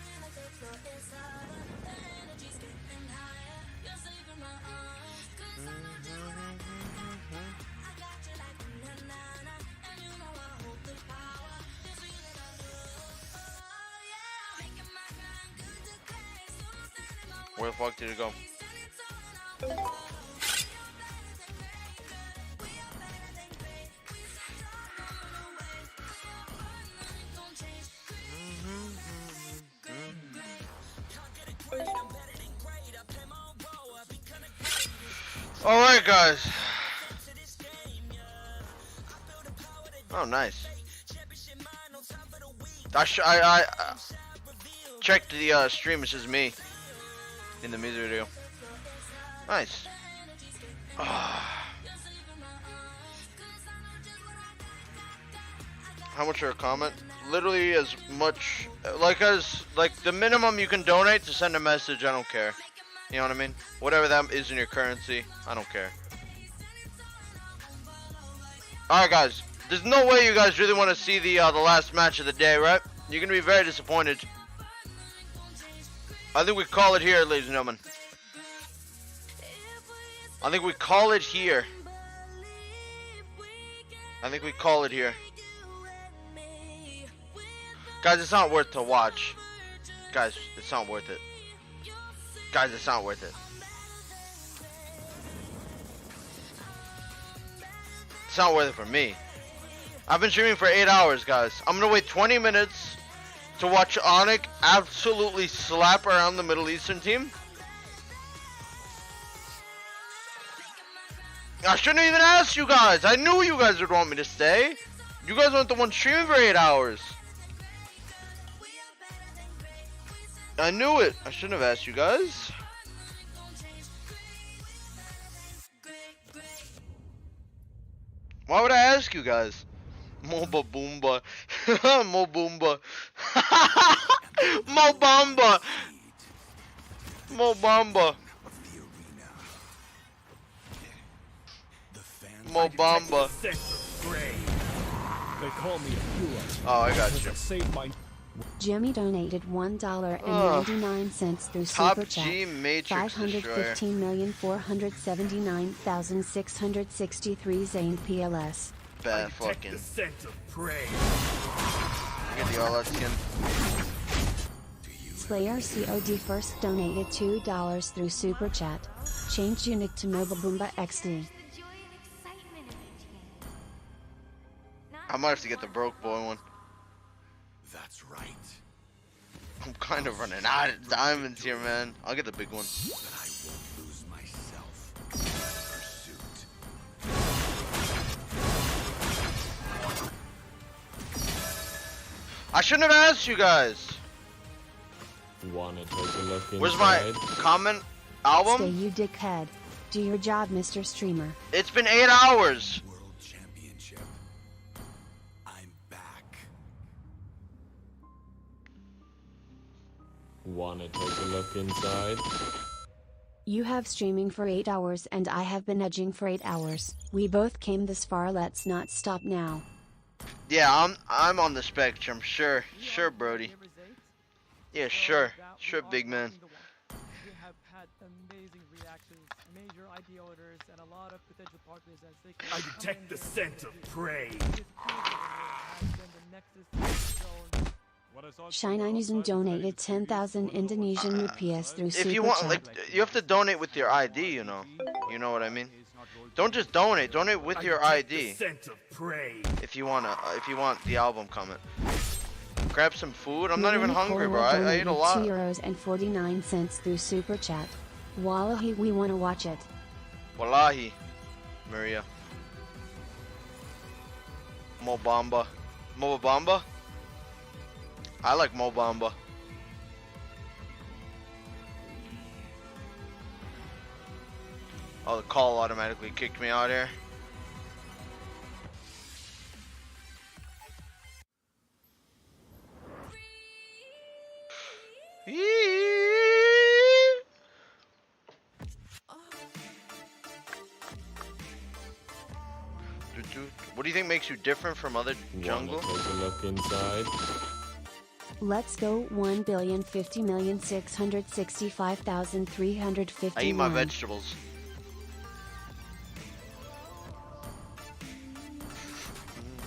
Where the fuck did it go? All right, guys. Oh, nice. I checked the stream. It says me in the music video. Nice. How much for a comment? Literally as much, like the minimum you can donate to send a message. I don't care. You know what I mean? Whatever that is in your currency, I don't care. All right, guys. There's no way you guys really want to see the last match of the day, right? You're gonna be very disappointed. I think we call it here, ladies and gentlemen. I think we call it here. I think we call it here. Guys, it's not worth to watch. Guys, it's not worth it. Guys, it's not worth it. It's not worth it for me. I've been streaming for 8 hours, guys. I'm gonna wait 20 minutes to watch Onyx absolutely slap around the Middle Eastern team. I shouldn't even ask you guys. I knew you guys would want me to stay. You guys weren't the one streaming for 8 hours. I knew it. I shouldn't have asked you guys. Why would I ask you guys? Moba Boomba. Mo Boomba. Mo Bamba. Mo Bamba. Mo Bamba. They call me a hero. Oh, I got you. Jimmy donated $1.99 through Top Super Chat. G Matrix Destroyer. 515,479,663 Zane PLS. Bad fucking. The scent of prey. Get the all out skin. Slayer COD first donated $2 through Super Chat. Change unique to Moba Boomba XD. I might have to get the broke boy one. That's right. I'm kind of running out of diamonds here, man. I'll get the big one. But I won't lose myself. Pursuit. I shouldn't have asked you guys. Wanna take a look inside? Where's my comment album? Stay, you dickhead. Do your job, Mr. Streamer. It's been 8 hours. World Championship. I'm back. Wanna take a look inside? You have streaming for 8 hours and I have been edging for 8 hours. We both came this far, let's not stop now. Yeah, I'm on the spectrum. Sure, Brody. Yeah, sure, big man. We have had amazing reactions, major ID orders, and a lot of potential partners as they I detect the scent of prey. Shine9 donated 10,000 Indonesian rupiahs through Super If you want, Chat. like, you have to donate with your ID, you know. You know what I mean? Don't just donate. Donate with your ID. If you want the album comment. Grab some food. I'm not even hungry, bro. I ate a lot. €2.49 through Super Chat. Wallahi, we wanna watch it. Wallahi, Maria. Mobamba. Mobamba? I like Mobamba. Oh, the call automatically kicked me out here. What do you think makes you different from other jungle? Wanna take a look inside? Let's go 1,050,665,359. I eat my vegetables.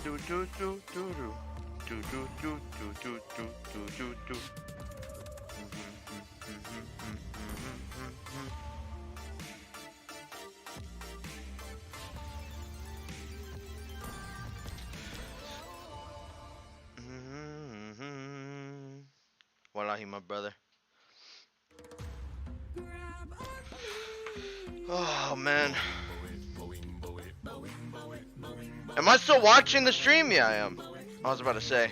Do do do do do do do do do do do do do. Wallahi, my brother. Oh man. Am I still watching the stream? Yeah, I am. I was about to say.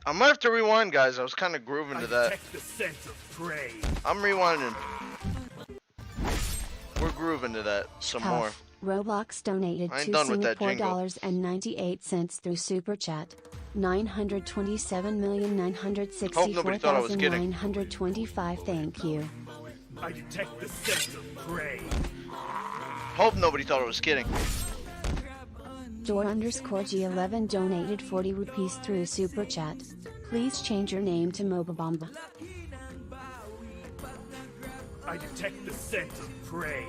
I might have to rewind, guys. I was kind of grooving to that. I'm rewinding. We're grooving to that some more. Roblox donated I ain't two done with that Singapore jingle. dollars and 98 cents through Super Chat. 927,964,925. Thank you. I detect the scent of prey. Hope nobody thought I was kidding. Door_G11 donated 40 rupees through Super Chat. Please change your name to Mobabomba. I detect the scent of prey.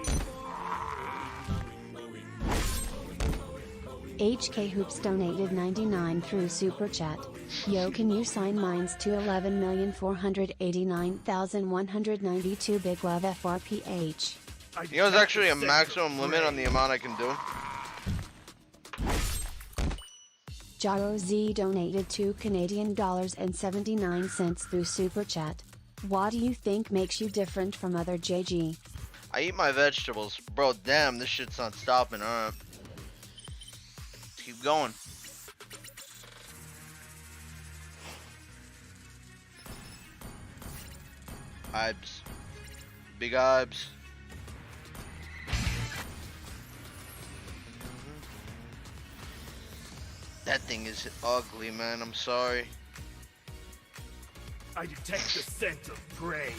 HK Hoops donated 99 through Super Chat. Yo, can you sign mines to 11,489,192? Big love FRPH. You know, there's actually a maximum limit on the amount I can do. Jaro Z donated $2 and 79 cents through Super Chat. What do you think makes you different from other JG? I eat my vegetables. Bro, damn, this shit's not stopping. Alright. Keep going. Ibs. Big Ibs. That thing is ugly, man. I'm sorry. I detect the scent of prey.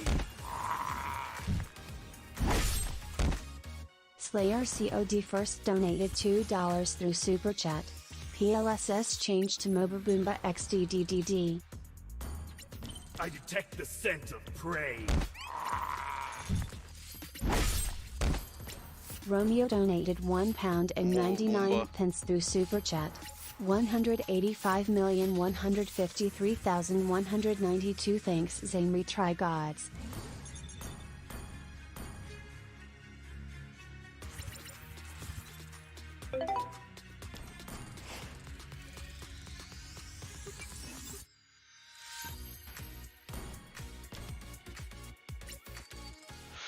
Slayer COD first donated $2 through Super Chat. PLSS changed to Mobaboomba XDDDD. I detect the scent of prey. Romeo donated £1 and 99 pence through Super Chat. 185,153,192. Thanks, Zane. Retry gods.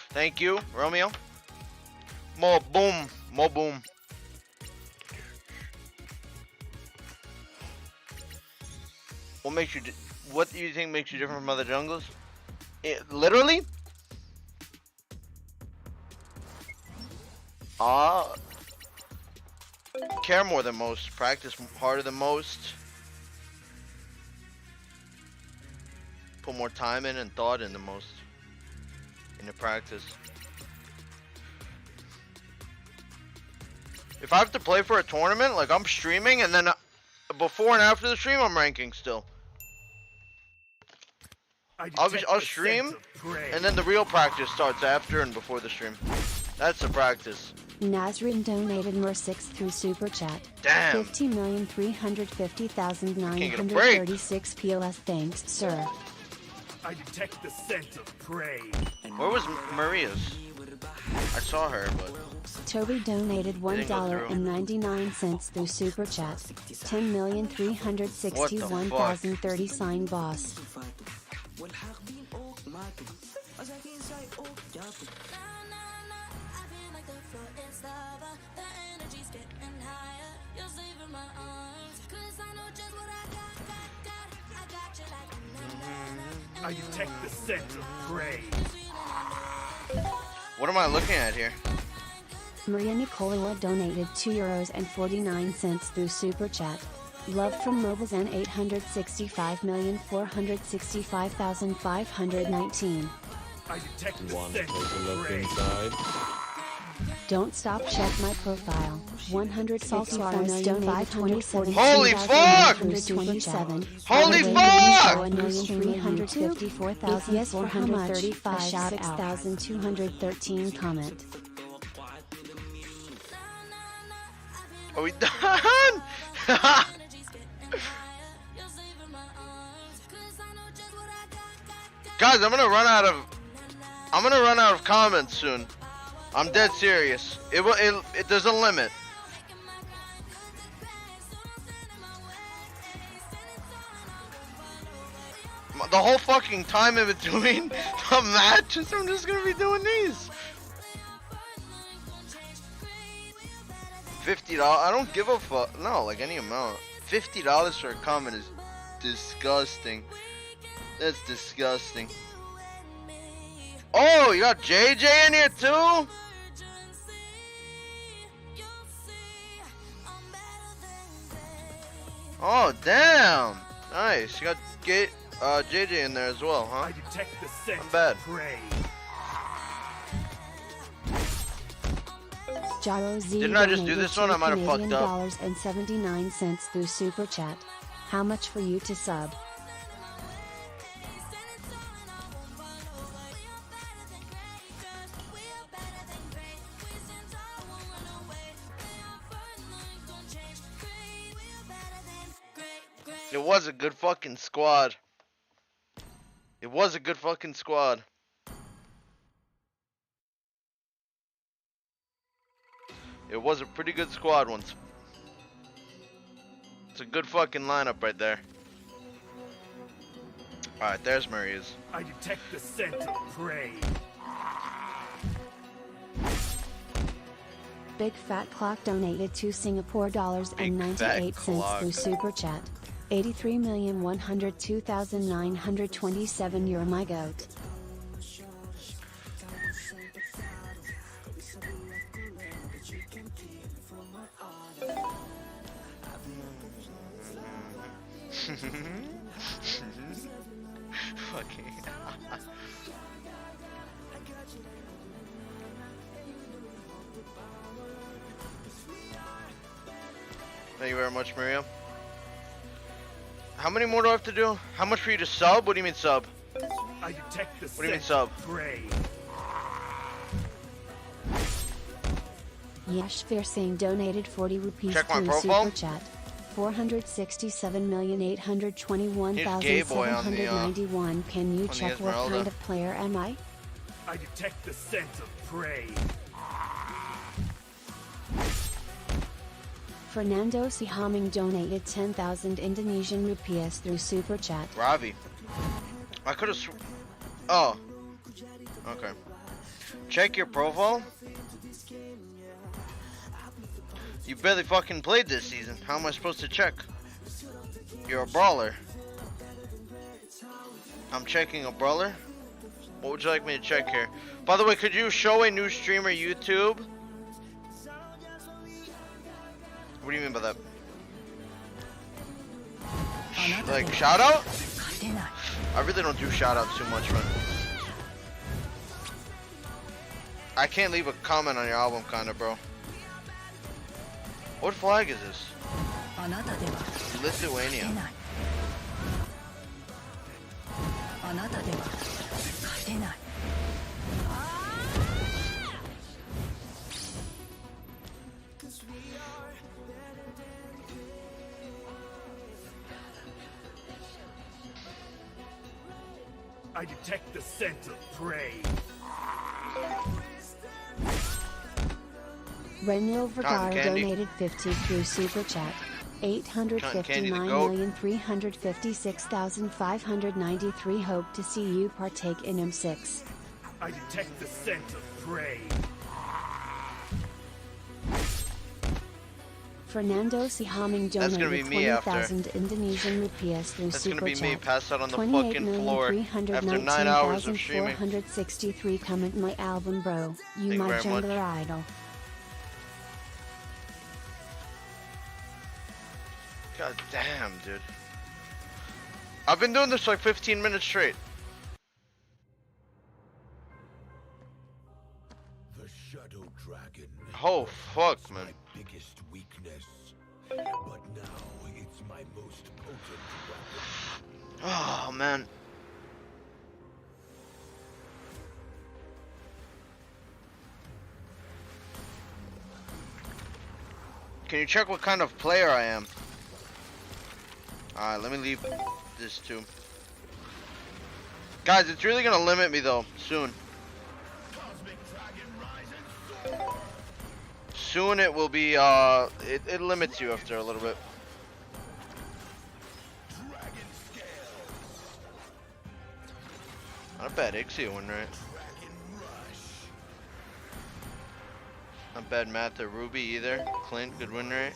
Thank you, Romeo. Mo boom. Mo boom. What makes you? What do you think makes you different from other jungles? Literally? Care more than most. Practice harder than most. Put more time in and thought in the most. In the practice. If I have to play for a tournament, like I'm streaming and then before and after the stream, I'm ranking still. I'll stream, and then the real practice starts after and before the stream. That's the practice. Nazrin donated more 6 through Super Chat. Damn. 50,350,936 PLS. Thanks, sir. I detect the scent of prey. Where was Maria's? I saw her, but... Toby donated $1 and 99 cents through Super Chat. 10,361,030 sign boss. I detect the scent of prey. What am I looking at here? Maria Nicola donated €2 and 49 cents through Super Chat. Love from MobaZane 865,465,519. I detect the Want to scent take a of look prey. inside? Don't stop, check my profile. 164,527,000. Holy fuck! Holy fuck! 1,354,435. Shout out. 6,213 comment. Are we done? Guys, I'm gonna run out of comments soon. I'm dead serious. There's a limit. The whole fucking time in between the matches, I'm just gonna be doing these. $50. I don't give a fuck. No, like any amount. $50 for a comment is disgusting. That's disgusting. Oh, you got JJ in here too? Oh, damn. Nice. You got JJ in there as well, huh? I detect the scent Not bad. of prey. Gyro Z Didn't I just do this one? I might have fucked up. $79 through Super Chat. How much for you to sub? It was a good fucking squad. It was a good fucking squad. It was a pretty good squad once. It's a good fucking lineup right there. Alright, there's Maria's. I detect the scent of prey. Big Fat Clock donated to Singapore dollars and 98 cents through Super Chat. 83,102,927. You're my goat. Fucking. Thank you very much, Maria. How many more do I have to do? How much for you to sub? What do you mean sub? I detect the What do you mean scent sub? of prey. Yash Fearsing donated 40 rupees Check my to profile. Super Chat. 467,821,791. Can you on the check what Esmeralda. kind of player am I? I detect the scent of prey. Fernando Sihaming donated 10,000 Indonesian rupiahs through Super Chat. Ravi. I could have Oh. Okay. Check your profile. You barely fucking played this season. How am I supposed to check? You're a brawler. I'm checking a brawler. What would you like me to check here? By the way, could you show a new streamer YouTube? What do you mean by that? Like shout out? I really don't do shout outs too much, man. I can't leave a comment on your album, kinda, bro. What flag is this? Lithuania. I detect the scent of prey. Renil Vergara candy. donated 50 through Super Chat. 859,356,593. Hope to see you partake in M6. I detect the scent of prey. Fernando Sihaming That's gonna donated be me after. 20,000 Indonesian rupiahs through That's Super gonna be me Chat. passed out on the fucking floor after 9 hours of streaming. 28,463. Comment my album, bro. You Thank you my very much. jungler idol. God damn, dude. I've been doing this for like 15 minutes straight. The Shadow Dragon. Oh fuck, man. My biggest weakness. But now it's my most potent weapon. Oh man. Can you check what kind of player I am? Alright, let me leave this too. Guys, it's really gonna limit me though, soon. Soon it will be, it limits you after a little bit. Not a bad Ixia win rate. Not bad math or Ruby either. Clint, good win rate.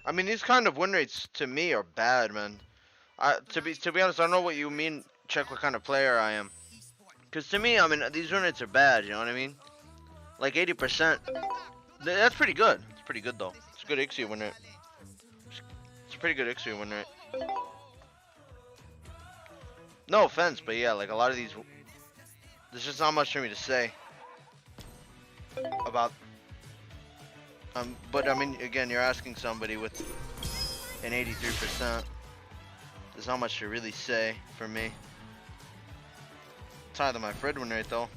I mean, these kind of win rates to me are bad, man. To be honest, I don't know what you mean. Check what kind of player I am. Cause to me, I mean, these win rates are bad. You know what I mean? Like 80%. That's pretty good. It's pretty good though. It's a good Ixia win rate. It's a pretty good Ixia win rate. No offense, but yeah, like a lot of these, there's just not much for me to say about. But I mean, again, you're asking somebody with an 83%. There's not much to really say for me. It's higher than my Fred win rate though.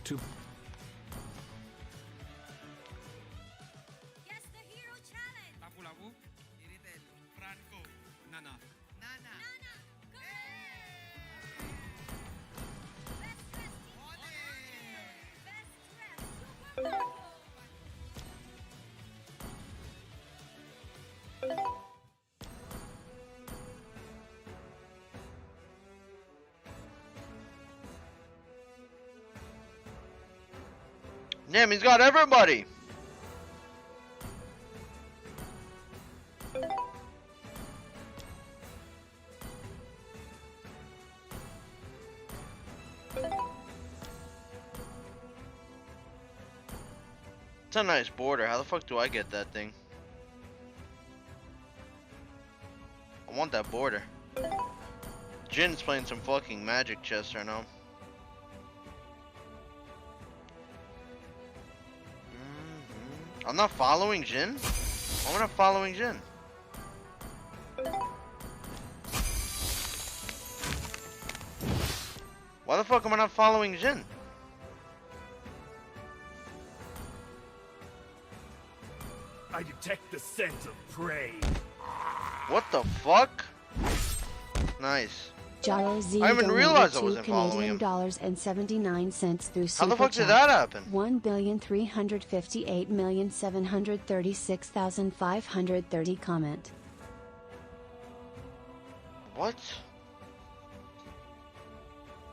Damn, he's got everybody. It's a nice border. How the fuck do I get that thing? I want that border. Jin's playing some fucking magic chess right now. I'm not following Jin? Why am I not following Jin? Why the fuck am I not following Jin? I detect the scent of prey. What the fuck? Nice. Gyro Z I didn't even realize I donated wasn't following him. $2.79 through Super How the fuck did Chat. that happen? 1,358,736,530 comment. What?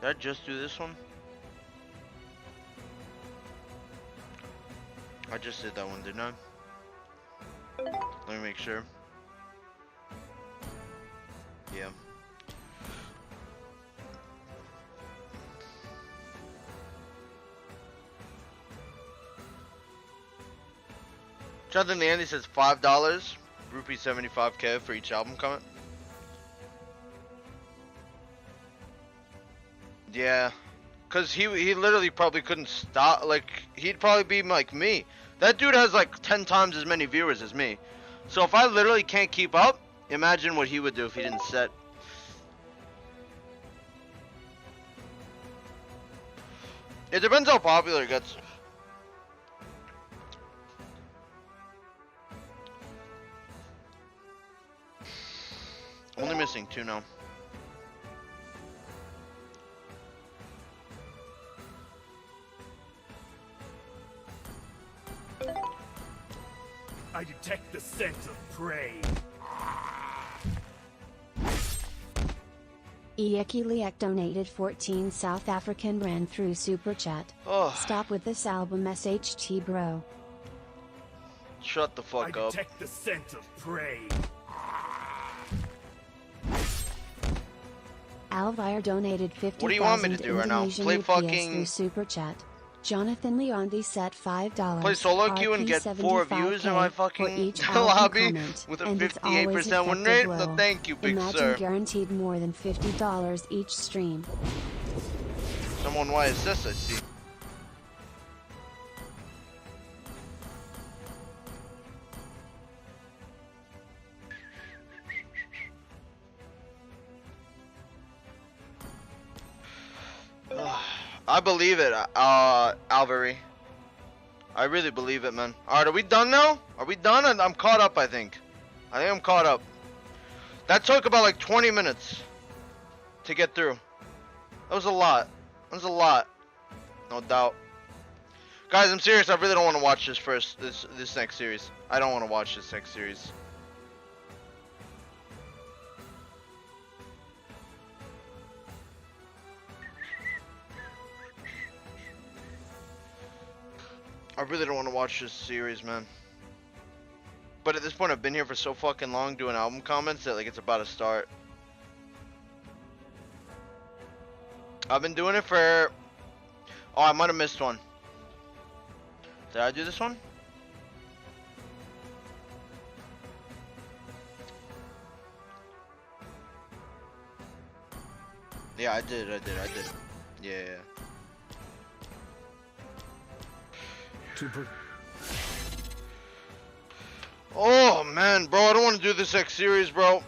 Did I just do this one? I just did that one, didn't I? Let me make sure. Yeah. Jonathan Andy says $5, rupee 75k for each album comment. Yeah, cause he literally probably couldn't stop. Like he'd probably be like me. That dude has like 10 times as many viewers as me. So if I literally can't keep up, imagine what he would do if he didn't set. It depends how popular it gets. Only missing 2 now. I detect the scent of prey. Iekiliek donated 14 South African rand through Super Chat. Oh. Stop with this album SHT bro. Shut the fuck I up. detect the scent of prey. Alvire donated 50,000 What do you want me to do right now? Indonesian Play rupiahs fucking- through Super Chat. Jonathan Leondi set $5. Play solo queue and get 4 views in my fucking lobby with a 58% win rate? No, thank you, big Imagine sir. guaranteed more than $50 each stream. Someone Y assist, I see. I believe it, Alvary. I really believe it, man. Alright, are we done now? Are we done? I'm caught up, I think. I think I'm caught up. That took about like 20 minutes to get through. That was a lot. That was a lot. No doubt. Guys, I'm serious. I really don't want to watch this next series. I don't want to watch this next series. I really don't want to watch this series, man. But at this point, I've been here for so fucking long doing album comments that like it's about to start. I've been doing it for... Oh, I might have missed one. Did I do this one? Yeah, I did. Yeah. Oh man, bro, I don't want to do this X series, bro.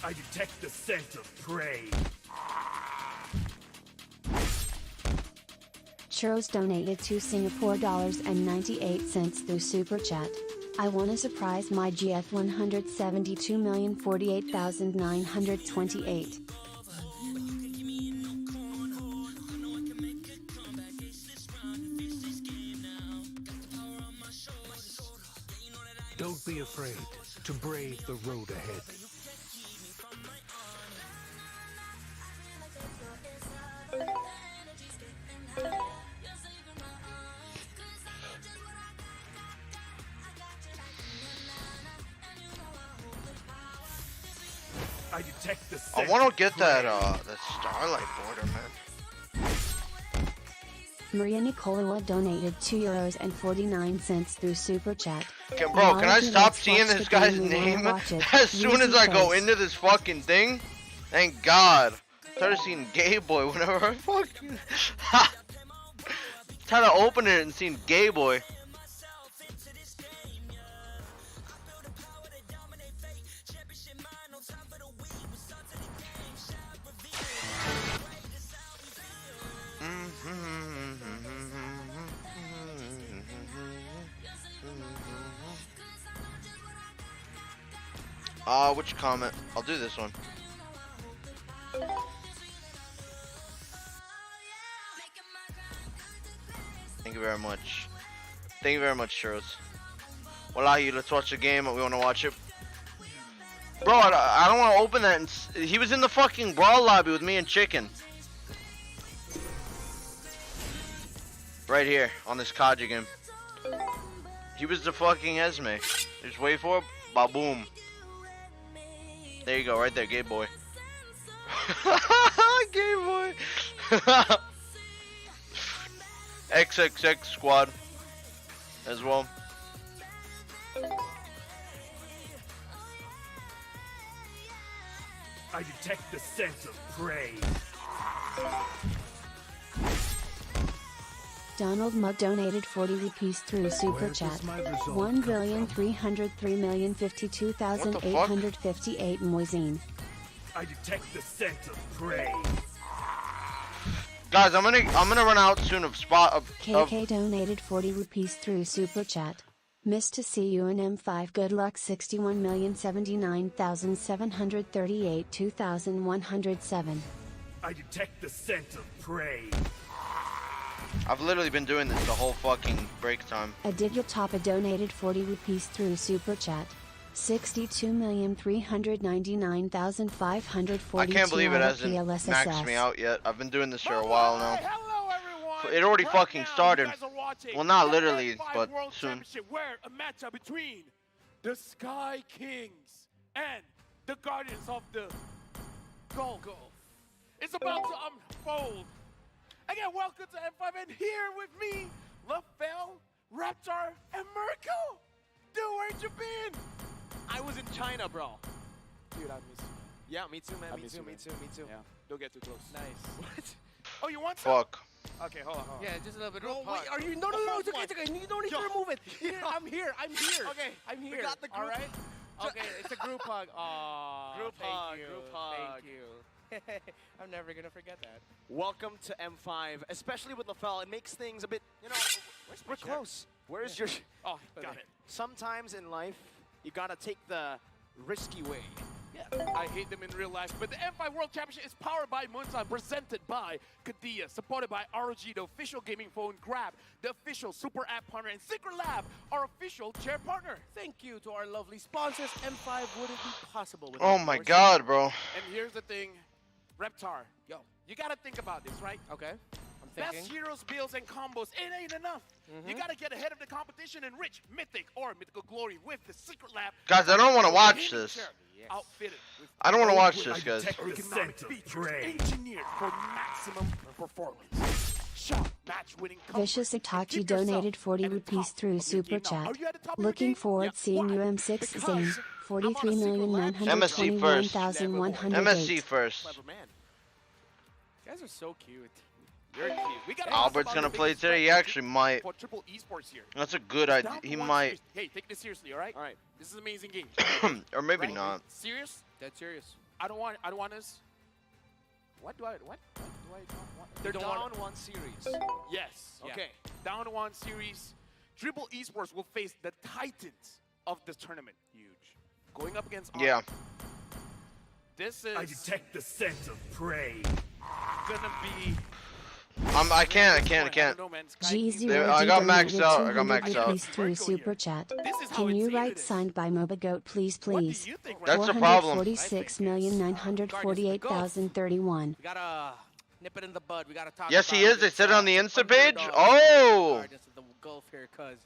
I detect the scent of prey. Churros donated $2 Singapore and 98 cents through Super Chat. I wanna surprise my GF 172,048,928. Don't be afraid to brave the road ahead. I detect the I want to get that Starlight border, man. Maria Nicola donated €2.49 through Super Chat. Okay, bro, can I stop seeing this guy's name as soon as I go into this fucking thing? Thank God. I started seeing Gay Boy whenever I fucking... Trying to open it and seeing Gay Boy. Which comment? I'll do this one. Thank you very much. Thank you very much, Churros. Wallahi, let's watch the game. We want to watch it. Bro, I don't want to open that. He was in the fucking brawl lobby with me and Chicken. Right here, on this Kaja game. He was the fucking Esme. Just wait for it. Ba-boom. There you go, right there, Gay Boy. Gay Boy. XXX squad as well. I detect the scent of prey. Donald Mug donated 40 rupees through Super Chat. 1,303,052,858 MobaZane. I detect the scent of prey. Guys, I'm gonna run out soon of spot of KK donated 40 rupees through Super Chat. Missed to see you in M5. Good luck. 61,079,738 2,107. I detect the scent of prey. I've literally been doing this the whole fucking break time. Aditya Tapa donated 40 rupees through Super Chat. 62,399,542. I can't believe it hasn't maxed me out yet. I've been doing this for a while now. It already fucking started. Well, not literally, but soon. Where a matchup between the Sky Kings and the Guardians of the Gulf is about to unfold. Again, welcome to M5, and here with me, LaFell, Raptor, and Merkel. Dude, where'd you been? I was in China, bro. Dude, I miss you. Yeah, me too, man. I Me miss too, you, me man. too, me too. Yeah, don't get too close. Nice. What? Oh, you want some? Fuck. Okay, hold on. Yeah, just a little bit. No, Wait, wait, are you? No, it's okay. You don't need to remove it. Here, I'm here. Okay, I'm here. we got the group. All right. Okay, it's a group hug. Aww, Group hug, you, group hug. Thank you. I'm never gonna forget that. Welcome to M5, especially with LaFell. It makes things a bit, you know, we're close. Where's your... Oh, got it. Sometimes in life, you gotta take the risky way. Yeah, I hate them in real life, but the M5 World Championship is powered by Moonsan, presented by Kadia, supported by ROG, the official gaming phone, Grab, the official super app partner, and Secret Lab, our official chair partner. Thank you to our lovely sponsors. M5 wouldn't be possible without Oh my yours. God, bro. And here's the thing, Reptar, yo, you gotta think about this, right? Okay, I'm Best thinking. heroes, builds, and combos, it ain't enough. You gotta get ahead of the competition and reach Mythic or Mythical Glory with the Secret Lab. Guys, I don't want to watch Gaming this. chair Outfitted with I don't want to watch this, guys. ergonomic features engineered for maximum performance. Shot, match-winning Vicious Itachi donated 40 rupees through Super Chat. Looking forward seeing you M6 Zane. 43,921,108. MSC first. You guys are so cute. You're cute. We gotta Albert's gonna play today. He actually might. For triple esports here. That's a good idea. Down He one might. series. Hey, take this seriously, all right? All right. This is an amazing game. Or maybe Right? not. Serious? Dead serious. I don't want this. What do I not want? They're don't down want- one series. Yes. Yeah. Okay. Down one series. Triple esports will face the titans of this tournament. Huge. Going up against Yeah. Arc. This is I detect the scent of prey. gonna be I can't. G0 I got maxed donated out. I got 200 maxed out. rupees through Super Chat. Can you write signed by MobaGoat, please? That's the problem. 446,948,031. We gotta nip it in the bud. We gotta talk Yes, about he is. They said it on the Insta page. underdog Oh. Guardians of the Gulf here, cause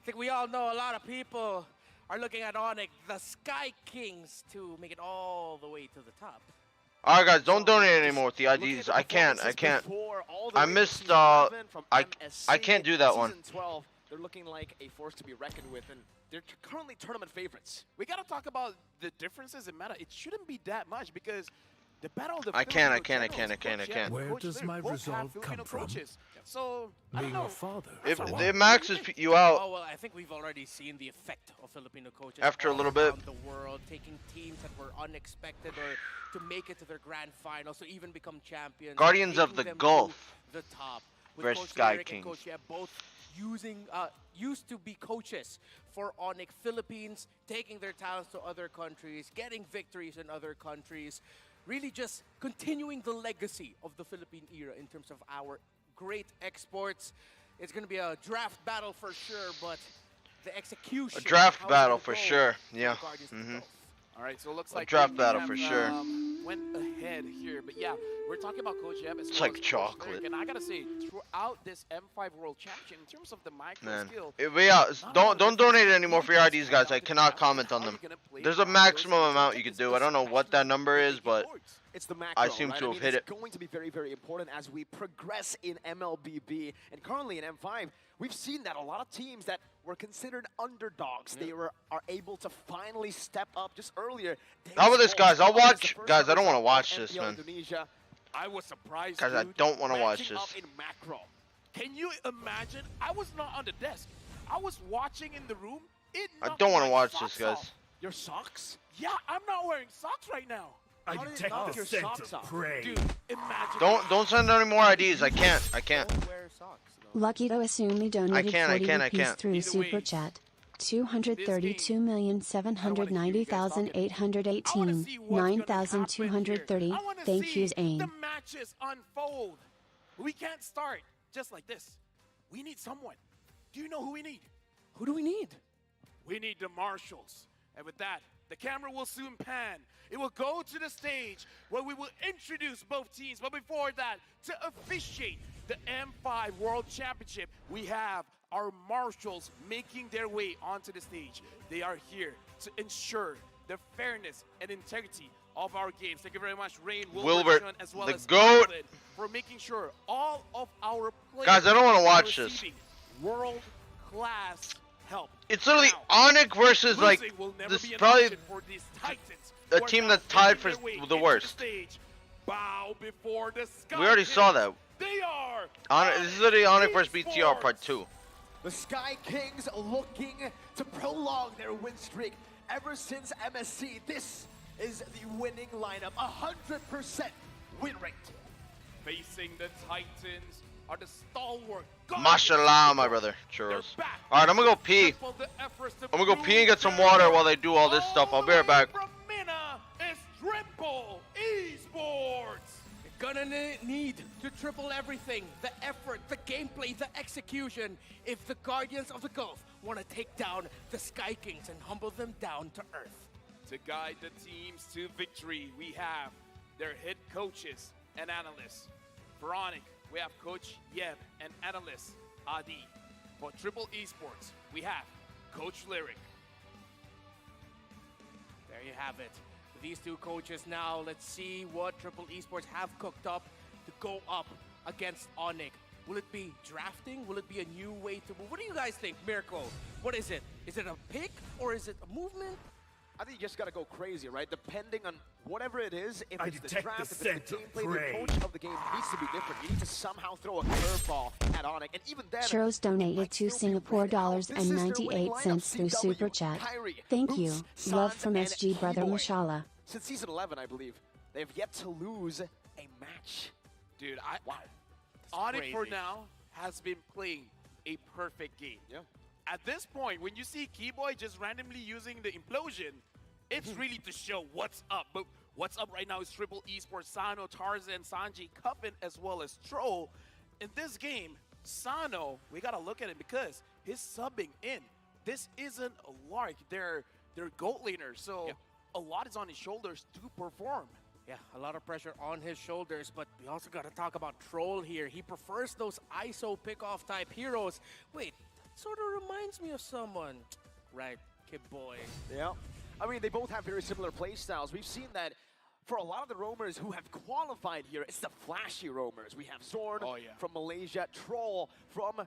I think we all know a lot of people are looking at Onyx, the Sky Kings, to make it all the way to the top. All right, guys, don't donate anymore with the IDs. I can't. I missed. I can't do that one. Season 12, they're looking like a force to be reckoned with, and they're currently tournament favorites. We gotta talk about the differences in meta. It shouldn't be that much because the battle of the I can't. Where does my resolve come from? So I don't Being know. a father. If for it one. maxes you out Oh well, I think we've already seen the effect of Filipino coaches After a all little bit. around the world, taking teams that were unexpected or to make it to their grand finals, to even become champions. Guardians of taking the them to Gulf the top. With versus Coach Sky Lyric and Kings. Coach Yeb both used to be coaches for Onyx Philippines, taking their talents to other countries, getting victories in other countries, really just continuing the legacy of the Philippine era in terms of our great exports. It's going to be a draft battle for sure, but the execution. a draft how battle it's gonna for go sure. for Yeah. Guardians of the Gulf. All right, so it looks A like draft we battle have, for sure. Went ahead here, but yeah, we're talking about Coach Eb as It's well like as Coach chocolate. Lyric, and I gotta say, throughout this M5 World Championship, in terms of the micro Man. skill, Yeah, don't donate anymore for your IDs, guys. I cannot comment on them. There's a maximum amount you could do. I don't know what that number is, but It's the macro, I seem right? to have mean, hit it's it. going to be very, very important as we progress in MLBB. And currently in M5, we've seen that a lot of teams that were considered underdogs, they are able to finally step up. Just earlier, How about this, guys? I'll Davis Volk is the watch. first Guys, I don't want to person watch in this, MPL man. Indonesia. I was surprised, Guys, I dude, don't want to watch matching this. up in macro. Can you imagine? I was not on the desk. I was watching in the room. It I knocked don't want my to watch this, socks guys. off. Your socks? Yeah, I'm not wearing socks right now. I How did it detect knock the your scent socks of off? prey. Dude, imagine. Don't send any more IDs. I can't. Wear socks. Lucky to Assume donated can't, 40 I rupees can't. through Super Chat. 232,790,818. 9,230. Thank you, Zane. The matches unfold. We can't start just like this. We need someone. Do you know who we need? Who do we need? We need the marshals. And with that, the camera will soon pan. It will go to the stage where we will introduce both teams. But before that, to officiate the M5 World Championship, we have our marshals making their way onto the stage. They are here to ensure the fairness and integrity of our games. Thank you very much, Rain, Wilbert, Sean, as well the as GOAT. Alvin, for making sure all of our players Guys, I don't wanna are watch this. receiving world-class help. It's literally Now, Onyx versus like losing will never this be an probably option for these titans a who are team now that's tied making for their way the into worst. stage. Bow before the sky. We already saw Kings. that. They are. This is literally Onyx versus BTR Part 2. The Sky Kings looking to prolong their win streak ever since MSC, this is the winning lineup. 100% win rate. Facing the Titans are the stalwart. Mashallah, my brother. Churros. Alright, I'm gonna go pee. I'm gonna go pee and get some water while they do all this stuff. I'll be right back. From Mina is Triple Esports. You're gonna need to triple everything. The effort, the gameplay, the execution. If the Guardians of the Gulf want to take down the Sky Kings and humble them down to earth. To guide the teams to victory, we have their head coaches and analysts. For Onyx, we have Coach Yeb and analyst Adi. For Triple Esports, we have Coach Lyric. There you have it. These two coaches now, let's see what Triple Esports have cooked up to go up against Onyx. Will it be drafting? Will it be a new way to move? What do you guys think, Mirko? What is it? Is it a pick or is it a movement? I think you just gotta go crazy, right? Depending on whatever it is, if I it's the detect draft, the if it's scent the of gameplay, the prey. approach of the game needs to be different. You need to somehow throw a curveball at Onyx, and even then, Churros donated to Singapore dollars and 98 cents through Super Chat. Thank you. Love from SG Brother Mashallah. since season 11, I believe, they've yet to lose a match. Dude, wow. Onyx for crazy. now has been playing a perfect game. Yeah. At this point, when you see Keyboy just randomly using the implosion, it's really to show what's up. But what's up right now is Triple Esports, Sano, Tarzan, Sanji, Cuffin, as well as Troll. In this game, Sano, we gotta look at it because he's subbing in. This isn't a lark. They're goat laners, so a lot is on his shoulders to perform. Yeah, a lot of pressure on his shoulders, but we also got to talk about Troll here. He prefers those ISO pickoff type heroes. Wait, that sort of reminds me of someone. Right, Kid Boy. Yeah. I mean, they both have very similar playstyles. We've seen that for a lot of the roamers who have qualified here, it's the flashy roamers. We have Zorn from Malaysia, Troll from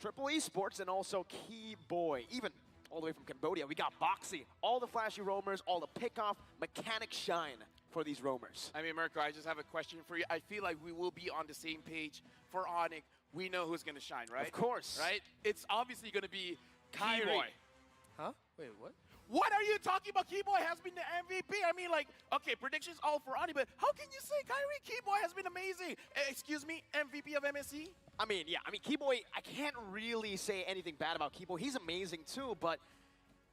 Triple Esports, and also Keyboy. Even all the way from Cambodia, we got Boxy. All the flashy roamers, all the pickoff, mechanic shine for these roamers. I mean, Mirko, I just have a question for you. I feel like we will be on the same page for Onyx. We know who's going to shine, right? Of course. Right? It's obviously going to be Kyrie. Keyboy. Huh? Wait, what? What are you talking about? Keyboy has been the MVP. I mean, like, okay, predictions all for Onyx, but how can you say Kyrie? Keyboy has been amazing. Excuse me, MVP of MSC? I mean, yeah, Keyboy, I can't really say anything bad about Keyboy. He's amazing too, but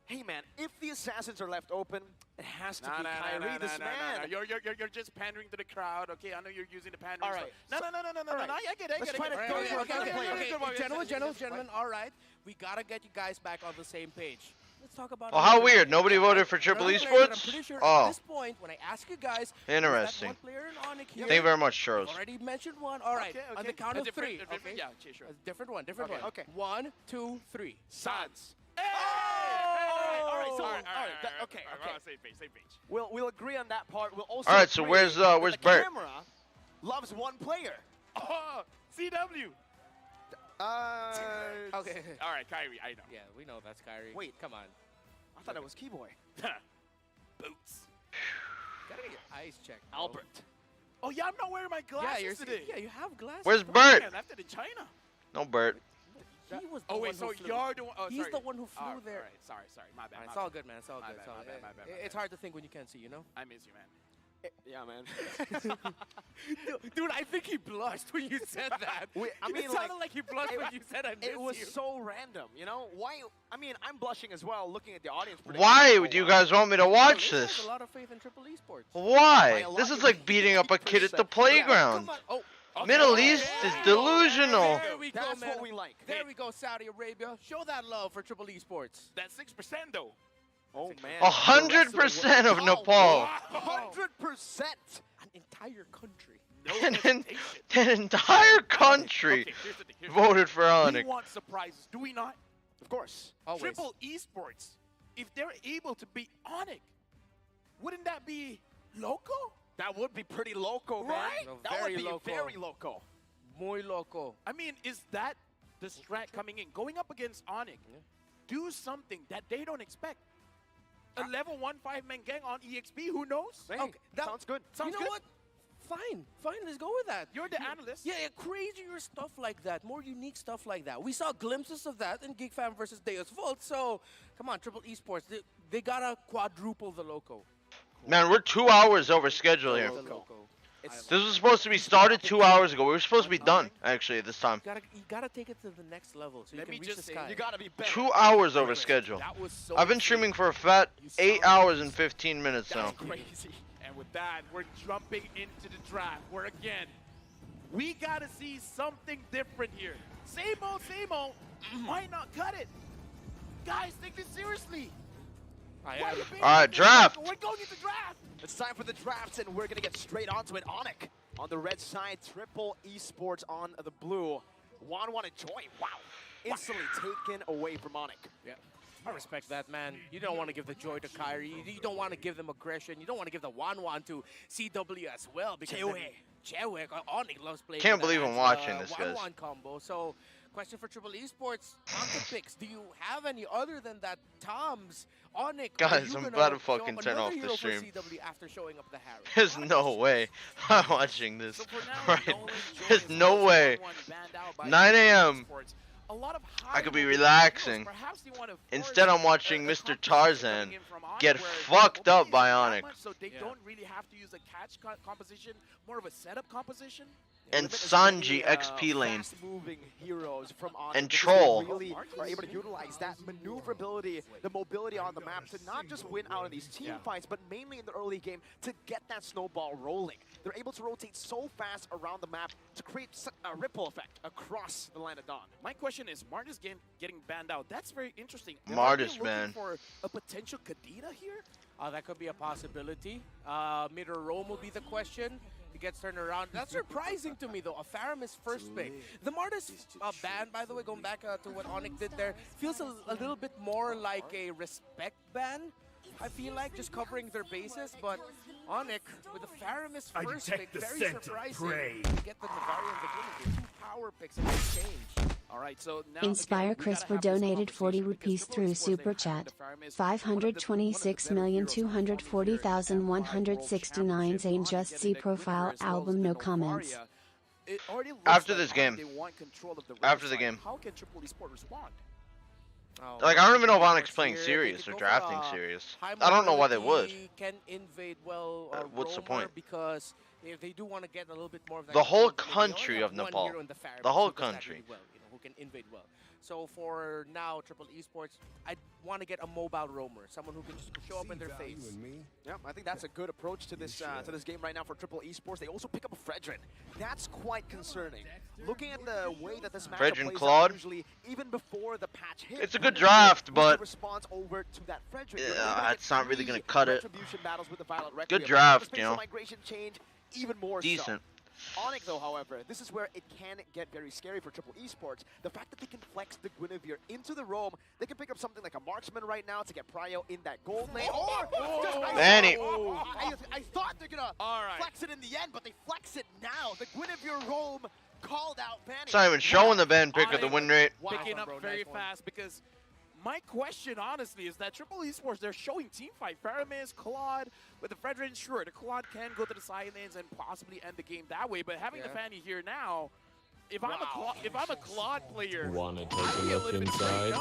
hey, man, if the assassins are left open, it has to be Kyrie, this man. You're just pandering to the crowd, okay? I know you're using the pandering. All right. No, I get it. Let's try to go Gentlemen, all right. We got to get you guys back on the same page. Let's talk about Oh, how weird. Nobody voted for Triple Esports? I'm pretty sure Oh. at this point, when I ask you guys, Interesting. one player in Onyx here. Thank you very much, Churros. Already mentioned one. All right. On the count of three. Okay. Yeah, sure. A different one. Okay. 1, 2, 3. Sans. All right. Okay. Same page. We'll agree on that part. We'll also All right, so agree where's that Bert? the camera loves one player. Oh, CW. Okay. All right, Kyrie, I know. Yeah, we know that's Kyrie. Wait. Come on. I thought it was Keyboy. Boots. Gotta get your eyes checked, bro. Albert. Oh, yeah, I'm not wearing my glasses today. Yeah, you have glasses. Where's bro. Bert? I left it in China. No, Bert. He was the Oh, one wait, who so flew. you're the one. Oh, He's sorry. the one who flew All there. right, sorry. My bad. It's my all bad. good, man. It's all My good. bad, It's all my good. bad, my bad, my It's bad. hard to think when you can't see, you know? I miss you, man. Yeah, man. Dude, I think he blushed when you said that. It sounded like he blushed when you said I miss you. It was so random, you know? Why? I mean, I'm blushing as well, looking at the audience. Why do you guys want me to watch There's this? a lot of faith in Triple Esports. Why? This is like beating up a kid at the playground. Oh, Middle East is delusional. There we go, That's man. what we like. There we go, Saudi Arabia. Show that love for Triple Esports. That's 6% though. Oh, man. 100% of Nepal. 100%. An entire country. An entire country Okay, here's the thing. voted for We Onyx. want surprises, do we not? Of course. Always. Triple Esports, if they're able to beat Onyx, wouldn't that be loco? That would be pretty loco, man. Right? No, That would very be loco. very loco. Muy loco. I mean, is that the strat coming in? Going up against Onyx, do something that they don't expect. A level 1 5-man gang on EXP, who knows? Hey, Okay, that sounds good. You know what? Fine, let's go with that. You're the analyst. Yeah, crazier stuff like that, more unique stuff like that. We saw glimpses of that in Geek Fam versus Deus Volt, so come on, Triple Esports, they gotta quadruple the loco. Man, we're 2 hours over schedule here. This was supposed to be started 2 hours ago. We were supposed to be done, actually, this time. You gotta take it to the next level so you can reach the sky. You gotta be better. 2 hours over schedule. I've been streaming for a fat 8 hours and 15 minutes now. Crazy. And with that, we're jumping into the draft where, again, we gotta see something different here. Same old, same old. Why not cut it? Guys, take this seriously. Alright, draft. We're going into draft. It's time for the drafts, and we're gonna get straight onto it. Onic on the red side, Triple Esports on the blue. 1-1 and Joy. Wow. Instantly taken away from Onic. Yeah. I respect that, man. You don't want to give the joy to Kyrie. You don't want to give them aggression. You don't want to give the 1-1 to CW as well. Because Chewe, Onic loves playing. Can't believe I'm watching this, guys. 1-1 combo. So, question for Triple Esports, content picks. Do you have any other than that Tom's, Onic? Guys, I'm about to fucking turn off the stream. After showing up the Harry? There's no way I'm watching this. Right? There's no way. 9 a.m. I could be relaxing. Instead, I'm watching Mr. Tarzan get fucked up by Onic. So they don't really have to use a catch composition, more of a setup composition. And Sanji XP lane. Moving heroes from Onic, and Troll. They really are able to utilize that maneuverability, the mobility on the map to not just win out of these team fights, but mainly in the early game to get that snowball rolling. They're able to rotate so fast around the map to create a ripple effect across the land of Dawn. My question is, Martis getting banned out. That's very interesting. Martis, man. For a potential Kadena here? That could be a possibility. Mirror Rome will be the question. He gets turned around. That's surprising to me, though. A Faramis first pick. The Martis ban, by the way, going back to what Onic did there, feels a little bit more like a respect ban. I feel like just covering their bases, but Onic with the Faramis first pick, very surprising. To get the Navari and the Glimmer, 2 power picks in exchange. All right, so now Inspire Crisper donated 40 rupees through Super Chat. 526,240,169 Zane just see profile album no comments. After this game. After the game. How can Triple Esport respond? Like, I don't even know if Onic's playing serious or drafting serious. I don't know why they would. Can invade well. What's the point? Because if they do want to get a little bit more of that. The whole country of Nepal. The whole country. Who can invade well. So for now, Triple Esports, I want to get a mobile roamer, someone who can just show up in their face. Yeah, I think that's a good approach to this game right now for Triple Esports. They also pick up a Fredrin. That's quite concerning. Looking at the way that this matchup plays Claude. out, usually even before the patch hits, it's a good draft, but response over to that Fredrin. It's not really gonna cut it. Battles with the Violet Good draft, you know. Migration change even more decent. So. Onic, though, however, this is where it can get very scary for Triple Esports. The fact that they can flex the Guinevere into the roam, they can pick up something like a marksman right now to get Prio in that gold lane. Manny. I thought they're gonna flex it in the end, but they flex it now. The Guinevere roam called out Manny. It's not even showing the ban pick of the win rate. Picking up very fast because my question, honestly, is that Triple Esports, they're showing team fight. Faramis, Claude, with the Fredrin, sure, the Claude can go to the side lanes and possibly end the game that way, but having the Fanny here now, if I'm a Claude player, Wanna take a look inside?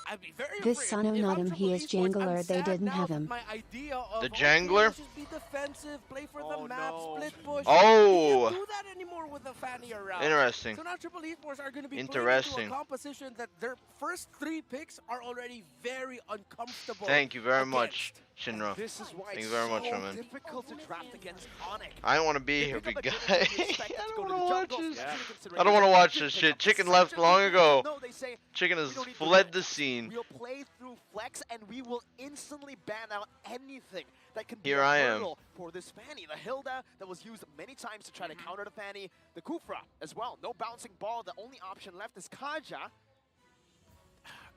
I'd be very This son of not him, he is jangler, they didn't have him. The jangler? Just be defensive, play for the map, split push. Oh! You can't do that anymore with the Fanny around. Interesting. So now Triple Esports are going to be Interesting. playing into a composition that their first 3 picks are already very uncomfortable. Thank you very much, Shinra. This is why Thank you very much, so man. difficult to draft against Onic. I don't want to be here, big guy. I don't want to watch this. I don't want to watch this shit. Chicken left long ago. Chicken has fled the scene. We'll play through Flex, and we will instantly ban out anything that can be Here a I am. hurdle for this Fanny. The Hilda that was used many times to try to counter the Fanny. The Kufra as well. No bouncing ball. The only option left is Kaja.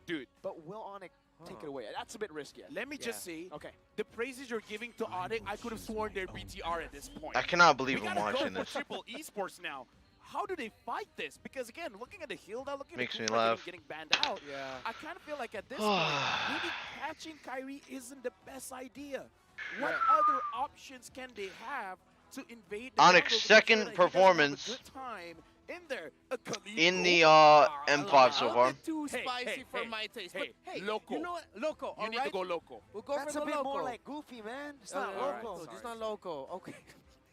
Dude. But will Onic take it away? That's a bit risky. Let me just say, okay, the praises you're giving to Onic, I could have sworn they're BTR at this point. I cannot believe I'm We watching gotta go this. for Triple Esports now. How do they fight this? Because again, looking at the Hilda, looking Makes at me Kufra laugh. getting banned out, I kind of feel like at this point, maybe catching Kyrie isn't the best idea. What other options can they have to invade the Onic's jungle to make sure second that he doesn't have a performance good time in there. in the M5 so far. Too spicy for my taste. But hey, loco. you know what? Loco. You need to go loco. We'll go That's for a the bit loco. more like goofy, man. It's not Alright, loco. It's not loco. Okay.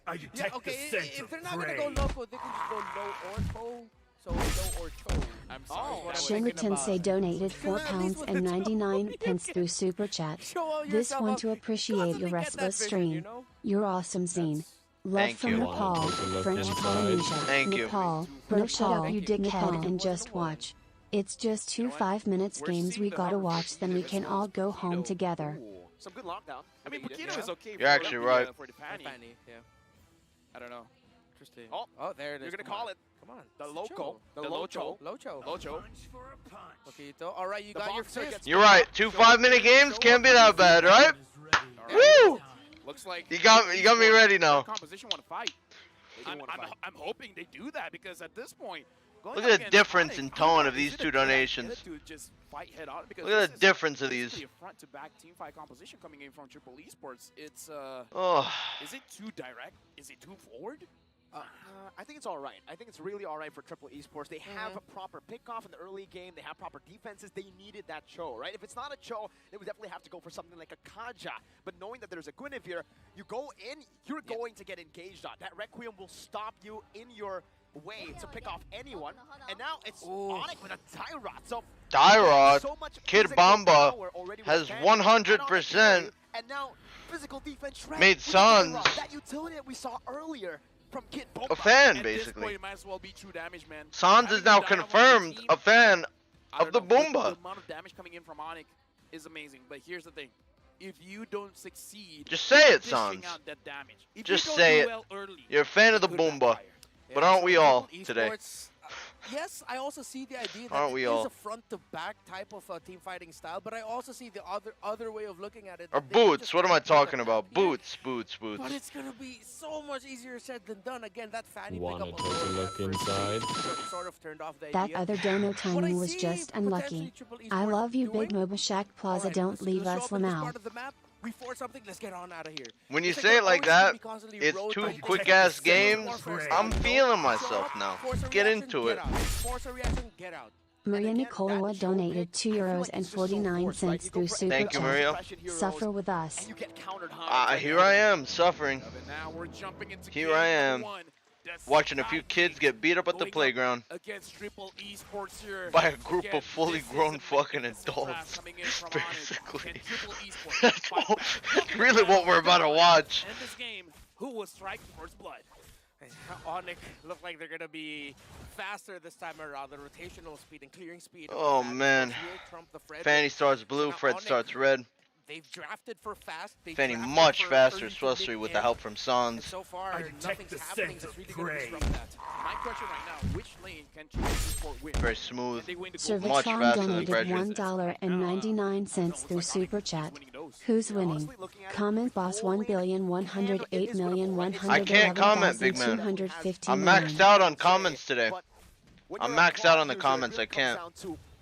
I detect okay. the scent If of they're not prey. gonna go loco, they can just go low or toe. So low or toe. I'm sorry. Shinra donated £4.99 through Super Chat. This one to appreciate your restless stream. You're awesome, Zane. Love Thank from you. Nepal, French Polynesia, Thank you. Nepal. No, shut up, you dickhead, and just watch. It's just 2 5-minute games we gotta watch, then we can all go home together. Some good lockdown. I mean, Paquito is okay. You're actually right. For the Fanny. Yeah. I don't know. Interesting. Oh, there it is. You're gonna call it. Come on. The loco. The locho. Locho. Locho. Paquito. All right, you got your fist. You're right. 2 5-minute games can't be that bad, right? Woo! Looks like You got me ready now. Composition want to fight. I'm hoping they do that because at this point, Look at the difference in tone of these two donations. to just fight head on because Look at the difference of this is these. a front-to-back team fight composition coming in from Triple Esports. It's Oh. Is it too direct? Is it too forward? I think it's all right. I think it's really all right for Triple Esports. They have a proper pickoff in the early game. They have proper defenses. They needed that Cho, right? If it's not a Cho, they would definitely have to go for something like a Kaja. But knowing that there's a Guinevere, you go in, you're going to get engaged on. That Requiem will stop you in your way to pick off anyone. And now it's Onyx with a Tyrot. So Tyrot, so much Kid physical Bamba power already with has Fanny. 100% And now physical defense shred made with Sons Tyrot. That utility that we saw earlier from Kid Bomba. a fan, At this basically. point, it might as well be true damage, man. Sans is Having now the Dynamo confirmed team, a fan I of the don't know, Boomba. The amount of damage coming in from Onyx is amazing, but here's the thing. If you don't succeed, Just say it, dishing Sans. out that damage. If Just you don't say do it. well early, You're a fan of the it could Boomba. backfire. But aren't we all Esports, today? Yes, I also see the idea that Aren't it we is all? a front-to-back type of team fighting style, but I also see the other way of looking at it. Or that they can boots, just what am I front talking the about? back here. Boots. But it's gonna be so much easier said than done. Again, that Fanny Wanna pickup take a alone, look that first inside? stage sort of turned off the That idea. other dono What I timing was see just unlucky. potentially Triple I Esports love you, doing- Big Moba Shack Plaza. Alright, Don't let's leave show us up in this Lamau. part of the map. We force something. Let's get on out of here. When you It's say it they're like always gonna that, be constantly it's two rotating. quick-ass games. Warfare I'm style. feeling Show myself up, now. force a Get reaction, into get it. out. Force a reaction, get out. Maria Nikolova donated €2.49 through Super Thank you, Maria. Chat. Suffer with us. You get countered hard. Here I am, suffering. Now we're jumping into Here game I am, one. watching a few kids get beat up at the Going up playground against Triple Esports here. by a group Again, of fully this is grown a fucking magnificent draft adults. coming in from Onyx. Basically. And Triple Esports That's fight all- back. that's really what we're about to watch. In this game, who will strike first blood? Onyx look like they're gonna be faster this time around. The rotational speed and clearing speed. of Oh the Fanny man. will trump the Fred. Fanny starts blue, Now Fred Onyx, starts red. They've drafted for fast. They Fanny drafted much for faster, early to especially with the mid-game. help from And Sans. so far, I detect nothing's the happening scent that's of really going to prey. disrupt that. My question right now, which lane can Triple Esports win? Very smooth. Can they win the gold? Much Servitron faster than donated Frederick. $1.99 through Super Chat. Who's winning? Comment boss 1,108,111,250. I can't comment, big man. I'm maxed out on comments today. I'm maxed out on the comments. I can't.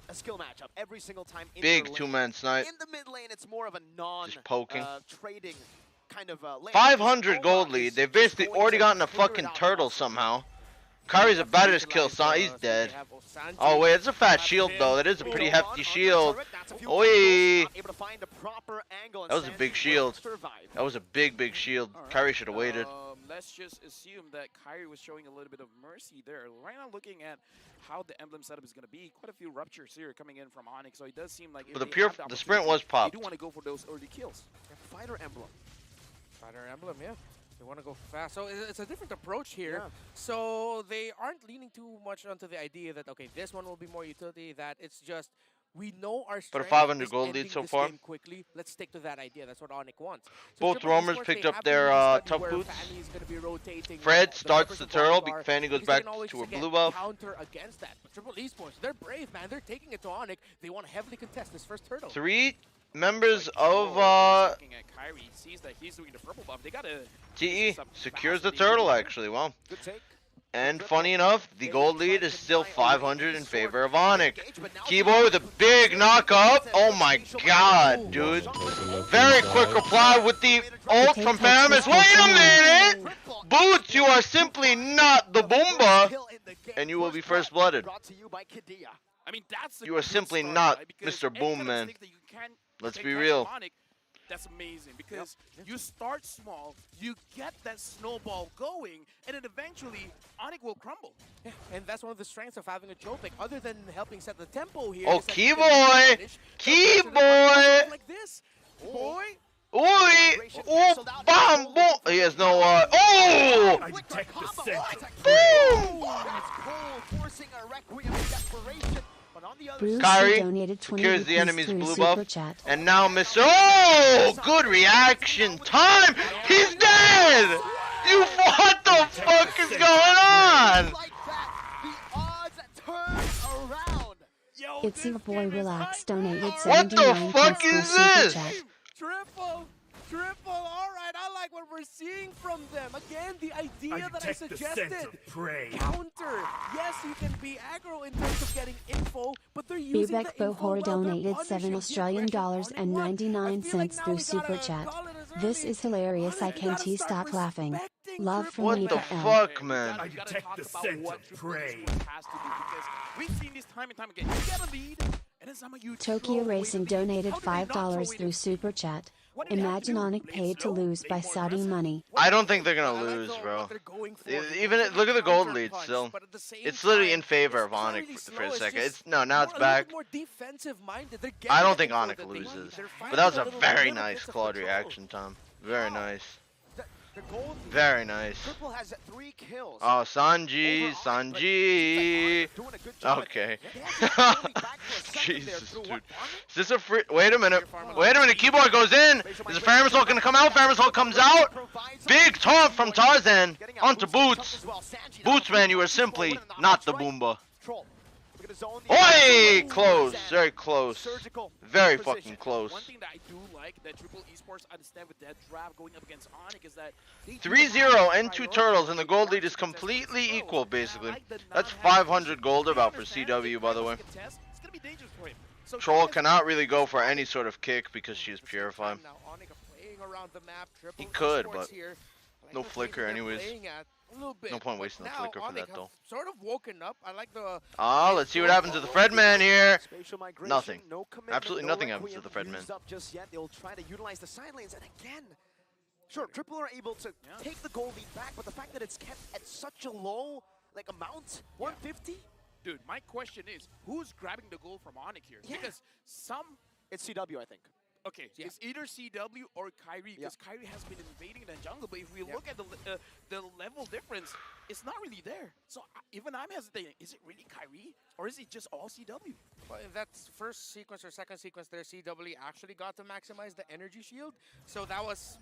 A skill matchup every single time. In Big your lane. two-man snipe. In the mid lane, it's more of a non Just poking. trading kind of lane. 500 gold lead. They've basically already gotten a fucking turtle somehow. Kari's about to just kill Sans. He's dead. Oh wait, it's a fat shield though. That is a pretty hefty shield. Oi! That was a big shield. That was a big shield. Kari should have waited. Let's just assume that Kyrie was showing a little bit of mercy there. Right now, looking at how the emblem setup is going to be, quite a few ruptures here coming in from Onyx. So it does seem like if But the they pure, have the sprint was opportunity, popped. They do want to go for those early kills. Fighter emblem. Fighter emblem, yeah. They want to go fast. So it's a different approach here. So they aren't leaning too much onto the idea that, okay, this one will be more utility, that it's just, we know our But a strength 500 is gold ending lead so this far. game quickly. Let's stick to that idea. That's what Onyx wants. So Both Triple roamers Esports, picked they up have their to use a study tough where boots. Fanny is gonna be rotating, Fred the starts members the of turtle. Wildcard, Fanny goes because they back can always to her get blue buff. counter against that. But Triple Esports, they're brave, man. They're taking it to Onyx. They want to heavily contest this first turtle. 3 members of Looking at Kyrie, he sees that he's doing the purple buff. They got to TE secures the turtle actually. Wow. Good take. And funny enough, the gold lead is still 500 in favor of Onyx. Keyboard with a big knock up. Oh my god, dude. Very quick reply with the ult from Paramus. Wait a minute! Boots, you are simply not the Boomba. and you will be first blooded. Brought to you by Kidia. I mean, that's a You are good simply start, not right? Because Mr. any Boom kind of Man. mistake that you can Let's take be catch real. from Onyx, that's amazing because you start small, you get that snowball going, and then eventually Onyx will crumble. Yeah, and that's one of the strengths of having a choke pick, other than helping set the tempo here. Oh, is that Key you can Boy! punish Key the pressure Boy! like this. Boy, Oi! Oh, bomb! Boom! He has no, oh! I detect the scent of Boom! That's Cole forcing a requiem in desperation. But on the other Bruce Kyrie donated 20 secures the rupees enemy's through blue Super buff. Chat. And now Mr. Oh! Good reaction time! He's dead! You, what the fuck is going on? It's your boy Relax donated What the 79 fuck through is Super this? Chat. Triple, all right, I like what we're seeing from them. Again, the idea that I detect the scent suggested. of prey. Counter. Yes, you can be aggro in terms of getting info, but they're using Bebek the info Bohor well. They're donated punishing 7 the Australian aggression dollars on and it. 99 cents through Super Chat. This is hilarious, I can't stop laughing. Love from What the Nipa L. fuck, man? I detect the scent of prey. Has to do because we've seen this time and time again. You get a lead, and then somehow you Tokyo Racing donated $5 through Super Chat. Imagine Onyx paid to lose by Saudi money. I don't think they're gonna lose, bro. Even look at the gold lead still. It's literally in favor of Onyx for a second. It's now it's back. More defensive minded. I don't think Onyx loses, but that was a very nice Claude reaction time. Very nice. Very nice. Triple has 3 kills. Oh, Sanji. Okay. Jesus, dude. Is this a free? Wait a minute. Keyboard goes in. Is the Ferris Hole gonna come out? Ferris Hole comes out. Big taunt from Tarzan onto Boots. Boots, man, you are simply not the Boomba. Oi! Close. Very close. Very fucking close. One thing that I do like that Triple Esports understand with that draft going up against Onyx is that 3-0 and 2 turtles, and the gold lead is completely equal, basically. That's 500 gold about for CW, by the way. it's gonna be dangerous for him. So Troll cannot really go for any sort of kick because she is purified. Now Onyx playing around the map. He Triple could, Esports but here. no flicker anyways. A little bit. No point wasting the flicker for that, though. Sort of woken up. I like the. Ah, let's see what happens to the Fredman here. Spatial migration, Nothing. no commitment, Absolutely no nothing happens to Requiem the Fredman. used up just yet. They'll try to utilize the side lanes, and again, sure, Triple are able to take the goal lead back, but the fact that it's kept at such a low amount, 150. Dude, my question is, who's grabbing the goal from Onyx here? Because it's CW, I think. Okay, it's either CW or Kyrie, because Kyrie has been invading the jungle, but if we look at the level difference, it's not really there. So even I'm hesitating, is it really Kyrie, or is it just all CW? Well, if that's first sequence or second sequence there, CW actually got to maximize the energy shield, so that's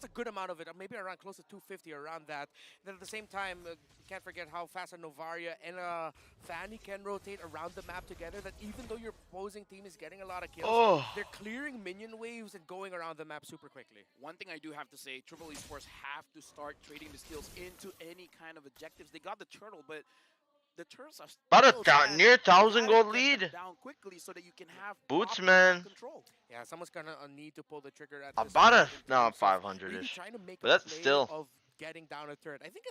a good amount of it, maybe around close to 250, around that. Then at the same time, you can't forget how fast a Novaria and a Fanny can rotate around the map together, that even though your opposing team is getting a lot of kills, they're clearing minion waves and going around the map super quickly. One thing I do have to say, Triple Esports have to start trading the steals into any kind of objectives. They got the turtle, but the turtles are About a near 1,000 gold lead. Down quickly so that you can have Boots, man. control. Yeah, someone's gonna need to pull the trigger at this About point. 500-ish. Trying to make But a that's play still. of getting down a turret. I think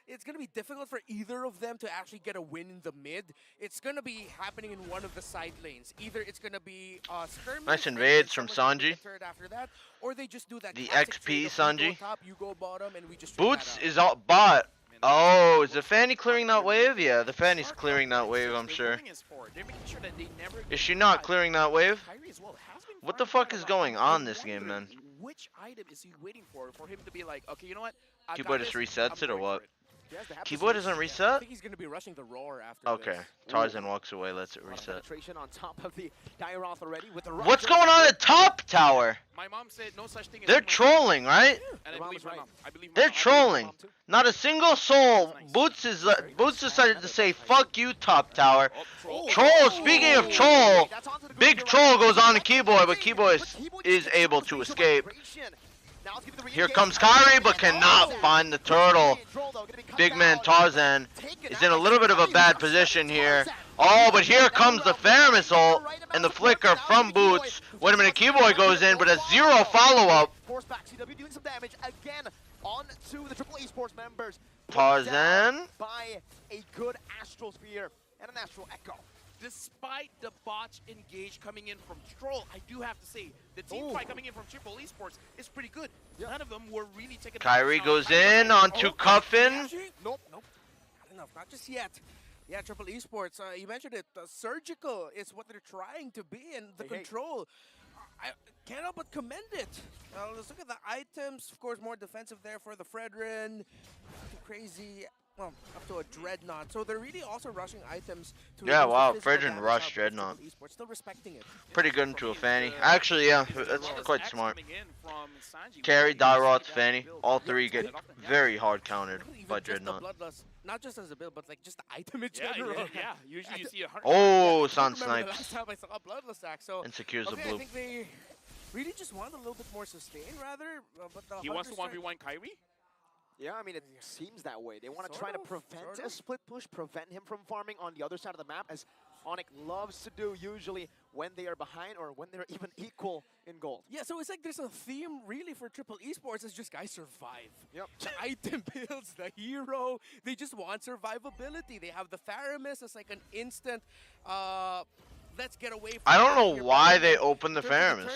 it's gonna be difficult for either of them to actually get a win in the mid. It's gonna be happening in one of the side lanes. Either it's gonna be skirmish. Nice invades from Sanji. After that, or they just do that. The classic XP trade of Sanji. You go top, you go bottom, and we just Boots is all bot. Oh, is the Fanny clearing that wave? Yeah, the Fanny's clearing that wave, I'm sure. Is she not clearing that wave? What the fuck is going on this game, man? Which item is he waiting for him to be like, okay, you know what? Keyboard just resets it or what? Keyboard doesn't reset? I think he's gonna be rushing the roar after Okay, Tarzan walks away, lets it reset. Penetration on top of the Dairoth already with the What's going on at top tower? My mom said no such thing as They're trolling, right? and I believe my mom. They're trolling. Not a single soul. Boots decided to say fuck you, top tower. Troll. Speaking of troll, big troll goes on to Keyboy, but Keyboy is able to escape. Here comes Kyrie, but cannot find the turtle. Big man Tarzan is in a little bit of a bad position here. Oh, but here comes the Faramis ult and the flicker from Boots. Wait a minute, Keyboy goes in, but a 0 follow-up. Force back, CW doing some damage again onto the Triple Esports members. Tarzan. By a good Astral Spear and an Astral Echo. Despite the botch engage coming in from Troll, I do have to say the team fight coming in from Triple Esports is pretty good. None of them were really taking. Kyrie goes in onto Cuffin. Nope. Not enough. Not just yet. Yeah, Triple Esports. You mentioned it. Surgical is what they're trying to be, and the control. I can't help but commend it. Let's look at the items. Of course, more defensive there for the Fredrin. Too crazy. Well, up to a Dreadnought. So they're really also rushing items to Wow, Fredrin rushed Dreadnought. Still respecting it. Pretty good into a Fanny. Actually, yeah, that's quite smart. Carry, Dyrot, Fanny. All three get very hard countered by Dreadnought. Not just as a build, but like just the item in general. Yeah. Usually you see 100. Oh, Sun snipes. Last time I saw a Bloodlust act, so and secures the I blue. think they really just want a little bit more sustain, rather. But the he wants to 1v1 Kyrie? Yeah, I mean, it seems that way. They want to try to prevent a split push, prevent him from farming on the other side of the map, as Onyx loves to do usually when they are behind or when they're even equal in gold. Yeah, so it's like there's a theme really for Triple Esports. It's just guys survive. Yep. The item builds, the hero, they just want survivability. They have the Theramis as like an instant, let's get away from I don't know why they opened the Faramis.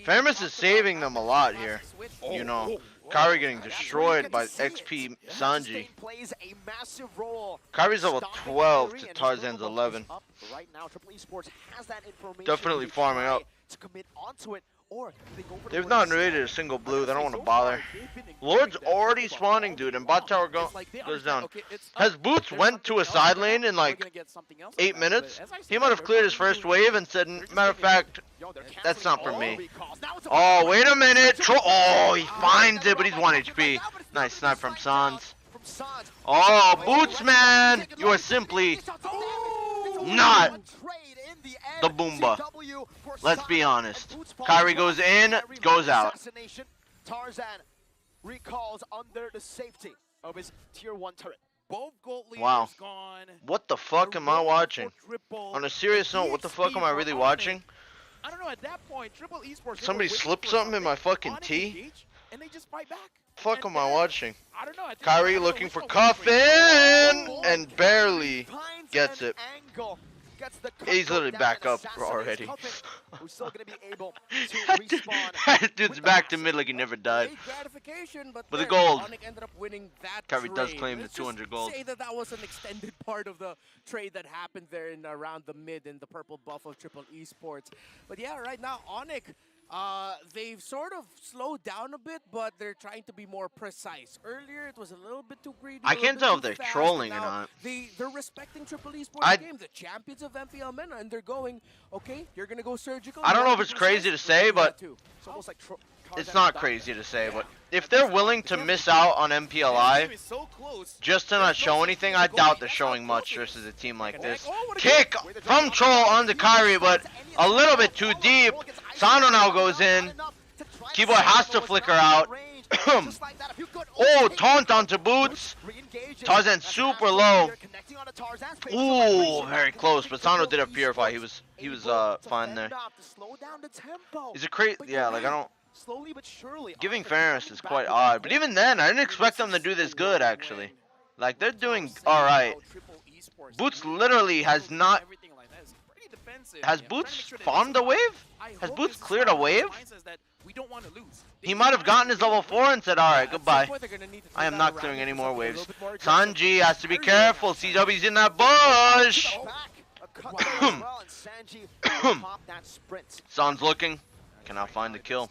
Faramis is saving them a lot here. You know, Kyrie getting destroyed by XP Sanji. Plays a massive role. Kyrie's level 12 to Tarzan's 11. Right now, Triple Esports has that information. Definitely farming up. To commit onto it, or they go for They've not raided a single blue. They don't want to bother. Lord's already spawning, dude, and bot tower goes down. Has Boots went to a side lane in like 8 minutes? He might have cleared his first wave and said, matter of fact, that's not for me. Oh, wait a minute. Oh, he finds it, but he's 1 HP. Nice snipe from Sans. Oh, Boots, man. You are simply not the Boomba. Let's be honest. Kyrie goes in, goes out. Tarzan recalls under the safety of his tier 1 turret. Both gold leaders Wow. gone. What the fuck am I watching? On a serious note, what the fuck am I really watching? I don't know, at that point, Triple Esports. Somebody slipped something in my fucking tea? And they just fight back. Fuck am I watching? I don't know. Kyrie looking for Cuffin and barely gets it. He's literally back up already. Who's still gonna be able to respawn. Dude's back to mid like he never died. With the gold. Kyrie does claim the 200 gold. Say that was an extended part of the trade that happened there in around the mid and the purple buff of Triple Esports. But yeah, right now Onyx, they've sort of slowed down a bit, but they're trying to be more precise. Earlier, it was a little bit too greedy. I can't tell if they're trolling or not. They're respecting Triple Esports game, the champions of MPL MENA, and they're going, okay, you're going to go surgical. I don't know if it's crazy to say, but it's not crazy to say, but if they're willing to miss out on MPLI just to not show anything, I doubt they're showing much versus a team like this. Kick from Troll onto Kyrie, but a little bit too deep. Sano now goes in. Keyboy has to flicker out. Oh, taunt onto Boots. Tarzan super low. Ooh, very close, but Sano did have Purify. He was fine there. Is it crazy? Yeah, like I don't. Slowly but surely. Giving fairness is quite odd, but even then, I didn't expect them to do this good, actually. Like, they're doing alright. Boots literally has not... Has Boots farmed a wave? Has Boots cleared a wave? He might have gotten his level 4 and said, alright, goodbye. I am not clearing any more waves. Sanji has to be careful. CW's in that bush! San's looking. Cannot find the kill.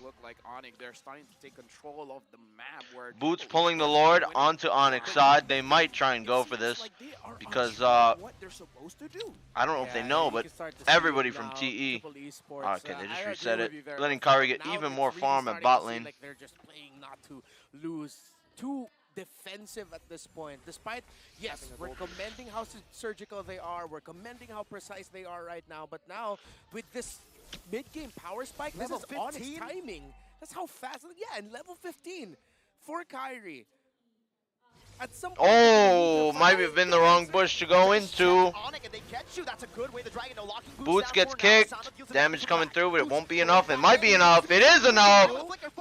Boots pulling the Lord onto Onyx side. They might try and go for this because I don't know if they know, but everybody from TE. Okay, they just reset it, letting Kyrie get even more farm at bot lane. They're just playing not to lose. Too defensive at this point. Despite, yes, we're commending how surgical they are. We're commending how precise they are right now. But now, with this mid-game power spike, this is Onyx timing. That's how fast. Yeah, and level 15 for Kyrie. At some point, Oh, might have been the wrong bush to go into. Onyx, and they get you. That's a good way. The Dragon no locking Boots down gets for now. kicked. Sano deals it Damage back coming to through, but it won't be enough. It might be enough. It is enough.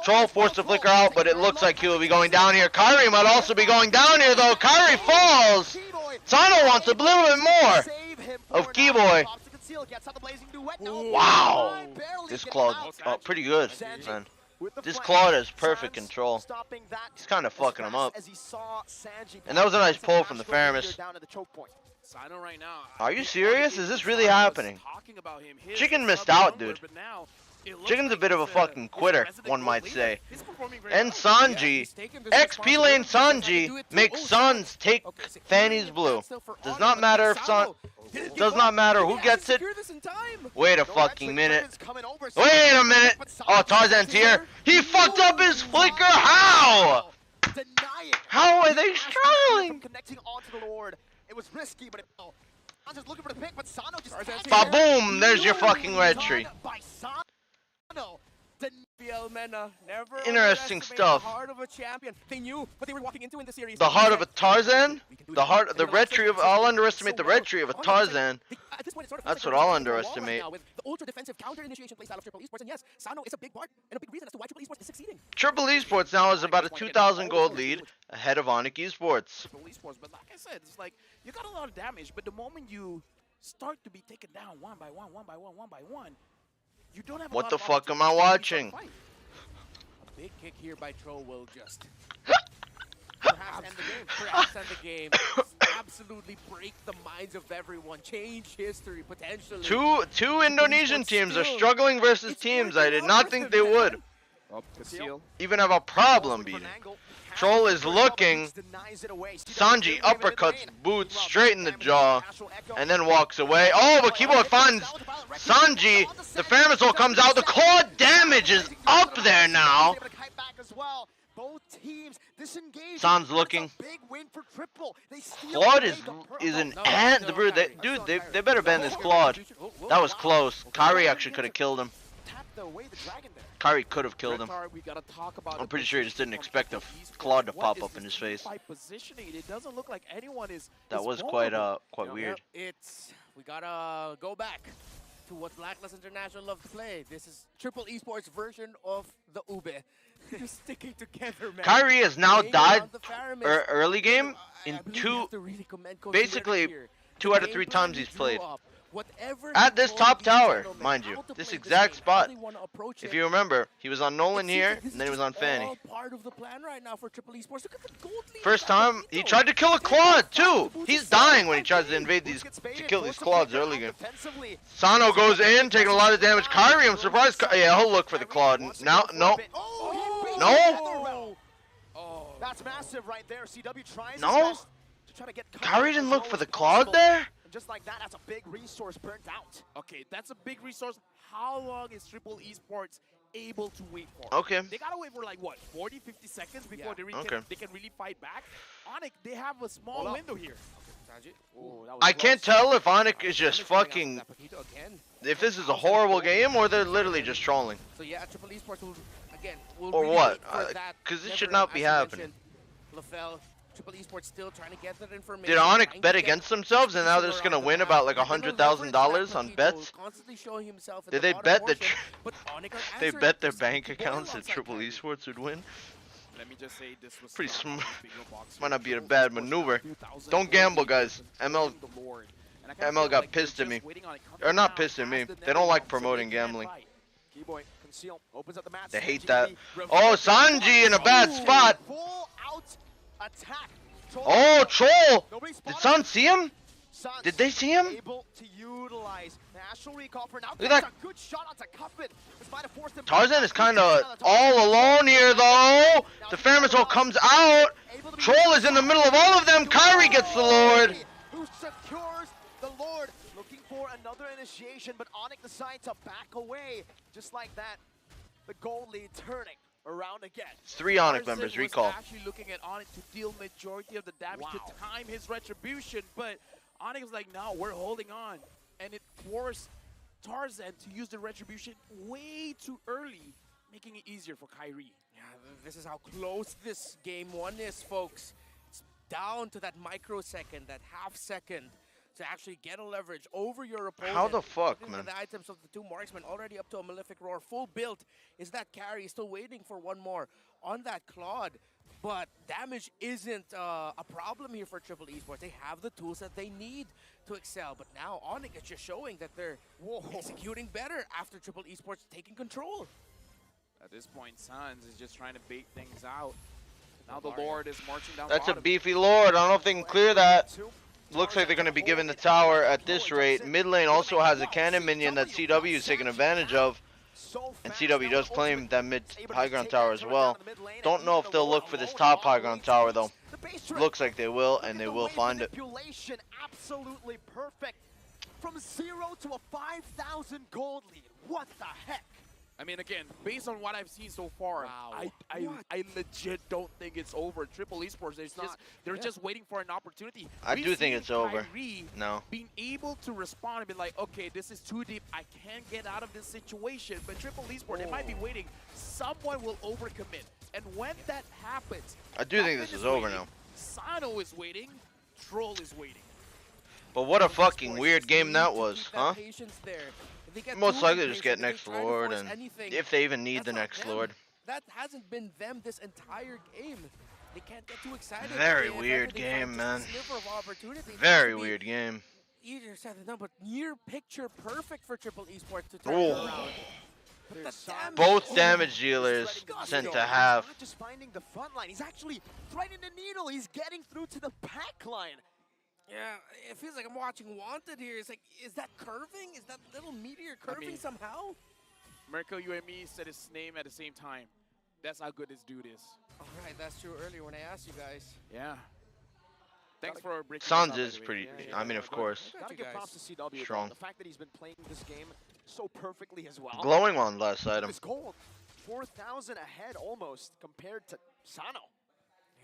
Troll forced the flicker out, but it looks like he will be going down here. Kyrie might also be going down here, though. Kyrie falls. Sano wants a little bit more of Keyboy. Wow. This Claude, pretty good, man. This Claude has perfect control. He's kind of fucking him up. And that was a nice pull from the Faramis. Are you serious? Is this really happening? Chicken missed out, dude. Chicken's a bit of a fucking quitter, one might say. And Sanji, XP lane Sanji makes Suns take Fanny's blue. Does not matter if does not matter who gets it. Wait a fucking minute. Wait a minute. Oh, Tarzan's here. He fucked up his flicker. How? How are they struggling? Connecting onto the Lord. It was risky, but just looking for the pick, but Sano just Ba-boom! There's your fucking red tree. Interesting stuff. The heart of a champion. They knew what they were walking into in the series. The heart of a Tarzan? The red tree of... I'll underestimate the red tree of a Tarzan. That's what I'll underestimate. With the ultra defensive counter initiation playstyle of Triple Esports, and yes, Sano is a big part and a big reason as to why Triple Esports is succeeding. Triple Esports now is about a 2,000 gold lead ahead of Onyx Esports. Triple Esports, but like I said, it's like you got a lot of damage, but the moment you start to be taken down one by one, you don't have. What the fuck am I watching? A big kick here by Troll will just perhaps end the game. Perhaps end the game. Absolutely break the minds of everyone. Change history potentially. Two Indonesian teams are struggling versus teams I did not think they would. Even have a problem beating. Troll is looking. Sanji uppercuts Boots straight in the jaw and then walks away. Oh, but Keyboy finds Sanji. The Fermazole comes out. The claw damage is up there now. San's looking. Claude is an ant. Dude, they better ban this Claude. That was close. Kyrie actually could have killed him. Kyrie could have killed him. I'm pretty sure he just didn't expect a Claude to pop up in his face. That was quite weird. We gotta go back to what Blacklist International love to play. This is Triple Esports version of the Ube. They're sticking together, man. Kyrie has now died early game in basically 2 out of 3 times he's played. At this top tower, mind you, this exact spot. If you remember, he was on Nolan here, and then he was on Fanny. First time, he tried to kill a Claude too. He's dying when he tries to invade to kill these Claudes early game. Sano goes in, taking a lot of damage. Kyrie, I'm surprised. Yeah, he'll look for the Claude. Now, no. No? That's massive right there. CW tries No? to try to get Kyrie didn't look for the Claude there? Just like that, that's a big resource burnt out. Okay, that's a big resource. How long is Triple Esports able to wait for? Okay. They gotta wait for like what, 40, 50 seconds before they can really fight back. Onyx, they have a small window here. I can't tell if Onyx is just fucking... If this is a horrible game or they're literally just trolling. So yeah, Triple Esports will or really what? Because this should not be happening. LaFell, Triple Esports still trying to get that information. Did Onyx bet against themselves and now they're just gonna win about like $100,000 on bets? Did they bet they bet their bank accounts that Triple Esports would win? Let me just say this was pretty smart. Might not be a bad maneuver. Don't gamble, guys. ML got pissed at me. Or not pissed at me. They don't like promoting gambling. They hate that. Oh, Sanji in a bad spot. Oh, Troll! Did San see him? Did they see him? Look at that. Tarzan is kind of all alone here, though. The Fermazole comes out. Troll is in the middle of all of them. Kyrie gets the Lord. Who secures the Lord? Looking for another initiation, but Onyx decides to back away. Just like that, the goal lead turning around again. It's 3 Onyx members, recall. Actually looking at Onyx to deal majority of the damage to time his retribution, but Onyx was like, no, we're holding on. And it forced Tarzan to use the retribution way too early, making it easier for Kyrie. Yeah, this is how close this game 1 is, folks. It's down to that microsecond, that half second, to actually get a leverage over your opponent. How the fuck, Looking man? at the items of the two marksmen, already up to a Malefic Roar. Full build is that carry. Still waiting for one more on that Claude. But damage isn't a problem here for Triple Esports. They have the tools that they need to excel. But now Onyx is just showing that they're executing better after Triple Esports taking control. At this point, Sans is just trying to bait things out. Now the Lord is marching down That's a bottom. beefy Lord. I don't know if they can clear that. Looks like they're going to be given the tower at this rate. Mid lane also has a cannon minion that CW is taking advantage of. And CW does claim that mid high ground tower as well. Don't know if they'll look for this top high ground tower though. Looks like they will, and they will find it. Manipulation absolutely perfect. From 0 to a 5,000 gold lead. What the heck? I mean, again, based on what I've seen so far, I legit don't think it's over. Triple Esports, they're just waiting for an opportunity. I do think it's over. Kyrie No. being able to respond and be like, okay, this is too deep. I can't get out of this situation. But Triple Esports, they might be waiting. Someone will overcommit. And when that happens, I do think this is over now. Sano is waiting. Troll is waiting. But what a fucking weird game that was, huh? Most likely just get next Lord, and if they even need the next Lord. That hasn't been them this entire game. They can't get too excited. Very weird game, man. Very Very weird game. Easier said than done, but near picture perfect for Triple Esports to turn it around. But the damage, Both damage dealers sent to half. Not just finding the front line, he's actually threading the needle. He's getting through to the back line. Yeah, it feels like I'm watching Wanted here. It's like, is that curving? Is that little meteor curving somehow? Mirko, you and me said his name at the same time. That's how good this dude is. All right, that's true earlier when I asked you guys. Yeah. Thanks for breaking Sans this up, is by the way. pretty, Yeah, I mean, of course. Gotta give props to CW. Strong. The fact that he's been playing this game so perfectly as well. Glowing on last item. His gold, 4,000 ahead almost compared to Sano.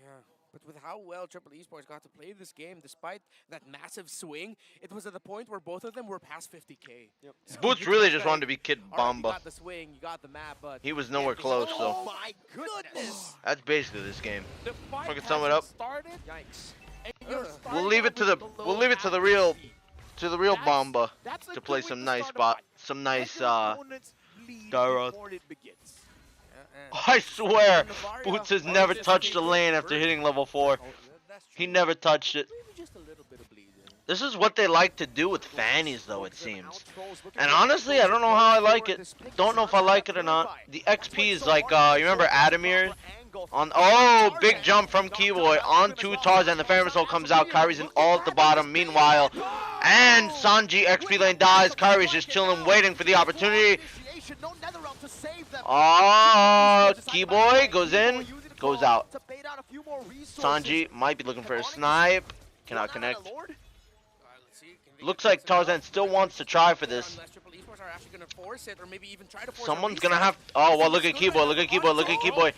Yeah. But with how well Triple Esports got to play this game, despite that massive swing, it was at the point where both of them were past 50K. Yep. Boots really just wanted to be Kid All right, Bomba. you got the swing, you got the map, but He was nowhere close, though. Oh my goodness! That's basically this game. The fight I can sum it up. started. Yikes. We'll leave it to the real Bomba to play some nice Gyro. I swear, Boots has never touched a lane after hitting level 4. He never touched it. This is what they like to do with Fannies, though, it seems. And honestly, I don't know how I like it. Don't know if I like it or not. The XP is like, you remember Adamir? Big jump from Keyboy onto Tarzan. The Pharasol comes out. Kyrie's in all at the bottom. Meanwhile, and Sanji XP lane dies. Kyrie's just chilling, waiting for the opportunity. Keyboy goes in, goes out. Sanji might be looking for a snipe. Cannot connect. Looks like Tarzan still wants to try for this. Someone's gonna have. Oh, well, look at Keyboy. Look at Keyboy. Look at Keyboy.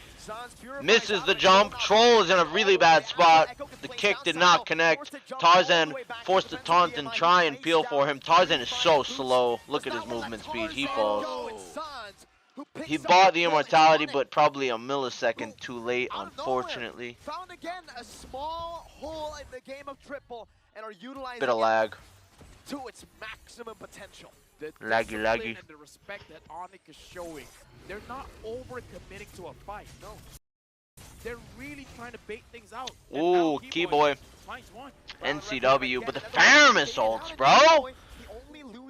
Misses the jump. Troll is in a really bad spot. The kick did not connect. Tarzan forced to taunt and try and peel for him. Tarzan is so slow. Look at his movement speed. He falls. He bought the immortality, but probably a millisecond too late, unfortunately. Found again a small hole in the game of triple and are utilizing Bit of lag. to its maximum potential. The Laggy, discipline laggy. and the respect that Onyx is showing. They're not over-committing to a fight, no. They're really trying to bait things out. Ooh, Keyboy. Finds one. NCW, but the Faramis ults, bro!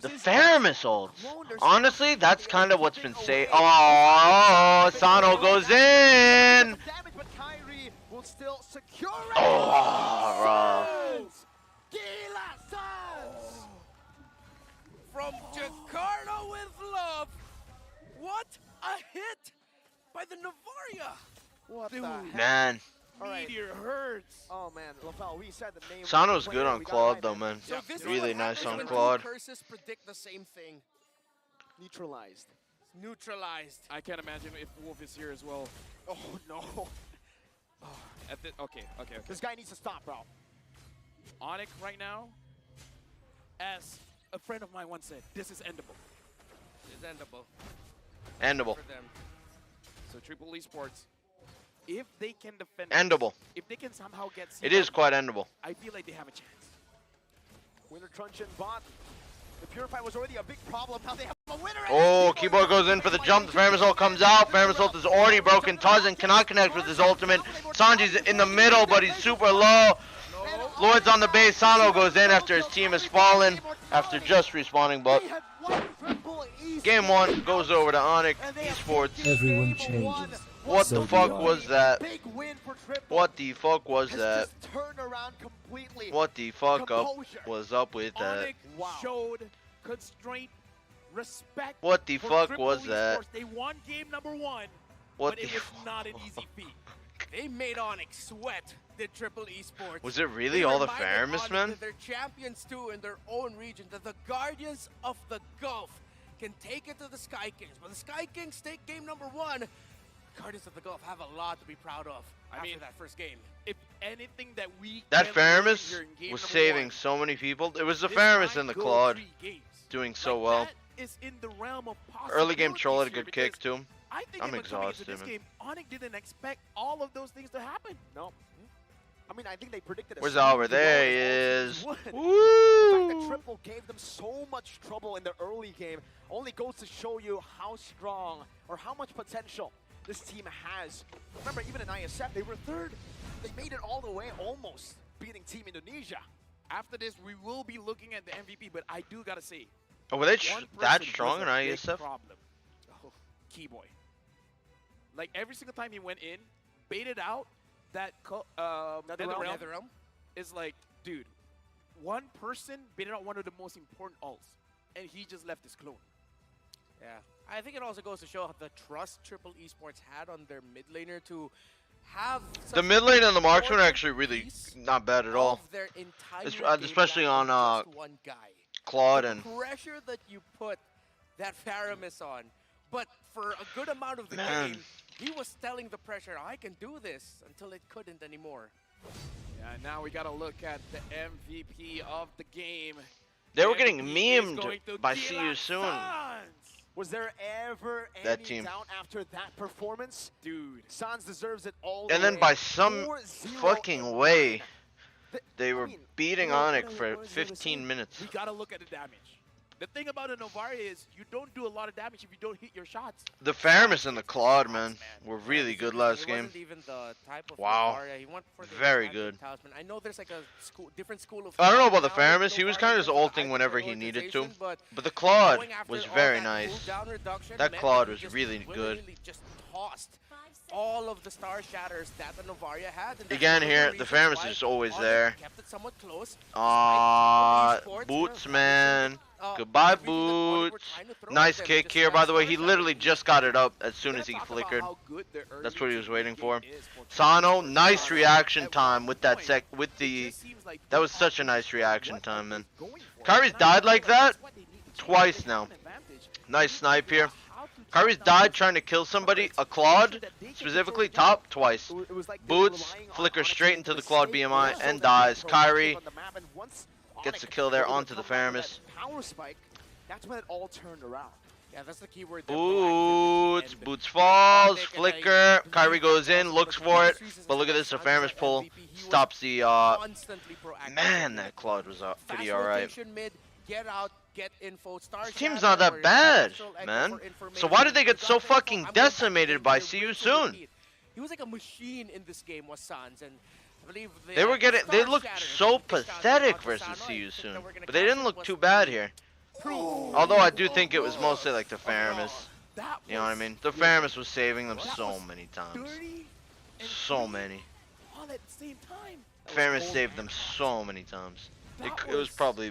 The Faramis ults. Honestly, that's kind of what's been saying. Oh, Sano goes in! Oh, From Jakarta with love. What a hit by the Navaria. What Dude, the heck? man. Meteor hurts. Oh man, Lafel, we said the name. Sano's good on Claude, though, man. So this is Really what nice happens on when Claude. two curses predict the same thing. Neutralized. Neutralized. I can't imagine if Wolf is here as well. Oh no. Okay. This guy needs to stop, bro. Onyx right now, as a friend of mine once said, this is endable. It's endable. Endable. For them. So Triple Esports if they can defend Endable. this, if they can somehow get It is quite endable. I feel like they have a chance. Winner Truncheon bot. The Purify was already a big problem. Now they have a winner. Oh, Keyboard goes in for the jump. The Faramis ult comes out. Faramis ult is already broken. Tarzan cannot connect with his ultimate. Sanji's in the middle, but he's super low. Lloyd's on the base. Sano goes in after his team has fallen. After just respawning, but game 1 goes over to Onyx Esports. Everyone changes. What So the do fuck I. was that? What the fuck was that? What the fuck up was up with that? Onyx showed constraint, respect. What the for fuck Triple was Esports. that? They won game number 1, What but it the was not an easy feat. They made Onyx sweat. The Triple Esports. Was it really They all the reminded Faramis, Onyx man? that they're champions too in their own region, that the Guardians of the Gulf can take it to the Sky Kings. But the Sky Kings take game number 1. Guardians of the Gulf have a lot to be proud of after that first game. If anything that we That can learn Faramis here in game was number saving 1, so many people. It was the this Faramis might and the go Claude 3 games. doing so well. That is in the realm of Early game possibilities troll had a here good kick because too. I think I'm if coming into exhausted, this man. game, Onyx didn't expect all of those things to happen. No. I mean, I think they predicted a Where's smooth Albert? There he development is. all season one. Woo! The fact that Triple gave them so much trouble in the early game only goes to show you how strong or how much potential this team has. Remember, even in ISF, they were 3rd. They made it all the way, almost beating Team Indonesia. After this, we will be looking at the MVP, but I do gotta say, Oh, were they one that person strong was in a big ISF? problem. Oh, Keyboy. Like every single time he went in, baited out that NetherRealm is like, dude, one person baited out one of the most important ults, and he just left his clone. Yeah, I think it also goes to show the trust Triple Esports had on their mid laner to have The mid lane and the marksman are actually really not bad at all. of their entire Especially game plan on just one guy. Claude The and pressure that you put that Faramis on, but for a good amount of the Man. game, he was telling the pressure, I can do this, until it couldn't anymore. Yeah, now we gotta look at the MVP of the game. they were MVP getting is memed going to by Gila See You Soon. Sans. Was there ever That any team. doubt after that performance? Dude. Sans deserves it all And the then way. by some 4-0 fucking way, they I were mean, beating you know, Onyx what for I was gonna 15 say? minutes. We gotta look at the damage. The thing about a Novaria is you don't do a lot of damage if you don't hit your shots. The Faramis and the Claude, man, were really good last It game. wasn't even the type of Wow. Novaria. He went for the Very Champion good. Talisman. I know there's like a different school of I don't know thought about the now with Faramis. He was Novaria kind of just because of the ulting whenever he hyper needed to. organization, But the Claude going after was all very that nice. cooldown reduction That meant Claude he was just really good. willingly just tossed all of the star shatters that the Novaria had. And that's Again one of here, the reasons Faramis why is always Onyx there. kept it somewhat close. Boots, man. Goodbye, Boots. Nice kick here, by the way. He literally just got it up as soon as he flickered. That's what he was waiting for. Sano, nice reaction time with that that was such a nice reaction time, man. Kyrie's died like that twice now. Nice snipe here. Kyrie's died trying to kill somebody, a Claude, specifically top, twice. Boots, flickers straight into the Claude BMI and dies. Kyrie gets the kill there onto the Faramis. Power spike, that's when it all turned around. Yeah, that's the key word. Boots falls, flicker, Kyrie goes in, looks for it, but look at this, the Faramis pull, stops the, man, that Claude was pretty alright. Get out, get info, This team's not that bad, man. So why did they get so fucking decimated by See You Soon? He was like a machine in this game, was Sans, and I believe They looked so pathetic versus See You Soon, but they didn't look too bad here. Although I do think it was mostly like the Faramis. You know what I mean? The Faramis was saving them so many times. So many. All at the same time. Faramis saved them so many times. It was probably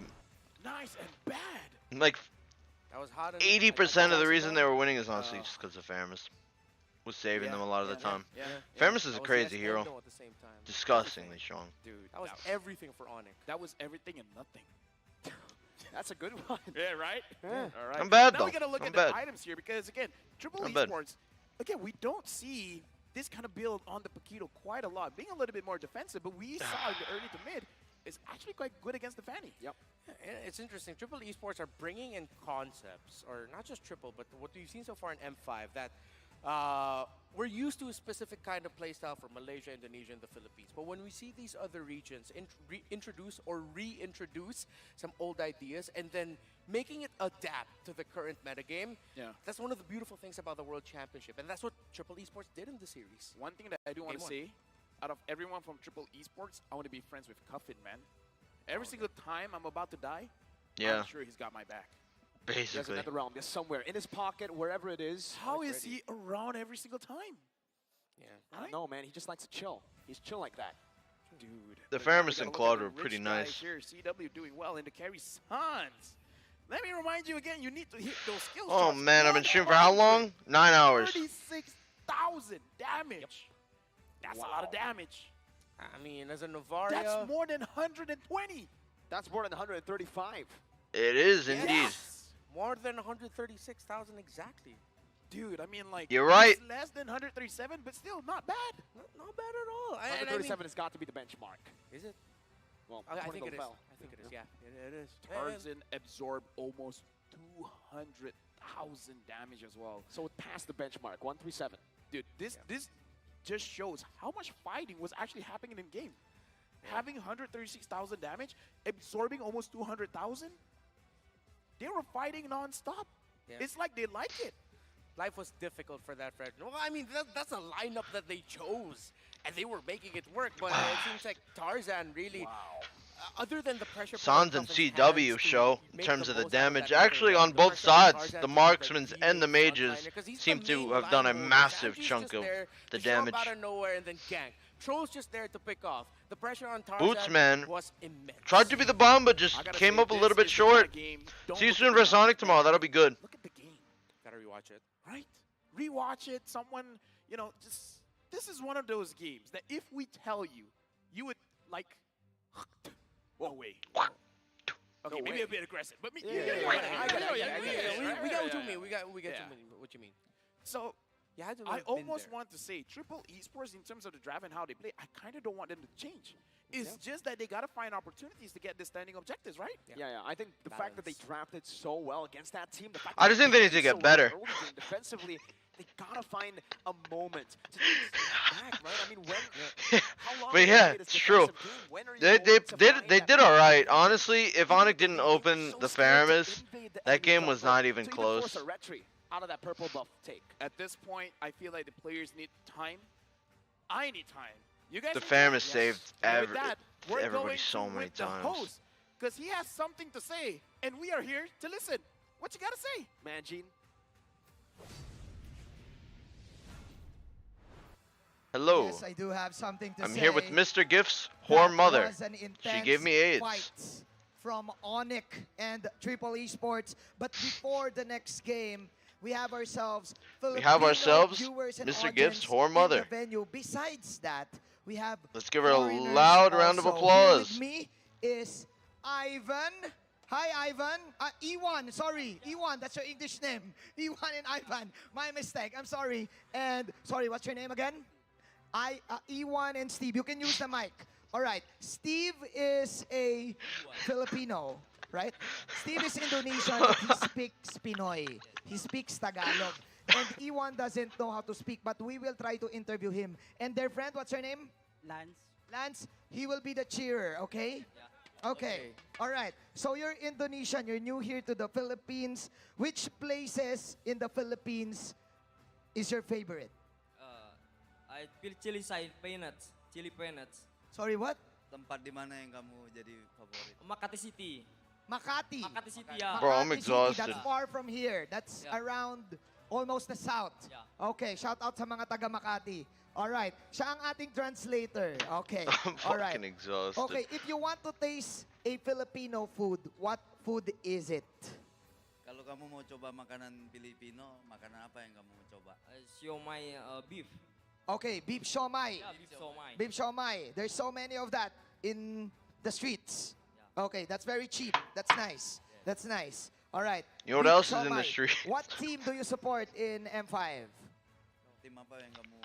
Nice and bad. like that was hot 80% of the reason they were winning is honestly just because of Faramis. Was saving them a lot of the time. Faramis is a crazy hero. Disgustingly strong. Dude, that was everything for Onyx. That was everything and nothing. That's a good one. Yeah, right? Yeah. All right. I'm bad, now though. we gotta look I'm at bad. the items here because again, Triple I'm bad. Esports, again, we don't see this kind of build on the Paquito quite a lot, being a little bit more defensive, but we saw in the early to mid is actually quite good against the Fanny. Yep. Yeah, it's interesting. Triple Esports are bringing in concepts, or not just Triple, but what you've seen so far in M5 that we're used to a specific kind of playstyle for Malaysia, Indonesia, and the Philippines. But when we see these other regions introduce or reintroduce some old ideas and then making it adapt to the current metagame, that's one of the beautiful things about the World Championship. And that's what Triple Esports did in the series. One thing that I do want to say, out of everyone from Triple Esports, I want to be friends with Cuffin, man. Every single time I'm about to die, I'm sure he's got my back. He has Basically. another realm just somewhere in his pocket, wherever it is. How is he around every single time? Yeah. I don't know, man. He just likes to chill. He's chill like that. Dude. The But Faramis now and we gotta look Claude at were the pretty rich guy nice. Here, CW doing well in the carry Sans. Let me remind you again, you need to hit those skills. Oh shots. man, I've been streaming for how long? 9 hours. 36,000 damage. That's a lot of damage. I mean, as a Novaria... That's more than 120. That's more than 135. It is indeed. More than 136,000 exactly. Dude, I mean, like, You're right. it's less than 137, but still not bad. Not bad at all. 137 has got to be the benchmark. Is it? Well, I think it is. I think it is, yeah. It is. Tarzan absorbed almost 200,000 damage as well. So it passed the benchmark, 137. Dude, this just shows how much fighting was actually happening in game. Having 136,000 damage, absorbing almost 200,000, they were fighting non-stop. Yeah. It's like they like it. Life was difficult for that, Fred. Well, I mean, that's a lineup that they chose, and they were making it work, but it seems like Tarzan really, other than the pressure... Sans and CW show, in terms of the damage, actually on both sides, the marksmen and the mages seem to have done a massive chunk of the damage. Out of nowhere and then gank. Troll's just there to pick off. The pressure on Tarzan Bootsman was immense. tried to be the bomb, but just came up a little bit short. See you soon for Sonic tomorrow. That'll be good. Look at the game. Gotta rewatch it. Right? Rewatch it. Someone, you know, just... This is one of those games that if we tell you, you would, like... Whoa, wait. Okay, maybe a bit aggressive, but... We got what you mean. We got what you mean. So... Yeah, I almost want to say Triple Esports in terms of the draft and how they play, I kind of don't want them to change. It's just that they got to find opportunities to get the standing objectives, right? Yeah. I think the fact that they drafted so well against that team, the fact I that just think they need to get better. early game defensively, they gotta find a moment to take back, right? I mean, when? How long? But yeah, it's true. They did all right. Honestly, if Onyx didn't open the Faramis, that game was not even close. Out of that purple buff take. At this point, I feel like the players need time. I need time. You guys. The Faramis saved And with that, we're everybody going so to many with the times. host, because he has something to say, and we are here to listen. What you gotta say, man, Gene? Hello. Yes, I do have something to say. I'm here with Mr. Gift's whore mother. Was an She gave me AIDS. fight from Onyx and Triple Esports, but before the next game, we have ourselves Filipino viewers and Mr. Gift's audience whore in mother. the venue. Besides that, we have Let's give her a foreigners loud round of also. applause. Here with me is Ivan. Hi, Ivan. Ewan, sorry. Ewan, that's your English name. Ewan and Ivan. My mistake. I'm sorry. And, sorry, what's your name again? Ewan and Steve. You can use the mic. All right. Steve is a Filipino, right? Steve is Indonesian, but he speaks Pinoy. He speaks Tagalog. And Ewan doesn't know how to speak, but we will try to interview him. And their friend, what's her name? Lance. Lance, he will be the cheerer, okay? Yeah. Okay. All right. So you're Indonesian. You're new here to the Philippines. Which places in the Philippines is your favorite? I feel peanuts. Chili peanuts. Sorry, what? Tempat di mana yang kamu jadi favorit? Makati City. Makati. Makati City, yeah. Bro, I'm Makati City, exhausted. that's far from here. That's around almost the south. Yeah. Okay, shout out sa mga taga Makati. All right. Siya ang ating translator. Okay. I'm All right. fucking exhausted. Okay, if you want to taste a Filipino food, what food is it? Kalau kamu mau coba makanan Filipino, makanan apa yang kamu mau coba? Siomay beef. Okay, beef siomai. Yeah, beef siomai. Beef siomai. There's so many of that in the streets. Okay, that's very cheap. That's nice. That's nice. All right. You know what Beef else is in the siomai. street? What team do you support in M5? Tim apa yang kamu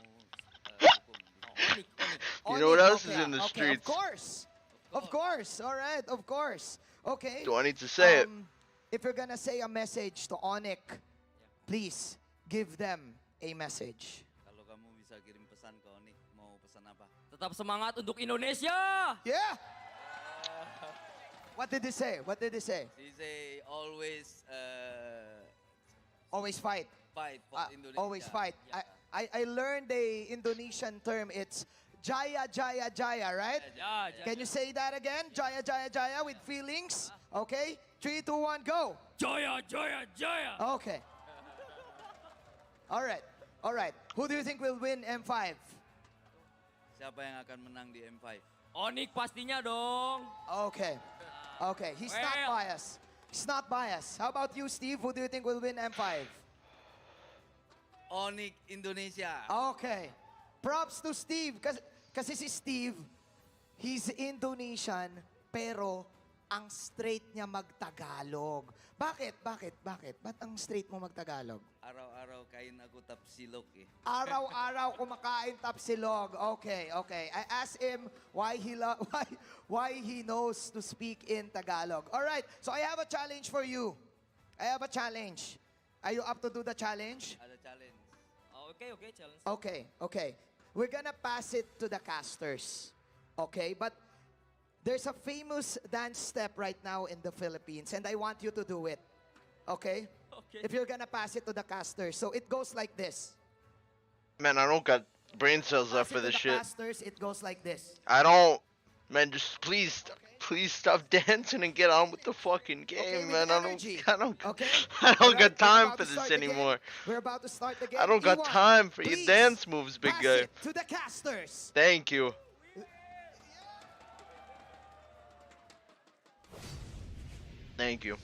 You know what else Okay, is in the okay, streets? Of course. Of course. All right. Of course. Okay. Do I need to say it? If you're gonna say a message to Onyx, please give them a message. Kalau kamu pesan ko, Nick, mau pesan apa? Tetap semangat untuk Indonesia! Yeah! What did he say? What did he say? He say always Always fight. fight for Indonesia. Always fight. I learned the Indonesian term. It's Jaya, Jaya, Jaya, right? Jaya, Can you say that again? Jaya, Jaya, Jaya with feelings. Okay? 3, 2, 1, go. Jaya, Jaya, Jaya! Okay. All right. All right. Who do you think will win M5? Siapa yang akan menang di M5? Onyx pastinya dong. Okay. Okay. He's not biased. He's not biased. How about you, Steve? Who do you think will win M5? Onyx Indonesia. Okay. Props to Steve. Kasi si Steve, he's Indonesian, pero ang straight niya magtagalog. Bakit? Ba't ang straight mo magtagalog? Araw-araw kain ako tapsilog eh. Araw-araw kumakain tapsilog. Okay. I asked him why he knows to speak in Tagalog. All right. So I have a challenge for you. I have a challenge. Are you up to do the challenge? Ada challenge. Okay, challenge. Okay. We're gonna pass it to the casters. Okay, but there's a famous dance step right now in the Philippines, and I want you to do it. Okay? Okay. If you're gonna pass it to the casters. So it goes like this. Man, I don't got brain cells left Pass for it to this the shit. casters, it goes like this. I don't. Man, just please stop dancing and get on with the fucking game, man. I don't got time for this anymore. We're about to start the game. I don't got Iwan, time for your please dance moves, big pass guy. it to the casters. Thank you. Thank you.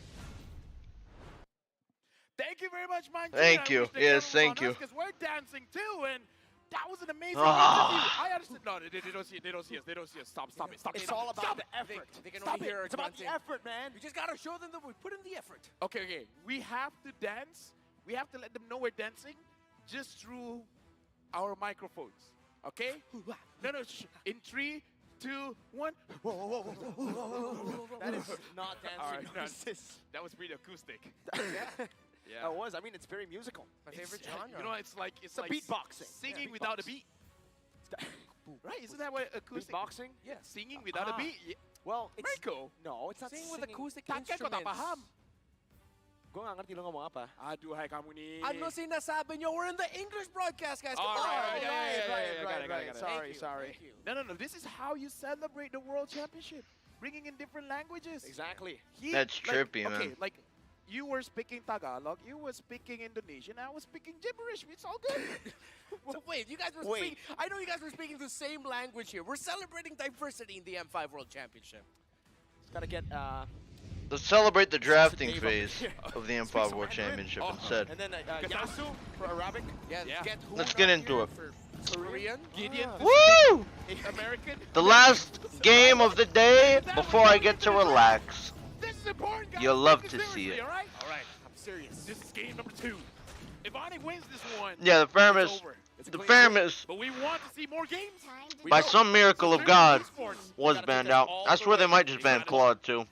Thank you very much, man. Thank you. Yes, thank you. Because we're dancing too, and that was an amazing Ah. interview. I understand. No, they don't see it. They don't see us. They don't see us. Stop it. It's all about the effort. They can Stop only it. hear It's about the grunting. effort, man. You just gotta show them that we put in the effort. Okay. We have to dance. We have to let them know we're dancing just through our microphones. Okay? No. In 3, 2, 1. Whoa. That is not dancing. All right, no, This is- that was pretty acoustic. Yeah. That was. I mean, it's very musical. My favorite genre. You know, it's like It's a like beatboxing. singing Yeah, without a beatbox. beat. Right? Isn't that what acoustic? Beatboxing? Yeah, singing without a beat. Yeah. Well, it's Marco. no, it's not Sing singing with acoustic Takya ko instruments. napaham. Kung nga ngerti lo ngomong apa? Aduhai kamu ni. Ano sinasabi nyo? We're in the English broadcast, guys. All Come on. right, yeah, Right. got it. Sorry. No. This is how you celebrate the World Championship. Bringing in different languages. Exactly. That's trippy, Okay, man. like you were speaking Tagalog, you were speaking Indonesian, I was speaking gibberish. It's all good. Well, wait, you guys were speaking. I know you guys were speaking the same language here. We're celebrating diversity in the M5 World Championship. Just gotta get. Let's celebrate the drafting Dave phase of the M5 World Championship instead. And then Yasu for Arabic. Yeah. Get Let's get into it. for Korean. Gideon. Woo! American. The last game of the day before I get to relax. This is important, guys. You'll love Take to see seriously, it. All right, I'm serious. this is game number 2. If Ani wins this one, Yeah, the it's fairness, over. the fairness, But we want to see more games. by some miracle of God, was banned out. I swear they might just ban Claude too.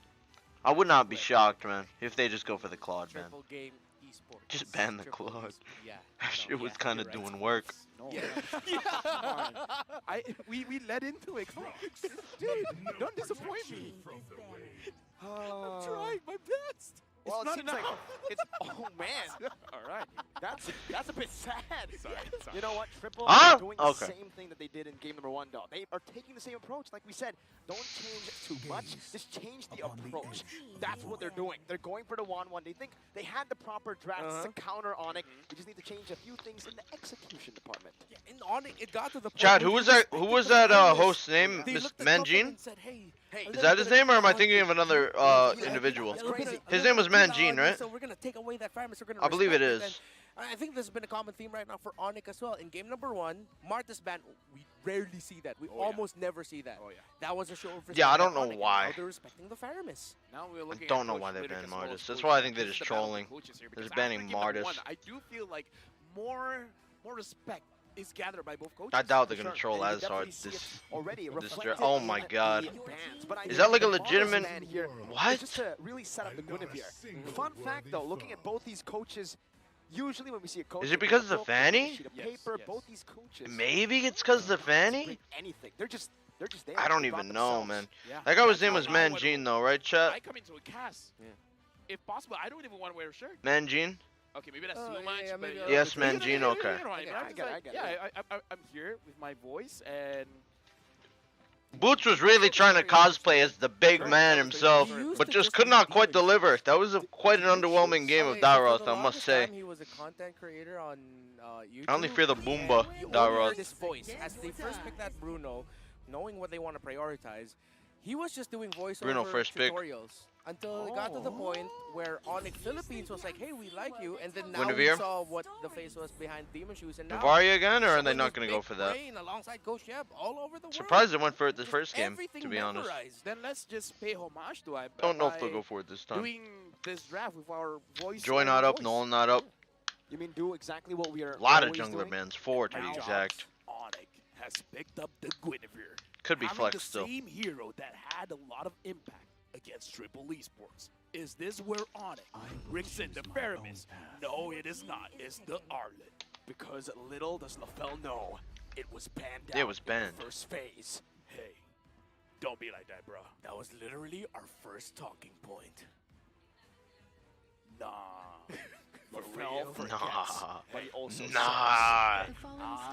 I would not be shocked, man, if they just go for the Claude ban. Triple game esports. Just ban the Triple Claude. Yeah. That shit was kind of doing work. No. We led into it. Dude, don't disappoint me. I'm trying my best. Well, It's it not seems like enough. it's. Oh man. All right. That's a bit sad. Sorry. You know what? Triple Ah! are doing Okay. the same thing that they did in game number 1, though. They are taking the same approach. Like we said, don't change too much. Just change the approach. That's what they're doing. They're going for the 1-1. They think they had the proper drafts to counter Onyx. We just need to change a few things in the execution department. Yeah, in Onyx, it got to the point Chad, where who was you that? respected Who was the that fairness. host's name? They Miss looked at Couple Manjin? and said, hey, Is that his name, or am I thinking of another individual? His name was Manjin, right? So we're gonna take away that fairness. We're gonna I believe it respect is. And I think this has been a common theme right now for Onyx as well. In game number 1, Marta's ban, we rarely see that. We almost never see that. Oh, yeah. That was a show of respect. Yeah, I by don't know Onyx, and why. now they're respecting the fairness. Now we're looking I don't at know Coach why they Riddick banned as well as Martis. That's Coach why I Riddick. think they're This just is the battle of trolling. the coaches here, They're because just banning after game number Martis. 1, I do feel like more respect is gathered by both coaches. I doubt they're gonna Sure, troll and you as hard definitely see this. it already with this reflected oh in my the God. bans. But I Is think that like a the Martis legitimate? ban here What? is just to really set up the Guinevere. Fun fact though, looking at both these coaches, Usually when we see a coach, Is it because of the fanny? Paper, both these coaches. Maybe it's because of the fanny? Anything. They're just there. I don't They brought even know, themselves. man. Yeah. That guy was That's name how was I would- Mangine, though, right, chat? I come into a cast. Yeah. If possible, I don't even want to wear a shirt. Mangine? Okay, maybe that's Oh, too yeah, much. yeah, but maybe yeah. a Yes, little bit. Mangine, okay. You know what I mean? I'm just like, yeah, I'm here with my voice and. Boots was really trying to cosplay as the big man himself, but just could not quite deliver. That was quite an underwhelming game of Daros, I must say. He was a content creator on YouTube. I only fear the Boomba You only Daros. heard his voice as they first picked that Bruno, knowing what they want to prioritize. He was just doing voiceover Bruno first pick. tutorials until it got to the point where Onyx Philippines was like, "Hey, we like you," and then now Guinevere? we saw what the face was behind Demon Shoes, and now Bavaria again, or are they someone not with going to go big for that? brain alongside Coach Jeb all over the world. Surprised they went for it the first game, everything to be honest. memorized. Then let's just pay homage to it. Don't know if by they'll go for it this time. Doing this draft with our voice. Joy not up, Nolan not up. You mean do exactly what we are A lot of always jungler doing? bans, 4 to be exact. Onyx has picked up the Guinevere. Could be Having flex the still. same hero that had a lot of impact against Triple Esports. Is this where Onyx brings in the Pyramis? No, it is not. It's the Arlet. Because little does LaFell know, it was banned out It was in banned. the first phase. Hey, don't be like that, bro. That was literally our first talking point. Nah. LaFell forgets. Nah. But he also Nah. says,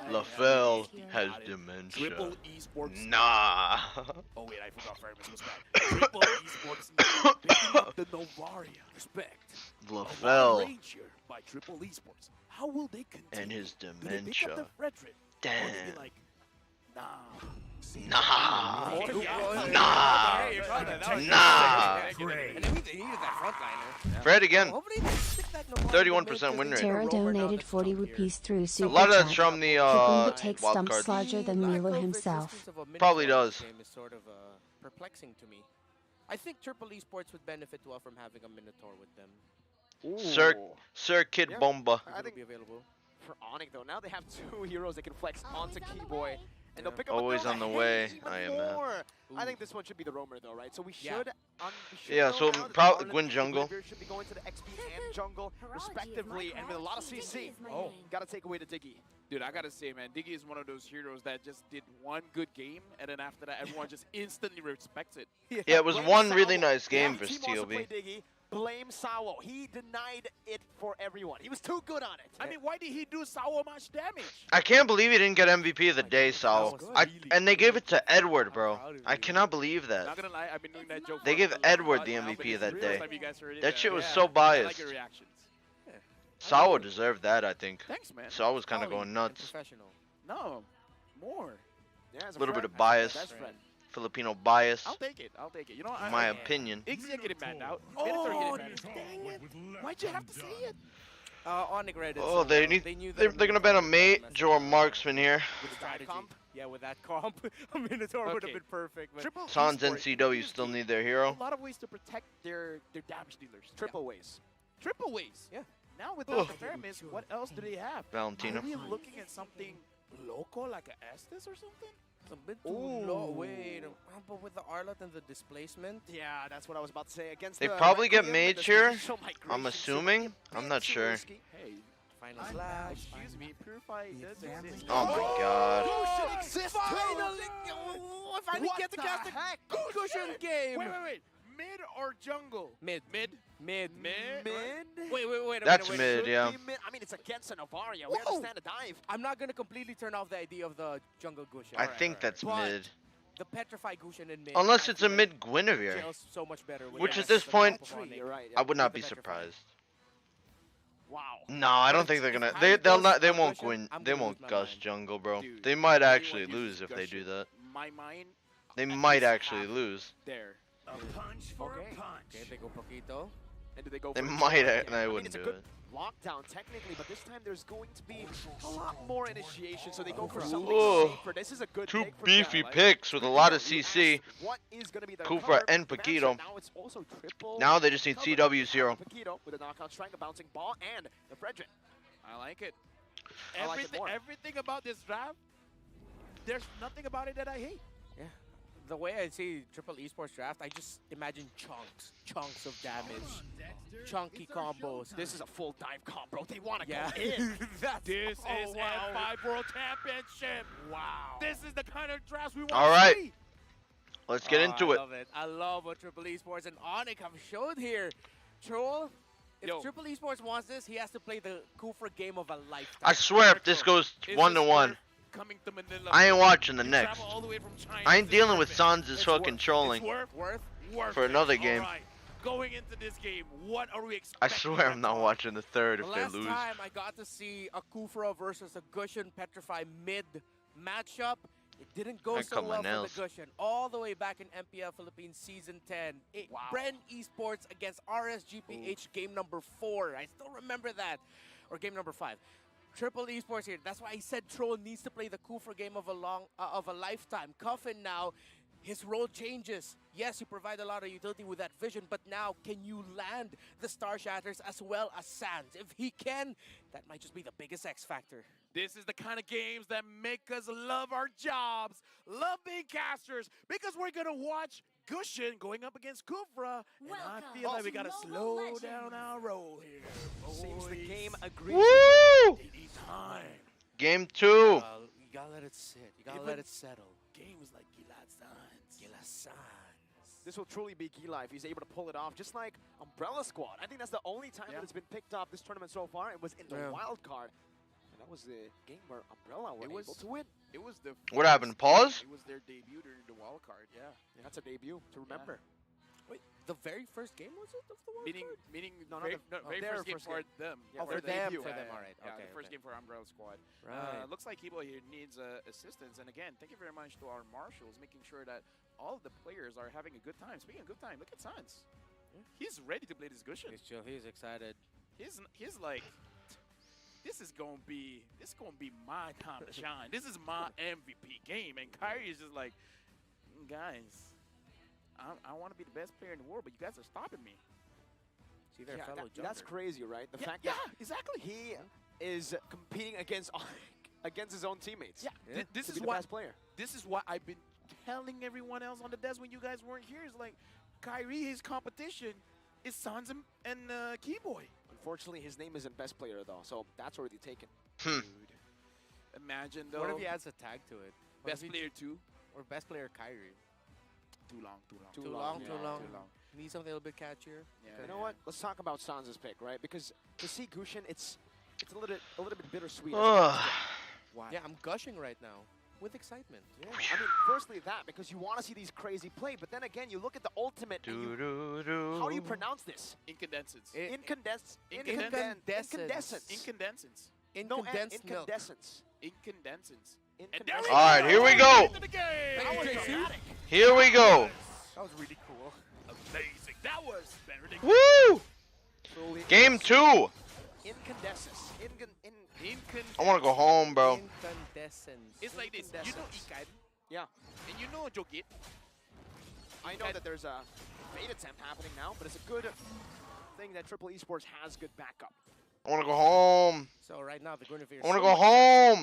LaFell has Got it. dementia. Triple Esports. Nah. Oh wait, I forgot Pyramis was back. Triple Esports picking up the Novaria. Respect. LaFell Range here by Triple Esports. How will they continue? and his Do they pick up dementia. the Frederick? Or will they be Damn. like, nah. Nah. Nah. Nah. And he needed that frontliner. Fred again. Hopefully they stick that Novaria 31% win rate. Tara donated 40 rupees through A Super lot of that's Chat. from the Kagumba takes wild stump cards. slasher than Milo himself. Probably does. Game is sort of perplexing to me. I think Triple Esports would benefit well from having a Minotaur with them. Sir Kid Yeah. Bomba. I It'll think be available. for Onyx though, now they have 2 heroes they can flex onto Keyboy. And they'll pick up Always another on the hit way. even I am mad. more. I think this one should be the roamer though, right? So we should, Yeah. we should Yeah, know so now that probably the Gwyn Arlet and jungle. Guinevere should be going to the XP and jungle respectively, and with a lot of CC. Oh. Gotta take away the Diggy. Dude, I gotta say, man, Diggy is one of those heroes that just did one good game, and then after that, everyone just instantly respects it. Yeah, it was Blame one really Salvo. nice game for The team also TOB. played Diggy. Blame Sawo. He denied it for everyone. He was too good on it. I mean, why did he do so much damage? I can't believe he didn't get MVP of the day, Sal. And they gave it to Edward, bro. I cannot believe Not that. gonna lie, I've been doing that joke. They for gave a Edward lot the now, but MVP it's of that the day. first time you guys heard it, That shit was yeah. so I like biased. your reactions. Sawa deserved that, I think. Thanks, man. Sawa was kind of going nuts. Professional. No, more. Yeah, as A little bit friend, of bias. best friend. Filipino bias. I'll take it. I'll take it. You know, My opinion. Iggy getting banned out. Oh, Minotaur getting dang banned out. Why'd you have to say it? Onyx read it. Oh, so they well. need. knew that They're a gonna Minotaur ban a would mate mess or marksman here. with strategy. Yeah, with that comp, a Minotaur would have Okay. been perfect. But Triple Sans Esports NCW still need their hero. a lot of ways to protect their damage dealers. Triple ways. Triple ways. Yeah. Now with Ugh. the Pyramis, what else do they have? Valentina. Are we looking at something local like a Estes or something? It's a bit too low. Wait, but with the Arlet and the displacement. Yeah, that's what I was about to say. Against They the probably get Requiem and mage the here. spatial migration, I'm so assuming. I'm not it's too sure. risky. Hey, Final slash. excuse me, Purify does exist. Oh my god. Cushion exists. Finally! I finally What get to the cast heck? a cushion game. Wait. Mid or jungle? Mid. Mid. Mid. Mid. Wait. That's wait. mid, yeah. Be mid. I mean, it's against a Novaria. We Whoa. understand the dive. I'm not gonna completely turn off the idea of the jungle Gushin. I think that's But mid. the petrified Gushin in mid. Unless I it's a feel mid Guinevere. gels so much better. With Which the- at this the point, comp of Onyx. You're right. I would not With be the petrified. surprised. Wow. No, I don't think they're gonna. They won't win. They won't Gus jungle, bro. Dude, They might anyone actually uses lose if they do Gushin, that. My mind. They at might least actually half lose. There. Okay, they go Poquito. And do they go They for a might. jungle? I mean, wouldn't it's a do good it. lockdown technically, but this time there's going to be a lot more initiation, so they go for something Whoa. safer. This is a good Two take for beefy them. picks with a lot of CC. What is going to be the Kufra curve? and The matchup Paquito. Now it's also triple. Now they just need cover. CW0. Paquito with a knockout strike, a bouncing ball, and the Frederick. I like it. I like it more. Everything about this draft, there's nothing about it that I hate. Yeah. the way I see Triple Esports draft, I just imagine chunks of damage, chunky combos. This is a full dive combo. They want to Yeah. go in. This is M5 World Championship. Wow. This is the kind of draft we want All to right. see. Let's get into I it. love it. I love what Triple Esports and Onyx have showed here. Troll, if Triple Esports wants this, he has to play the Kufra game of a lifetime. I swear if this goes 1-1, Coming to Manila. I ain't watching the You next. travel all the way from China. I ain't This is dealing with worth it. Sans' It's fucking worth- trolling It's worth for it. another game. All right. Going into this game, what are we I expecting? swear I'm not watching the third The if they last lose. time I got to see a Kufra versus a Gushin Petrify mid matchup, it didn't go I so cut my well nails. for the Gushin. All the way back in MPL Philippines Season 10. Bren Esports against RSGPH game number 4. I still remember that. Or game number 5. Triple Esports here. That's why I said Troll needs to play the Kufra game of a lifetime. Cuffin now, his role changes. Yes, you provide a lot of utility with that vision, but now can you land the Star Shatters as well as Sans? If he can, that might just be the biggest X factor. This is the kind of games that make us love our jobs, love being casters, because we're going to watch Gushin going up against Kufra, and I feel like we got to slow down our roll here. Seems the boys. game agrees. Woo! They need time. Game 2. You gotta let it sit. You gotta let it settle. Games like Gilad Sans. Gila Sans. This will truly be key life. He's able to pull it off, just like Umbrella Squad. I think that's the only time that it's been picked up this tournament so far. It was in the wild card. And that was the game where Umbrella were able to win. It was the What happened? Pause? It was their debut during the wild card, yeah. That's a debut to remember. Wait, the very first game was it of the World Meaning, Cup? meaning No, very, not very their first game first for game. them. Yeah, Oh, their for them, debut. for Yeah, them, yeah, all right. yeah, Okay, the first okay. game for Umbrella Squad. Right. Looks like Kibo here needs assistance. And again, thank you very much to our marshals, making sure that all of the players are having a good time. Speaking of good time, look at Sans. He's ready to play this Gushin. He's chill. He's excited. He's like, this is gonna be my time to shine. This is my MVP game. And Kyrie is just like, guys, I want to be the best player in the world, but you guys are stopping me. See their Yeah, fellow that's jumper. crazy, right? The fact yeah, that exactly. he is competing against his own teammates. Yeah, this to is be the why best player. This is what I've been telling everyone else on the desk when you guys weren't here. Is like, Kyrie, his competition is Sans and Keyboy. Unfortunately, his name isn't best player though, so that's already taken. Dude, imagine though. What if he adds a tag to it? What Best if he- player 2? Or best player Kyrie? Too long. Too long. Yeah, Too long. Too long. Need something a little bit catchier. Yeah, You know what? Let's talk about Sans' pick, right? Because to see Gushin, it's a little bit bittersweet. Ugh. Wow. Yeah, I'm gushing right now with excitement. Yeah. I mean, firstly that, because you want to see these crazy play, but then again, you look at the ultimate and you, how do you pronounce this? Incandescence. Incandescence. Incandescence. No, Incandesced milk. incandescence. Incandescence. Incandescence. All right, here we go. Here we go. That was really cool. Amazing. That was better than Woo! Truly Game 2. Incandescence. I want to go home, bro. Incandescence. It's like this. You know Ikan, Yeah. and you know Jokit. I know that there's a bait attempt happening now, but it's a good thing that Triple Esports has good backup. I want to go home. So right now the Guinevere. I want to go home.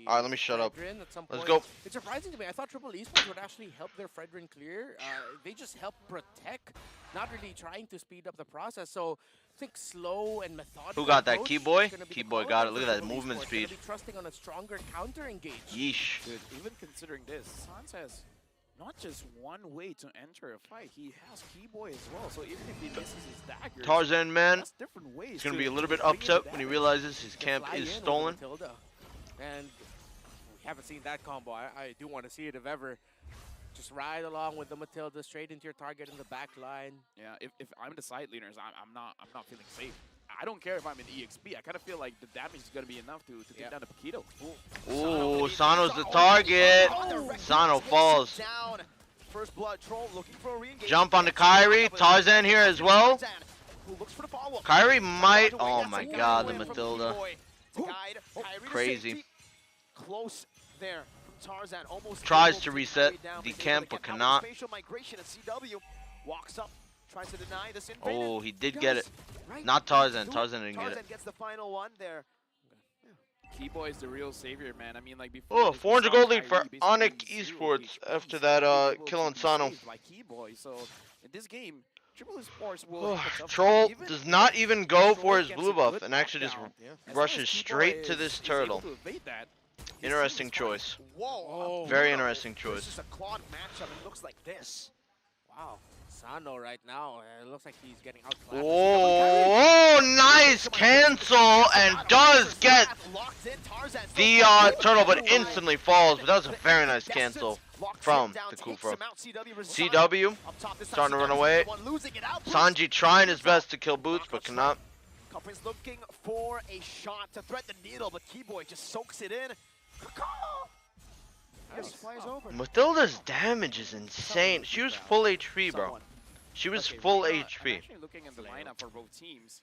All right, let me shut up. At some Let's point. go. It's surprising to me. I thought Triple Esports would actually help their Fredrin clear. They just help protect, not really trying to speed up the process. So I think slow and methodical. Who got that? approach Keyboy? is gonna be the Keyboy power got it. for Look at that Triple movement Esports. speed. Gonna be trusting on a stronger counter engage. Yeesh. Dude, even considering this, Sans has not just one way to enter a fight. He has Keyboy as well. So even if he misses his daggers, Tarzan, man, that's different ways he's going to to be a little bit bring in upset the when he damage. realizes his To camp fly is in with the stolen. Matilda. And we haven't seen that combo. I do want to see it if ever. Just ride along with the Matilda straight into your target in the back line. Yeah, if I'm the side leaders, I'm not feeling safe. I don't care if I'm in EXP. I kind of feel like the damage is going to be enough to take down the Paquito. Ooh, Sano's the target. Sano falls. Down. First blood troll looking for a re-engage. Jump on the Kyrie. Tarzan here as well. Who looks for the follow-up. Kyrie might. Oh my god, the Matilda. Guide. Kyrie Crazy. Close there from Tarzan. Almost Tries able to take reset Kyrie down, the but he's able camp, to but get out with cannot. Spatial migration at CW. Walks up. Tries to deny this invade. Oh, he did get it. Not Tarzan. Tarzan didn't get it. Tarzan gets the final one there. Keyboy is the real savior, man. I mean, like before. Oh, this, we 400 saw gold lead for Kyrie Onyx basically zero Esports HP. after He's that not able kill to on be Sano. saved by Keyboy. So in this game, Triple Esports will Oh, have a tough Troll time. Even does not even go Troll for his gets blue a buff good and actually just knockdown. As long as rushes Keyboy straight to is this able turtle. to evade that, his team Interesting is fine. choice. Whoa. Very interesting This choice. is a Claude matchup. It looks like this. Wow. Sano right now, it looks like he's getting outclassed. Oh, nice cancel and does get the turtle, but instantly falls. But that was a very nice cancel from the Kufro. CW starting to run away. Sanji trying his best to kill Boots, but cannot. Cuppin's looking for a shot to thread the needle, but Keyboy just soaks it in. Just flies over. Matilda's damage is insane. She was full HP, bro. She was full HP. I'm actually looking at the lineup for both teams.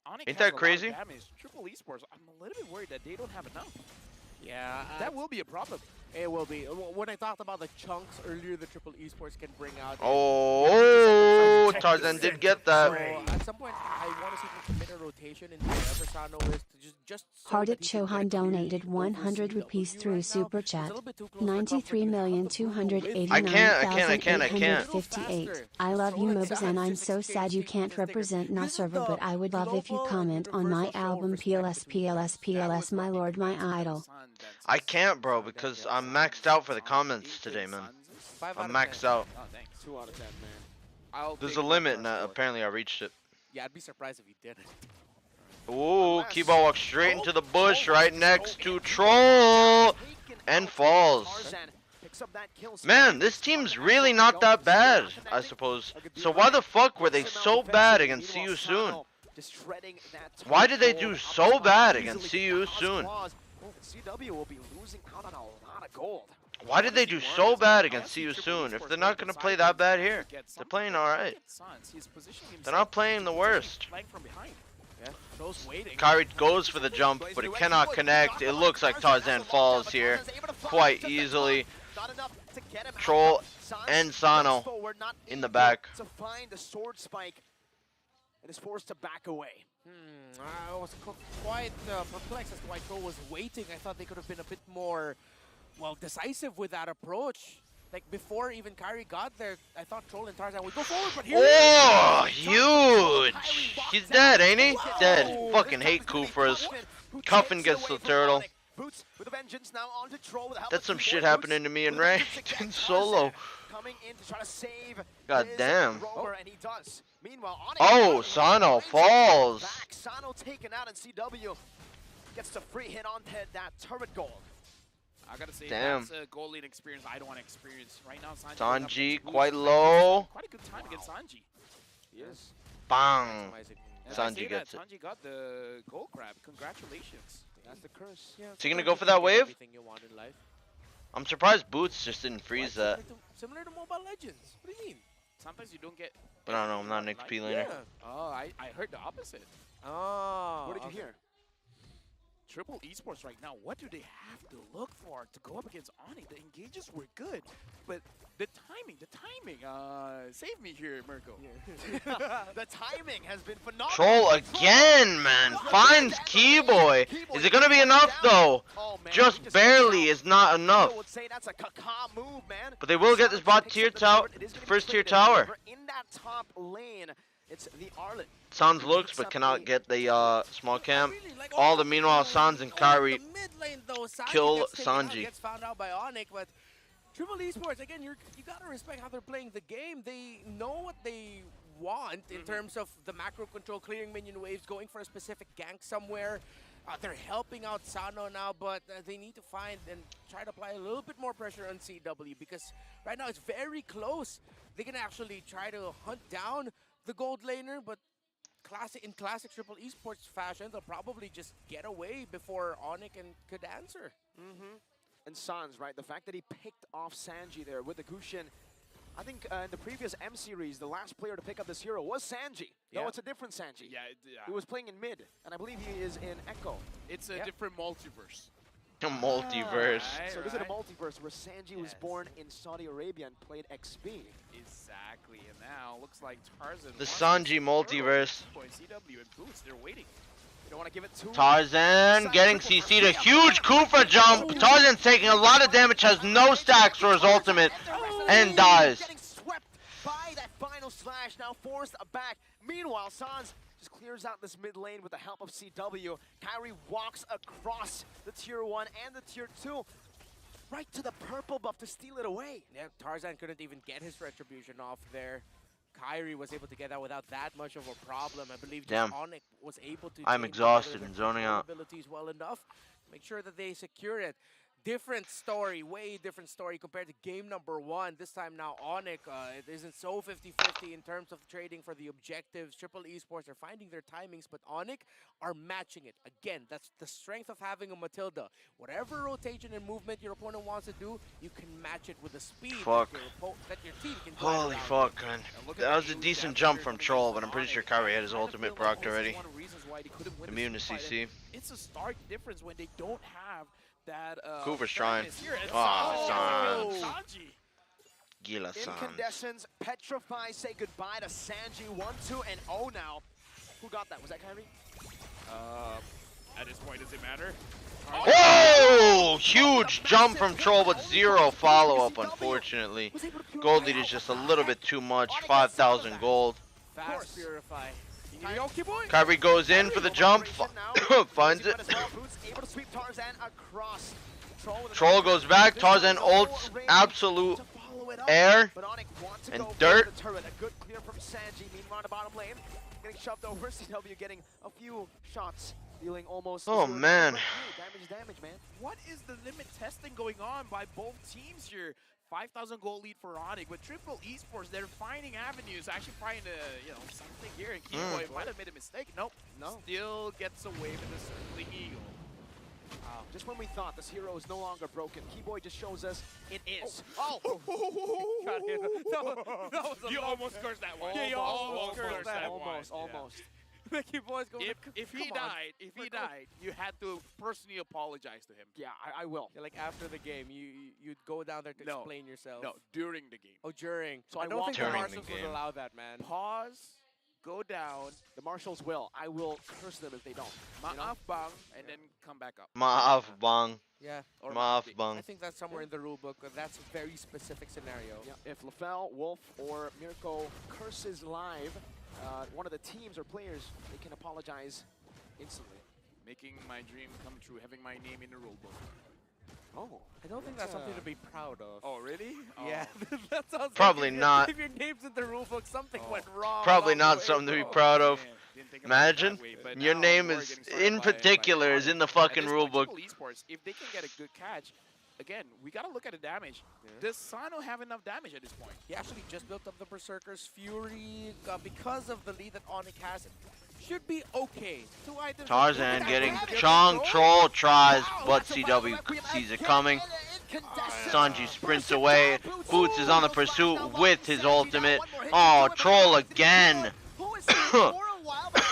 Onyx Ain't has that a lot of crazy? damage. Triple Esports, I'm a little bit worried that they don't have enough. Yeah. That will be a problem. It will be. When I talked about the chunks earlier, the Triple Esports can bring out. Oh, Tarzan did get that. So at some point, I want to see if we can commit a rotation into wherever Sano is to just. So Hardit that he can Chohan get a clear donated lead over 100 CW rupees through right now. Super It's a Chat. little bit too close for comfort. You have the approval with 93,289,858. I love you, MobaZane. I'm so sad you can't represent my server, but I would love if you comment on my album PLS, my lord, my idol. I can't, bro, because I'm maxed out for the comments today, man. I'm maxed out. Oh, thanks. 2 out of 10, man. There's a limit, and apparently I reached it. Yeah, I'd be surprised if he didn't. Ooh, Kiba walks straight into the bush right next to Troll and falls. Man, this team's really not that bad, I suppose. So why the fuck were they so bad against See You Soon? Why did they do so bad against See You Soon? CW will be losing out on a lot of gold. Why did they do so bad against See You Soon if they're not going to play that bad here? They're playing alright. They're not playing the worst. Kyrie goes for the jump, but he cannot connect. It looks like Tarzan falls here quite easily. Troll and Sano in the back. To find the sword spike and is forced to back away. I was quite perplexed as to why Troll was waiting. I thought they could have been a bit more, well, decisive with that approach. Like before even Kyrie got there, I thought Troll and Tarzan would go forward, but here Oh, huge! He's dead, ain't he? Dead. Fucking hate Kufras. Cuffin gets the turtle. That's some shit happening to me in ranked in solo. God damn. Oh, Sano falls. Sano taken out and CW gets the free hit on that turret gold. I gotta say, damn. That's a goal lead experience I don't want to experience right now. Sanji quite low. Quite a good time against Sanji. Yes. Bang. And Sanji gets it. Sanji got the gold grab. Congratulations. That's the curse. Yeah, Is he gonna go for that wave? everything you want in life. I'm surprised Boots just didn't freeze that. Similar to Mobile Legends. What do you mean? Sometimes you don't get. But I don't know, I'm not an XP laner. Yeah. Oh, I heard the opposite. Oh. What did you hear? Triple Esports right now, what do they have to look for to go up against Oni? The engages were good, but the timing, save me here, Mirko. The timing has been phenomenal. Troll again, man. Finds Keyboy. Is it gonna be enough though? Just barely is not enough. I would say that's a caca move, man. But they will get this bot tier tower, first tier tower. In that top lane, it's the Arlet. Sans looks but cannot get the small camp. All the meanwhile, Sans and Kyrie kill Sanji. Gets found out by Onyx, but Triple Esports again. You gotta respect how they're playing the game. They know what they want in terms of the macro control, clearing minion waves, going for a specific gank somewhere. They're helping out Sano now, but they need to find and try to apply a little bit more pressure on CW because right now it's very close. They can actually try to hunt down the gold laner, but in classic Triple Esports fashion, they'll probably just get away before Onyx could answer. And Sans, right? The fact that he picked off Sanji there with the Gushin. I think in the previous M series, the last player to pick up this hero was Sanji. No, it's a different Sanji. Yeah. He was playing in mid, and I believe he is in Echo. It's a different multiverse. A multiverse. So this is a multiverse where Sanji was born in Saudi Arabia and played XP. Exactly, and now looks like Tarzan. The Sanji multiverse. CW and Boots, they're waiting. You don't want to give it too Tarzan getting CC'd. A huge Kufa jump. Tarzan's taking a lot of damage, has no stacks for his ultimate, and dies. Getting swept by that final slash, now forced back. Meanwhile, Sans just clears out this mid lane with the help of CW. Kyrie walks across the tier 1 and the tier 2. Right to the purple buff to steal it away. Yeah, Tarzan couldn't even get his retribution off there. Kyrie was able to get that without that much of a problem. I believe Damn. Onyx was able to I'm take exhausted their and zoning out. abilities well enough. Make sure that they secure it. Different story, way different story compared to game number 1. This time now Onyx, it isn't so 50-50 in terms of trading for the objectives. Triple Esports are finding their timings, but Onyx are matching it. Again, that's the strength of having a Matilda. Whatever rotation and movement your opponent wants to do, you can match it with the speed Fuck. that your team can drive Holy around fuck, with. man. Look at That was a huge decent damage jump here from coming Troll, in but I'm pretty sure Kyrie had his ultimate procced already. One of the reasons why they couldn't win Immune to this fight, CC. and it's a stark difference when they don't have that. Cooper's trying. fairness here. And Oh, Sanji. Sans. Sanji. Gila Sans. Incandescence, Petrify, say goodbye to Sanji. 1-2 and 0 now. Who got that? Was that Kyrie? At this point, does it matter? Oh! Huge jump from Troll, but zero follow-up, unfortunately. Gold lead is just a little bit too much. 5,000 gold. Fast Purify. Kyrie goes in for the jump, finds it. Able to sweep Tarzan across. Troll goes back, Tarzan ults, absolute air and dirt. A good clear from Sanji. Meanwhile, the bottom lane getting shoved over. CW getting a few shots, dealing almost. Oh man. Damage is damage, man. What is the limit testing going on by both teams here? 5,000 goal lead for Onyx. With Triple Esports, they're finding avenues, actually trying to, something here. And Keyboy might have made a mistake. Nope. No. Still gets away with the Circling Eagle. Just when we thought this hero is no longer broken, Keyboy just shows us it is. Oh! You almost cursed that one. Yeah, you almost cursed that one. Almost. Keyboy's going If he died, you had to personally apologize to him. Yeah, I will. Yeah, like after the game, you'd go down there to explain yourself. No, during the game. Oh, during. So I don't think the During the Marshals would game. allow that, man. Pause, go down, The Marshals will. I will curse them if they don't. ma'af bang, and then come back up. Maaf bang. Yeah. Maaf I bang. think that's somewhere in the rulebook. That's a very specific scenario. Yeah. If LaFell, Wolf, or Mirko curses live, one of the teams or players, they can apologize instantly. Making my dream come true, having my name in the rulebook. Oh. I don't think that's something to be proud of. Oh, really? Yeah, that sounds Probably like not. If your name's in the rulebook, something went wrong. Probably along not the way. something to be proud of. Imagine your name is, in particular, is in the fucking rulebook. Esports, if they can get a good catch, again, we gotta look at the damage. Does Sano have enough damage at this point? He actually just built up the Berserker's Fury because of the lead that Onyx has. Should be okay. Two items. Tarzan getting Chong. Troll tries, but CW sees it coming. Sanji sprints away. Boots is on the pursuit with his ultimate. Oh, Troll again.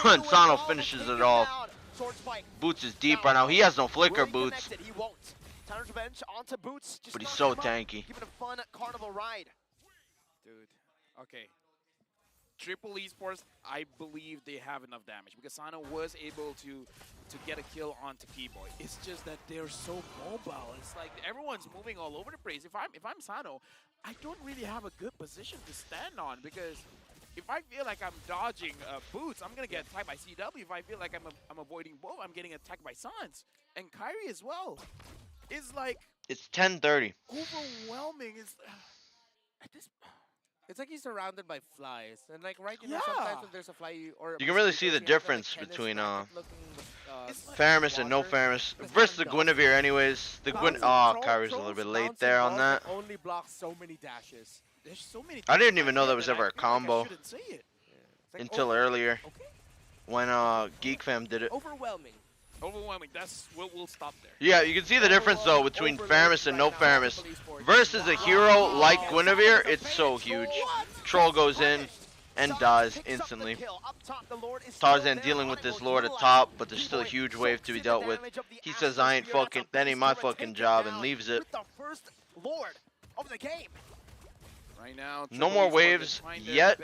And Sano finishes it off. Boots is deep right now. He has no flicker, Boots. But he's so tanky. Give it a fun carnival ride. Dude, okay. Triple Esports, I believe they have enough damage because Sano was able to get a kill onto Keyboy. It's just that they're so mobile. It's like everyone's moving all over the place. If I'm Sano, I don't really have a good position to stand on because if I feel like I'm dodging Boots, I'm gonna get attacked by CW. If I feel like I'm avoiding both, I'm getting attacked by Sans and Kyrie as well. It's like It's 10:30. overwhelming. It's like he's surrounded by flies, and like sometimes when there's a fly, You can really see the difference between Faramis and no Faramis versus the Guinevere, anyways. The Kyrie's a little bit late there on that. Only blocks so many dashes. There's so many. I didn't even know that was ever a combo I shouldn't say it. until earlier when GeekFam did it. Overwhelming. Overwhelming. That's we'll stop there. Yeah, you can see the difference though between Faramis and no Faramis. Versus a hero like Guinevere, it's so huge. Troll goes in and dies instantly. Tarzan dealing with this lord at top, but there's still a huge wave to be dealt with. He says, that ain't my fucking job, and leaves it. Right now, No more waves yet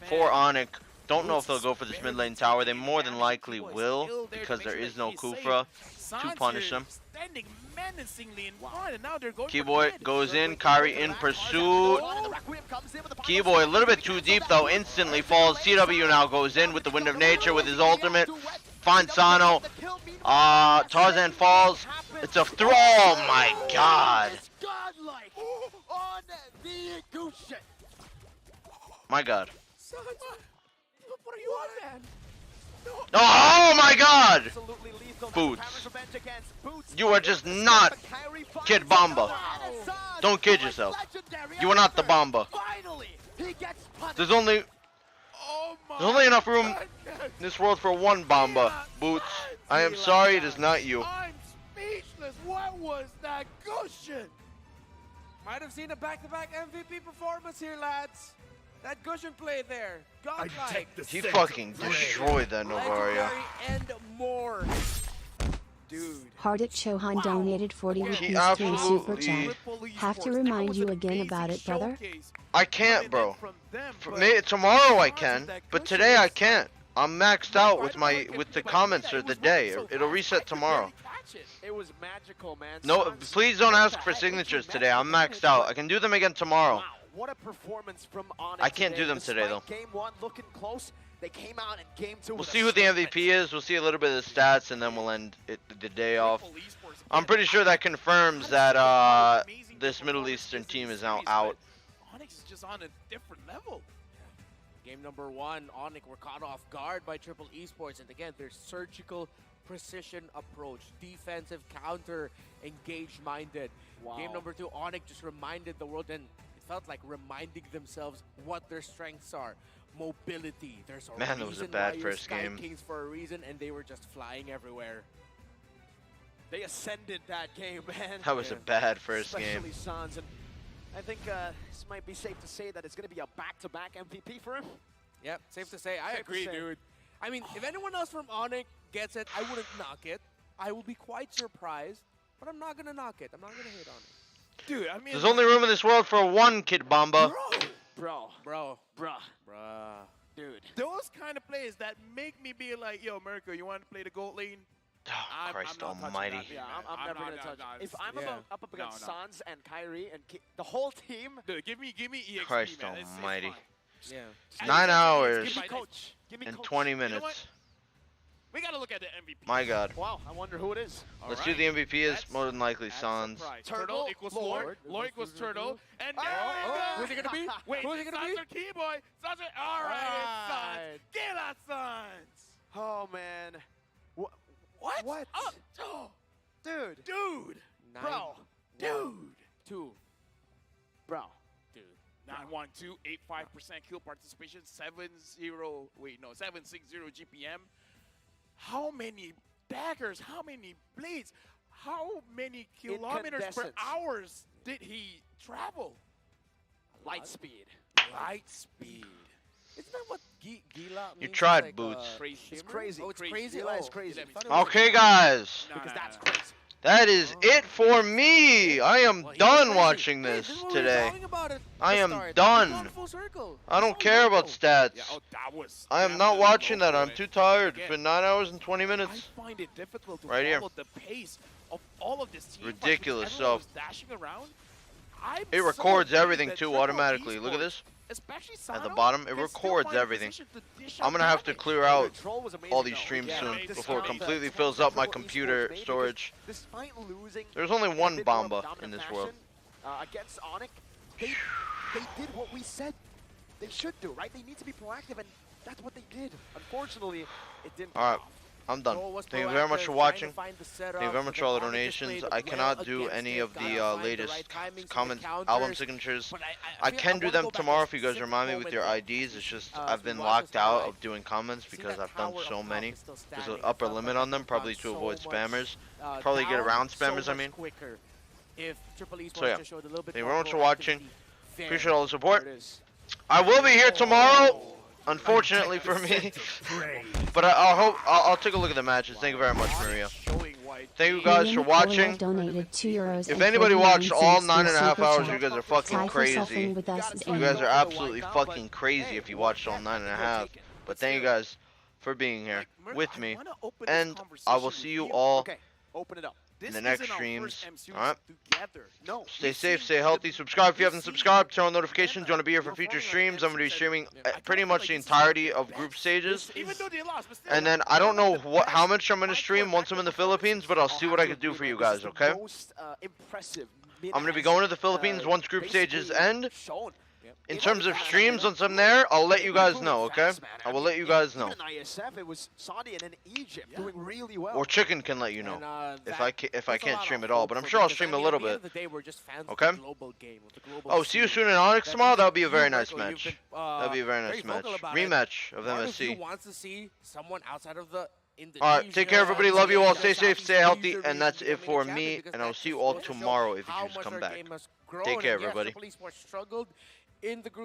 for Onyx. Don't know if they'll go for this mid lane tower. They more than likely will because there is no Kufra to punish them. Standing menacingly in front, and now they're going Keyboy goes in, Kyrie in pursuit. Keyboy a little bit too deep though, instantly falls. CW now goes in with the Wind of Nature with his ultimate. Finds Sano. Tarzan falls. It's a throw. Oh my god. My god. What are you on, man? Oh my god! Boots. You are just not Kid Bomba. Don't kid yourself. You are not the Bomba. There's only enough room in this world for one Bomba. Boots. I am sorry, it is not you. I'm speechless. What was that cushion? Might have seen a back-to-back MVP performance here, lads. That cushion play there. Godlike. He fucking destroyed that Novaria. And more. Dude. Hardik Chauhan donated 40 rupees through Super Chat. Have to remind you again about it, brother? I can't, bro. Tomorrow I can, but today I can't. I'm maxed out with the comments for the day. It'll reset tomorrow. It was magical, man. No, please don't ask for signatures today. I'm maxed out. I can do them again tomorrow. What a performance from Onyx. I can't do them today though. Game 1 looking close. They came out in game 2. We'll see who the MVP is. We'll see a little bit of the stats, and then we'll end the day off. I'm pretty sure that confirms that this Middle Eastern team is now out. Onyx is just on a different level. Game number 1, Onyx were caught off guard by Triple Esports, and again, their surgical precision approach, defensive counter, engaged-minded. Wow. Game number 2, Onyx just reminded the world, and it felt like reminding themselves what their strengths are. Mobility. There's a Man, that was a bad first game. Kings for a reason, and they were just flying everywhere. They ascended that game, man. That was a bad first game. Especially Sans, and I think this might be safe to say that it's going to be a back-to-back MVP for him. Yep, safe to say. I agree, dude. I mean, if anyone else from Onyx gets it, I wouldn't knock it. I will be quite surprised, but I'm not going to knock it. I'm not going to hate on it. Dude, I mean... There's only room in this world for one Kid Bomba. Bro. Dude. Those kind of plays that make me be like, yo, Mirko, you want to play the gold lane? Oh, Christ almighty. Yeah, I'm never going to touch it. If I'm up against Sans and Kyrie and the whole team... Dude, give me EXP, Christ man. almighty. Yeah. 9 hours Give me coach. and 20 minutes. We got to look at the MVP. My God. Wow, I wonder who it is. Let's do the MVP. Is more than likely Sans. Turtle equals Lord. Lord equals Turtle. And who's it going to be? Wait, who's it going to be? Sans or Keyboy? Sans or... All right, it's Sans. Get out, Sans. Oh, man. What? Oh, dude. Dude. Bro. Dude. 2. Bro. Dude. 912, 85% kill participation, 760 GPM. How many daggers? How many blades? How many kilometers per hours did he travel? Light speed. Light speed. Isn't that what Gila means? You tried, like, Boots. It's crazy. Oh, it's crazy? Gila is crazy. Okay, guys. Because that's crazy. That is it for me. I am done watching this today. I am done. I don't care about stats. I am not watching that. I'm too tired. It's been 9 hours and 20 minutes. I find it difficult to Right here. follow the pace of all of this team. Ridiculous Everyone stuff. was dashing around. I'm It so records amazed everything that too Triple automatically. Look at Esports, this. especially At the Sano, bottom, it can still records find a everything. position to dish I'm out gonna have to damage. clear out Troll was amazing, all these though. streams Yeah, soon despite before it the completely Triple fills up my Esports computer maybe, storage. Despite losing There's only in a one bit more Bomba dominant in this fashion, world. Against Onyx, they did what we said they should do, right? They need to be proactive, and that's what they did. Unfortunately, it didn't. Alright, I'm done. Thank you very much for watching. Thank you very much for all the donations. I cannot do any of the latest comment album signatures. I can do them tomorrow if you guys remind me with your IDs. It's just I've been locked out of doing comments because I've done so many. There's an upper limit on them, probably to avoid spammers. Probably get around spammers, I mean. So yeah, thank you very much for watching. Appreciate all the support. I will be here tomorrow. Unfortunately for me, but I'll take a look at the matches. Thank you very much, Maria. Thank you guys for watching. If anybody watched all 9.5 hours, you guys are fucking crazy. You guys are absolutely fucking crazy if you watched all 9.5. But thank you guys for being here with me, wanna open this and I conversation will see you with all Okay, open it up. in This the next isn't our streams. first M series All right. together. No, Stay we've safe, seen stay healthy, subscribe if you haven't subscribed, turn on notifications. You want to be here for We're future forming streams. I'm going to be streaming pretty feel much like the this is entirety their of group stages. Even though they lost, but still, And then I don't know how much I'm going to stream once I'm in the Philippines, but I'll see what I can do for you guys, okay? most impressive I'm going to be going to the Philippines once group stages end. In terms of streams, once I'm there, I'll let you guys know, okay? I will let you guys know. Even ISF, it was Saudi and then Egypt doing really well. Or Chicken can let you know if I that's can't a lot stream of at all, hope but I'm for sure I'll because, stream I a mean, little at the end bit. of the day, we're just fans Okay? of the global game, of the global Oh, see you scene. soon in Onyx That tomorrow. That'll even be a very you, nice Michael, you've match. been, That'll be a very nice vocal match. about it. Rematch of Part of you MSC. wants to see someone outside of the Alright, take care everybody. Love you all. Stay Asia, safe, stay Southeast healthy, Asia and that's region it for becoming a me. champion, because And I'll that see you just all goes to show tomorrow if you how just much come our back. game has grown. Take care, And yes, everybody. the police force struggled in the group